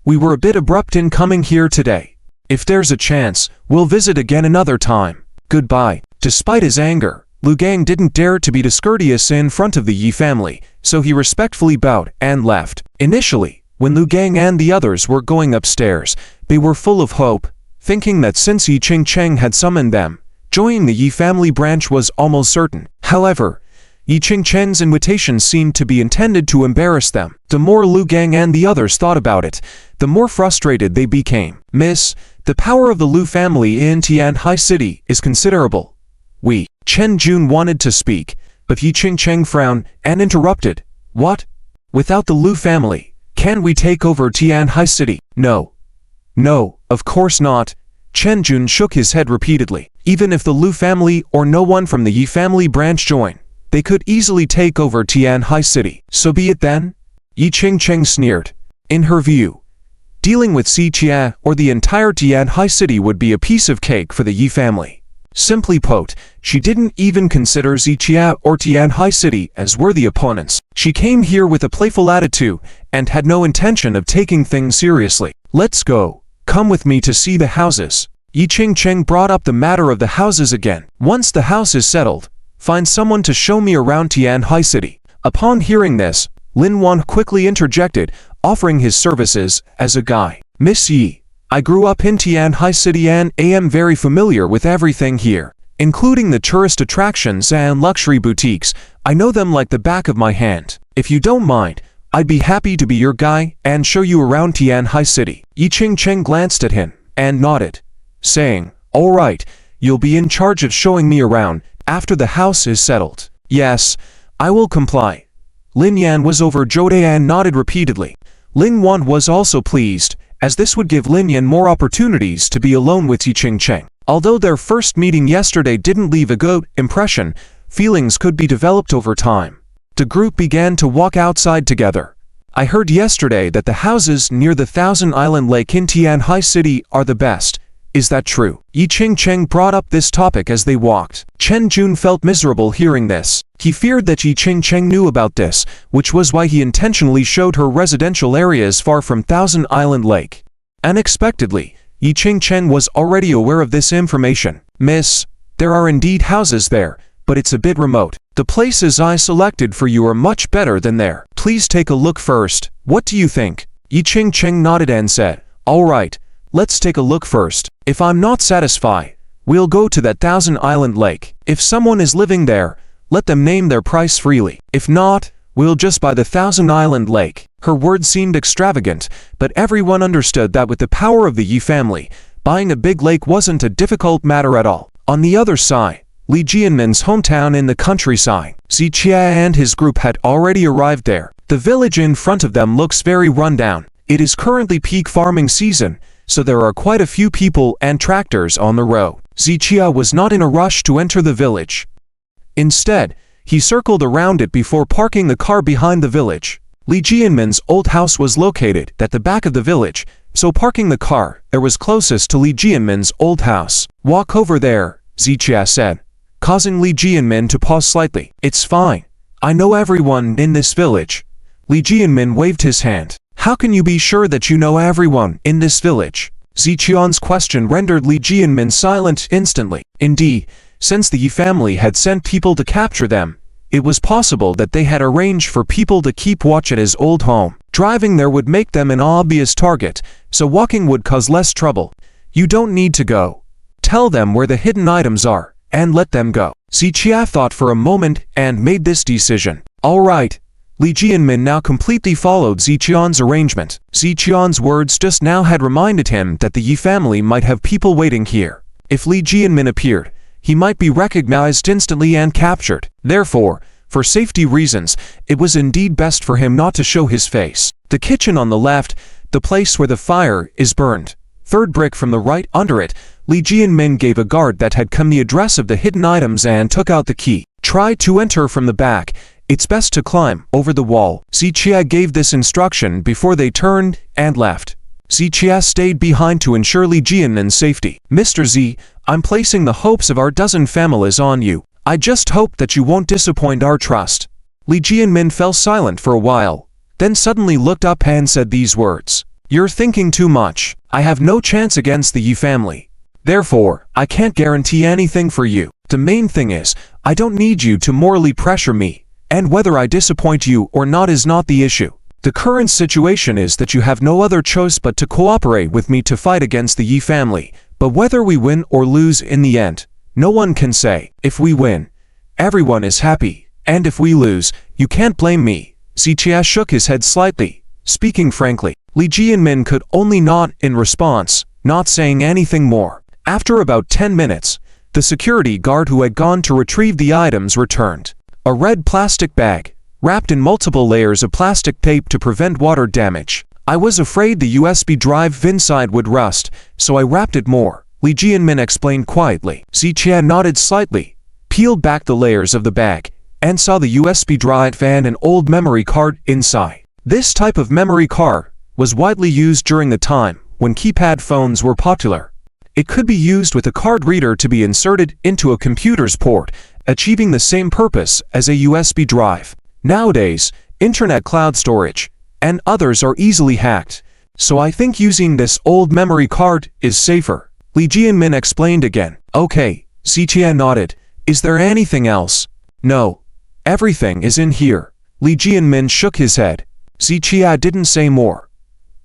we were a bit abrupt in coming here today. If there's a chance, we'll visit again another time. Goodbye. Despite his anger, Lu Gang didn't dare to be discourteous in front of the Yi family, so he respectfully bowed and left. Initially, When Lu Gang and the others were going upstairs, they were full of hope, thinking that since Yi Qingcheng had summoned them, joining the Yi family branch was almost certain. However, Yi Qingcheng's invitation seemed to be intended to embarrass them. The more Lu Gang and the others thought about it, the more frustrated they became. "Miss, the power of the Lu family in Tianhai City is considerable." Chen Jun wanted to speak, but Yi Qingcheng frowned and interrupted. "What? Without the Lu family, can we take over Tianhai City?" No, of course not." Chen Jun shook his head repeatedly. "Even if the Lu family or no one from the Yi family branch join, they could easily take over Tianhai City. So be it then?" Yi Qingcheng sneered. In her view, dealing with Xijia or the entire Tianhai City would be a piece of cake for the Yi family. Simply put, she didn't even consider Xijia or Tianhai City as worthy opponents. She came here with a playful attitude and had no intention of taking things seriously. "Let's go. Come with me to see the houses." Yi Qingcheng brought up the matter of the houses again. "Once the house is settled, find someone to show me around Tianhai City." Upon hearing this, Lin Wan quickly interjected, offering his services as a guide. "Miss Yi, I grew up in Tianhai City and am very familiar with everything here, including the tourist attractions and luxury boutiques. I know them like the back of my hand. If you don't mind, I'd be happy to be your guide and show you around Tianhai City." Yi Qingcheng glanced at him and nodded, saying, "All right, you'll be in charge of showing me around after the house is settled." "Yes, I will comply." Lin Yan was overjoyed and nodded repeatedly. Lin Wan was also pleased, as this would give Lin Yan more opportunities to be alone with Yi Qingcheng. Although their first meeting yesterday didn't leave a good impression, feelings could be developed over time. The group began to walk outside together. "I heard yesterday that the houses near the Thousand Island Lake in Tianhai City are the best. Is that true?" Yi Qingcheng brought up this topic as they walked. Chen Jun felt miserable hearing this. He feared that Yi Qingcheng knew about this, which was why he intentionally showed her residential areas far from Thousand Island Lake. Unexpectedly, Yi Qingcheng was already aware of this information. "Miss, there are indeed houses there, but it's a bit remote. The places I selected for you are much better than there. Please take a look first. What do you think?" Yi Qingcheng nodded and said, "All right, let's take a look first. If I'm not satisfied, we'll go to that Thousand Island Lake. If someone is living there, let them name their price freely. If not, we'll just buy the Thousand Island Lake." Her words seemed extravagant, but everyone understood that with the power of the Yi family, buying a big lake wasn't a difficult matter at all. On the other side, Li Jianmin's hometown in the countryside, Xijia and his group had already arrived there. The village in front of them looks very rundown. It is currently peak farming season, so there are quite a few people and tractors on the road. Xijia was not in a rush to enter the village. Instead, he circled around it before parking the car behind the village. Li Jianmin's old house was located at the back of the village, so parking the car there was closest to Li Jianmin's old house. "Walk over there," Xijia said, causing Li Jianmin to pause slightly. "It's fine. I know everyone in this village." Li Jianmin waved his hand. "How can you be sure that you know everyone in this village?" Ziqian's question rendered Li Jianmin silent instantly. Indeed, since the Yi family had sent people to capture them, it was possible that they had arranged for people to keep watch at his old home. Driving there would make them an obvious target, so walking would cause less trouble. "You don't need to go. Tell them where the hidden items are, and let them go." Xijia thought for a moment and made this decision. "All right." Li Jianmin now completely followed Ziqian's arrangement. Ziqian's words just now had reminded him that the Yi family might have people waiting here. If Li Jianmin appeared, he might be recognized instantly and captured. Therefore, for safety reasons, it was indeed best for him not to show his face. The kitchen on the left, the place where the fire is burned. Third brick from the right under it, Li Jianmin gave a guard that had come the address of the hidden items and took out the key. "Try to enter from the back. It's best to climb over the wall." Xijia gave this instruction before they turned and left. Xijia stayed behind to ensure Li Jianmin's safety. "Mr. Z, I'm placing the hopes of our dozen families on you. I just hope that you won't disappoint our trust." Li Jianmin fell silent for a while, then suddenly looked up and said these words. "You're thinking too much. I have no chance against the Yi family. Therefore, I can't guarantee anything for you. The main thing is, I don't need you to morally pressure me, and whether I disappoint you or not is not the issue. The current situation is that you have no other choice but to cooperate with me to fight against the Yi family, but whether we win or lose in the end, no one can say. If we win, everyone is happy, and if we lose, you can't blame me. Zichia shook his head slightly. Speaking frankly, Li Jianmin could only nod in response, not saying anything more. After about 10 minutes, the security guard who had gone to retrieve the items returned. A red plastic bag, wrapped in multiple layers of plastic tape to prevent water damage. I was afraid the USB drive inside would rust, so I wrapped it more, Li Jianmin explained quietly. Zichia nodded slightly, peeled back the layers of the bag, and saw the USB drive and an old memory card inside. This type of memory card was widely used during the time when keypad phones were popular. It could be used with a card reader to be inserted into a computer's port, achieving the same purpose as a USB drive. Nowadays, internet cloud storage and others are easily hacked, so I think using this old memory card is safer, Li Jianmin explained again. Okay, Zichia nodded. Is there anything else? No. Everything is in here. Li Jianmin shook his head. Zichia didn't say more.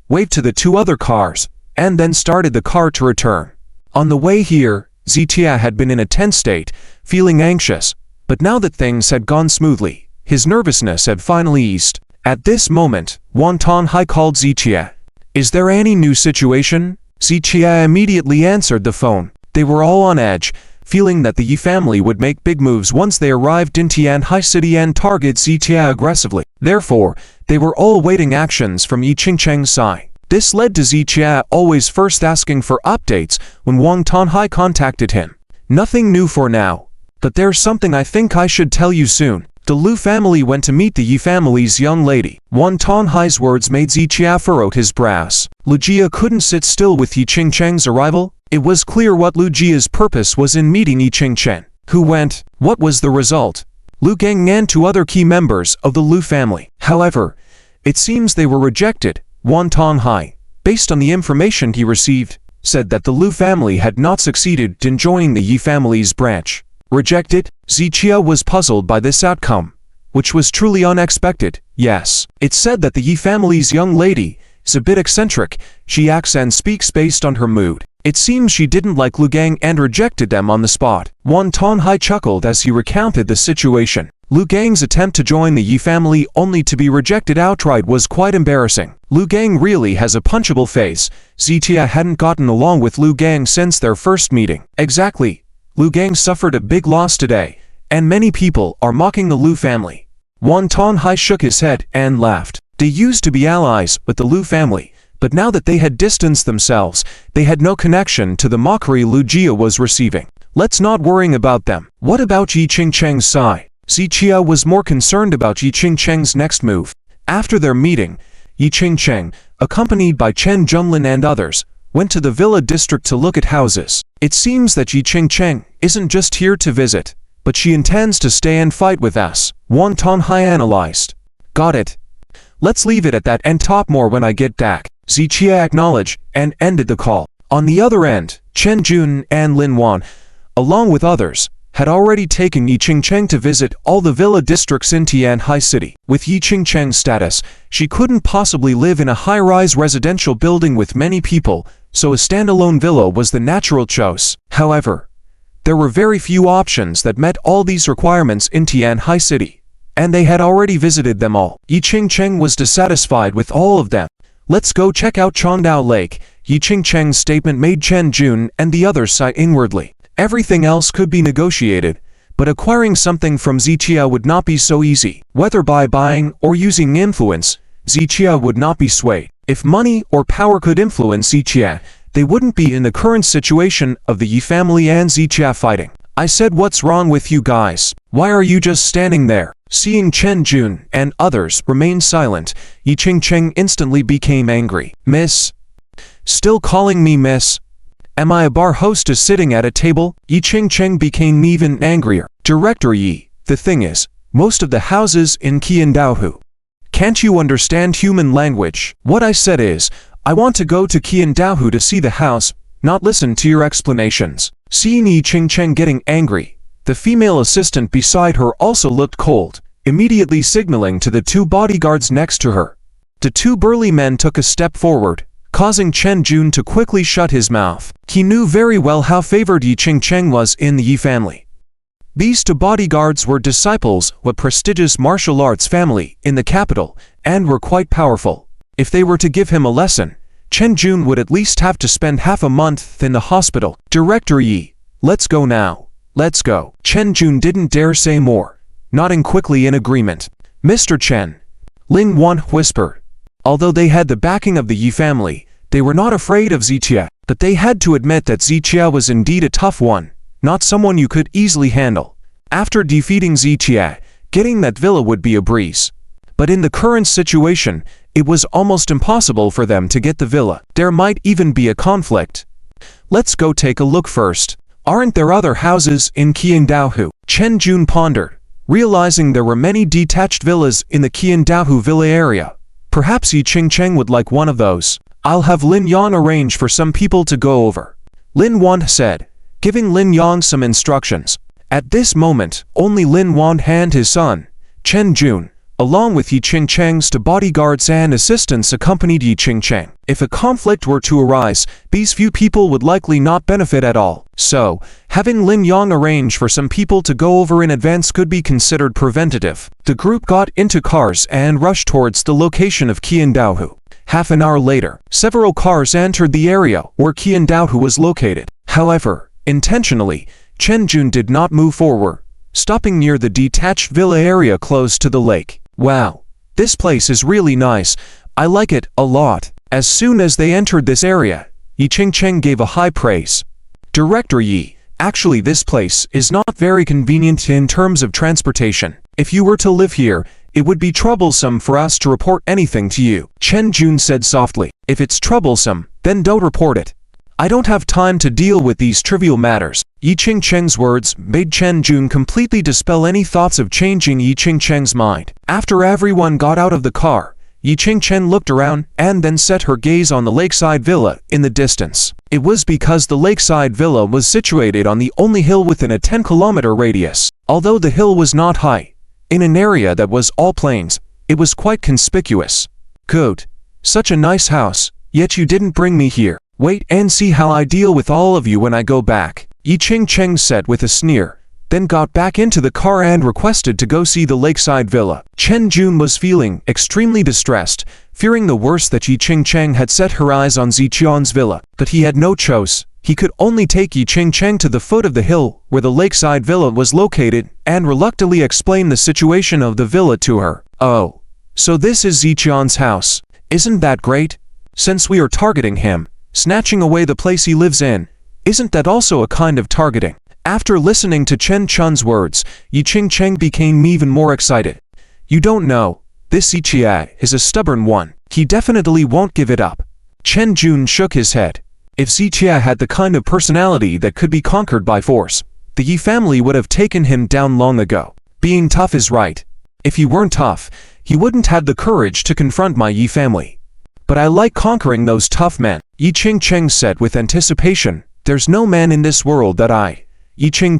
Waved to the two other cars, and then started the car to return. On the way here, Zichia had been in a tense state, feeling anxious, but now that things had gone smoothly, his nervousness had finally eased. At this moment, Wang Tonghai called Zichia. Is there any new situation? Zichia immediately answered the phone. They were all on edge, feeling that the Yi family would make big moves once they arrived in Tianhai City and target Zichia aggressively. Therefore, they were all awaiting actions from Yi Qingcheng's side. This led to Zichia always first asking for updates when Wang Tonghai contacted him. Nothing new for now, but there's something I think I should tell you soon. The Lu family went to meet the Yi family's young lady. Wang Tonghai's words made Zichia furrow his brows. Lu Jia couldn't sit still with Yi Qingcheng's arrival. It was clear what Lu Jia's purpose was in meeting Yi Qingcheng. Who went? What was the result? Lu Gang and two other key members of the Lu family. However, it seems they were rejected. Wang Tonghai, based on the information he received, said that the Lu family had not succeeded in joining the Yi family's branch. Rejected? Zichia was puzzled by this outcome, which was truly unexpected. Yes, it said that the Yi family's young lady is a bit eccentric. She acts and speaks based on her mood. It seems she didn't like Lu Gang and rejected them on the spot. Wang Tonghai chuckled as he recounted the situation. Lu Gang's attempt to join the Yi family only to be rejected outright was quite embarrassing. Lu Gang really has a punchable face. Zichia hadn't gotten along with Lu Gang since their first meeting. Exactly. Lu Gang suffered a big loss today, and many people are mocking the Lu family. Wang Tonghai shook his head and laughed. They used to be allies with the Lu family, but now that they had distanced themselves, they had no connection to the mockery Lu Jia was receiving. Let's not worry about them. What about Yi Qingcheng's side? Zichia was more concerned about Yi Qingcheng's next move. After their meeting, Yi Qingcheng, accompanied by Chen Junlin and others, went to the villa district to look at houses. It seems that Yi Qingcheng isn't just here to visit, but she intends to stay and fight with us, Wang Tonghai analyzed. Got it. Let's leave it at that and talk more when I get back. Zichia acknowledged and ended the call. On the other end, Chen Jun and Lin Wan, along with others, had already taken Yi Qingcheng to visit all the villa districts in Tianhai City. With Yi Qingcheng's status, she couldn't possibly live in a high-rise residential building with many people, so a standalone villa was the natural choice. However, there were very few options that met all these requirements in Tianhai City, and they had already visited them all. Yi Qingcheng was dissatisfied with all of them. Let's go check out Chongdao Lake. Yi Qingcheng's statement made Chen Jun and the others sigh inwardly. Everything else could be negotiated, but acquiring something from Zichia would not be so easy. Whether by buying or using influence, Zichia would not be swayed. If money or power could influence Zichia, they wouldn't be in the current situation of the Yi family and Zichia fighting. I said, what's wrong with you guys? Why are you just standing there? Seeing Chen Jun and others remain silent, Yi Qingcheng instantly became angry. Miss? Still calling me miss? Am I a bar hostess sitting at a table? Yi Qingcheng became even angrier. Director Yi, the thing is, most of the houses in Qiandaohu. Can't you understand human language? What I said is, I want to go to Qiandaohu to see the house, not listen to your explanations. Seeing Yi Qingcheng getting angry, the female assistant beside her also looked cold, immediately signaling to the two bodyguards next to her. The two burly men took a step forward, causing Chen Jun to quickly shut his mouth. He knew very well how favored Yi Ching was in the Yi family. These two bodyguards were disciples of a prestigious martial arts family in the capital and were quite powerful. If they were to give him a lesson, Chen Jun would at least have to spend half a month in the hospital. Director Yi, let's go now. Let's go. Chen Jun didn't dare say more, nodding quickly in agreement. Mr. Chen, Lin Yuan whispered. Although they had the backing of the Yi family, they were not afraid of Zichia, but they had to admit that Zichia was indeed a tough one, not someone you could easily handle. After defeating Zichia, getting that villa would be a breeze. But in the current situation, it was almost impossible for them to get the villa. There might even be a conflict. Let's go take a look first. Aren't there other houses in Qiandaohu? Chen Jun pondered, realizing there were many detached villas in the Qiandaohu villa area. Perhaps Yi Ching would like one of those. I'll have Lin Yang arrange for some people to go over, Lin Yuan said, giving Lin Yang some instructions. At this moment, only Lin Yuan and his son, Chen Jun, along with Yi Ching's two bodyguards and assistants accompanied Yi Ching. If a conflict were to arise, these few people would likely not benefit at all. So, having Lin Yang arrange for some people to go over in advance could be considered preventative. The group got into cars and rushed towards the location of Qiandaohu. Half an hour later, several cars entered the area where Qiandaohu was located. However, intentionally, Chen Jun did not move forward, stopping near the detached villa area close to the lake. Wow, this place is really nice. I like it a lot. As soon as they entered this area, Yi Ching gave a high praise. Director Yi, actually this place is not very convenient in terms of transportation. If you were to live here, it would be troublesome for us to report anything to you, Chen Jun said softly. If it's troublesome, then don't report it. I don't have time to deal with these trivial matters. Yi Ching's words made Chen Jun completely dispel any thoughts of changing Yi Ching's mind. After everyone got out of the car, Yi Ching looked around and then set her gaze on the lakeside villa in the distance. It was because the lakeside villa was situated on the only hill within a 10-kilometer radius. Although the hill was not high, in an area that was all plains, it was quite conspicuous. Good. Such a nice house, yet you didn't bring me here. Wait and see how I deal with all of you when I go back, Yi Ching said with a sneer, then got back into the car and requested to go see the lakeside villa. Chen Jun was feeling extremely distressed, fearing the worst that Yi Ching had set her eyes on Ziqian's villa. But he had no choice. He could only take Yi Ching to the foot of the hill where the lakeside villa was located and reluctantly explain the situation of the villa to her. Oh, so this is Ziqian's house. Isn't that great? Since we are targeting him, snatching away the place he lives in, isn't that also a kind of targeting? After listening to Chen Chun's words, Yi Ching became even more excited. You don't know, this Ziqia is a stubborn one. He definitely won't give it up. Chen Jun shook his head. If Ziqia had the kind of personality that could be conquered by force, the Yi family would have taken him down long ago. Being tough is right. If he weren't tough, he wouldn't have the courage to confront my Yi family. But I like conquering those tough men, Yi Ching said with anticipation. There's no man in this world that I, Yi Ching,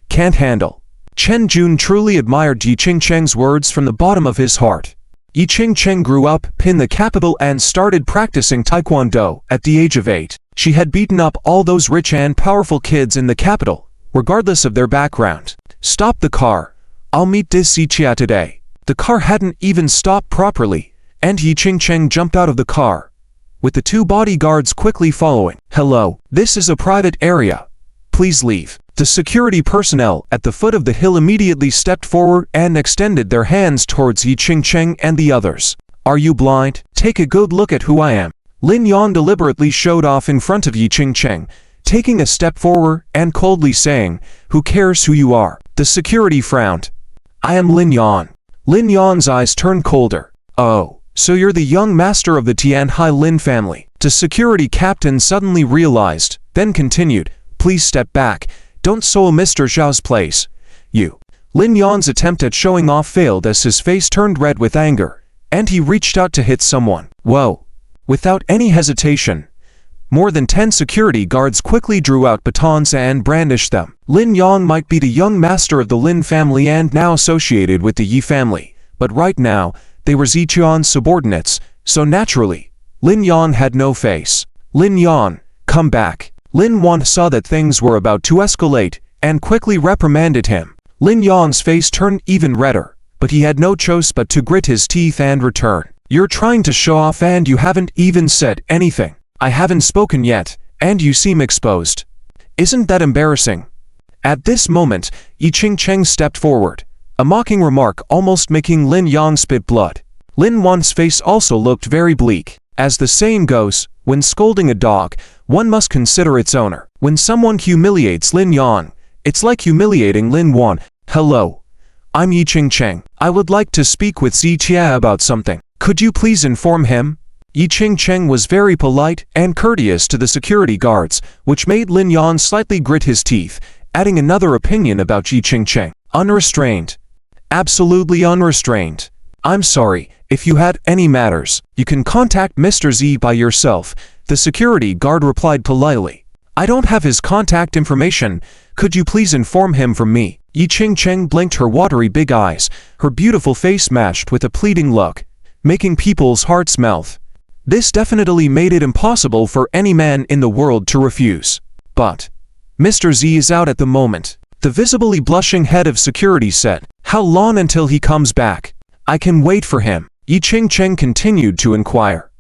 can't handle. Chen Jun truly admired Yi Ching's words from the bottom of his heart. Yi Ching grew up in the capital and started practicing taekwondo at the age of 8. She had beaten up all those rich and powerful kids in the capital, regardless of their background. Stop the car. I'll meet this Ziqia today. The car hadn't even stopped properly, and Yi Ching jumped out of the car, with the two bodyguards quickly following. Hello, this is a private area. Please leave. The security personnel at the foot of the hill immediately stepped forward and extended their hands towards Yi Ching and the others. Are you blind? Take a good look at who I am. Lin Yang deliberately showed off in front of Yi Ching, taking a step forward and coldly saying, who cares who you are? The security frowned. I am Lin Yang. Lin Yang's eyes turned colder. Oh, so you're the young master of the Tianhai Lin family. The security captain suddenly realized, then continued, please step back. Don't soil Mr. Zhao's place. You. Lin Yang's attempt at showing off failed as his face turned red with anger, and he reached out to hit someone. Whoa. Without any hesitation, more than 10 security guards quickly drew out batons and brandished them. Lin Yang might be the young master of the Lin family and now associated with the Yi family, but right now, they were Ziqian's subordinates, So naturally, Lin Yan had no face. Lin Yan, come back. Lin Wan saw that things were about to escalate and quickly reprimanded him. Lin Yan's face turned even redder, but he had no choice but to grit his teeth and return. You're trying to show off and you haven't even said anything. I haven't spoken yet, and you seem exposed. Isn't that embarrassing? At this moment, Yi Ching-cheng stepped forward, a mocking remark almost making Lin Yan spit blood. Lin Wan's face also looked very bleak. As the saying goes, when scolding a dog, one must consider its owner. When someone humiliates Lin Yan, it's like humiliating Lin Wan. Hello. I'm Yi Ching-cheng. I would like to speak with Ziqia about something. Could you please inform him? Yi Ching-cheng was very polite and courteous to the security guards, which made Lin Yan slightly grit his teeth, adding another opinion about Yi Ching-cheng. Unrestrained. Absolutely unrestrained. I'm sorry, if you had any matters, you can contact Mr. Z by yourself, the security guard replied politely. I don't have his contact information, could you please inform him from me? Yi Ching-cheng blinked her watery big eyes, her beautiful face matched with a pleading look, making people's hearts melt. This definitely made it impossible for any man in the world to refuse. But Mr. Z is out at the moment. The visibly blushing head of security said, how long until he comes back? I can wait for him. Yi Ching-cheng continued to inquire.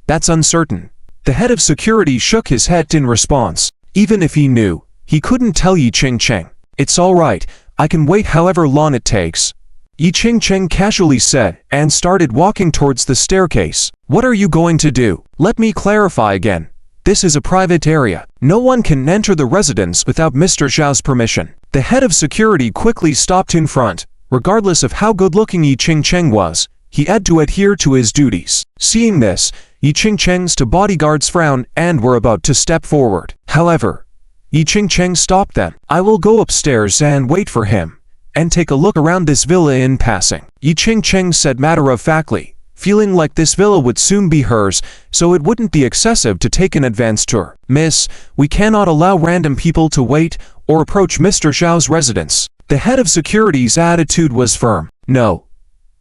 That's uncertain. The head of security shook his head in response. Even if he knew, he couldn't tell Yi Ching-cheng. It's all right, I can wait however long it takes. Yi Ching-cheng casually said and started walking towards the staircase. What are you going to do? Let me clarify again. This is a private area. No one can enter the residence without Mr. Zhao's permission. The head of security quickly stopped in front. Regardless of how good-looking Yi Ching-cheng was, he had to adhere to his duties. Seeing this, Yi Ching-cheng's two bodyguards frowned and were about to step forward. However, Yi Ching-cheng stopped them. I will go upstairs and wait for him, and take a look around this villa in passing. Yi Ching-cheng said matter-of-factly, feeling like this villa would soon be hers, so it wouldn't be excessive to take an advance tour. Miss, we cannot allow random people to wait or approach Mr. Zhao's residence. The head of security's attitude was firm. No.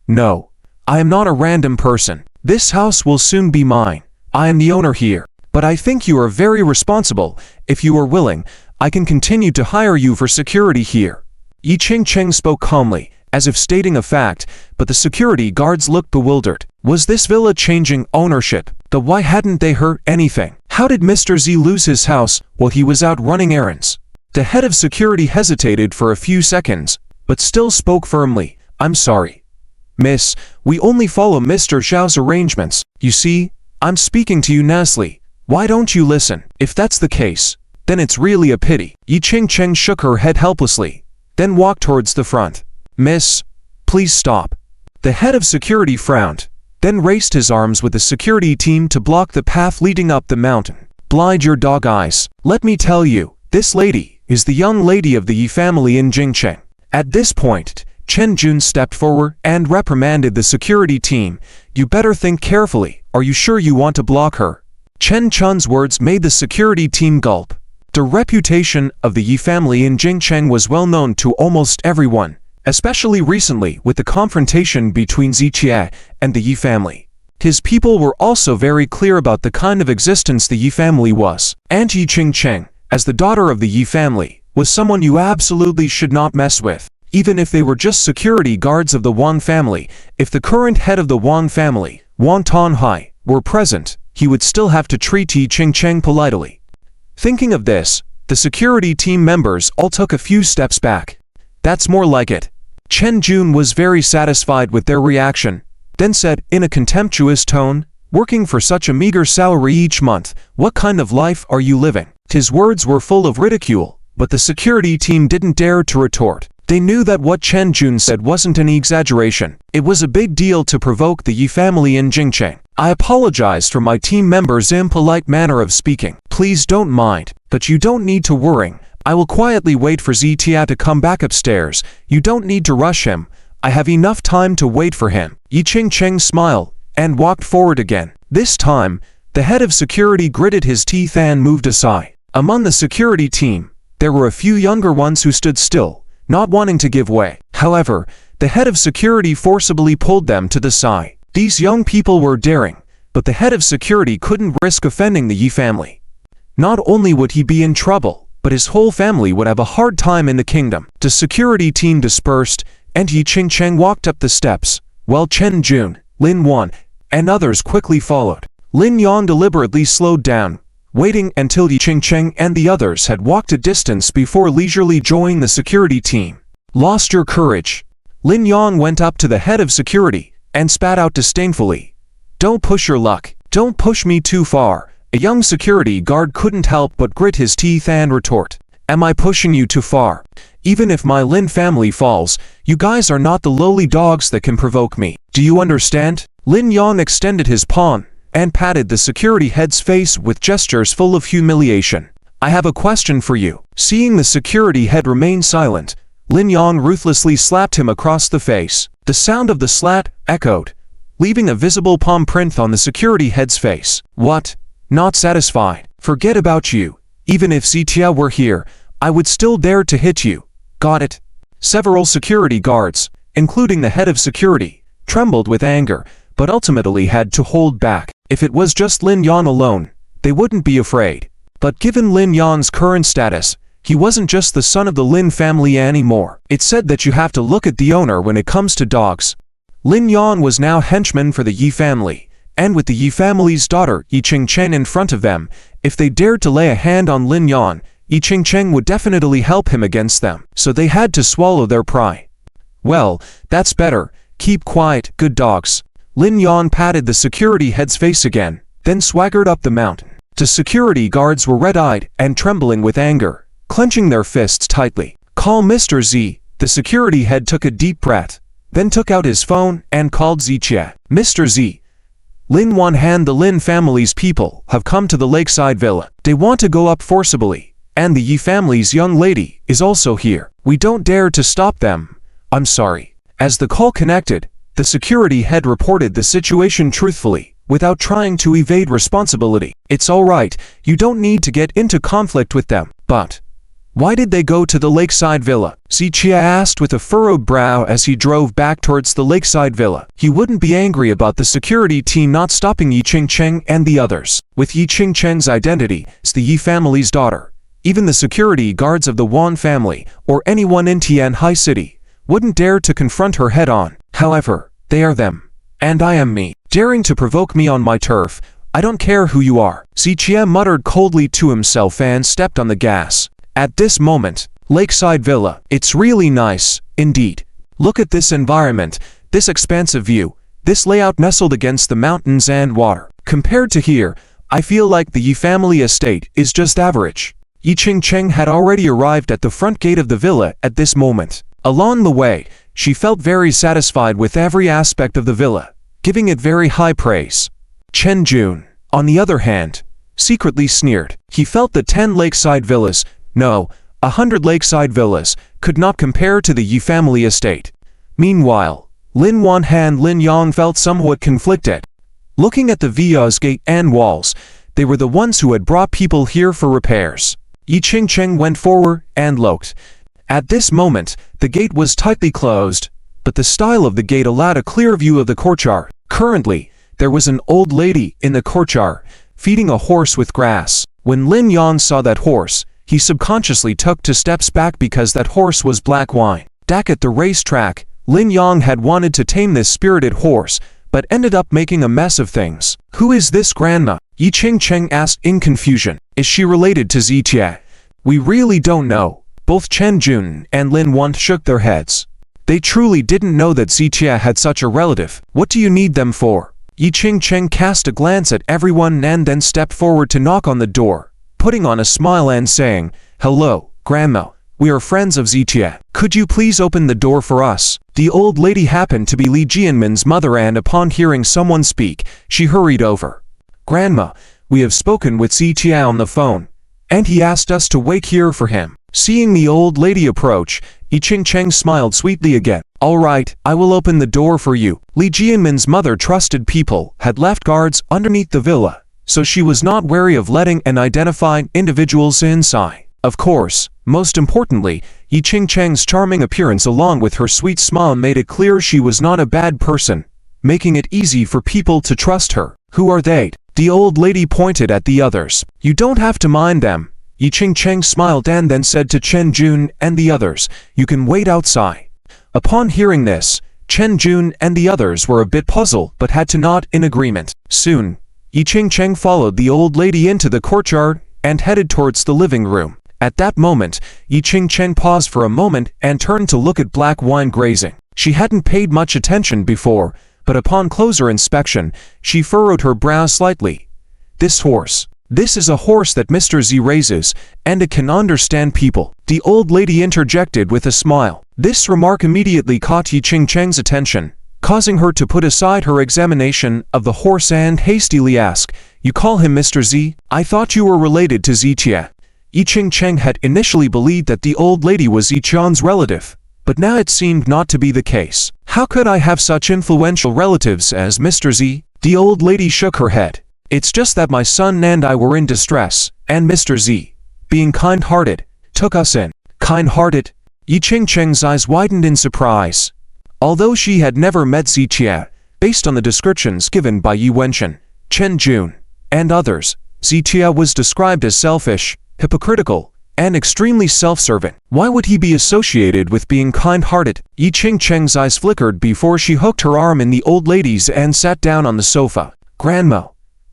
No. I am not a random person. This house will soon be mine. I am the owner here. But I think you are very responsible. If you are willing, I can continue to hire you for security here. Yi Ching-cheng spoke calmly, as if stating a fact, but the security guards looked bewildered. Was this villa changing ownership? Then why hadn't they heard anything? How did Mr. Z lose his house while he was out running errands? The head of security hesitated for a few seconds, but still spoke firmly. I'm sorry. Miss, we only follow Mr. Zhao's arrangements. You see, I'm speaking to you nicely. Why don't you listen? If that's the case, then it's really a pity. Yi Ching-cheng shook her head helplessly, then walked towards the front. Miss, please stop. The head of security frowned, then raised his arms with the security team to block the path leading up the mountain. Blind your dog eyes. Let me tell you, this lady is the young lady of the Yi family in Jingcheng. At this point, Chen Jun stepped forward and reprimanded the security team. You better think carefully. Are you sure you want to block her? Chen Chun's words made the security team gulp. The reputation of the Yi family in Jingcheng was well known to almost everyone, especially recently with the confrontation between Ziqia and the Yi family. His people were also very clear about the kind of existence the Yi family was. And Yi Ching-cheng, as the daughter of the Yi family, was someone you absolutely should not mess with. Even if they were just security guards of the Wang family, if the current head of the Wang family, Wang Tonhai, were present, he would still have to treat Yi Ching-cheng politely. Thinking of this, the security team members all took a few steps back. That's more like it. Chen Jun was very satisfied with their reaction, then said in a contemptuous tone, working for such a meager salary each month, what kind of life are you living? His words were full of ridicule, but the security team didn't dare to retort. They knew that what Chen Jun said wasn't any exaggeration. It was a big deal to provoke the Yi family in Jingcheng. I apologized for my team members' impolite manner of speaking. Please don't mind, but you don't need to worry. I will quietly wait for Zitia to come back upstairs. You don't need to rush him. I have enough time to wait for him. Yi Ching-cheng smiled and walked forward again. This time, the head of security gritted his teeth and moved aside. Among the security team, there were a few younger ones who stood still, not wanting to give way. However, the head of security forcibly pulled them to the side. These young people were daring, but the head of security couldn't risk offending the Yi family. Not only would he be in trouble, but his whole family would have a hard time in the kingdom. The security team dispersed, and Yi Qingcheng walked up the steps, while Chen Jun, Lin Yuan, and others quickly followed. Lin Yuan deliberately slowed down, waiting until Yi Qingcheng and the others had walked a distance before leisurely joining the security team. Lost your courage. Lin Yuan went up to the head of security and spat out disdainfully. Don't push your luck. Don't push me too far. A young security guard couldn't help but grit his teeth and retort. Am I pushing you too far? Even if my Lin family falls, you guys are not the lowly dogs that can provoke me. Do you understand? Lin Yuan extended his pawn and patted the security head's face with gestures full of humiliation. I have a question for you. Seeing the security head remain silent, Lin Yuan ruthlessly slapped him across the face. The sound of the slap echoed, leaving a visible palm print on the security head's face. What? Not satisfied? Forget about you. Even if Zitia were here, I would still dare to hit you. Got it? Several security guards, including the head of security, trembled with anger, but ultimately had to hold back. If it was just Lin Yuan alone, they wouldn't be afraid. But given Lin Yuan's current status, he wasn't just the son of the Lin family anymore. It's said that you have to look at the owner when it comes to dogs. Lin Yuan was now henchman for the Yi family, and with the Yi family's daughter Yi Qingcheng in front of them, if they dared to lay a hand on Lin Yuan, Yi Qingcheng would definitely help him against them. So they had to swallow their pride. Well, that's better. Keep quiet, good dogs. Lin Yuan patted the security head's face again, then swaggered up the mountain. The security guards were red-eyed and trembling with anger, clenching their fists tightly. Call Mr. Z. The security head took a deep breath, then took out his phone and called Zitia. Mr. Z. Lin Yuan and the Lin family's people have come to the lakeside villa. They want to go up forcibly, and the Yi family's young lady is also here. We don't dare to stop them. I'm sorry. As the call connected, the security head reported the situation truthfully, without trying to evade responsibility. It's all right, you don't need to get into conflict with them. But why did they go to the lakeside villa? Zitia asked with a furrowed brow as he drove back towards the lakeside villa. He wouldn't be angry about the security team not stopping Yi Qingcheng and the others. With Yi Qingcheng's identity as the Yi family's daughter, even the security guards of the Wan family, or anyone in Tian High City, wouldn't dare to confront her head-on. However, they are them, and I am me. Daring to provoke me on my turf, I don't care who you are. Zitia muttered coldly to himself and stepped on the gas. At this moment, lakeside villa. It's really nice, indeed. Look at this environment, this expansive view, this layout nestled against the mountains and water. Compared to here, I feel like the Yi family estate is just average. Yi Qingcheng had already arrived at the front gate of the villa at this moment. Along the way, she felt very satisfied with every aspect of the villa, giving it very high praise. Chen Jun, on the other hand, secretly sneered. He felt the 10 lakeside villas, no, 100 lakeside villas, could not compare to the Yi family estate. Meanwhile, Lin Yuan and Lin Yang felt somewhat conflicted. Looking at the villa's gate and walls, they were the ones who had brought people here for repairs. Yi Qingcheng went forward and looked. At this moment, the gate was tightly closed, but the style of the gate allowed a clear view of the courtyard. Currently, there was an old lady in the courtyard, feeding a horse with grass. When Lin Yang saw that horse, he subconsciously took 2 steps back because that horse was black wine. Back at the racetrack, Lin Yang had wanted to tame this spirited horse, but ended up making a mess of things. Who is this grandma? Yi Qingcheng asked in confusion. Is she related to Zitia? We really don't know. Both Chen Jun and Lin Yuan shook their heads. They truly didn't know that Zitia had such a relative. What do you need them for? Yi Qingcheng cast a glance at everyone and then stepped forward to knock on the door, putting on a smile and saying, Hello, Grandma. We are friends of Zitia. Could you please open the door for us? The old lady happened to be Li Jianmin's mother, and upon hearing someone speak, she hurried over. Grandma, we have spoken with Zitia on the phone, and he asked us to wait here for him. Seeing the old lady approach, Yi Qingcheng smiled sweetly again. All right, I will open the door for you. Li Jianmin's mother trusted people had left guards underneath the villa, so she was not wary of letting unidentified individuals inside. Of course, most importantly, Yi Qingcheng's charming appearance along with her sweet smile made it clear she was not a bad person, making it easy for people to trust her. Who are they? The old lady pointed at the others. You don't have to mind them. Yi Ching-cheng smiled and then said to Chen Jun and the others, you can wait outside. Upon hearing this, Chen Jun and the others were a bit puzzled but had to nod in agreement. Soon, Yi Ching-cheng followed the old lady into the courtyard and headed towards the living room. At that moment, Yi Ching-cheng paused for a moment and turned to look at black wine grazing. She hadn't paid much attention before, but upon closer inspection, she furrowed her brow slightly. This horse. This is a horse that Mr. Z raises, and it can understand people. The old lady interjected with a smile. This remark immediately caught Yi Ching-cheng's attention, causing her to put aside her examination of the horse and hastily ask, you call him Mr. Z? I thought you were related to Zichia. Yi Ching-cheng had initially believed that the old lady was Ziqian's relative, but now it seemed not to be the case. How could I have such influential relatives as Mr. Z? The old lady shook her head. It's just that my son and I were in distress, and Mr. Z, being kind-hearted, took us in. Kind-hearted? Yi Ching-cheng's eyes widened in surprise. Although she had never met Zichia, based on the descriptions given by Yi Wenchen, Chen Jun, and others, Zichia was described as selfish, hypocritical, and extremely self-serving. Why would he be associated with being kind-hearted? Yi Ching-cheng's eyes flickered before she hooked her arm in the old lady's and sat down on the sofa. Grandma,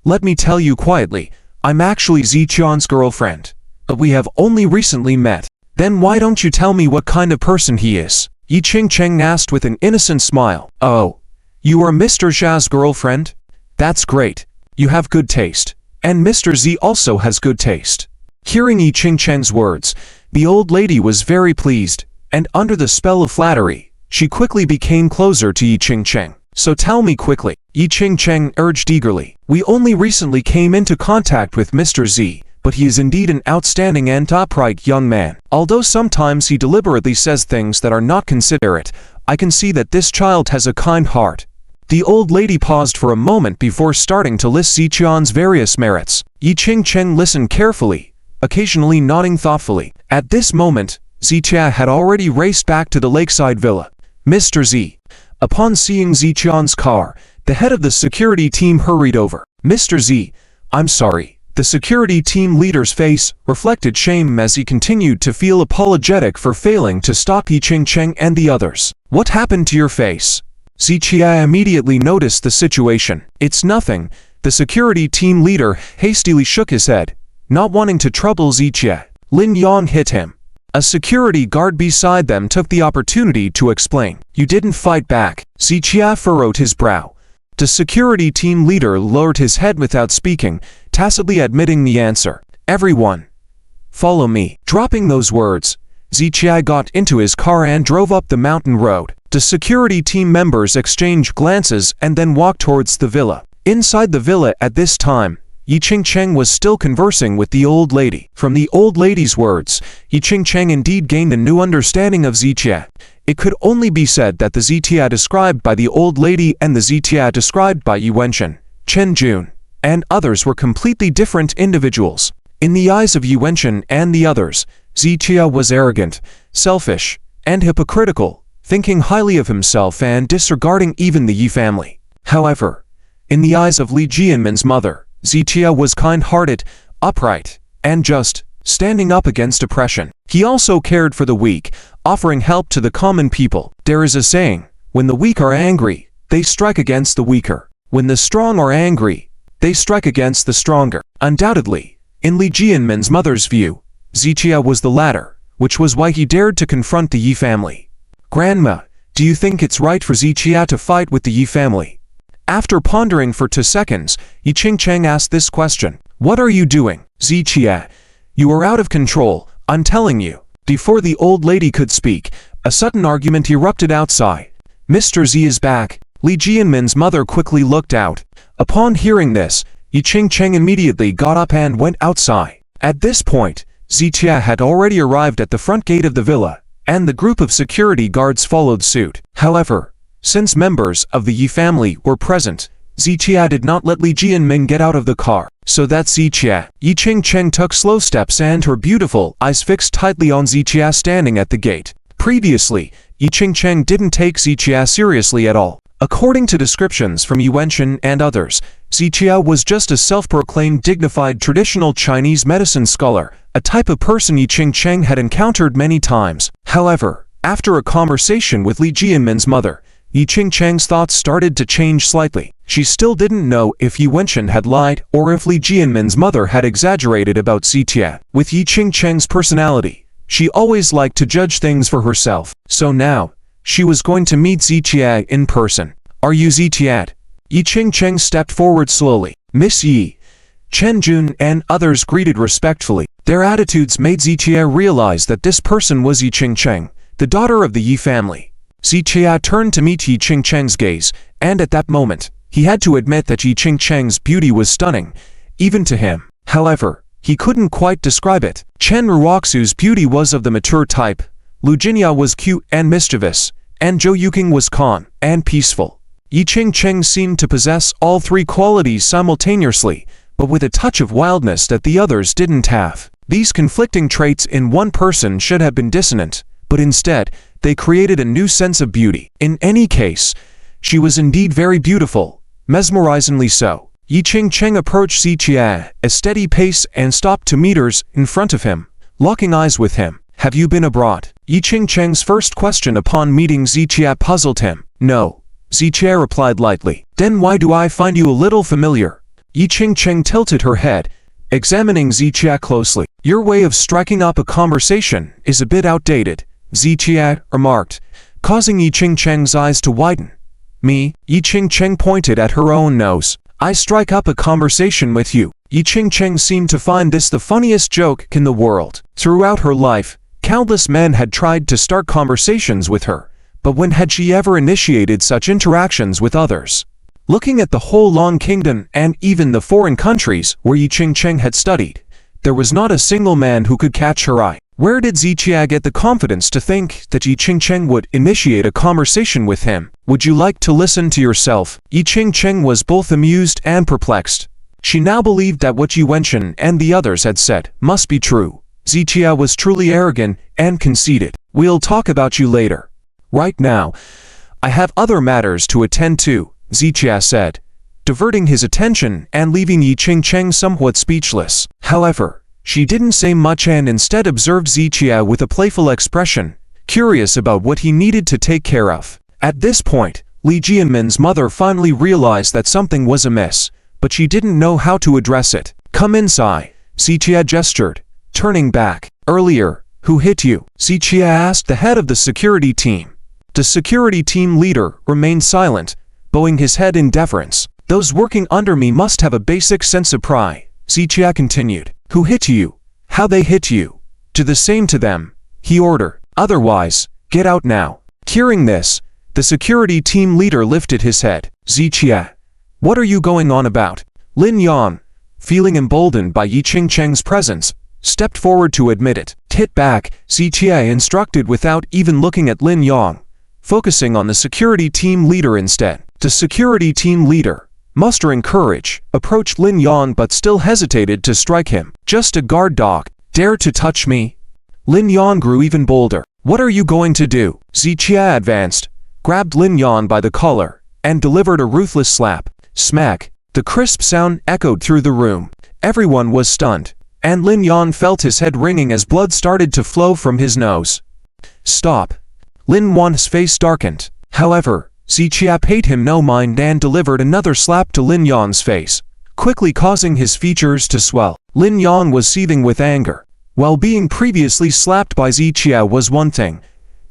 let me tell you quietly, I'm actually Ziqian's girlfriend, but we have only recently met. Then why don't you tell me what kind of person he is? Yi Ching-cheng asked with an innocent smile. Oh, you are Mr. Zha's girlfriend? That's great. You have good taste. And Mr. Z also has good taste. Hearing Yi Ching-cheng's words, the old lady was very pleased, and under the spell of flattery, she quickly became closer to Yi Ching-cheng. So tell me quickly, Yi Ching-cheng urged eagerly. We only recently came into contact with Mr. Z, but he is indeed an outstanding and upright young man. Although sometimes he deliberately says things that are not considerate, I can see that this child has a kind heart. The old lady paused for a moment before starting to list Ziqian's various merits. Yi Ching-cheng listened carefully, occasionally nodding thoughtfully. At this moment, Zichia had already raced back to the lakeside villa. Mr. Z. Upon seeing Ziqian's car, the head of the security team hurried over. Mr. Z, I'm sorry. The security team leader's face reflected shame as he continued to feel apologetic for failing to stop Yi Ching-cheng and the others. What happened to your face? Zichia immediately noticed the situation. It's nothing. The security team leader hastily shook his head, not wanting to trouble Zichia. Lin Yang hit him. A security guard beside them took the opportunity to explain. You didn't fight back. Zichia furrowed his brow. The security team leader lowered his head without speaking, tacitly admitting the answer. Everyone, follow me. Dropping those words, Zichia got into his car and drove up the mountain road. The security team members exchanged glances and then walked towards the villa. Inside the villa at this time, Yi Ching-cheng was still conversing with the old lady. From the old lady's words, Yi Ching-cheng indeed gained a new understanding of Zichia. It could only be said that the Zichia described by the old lady and the Zichia described by Yi Wenchen, Chen Jun, and others were completely different individuals. In the eyes of Yi Wenchen and the others, Zichia was arrogant, selfish, and hypocritical, thinking highly of himself and disregarding even the Yi family. However, in the eyes of Li Jianmin's mother, Zichia was kind-hearted, upright, and just, standing up against oppression. He also cared for the weak, offering help to the common people. There is a saying, when the weak are angry, they strike against the weaker. When the strong are angry, they strike against the stronger. Undoubtedly, in Li Jianmin's mother's view, Zichia was the latter, which was why he dared to confront the Yi family. Grandma, do you think it's right for Zichia to fight with the Yi family? After pondering for 2 seconds, Yi Ching-cheng asked this question. What are you doing? Zichia, you are out of control, I'm telling you. Before the old lady could speak, a sudden argument erupted outside. Mr. Z is back. Li Jianmin's mother quickly looked out. Upon hearing this, Yi Ching-cheng immediately got up and went outside. At this point, Zichia had already arrived at the front gate of the villa, and the group of security guards followed suit. However, since members of the Yi family were present, Zichia did not let Li Jianmin get out of the car. So that's Zichia. Yi Ching-cheng took slow steps and her beautiful eyes fixed tightly on Zichia standing at the gate. Previously, Yi Ching-cheng didn't take Zichia seriously at all. According to descriptions from Yi Wenchen and others, Zijia was just a self-proclaimed dignified traditional Chinese medicine scholar, a type of person Yi Qingcheng had encountered many times. However, after a conversation with Li Jianmin's mother, Yi Qingcheng's thoughts started to change slightly. She still didn't know if Yi Wenchen had lied or if Li Jianmin's mother had exaggerated about Zijia. With Yi Qingcheng's personality, she always liked to judge things for herself. So now, she was going to meet Zijia in person. Are you Zijia? Yi Qingcheng stepped forward slowly. Miss Yi, Chen Jun and others greeted respectfully. Their attitudes made Zijia realize that this person was Yi Qingcheng, the daughter of the Yi family. Zijia turned to meet Yi Qingcheng's gaze, and at that moment, he had to admit that Yi Qingcheng's beauty was stunning, even to him. However, he couldn't quite describe it. Chen Ruoxu's beauty was of the mature type, Lu Jinya was cute and mischievous, and Zhou Yuqing was calm and peaceful. Yi Qingcheng seemed to possess all three qualities simultaneously, but with a touch of wildness that the others didn't have. These conflicting traits in one person should have been dissonant, but instead, they created a new sense of beauty. In any case, she was indeed very beautiful, mesmerizingly so. Yi Qingcheng approached Zijia, a steady pace, and stopped 2 meters in front of him, locking eyes with him. Have you been abroad? Yi Qingcheng's first question upon meeting Zijia puzzled him. No, Zijia replied lightly. Then why do I find you a little familiar? Yi Qingcheng tilted her head, examining Zijia closely. Your way of striking up a conversation is a bit outdated, Zijia remarked, causing Yi Qingcheng's eyes to widen. Me? Yi Qingcheng pointed at her own nose. I strike up a conversation with you. Yi Qingcheng seemed to find this the funniest joke in the world. Throughout her life, countless men had tried to start conversations with her, but when had she ever initiated such interactions with others? Looking at the whole Long Kingdom and even the foreign countries where Yi Qingcheng had studied, there was not a single man who could catch her eye. Where did Zijia get the confidence to think that Yi Qingcheng would initiate a conversation with him? Would you like to listen to yourself? Yi Qingcheng was both amused and perplexed. She now believed that what Yi Wenchen and the others had said must be true. Zijia was truly arrogant and conceited. We'll talk about you later. Right now, I have other matters to attend to, Zijia said, diverting his attention and leaving Yi Qingcheng somewhat speechless. However, she didn't say much and instead observed Zijia with a playful expression, curious about what he needed to take care of. At this point, Li Jianmin's mother finally realized that something was amiss, but she didn't know how to address it. Come inside, Zijia gestured, turning back. Earlier, who hit you? Zijia asked the head of the security team. The security team leader remained silent, bowing his head in deference. Those working under me must have a basic sense of pride, Zijia continued. Who hit you? How they hit you? Do the same to them, he ordered. Otherwise, get out now. Hearing this, the security team leader lifted his head. Zijia, what are you going on about? Lin Yang, feeling emboldened by Yi Qingcheng's presence, stepped forward to admit it. Hit back, Zijia instructed without even looking at Lin Yang, focusing on the security team leader instead. The security team leader, mustering courage, approached Lin Yang but still hesitated to strike him. Just a guard dog, dare to touch me? Lin Yang grew even bolder. What are you going to do? Zijia advanced, grabbed Lin Yang by the collar, and delivered a ruthless slap. Smack! The crisp sound echoed through the room. Everyone was stunned, and Lin Yang felt his head ringing as blood started to flow from his nose. Stop! Lin Yan's face darkened. However, Zijia paid him no mind and delivered another slap to Lin Yang's face, quickly causing his features to swell. Lin Yang was seething with anger. While being previously slapped by Zijia was one thing,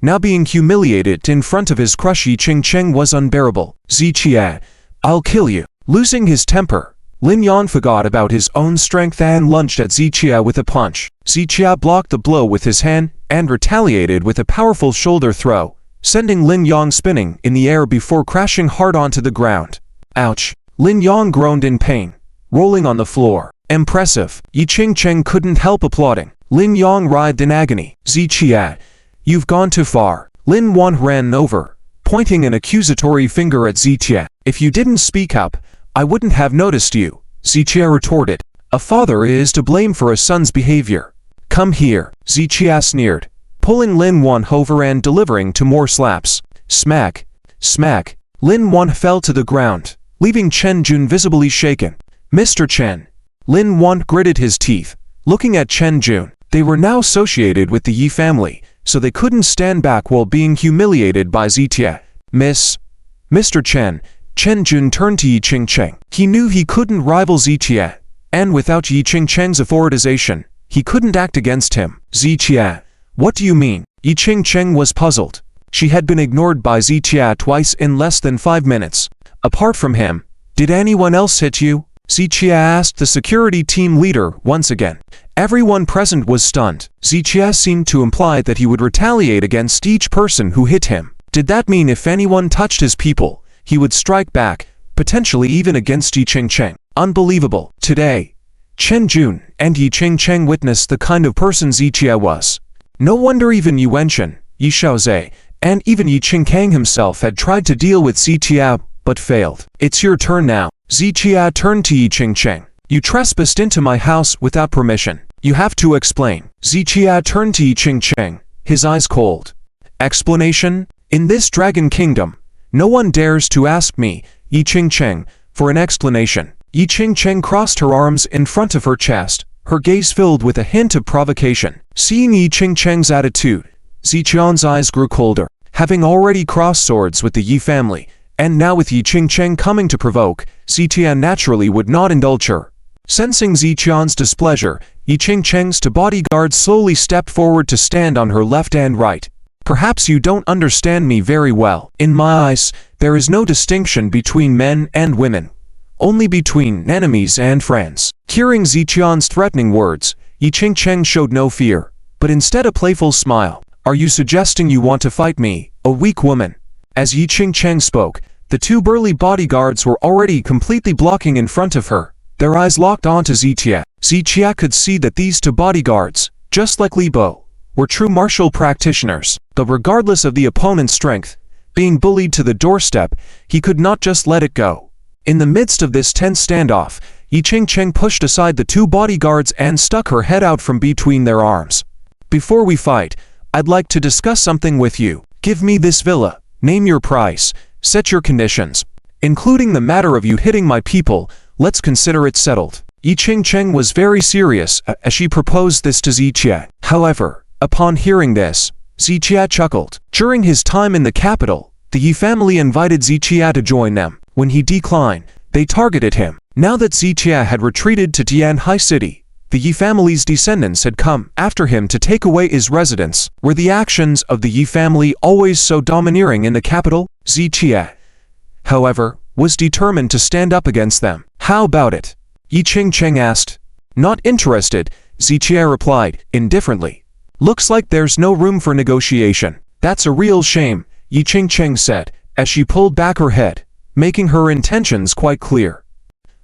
now being humiliated in front of his crush Yi Qingcheng was unbearable. Zijia, I'll kill you. Losing his temper, Lin Yang forgot about his own strength and lunged at Zijia with a punch. Zijia blocked the blow with his hand and retaliated with a powerful shoulder throw, sending Lin Yang spinning in the air before crashing hard onto the ground. Ouch! Lin Yang groaned in pain, rolling on the floor. Impressive. Yi Qingcheng couldn't help applauding. Lin Yang writhed in agony. Zijia, you've gone too far. Lin Yan ran over, pointing an accusatory finger at Zijia. If you didn't speak up, I wouldn't have noticed you, Zijia retorted. A father is to blame for a son's behavior. Come here, Zijia sneered, pulling Lin Yan over and delivering 2 more slaps. Smack! Smack! Lin Yan fell to the ground, leaving Chen Jun visibly shaken. Mr. Chen. Lin Want gritted his teeth, looking at Chen Jun. They were now associated with the Yi family, so they couldn't stand back while being humiliated by Zitia. Mr. Chen. Chen Jun turned to Yi Qingcheng. He knew he couldn't rival Zitia, and without Yi Qingcheng's authorization, he couldn't act against him. Zitia. What do you mean? Yi Qingcheng was puzzled. She had been ignored by Zitia twice in less than 5 minutes. Apart from him, did anyone else hit you? Zitia asked the security team leader once again. Everyone present was stunned. Zitia seemed to imply that he would retaliate against each person who hit him. Did that mean if anyone touched his people, he would strike back, potentially even against Yi Qingcheng? Unbelievable. Today, Chen Jun and Yi Qingcheng witnessed the kind of person Zitia was. No wonder even Yu Wenchen, Yi Xiaozhe, and even Yi Qingkang himself had tried to deal with Zitia, but failed. It's your turn now. Zitia turned to Yi Qingcheng. You trespassed into my house without permission. You have to explain. Zitia turned to Yi Qingcheng, his eyes cold. Explanation? In this Dragon Kingdom, no one dares to ask me, Yi Qingcheng, for an explanation. Yi Qingcheng crossed her arms in front of her chest, her gaze filled with a hint of provocation. Seeing Yi Qingcheng's attitude, Ziqian's eyes grew colder. Having already crossed swords with the Yi family, and now with Yi Qingcheng coming to provoke, Zitia naturally would not indulge her. Sensing Ziqian's displeasure, Yi Qingcheng's two bodyguards slowly stepped forward to stand on her left and right. Perhaps you don't understand me very well. In my eyes, there is no distinction between men and women. Only between enemies and friends. Hearing Ziqian's threatening words, Yi Qingcheng showed no fear, but instead a playful smile. Are you suggesting you want to fight me, a weak woman? As Yi Qingcheng spoke, the two burly bodyguards were already completely blocking in front of her. Their eyes locked onto Zitia. Zitia could see that these two bodyguards, just like Li Bo, were true martial practitioners. But regardless of the opponent's strength, being bullied to the doorstep, he could not just let it go. In the midst of this tense standoff, Yi Qingcheng pushed aside the two bodyguards and stuck her head out from between their arms. Before we fight, I'd like to discuss something with you. Give me this villa, name your price, set your conditions. Including the matter of you hitting my people, let's consider it settled. Yi Qingcheng was very serious as she proposed this to Zitia. However, upon hearing this, Zitia chuckled. During his time in the capital, the Yi family invited Zitia to join them. When he declined, they targeted him. Now that Zitia had retreated to Tianhai City, the Yi family's descendants had come after him to take away his residence. Were the actions of the Yi family always so domineering in the capital? Zitia, however, was determined to stand up against them. How about it? Yi Qingcheng asked. Not interested, Zitia replied, indifferently. Looks like there's no room for negotiation. That's a real shame, Yi Qingcheng said, as she pulled back her head, making her intentions quite clear.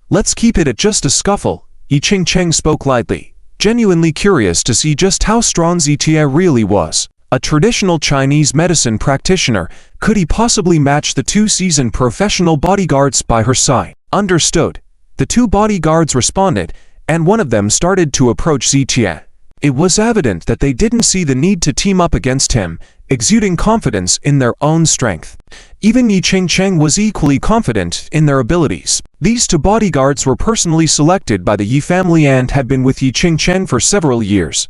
Let's keep it at just a scuffle, Yi Qingcheng spoke lightly, genuinely curious to see just how strong Zitia really was. A traditional Chinese medicine practitioner, could he possibly match the two seasoned professional bodyguards by her side? Understood. The two bodyguards responded, and one of them started to approach Zitia. It was evident that they didn't see the need to team up against him, exuding confidence in their own strength. Even Yi Qingcheng was equally confident in their abilities. These two bodyguards were personally selected by the Yi family and had been with Yi Qingcheng for several years.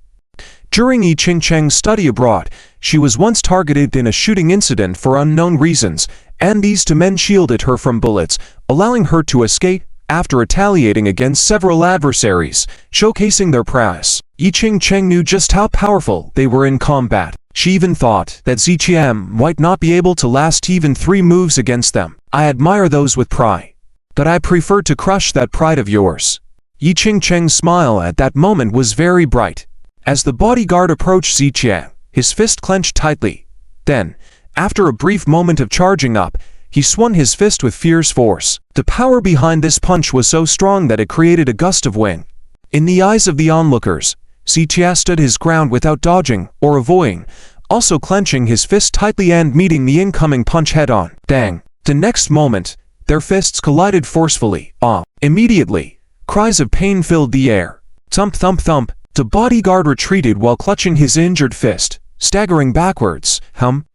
During Yi Qingcheng's study abroad, she was once targeted in a shooting incident for unknown reasons, and these two men shielded her from bullets, allowing her to escape after retaliating against several adversaries, showcasing their prowess. Yi Qingcheng knew just how powerful they were in combat. She even thought that Zitia might not be able to last even 3 moves against them. I admire those with pride, but I prefer to crush that pride of yours. Yi Qingcheng's smile at that moment was very bright. As the bodyguard approached Zitia, his fist clenched tightly. Then, after a brief moment of charging up, he swung his fist with fierce force. The power behind this punch was so strong that it created a gust of wind. In the eyes of the onlookers, Zitia stood his ground without dodging or avoiding, also clenching his fist tightly and meeting the incoming punch head-on. Dang! The next moment, their fists collided forcefully. Immediately, cries of pain filled the air. Thump thump thump, the bodyguard retreated while clutching his injured fist, staggering backwards.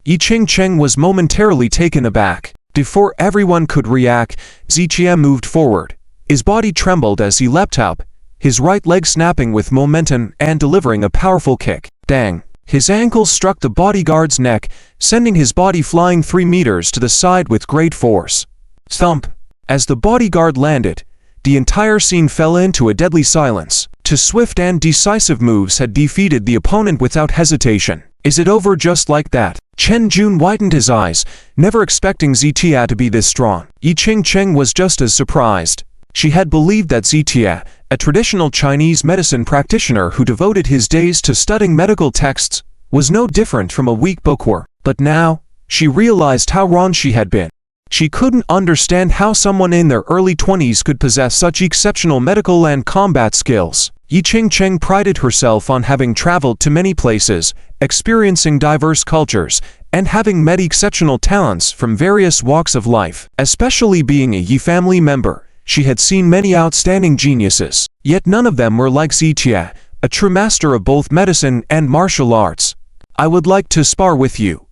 Yi Qingcheng was momentarily taken aback. Before everyone could react, Zichia moved forward. His body trembled as he leapt up, his right leg snapping with momentum and delivering a powerful kick. Dang! His ankle struck the bodyguard's neck, sending his body flying 3 meters to the side with great force. Thump! As the bodyguard landed, the entire scene fell into a deadly silence. Two swift and decisive moves had defeated the opponent without hesitation. Is it over just like that? Chen Jun widened his eyes, never expecting Zichia to be this strong. Yi Ching was just as surprised. She had believed that Zichia, a traditional Chinese medicine practitioner who devoted his days to studying medical texts, was no different from a weak bookworm. But now, she realized how wrong she had been. She couldn't understand how someone in their early 20s could possess such exceptional medical and combat skills. Yi Ching prided herself on having traveled to many places, experiencing diverse cultures, and having met exceptional talents from various walks of life. Especially being a Yi family member, she had seen many outstanding geniuses, yet none of them were like Zichia, a true master of both medicine and martial arts. I would like to spar with you.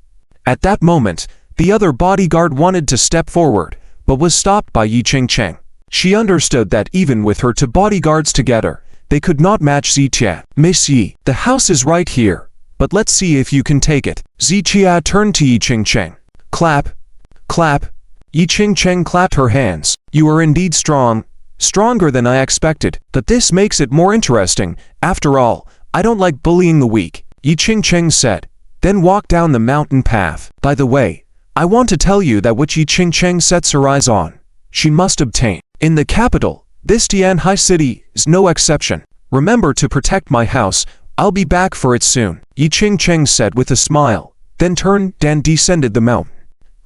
At that moment, the other bodyguard wanted to step forward, but was stopped by Yi Ching. She understood that even with her two bodyguards together, they could not match Zichia. Miss Yi, the house is right here, but let's see if you can take it. Zichia turned to Yi Ching. Clap. Clap. Yi Ching clapped her hands. You are indeed strong. Stronger than I expected, but this makes it more interesting. After all, I don't like bullying the weak, Yi Ching said, then walked down the mountain path. By the way, I want to tell you that what Yi Ching sets her eyes on, she must obtain. In the capital, this Tianhai city is no exception. Remember to protect my house. I'll be back for it soon, Yi Ching said with a smile, then turned and descended the mountain.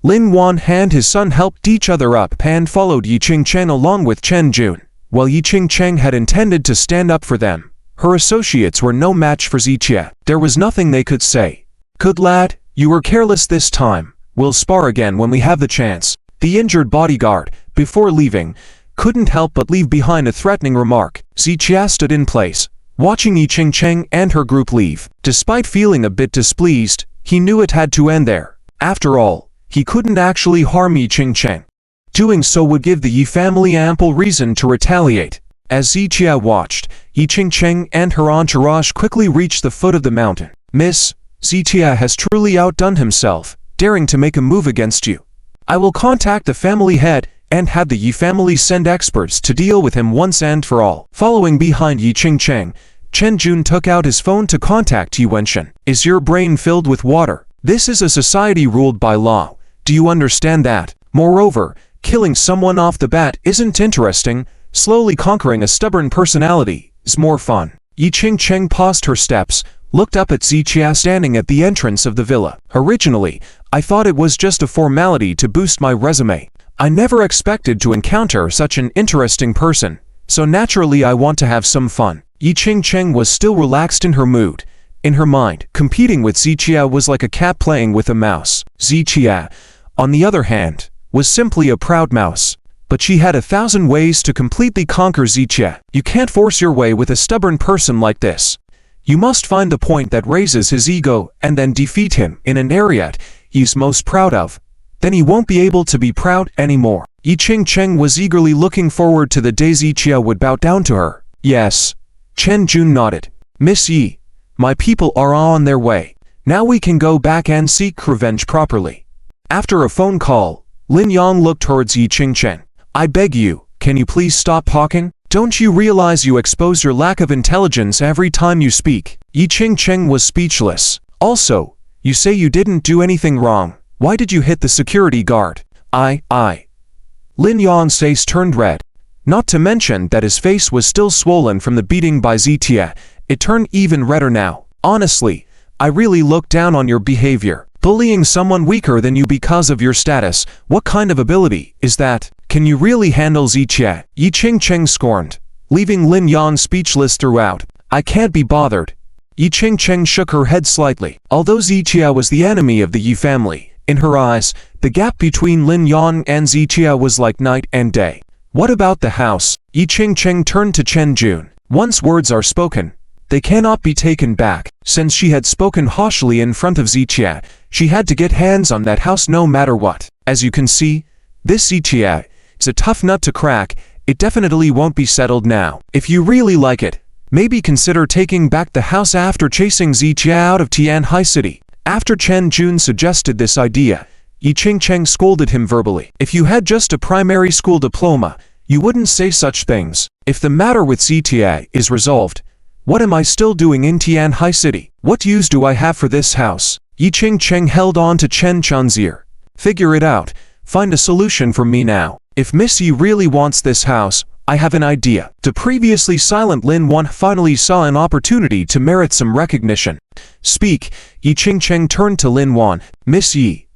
Lin Wan and his son helped each other up and followed Yi Ching along with Chen Jun. While Yi Ching had intended to stand up for them, her associates were no match for Zichia. There was nothing they could say. Good lad, you were careless this time. We'll spar again when we have the chance. The injured bodyguard, before leaving, couldn't help but leave behind a threatening remark. Zichia stood in place, watching Yi Ching and her group leave. Despite feeling a bit displeased, he knew it had to end there. After all, he couldn't actually harm Yi Ching. Doing so would give the Yi family ample reason to retaliate. As Zichia watched, Yi Ching and her entourage quickly reached the foot of the mountain. Miss, Zichia has truly outdone himself, daring to make a move against you. I will contact the family head and have the Yi family send experts to deal with him once and for all. Following behind Yi Ching, Chen Jun took out his phone to contact Yi Wenshan. Is your brain filled with water? This is a society ruled by law. Do you understand that? Moreover, killing someone off the bat isn't interesting. Slowly conquering a stubborn personality is more fun. Yi Ching paused her steps, looked up at Zichia standing at the entrance of the villa. Originally, I thought it was just a formality to boost my resume. I never expected to encounter such an interesting person, so naturally I want to have some fun. Yi Ching was still relaxed in her mood. In her mind, competing with Zichia was like a cat playing with a mouse. Zichia, on the other hand, was simply a proud mouse. But she had 1,000 ways to completely conquer Zichia. You can't force your way with a stubborn person like this. You must find the point that raises his ego and then defeat him in an area he's most proud of. Then he won't be able to be proud anymore. Yi Ching was eagerly looking forward to the day Zichia would bow down to her. Yes. Chen Jun nodded. Miss Yi, my people are on their way. Now we can go back and seek revenge properly. After a phone call, Lin Yang looked towards Yi Ching. I beg you, can you please stop talking? Don't you realize you expose your lack of intelligence every time you speak? Yi Ching was speechless. Also, you say you didn't do anything wrong. Why did you hit the security guard? Lin Yang's face turned red. Not to mention that his face was still swollen from the beating by Zichia. It turned even redder now. Honestly, I really look down on your behavior. Bullying someone weaker than you because of your status, what kind of ability is that? Can you really handle Zichia? Yi Ching scorned, leaving Lin Yang speechless throughout. I can't be bothered. Yi Ching shook her head slightly. Although Zichia was the enemy of the Yi family, in her eyes, the gap between Lin Yang and Zichia was like night and day. What about the house? Yi Ching turned to Chen Jun. Once words are spoken, they cannot be taken back. Since she had spoken harshly in front of Zichia, She had to get hands on that house no matter what. As you can see, this Zichia is a tough nut to crack. It definitely won't be settled now. If you really like it, maybe consider taking back the house after chasing Zichia out of Tianhai City. After Chen Jun suggested this idea, Yi Qingcheng scolded him verbally. If you had just a primary school diploma, you wouldn't say such things. If the matter with Zichia is resolved, what am I still doing in Tianhai City? What use do I have for this house? Yi Qingcheng held on to Chen Chun's ear. Figure it out. Find a solution for me now. If Miss Yi really wants this house, I have an idea. The previously silent Lin Wan finally saw an opportunity to merit some recognition. Speak. Yi Qingcheng turned to Lin Wan. Miss Yi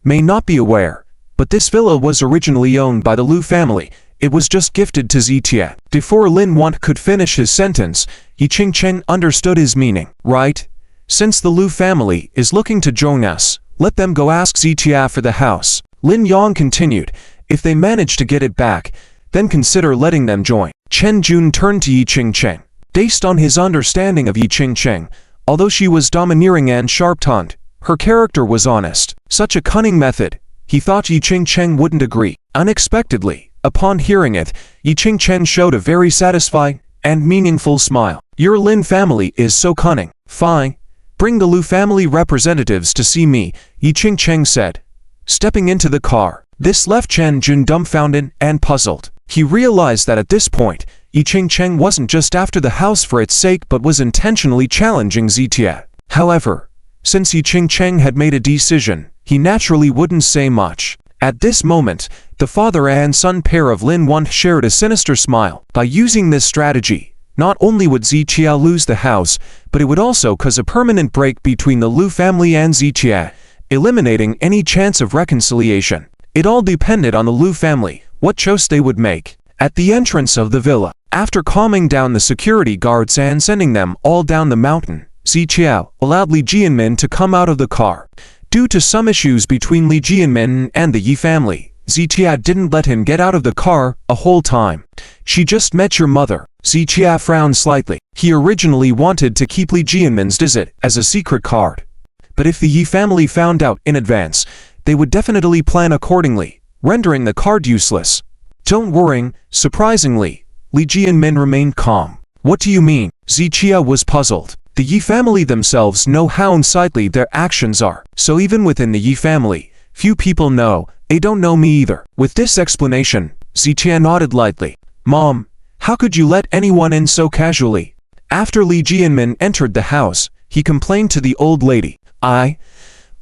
may not be aware, but this villa was originally owned by the Lu family. It was just gifted to Zichia. Before Lin Wan could finish his sentence, Yi Qingcheng understood his meaning. Right? Since the Lu family is looking to join us, let them go ask Zichia for the house. Lin Yang continued. If they manage to get it back, then consider letting them join. Chen Jun turned to Yi Qingcheng. Based on his understanding of Yi Qingcheng, although she was domineering and sharp-tongued, her character was honest. Such a cunning method, he thought Yi Qingcheng wouldn't agree. Unexpectedly, upon hearing it, Yi Qingcheng showed a very satisfied and meaningful smile. Your Lin family is so cunning. Fine. Bring the Lu family representatives to see me, Yi Qingcheng said, stepping into the car. This left Chen Jun dumbfounded and puzzled. He realized that at this point, Yi Qingcheng wasn't just after the house for its sake but was intentionally challenging Zichia. However, since Yi Qingcheng had made a decision, he naturally wouldn't say much. At this moment, the father and son pair of Lin Wan shared a sinister smile. By using this strategy, not only would Zichia lose the house, but it would also cause a permanent break between the Lu family and Zichia, eliminating any chance of reconciliation. It all depended on the Lu family, what choice they would make. At the entrance of the villa, after calming down the security guards and sending them all down the mountain, Zichia allowed Li Jianmin to come out of the car. Due to some issues between Li Jianmin and the Yi family, Zichia didn't let him get out of the car a whole time. She just met your mother. Zichia frowned slightly. He originally wanted to keep Li Jianmin's visit as a secret card. But if the Yi family found out in advance, they would definitely plan accordingly, rendering the card useless. Don't worry. Surprisingly, Li Jianmin remained calm. What do you mean? Zichia was puzzled. The Yi family themselves know how unsightly their actions are, so even within the Yi family, few people know. They don't know me either. With this explanation, Zichia nodded lightly. Mom, how could you let anyone in so casually? After Li Jianmin entered the house, he complained to the old lady. I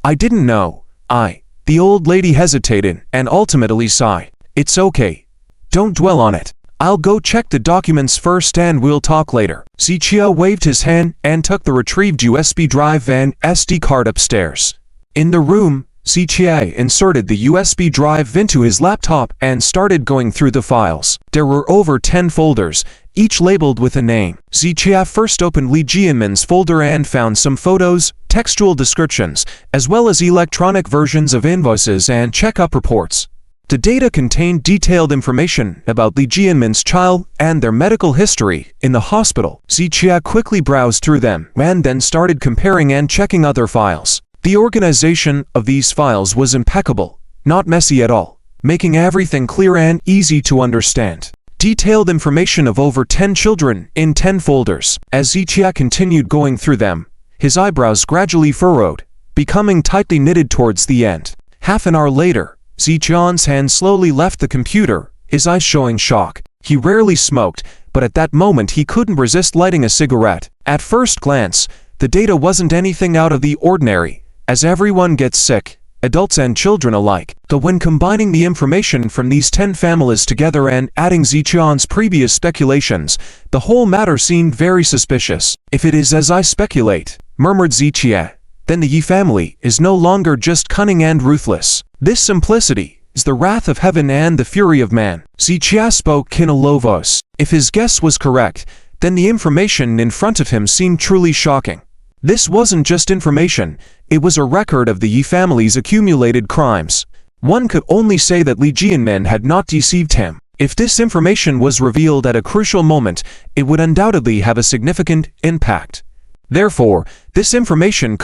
didn't know. The old lady hesitated and ultimately sighed. It's okay. Don't dwell on it. I'll go check the documents first and we'll talk later. Zichia waved his hand and took the retrieved USB drive and SD card upstairs. In the room, Zichia inserted the USB drive into his laptop and started going through the files. There were over 10 folders, each labeled with a name. Zichia first opened Li Jianmin's folder and found some photos, textual descriptions, as well as electronic versions of invoices and checkup reports. The data contained detailed information about Li Jianmin's child and their medical history in the hospital. Zichia quickly browsed through them and then started comparing and checking other files. The organization of these files was impeccable, not messy at all, making everything clear and easy to understand. Detailed information of over 10 children in 10 folders. As Zichia continued going through them, his eyebrows gradually furrowed, becoming tightly knitted towards the end. Half an hour later, Zichia's hand slowly left the computer, his eyes showing shock. He rarely smoked, but at that moment he couldn't resist lighting a cigarette. At first glance, the data wasn't anything out of the ordinary, as everyone gets sick, adults and children alike. Though when combining the information from these 10 families together and adding Zichia's previous speculations, the whole matter seemed very suspicious. If it is as I speculate, murmured Zichia, then the Yi family is no longer just cunning and ruthless. This simplicity is the wrath of heaven and the fury of man. Zichia spoke in a low voice. If his guess was correct, then the information in front of him seemed truly shocking. This wasn't just information, it was a record of the Yi family's accumulated crimes. One could only say that Li Jianmin had not deceived him. If this information was revealed at a crucial moment, it would undoubtedly have a significant impact. Therefore, this information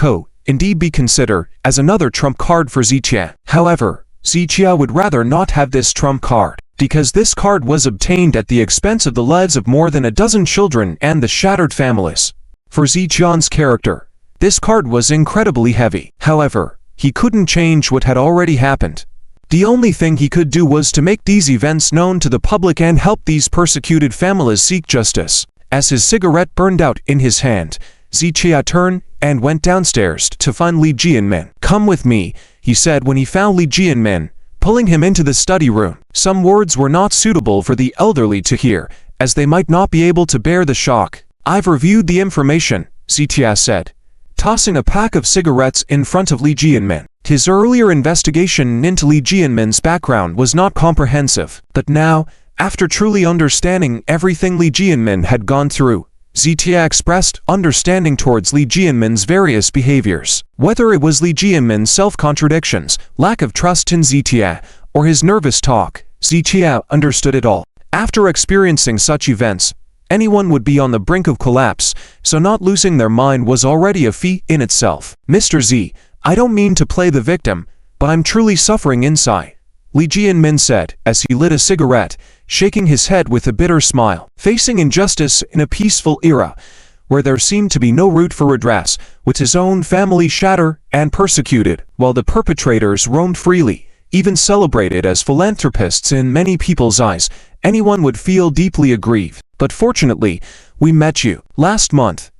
indeed be considered as another trump card for Zijia. However, Zijia would rather not have this trump card, because this card was obtained at the expense of the lives of more than a dozen children and the shattered families. For Zijian's character, this card was incredibly heavy. However, he couldn't change what had already happened. The only thing he could do was to make these events known to the public and help these persecuted families seek justice. As his cigarette burned out in his hand, Zijia turned and went downstairs to find Li Jianmin. "Come with me," he said when he found Li Jianmin, pulling him into the study room. Some words were not suitable for the elderly to hear, as they might not be able to bear the shock. "I've reviewed the information," Zijia said, tossing a pack of cigarettes in front of Li Jianmin. His earlier investigation into Li Jianmin's background was not comprehensive, but now, after truly understanding everything Li Jianmin had gone through, Zijia expressed understanding towards Li Jianmin's various behaviors. Whether it was Li Jianmin's self-contradictions, lack of trust in Zijia, or his nervous talk, Zijia understood it all. After experiencing such events, anyone would be on the brink of collapse, so not losing their mind was already a feat in itself. "Mr. Z, I don't mean to play the victim, but I'm truly suffering inside," Li Jianmin said as he lit a cigarette, shaking his head with a bitter smile. Facing injustice in a peaceful era, where there seemed to be no root for redress, with his own family shattered and persecuted, while the perpetrators roamed freely, even celebrated as philanthropists in many people's eyes, anyone would feel deeply aggrieved. "But fortunately, we met you. Last month,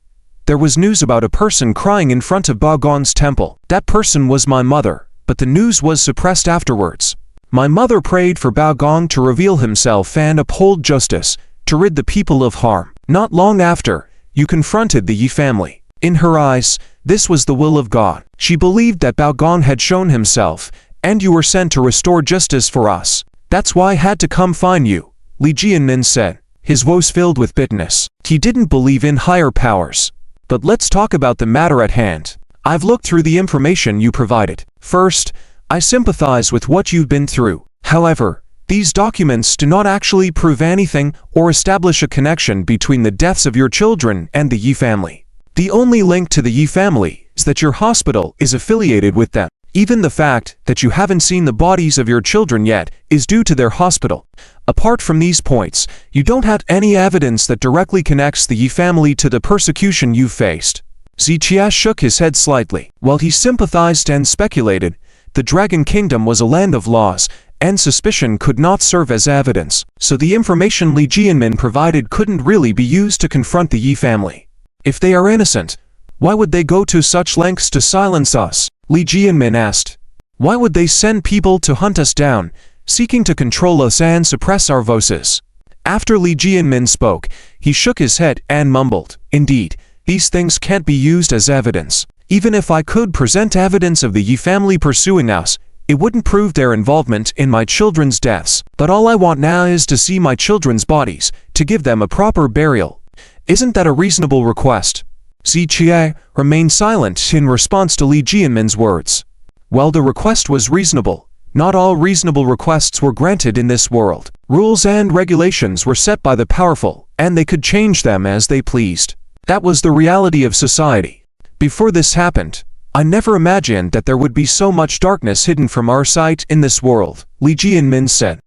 there was news about a person crying in front of Baogong's temple. That person was my mother, but the news was suppressed afterwards. My mother prayed for Baogong to reveal himself and uphold justice, to rid the people of harm. Not long after, you confronted the Yi family. In her eyes, this was the will of God. She believed that Baogong had shown himself, and you were sent to restore justice for us. That's why I had to come find you," Li Jianmin said, his voice filled with bitterness. He didn't believe in higher powers. "But let's talk about the matter at hand. I've looked through the information you provided. First, I sympathize with what you've been through. However, these documents do not actually prove anything or establish a connection between the deaths of your children and the Yi family. The only link to the Yi family is that your hospital is affiliated with them. Even the fact that you haven't seen the bodies of your children yet is due to their hospital. Apart from these points, you don't have any evidence that directly connects the Yi family to the persecution you faced." Zijia shook his head slightly. While he sympathized and speculated, the Dragon Kingdom was a land of laws, and suspicion could not serve as evidence, so the information Li Jianmin provided couldn't really be used to confront the Yi family. "If they are innocent, why would they go to such lengths to silence us?" Li Jianmin asked. "Why would they send people to hunt us down, seeking to control us and suppress our voices?" After Li Jianmin spoke, he shook his head and mumbled, "Indeed, these things can't be used as evidence. Even if I could present evidence of the Yi family pursuing us, it wouldn't prove their involvement in my children's deaths. But all I want now is to see my children's bodies, to give them a proper burial. Isn't that a reasonable request?" Zijia remained silent in response to Li Jianmin's words. While the request was reasonable, not all reasonable requests were granted in this world. Rules and regulations were set by the powerful, and they could change them as they pleased. That was the reality of society. Before this happened, I never imagined that there would be so much darkness hidden from our sight in this world, Li Jianmin said.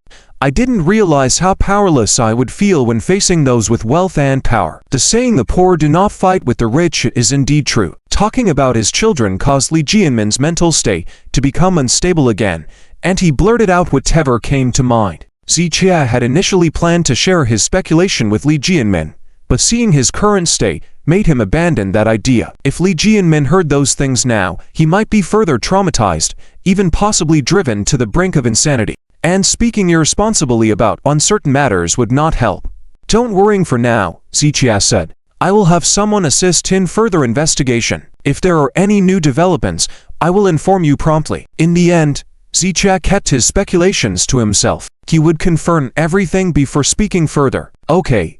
I didn't realize how powerless I would feel when facing those with wealth and power. The saying "the poor do not fight with the rich" is indeed true. Talking about his children caused Li Jianmin's mental state to become unstable again, and he blurted out whatever came to mind. Zijia had initially planned to share his speculation with Li Jianmin, but seeing his current state made him abandon that idea. If Li Jianmin heard those things now, he might be further traumatized, even possibly driven to the brink of insanity. And speaking irresponsibly about uncertain matters would not help. "Don't worry for now," Zijia said. "I will have someone assist in further investigation. If there are any new developments, I will inform you promptly." In the end, Zijia kept his speculations to himself. He would confirm everything before speaking further. "Okay."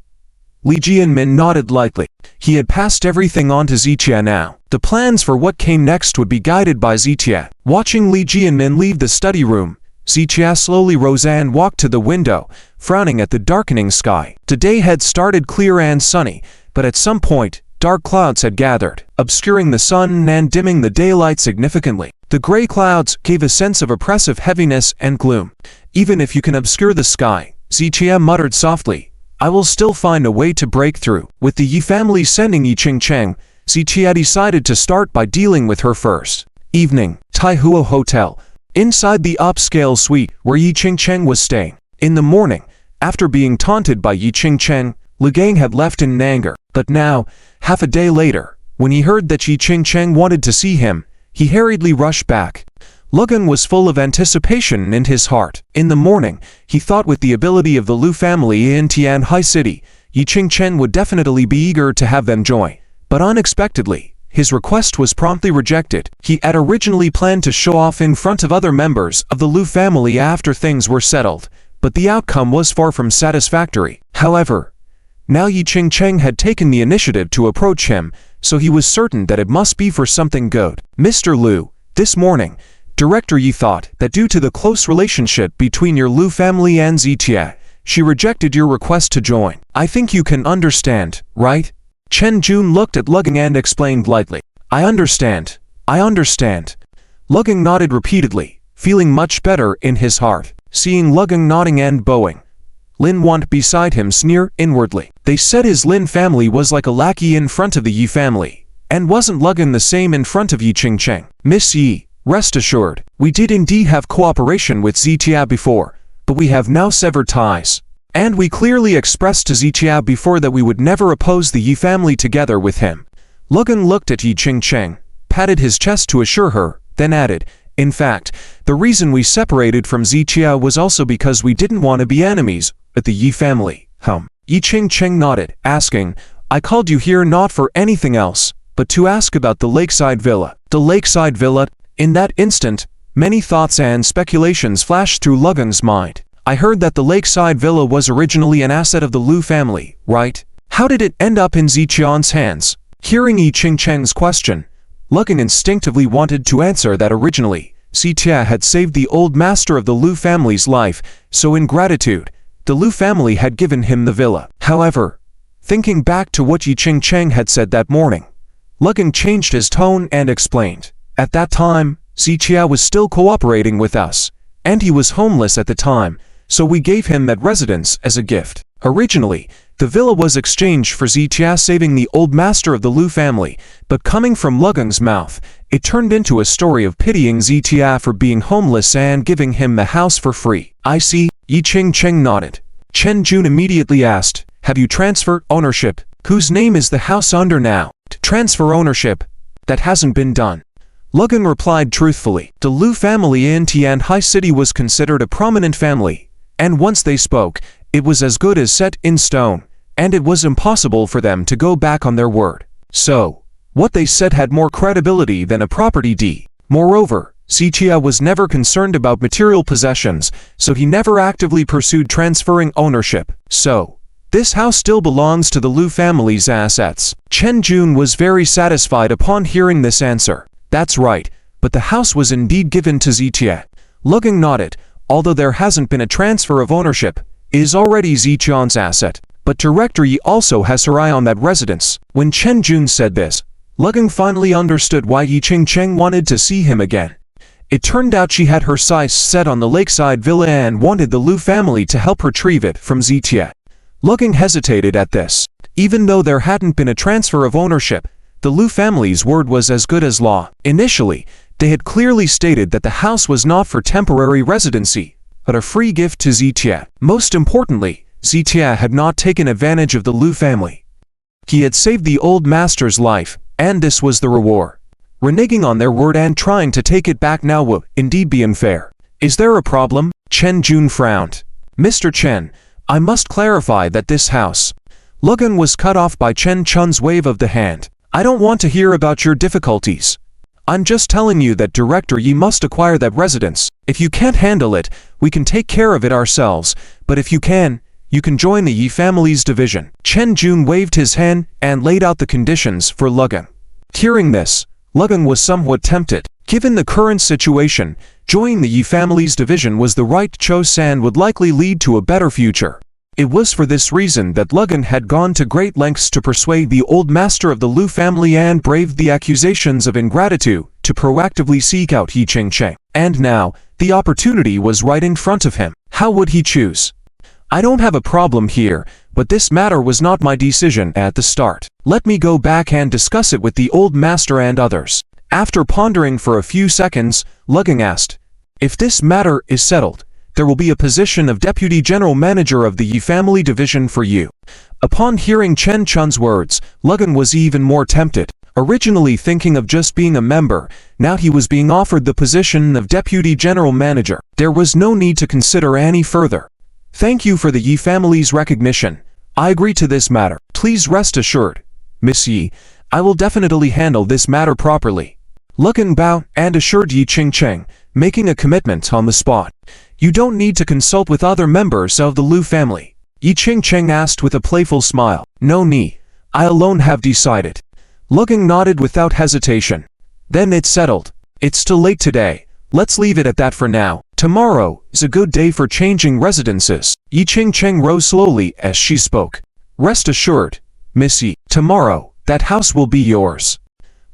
Li Jianmin nodded lightly. He had passed everything on to Zijia now. The plans for what came next would be guided by Zijia. Watching Li Jianmin leave the study room, Zijia slowly rose and walked to the window, frowning at the darkening sky. The day had started clear and sunny, but at some point, dark clouds had gathered. obscuring the sun and dimming the daylight significantly. The gray clouds gave a sense of oppressive heaviness and gloom. Even if you can obscure the sky, Zichia muttered softly, I will still find a way to break through. With the Yi family sending Yi Ching-cheng, Zichia decided to start by dealing with her first. Evening, Taihuo Hotel. Inside the upscale suite where Yi Ching-cheng was staying. In the morning, after being taunted by Yi Ching-cheng, Lu Gang had left in anger. But now, half a day later, when he heard that Yi Ching-cheng wanted to see him, he hurriedly rushed back. Lu Gang was full of anticipation in his heart. In the morning, he thought with the ability of the Lu family in Tianhai City, Yi Ching-cheng would definitely be eager to have them join. But unexpectedly, his request was promptly rejected. He had originally planned to show off in front of other members of the Lu family after things were settled, but the outcome was far from satisfactory. However, now Yi Ching-cheng had taken the initiative to approach him, so he was certain that it must be for something good. Mr. Lu, this morning, Director Yi thought that due to the close relationship between your Lu family and Zitia, she rejected your request to join. I think you can understand, right? Chen Jun looked at Lu Gang and explained lightly. I understand. Lu Gang nodded repeatedly, feeling much better in his heart. Seeing Lu Gang nodding and bowing, Lin Wan beside him sneered inwardly. They said his Lin family was like a lackey in front of the Yi family, and wasn't Lu Gang the same in front of Yi Ching-cheng? Miss Yi, rest assured, we did indeed have cooperation with Zitia before, but we have now severed ties. And we clearly expressed to Zitia before that we would never oppose the Yi family together with him. Lu Gang looked at Yi Ching-cheng, patted his chest to assure her, then added, in fact, the reason we separated from Zitia was also because we didn't want to be enemies with the Yi family. Yi Ching-cheng nodded, asking, I called you here not for anything else, but to ask about the lakeside villa. The lakeside villa? In that instant, many thoughts and speculations flashed through Lu Gang's mind. I heard that the lakeside villa was originally an asset of the Lu family, right? How did it end up in Zichion's hands? Hearing Yi Ching-cheng's question, Lu Gang instinctively wanted to answer that originally, Zitia had saved the old master of the Lu family's life, so in gratitude, the Lu family had given him the villa. However, thinking back to what Yi Ching-cheng had said that morning, Lu Gang changed his tone and explained. At that time, Zitia was still cooperating with us, and he was homeless at the time, so we gave him that residence as a gift. Originally, the villa was exchanged for Zitia saving the old master of the Lu family, but coming from Lu Gang's mouth, it turned into a story of pitying Zitia for being homeless and giving him the house for free. I see, Yi Ching-cheng nodded. Chen Jun immediately asked, have you transferred ownership? Whose name is the house under now? To transfer ownership? That hasn't been done. Lu Gang replied truthfully. The Lu family in Tianhai City was considered a prominent family, and once they spoke, it was as good as set in stone, and it was impossible for them to go back on their word. So, what they said had more credibility than a property deed. Moreover, Zitia was never concerned about material possessions, so he never actively pursued transferring ownership. So, this house still belongs to the Lu family's assets. Chen Jun was very satisfied upon hearing this answer. That's right, but the house was indeed given to Zitia. Lu Gang nodded. Although there hasn't been a transfer of ownership, it is already Zichion's asset. But Director Yi also has her eye on that residence. When Chen Jun said this, Lu Gang finally understood why Yi Ching-cheng wanted to see him again. It turned out she had her sights set on the lakeside villa and wanted the Lu family to help retrieve it from Zitia. Lu Gang hesitated at this. Even though there hadn't been a transfer of ownership, the Lu family's word was as good as law. Initially, they had clearly stated that the house was not for temporary residency, but a free gift to Zitia. Most importantly, Zitia had not taken advantage of the Lu family. He had saved the old master's life, and this was the reward. Reneging on their word and trying to take it back now would indeed be unfair. Is there a problem? Chen Jun frowned. Mr. Chen, I must clarify that this house. Lu Gang was cut off by Chen Chun's wave of the hand. I don't want to hear about your difficulties. I'm just telling you that Director Yi must acquire that residence. If you can't handle it, we can take care of it ourselves, but if you can join the Yi family's division. Chen Jun waved his hand and laid out the conditions for Lu Gang. Hearing this, Lu Gang was somewhat tempted. Given the current situation, joining the Yi family's division was the right choice and would likely lead to a better future. It was for this reason that Lugan had gone to great lengths to persuade the old master of the Liu family and braved the accusations of ingratitude to proactively seek out Yi Ching-cheng. And now, the opportunity was right in front of him. How would he choose? I don't have a problem here, but this matter was not my decision at the start. Let me go back and discuss it with the old master and others. After pondering for a few seconds, Lugan asked, if this matter is settled, there will be a position of Deputy General Manager of the Yi Family Division for you. Upon hearing Chen Chun's words, Lugan was even more tempted. Originally thinking of just being a member, now he was being offered the position of Deputy General Manager. There was no need to consider any further. Thank you for the Yi family's recognition. I agree to this matter. Please rest assured, Miss Yi, I will definitely handle this matter properly. Lugan bowed and assured Yi Ching-cheng, making a commitment on the spot. You don't need to consult with other members of the Liu family. Yi Ching-cheng asked with a playful smile. No need. I alone have decided. Lugan nodded without hesitation. Then it's settled. It's still late today. Let's leave it at that for now. Tomorrow is a good day for changing residences. Yi Ching-cheng rose slowly as she spoke. Rest assured, Miss Yi, tomorrow, that house will be yours.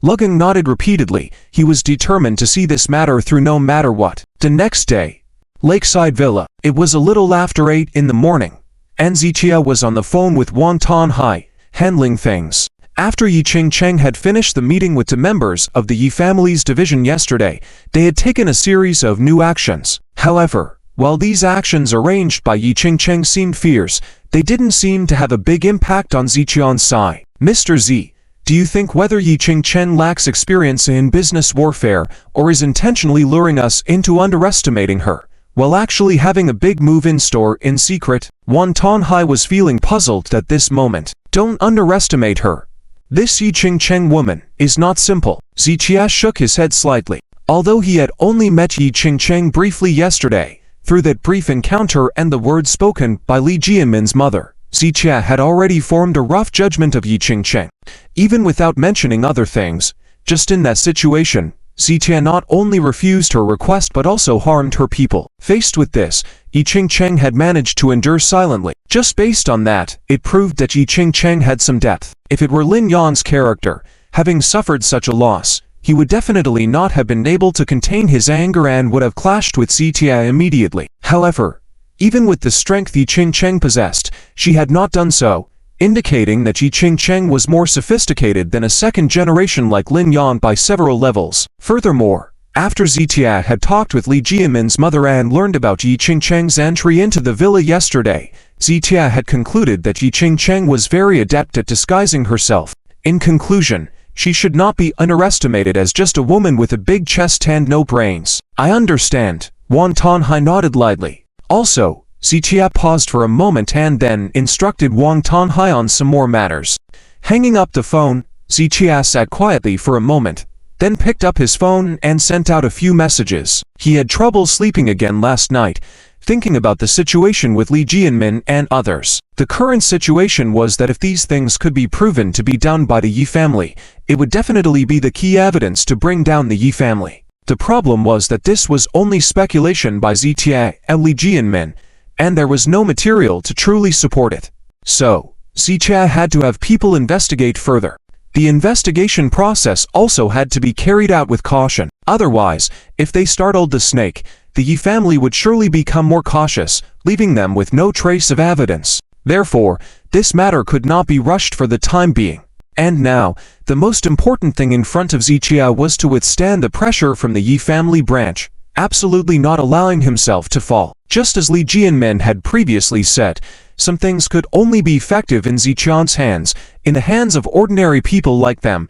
Lugan nodded repeatedly. He was determined to see this matter through no matter what. The next day, Lakeside Villa. It was a little after 8 in the morning, and Zichia was on the phone with Wang Tanhai, handling things. After Yi Ching-cheng had finished the meeting with the members of the Yi family's division yesterday, they had taken a series of new actions. However, while these actions arranged by Yi Ching-cheng seemed fierce, they didn't seem to have a big impact on Zichian's side. Mr. Z, do you think whether Yi Ching-cheng lacks experience in business warfare or is intentionally luring us into underestimating her, while actually having a big move in store in secret? Wang Tanhai was feeling puzzled at this moment. Don't underestimate her. This Yi Ching-cheng woman is not simple. Zichia shook his head slightly. Although he had only met Yi Ching-cheng briefly yesterday, through that brief encounter and the words spoken by Li Jianmin's mother, Zichia had already formed a rough judgment of Yi Ching-cheng. Even without mentioning other things, just in that situation, Zichia not only refused her request but also harmed her people. Faced with this, Yi Ching-cheng had managed to endure silently. Just based on that, it proved that Yi Ching-cheng had some depth. If it were Lin Yan's character, having suffered such a loss, he would definitely not have been able to contain his anger and would have clashed with Zichia immediately. However, even with the strength Yi Ching-cheng possessed, she had not done so, indicating that Yi Ching-cheng was more sophisticated than a second generation like Lin Yan by several levels. Furthermore, after Zichia had talked with Li Jianmin's mother and learned about Yi Ching-cheng's entry into the villa yesterday, Zichia had concluded that Yi Ching-cheng was very adept at disguising herself. In conclusion, she should not be underestimated as just a woman with a big chest and no brains. I understand. Wang Tanhai nodded lightly. Also, Zichia paused for a moment and then instructed Wang Tanhai on some more matters. Hanging up the phone, Zichia sat quietly for a moment, then picked up his phone and sent out a few messages. He had trouble sleeping again last night, thinking about the situation with Li Jianmin and others. The current situation was that if these things could be proven to be done by the Yi family, it would definitely be the key evidence to bring down the Yi family. The problem was that this was only speculation by Zichia and Li Jianmin, and there was no material to truly support it. So, Zichia had to have people investigate further. The investigation process also had to be carried out with caution. Otherwise, if they startled the snake, the Yi family would surely become more cautious, leaving them with no trace of evidence. Therefore, this matter could not be rushed for the time being. And now, the most important thing in front of Zichia was to withstand the pressure from the Yi family branch, absolutely not allowing himself to fall. Just as Li Jianmin had previously said, some things could only be effective in Zichian's hands, in the hands of ordinary people like them.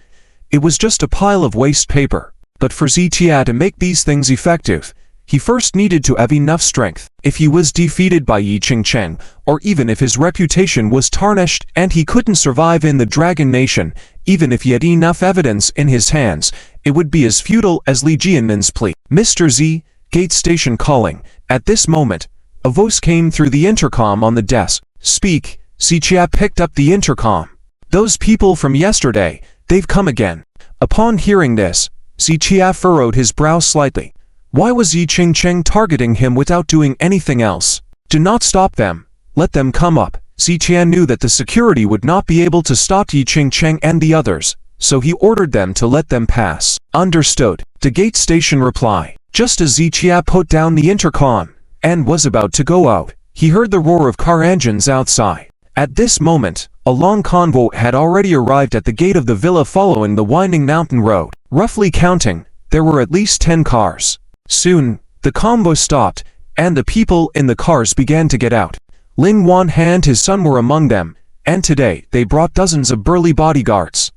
It was just a pile of waste paper. But for Zichia to make these things effective, he first needed to have enough strength. If he was defeated by Yi Ching-cheng, or even if his reputation was tarnished and he couldn't survive in the Dragon Nation, even if he had enough evidence in his hands, it would be as futile as Li Jianmin's plea. Mr. Z, gate station calling. At this moment, a voice came through the intercom on the desk. Speak. Zichia picked up the intercom. Those people from yesterday, they've come again. Upon hearing this, Zichia furrowed his brow slightly. Why was Yi Ching-cheng targeting him without doing anything else? Do not stop them. let them come up. Ziqian knew that the security would not be able to stop Yi Qingcheng and the others, so he ordered them to let them pass. Understood, the gate station reply. Just as Ziqia put down the intercom and was about to go out, he heard the roar of car engines outside. At this moment, a long convoy had already arrived at the gate of the villa following the winding mountain road. Roughly counting, there were at least 10 cars. Soon, the convoy stopped, and the people in the cars began to get out. Lin Wan and his son were among them, and today they brought dozens of burly bodyguards.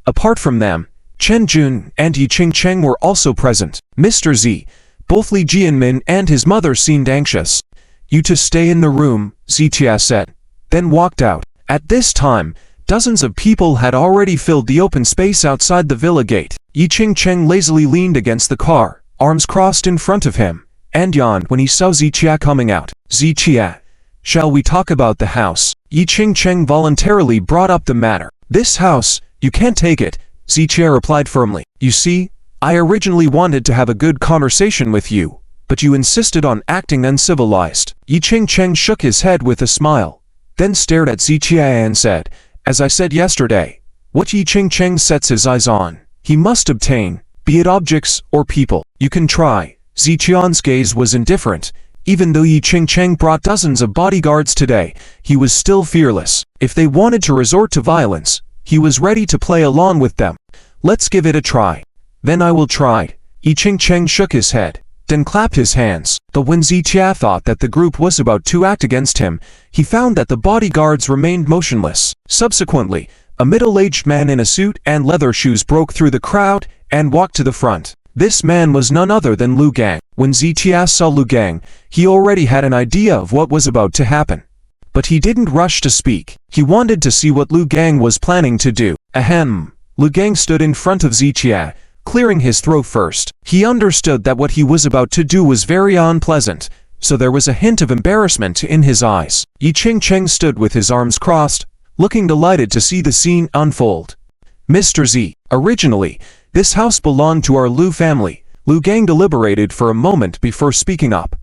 Apart from them, Chen Jun and Yi Qingcheng were also present. Mr. Z, both Li Jianmin and his mother seemed anxious. You to stay in the room, Ziqia said, then walked out. At this time, dozens of people had already filled the open space outside the villa gate. Yi Qingcheng lazily leaned against the car, arms crossed in front of him, and yawned when he saw Ziqia coming out. Ziqia, shall we talk about the house? Yi Qingcheng voluntarily brought up the matter. This house, you can't take it, Ziqia replied firmly. You see, I originally wanted to have a good conversation with you, but you insisted on acting uncivilized. Yi Qingcheng shook his head with a smile, then stared at Ziqia and said, as I said yesterday, what Yi Qingcheng sets his eyes on, he must obtain, be it objects or people. You can try. Ziqian's gaze was indifferent. Even though Yi Qingcheng brought dozens of bodyguards today, he was still fearless. If they wanted to resort to violence, he was ready to play along with them. Let's give it a try. Then I will try. Yi Qingcheng shook his head, then clapped his hands. But when Ziqia thought that the group was about to act against him, he found that the bodyguards remained motionless. Subsequently, a middle-aged man in a suit and leather shoes broke through the crowd and walked to the front. This man was none other than Lu Gang. When Ziqia saw Lu Gang, he already had an idea of what was about to happen. But he didn't rush to speak. He wanted to see what Lu Gang was planning to do. Ahem. Lu Gang stood in front of Ziqia, clearing his throat first. He understood that what he was about to do was very unpleasant, so there was a hint of embarrassment in his eyes. Yi Qingcheng stood with his arms crossed, looking delighted to see the scene unfold. Mr. Z, originally, this house belonged to our Lu family. Lu Gang deliberated for a moment before speaking up.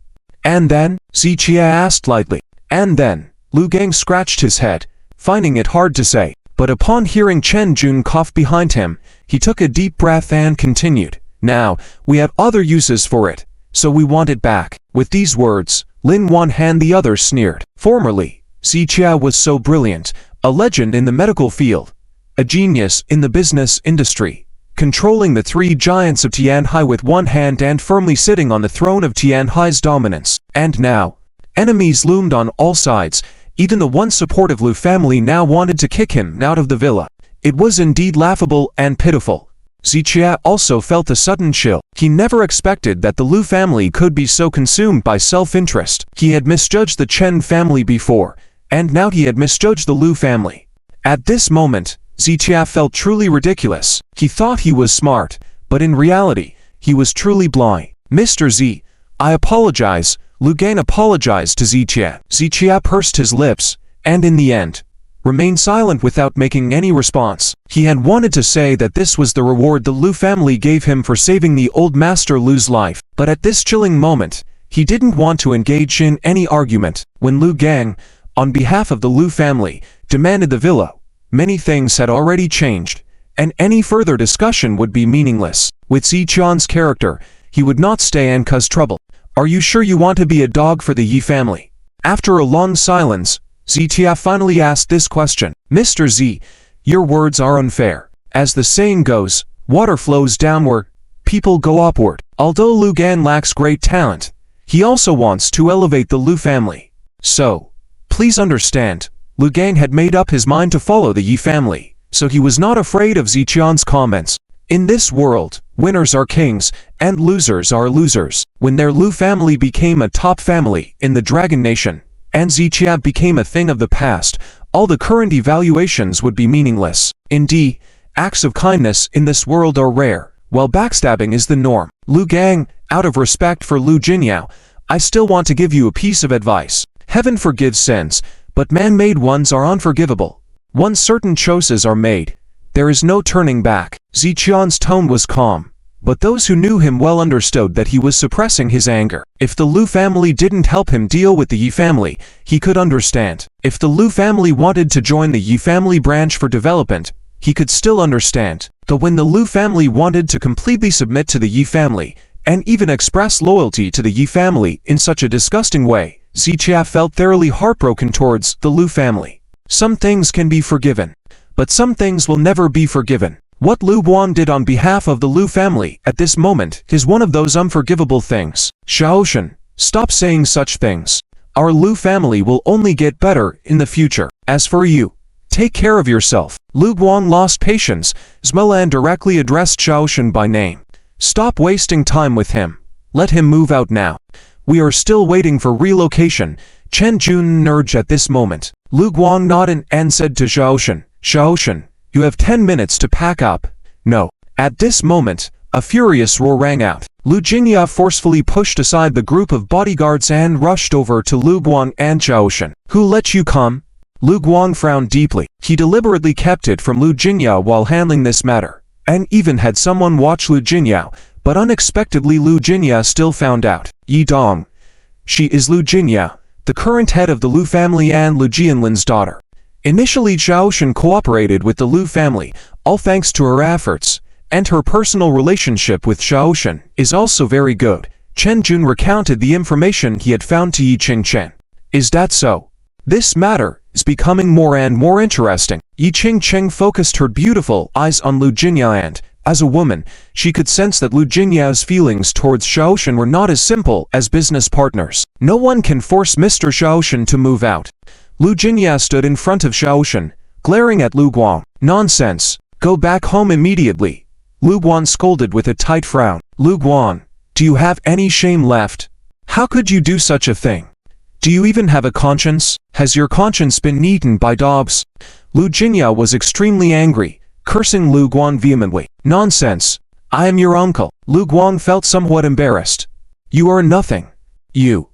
And then? Ziqia asked lightly. And then? Lu Gang scratched his head, finding it hard to say. But upon hearing Chen Jun cough behind him, he took a deep breath and continued. Now, we have other uses for it, so we want it back. With these words, Lin Wan and the others sneered. Formerly, Ziqia was so brilliant, a legend in the medical field, a genius in the business industry, controlling the three giants of Tianhai with one hand and firmly sitting on the throne of Tianhai's dominance. And now, enemies loomed on all sides. Even the once supportive Lu family now wanted to kick him out of the villa. It was indeed laughable and pitiful. Ziqia also felt a sudden chill. He never expected that the Lu family could be so consumed by self-interest. He had misjudged the Chen family before, and now he had misjudged the Lu family. At this moment, Ziqia felt truly ridiculous. He thought he was smart, but in reality, he was truly blind. Mr. Z, I apologize. Lu Gang apologized to Ziqia. Ziqia pursed his lips, and in the end, remained silent without making any response. He had wanted to say that this was the reward the Lu family gave him for saving the old master Lu's life, but at this chilling moment, he didn't want to engage in any argument. When Lu Gang, on behalf of the Lu family, demanded the villa, many things had already changed, and any further discussion would be meaningless. With Ziqian's character, he would not stay and cause trouble. Are you sure you want to be a dog for the Yi family? After a long silence, Ziqia finally asked this question. Mr. Z, your words are unfair. As the saying goes, water flows downward, people go upward. Although Lu Gan lacks great talent, he also wants to elevate the Lu family. So, please understand, Lu Gang had made up his mind to follow the Yi family, so he was not afraid of Ziqian's comments. In this world, winners are kings, and losers are losers. When their Lu family became a top family in the Dragon Nation, and Ziqia became a thing of the past, all the current evaluations would be meaningless. Indeed, acts of kindness in this world are rare, while backstabbing is the norm. Lu Gang, out of respect for Lu Jinyao, I still want to give you a piece of advice. Heaven forgives sins, but man-made ones are unforgivable. Once certain choices are made, there is no turning back. Ziqian's tone was calm, But those who knew him well understood that he was suppressing his anger. If the Lu family didn't help him deal with the Yi family, he could understand. If the Lu family wanted to join the Yi family branch for development, he could still understand. Though when the Lu family wanted to completely submit to the Yi family, and even express loyalty to the Yi family in such a disgusting way, Zichia felt thoroughly heartbroken towards the Lu family. Some things can be forgiven, but some things will never be forgiven. What Lu Guang did on behalf of the Lu family at this moment is one of those unforgivable things. Xiaoshen, stop saying such things. Our Lu family will only get better in the future. As for you, take care of yourself. Lu Guang lost patience. Zmelan directly addressed Xiaoshen by name. Stop wasting time with him. Let him move out now. We are still waiting for relocation. Chen Jun urged at this moment. Lu Guang nodded and said to Xiaoshen, Xiaoshen, you have 10 minutes to pack up. No. At this moment, a furious roar rang out. Lu Jingya forcefully pushed aside the group of bodyguards and rushed over to Lu Guang and Xiaoshen. Who let you come? Lu Guang frowned deeply. He deliberately kept it from Lu Jingya while handling this matter, and even had someone watch Lu Jingya, but unexpectedly Lu Jingya still found out. Yi Dong. She is Lu Jingya, the current head of the Lu family and Lu Jianlin's daughter. Initially Xiaoshen cooperated with the Lu family, all thanks to her efforts, and her personal relationship with Xiaoshen is also very good. Chen Jun recounted the information he had found to Yi Qingchen. Is that so? This matter is becoming more and more interesting. Yi Qingchen focused her beautiful eyes on Lu Jingya and, as a woman, she could sense that Lu Jingya's feelings towards Xiaoshen were not as simple as business partners. No one can force Mr. Xiaoshen to move out. Lu Jingya stood in front of Xiaoshen, glaring at Lu Guang. Nonsense. Go back home immediately. Lu Guang scolded with a tight frown. Lu Guang, do you have any shame left? How could you do such a thing? Do you even have a conscience? Has your conscience been eaten by dogs? Lu Jingya was extremely angry, cursing Lu Guang vehemently. Nonsense. I am your uncle. Lu Guang felt somewhat embarrassed. You are nothing. You,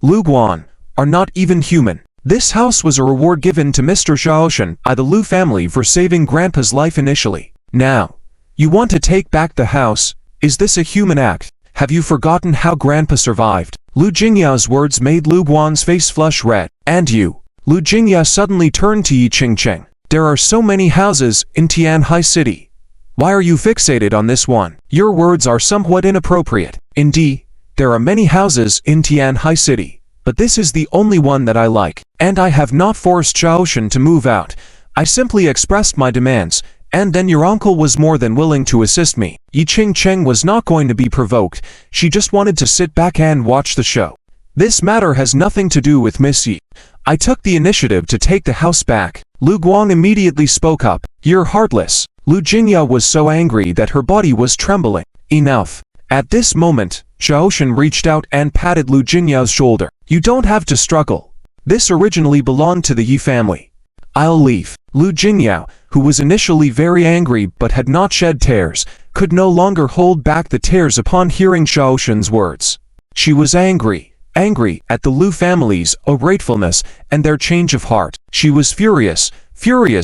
Lu Guang, are not even human. This house was a reward given to Mr. Xiaoshen by the Lu family for saving Grandpa's life initially. Now, you want to take back the house? Is this a human act? Have you forgotten how Grandpa survived? Lu Jingya's words made Lu Guang's face flush red. And you? Lu Jingya suddenly turned to Yi Qingchen. There are so many houses in Tianhai City. Why are you fixated on this one? Your words are somewhat inappropriate. Indeed, there are many houses in Tianhai City, but this is the only one that I like. And I have not forced Xiaoshen to move out. I simply expressed my demands, and then your uncle was more than willing to assist me. Yi Qingchen was not going to be provoked. She just wanted to sit back and watch the show. This matter has nothing to do with Miss Yi. I took the initiative to take the house back. Lu Guang immediately spoke up. You're heartless. Lu Jingya was so angry that her body was trembling. Enough. At this moment, Xiaoshen reached out and patted Lu Jingya's shoulder. You don't have to struggle. This originally belonged to the Yi family. I'll leave. Lu Jingya, who was initially very angry but had not shed tears, could no longer hold back the tears upon hearing Xiaoshen's words. She was angry at the Lu family's ungratefulness and their change of heart. She was furious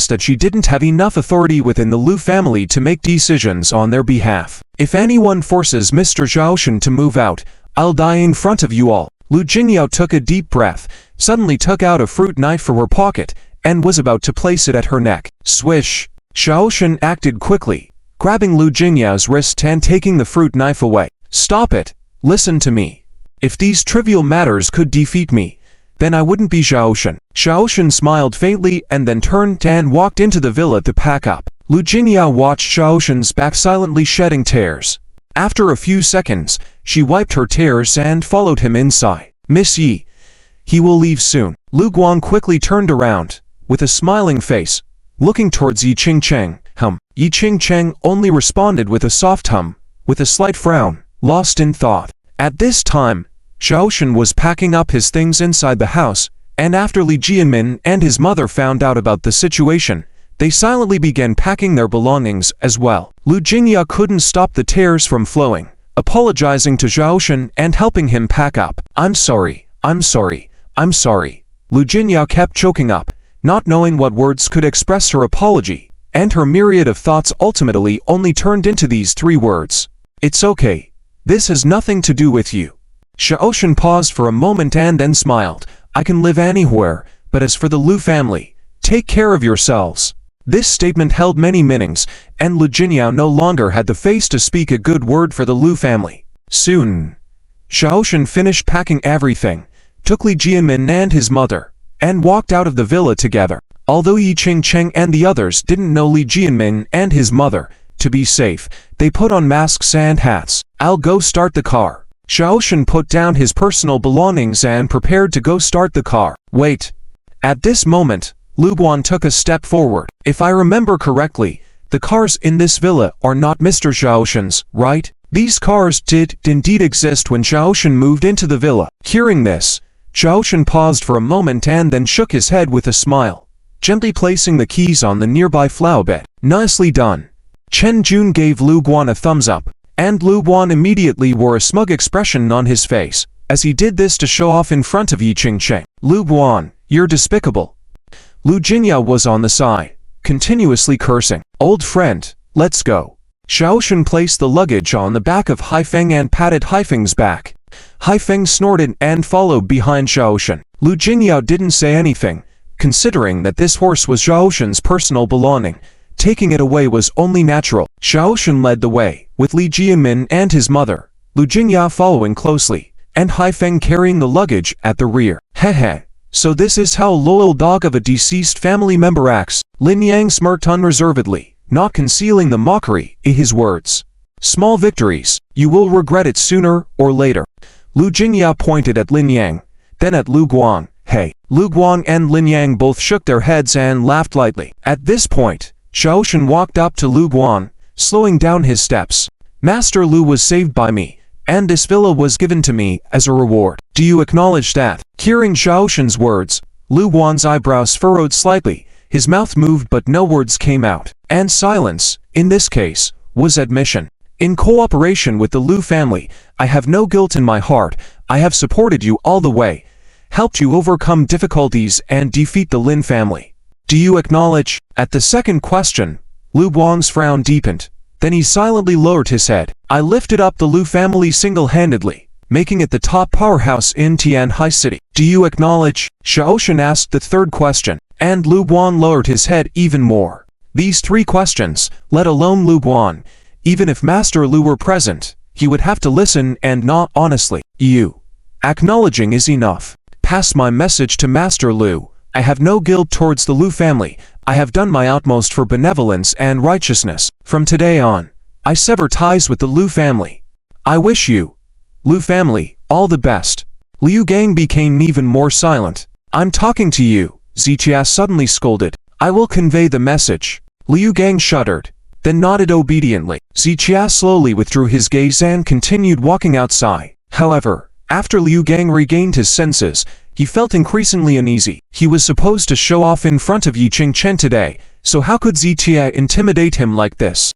that she didn't have enough authority within the Lu family to make decisions on their behalf. If anyone forces Mr. Xiaoshen to move out, I'll die in front of you all. Lu Jingya took a deep breath, suddenly took out a fruit knife from her pocket, and was about to place it at her neck. Swish! Xiaoshen acted quickly, grabbing Lu Jingya's wrist and taking the fruit knife away. Stop it! Listen to me. If these trivial matters could defeat me, then I wouldn't be Xiaoshen. Xiaoshen smiled faintly and then turned and walked into the villa to pack up. Lu Jingya watched Xiaoshen's back silently shedding tears. After a few seconds, she wiped her tears and followed him inside. Miss Yi, he will leave soon. Lu Guang quickly turned around, with a smiling face, looking towards Yi Qingchen. Yi Qingchen only responded with a soft hum, with a slight frown, lost in thought. At this time, Xiaoshen was packing up his things inside the house, and after Li Jianmin and his mother found out about the situation, they silently began packing their belongings as well. Lu Jingya couldn't stop the tears from flowing, apologizing to Xiaoshen and helping him pack up. I'm sorry. Lu Jingya kept choking up, not knowing what words could express her apology, and her myriad of thoughts ultimately only turned into these 3 words. It's okay. This has nothing to do with you. Xiaoshan paused for a moment and then smiled. I can live anywhere, but as for the Liu family, take care of yourselves. This statement held many meanings, and Lu Jingyao no longer had the face to speak a good word for the Liu family. Soon, Xiaoshan finished packing everything, took Li Jianmin and his mother, and walked out of the villa together. Although Yi Qingcheng and the others didn't know Li Jianmin and his mother, to be safe, they put on masks and hats. I'll go start the car. Xiaoshan put down his personal belongings and prepared to go start the car. Wait. At this moment, Lu Guan took a step forward. If I remember correctly, the cars in this villa are not Mr. Xiaoshan's, right? These cars did indeed exist when Xiaoshan moved into the villa. Hearing this, Xiaoshan paused for a moment and then shook his head with a smile, gently placing the keys on the nearby flower bed. Nicely done. Chen Jun gave Lu Guan a thumbs up, and Lu Guan immediately wore a smug expression on his face, as he did this to show off in front of Yi Qingcheng. Lu Guan, you're despicable. Lu Jingyao was on the side, continuously cursing. Old friend, let's go. Xiaoshan placed the luggage on the back of Haifeng and patted Haifeng's back. Haifeng snorted and followed behind Xiaoshan. Lu Jingyao didn't say anything, considering that this horse was Xiaoshan's personal belonging. Taking it away was only natural. Xiaoshan led the way, with Li Jianmin and his mother, Lu Jingyao following closely, and Haifeng carrying the luggage at the rear. Hehe. So this is how a loyal dog of a deceased family member acts. Lin Yang smirked unreservedly, not concealing the mockery in his words. Small victories, you will regret it sooner or later. Lu Jingyao pointed at Lin Yang, then at Lu Guang. Hey. Lu Guang and Lin Yang both shook their heads and laughed lightly. At this point, Xiaoshan walked up to Lu Guang, slowing down his steps. Master Lu was saved by me, and this villa was given to me as a reward. Do you acknowledge that? Hearing Xiaoshan's words, Lu Guang's eyebrows furrowed slightly, his mouth moved but no words came out. And silence, in this case, was admission. In cooperation with the Liu family, I have no guilt in my heart. I have supported you all the way, helped you overcome difficulties and defeat the Lin family. Do you acknowledge? At the second question, Lu Guang's frown deepened. Then he silently lowered his head. I lifted up the Liu family single-handedly, making it the top powerhouse in Tianhai City. Do you acknowledge? Xiaoshan asked the third question, and Lu Guang lowered his head even more. These three questions, let alone Lu Guang, even if Master Lu were present, he would have to listen and nod honestly. You. Acknowledging is enough. Pass my message to Master Lu. I have no guilt towards the Liu family. I have done my utmost for benevolence and righteousness. From today on, I sever ties with the Liu family. I wish you, Liu family, all the best. Liu Gang became even more silent. I'm talking to you, Zichia suddenly scolded. I will convey the message. Liu Gang shuddered, then nodded obediently. Zichia slowly withdrew his gaze and continued walking outside. However, after Liu Gang regained his senses, he felt increasingly uneasy. He was supposed to show off in front of Yi Qingchen today, so how could Zichia intimidate him like this?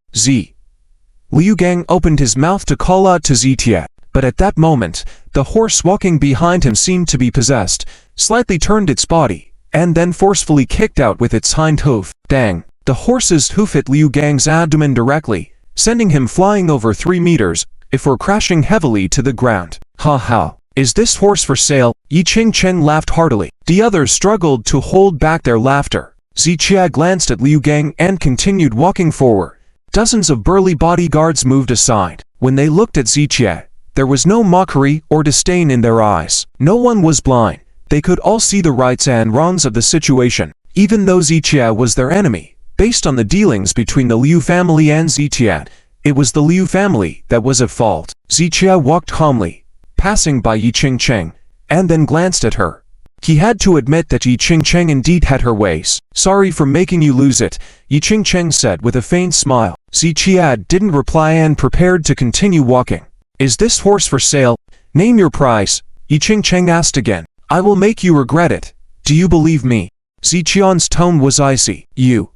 Liu Gang opened his mouth to call out to Zichia, but at that moment, the horse walking behind him seemed to be possessed, slightly turned its body, and then forcefully kicked out with its hind hoof. Dang! The horse's hoof hit Liu Gang's abdomen directly, sending him flying over 3 meters, before crashing heavily to the ground. Ha ha! Is this horse for sale? Yi Qingchen laughed heartily. The others struggled to hold back their laughter. Zichia glanced at Liu Gang and continued walking forward. Dozens of burly bodyguards moved aside. When they looked at Zichia, there was no mockery or disdain in their eyes. No one was blind. They could all see the rights and wrongs of the situation. Even though Zichia was their enemy, based on the dealings between the Liu family and Zichia, it was the Liu family that was at fault. Zichia walked calmly, passing by Yi Qingcheng, and then glanced at her. He had to admit that Yi Qingcheng indeed had her ways. Sorry for making you lose it, Yi Qingcheng said with a faint smile. Zichia didn't reply and prepared to continue walking. Is this horse for sale? Name your price, Yi Qingcheng asked again. I will make you regret it. Do you believe me? Zichian's tone was icy. You.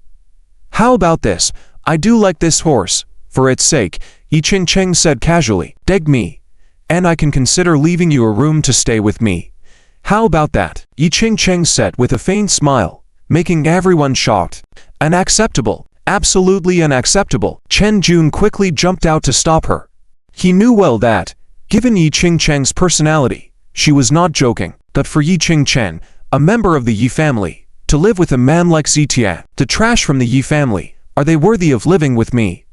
How about this? I do like this horse. For its sake, Yi Qingcheng said casually. Deg me, and I can consider leaving you a room to stay with me. How about that? Yi Qingcheng said with a faint smile, making everyone shocked. Unacceptable. Absolutely unacceptable. Chen Jun quickly jumped out to stop her. He knew well that, given Yi Qingcheng's personality, she was not joking. But for Yi Qingcheng, a member of the Yi family, to live with a man like Zitia, the trash from the Yi family, are they worthy of living with me?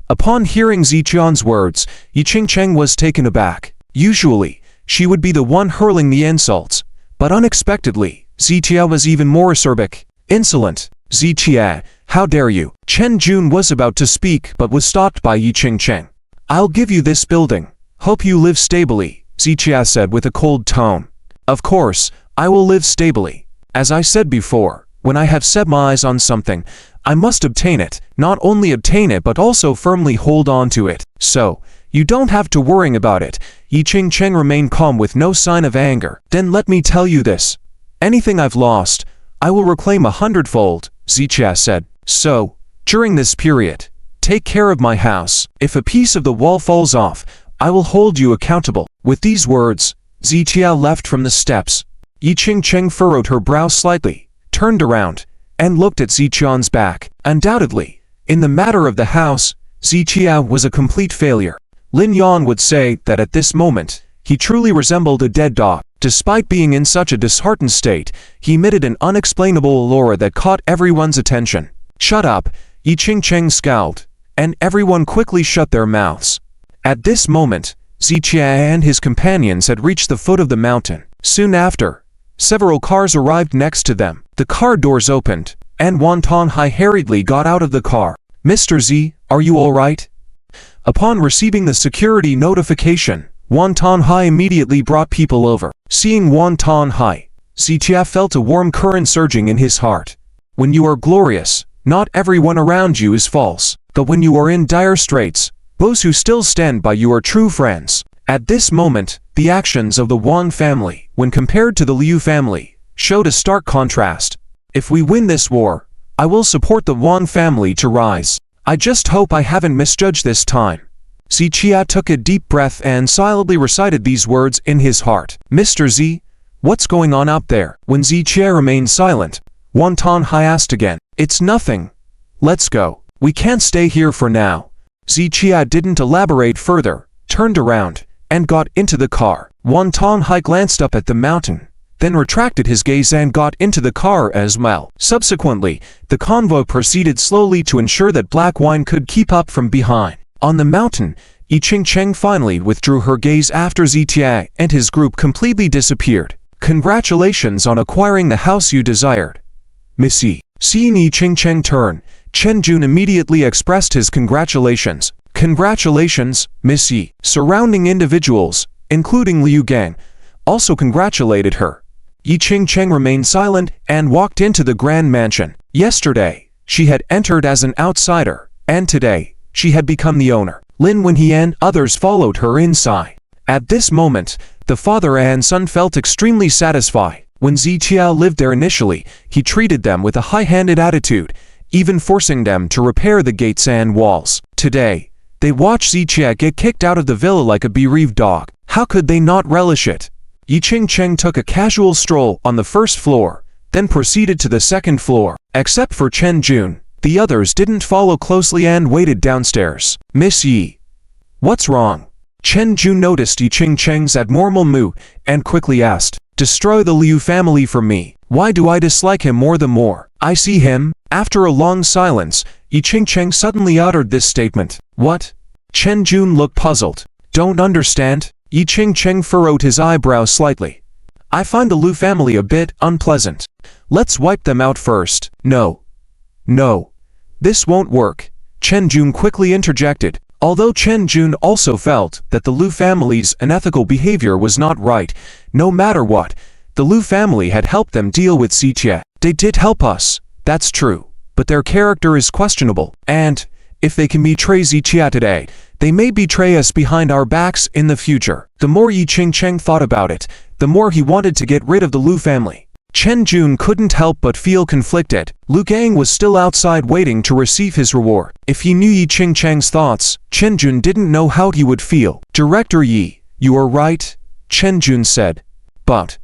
Upon hearing Zitian's words, Yi Qingcheng was taken aback. Usually, she would be the one hurling the insults, but unexpectedly, Zitia was even more acerbic. Insolent. Zitia, how dare you? Chen Jun was about to speak but was stopped by Yi Qingcheng. I'll give you this building. Hope you live stably, Zitia said with a cold tone. Of course, I will live stably. As I said before, when I have set my eyes on something, I must obtain it. Not only obtain it but also firmly hold on to it. So, you don't have to worry about it. Yi Qingcheng remained calm with no sign of anger. Then let me tell you this. Anything I've lost, I will reclaim 100-fold, Zitia said. So, during this period, take care of my house. If a piece of the wall falls off, I will hold you accountable. With these words, Zitia left from the steps. Yi Qingcheng furrowed her brow slightly, turned around, and looked at Zitian's back. Undoubtedly, in the matter of the house, Zitia was a complete failure. Lin Yan would say that at this moment, he truly resembled a dead dog. Despite being in such a disheartened state, he emitted an unexplainable allure that caught everyone's attention. Shut up, Yi Qingcheng scowled, and everyone quickly shut their mouths. At this moment, Zitia and his companions had reached the foot of the mountain. Soon after, several cars arrived next to them. The car doors opened, and Wonton Hai hurriedly got out of the car. Mr. Z, are you all right? Upon receiving the security notification, Wonton Hai immediately brought people over. Seeing Wonton Hai, Zitia felt a warm current surging in his heart. When you are glorious, not everyone around you is false. But when you are in dire straits, those who still stand by you are true friends. At this moment, the actions of the Wang family, when compared to the Liu family, showed a stark contrast. If we win this war, I will support the Wang family to rise. I just hope I haven't misjudged this time. Zitia took a deep breath and silently recited these words in his heart. Mr. Z, what's going on out there? When Zitia remained silent, Wonton Hai asked again. It's nothing. Let's go. We can't stay here for now. Zitia didn't elaborate further, turned around, and got into the car. Wonton Hai glanced up at the mountain, then retracted his gaze and got into the car as well. Subsequently, the convoy proceeded slowly to ensure that Black Wine could keep up from behind. On the mountain, Yi Qingcheng finally withdrew her gaze after Zitia and his group completely disappeared. Congratulations on acquiring the house you desired, Miss Yi. Seeing Yi Qingcheng turn, Chen Jun immediately expressed his congratulations. Congratulations, Miss Yi. Surrounding individuals, including Liu Gang, also congratulated her. Yi Qingcheng remained silent and walked into the grand mansion. Yesterday, she had entered as an outsider, and today, she had become the owner. Lin Wenhe and others followed her inside. At this moment, the father and son felt extremely satisfied. When Zitia lived there initially, he treated them with a high-handed attitude, even forcing them to repair the gates and walls. Today, they watched Zitia get kicked out of the villa like a bereaved dog. How could they not relish it? Yi Qingcheng took a casual stroll on the first floor, then proceeded to the second floor. Except for Chen Jun, the others didn't follow closely and waited downstairs. Miss Yi, what's wrong? Chen Jun noticed Yi Qingcheng's abnormal mood and quickly asked, destroy the Liu family for me. Why do I dislike him more the more I see him? After a long silence, Yi Qingcheng suddenly uttered this statement. What? Chen Jun looked puzzled. Don't understand? Yi Qingcheng furrowed his eyebrows slightly. I find the Liu family a bit unpleasant. Let's wipe them out first. No. No. This won't work. Chen Jun quickly interjected. Although Chen Jun also felt that the Liu family's unethical behavior was not right, no matter what, the Liu family had helped them deal with Zitia. They did help us, that's true, but their character is questionable, and, if they can betray Zitia today, they may betray us behind our backs in the future. The more Yi Qingcheng thought about it, the more he wanted to get rid of the Liu family. Chen Jun couldn't help but feel conflicted. Liu Gang was still outside waiting to receive his reward. If he knew Yi Qingcheng's thoughts, Chen Jun didn't know how he would feel. Director Yi, you are right, Chen Jun said. But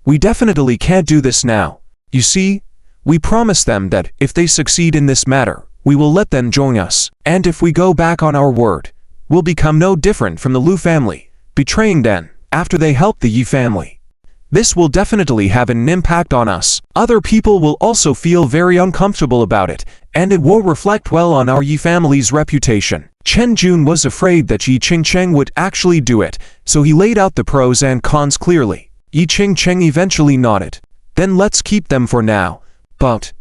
we definitely can't do this now. You see, we promised them that if they succeed in this matter, we will let them join us. And if we go back on our word, will become no different from the Lu family, betraying them after they help the Yi family. This will definitely have an impact on us. Other people will also feel very uncomfortable about it, and it won't reflect well on our Yi family's reputation. Chen Jun was afraid that Yi Qingcheng would actually do it, so he laid out the pros and cons clearly. Yi Qingcheng eventually nodded. Then let's keep them for now. But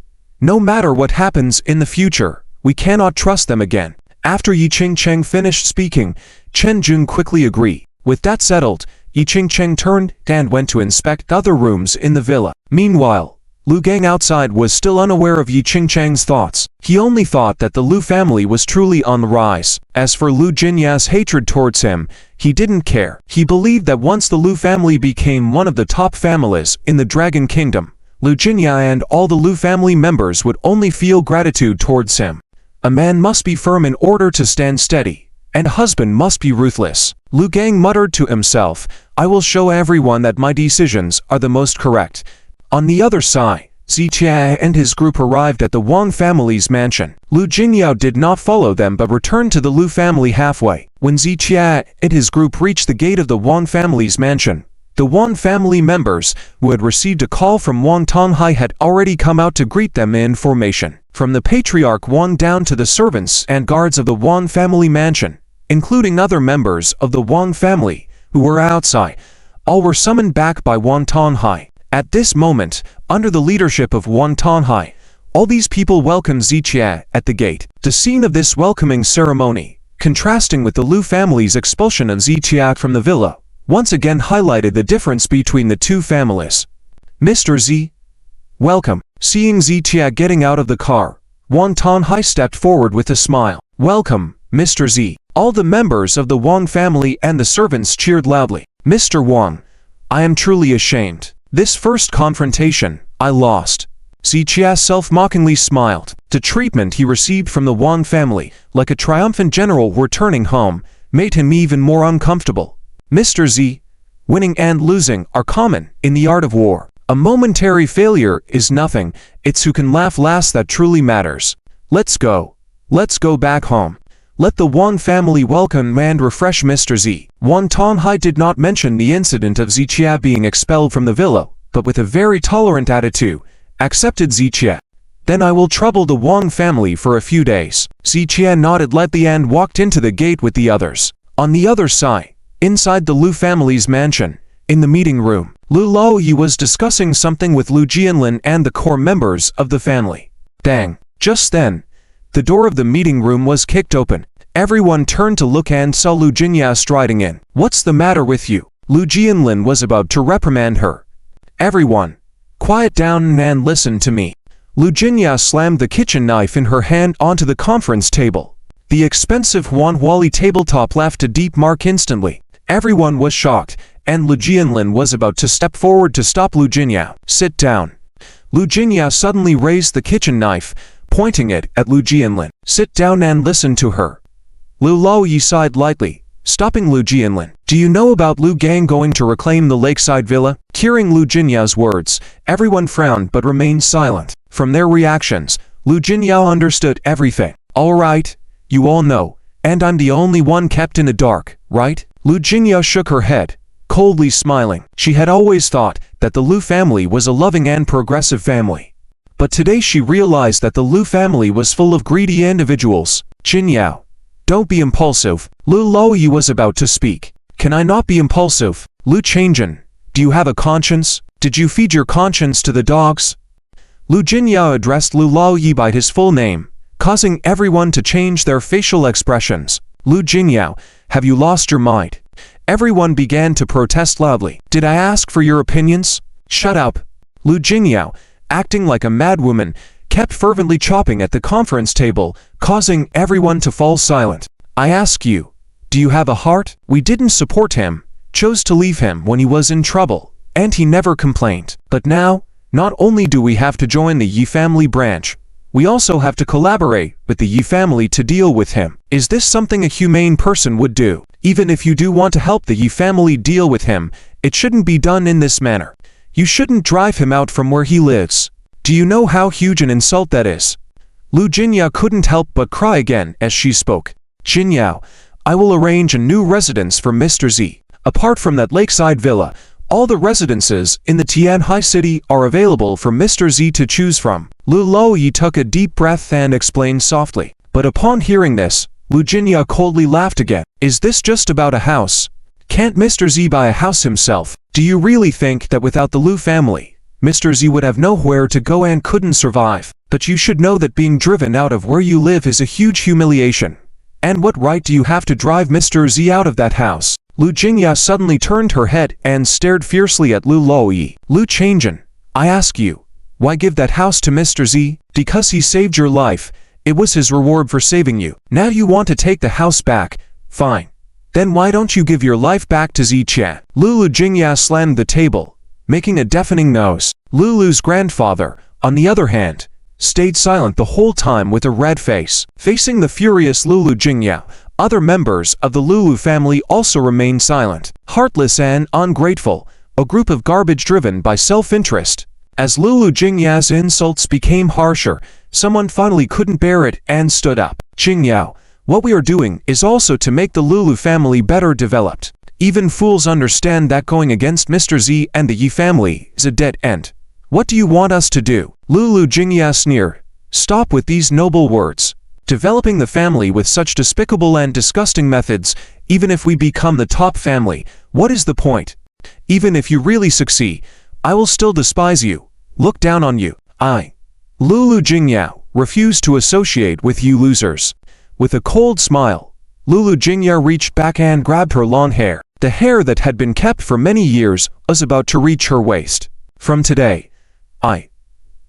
no matter what happens in the future, we cannot trust them again. After Yi Qingcheng finished speaking, Chen Jun quickly agreed. With that settled, Yi Qingcheng turned and went to inspect other rooms in the villa. Meanwhile, Lu Gang outside was still unaware of Yi Qingcheng's thoughts. He only thought that the Lu family was truly on the rise. As for Lu Jinya's hatred towards him, he didn't care. He believed that once the Lu family became one of the top families in the Dragon Kingdom, Lu Jinya and all the Lu family members would only feel gratitude towards him. A man must be firm in order to stand steady, and a husband must be ruthless. Lu Gang muttered to himself, I will show everyone that my decisions are the most correct. On the other side, Ziqia and his group arrived at the Wang family's mansion. Lu Jinyao did not follow them but returned to the Lu family halfway. When Ziqia and his group reached the gate of the Wang family's mansion, the Wang family members, who had received a call from Wang Tonghai, had already come out to greet them in formation. From the patriarch Wang down to the servants and guards of the Wang family mansion, including other members of the Wang family who were outside, all were summoned back by Wang Tonghai. At this moment, under the leadership of Wang Tonghai, all these people welcomed Ziqia at the gate. The scene of this welcoming ceremony, contrasting with the Lu family's expulsion of Ziqia from the villa, once again highlighted the difference between the two families. Mr. Z, welcome. Seeing Ziqia getting out of the car, Wang Tonghai stepped forward with a smile. Welcome, Mr. Z. All the members of the Wang family and the servants cheered loudly. Mr. Wang, I am truly ashamed. This first confrontation, I lost. Ziqia self-mockingly smiled. The treatment he received from the Wang family, like a triumphant general returning home, made him even more uncomfortable. Mr. Z, winning and losing are common in the art of war. A momentary failure is nothing, it's who can laugh last that truly matters. Let's go. Let's go back home. Let the Wang family welcome and refresh Mr. Z. Wang Tonghai did not mention the incident of Ziqia being expelled from the villa, but with a very tolerant attitude, accepted Ziqia. Then I will trouble the Wang family for a few days. Ziqia nodded lightly and walked into the gate with the others. On the other side, inside the Lu family's mansion, in the meeting room, Lu Laoyi was discussing something with Lu Jianlin and the core members of the family. Dang! Just then, the door of the meeting room was kicked open. Everyone turned to look and saw Lu Jinya striding in. What's the matter with you? Lu Jianlin was about to reprimand her. Everyone, quiet down and listen to me. Lu Jinya slammed the kitchen knife in her hand onto the conference table. The expensive Wanhuali tabletop left a deep mark instantly. Everyone was shocked, and Lu Jianlin was about to step forward to stop Lu Jinya. Sit down. Lu Jinya suddenly raised the kitchen knife, pointing it at Lu Jianlin. Sit down and listen to her. Lu Laoyi sighed lightly, stopping Lu Jianlin. Do you know about Lu Gang going to reclaim the lakeside villa? Hearing Lu Jinya's words, everyone frowned but remained silent. From their reactions, Lu Jinya understood everything. All right, you all know, and I'm the only one kept in the dark, right? Lu Jinya shook her head, coldly smiling. She had always thought that the Lu family was a loving and progressive family. But today she realized that the Lu family was full of greedy individuals. Jinyao, don't be impulsive. Lu Laoyi was about to speak. Can I not be impulsive? Lu Changjin, do you have a conscience? Did you feed your conscience to the dogs? Lu Jinyao addressed Lu Laoyi by his full name, causing everyone to change their facial expressions. Lu Jinyao, have you lost your mind? Everyone began to protest loudly. Did I ask for your opinions? Shut up. Lu Jinyao, acting like a madwoman, kept fervently chopping at the conference table, causing everyone to fall silent. I ask you, do you have a heart? We didn't support him, chose to leave him when he was in trouble, and he never complained. But now, not only do we have to join the Yi family branch, we also have to collaborate with the Yi family to deal with him. Is this something a humane person would do? Even if you do want to help the Yi family deal with him, it shouldn't be done in this manner. You shouldn't drive him out from where he lives. Do you know how huge an insult that is? Lu Jinya couldn't help but cry again as she spoke. Jinyao, I will arrange a new residence for Mr. Z. Apart from that lakeside villa, all the residences in the Tianhai city are available for Mr. Z to choose from. Lu Luoyi took a deep breath and explained softly. But upon hearing this, Lu Jinya coldly laughed again. Is this just about a house? Can't Mr. Z buy a house himself? Do you really think that without the Lu family, Mr. Z would have nowhere to go and couldn't survive? But you should know that being driven out of where you live is a huge humiliation. And what right do you have to drive Mr. Z out of that house? Lu Jingya suddenly turned her head and stared fiercely at Lu Luoyi. Lu Changjin, I ask you, why give that house to Mr. Z? Because he saved your life. It was his reward for saving you. Now you want to take the house back? Fine. Then why don't you give your life back to Ziqian? Lu Jingya slammed the table, making a deafening noise. Lulu's grandfather, on the other hand, stayed silent the whole time with a red face. Facing the furious Lu Jingya, other members of the Lulu family also remained silent. Heartless and ungrateful, a group of garbage driven by self-interest. As Lu Jingya's insults became harsher, someone finally couldn't bear it and stood up. Jingyao, what we are doing is also to make the Lulu family better developed. Even fools understand that going against Mr. Z and the Yi family is a dead end. What do you want us to do? Lu Jingya sneered. Stop with these noble words. Developing the family with such despicable and disgusting methods, even if we become the top family, what is the point? Even if you really succeed, I will still despise you, look down on you. Lu Jingya, refuse to associate with you losers. With a cold smile, Lu Jingya reached back and grabbed her long hair. The hair that had been kept for many years was about to reach her waist. From today,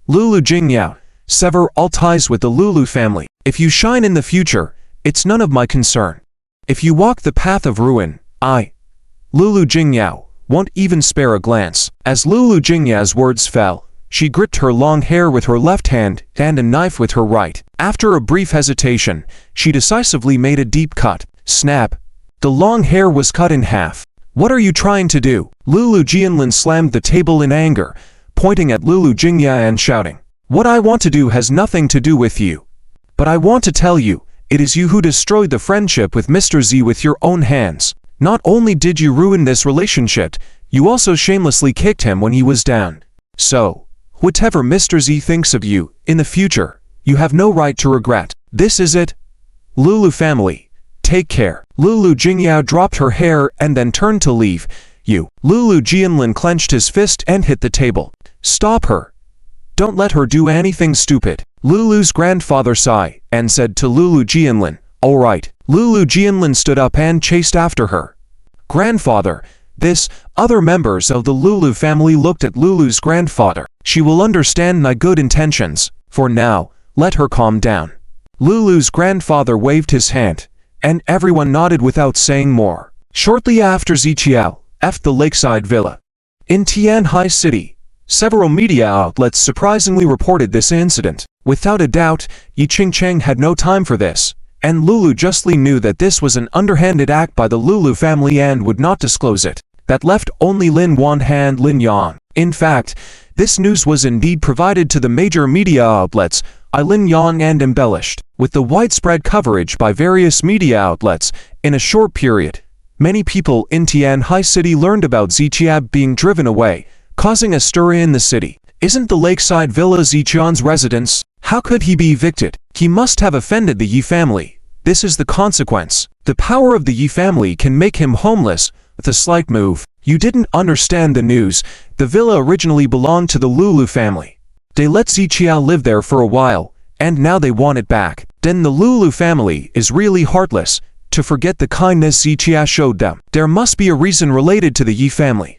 Lu Jingya, sever all ties with the Lulu family. If you shine in the future, it's none of my concern. If you walk the path of ruin, Lu Jingya, won't even spare a glance. As Lu Jingya's words fell, she gripped her long hair with her left hand and a knife with her right. After a brief hesitation, she decisively made a deep cut. Snap! The long hair was cut in half. What are you trying to do? Lu Jianlin slammed the table in anger, pointing at Lu Jingya and shouting. What I want to do has nothing to do with you. But I want to tell you, it is you who destroyed the friendship with Mr. Z with your own hands. Not only did you ruin this relationship, you also shamelessly kicked him when he was down. So, whatever Mr. Z thinks of you in the future, you have no right to regret. This is it. Lulu family, take care. Lu Jingya dropped her hair and then turned to leave. Lu Jianlin clenched his fist and hit the table. Stop her. Don't let her do anything stupid. Lulu's grandfather sighed and said to Lu Jianlin, all right. Lu Jianlin stood up and chased after her. Grandfather, other members of the Lulu family looked at Lulu's grandfather. She will understand my good intentions. For now, let her calm down. Lulu's grandfather waved his hand, and everyone nodded without saying more. Shortly after Ziqiao left the lakeside villa in Tianhai City, several media outlets surprisingly reported this incident. Without a doubt, Yi Qingcheng had no time for this, and Lulu justly knew that this was an underhanded act by the Lulu family and would not disclose it. That left only Lin Wan and Lin Yang. In fact, this news was indeed provided to the major media outlets by Lin Yang and embellished. With the widespread coverage by various media outlets, in a short period, many people in Tianhai City learned about Ziqiao being driven away, causing a stir in the city. Isn't the lakeside villa Ziqian's residence? How could he be evicted? He must have offended the Yi family. This is the consequence. The power of the Yi family can make him homeless with a slight move. You didn't understand the news. The villa originally belonged to the Lulu family. They let Ziqiao live there for a while, and now they want it back. Then the Lulu family is really heartless to forget the kindness Ziqiao showed them. There must be a reason related to the Yi family.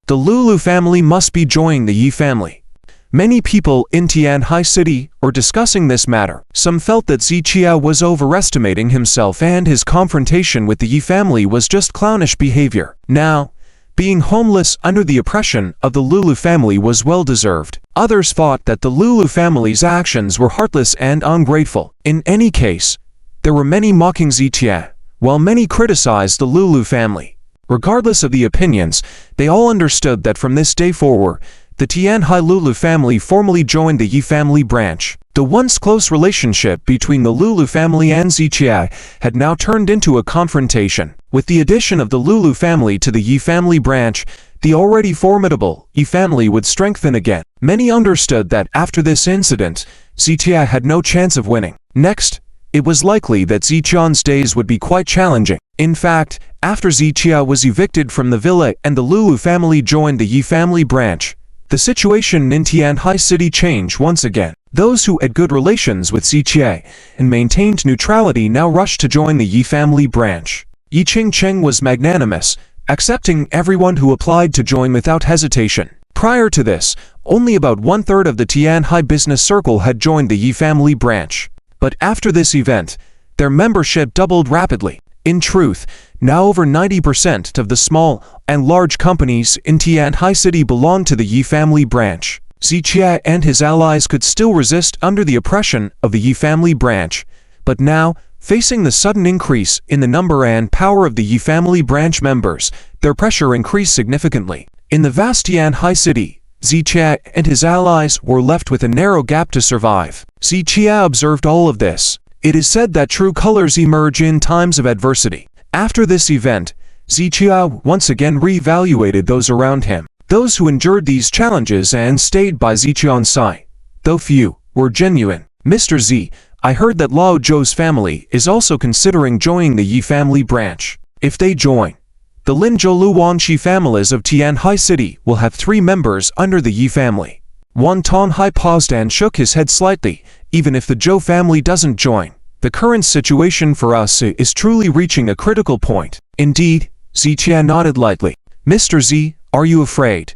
The Lulu family must be joining the Yi family. Many people in Tianhai City were discussing this matter. Some felt that Ziqiao was overestimating himself and his confrontation with the Yi family was just clownish behavior. Now, being homeless under the oppression of the Lulu family was well-deserved. Others thought that the Lulu family's actions were heartless and ungrateful. In any case, there were many mocking Ziqiao, while many criticized the Lulu family. Regardless of the opinions, they all understood that from this day forward, the Tianhai Lulu family formally joined the Yi family branch. The once close relationship between the Lulu family and Zichia had now turned into a confrontation. With the addition of the Lulu family to the Yi family branch, the already formidable Yi family would strengthen again. Many understood that after this incident, Zichia had no chance of winning. Next, it was likely that Ziqian's days would be quite challenging. In fact, after Zichia was evicted from the villa and the Lulu family joined the Yi family branch, the situation in Tianhai City changed once again. Those who had good relations with Zichia and maintained neutrality now rushed to join the Yi family branch. Yi Qingcheng was magnanimous, accepting everyone who applied to join without hesitation. Prior to this, only about one-third of the Tianhai business circle had joined the Yi family branch. But after this event, their membership doubled rapidly. In truth, now over 90% of the small and large companies in Tianhai City belonged to the Yi family branch. Zichia and his allies could still resist under the oppression of the Yi family branch, but now, facing the sudden increase in the number and power of the Yi family branch members, their pressure increased significantly. In the vast Tianhai City, Zichia and his allies were left with a narrow gap to survive. Zichia observed all of this. It is said that true colors emerge in times of adversity. After this event, Zichia once again reevaluated those around him. Those who endured these challenges and stayed by Ziqian's side, though few, were genuine. Mr. Z, I heard that Lao Zhou's family is also considering joining the Yi family branch. If they join, the Linzhou Wanxi families of Tianhai City will have 3 members under the Yi family. Wan Tonghai paused and shook his head slightly. Even if the Zhou family doesn't join, the current situation for us is truly reaching a critical point. Indeed, Zichia nodded lightly. Mr. Z, are you afraid?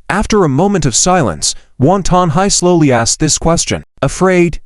After a moment of silence, Wan Tonghai slowly asked this question. Afraid?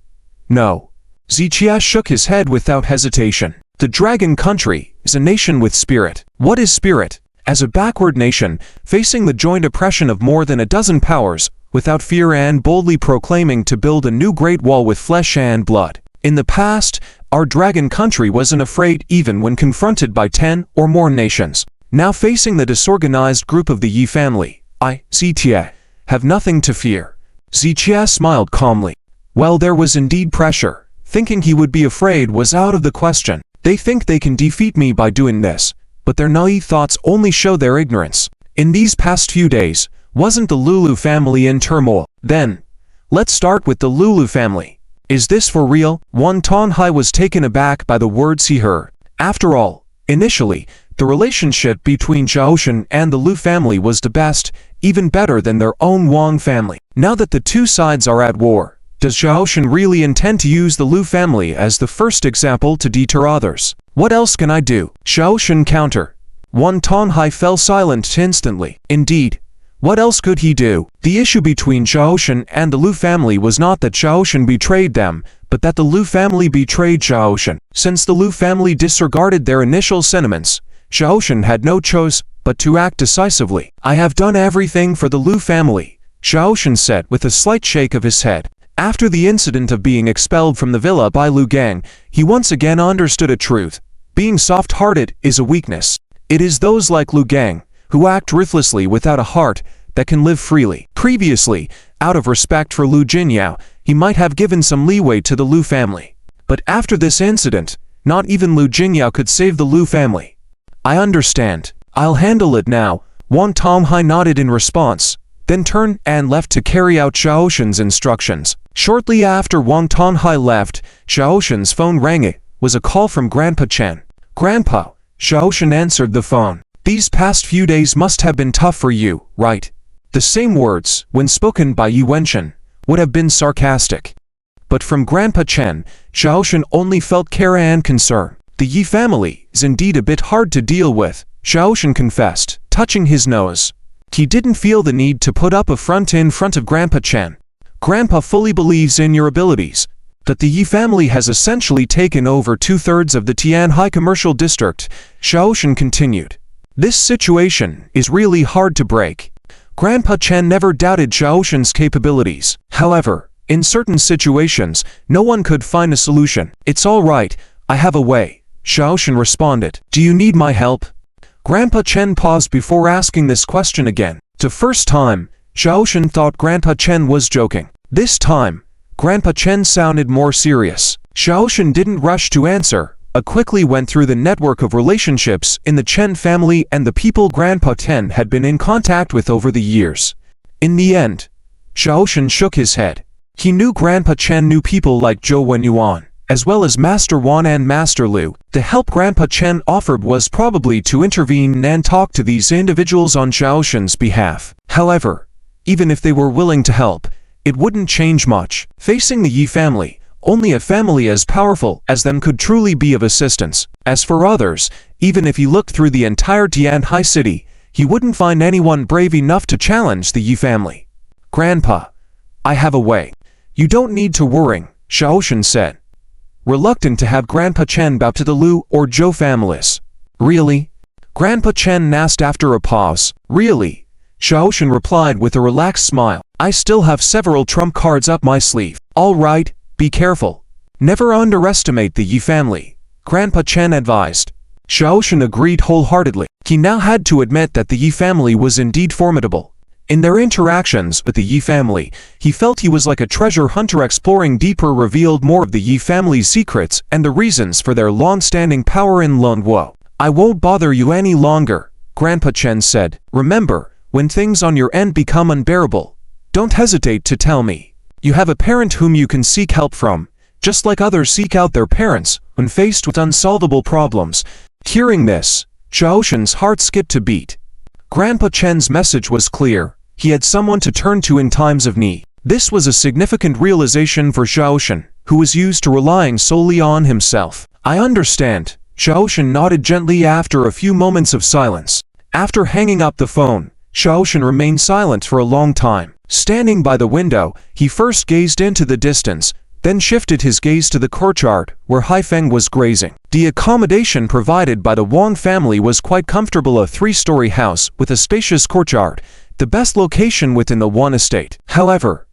No. Zichia shook his head without hesitation. The Dragon Country is a nation with spirit. What is spirit? As a backward nation, facing the joint oppression of more than a dozen powers, without fear and boldly proclaiming to build a new great wall with flesh and blood. In the past, our Dragon Country wasn't afraid even when confronted by 10 or more nations. Now facing the disorganized group of the Yi family, I, Zichia, have nothing to fear. Zichia smiled calmly. Well, there was indeed pressure. Thinking he would be afraid was out of the question. They think they can defeat me by doing this, but their naive thoughts only show their ignorance. In these past few days, wasn't the Lulu family in turmoil? Then, let's start with the Lulu family. Is this for real? Wan Tonghai was taken aback by the words he heard. After all, initially, the relationship between Zhaoshan and the Lu family was the best, even better than their own Wang family. Now that the two sides are at war, does Zhaoshan really intend to use the Lu family as the first example to deter others? What else can I do? Zhaoshan counter. Wan Tonghai fell silent instantly. Indeed, what else could he do? The issue between Zhaoshan and the Lu family was not that Zhaoshan betrayed them, but that the Lu family betrayed Zhaoshan. Since the Lu family disregarded their initial sentiments, Zhaoshan had no choice but to act decisively. I have done everything for the Lu family, Zhaoshan said with a slight shake of his head. After the incident of being expelled from the villa by Lu Gang, he once again understood a truth. Being soft-hearted is a weakness. It is those like Lu Gang, who act ruthlessly without a heart, that can live freely. Previously, out of respect for Lu Jinyao, he might have given some leeway to the Lu family. But after this incident, not even Lu Jinyao could save the Lu family. I understand. I'll handle it now. Wan Tonghai nodded in response, then turned and left to carry out Zhaoshan's instructions. Shortly after Wan Tonghai left, Zhaoshan's phone rang. It was a call from Grandpa Chen. Grandpa, Zhaoshan answered the phone. These past few days must have been tough for you, right? The same words, when spoken by Yi Wenchen, would have been sarcastic. But from Grandpa Chen, Zhaoshan only felt care and concern. The Yi family is indeed a bit hard to deal with, Zhaoshan confessed, touching his nose. He didn't feel the need to put up a front in front of Grandpa Chen. Grandpa fully believes in your abilities. That the Yi family has essentially taken over 2/3 of the Tianhai commercial district, Zhaoshan continued. This situation is really hard to break. Grandpa Chen never doubted Zhaoshan's capabilities. However, in certain situations, no one could find a solution. It's all right, I have a way, Zhaoshan responded. Do you need my help? Grandpa Chen paused before asking this question again. The first time, Zhaoshan thought Grandpa Chen was joking. This time, Grandpa Chen sounded more serious. Xiaoshan didn't rush to answer, but quickly went through the network of relationships in the Chen family and the people Grandpa Chen had been in contact with over the years. In the end, Xiaoshan shook his head. He knew Grandpa Chen knew people like Zhou Wenyuan, as well as Master Wan and Master Lu. The help Grandpa Chen offered was probably to intervene and talk to these individuals on Xiaoshan's behalf. However, even if they were willing to help, it wouldn't change much. Facing the Yi family, only a family as powerful as them could truly be of assistance. As for others, even if he looked through the entire Tianhai city, he wouldn't find anyone brave enough to challenge the Yi family. Grandpa, I have a way. You don't need to worry, Xiaoshan said, reluctant to have Grandpa Chen bow to the Lu or Zhou families. Really? Grandpa Chen asked after a pause. Really? Xiaoshan replied with a relaxed smile. I still have several trump cards up my sleeve. All right, be careful. Never underestimate the Yi family, Grandpa Chen advised. Xiaoshan agreed wholeheartedly. He now had to admit that the Yi family was indeed formidable. In their interactions with the Yi family, he felt he was like a treasure hunter exploring deeper, revealed more of the Yi family's secrets and the reasons for their long-standing power in Lunwo. I won't bother you any longer, Grandpa Chen said. Remember, when things on your end become unbearable, don't hesitate to tell me. You have a parent whom you can seek help from, just like others seek out their parents when faced with unsolvable problems. Hearing this, Xiaoshan's heart skipped a beat. Grandpa Chen's message was clear. He had someone to turn to in times of need. This was a significant realization for Xiaoshan, who was used to relying solely on himself. I understand. Xiaoshan nodded gently after a few moments of silence. After hanging up the phone, Xiaoshan remained silent for a long time. Standing by the window, he first gazed into the distance, then shifted his gaze to the courtyard, where Haifeng was grazing. The accommodation provided by the Wang family was quite comfortable, a 3-story house with a spacious courtyard, the best location within the Wang estate. However,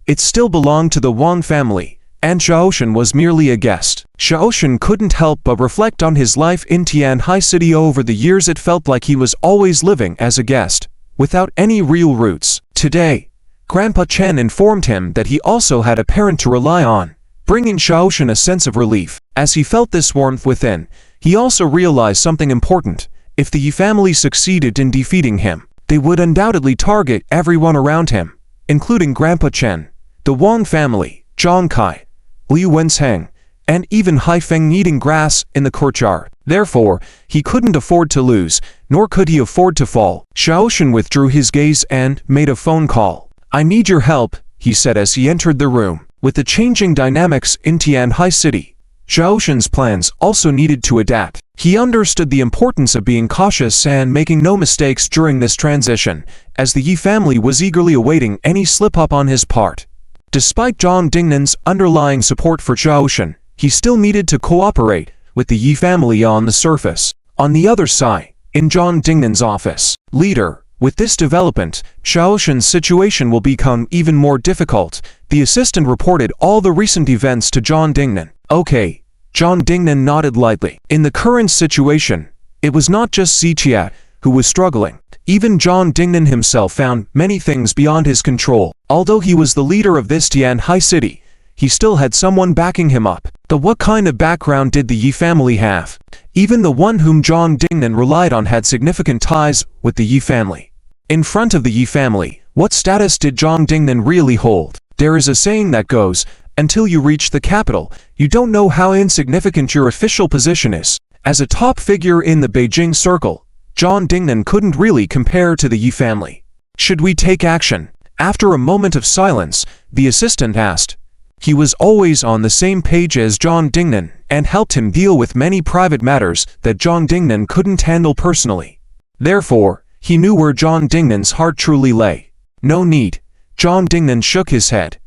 it still belonged to the Wang family, and Xiaoshan was merely a guest. Xiaoshan couldn't help but reflect on his life in Tianhai City over the years. It felt like he was always living as a guest, without any real roots. Today, Grandpa Chen informed him that he also had a parent to rely on, bringing Xiaoshan a sense of relief. As he felt this warmth within, he also realized something important. If the Yi family succeeded in defeating him, they would undoubtedly target everyone around him, including Grandpa Chen, the Wang family, Zhang Kai, Liu Wensheng, and even Haifeng eating grass in the courtyard. Therefore, he couldn't afford to lose, nor could he afford to fall. Xiaoshan withdrew his gaze and made a phone call. I need your help, he said as he entered the room. With the changing dynamics in Tianhai City, Xiaoshan's plans also needed to adapt. He understood the importance of being cautious and making no mistakes during this transition, as the Yi family was eagerly awaiting any slip-up on his part. Despite Zhang Dingnan's underlying support for Xiaoshan, he still needed to cooperate with the Yi family on the surface. On the other side, in Zhang Dingnan's office, leader, with this development, Xiaoshan's situation will become even more difficult. The assistant reported all the recent events to Zhang Dingnan. Okay, Zhang Dingnan nodded lightly. In the current situation, it was not just Ziqia who was struggling. Even Zhang Dingnan himself found many things beyond his control. Although he was the leader of this Tianhai City, he still had someone backing him up. But what kind of background did the Yi family have? Even the one whom Zhang Dingnan relied on had significant ties with the Yi family. In front of the Yi family, what status did Zhang Dingnan really hold? There is a saying that goes, until you reach the capital, you don't know how insignificant your official position is. As a top figure in the Beijing circle, Zhang Dingnan couldn't really compare to the Yi family. Should we take action? After a moment of silence, the assistant asked. He was always on the same page as Zhang Dingnan and helped him deal with many private matters that Zhang Dingnan couldn't handle personally. Therefore, he knew where Zhang Dingnan's heart truly lay. No need. Zhang Dingnan shook his head.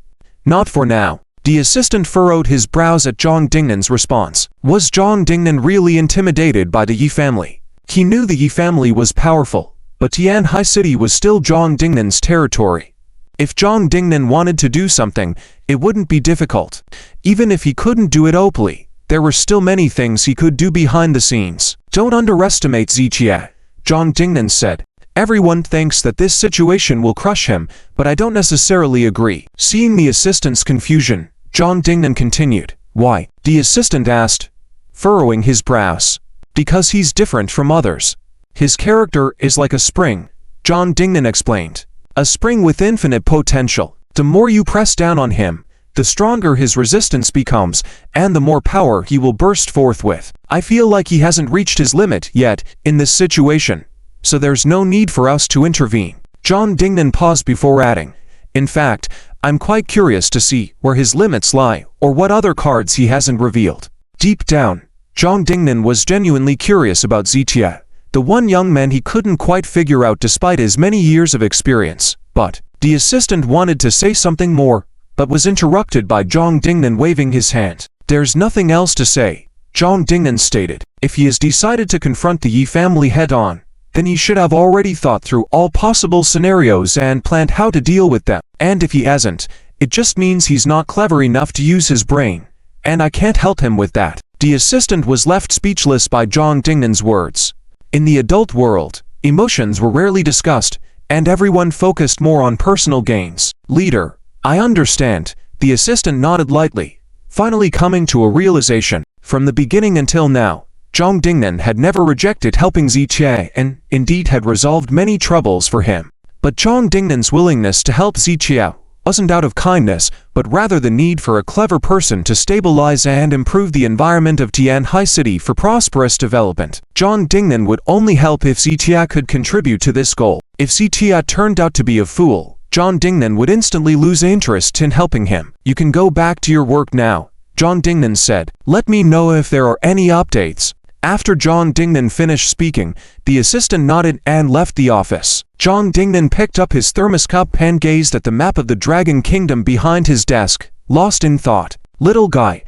Not for now. The assistant furrowed his brows at Zhang Dingnan's response. Was Zhang Dingnan really intimidated by the Yi family? He knew the Yi family was powerful, but Tianhai City was still Zhang Dingnan's territory. If Zhang Dingnan wanted to do something, it wouldn't be difficult. Even if he couldn't do it openly, there were still many things he could do behind the scenes. Don't underestimate Ziqia, Zhang Dingnan said. Everyone thinks that this situation will crush him, but I don't necessarily agree. Seeing the assistant's confusion, Zhang Dingnan continued. Why? The assistant asked, furrowing his brows. Because he's different from others. His character is like a spring, Zhang Dingnan explained. A spring with infinite potential. The more you press down on him, the stronger his resistance becomes, and the more power he will burst forth with. I feel like he hasn't reached his limit yet in this situation, so there's no need for us to intervene. Zhang Dingnan paused before adding, in fact, I'm quite curious to see where his limits lie or what other cards he hasn't revealed. Deep down, Zhang Dingnan was genuinely curious about Zitia, the one young man he couldn't quite figure out despite his many years of experience. But the assistant wanted to say something more, but was interrupted by Zhang Dingnan waving his hand. There's nothing else to say, Zhang Dingnan stated. If he has decided to confront the Yi family head-on, then he should have already thought through all possible scenarios and planned how to deal with them. And if he hasn't, it just means he's not clever enough to use his brain, and I can't help him with that. The assistant was left speechless by Zhang Dingnan's words. In the adult world, emotions were rarely discussed, and everyone focused more on personal gains. Leader, I understand, the assistant nodded lightly, finally coming to a realization. From the beginning until now, Zhang Dingnan had never rejected helping Zitia and, indeed, had resolved many troubles for him. But Zhang Dingnan's willingness to help Zitia wasn't out of kindness, but rather the need for a clever person to stabilize and improve the environment of Tianhai City for prosperous development. Zhang Dingnan would only help if Zitia could contribute to this goal. If Zitia turned out to be a fool, Zhang Dingnan would instantly lose interest in helping him. You can go back to your work now, Zhang Dingnan said. Let me know if there are any updates. After Zhang Dingnan finished speaking, the assistant nodded and left the office. Zhang Dingnan picked up his thermos cup and gazed at the map of the Dragon Kingdom behind his desk, lost in thought. Little guy,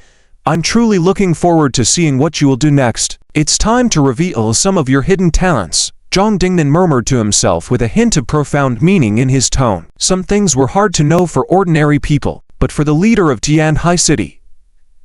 I'm truly looking forward to seeing what you will do next. It's time to reveal some of your hidden talents. Zhang Dingnan murmured to himself with a hint of profound meaning in his tone. Some things were hard to know for ordinary people, but for the leader of Tianhai City,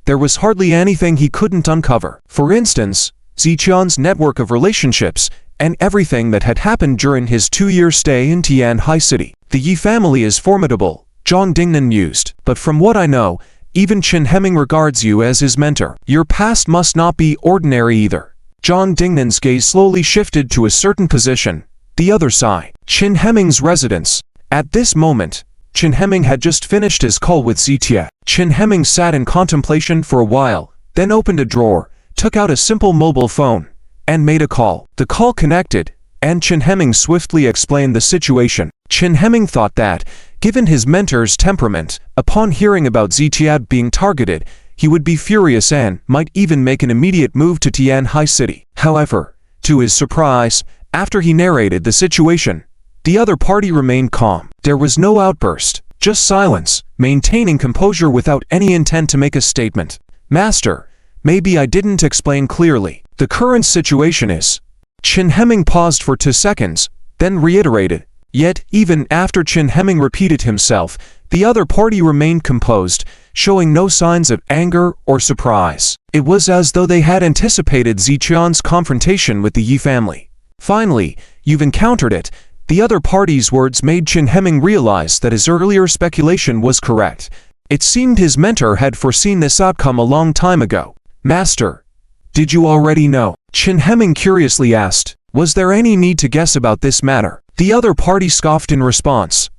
there was hardly anything he couldn't uncover. For instance, Ziqian's network of relationships, and everything that had happened during his 2-year stay in Tianhai City. The Yi family is formidable, Zhang Dingnan mused, but from what I know, even Chen Hemming regards you as his mentor. Your past must not be ordinary either. Zhang Dingnan's gaze slowly shifted to a certain position, the other side, Chen Hemming's residence. At this moment, Chen Hemming had just finished his call with Zitia. Chen Hemming sat in contemplation for a while, then opened a drawer, took out a simple mobile phone, and made a call. The call connected, and Chen Hemming swiftly explained the situation. Chen Hemming thought that, given his mentor's temperament, upon hearing about Zitia being targeted, he would be furious and might even make an immediate move to Tianhai City. However, to his surprise, after he narrated the situation, the other party remained calm. There was no outburst, just silence, maintaining composure without any intent to make a statement. Master, maybe I didn't explain clearly. The current situation is... Chen Hemming paused for 2 seconds, then reiterated. Yet, even after Chen Hemming repeated himself, the other party remained composed, showing no signs of anger or surprise. It was as though they had anticipated Ziqian's confrontation with the Yi family. Finally, you've encountered it. The other party's words made Chen Hemming realize that his earlier speculation was correct. It seemed his mentor had foreseen this outcome a long time ago. Master, did you already know? Chen Hemming curiously asked. Was there any need to guess about this matter? The other party scoffed in response.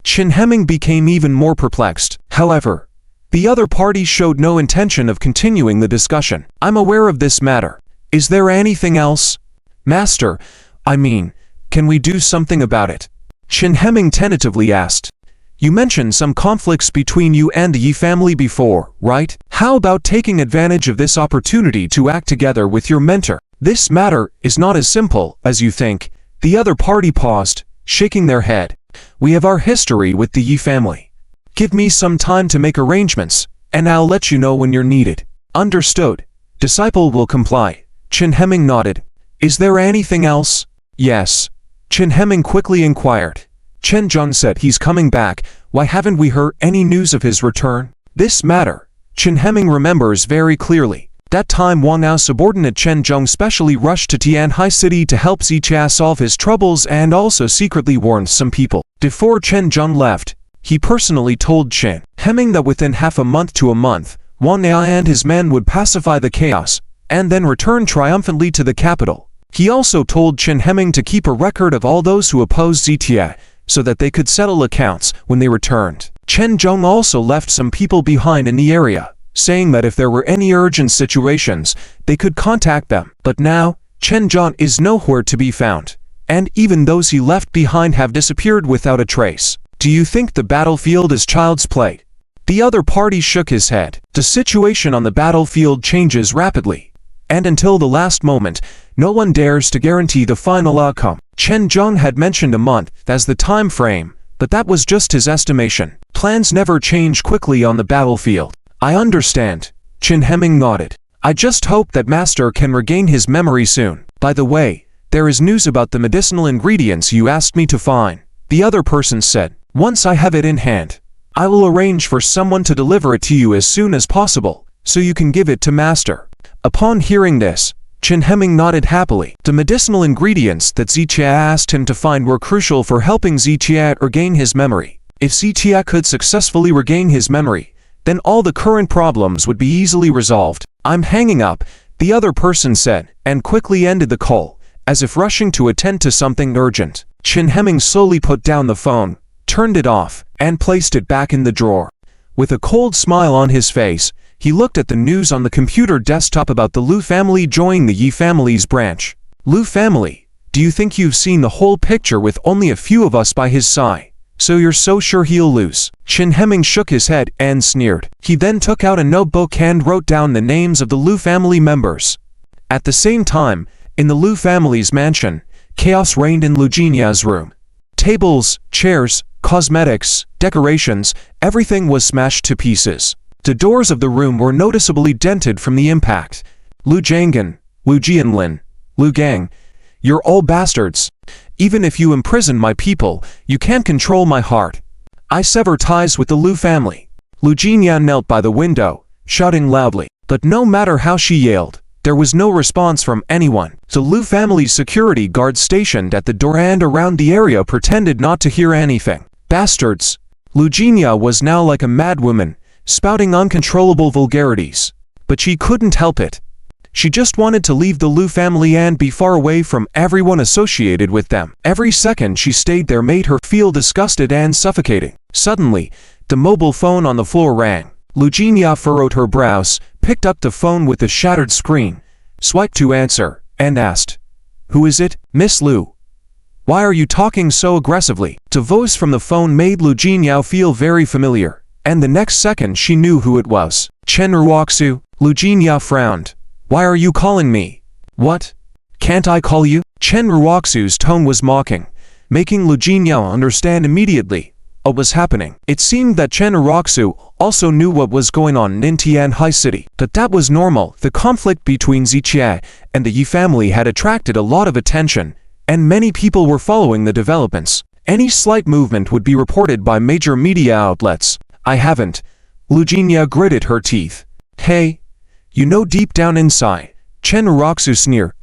Chen Hemming became even more perplexed. However, the other party showed no intention of continuing the discussion. I'm aware of this matter. Is there anything else? Master, I mean, can we do something about it? Chen Hemming tentatively asked. You mentioned some conflicts between you and the Yi family before, right? How about taking advantage of this opportunity to act together with your mentor? This matter is not as simple as you think. The other party paused, shaking their head. We have our history with the Yi family. Give me some time to make arrangements, and I'll let you know when you're needed. Understood. Disciple will comply. Chen Hemming nodded. Is there anything else? Yes. Chen Hemming quickly inquired. Chen Zheng said he's coming back. Why haven't we heard any news of his return? This matter, Chen Hemming remembers very clearly. That time Wang Ao's subordinate Chen Zheng specially rushed to Tianhai City to help Ziqia solve his troubles and also secretly warned some people. Before Chen Zheng left, he personally told Chen hemming that within half a month to a month, Wang Nia and his men would pacify the chaos, and then return triumphantly to the capital. He also told Chen Hemming to keep a record of all those who opposed Zitia, so that they could settle accounts when they returned. Chen Zhong also left some people behind in the area, saying that if there were any urgent situations, they could contact them. But now, Chen Zhong is nowhere to be found, and even those he left behind have disappeared without a trace. Do you think the battlefield is child's play? The other party shook his head. The situation on the battlefield changes rapidly, and until the last moment, no one dares to guarantee the final outcome. Chen Zhong had mentioned a month as the time frame, but that was just his estimation. Plans never change quickly on the battlefield. I understand. Chen Hemming nodded. I just hope that Master can regain his memory soon. By the way, there is news about the medicinal ingredients you asked me to find. The other person said, once I have it in hand, I will arrange for someone to deliver it to you as soon as possible, so you can give it to Master. Upon hearing this, Chen Hemming nodded happily. The medicinal ingredients that Zitia asked him to find were crucial for helping Zitia regain his memory. If Zitia could successfully regain his memory, then all the current problems would be easily resolved. I'm hanging up, the other person said, and quickly ended the call, as if rushing to attend to something urgent. Chen Hemming slowly put down the phone, turned it off, and placed it back in the drawer. With a cold smile on his face, he looked at the news on the computer desktop about the Liu family joining the Yi family's branch. Liu family, do you think you've seen the whole picture with only a few of us by his side? So you're so sure he'll lose? Chen Hemming shook his head and sneered. He then took out a notebook and wrote down the names of the Liu family members. At the same time, in the Liu family's mansion, chaos reigned in Liu Jinya's room. Tables, chairs, cosmetics, decorations, everything was smashed to pieces. The doors of the room were noticeably dented from the impact. Liu Jiangan, Liu Jianlin, Liu Gang, you're all bastards. Even if you imprison my people, you can't control my heart. I sever ties with the Liu family. Liu Jinyan knelt by the window, shouting loudly. But no matter how she yelled, there was no response from anyone. The Liu family's security guards stationed at the door and around the area pretended not to hear anything. Bastards! Liu Jinya was now like a madwoman, spouting uncontrollable vulgarities. But she couldn't help it. She just wanted to leave the Liu family and be far away from everyone associated with them. Every second she stayed there made her feel disgusted and suffocating. Suddenly, the mobile phone on the floor rang. Liu Jinya furrowed her brows, picked up the phone with the shattered screen, swiped to answer, and asked, "Who is it, Miss Liu? Why are you talking so aggressively?" The voice from the phone made Liu Jinya feel very familiar, and the next second she knew who it was. Chen Ruoxu. Liu Jinya frowned. Why are you calling me? What? Can't I call you? Chen Ruoxu's tone was mocking, making Liu Jinya understand immediately what was happening. It seemed that Chen Ruoxu also knew what was going on in Tian High City. But that was normal. The conflict between Ziqie and the Yi family had attracted a lot of attention, and many people were following the developments. Any slight movement would be reported by major media outlets. I haven't. Liu Jinya gritted her teeth. Hey, you know deep down inside, Chen Ruoxu sneered.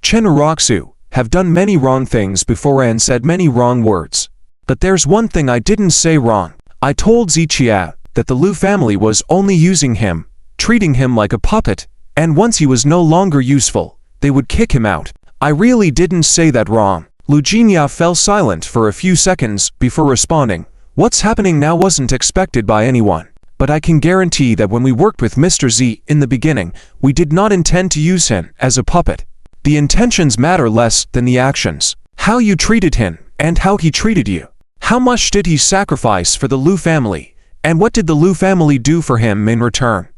Chen Ruoxu, have done many wrong things before and said many wrong words. But there's one thing I didn't say wrong. I told Ziqie that the Liu family was only using him, treating him like a puppet, and once he was no longer useful, they would kick him out. I really didn't say that wrong. Liu Jinya fell silent for a few seconds before responding. What's happening now wasn't expected by anyone. But I can guarantee that when we worked with Mr. Z in the beginning, we did not intend to use him as a puppet. The intentions matter less than the actions. How you treated him, and how he treated you. How much did he sacrifice for the Liu family, and what did the Liu family do for him in return?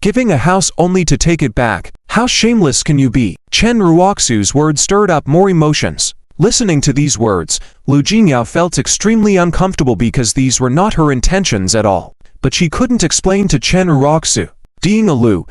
Giving a house only to take it back. How shameless can you be? Chen Ruoxu's words stirred up more emotions. Listening to these words, Liu Jinya felt extremely uncomfortable because these were not her intentions at all. But she couldn't explain to Chen Ruoxu. Being a Liu,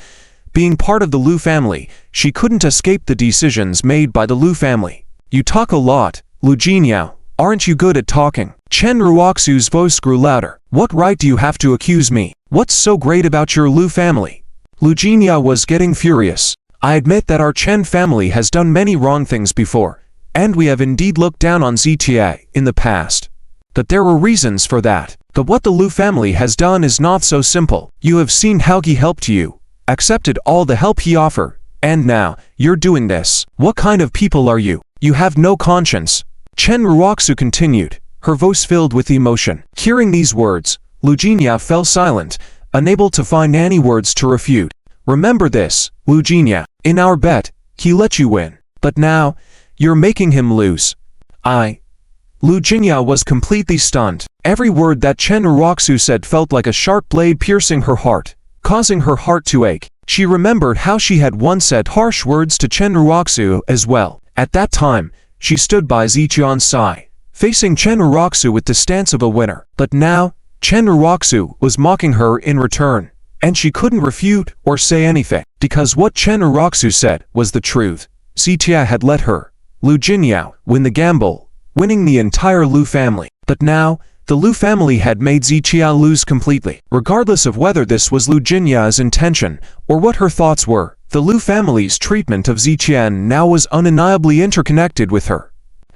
being part of the Liu family, she couldn't escape the decisions made by the Liu family. You talk a lot, Liu Jinya. Aren't you good at talking? Chen Ruoxu's voice grew louder. What right do you have to accuse me? What's so great about your Liu family? Liu Jinya was getting furious. I admit that our Chen family has done many wrong things before, and we have indeed looked down on Zitia in the past. that there were reasons for that. But what the Lu family has done is not so simple. You have seen how he helped you, accepted all the help he offered, and now, you're doing this. What kind of people are you? You have no conscience. Chen Ruoxu continued, her voice filled with emotion. Hearing these words, Lu Jinya fell silent, unable to find any words to refute. Remember this, Lu Jinya, in our bet, he let you win. But now, you're making him lose. Lu Jinya was completely stunned. Every word that Chen Ruoxu said felt like a sharp blade piercing her heart, causing her heart to ache. She remembered how she had once said harsh words to Chen Ruoxu as well. At that time, she stood by Ziqian's side, facing Chen Ruoxu with the stance of a winner. But now, Chen Ruoxu was mocking her in return, and she couldn't refute or say anything, because what Chen Ruoxu said was the truth. Ziqia had let her, Lu Jinyao, win the gamble, winning the entire Lu family. But now, the Lu family had made Ziqia lose completely. Regardless of whether this was Lu Jinya's intention or what her thoughts were, the Lu family's treatment of Ziqian now was undeniably interconnected with her.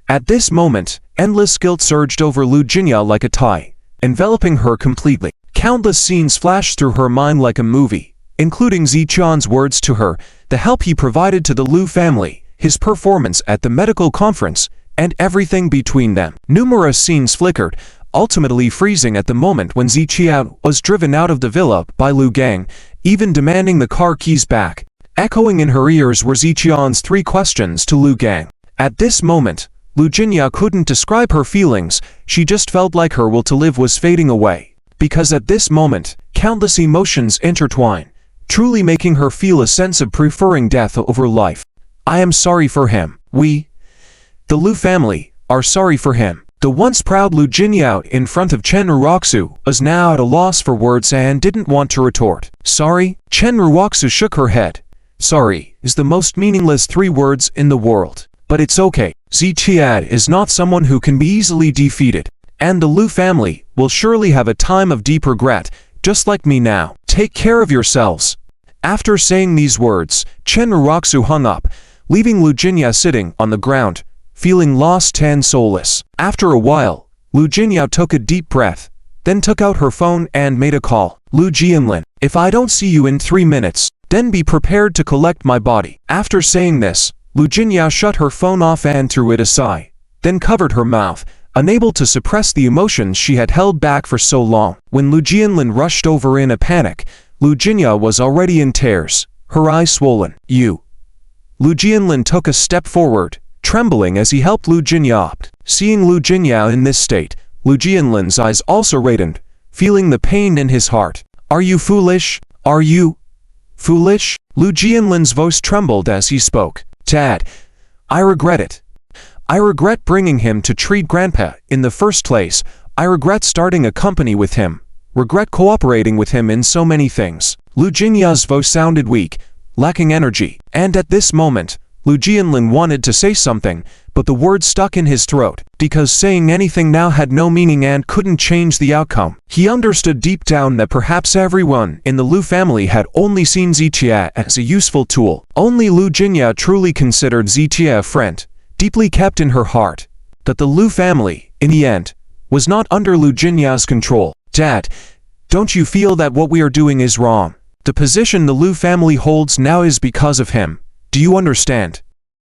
At this moment, endless guilt surged over Lu Jinya like a tide, enveloping her completely. Countless scenes flashed through her mind like a movie, including Ziqian's words to her, the help he provided to the Lu family, his performance at the medical conference, and everything between them. Numerous scenes flickered, ultimately freezing at the moment when Ziqia was driven out of the villa by Lu Gang, even demanding the car keys back. Echoing in her ears were Ziqian's 3 questions to Lu Gang. At this moment, Lu Jinya couldn't describe her feelings, she just felt like her will to live was fading away. Because at this moment, countless emotions intertwine, truly making her feel a sense of preferring death over life. I am sorry for him. We, the Lu family, are sorry for him. The once proud Lu Jinyao in front of Chen Ruoxu was now at a loss for words and didn't want to retort. Sorry? Chen Ruoxu shook her head. Sorry is the most meaningless 3 words in the world. But it's okay. Ziqian is not someone who can be easily defeated. And the Lu family will surely have a time of deep regret, just like me now. Take care of yourselves. After saying these words, Chen Ruoxu hung up, leaving Lu Jinya sitting on the ground, feeling lost and soulless. After a while, Lu Jinya took a deep breath, then took out her phone and made a call. Lu Jianlin, if I don't see you in 3 minutes, then be prepared to collect my body. After saying this, Lu Jinya shut her phone off and threw it aside, then covered her mouth, unable to suppress the emotions she had held back for so long. When Lu Jianlin rushed over in a panic, Lu Jinya was already in tears, her eyes swollen. You. Lu Jianlin took a step forward, trembling as he helped Lu Jinya up. Seeing Lu Jinya in this state, Lu Jianlin's eyes also reddened, feeling the pain in his heart. Are you foolish? Are you foolish? Lu Jianlin's voice trembled as he spoke. Dad, I regret it. I regret bringing him to treat Grandpa in the first place. I regret starting a company with him. Regret cooperating with him in so many things. Lu Jinya's voice sounded weak, lacking energy. And at this moment, Lu Jianlin wanted to say something, but the words stuck in his throat, because saying anything now had no meaning and couldn't change the outcome. He understood deep down that perhaps everyone in the Lu family had only seen Ziqia as a useful tool. Only Lu Jinya truly considered Ziqia a friend, deeply kept in her heart. That the Lu family, in the end, was not under Lu Jinya's control. Dad, don't you feel that what we are doing is wrong? The position the Lu family holds now is because of him. Do you understand?